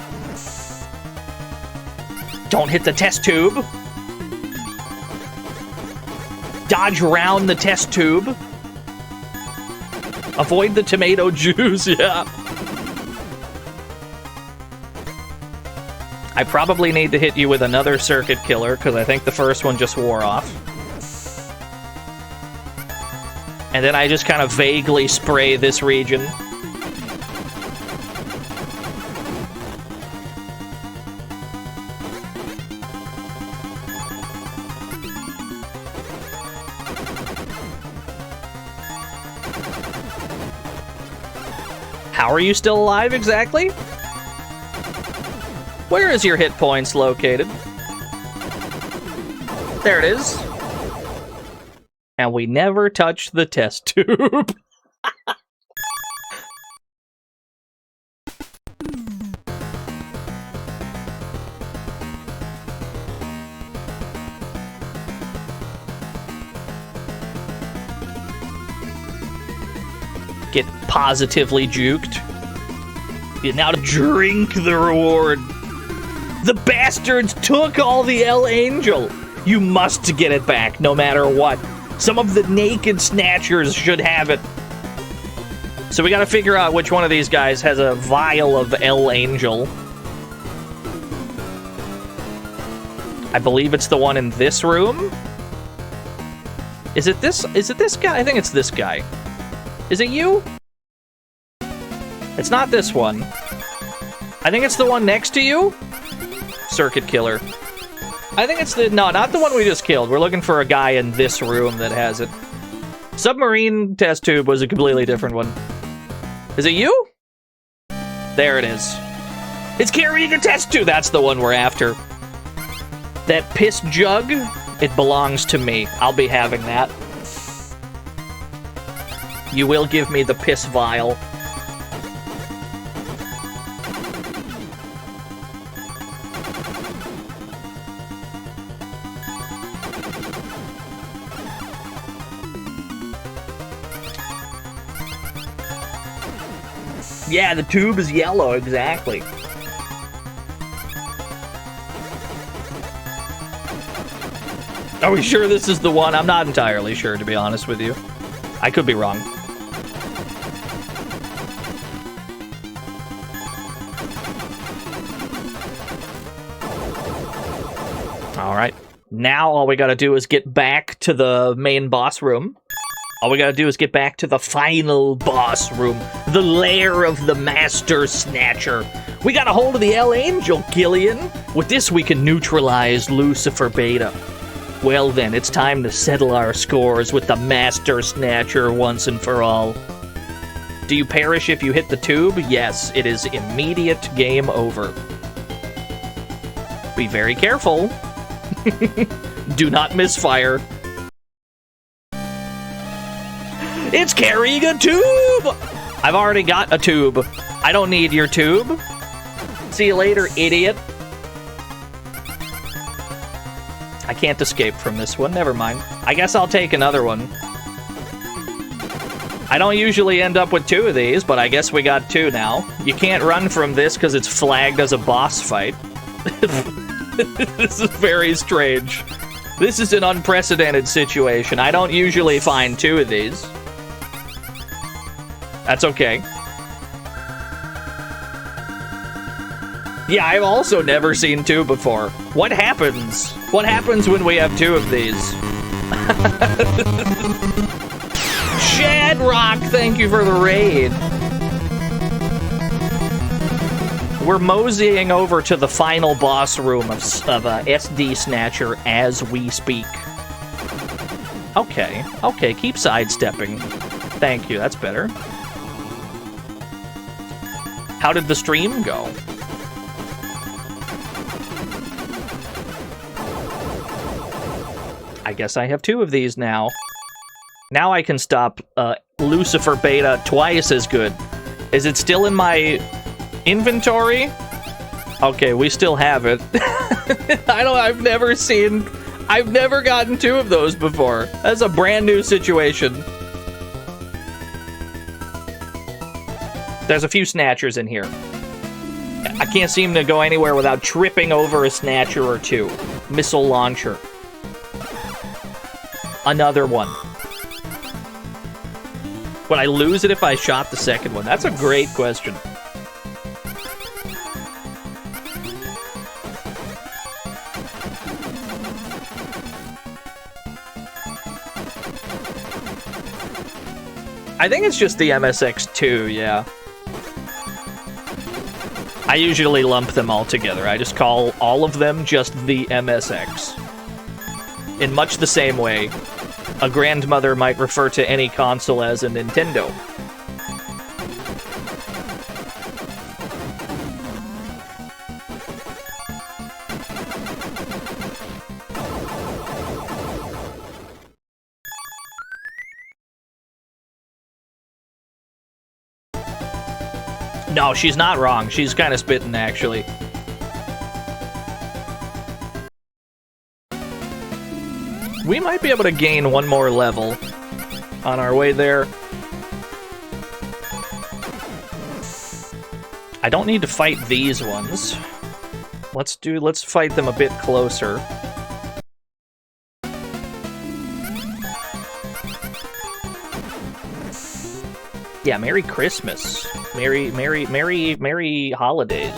Don't hit the test tube. Dodge around the test tube. Avoid the tomato juice, yeah. I probably need to hit you with another circuit killer, because I think the first one just wore off. And then I just kind of vaguely spray this region. How are you still alive exactly? Where is your hit points located? There it is. And we never touched the test tube. Get positively juked. Now to drink the reward. The bastards took all the El Angel. You must get it back, no matter what. Some of the naked snatchers should have it. So we gotta figure out which one of these guys has a vial of El Angel. I believe it's the one in this room. Is it this guy? I think it's this guy. Is it you? It's not this one. I think it's the one next to you. Circuit killer. I think it's the... No, not the one we just killed. We're looking for a guy in this room that has it. Submarine test tube was a completely different one. Is it you? There it is. It's carrying a test tube! That's the one we're after. That piss jug, it belongs to me. I'll be having that. You will give me the piss vial. Yeah, the tube is yellow, exactly. Are we sure this is the one? I'm not entirely sure, to be honest with you. I could be wrong. Alright. Now all we gotta do is get back to the main boss room. All we gotta do is get back to the final boss room. The lair of the Master Snatcher. We got a hold of the El Angel, Gillian. With this, we can neutralize Lucifer Beta. Well then, it's time to settle our scores with the Master Snatcher once and for all. Do you perish if you hit the tube? Yes, it is immediate game over. Be very careful. Do not misfire. It's carrying a tube! I've already got a tube. I don't need your tube. See you later, idiot. I can't escape from this one. Never mind. I guess I'll take another one. I don't usually end up with two of these, but I guess we got two now. You can't run from this because it's flagged as a boss fight. This is very strange. This is an unprecedented situation. I don't usually find two of these. That's okay. Yeah, I've also never seen two before. What happens? What happens when we have two of these? Shadrock, thank you for the raid. We're moseying over to the final boss room of SD Snatcher as we speak. Okay, okay, keep sidestepping. Thank you, that's better. How did the stream go? I guess I have 2 of these now. Now I can stop Lucifer Beta twice as good. Is it still in my inventory? Okay, we still have it. I've never gotten 2 of those before. That's a brand new situation. There's a few Snatchers in here. I can't seem to go anywhere without tripping over a Snatcher or 2. Missile launcher. Another one. Would I lose it if I shot the second one? That's a great question. I think it's just the MSX2, yeah. I usually lump them all together. I just call all of them just the MSX. In much the same way a grandmother might refer to any console as a Nintendo. No, she's not wrong. She's kind of spitting, actually. We might be able to gain 1 more level on our way there. I don't need to fight these ones. Let's fight them a bit closer. Yeah, Merry Christmas. Merry holidays.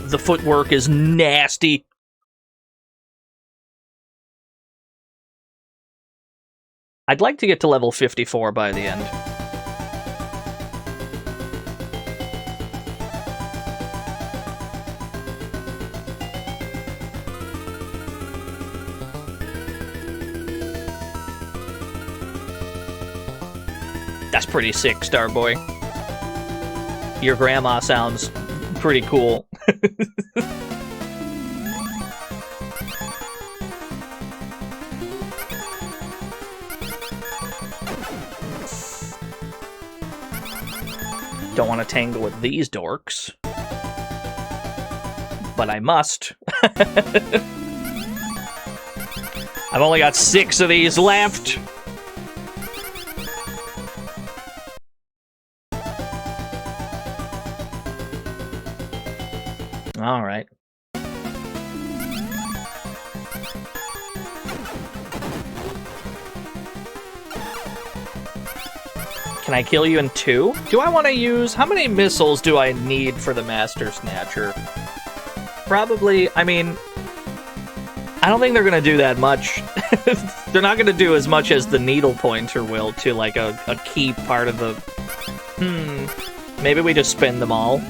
The footwork is nasty. I'd like to get to level 54 by the end. That's pretty sick, Starboy. Your grandma sounds pretty cool. Don't want to tangle with these dorks. But I must. I've only got 6 of these left. All right. Can I kill you in 2? Do I want to use... How many missiles do I need for the Master Snatcher? Probably... I mean... I don't think they're going to do that much. They're not going to do as much as the needle pointer will to, like, a key part of the... Maybe we just spend them all.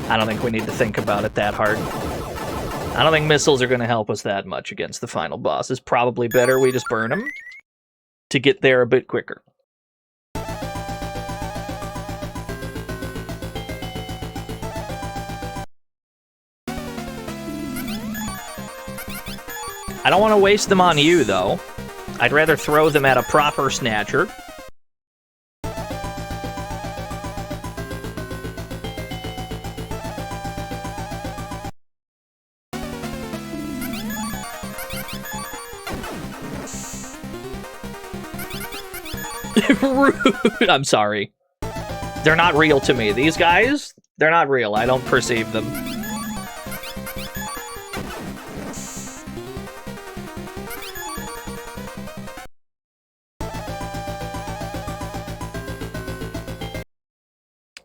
I don't think we need to think about it that hard. I don't think missiles are going to help us that much against the final boss. It's probably better we just burn them to get there a bit quicker. I don't want to waste them on you, though. I'd rather throw them at a proper Snatcher. Rude. I'm sorry. They're not real to me. These guys, they're not real. I don't perceive them.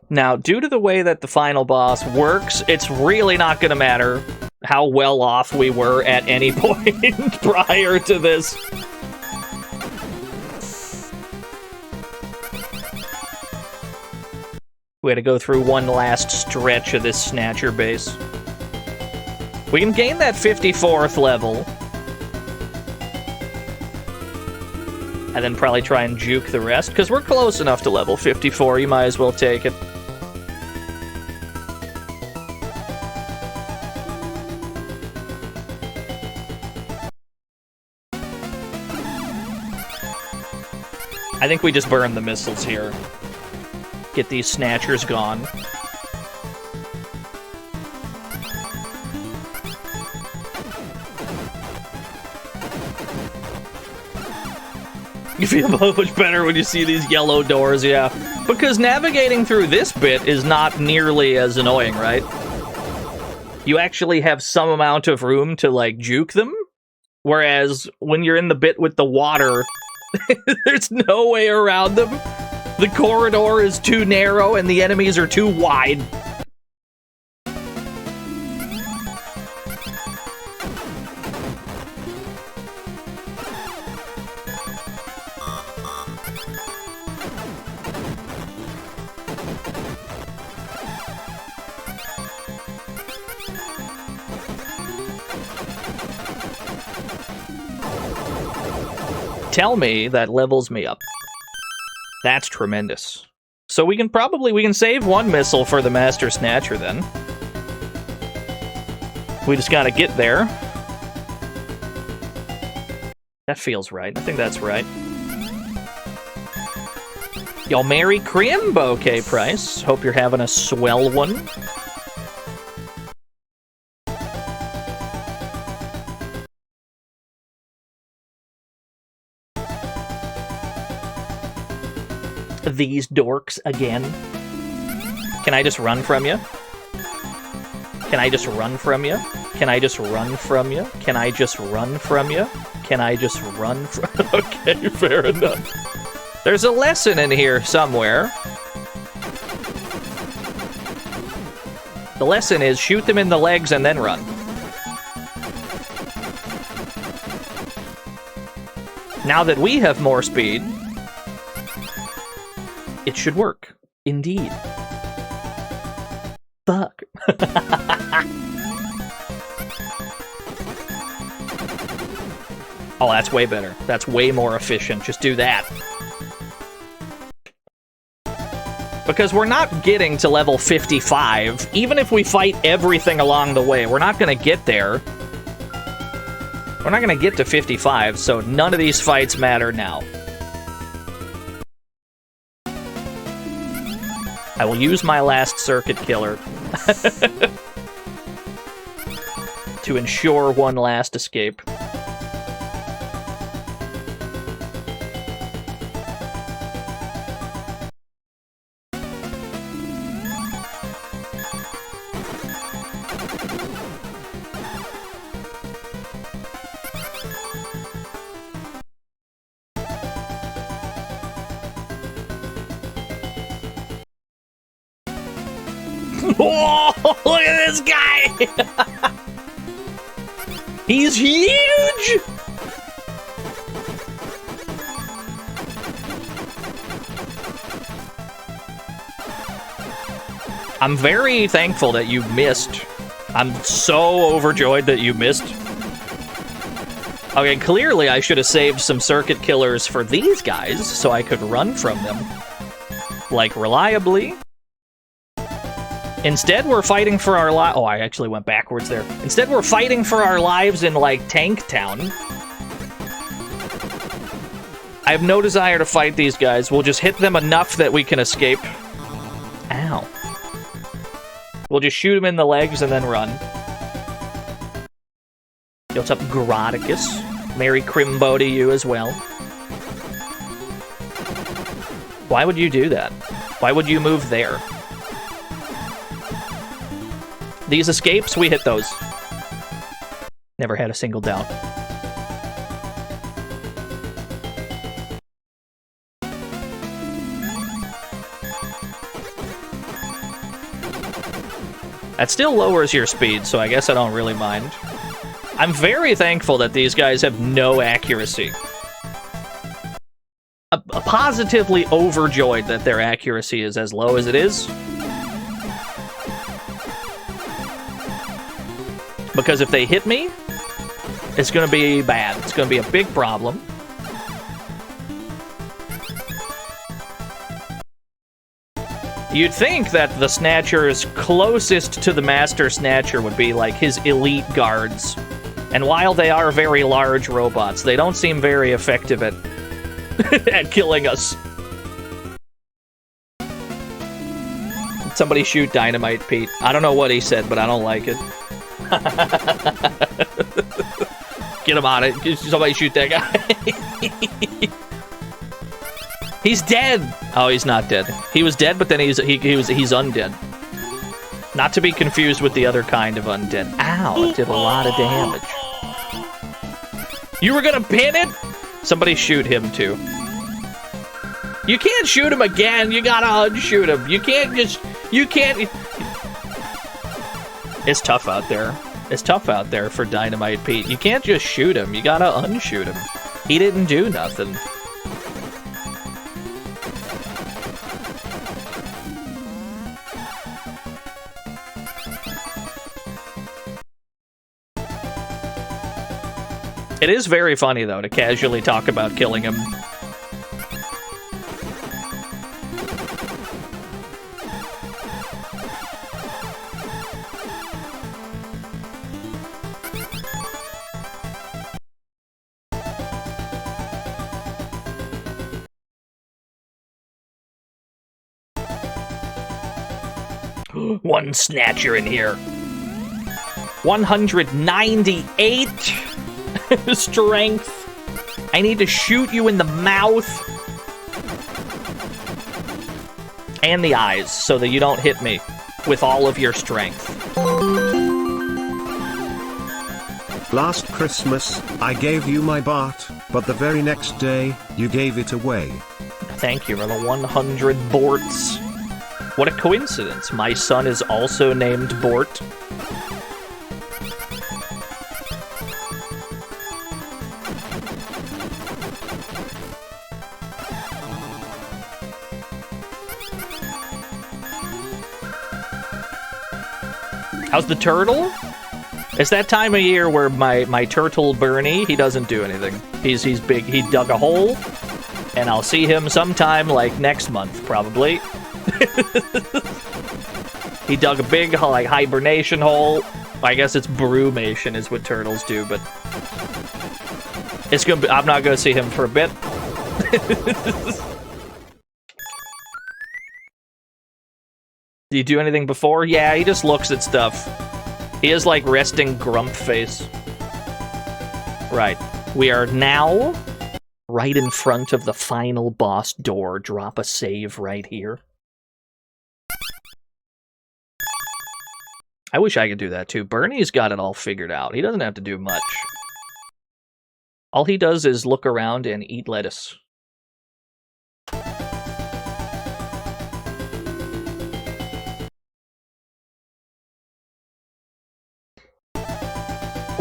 Now, due to the way that the final boss works, it's really not going to matter how well off we were at any point prior to this. We had to go through one last stretch of this Snatcher base. We can gain that 54th level. And then probably try and juke the rest, because we're close enough to level 54, you might as well take it. I think we just burn the missiles here. Get these snatchers gone. You feel much better when you see these yellow doors, yeah. Because navigating through this bit is not nearly as annoying, right? You actually have some amount of room to, like, juke them. Whereas when you're in the bit with the water, there's no way around them. The corridor is too narrow and the enemies are too wide. Tell me that levels me up. That's tremendous. So we can save one missile for the Master Snatcher then. We just gotta get there. That feels right. I think that's right. Y'all Merry Crim bouquet price. Hope you're having a swell one. These dorks again. Can I just run from you? Can I just run from you? Can I just run from you? Can I just run from you? Can I just run from... Okay, fair enough. There's a lesson in here somewhere. The lesson is shoot them in the legs and then run. Now that we have more speed, it should work. Indeed. Fuck. Oh, that's way better. That's way more efficient. Just do that. Because we're not getting to level 55. Even if we fight everything along the way, we're not going to get there. We're not going to get to 55, so none of these fights matter now. I will use my last circuit killer to ensure one last escape. Oh, look at this guy! He's huge! I'm very thankful that you missed. I'm so overjoyed that you missed. Okay, clearly I should have saved some circuit killers for these guys so I could run from them. Like, reliably. Instead, we're fighting for our lives. Oh, I actually went backwards there. Instead, we're fighting for our lives in, like, Tank Town. I have no desire to fight these guys. We'll just hit them enough that we can escape. Ow. We'll just shoot them in the legs and then run. Yo, what's up, Groticus? Merry Crimbo to you as well. Why would you do that? Why would you move there? These escapes, we hit those. Never had a single doubt. That still lowers your speed, so I guess I don't really mind. I'm very thankful that these guys have no accuracy. Positively overjoyed that their accuracy is as low as it is. Because if they hit me, it's going to be bad. It's going to be a big problem. You'd think that the Snatchers closest to the Master Snatcher would be like his elite guards. And while they are very large robots, they don't seem very effective at at killing us. Somebody shoot Dynamite Pete. I don't know what he said, but I don't like it. Get him on it. Somebody shoot that guy. He's dead. Oh, he's not dead. He was dead, but then he's undead. Not to be confused with the other kind of undead. Ow, it did a lot of damage. You were gonna pin it? Somebody shoot him too. You can't shoot him again. You gotta unshoot him. You can't just. You can't. It's tough out there. It's tough out there for Dynamite Pete. You can't just shoot him. You gotta unshoot him. He didn't do nothing. It is very funny, though, to casually talk about killing him. One Snatcher in here. 198 strength. I need to shoot you in the mouth and the eyes so that you don't hit me with all of your strength. Last Christmas, I gave you my Bart, but the very next day, you gave it away. Thank you for the 100 Borts. What a coincidence. My son is also named Bort. How's the turtle? It's that time of year where my turtle Bernie, he doesn't do anything. He's big. He dug a hole, and I'll see him sometime like next month, probably. He dug a big like hibernation hole. I guess it's brumation is what turtles do, but it's gonna be, I'm not gonna see him for a bit. Do you do anything before? Yeah, he just looks at stuff. He is like resting grump face. Right. We are now right in front of the final boss door. Drop a save right here. I wish I could do that too. Bernie's got it all figured out. He doesn't have to do much. All he does is look around and eat lettuce.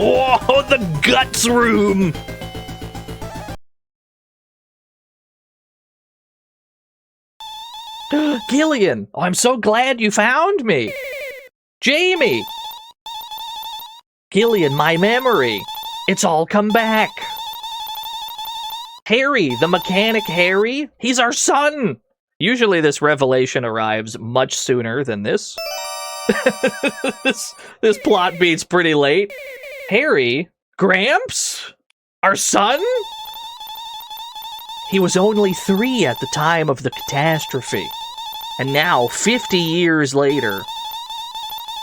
Oh, the guts room! Gillian! Oh, I'm so glad you found me! Jamie! Gillian, my memory! It's all come back! Harry, the mechanic Harry? He's our son! Usually this revelation arrives much sooner than this. This plot beat's pretty late. Harry? Gramps? Our son? He was only 3 at the time of the catastrophe. And now, 50 years later,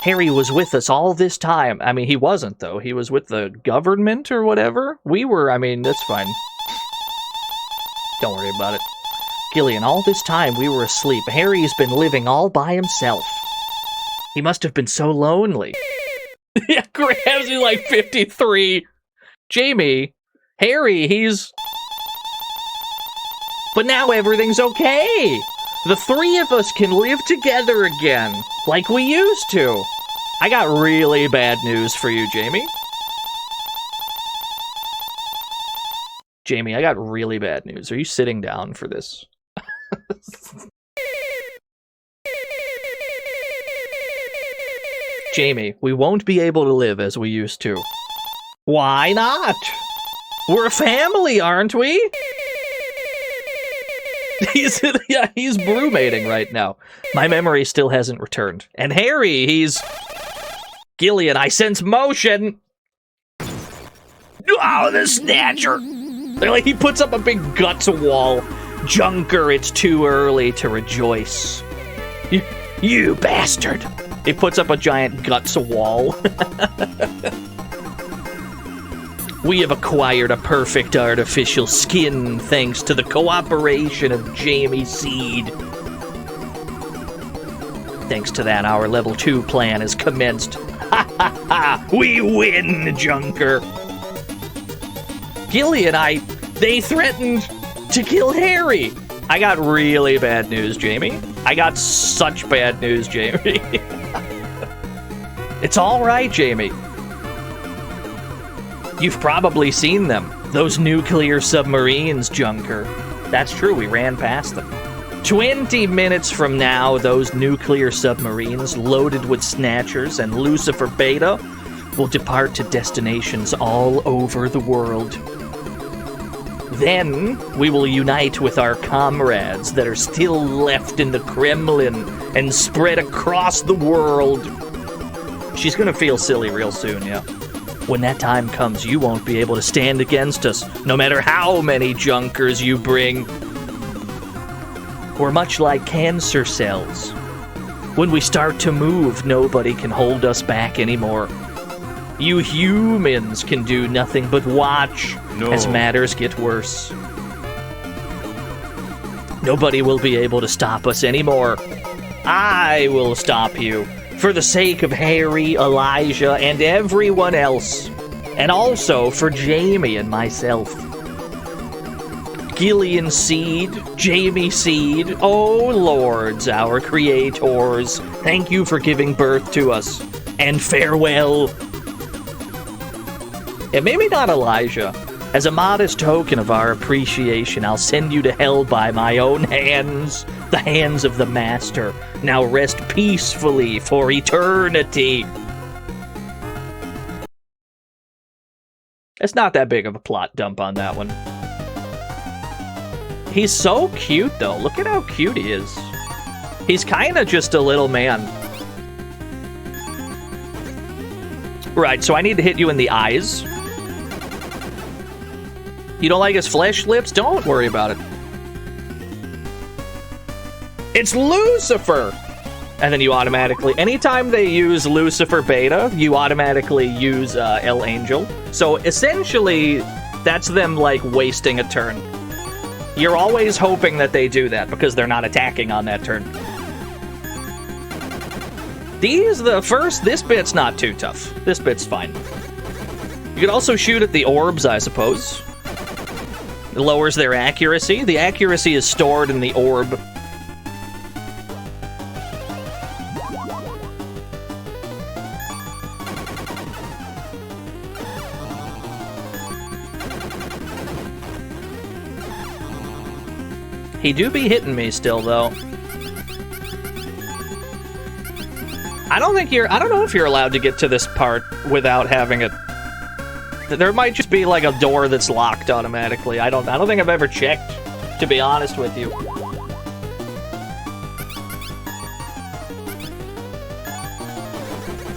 Harry was with us all this time. I mean, he wasn't, though. He was with the government or whatever. We were, I mean, that's fine. Don't worry about it. Gillian, all this time we were asleep. Harry's been living all by himself. He must have been so lonely. Yeah, Gramps, he's like 53. Jamie, Harry, he's... But now everything's okay. The 3 of us can live together again, like we used to. I got really bad news for you, Jamie. Jamie, I got really bad news. Are you sitting down for this? Jamie, we won't be able to live as we used to. Why not? We're a family, aren't we? He's brumating right now. My memory still hasn't returned. And Harry, he's... Gillian, I sense motion! Oh, the Snatcher! Like, he puts up a big guts wall. Junker, it's too early to rejoice. You bastard! He puts up a giant guts wall. We have acquired a perfect artificial skin thanks to the cooperation of Jamie Seed. Thanks to that, our level 2 plan has commenced. Ha ha ha! We win, Junker! Gillian, they threatened to kill Harry! I got really bad news, Jamie. I got such bad news, Jamie. It's alright, Jamie. You've probably seen them. Those nuclear submarines, Junker. That's true, we ran past them. 20 minutes from now, those nuclear submarines, loaded with Snatchers and Lucifer Beta, will depart to destinations all over the world. Then, we will unite with our comrades that are still left in the Kremlin and spread across the world. She's gonna feel silly real soon, yeah. When that time comes, you won't be able to stand against us, no matter how many Junkers you bring. We're much like cancer cells. When we start to move, nobody can hold us back anymore. You humans can do nothing but watch as matters get worse. Nobody will be able to stop us anymore. I will stop you. For the sake of Harry, Elijah, and everyone else. And also for Jamie and myself. Gillian Seed, Jamie Seed, oh lords, our creators, thank you for giving birth to us. And farewell. And maybe not Elijah. As a modest token of our appreciation, I'll send you to hell by my own hands. The hands of the Master. Now rest peacefully for eternity. It's not that big of a plot dump on that one. He's so cute, though. Look at how cute he is. He's kind of just a little man. Right, so I need to hit you in the eyes. You don't like his flesh lips? Don't worry about it. It's Lucifer! And then you automatically... Anytime they use Lucifer Beta, you automatically use El Angel. So essentially, that's them, like, wasting a turn. You're always hoping that they do that, because they're not attacking on that turn. This bit's not too tough. This bit's fine. You can also shoot at the orbs, I suppose. It lowers their accuracy. The accuracy is stored in the orb. He do be hitting me still, though. I don't know if you're allowed to get to this part without having it. There might just be like a door that's locked automatically. I don't think I've ever checked, to be honest with you.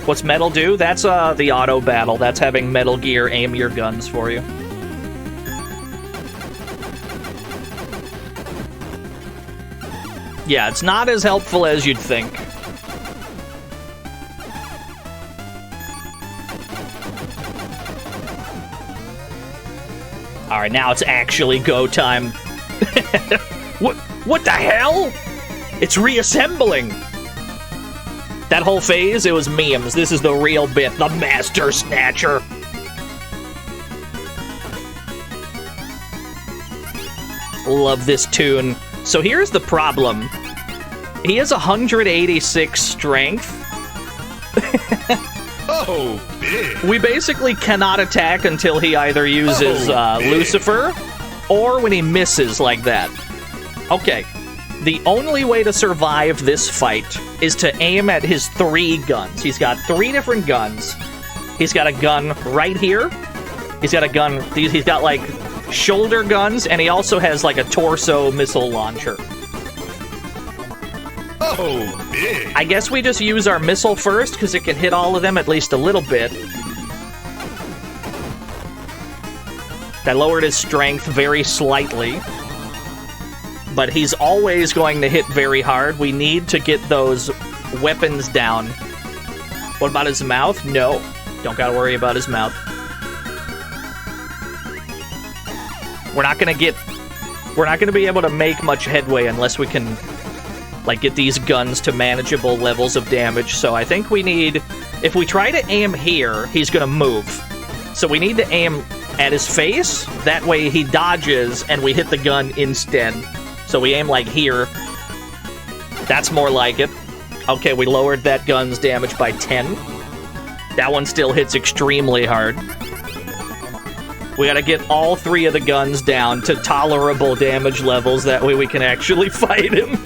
What's Metal do? That's the auto battle. That's having Metal Gear aim your guns for you. Yeah, it's not as helpful as you'd think. Alright, now it's actually go time. What the hell? It's reassembling! That whole phase, it was memes. This is the real bit. The Master Snatcher. Love this tune. So here's the problem. He has 186 strength. Oh, big. We basically cannot attack until he either uses Lucifer or when he misses like that. Okay. The only way to survive this fight is to aim at his 3 guns. He's got 3 different guns. He's got a gun right here. He's got a gun... He's got, like, shoulder guns, and he also has like a torso missile launcher. Oh, big. I guess we just use our missile first, because it can hit all of them at least a little bit. That lowered his strength very slightly. But he's always going to hit very hard. We need to get those weapons down. What about his mouth? No. Don't gotta worry about his mouth. We're not gonna be able to make much headway unless we can, like, get these guns to manageable levels of damage. So I think we need... If we try to aim here, he's gonna move. So we need to aim at his face. That way he dodges and we hit the gun instead. So we aim, like, here. That's more like it. Okay, we lowered that gun's damage by 10. That one still hits extremely hard. We gotta get all 3 of the guns down to tolerable damage levels. That way we can actually fight him.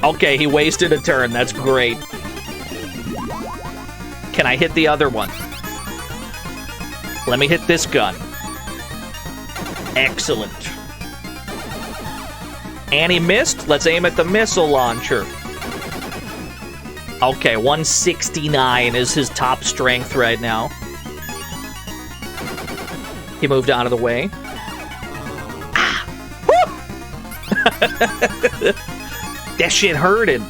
Okay, he wasted a turn. That's great. Can I hit the other one? Let me hit this gun. Excellent. And he missed. Let's aim at the missile launcher. Okay, 169 is his top strength right now. He moved out of the way. Ah! That shit hurted.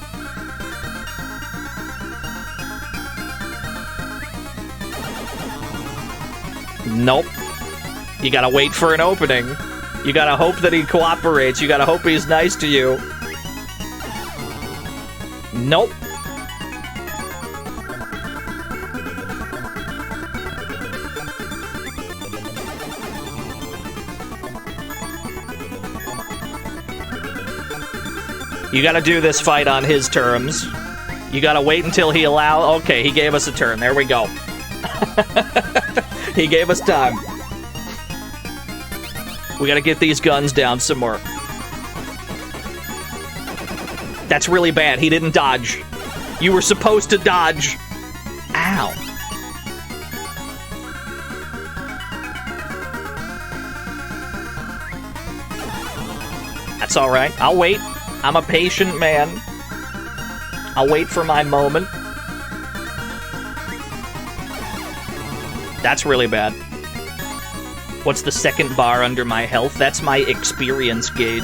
Nope. You gotta wait for an opening. You gotta hope that he cooperates. You gotta hope he's nice to you. Nope. You gotta do this fight on his terms. You gotta wait until he allows... Okay, he gave us a turn. There we go. He gave us time. We gotta get these guns down some more. That's really bad. He didn't dodge. You were supposed to dodge. Ow. That's alright. I'll wait. I'm a patient man. I'll wait for my moment. That's really bad. What's the second bar under my health? That's my experience gauge.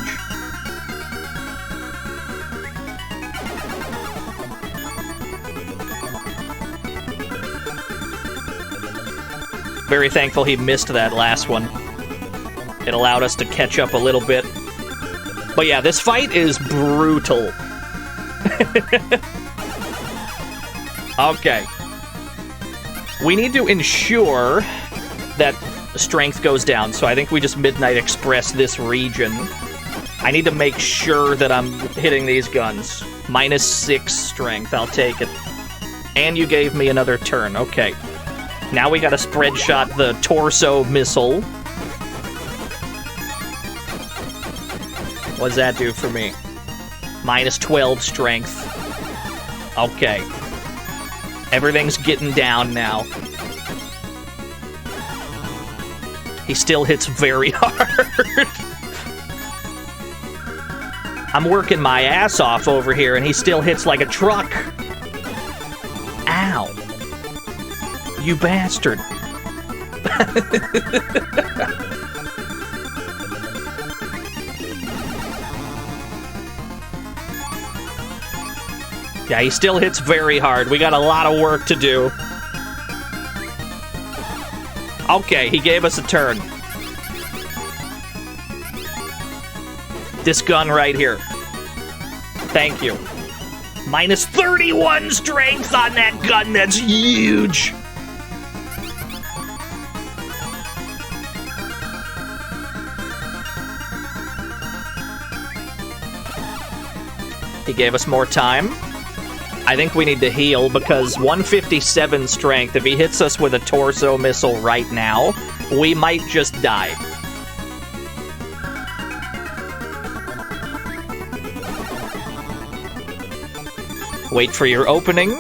Very thankful he missed that last one. It allowed us to catch up a little bit. But yeah, this fight is brutal. Okay. We need to ensure that strength goes down, so I think we just Midnight Express this region. I need to make sure that I'm hitting these guns. -6 strength, I'll take it. And you gave me another turn, okay. Now we gotta spread shot the torso missile. What does that do for me? -12 strength. Okay. Everything's getting down now. He still hits very hard. I'm working my ass off over here, and he still hits like a truck. Ow. You bastard. Yeah, he still hits very hard. We got a lot of work to do. Okay, he gave us a turn. This gun right here. Thank you. -31 strength on that gun. That's huge. He gave us more time. I think we need to heal because 157 strength, if he hits us with a torso missile right now, we might just die. Wait for your opening.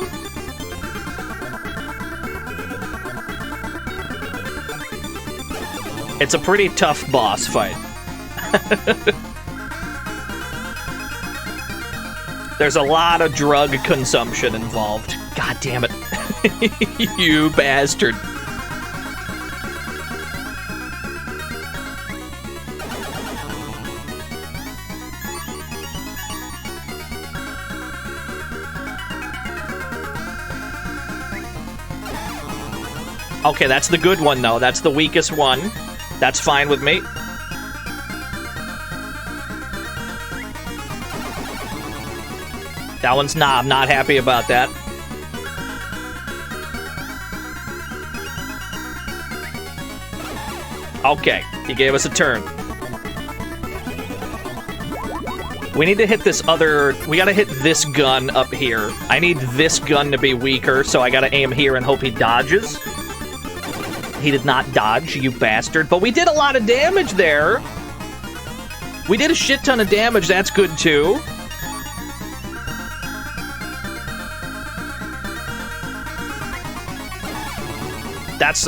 It's a pretty tough boss fight. There's a lot of drug consumption involved. God damn it. You bastard. Okay, that's the good one, though. That's the weakest one. That's fine with me. That one's I'm not happy about that. Okay, he gave us a turn. We need to hit this other... We gotta hit this gun up here. I need this gun to be weaker, so I gotta aim here and hope he dodges. He did not dodge, you bastard. But we did a lot of damage there. We did a shit ton of damage. That's good, too.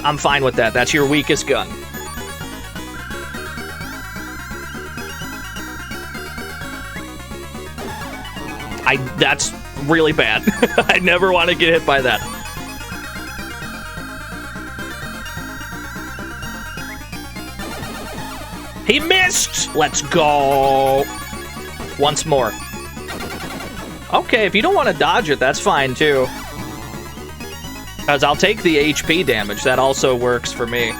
I'm fine with that. That's your weakest gun. That's really bad. I never want to get hit by that. He missed! Let's go! Once more. Okay, if you don't want to dodge it, that's fine, too. Because I'll take the HP damage. That also works for me.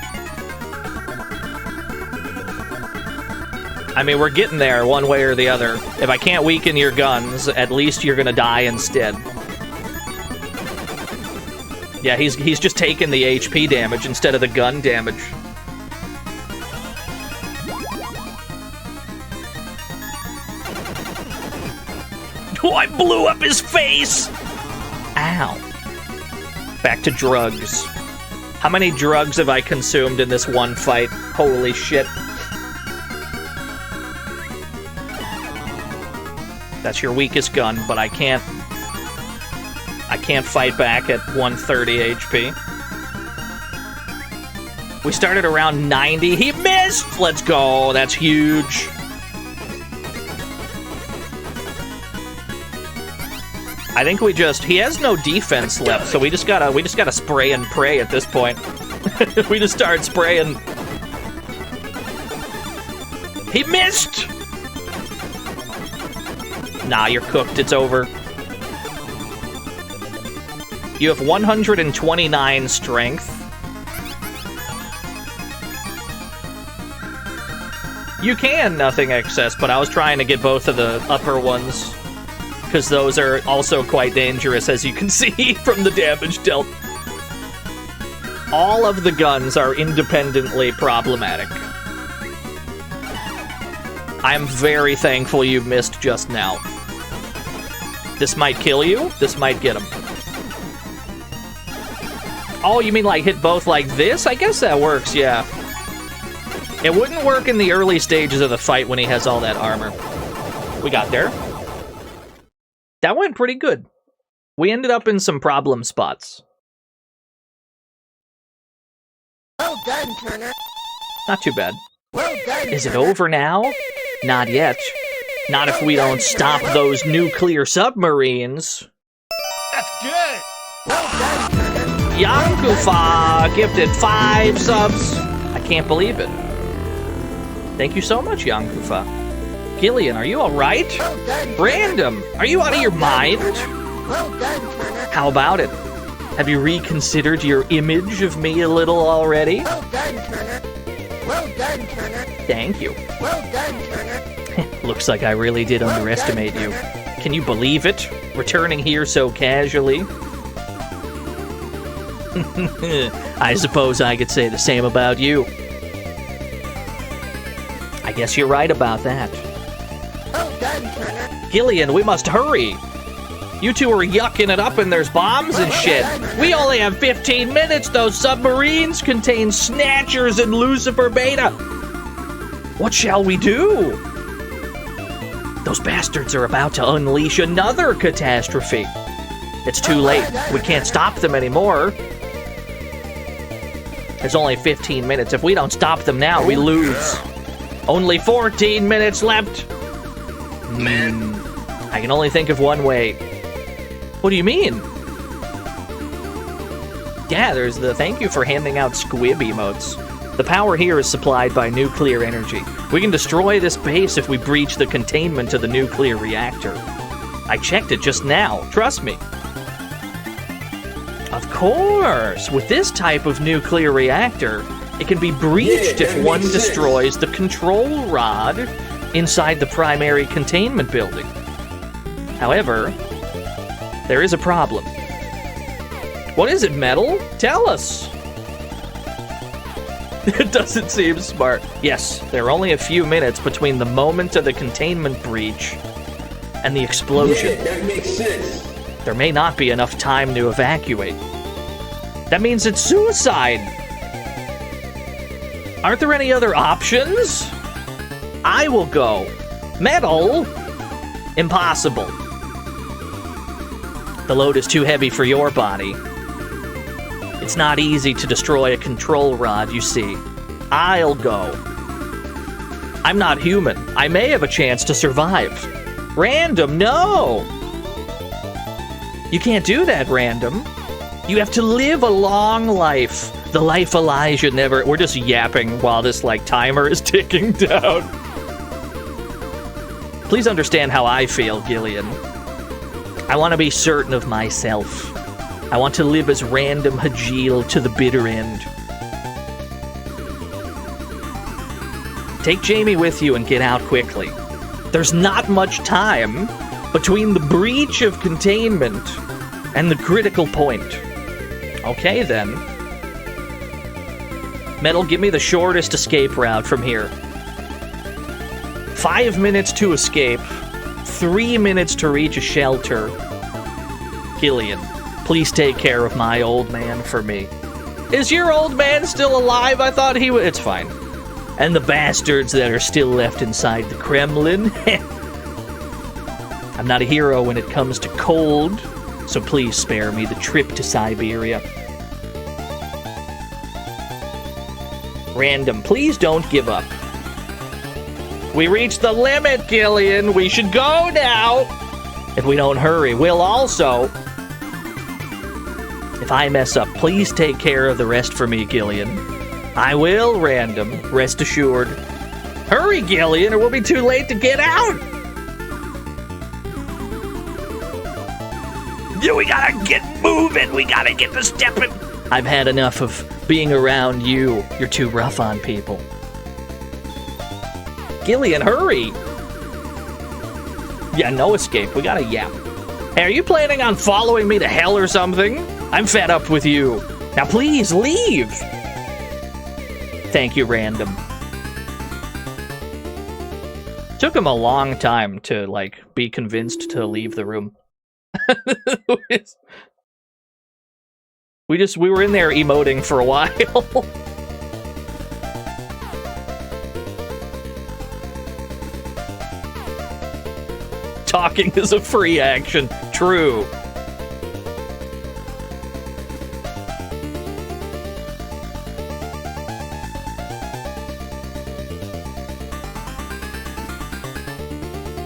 I mean, we're getting there one way or the other. If I can't weaken your guns, at least you're gonna die instead. Yeah, he's just taking the HP damage instead of the gun damage. Oh, I blew up his face! Ow. Back to drugs. How many drugs have I consumed in this one fight? Holy shit. That's your weakest gun, but I can't fight back at 130 HP. We started around 90. He missed! Let's go. That's huge. I think he has no defense left, so we just gotta spray and pray at this point. We just start spraying. He missed! Nah, you're cooked. It's over. You have 129 strength. You can nothing excess, but I was trying to get both of the upper ones. Because those are also quite dangerous, as you can see from the damage dealt. All of the guns are independently problematic. I'm very thankful you missed just now. This might kill you. This might get him. Oh, you mean like hit both like this? I guess that works, yeah. It wouldn't work in the early stages of the fight when he has all that armor. We got there. That went pretty good. We ended up in some problem spots. Well done, Turner. Not too bad. Well done, Is it over now? Not yet. Not if we don't stop those nuclear submarines. That's good. Well done, Turner. Yankufa gifted 5 subs. I can't believe it. Thank you so much, Yankufa. Gillian, are you alright? Well done, Random, are you out of your mind? Well done, Turner. How about it? Have you reconsidered your image of me a little already? Well done, Turner. Well done, Turner. Thank you. Well done, Turner. Looks like I really did underestimate you. Can you believe it? Returning here so casually? I suppose I could say the same about you. I guess you're right about that. Well done, Turner. Gillian, we must hurry. You two are yucking it up and there's bombs and shit. We only have 15 minutes. Those submarines contain Snatchers and Lucifer Beta. What shall we do? Those bastards are about to unleash another catastrophe. It's too late. We can't stop them anymore. There's only 15 minutes. If we don't stop them now, we lose. Only 14 minutes left. Man. I can only think of one way. What do you mean? Yeah, there's the thank you for handing out squib emotes. The power here is supplied by nuclear energy. We can destroy this base if we breach the containment of the nuclear reactor. I checked it just now. Trust me. Of course! With this type of nuclear reactor, it can be breached if one destroys the control rod inside the primary containment building. However, there is a problem. What is it, Metal? Tell us! It doesn't seem smart. Yes, there are only a few minutes between the moment of the containment breach and the explosion. Yeah, that makes sense. There may not be enough time to evacuate. That means it's suicide! Aren't there any other options? I will go. Metal? Impossible. The load is too heavy for your body. It's not easy to destroy a control rod, you see. I'll go. I'm not human. I may have a chance to survive. Random, no! You can't do that, Random. You have to live a long life. The life Elijah never... We're just yapping while this, like, timer is ticking down. Please understand how I feel, Gillian. I want to be certain of myself. I want to live as Random Hajil to the bitter end. Take Jamie with you and get out quickly. There's not much time between the breach of containment and the critical point. Okay, then. Metal, give me the shortest escape route from here. 5 minutes to escape. 3 minutes to reach a shelter. Gillian, please take care of my old man for me. Is your old man still alive? I thought he was... It's fine. And the bastards that are still left inside the Kremlin. I'm not a hero when it comes to cold, so please spare me the trip to Siberia. Random, please don't give up. We reached the limit, Gillian. We should go now. If we don't hurry, we'll also... If I mess up, please take care of the rest for me, Gillian. I will, Random. Rest assured. Hurry, Gillian, or we'll be too late to get out! Yeah, we gotta get moving. We gotta get to stepping. I've had enough of being around you. You're too rough on people. Gillian, hurry! Yeah, no escape. We gotta yap. Hey, are you planning on following me to hell or something? I'm fed up with you. Now please, leave! Thank you, Random. Took him a long time to, like, be convinced to leave the room. We were in there emoting for a while. Talking is a free action. True.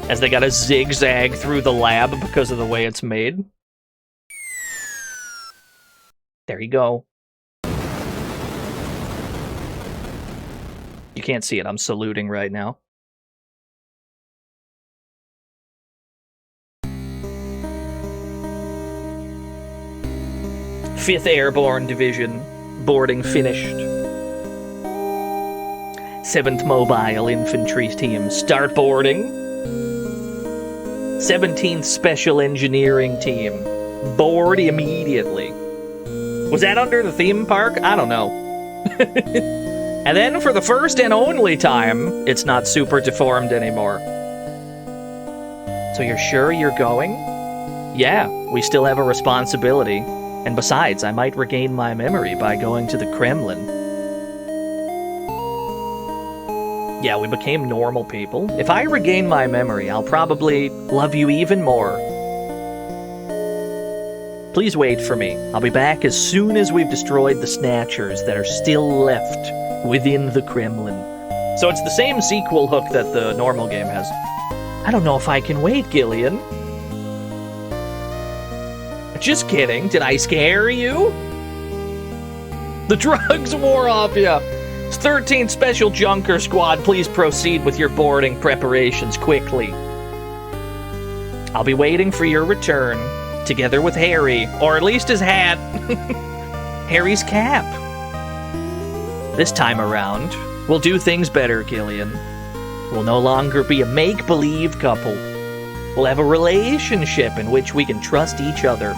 As they gotta zigzag through the lab because of the way it's made. There you go. You can't see it, I'm saluting right now. Fifth Airborne Division, boarding finished. 7th Mobile Infantry Team, start boarding. 17th Special Engineering Team, board immediately. Was that under the theme park? I don't know. And then for the first and only time, it's not super deformed anymore. So you're sure you're going? Yeah, we still have a responsibility. And besides, I might regain my memory by going to the Kremlin. Yeah, we became normal people. If I regain my memory, I'll probably love you even more. Please wait for me. I'll be back as soon as we've destroyed the Snatchers that are still left within the Kremlin. So it's the same sequel hook that the normal game has. I don't know if I can wait, Gillian. Just kidding. Did I scare you? The drugs wore off ya. 13th Special Junker Squad, please proceed with your boarding preparations quickly. I'll be waiting for your return, together with Harry, or at least his hat. Harry's cap. This time around, we'll do things better, Gillian. We'll no longer be a make-believe couple. We'll have a relationship in which we can trust each other.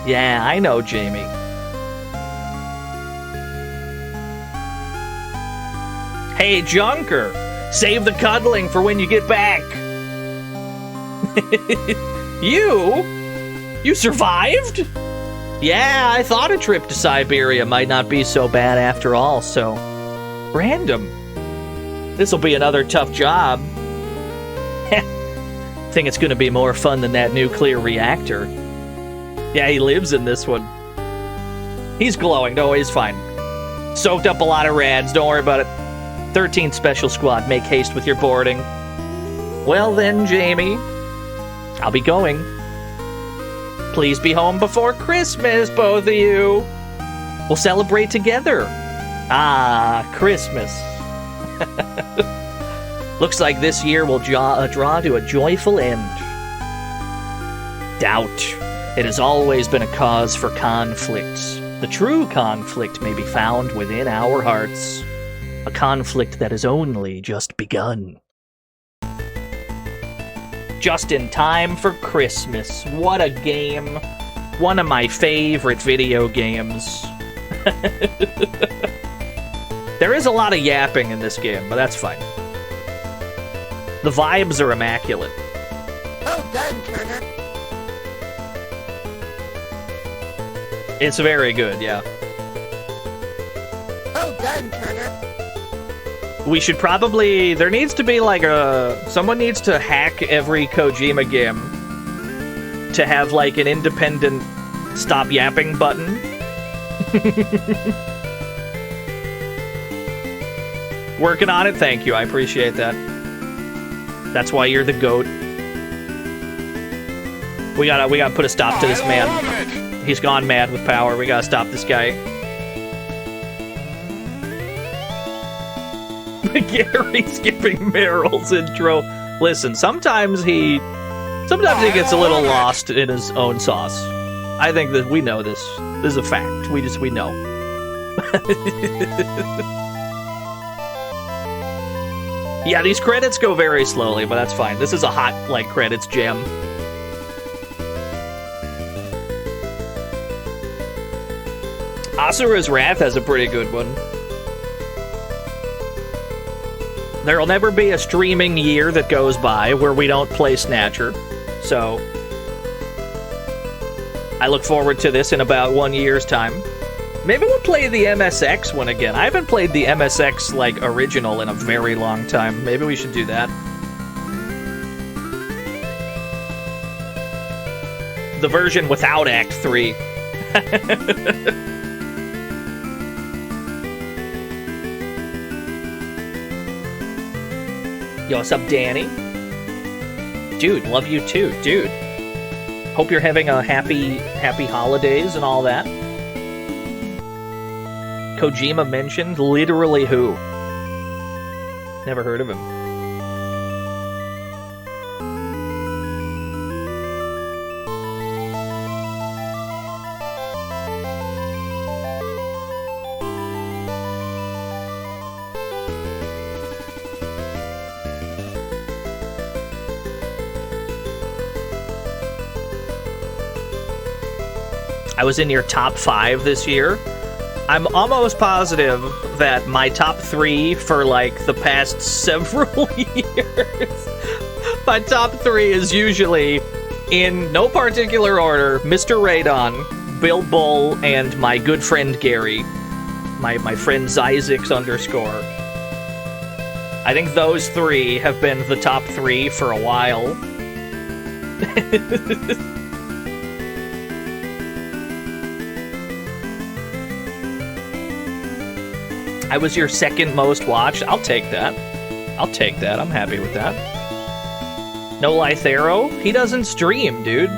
Yeah, I know, Jamie. Hey, Junker! Save the cuddling for when you get back! You survived? Yeah, I thought a trip to Siberia might not be so bad after all, so... Random. This'll be another tough job. Think it's gonna be more fun than that nuclear reactor. Yeah, he lives in this one. He's glowing. No, he's fine. Soaked up a lot of rads. Don't worry about it. 13th Special Squad, make haste with your boarding. Well then, Jamie. I'll be going. Please be home before Christmas, both of you. We'll celebrate together. Ah, Christmas. Looks like this year will draw to a joyful end. Doubt. It has always been a cause for conflict. The true conflict may be found within our hearts. A conflict that has only just begun. Just in time for Christmas. What a game. One of my favorite video games. There is a lot of yapping in this game, but that's fine. The vibes are immaculate. Well done, Turner. It's very good, yeah. Well done, Turner. We should probably... There needs to be like a... Someone needs to hack every Kojima game to have like an independent stop yapping button. Working on it, thank you, I appreciate that. That's why you're the GOAT. We gotta put a stop to this man. He's gone mad with power, we gotta stop this guy. Gary skipping Meryl's intro. Listen, sometimes he gets a little lost in his own sauce. I think that we know this. This is a fact. We know. Yeah, these credits go very slowly, but that's fine. This is a hot, like, credits jam. Asura's Wrath has a pretty good one. There'll never be a streaming year that goes by where we don't play Snatcher, so I look forward to this in about 1 year's time. Maybe we'll play the MSX one again. I haven't played the MSX, like, original in a very long time. Maybe we should do that. The version without Act 3. Yo, what's up, Danny? Dude, love you too, dude. Hope you're having a happy holidays and all that. Kojima mentioned? Literally who? Never heard of him. I was in your top 5 this year. I'm almost positive that my top 3 for, like, the past several years, my top 3 is usually, in no particular order, Mr. Radon, Bill Bull, and my good friend Gary. My friend Zyzix _. I think those 3 have been the top 3 for a while. I was your second most watched. I'll take that. I'll take that. I'm happy with that. No Lythero? He doesn't stream, dude.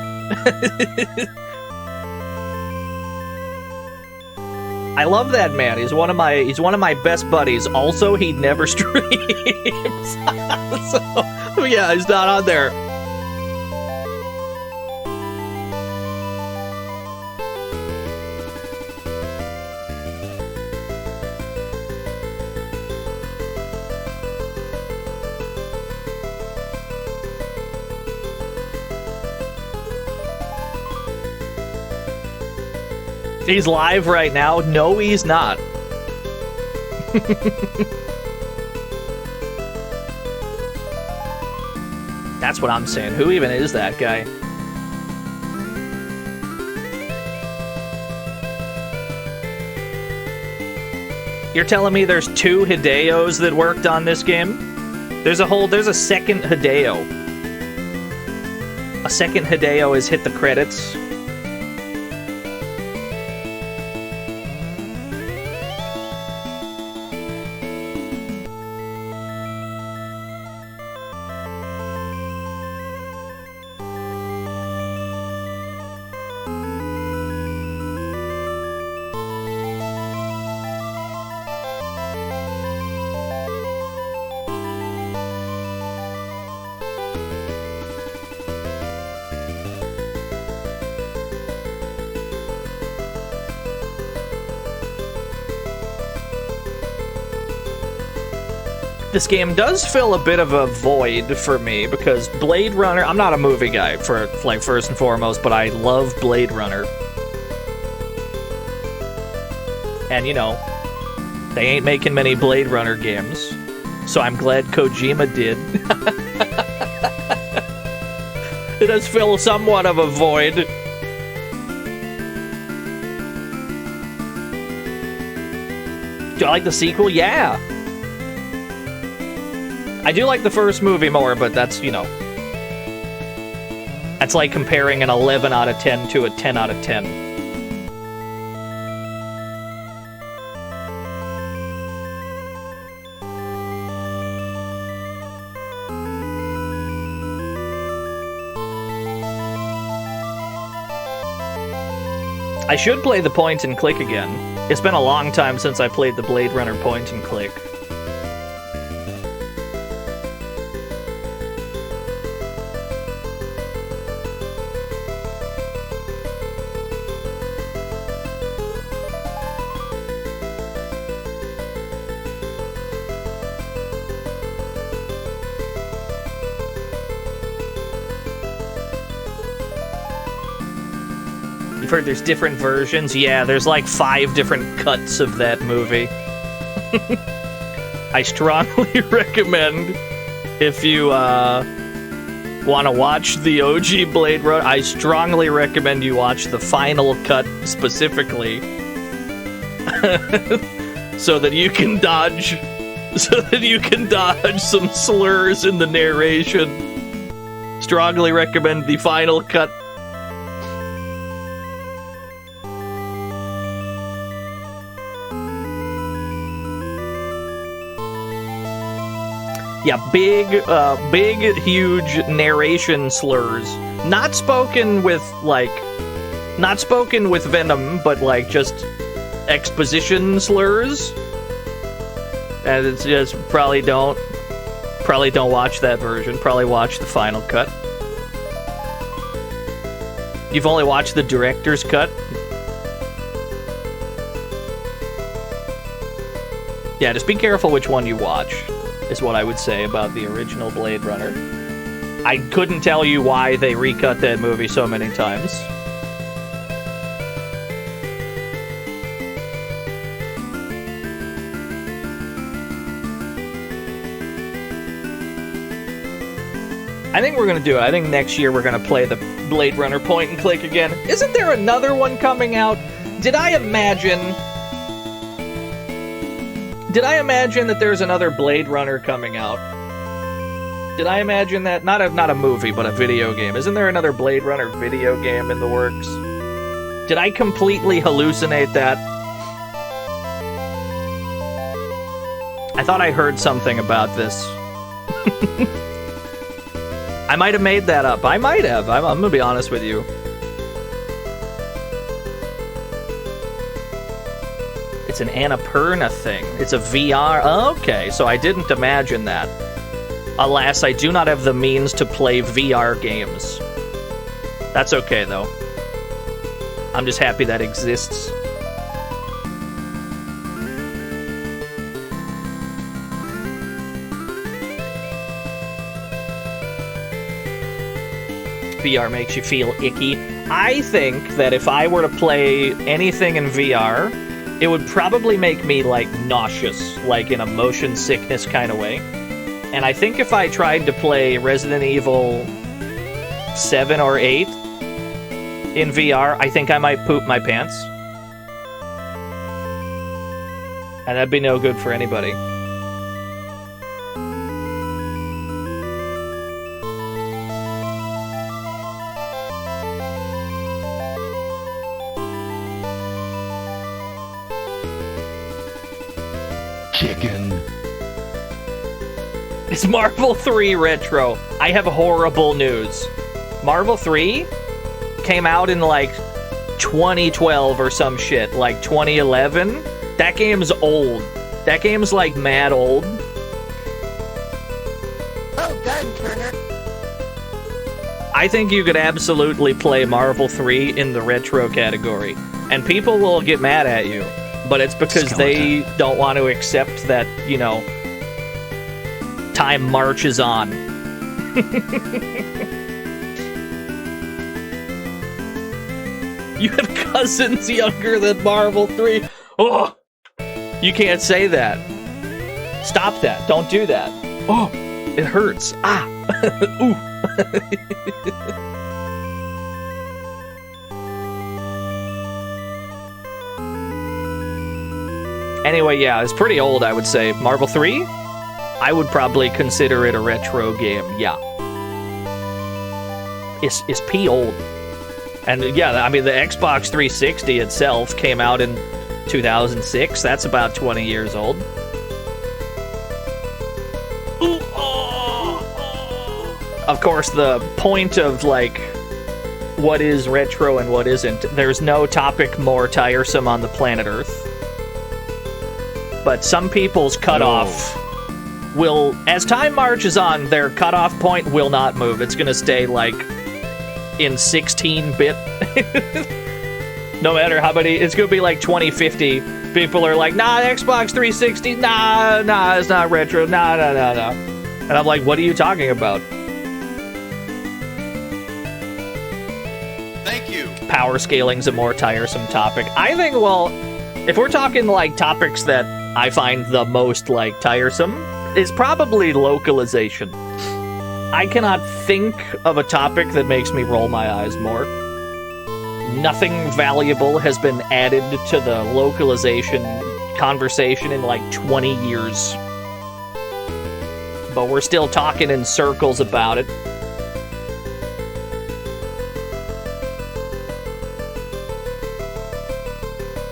I love that man. He's one of my best buddies. Also, he never streams. So, yeah, he's not on there. He's live right now? No, he's not. That's what I'm saying. Who even is that guy? You're telling me there's 2 Hideos that worked on this game? There's a second Hideo. A second Hideo has hit the credits. This game does fill a bit of a void for me, because Blade Runner... I'm not a movie guy, for like first and foremost, but I love Blade Runner. And, you know, they ain't making many Blade Runner games, so I'm glad Kojima did. It does fill somewhat of a void. Do I like the sequel? Yeah! I do like the first movie more, but that's, you know... That's like comparing an 11 out of 10 to a 10 out of 10. I should play the point and click again. It's been a long time since I played the Blade Runner point and click. You've heard there's different versions? Yeah, there's like 5 different cuts of that movie. I strongly recommend, if you want to watch the OG Blade Runner, I strongly recommend you watch the final cut specifically. so that you can dodge some slurs in the narration. Strongly recommend the final cut. Yeah, big, huge narration slurs. Not spoken with venom, but like just exposition slurs. And it's just probably don't watch that version. Probably watch the final cut. You've only watched the director's cut? Yeah, just be careful which one you watch, is what I would say about the original Blade Runner. I couldn't tell you why they recut that movie so many times. I think we're gonna do it. I think next year we're gonna play the Blade Runner point and click again. Isn't there another one coming out? Did I imagine that there's another Blade Runner coming out? Did I imagine that? Not a movie, but a video game. Isn't there another Blade Runner video game in the works? Did I completely hallucinate that? I thought I heard something about this. I might have made that up. I might have. I'm gonna be honest with you. It's an Annapurna thing. It's a VR. Okay, so I didn't imagine that. Alas, I do not have the means to play VR games. That's okay, though. I'm just happy that exists. VR makes you feel icky. I think that if I were to play anything in VR, it would probably make me, like, nauseous, like in a motion sickness kind of way. And I think if I tried to play Resident Evil 7 or 8 in VR, I think I might poop my pants. And that'd be no good for anybody. Chicken. It's Marvel 3 Retro. I have horrible news. Marvel 3 came out in like 2012 or some shit, like 2011. That game's old. That game's like mad old. Well done, Turner. I think you could absolutely play Marvel 3 in the retro category, and people will get mad at you, but it's because they don't want to accept that, you know, time marches on. You have cousins younger than Marvel 3. Oh, you can't say that. Stop that. Don't do that. Oh, it hurts. Ah. Ooh. Anyway, yeah, it's pretty old, I would say. Marvel 3? I would probably consider it a retro game, yeah. It's P old. And yeah, I mean, the Xbox 360 itself came out in 2006. That's about 20 years old. Ooh, oh. Of course, the point of, like, what is retro and what isn't, there's no topic more tiresome on the planet Earth. But some people's cutoff will, as time marches on, their cutoff point will not move. It's gonna stay, like, in 16-bit. No matter how many, it's gonna be like 2050. People are like, nah, Xbox 360, nah, it's not retro, nah. And I'm like, what are you talking about? Thank you. Power scaling's a more tiresome topic. I think, well, if we're talking, like, topics that I find the most, like, tiresome, it's probably localization. I cannot think of a topic that makes me roll my eyes more. Nothing valuable has been added to the localization conversation in like 20 years. But we're still talking in circles about it.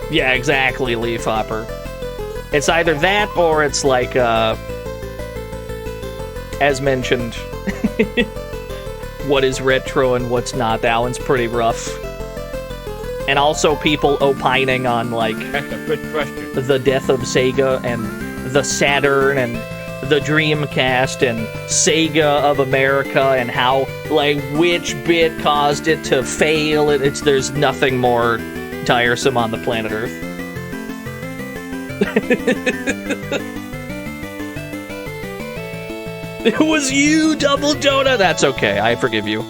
Yeah, exactly, Leafhopper. It's either that or it's like, as mentioned, what is retro and what's not. That one's pretty rough. And also people opining on, like, That's a good question. The death of Sega and the Saturn and the Dreamcast and Sega of America and how, like, which bit caused it to fail. There's nothing more tiresome on the planet Earth. It was you, Double Donut! That's okay, I forgive you.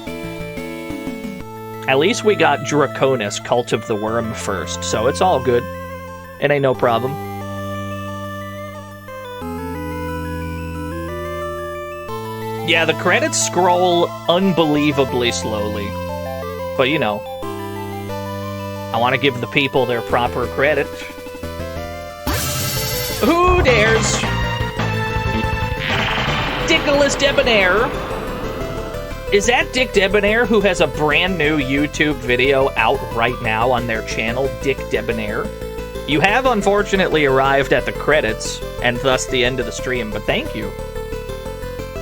At least we got Draconis, Cult of the Worm, first, so it's all good. It ain't no problem. Yeah, the credits scroll unbelievably slowly. But, you know, I want to give the people their proper credit. Who dares? Dickolas Debonair. Is that Dick Debonair, who has a brand new YouTube video out right now on their channel, Dick Debonair? You have unfortunately arrived at the credits, and thus the end of the stream, but thank you.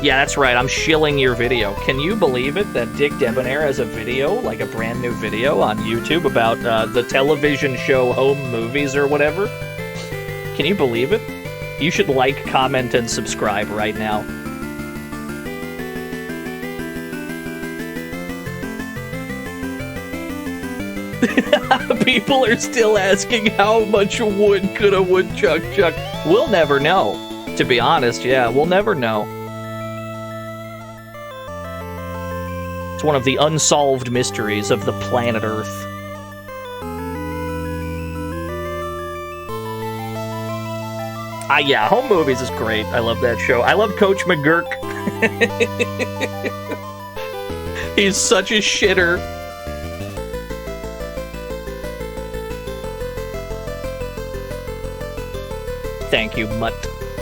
Yeah, that's right, I'm shilling your video. Can you believe it that Dick Debonair has a video, like a brand new video on YouTube about the television show Home Movies or whatever? Can you believe it? You should like, comment, and subscribe right now. People are still asking how much wood could a woodchuck chuck. We'll never know. To be honest, yeah, we'll never know. It's one of the unsolved mysteries of the planet Earth. Yeah, Home Movies is great. I love that show. I love Coach McGurk. He's such a shitter. Thank you, Mutt.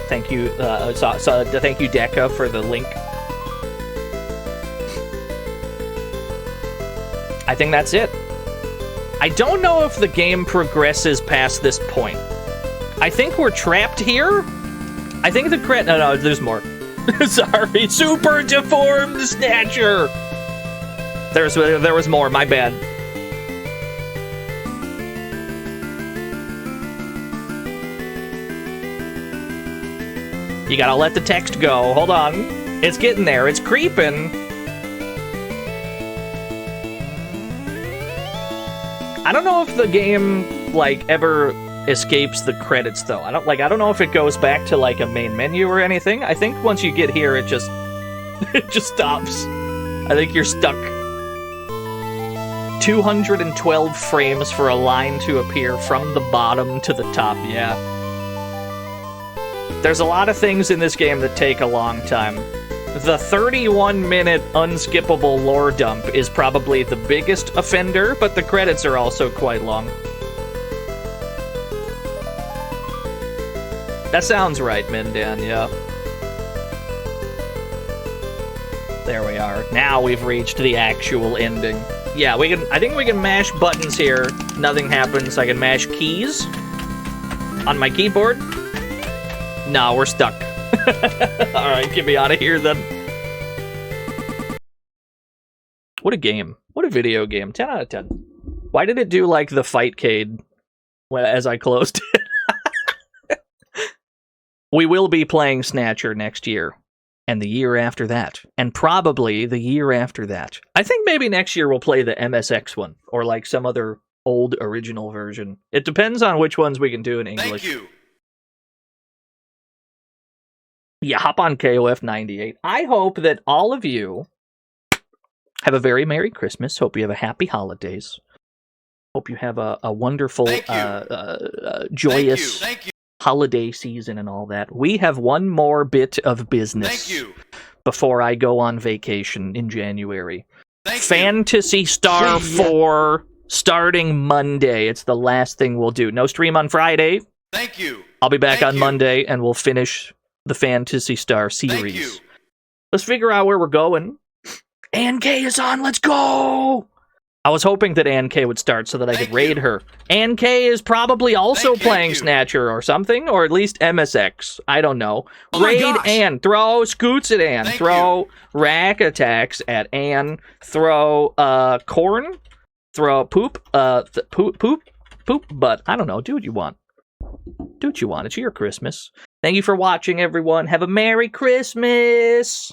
Thank you, thank you, Deca, for the link. I think that's it. I don't know if the game progresses past this point. I think we're trapped here. I think the no, there's more. Sorry, super deformed Snatcher. There was more. My bad. You gotta let the text go. Hold on. It's getting there. It's creeping. I don't know if the game, like, ever escapes the credits, though. I don't know if it goes back to, like, a main menu or anything. I think once you get here, it just stops. I think you're stuck. 212 frames for a line to appear from the bottom to the top, yeah. There's a lot of things in this game that take a long time. The 31-minute unskippable lore dump is probably the biggest offender, but the credits are also quite long. That sounds right, Mindan, yeah. There we are. Now we've reached the actual ending. Yeah, I think we can mash buttons here. Nothing happens. I can mash keys on my keyboard. No, we're stuck. Alright, get me out of here then. What a game. What a video game. 10 out of 10. Why did it do like the Fightcade as I closed it? We will be playing Snatcher next year. And the year after that. And probably the year after that. I think maybe next year we'll play the MSX one. Or like some other old original version. It depends on which ones we can do in English. Thank you. Yeah, hop on KOF 98. I hope that all of you have a very Merry Christmas. Hope you have a happy holidays. Hope you have a wonderful, joyous holiday season and all that. We have one more bit of business before I go on vacation in January. Phantasy Star 4 starting Monday. It's the last thing we'll do. No stream on Friday. Thank you. I'll be back on Monday and we'll finish the Phantasy Star series. Let's figure out where we're going. Ann K is on, let's go! I was hoping that Ann K would start so that I could raid her. Ann K is probably also playing Snatcher or something, or at least MSX. I don't know. Raid Ann. Throw scoots at Ann. Throw rack attacks at Ann. Throw corn. Throw poop. Poop butt. I don't know. Do what you want. Do what you want. It's your Christmas. Thank you for watching, everyone. Have a Merry Christmas!